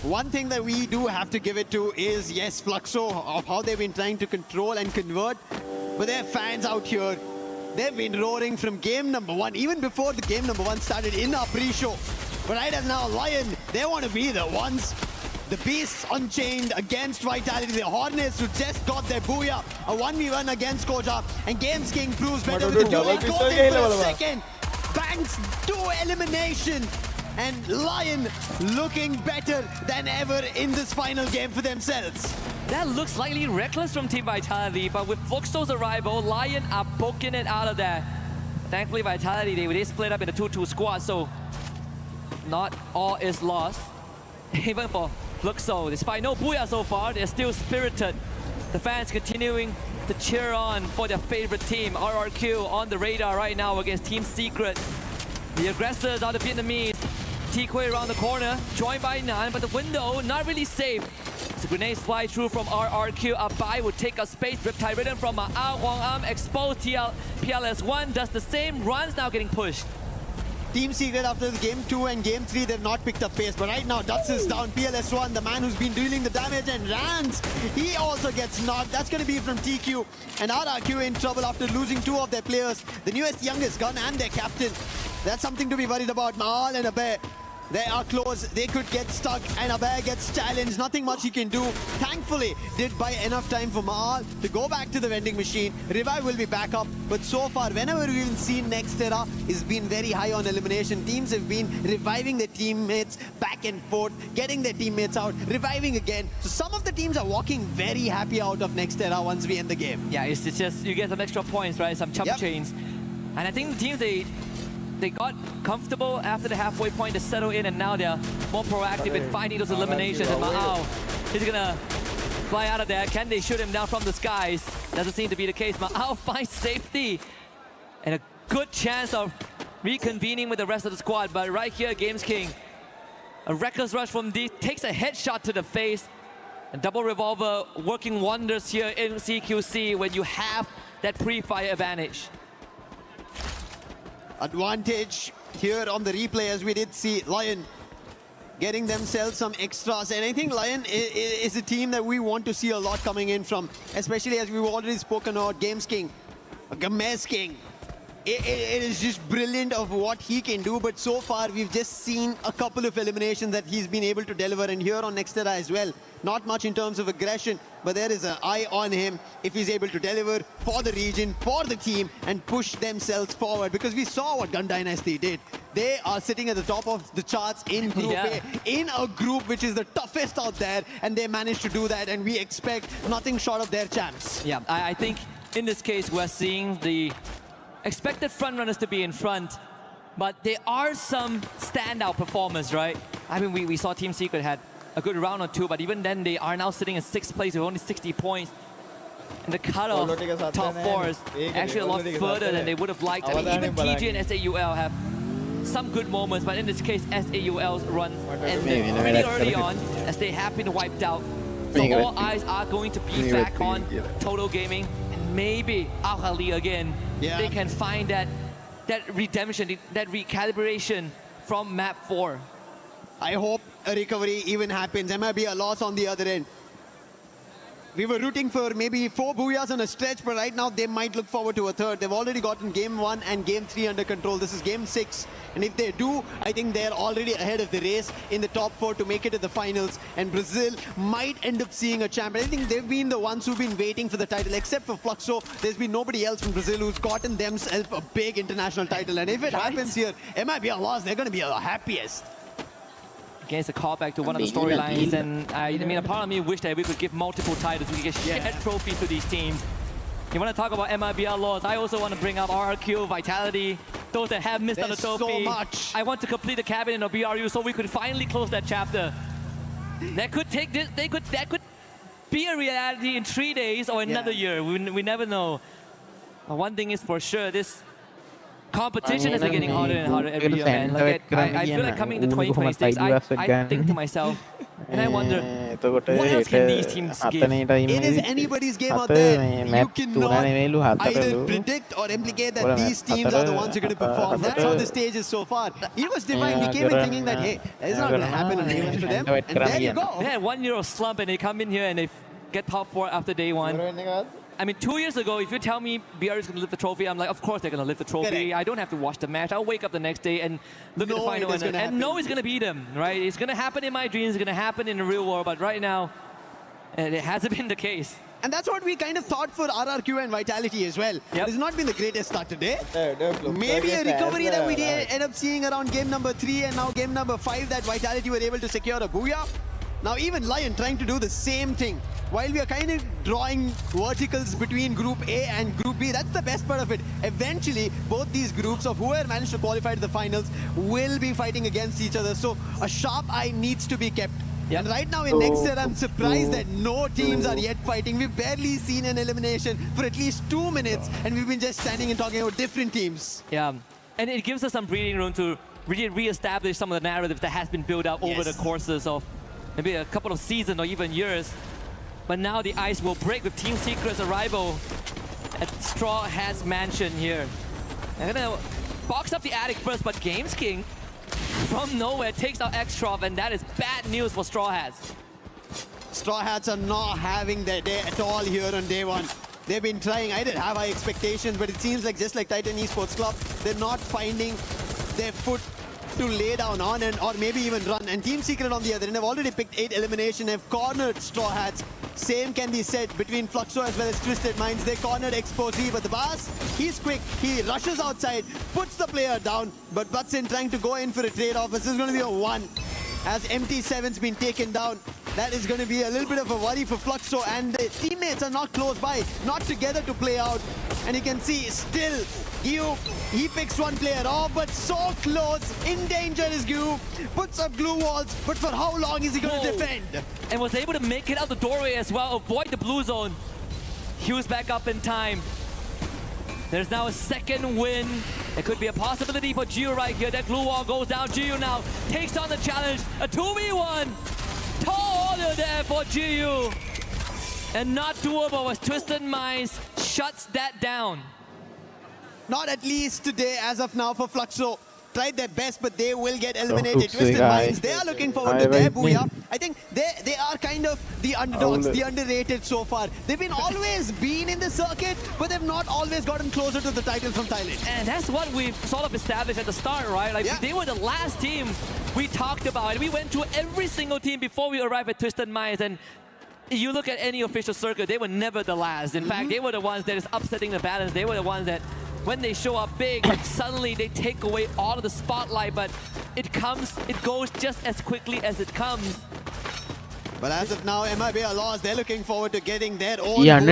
One thing that we do have to give it to is, yes, Fluxo, of how they've been trying to control and convert. But their fans out here, they've been roaring from game number 1, even before the game number 1 started in our pre-show. But right as now, Lion, they want to be the ones. The Beasts Unchained against Vitality. The Hornets who just got their booyah. A 1v1 against Koja. And Games King proves better with the dual. Got it for a second. Banks 2 elimination. and Lion looking better than ever in this final game for themselves. That looks slightly reckless from Team Vitality, but with Fluxo's arrival, Lion are poking it out of there. Thankfully, Vitality, they split up in a 2-2 squad, so not all is lost. Even for Fluxo, despite no booyah so far, they're still spirited. The fans continuing to cheer on for their favorite team. RRQ on the radar right now against Team Secret. The aggressors are the Vietnamese. T-Quay around the corner, joined by Nan, but the window not really safe. So grenades fly through from RRQ. Abai would take a space. Riptide Rhythm from Ma'ao. Huang Am exposed. PLS1 does the same. Runs now getting pushed. Team Secret after the game 2 and game 3, they've not picked up pace. But right now, Duts is down. PLS1, the man who's been dealing the damage, and Rans, he also gets knocked. That's going to be from TQ. And RRQ in trouble after losing 2 of their players. The newest, youngest gun and their captain. That's something to be worried about. Mahal and Abai, they are close. They could get stuck, and Abai gets challenged. Nothing much he can do. Thankfully, did buy enough time for Mahal to go back to the vending machine. Revive will be back up. But so far, whenever we've seen Nextera, has been very high on elimination. Teams have been reviving their teammates back and forth, getting their teammates out, reviving again. So some of the teams are walking very happy out of Nextera once we end the game. Yeah, it's just, you get some extra points, right? Some chump chains. And I think the teams, they got comfortable after the halfway point to settle in, and now they're more proactive in finding those eliminations. And Ma'ao, he's gonna fly out of there. Can they shoot him down from the skies? Doesn't seem to be the case. Ma'ao finds safety and a good chance of reconvening with the rest of the squad. But right here, Games King, a reckless rush from D, takes a headshot to the face. And double revolver working wonders here in CQC when you have that pre-fire advantage. Advantage here on the replay, as we did see Lion getting themselves some extras. And I think Lion is a team that we want to see a lot coming in from, especially as we've already spoken about Games King, Games King. It is just brilliant of what he can do, but so far we've just seen a couple of eliminations that he's been able to deliver, and here on Nextera as well. Not much in terms of aggression, but there is an eye on him if he's able to deliver for the region, for the team, and push themselves forward, because we saw what Gun Dynasty did. They are sitting at the top of the charts in Group A, in a group which is the toughest out there, and they managed to do that, and we expect nothing short of their champs. Yeah, I think in this case we're seeing the expected front runners to be in front, but there are some standout performers, right? I mean, we saw Team Secret had a good round or two, but even then they are now sitting in 6th place with only 60 points. And the cutoff top 4 is actually a lot further than they would have liked. I mean, even TG and SAUL have some good moments, but in this case, SAUL's runs ended pretty early on as they have been wiped out. So all eyes are going to be back on Total Gaming. Maybe Al-Khali again, they can find that redemption, that recalibration from map 4. I hope a recovery even happens. There might be a loss on the other end. We were rooting for maybe 4 booyahs on a stretch, but right now they might look forward to a third. They've already gotten game 1 and game 3 under control. This is game 6. And if they do, I think they're already ahead of the race in the top 4 to make it to the finals. And Brazil might end up seeing a champion. I think they've been the ones who've been waiting for the title. Except for Fluxo, there's been nobody else from Brazil who's gotten themselves a big international title. And if it happens here, it might be a loss. They're going to be the happiest. Again, it's a callback to one of the storylines, and I mean, a part of me wish that we could give multiple titles. We could get shared trophies to these teams. You want to talk about MIBR laws? I also want to bring up RRQ, Vitality, those that have missed on the trophy. So much. I want to complete the cabinet of BRU so we could finally close that chapter. That could take this. That could be a reality in 3 days or another year. We never know. But one thing is for sure, this competition is getting harder and harder every year, man. Like I feel like coming to 2026, I think to myself, and I wonder, what else can these teams give? It is anybody's game out there. You cannot either predict or implicate that these teams are the ones who are going to perform. That's how the stage is so far. It was Divine. We came in thinking that, hey, it's not going to happen in events for them. And there you go. They had 1 year of slump, and they come in here and they get top 4 after day 1. I mean, 2 years ago, if you tell me BR is going to lift the trophy, I'm like, of course they're going to lift the trophy. I don't have to watch the match. I'll wake up the next day and look at the final and know it's going to beat them, right? It's going to happen in my dreams. It's going to happen in the real world. But right now, it hasn't been the case. And that's what we kind of thought for RRQ and Vitality as well. It's not been the greatest start today. Maybe a recovery that we end up seeing around game number 3 and now game number 5 that Vitality were able to secure a booyah. Now even Lion trying to do the same thing. While we are kind of drawing verticals between Group A and Group B, that's the best part of it. Eventually, both these groups of whoever managed to qualify to the finals will be fighting against each other. So a sharp eye needs to be kept. And right now in next year, I'm surprised that no teams are yet fighting. We've barely seen an elimination for at least 2 minutes, and we've been just standing and talking about different teams. Yeah, and it gives us some breathing room to really re-establish some of the narrative that has been built up over the courses of maybe a couple of seasons or even years. But now the ice will break with Team Secret's arrival at Straw Hat's mansion here. They're gonna box up the attic first, but Games King from nowhere takes out X-Trop, and that is bad news for Straw Hats. Straw Hats are not having their day at all here on day 1. They've been trying. I didn't have high expectations, but it seems like just like Titan Esports Club, they're not finding their foot to lay down on and or maybe even run. And Team Secret on the other end have already picked 8 elimination, have cornered Straw Hats. Same can be said between Fluxo as well as Twisted Minds. They cornered Expo, but the boss, he's quick. He rushes outside, puts the player down, but butts in trying to go in for a trade-off. This is going to be a 1. As MT7's been taken down, that is going to be a little bit of a worry for Fluxo, and the teammates are not close by, not together to play out. And you can see still he picks one player off, but so close. In danger is Gyu. Puts up glue walls, but for how long is he going to defend? And was able to make it out the doorway as well, avoid the blue zone. Hugh's back up in time. There's now a second win. It could be a possibility for Gio right here. That glue wall goes down. Gio now takes on the challenge. A 2v1. Tall order there for Gio. And not doable as Twisted Minds shuts that down. Not at least today as of now for Fluxo. Tried their best, but they will get eliminated. Twisted Minds, they are looking forward to their booyah. I think they are kind of the underdogs, the underrated so far. They've always been in the circuit, but they've not always gotten closer to the title from Thailand. And that's what we've sort of established at the start, right? Like they were the last team we talked about. We went through every single team before we arrived at Twisted Minds, and you look at any official circuit, they were never the last. In fact, they were the ones that is upsetting the balance. They were the ones that when they show up big, suddenly they take away all of the spotlight, but it goes just as quickly as it comes. But as of now, MIB are lost. They're looking forward to getting their own fight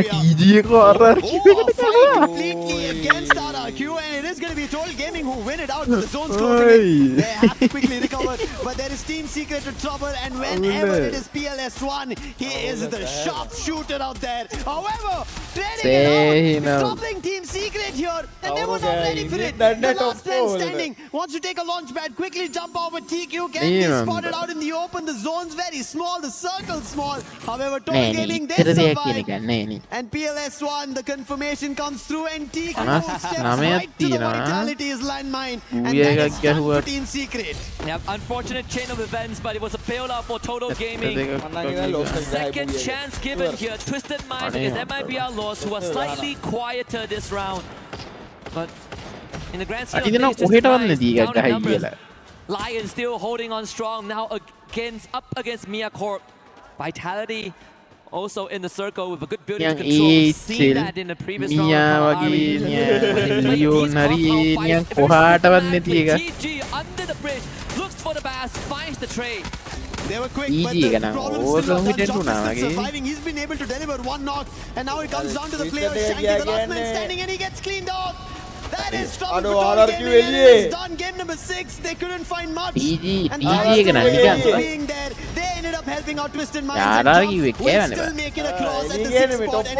completely against RRQ, and it is going to be Total Gaming who win it out with the zones closing. They have to quickly recover, but there is Team Secret to trouble, and whenever it is PLS1, he is the sharpshooter out there. However, trading it out, troubling Team Secret here, and they were not ready for it. The last man standing wants to take a launch pad, quickly jump over TQ, can be spotted out in the open. The zone's very small, the circle small. However, Total Gaming, they survive. And PLS1, the confirmation comes through, and TQ steps right to the Vitality's landmine. And that is done for Team Secret. Yep, unfortunate chain of events, but it was a bailout for Total Gaming. Second chance given here. Twisted Minds against MIBR Lost, who are slightly quieter this round. But in the grand scheme of things, Twisted Minds down in numbers. Lion still holding on strong now up against Mia Corp. Vitality also in the circle with a good building control. Seen that in the previous round. TG under the bridge, looks for the bass, finds the trade. They were quick, but the problem still was still surviving. He's been able to deliver one knock, and now it comes down to the player Shanky, the last man standing, and he gets cleaned off. That is trouble for Total Gaming, and it is done. Game number 6, they couldn't find much. And being there, they ended up helping out Twisted Minds. Will still make it across at the 6th spot, and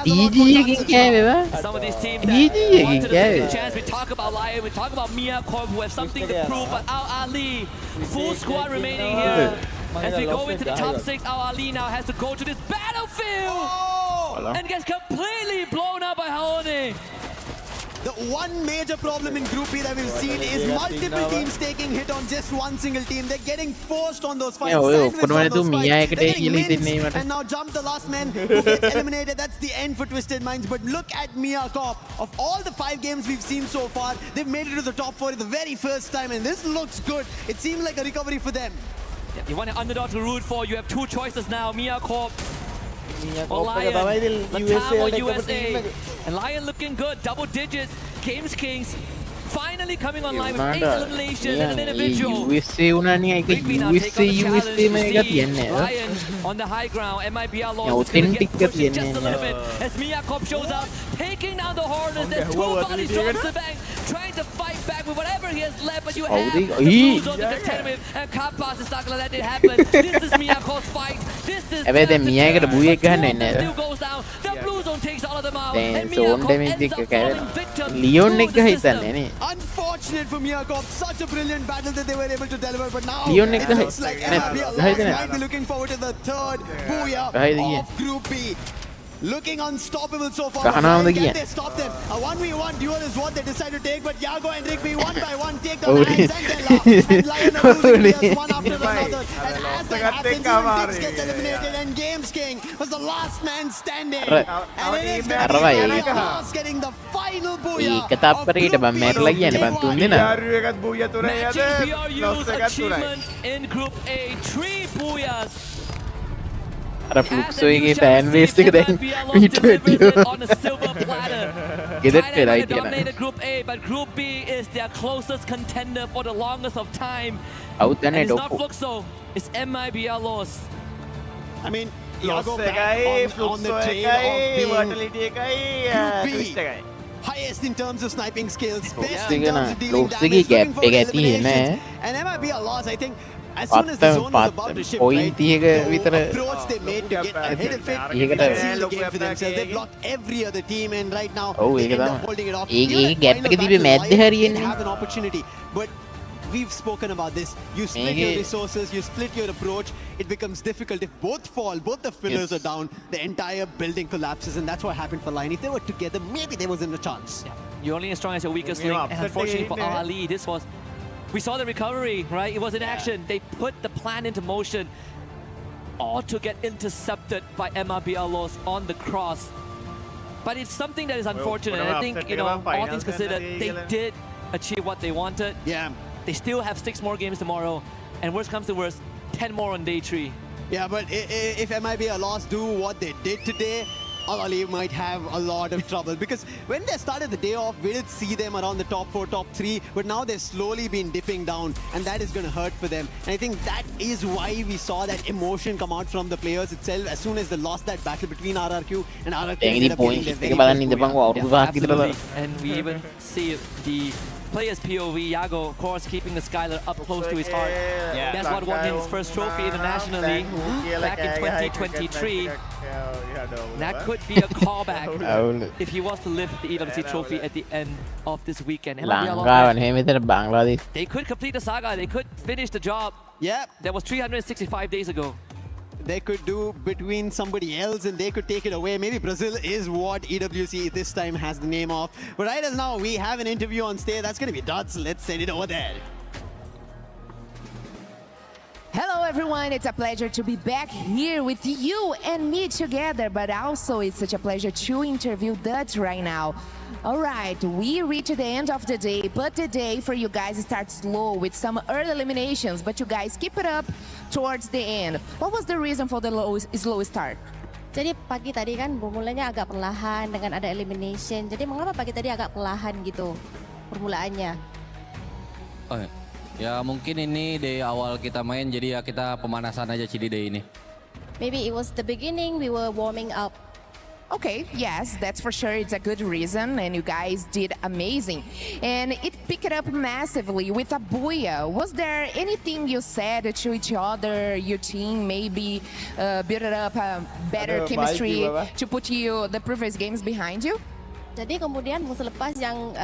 he still has some of these teams that want to the chance. We talk about Lion, we talk about Mia Corp, who have something to prove, but Al Ali, full squad remaining here. As we go into the top 6, Al Ali now has to go to this battlefield and gets completely blown up by Haone. The one major problem in Group B that we've seen is multiple teams taking hit on just one single team. They're getting forced on those fights, sandwiched on those fights. They're getting wins, and now Jump, the last man who gets eliminated. That's the end for Twisted Minds. But look at Mia Corp. Of all the 5 games we've seen so far, they've made it to the top 4 the very first time, and this looks good. It seems like a recovery for them. You want an underdog to root for. You have 2 choices now. Mia Corp or Lion, Latam or USA. And Lion looking good, double digits. Games Kings finally coming online with 8 eliminations and an individual. Rigby now take on the challenge. We see Lion on the high ground. MIBR Lost is going to get pushed just a little bit as Miyakop shows up, taking down the Hornets. There's 2 bodies drops the bank, trying to fight back with whatever he has left, but you have the Blues on the contend with, and Kapas is not going to let it happen. This is Miyakop's fight. This is the still goes down. The Blue Zone takes all of them out, and Miyakop ends up falling victim to the system. Unfortunate for Miyakop, such a brilliant battle that they were able to deliver, but now it looks like might be looking forward to the third booyah of Group B. Looking unstoppable so far. Can they stop them? A 1v1 duel is what they decide to take, but Yago and Rigby one by one take the lines and Lion are losing players one after another. And as that happens, even Dix gets eliminated, and Games King was the last man standing. And it is going to be Ross getting the final booyah of Group B. Matching PRU's achievement in Group A, 3 booyahs. අර ෆ්ලුක්සෝගේ fan base එක දැන් මීට on a silver platter. ගෙදරට වෙලා They dominated Group A, but Group B is their closest contender for the longest of time. And it's not Fluxo, it's MIBR Lost. I mean, Yago back on the trail of being Group B. Highest in terms of sniping skills, best in terms of dealing damage, looking for eliminations. And MIBR Lost, I think, as soon as the zone was about to shift, right, the approach they made to get ahead of it, they sealed the game for themselves. They blocked every other team, and right now they end up holding it off. They have an opportunity, but we've spoken about this. You split your resources, you split your approach, it becomes difficult. If both fall, both the pillars are down, the entire building collapses, and that's what happened for Lion. If they were together, maybe there wasn't a chance. Yeah. You're only as strong as your weakest link, and unfortunately for Ali, this was... We saw the recovery, right? It was in action. They put the plan into motion, all to get intercepted by MIBR Lost on the cross. But it's something that is unfortunate. And I think, you know, all things considered, they did achieve what they wanted. Yeah. They still have 6 more games tomorrow, and worst comes to worst, 10 more on day 3. Yeah, but if MIBR Lost do what they did today, Ali might have a lot of trouble, because when they started the day off, we did see them around the top 4, top 3, but now they've slowly been dipping down, and that is going to hurt for them. And I think that is why we saw that emotion come out from the players itself as soon as they lost that battle between RRQ and RRQ ended up getting their very Absolutely. And we even see the players POV, Yago, of course, keeping the Skylar up close to his heart. That's what won him his first trophy internationally back in 2023. That could be a callback if he was to lift the EWC trophy at the end of this weekend. They could complete the saga. They could finish the job. Yeah. That was 365 days ago. They could do between somebody else, and they could take it away. Maybe Brazil is what EWC this time has the name of. But right as now, we have an interview on stage. That's going to be Dots. Let's send it over there. Hello everyone, it's a pleasure to be back here with you and me together, but also it's such a pleasure to interview Dutch right now. Alright, we reached the end of the day, but the day for you guys starts slow with some early eliminations, but you guys keep it up towards the end. What was the reason for the slow start? Jadi pagi tadi kan bermulanya agak perlahan dengan ada elimination. Jadi mengapa pagi tadi agak perlahan gitu permulaannya? Ya mungkin ini day awal kita main, jadi ya kita pemanasan aja Cidi day ini. Maybe it was the beginning, we were warming up. Okay, yes, that's for sure. It's a good reason, and you guys did amazing. And it picked up massively with a booyah. Was there anything you said to each other, your team, maybe build up a better chemistry to put the previous games behind you? Jadi kemudian selepas yang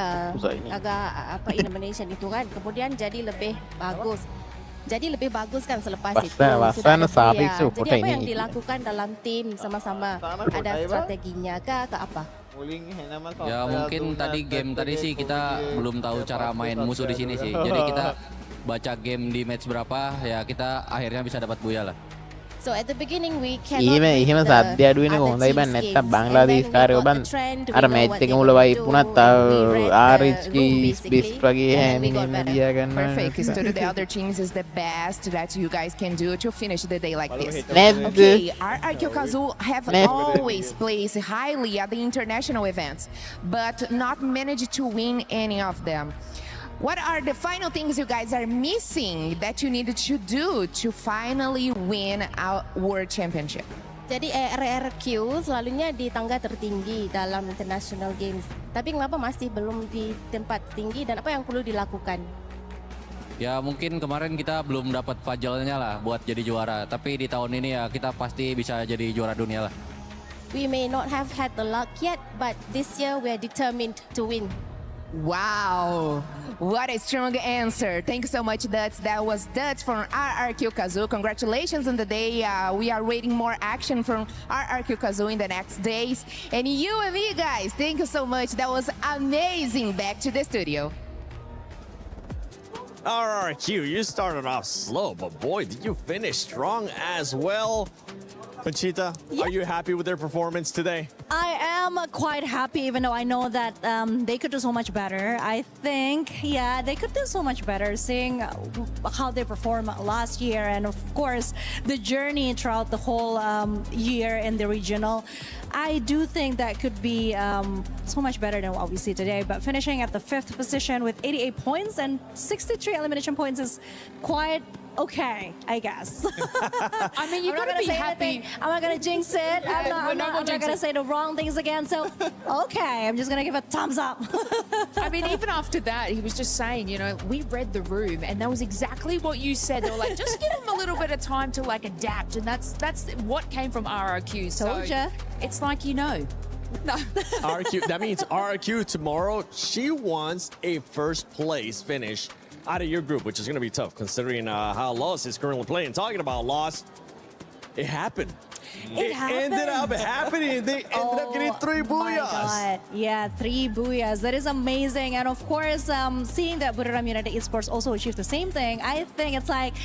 agak elimination itu kan, kemudian jadi lebih bagus. Jadi lebih bagus kan selepas itu. Jadi apa yang dilakukan dalam tim sama-sama? Ada strateginya kah atau apa? Ya mungkin tadi game tadi sih kita belum tahu cara main musuh di sini sih. Jadi kita baca game di match berapa, ya kita akhirnya bisa dapat booyah lah. So at the beginning we cannot එහෙම සද්ද අඩු වෙන කොහොඳයි බං නැත්තම් බංග්ලාදේශ කාරයෝ බං අර match එක මුල වයි වුණත් RH බෙස්ට් වගේ හැමිනෙන්න දියා ගන්නවා. Perfect. Because to the other teams is the best that you guys can do to finish the day like this. නැද්ද? Okay, RRQ Kazoo have always placed highly at the international events, but not managed to win any of them. What are the final things you guys are missing that you needed to do to finally win our World Championship? Jadi RRQ selalunya di tangga tertinggi dalam international games. Tapi kenapa masih belum di tempat tinggi dan apa yang perlu dilakukan? Ya mungkin kemarin kita belum dapat pajalnya lah buat jadi juara. Tapi di tahun ini ya kita pasti bisa jadi juara dunia lah. We may not have had the luck yet, but this year we are determined to win. Wow, what a strong answer. Thank you so much, Dutz. That was Dutz from RRQ Kazoo. Congratulations on the day. We are waiting more action from RRQ Kazoo in the next days. And you and me, guys, thank you so much. That was amazing. Back to the studio. RRQ, you started off slow, but boy, did you finish strong as well. Conchita, are you happy with their performance today? I am quite happy, even though I know that they could do so much better. I think, yeah, they could do so much better, seeing how they performed last year, and of course, the journey throughout the whole year in the regional. I do think that could be so much better than what we see today, but finishing at the 5th position with 88 points and 63 elimination points is quite okay, I guess. I mean, you've got to be happy. I'm not going to jinx it. I'm not going to say the wrong things again. So, okay, I'm just going to give a thumbs up. I mean, even after that, he was just saying, you know, we read the room, and that was exactly what you said. They were like, just give him a little bit of time to like adapt, and that's what came from RRQ. So it's like, you know. No. RRQ, that means RRQ tomorrow, she wants a first place finish out of your group, which is going to be tough considering how Loss is currently playing. Talking about Loss, it happened. It ended up happening. They ended up getting 3 booyahs. Yeah, 3 booyahs. That is amazing. And of course, seeing that Buriram United Esports also achieved the same thing, I think it's like,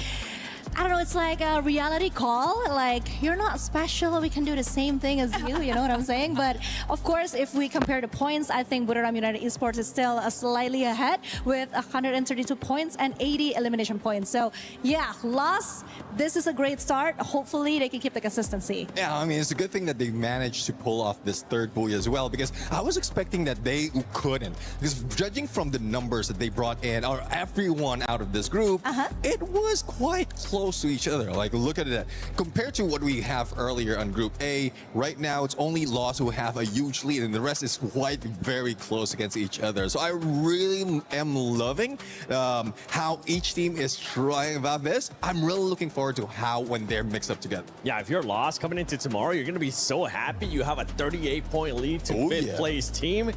I don't know, it's like a reality call. Like, you're not special, we can do the same thing as you know what I'm saying? But of course, if we compare the points, I think Buriram United Esports is still slightly ahead with 132 points and 80 elimination points. So yeah, Loss, this is a great start. Hopefully they can keep the consistency. Yeah, I mean, it's a good thing that they managed to pull off this 3rd booyah as well, because I was expecting that they couldn't. Because judging from the numbers that they brought in, or everyone out of this group, it was quite close to each other. Like, look at it. Compared to what we have earlier on Group A, right now it's only Loss who have a huge lead, and the rest is quite very close against each other. So I really am loving how each team is trying about this. I'm really looking forward to how when they're mixed up together. Yeah, if you're Lost coming into tomorrow, you're going to be so happy you have a 38-point lead to 5th place team.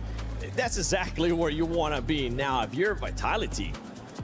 That's exactly where you want to be. Now, if you're Vitality,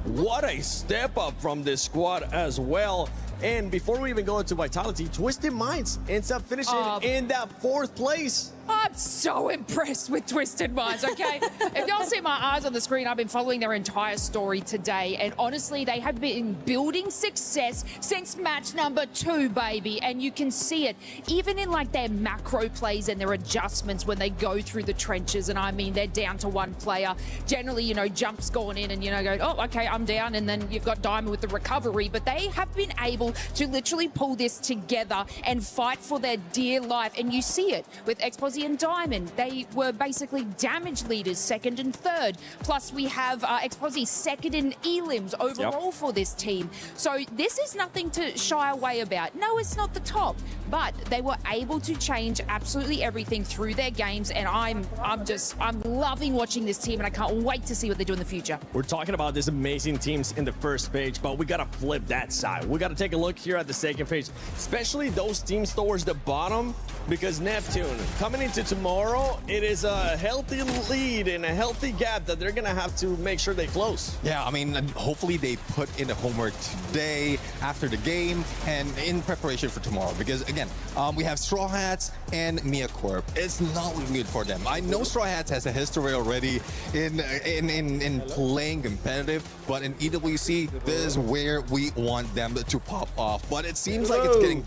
what a step up from this squad as well. And before we even go into Vitality, Twisted Minds ends up finishing in that 4th place. I'm so impressed with Twisted Minds, okay? If y'all see my eyes on the screen, I've been following their entire story today, and honestly, they have been building success since match number 2, baby, and you can see it, even in like their macro plays and their adjustments when they go through the trenches, and I mean, they're down to 1 player. Generally, you know, Jump's gone in and, you know, go, oh, okay, I'm down, and then you've got Diamond with the recovery, but they have been able to literally pull this together and fight for their dear life, and you see it with Expo and Diamond. They were basically damage leaders, 2nd and 3rd. Plus we have Exposi 2nd in elims overall for this team. So this is nothing to shy away about. No, it's not the top, but they were able to change absolutely everything through their games, and I'm loving watching this team, and I can't wait to see what they do in the future. We're talking about these amazing teams in the first page, but we got to flip that side. We got to take a look here at the 2nd page, especially those teams towards the bottom, because Neptune coming into tomorrow, it is a healthy lead and a healthy gap that they're gonna have to make sure they close. Yeah, I mean, hopefully they put in the homework today after the game and in preparation for tomorrow, because again, we have Straw Hats and Mia Corp. It's not looking good for them. I know Straw Hats has a history already in playing competitive, but in EWC, this is where we want them to pop pop off, but it seems like it's getting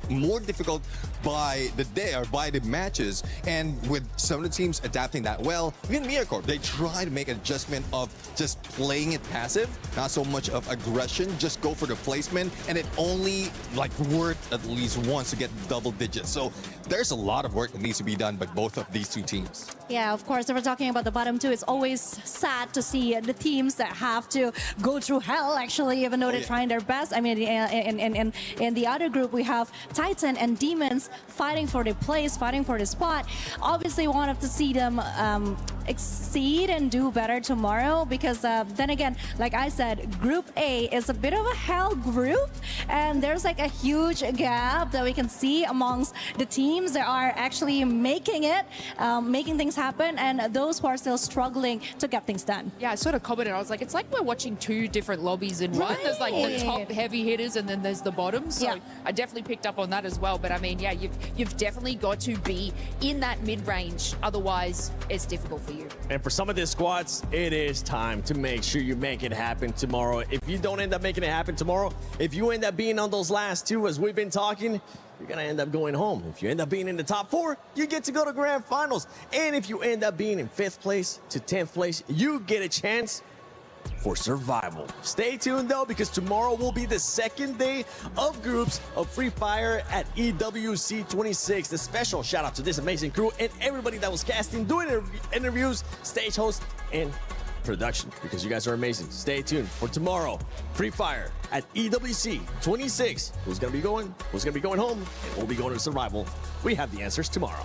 more difficult by the day or by the matches. And with some of the teams adapting that well, even MiaCorp, they try to make an adjustment of just playing it passive, not so much of aggression, just go for the placement, and it only like worked at least once to get double digits. So there's a lot of work that needs to be done by both of these two teams. Yeah, of course, if we're talking about the bottom two, it's always sad to see the teams that have to go through hell, actually, even though they're trying their best. I mean, in the other group, we have Titan and Demons fighting for the place, fighting for the spot. Obviously, wanted to see them exceed and do better tomorrow because then again, like I said, Group A is a bit of a hell group, and there's like a huge gap that we can see amongst the teams that are actually making it, making things happen, and those who are still struggling to get things done. Yeah, I sort of commented, I was like, it's like we're watching two different lobbies in one. There's like the top heavy hitters and then there's the bottoms. So I definitely picked up on that as well. But I mean, yeah, you've definitely got to be in that mid-range. Otherwise, it's difficult for you. And for some of these squads, it is time to make sure you make it happen tomorrow. If you don't end up making it happen tomorrow, if you end up being on those last two, as we've been talking, you're going to end up going home. If you end up being in the top 4, you get to go to grand finals. And if you end up being in 5th place to 10th place, you get a chance for survival. Stay tuned though, because tomorrow will be the second day of groups of Free Fire at EWC 26. A special shout out to this amazing crew and everybody that was casting, doing interviews, stage hosts, and production, because you guys are amazing. Stay tuned for tomorrow. Free Fire at EWC 26. Who's gonna be going? Who's gonna be going home? And we'll be going to survival. We have the answers tomorrow.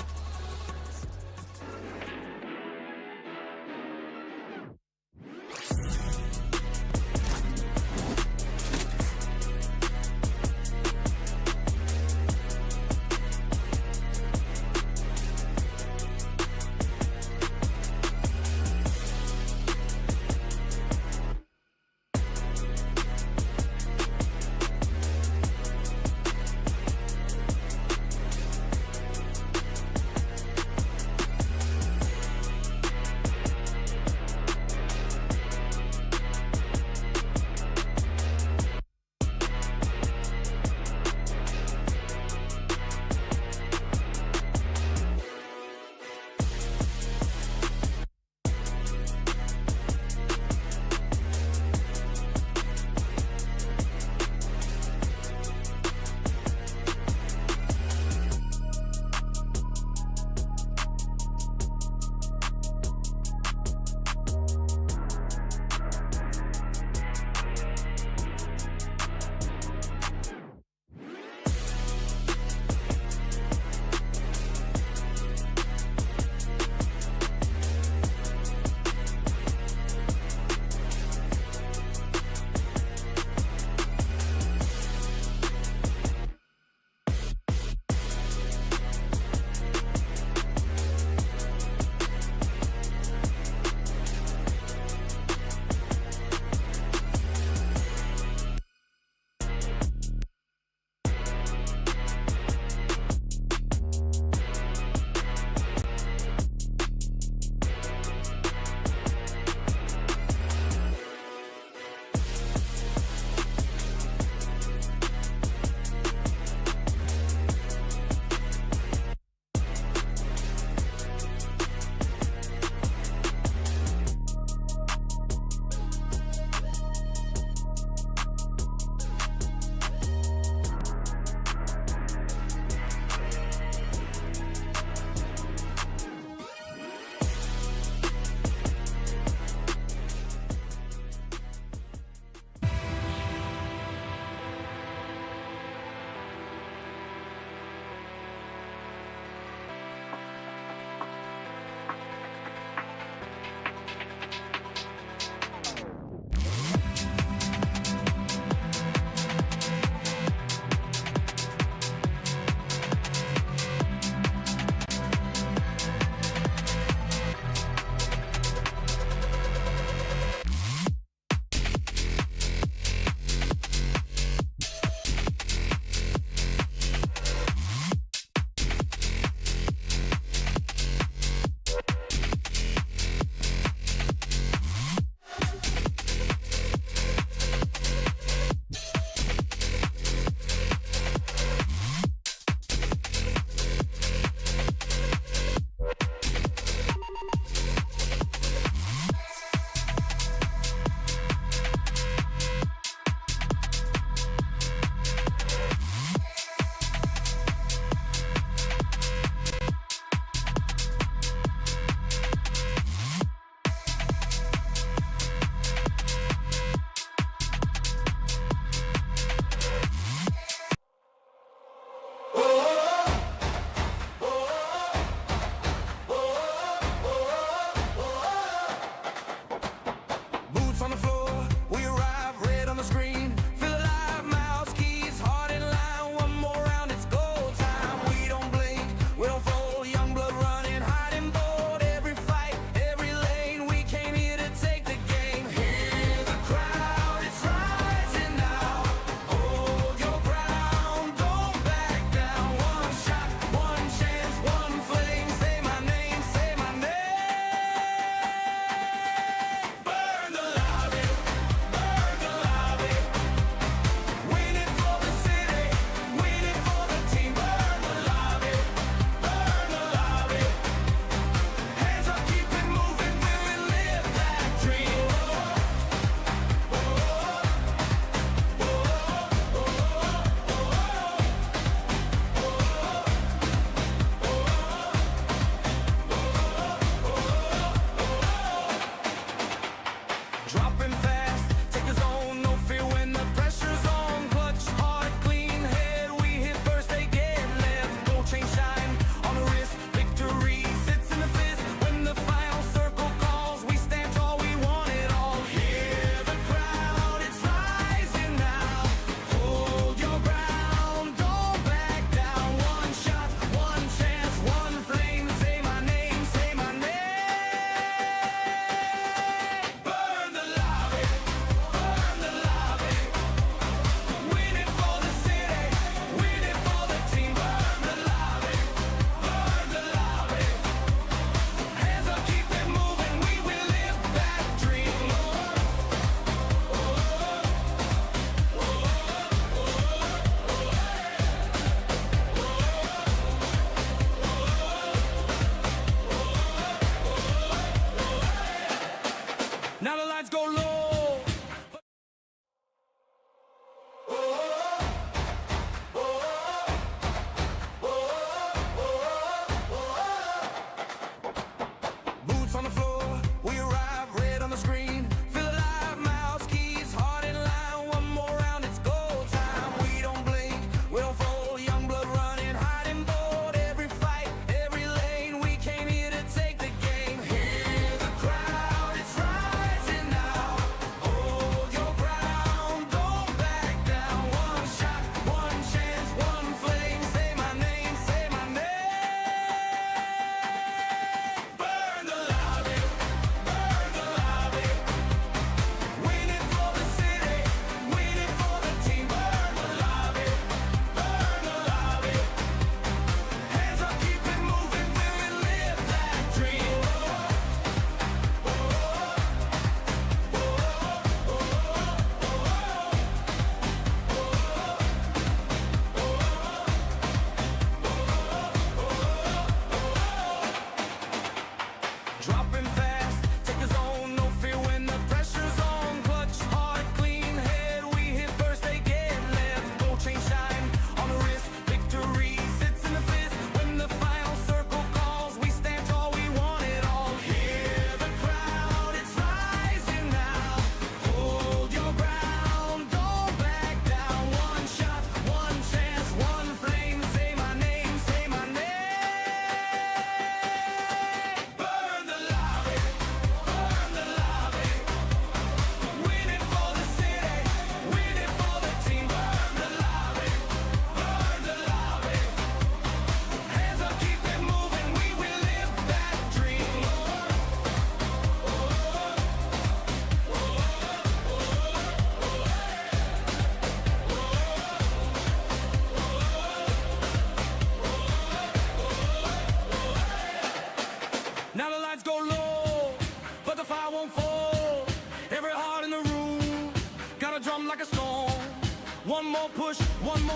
push. One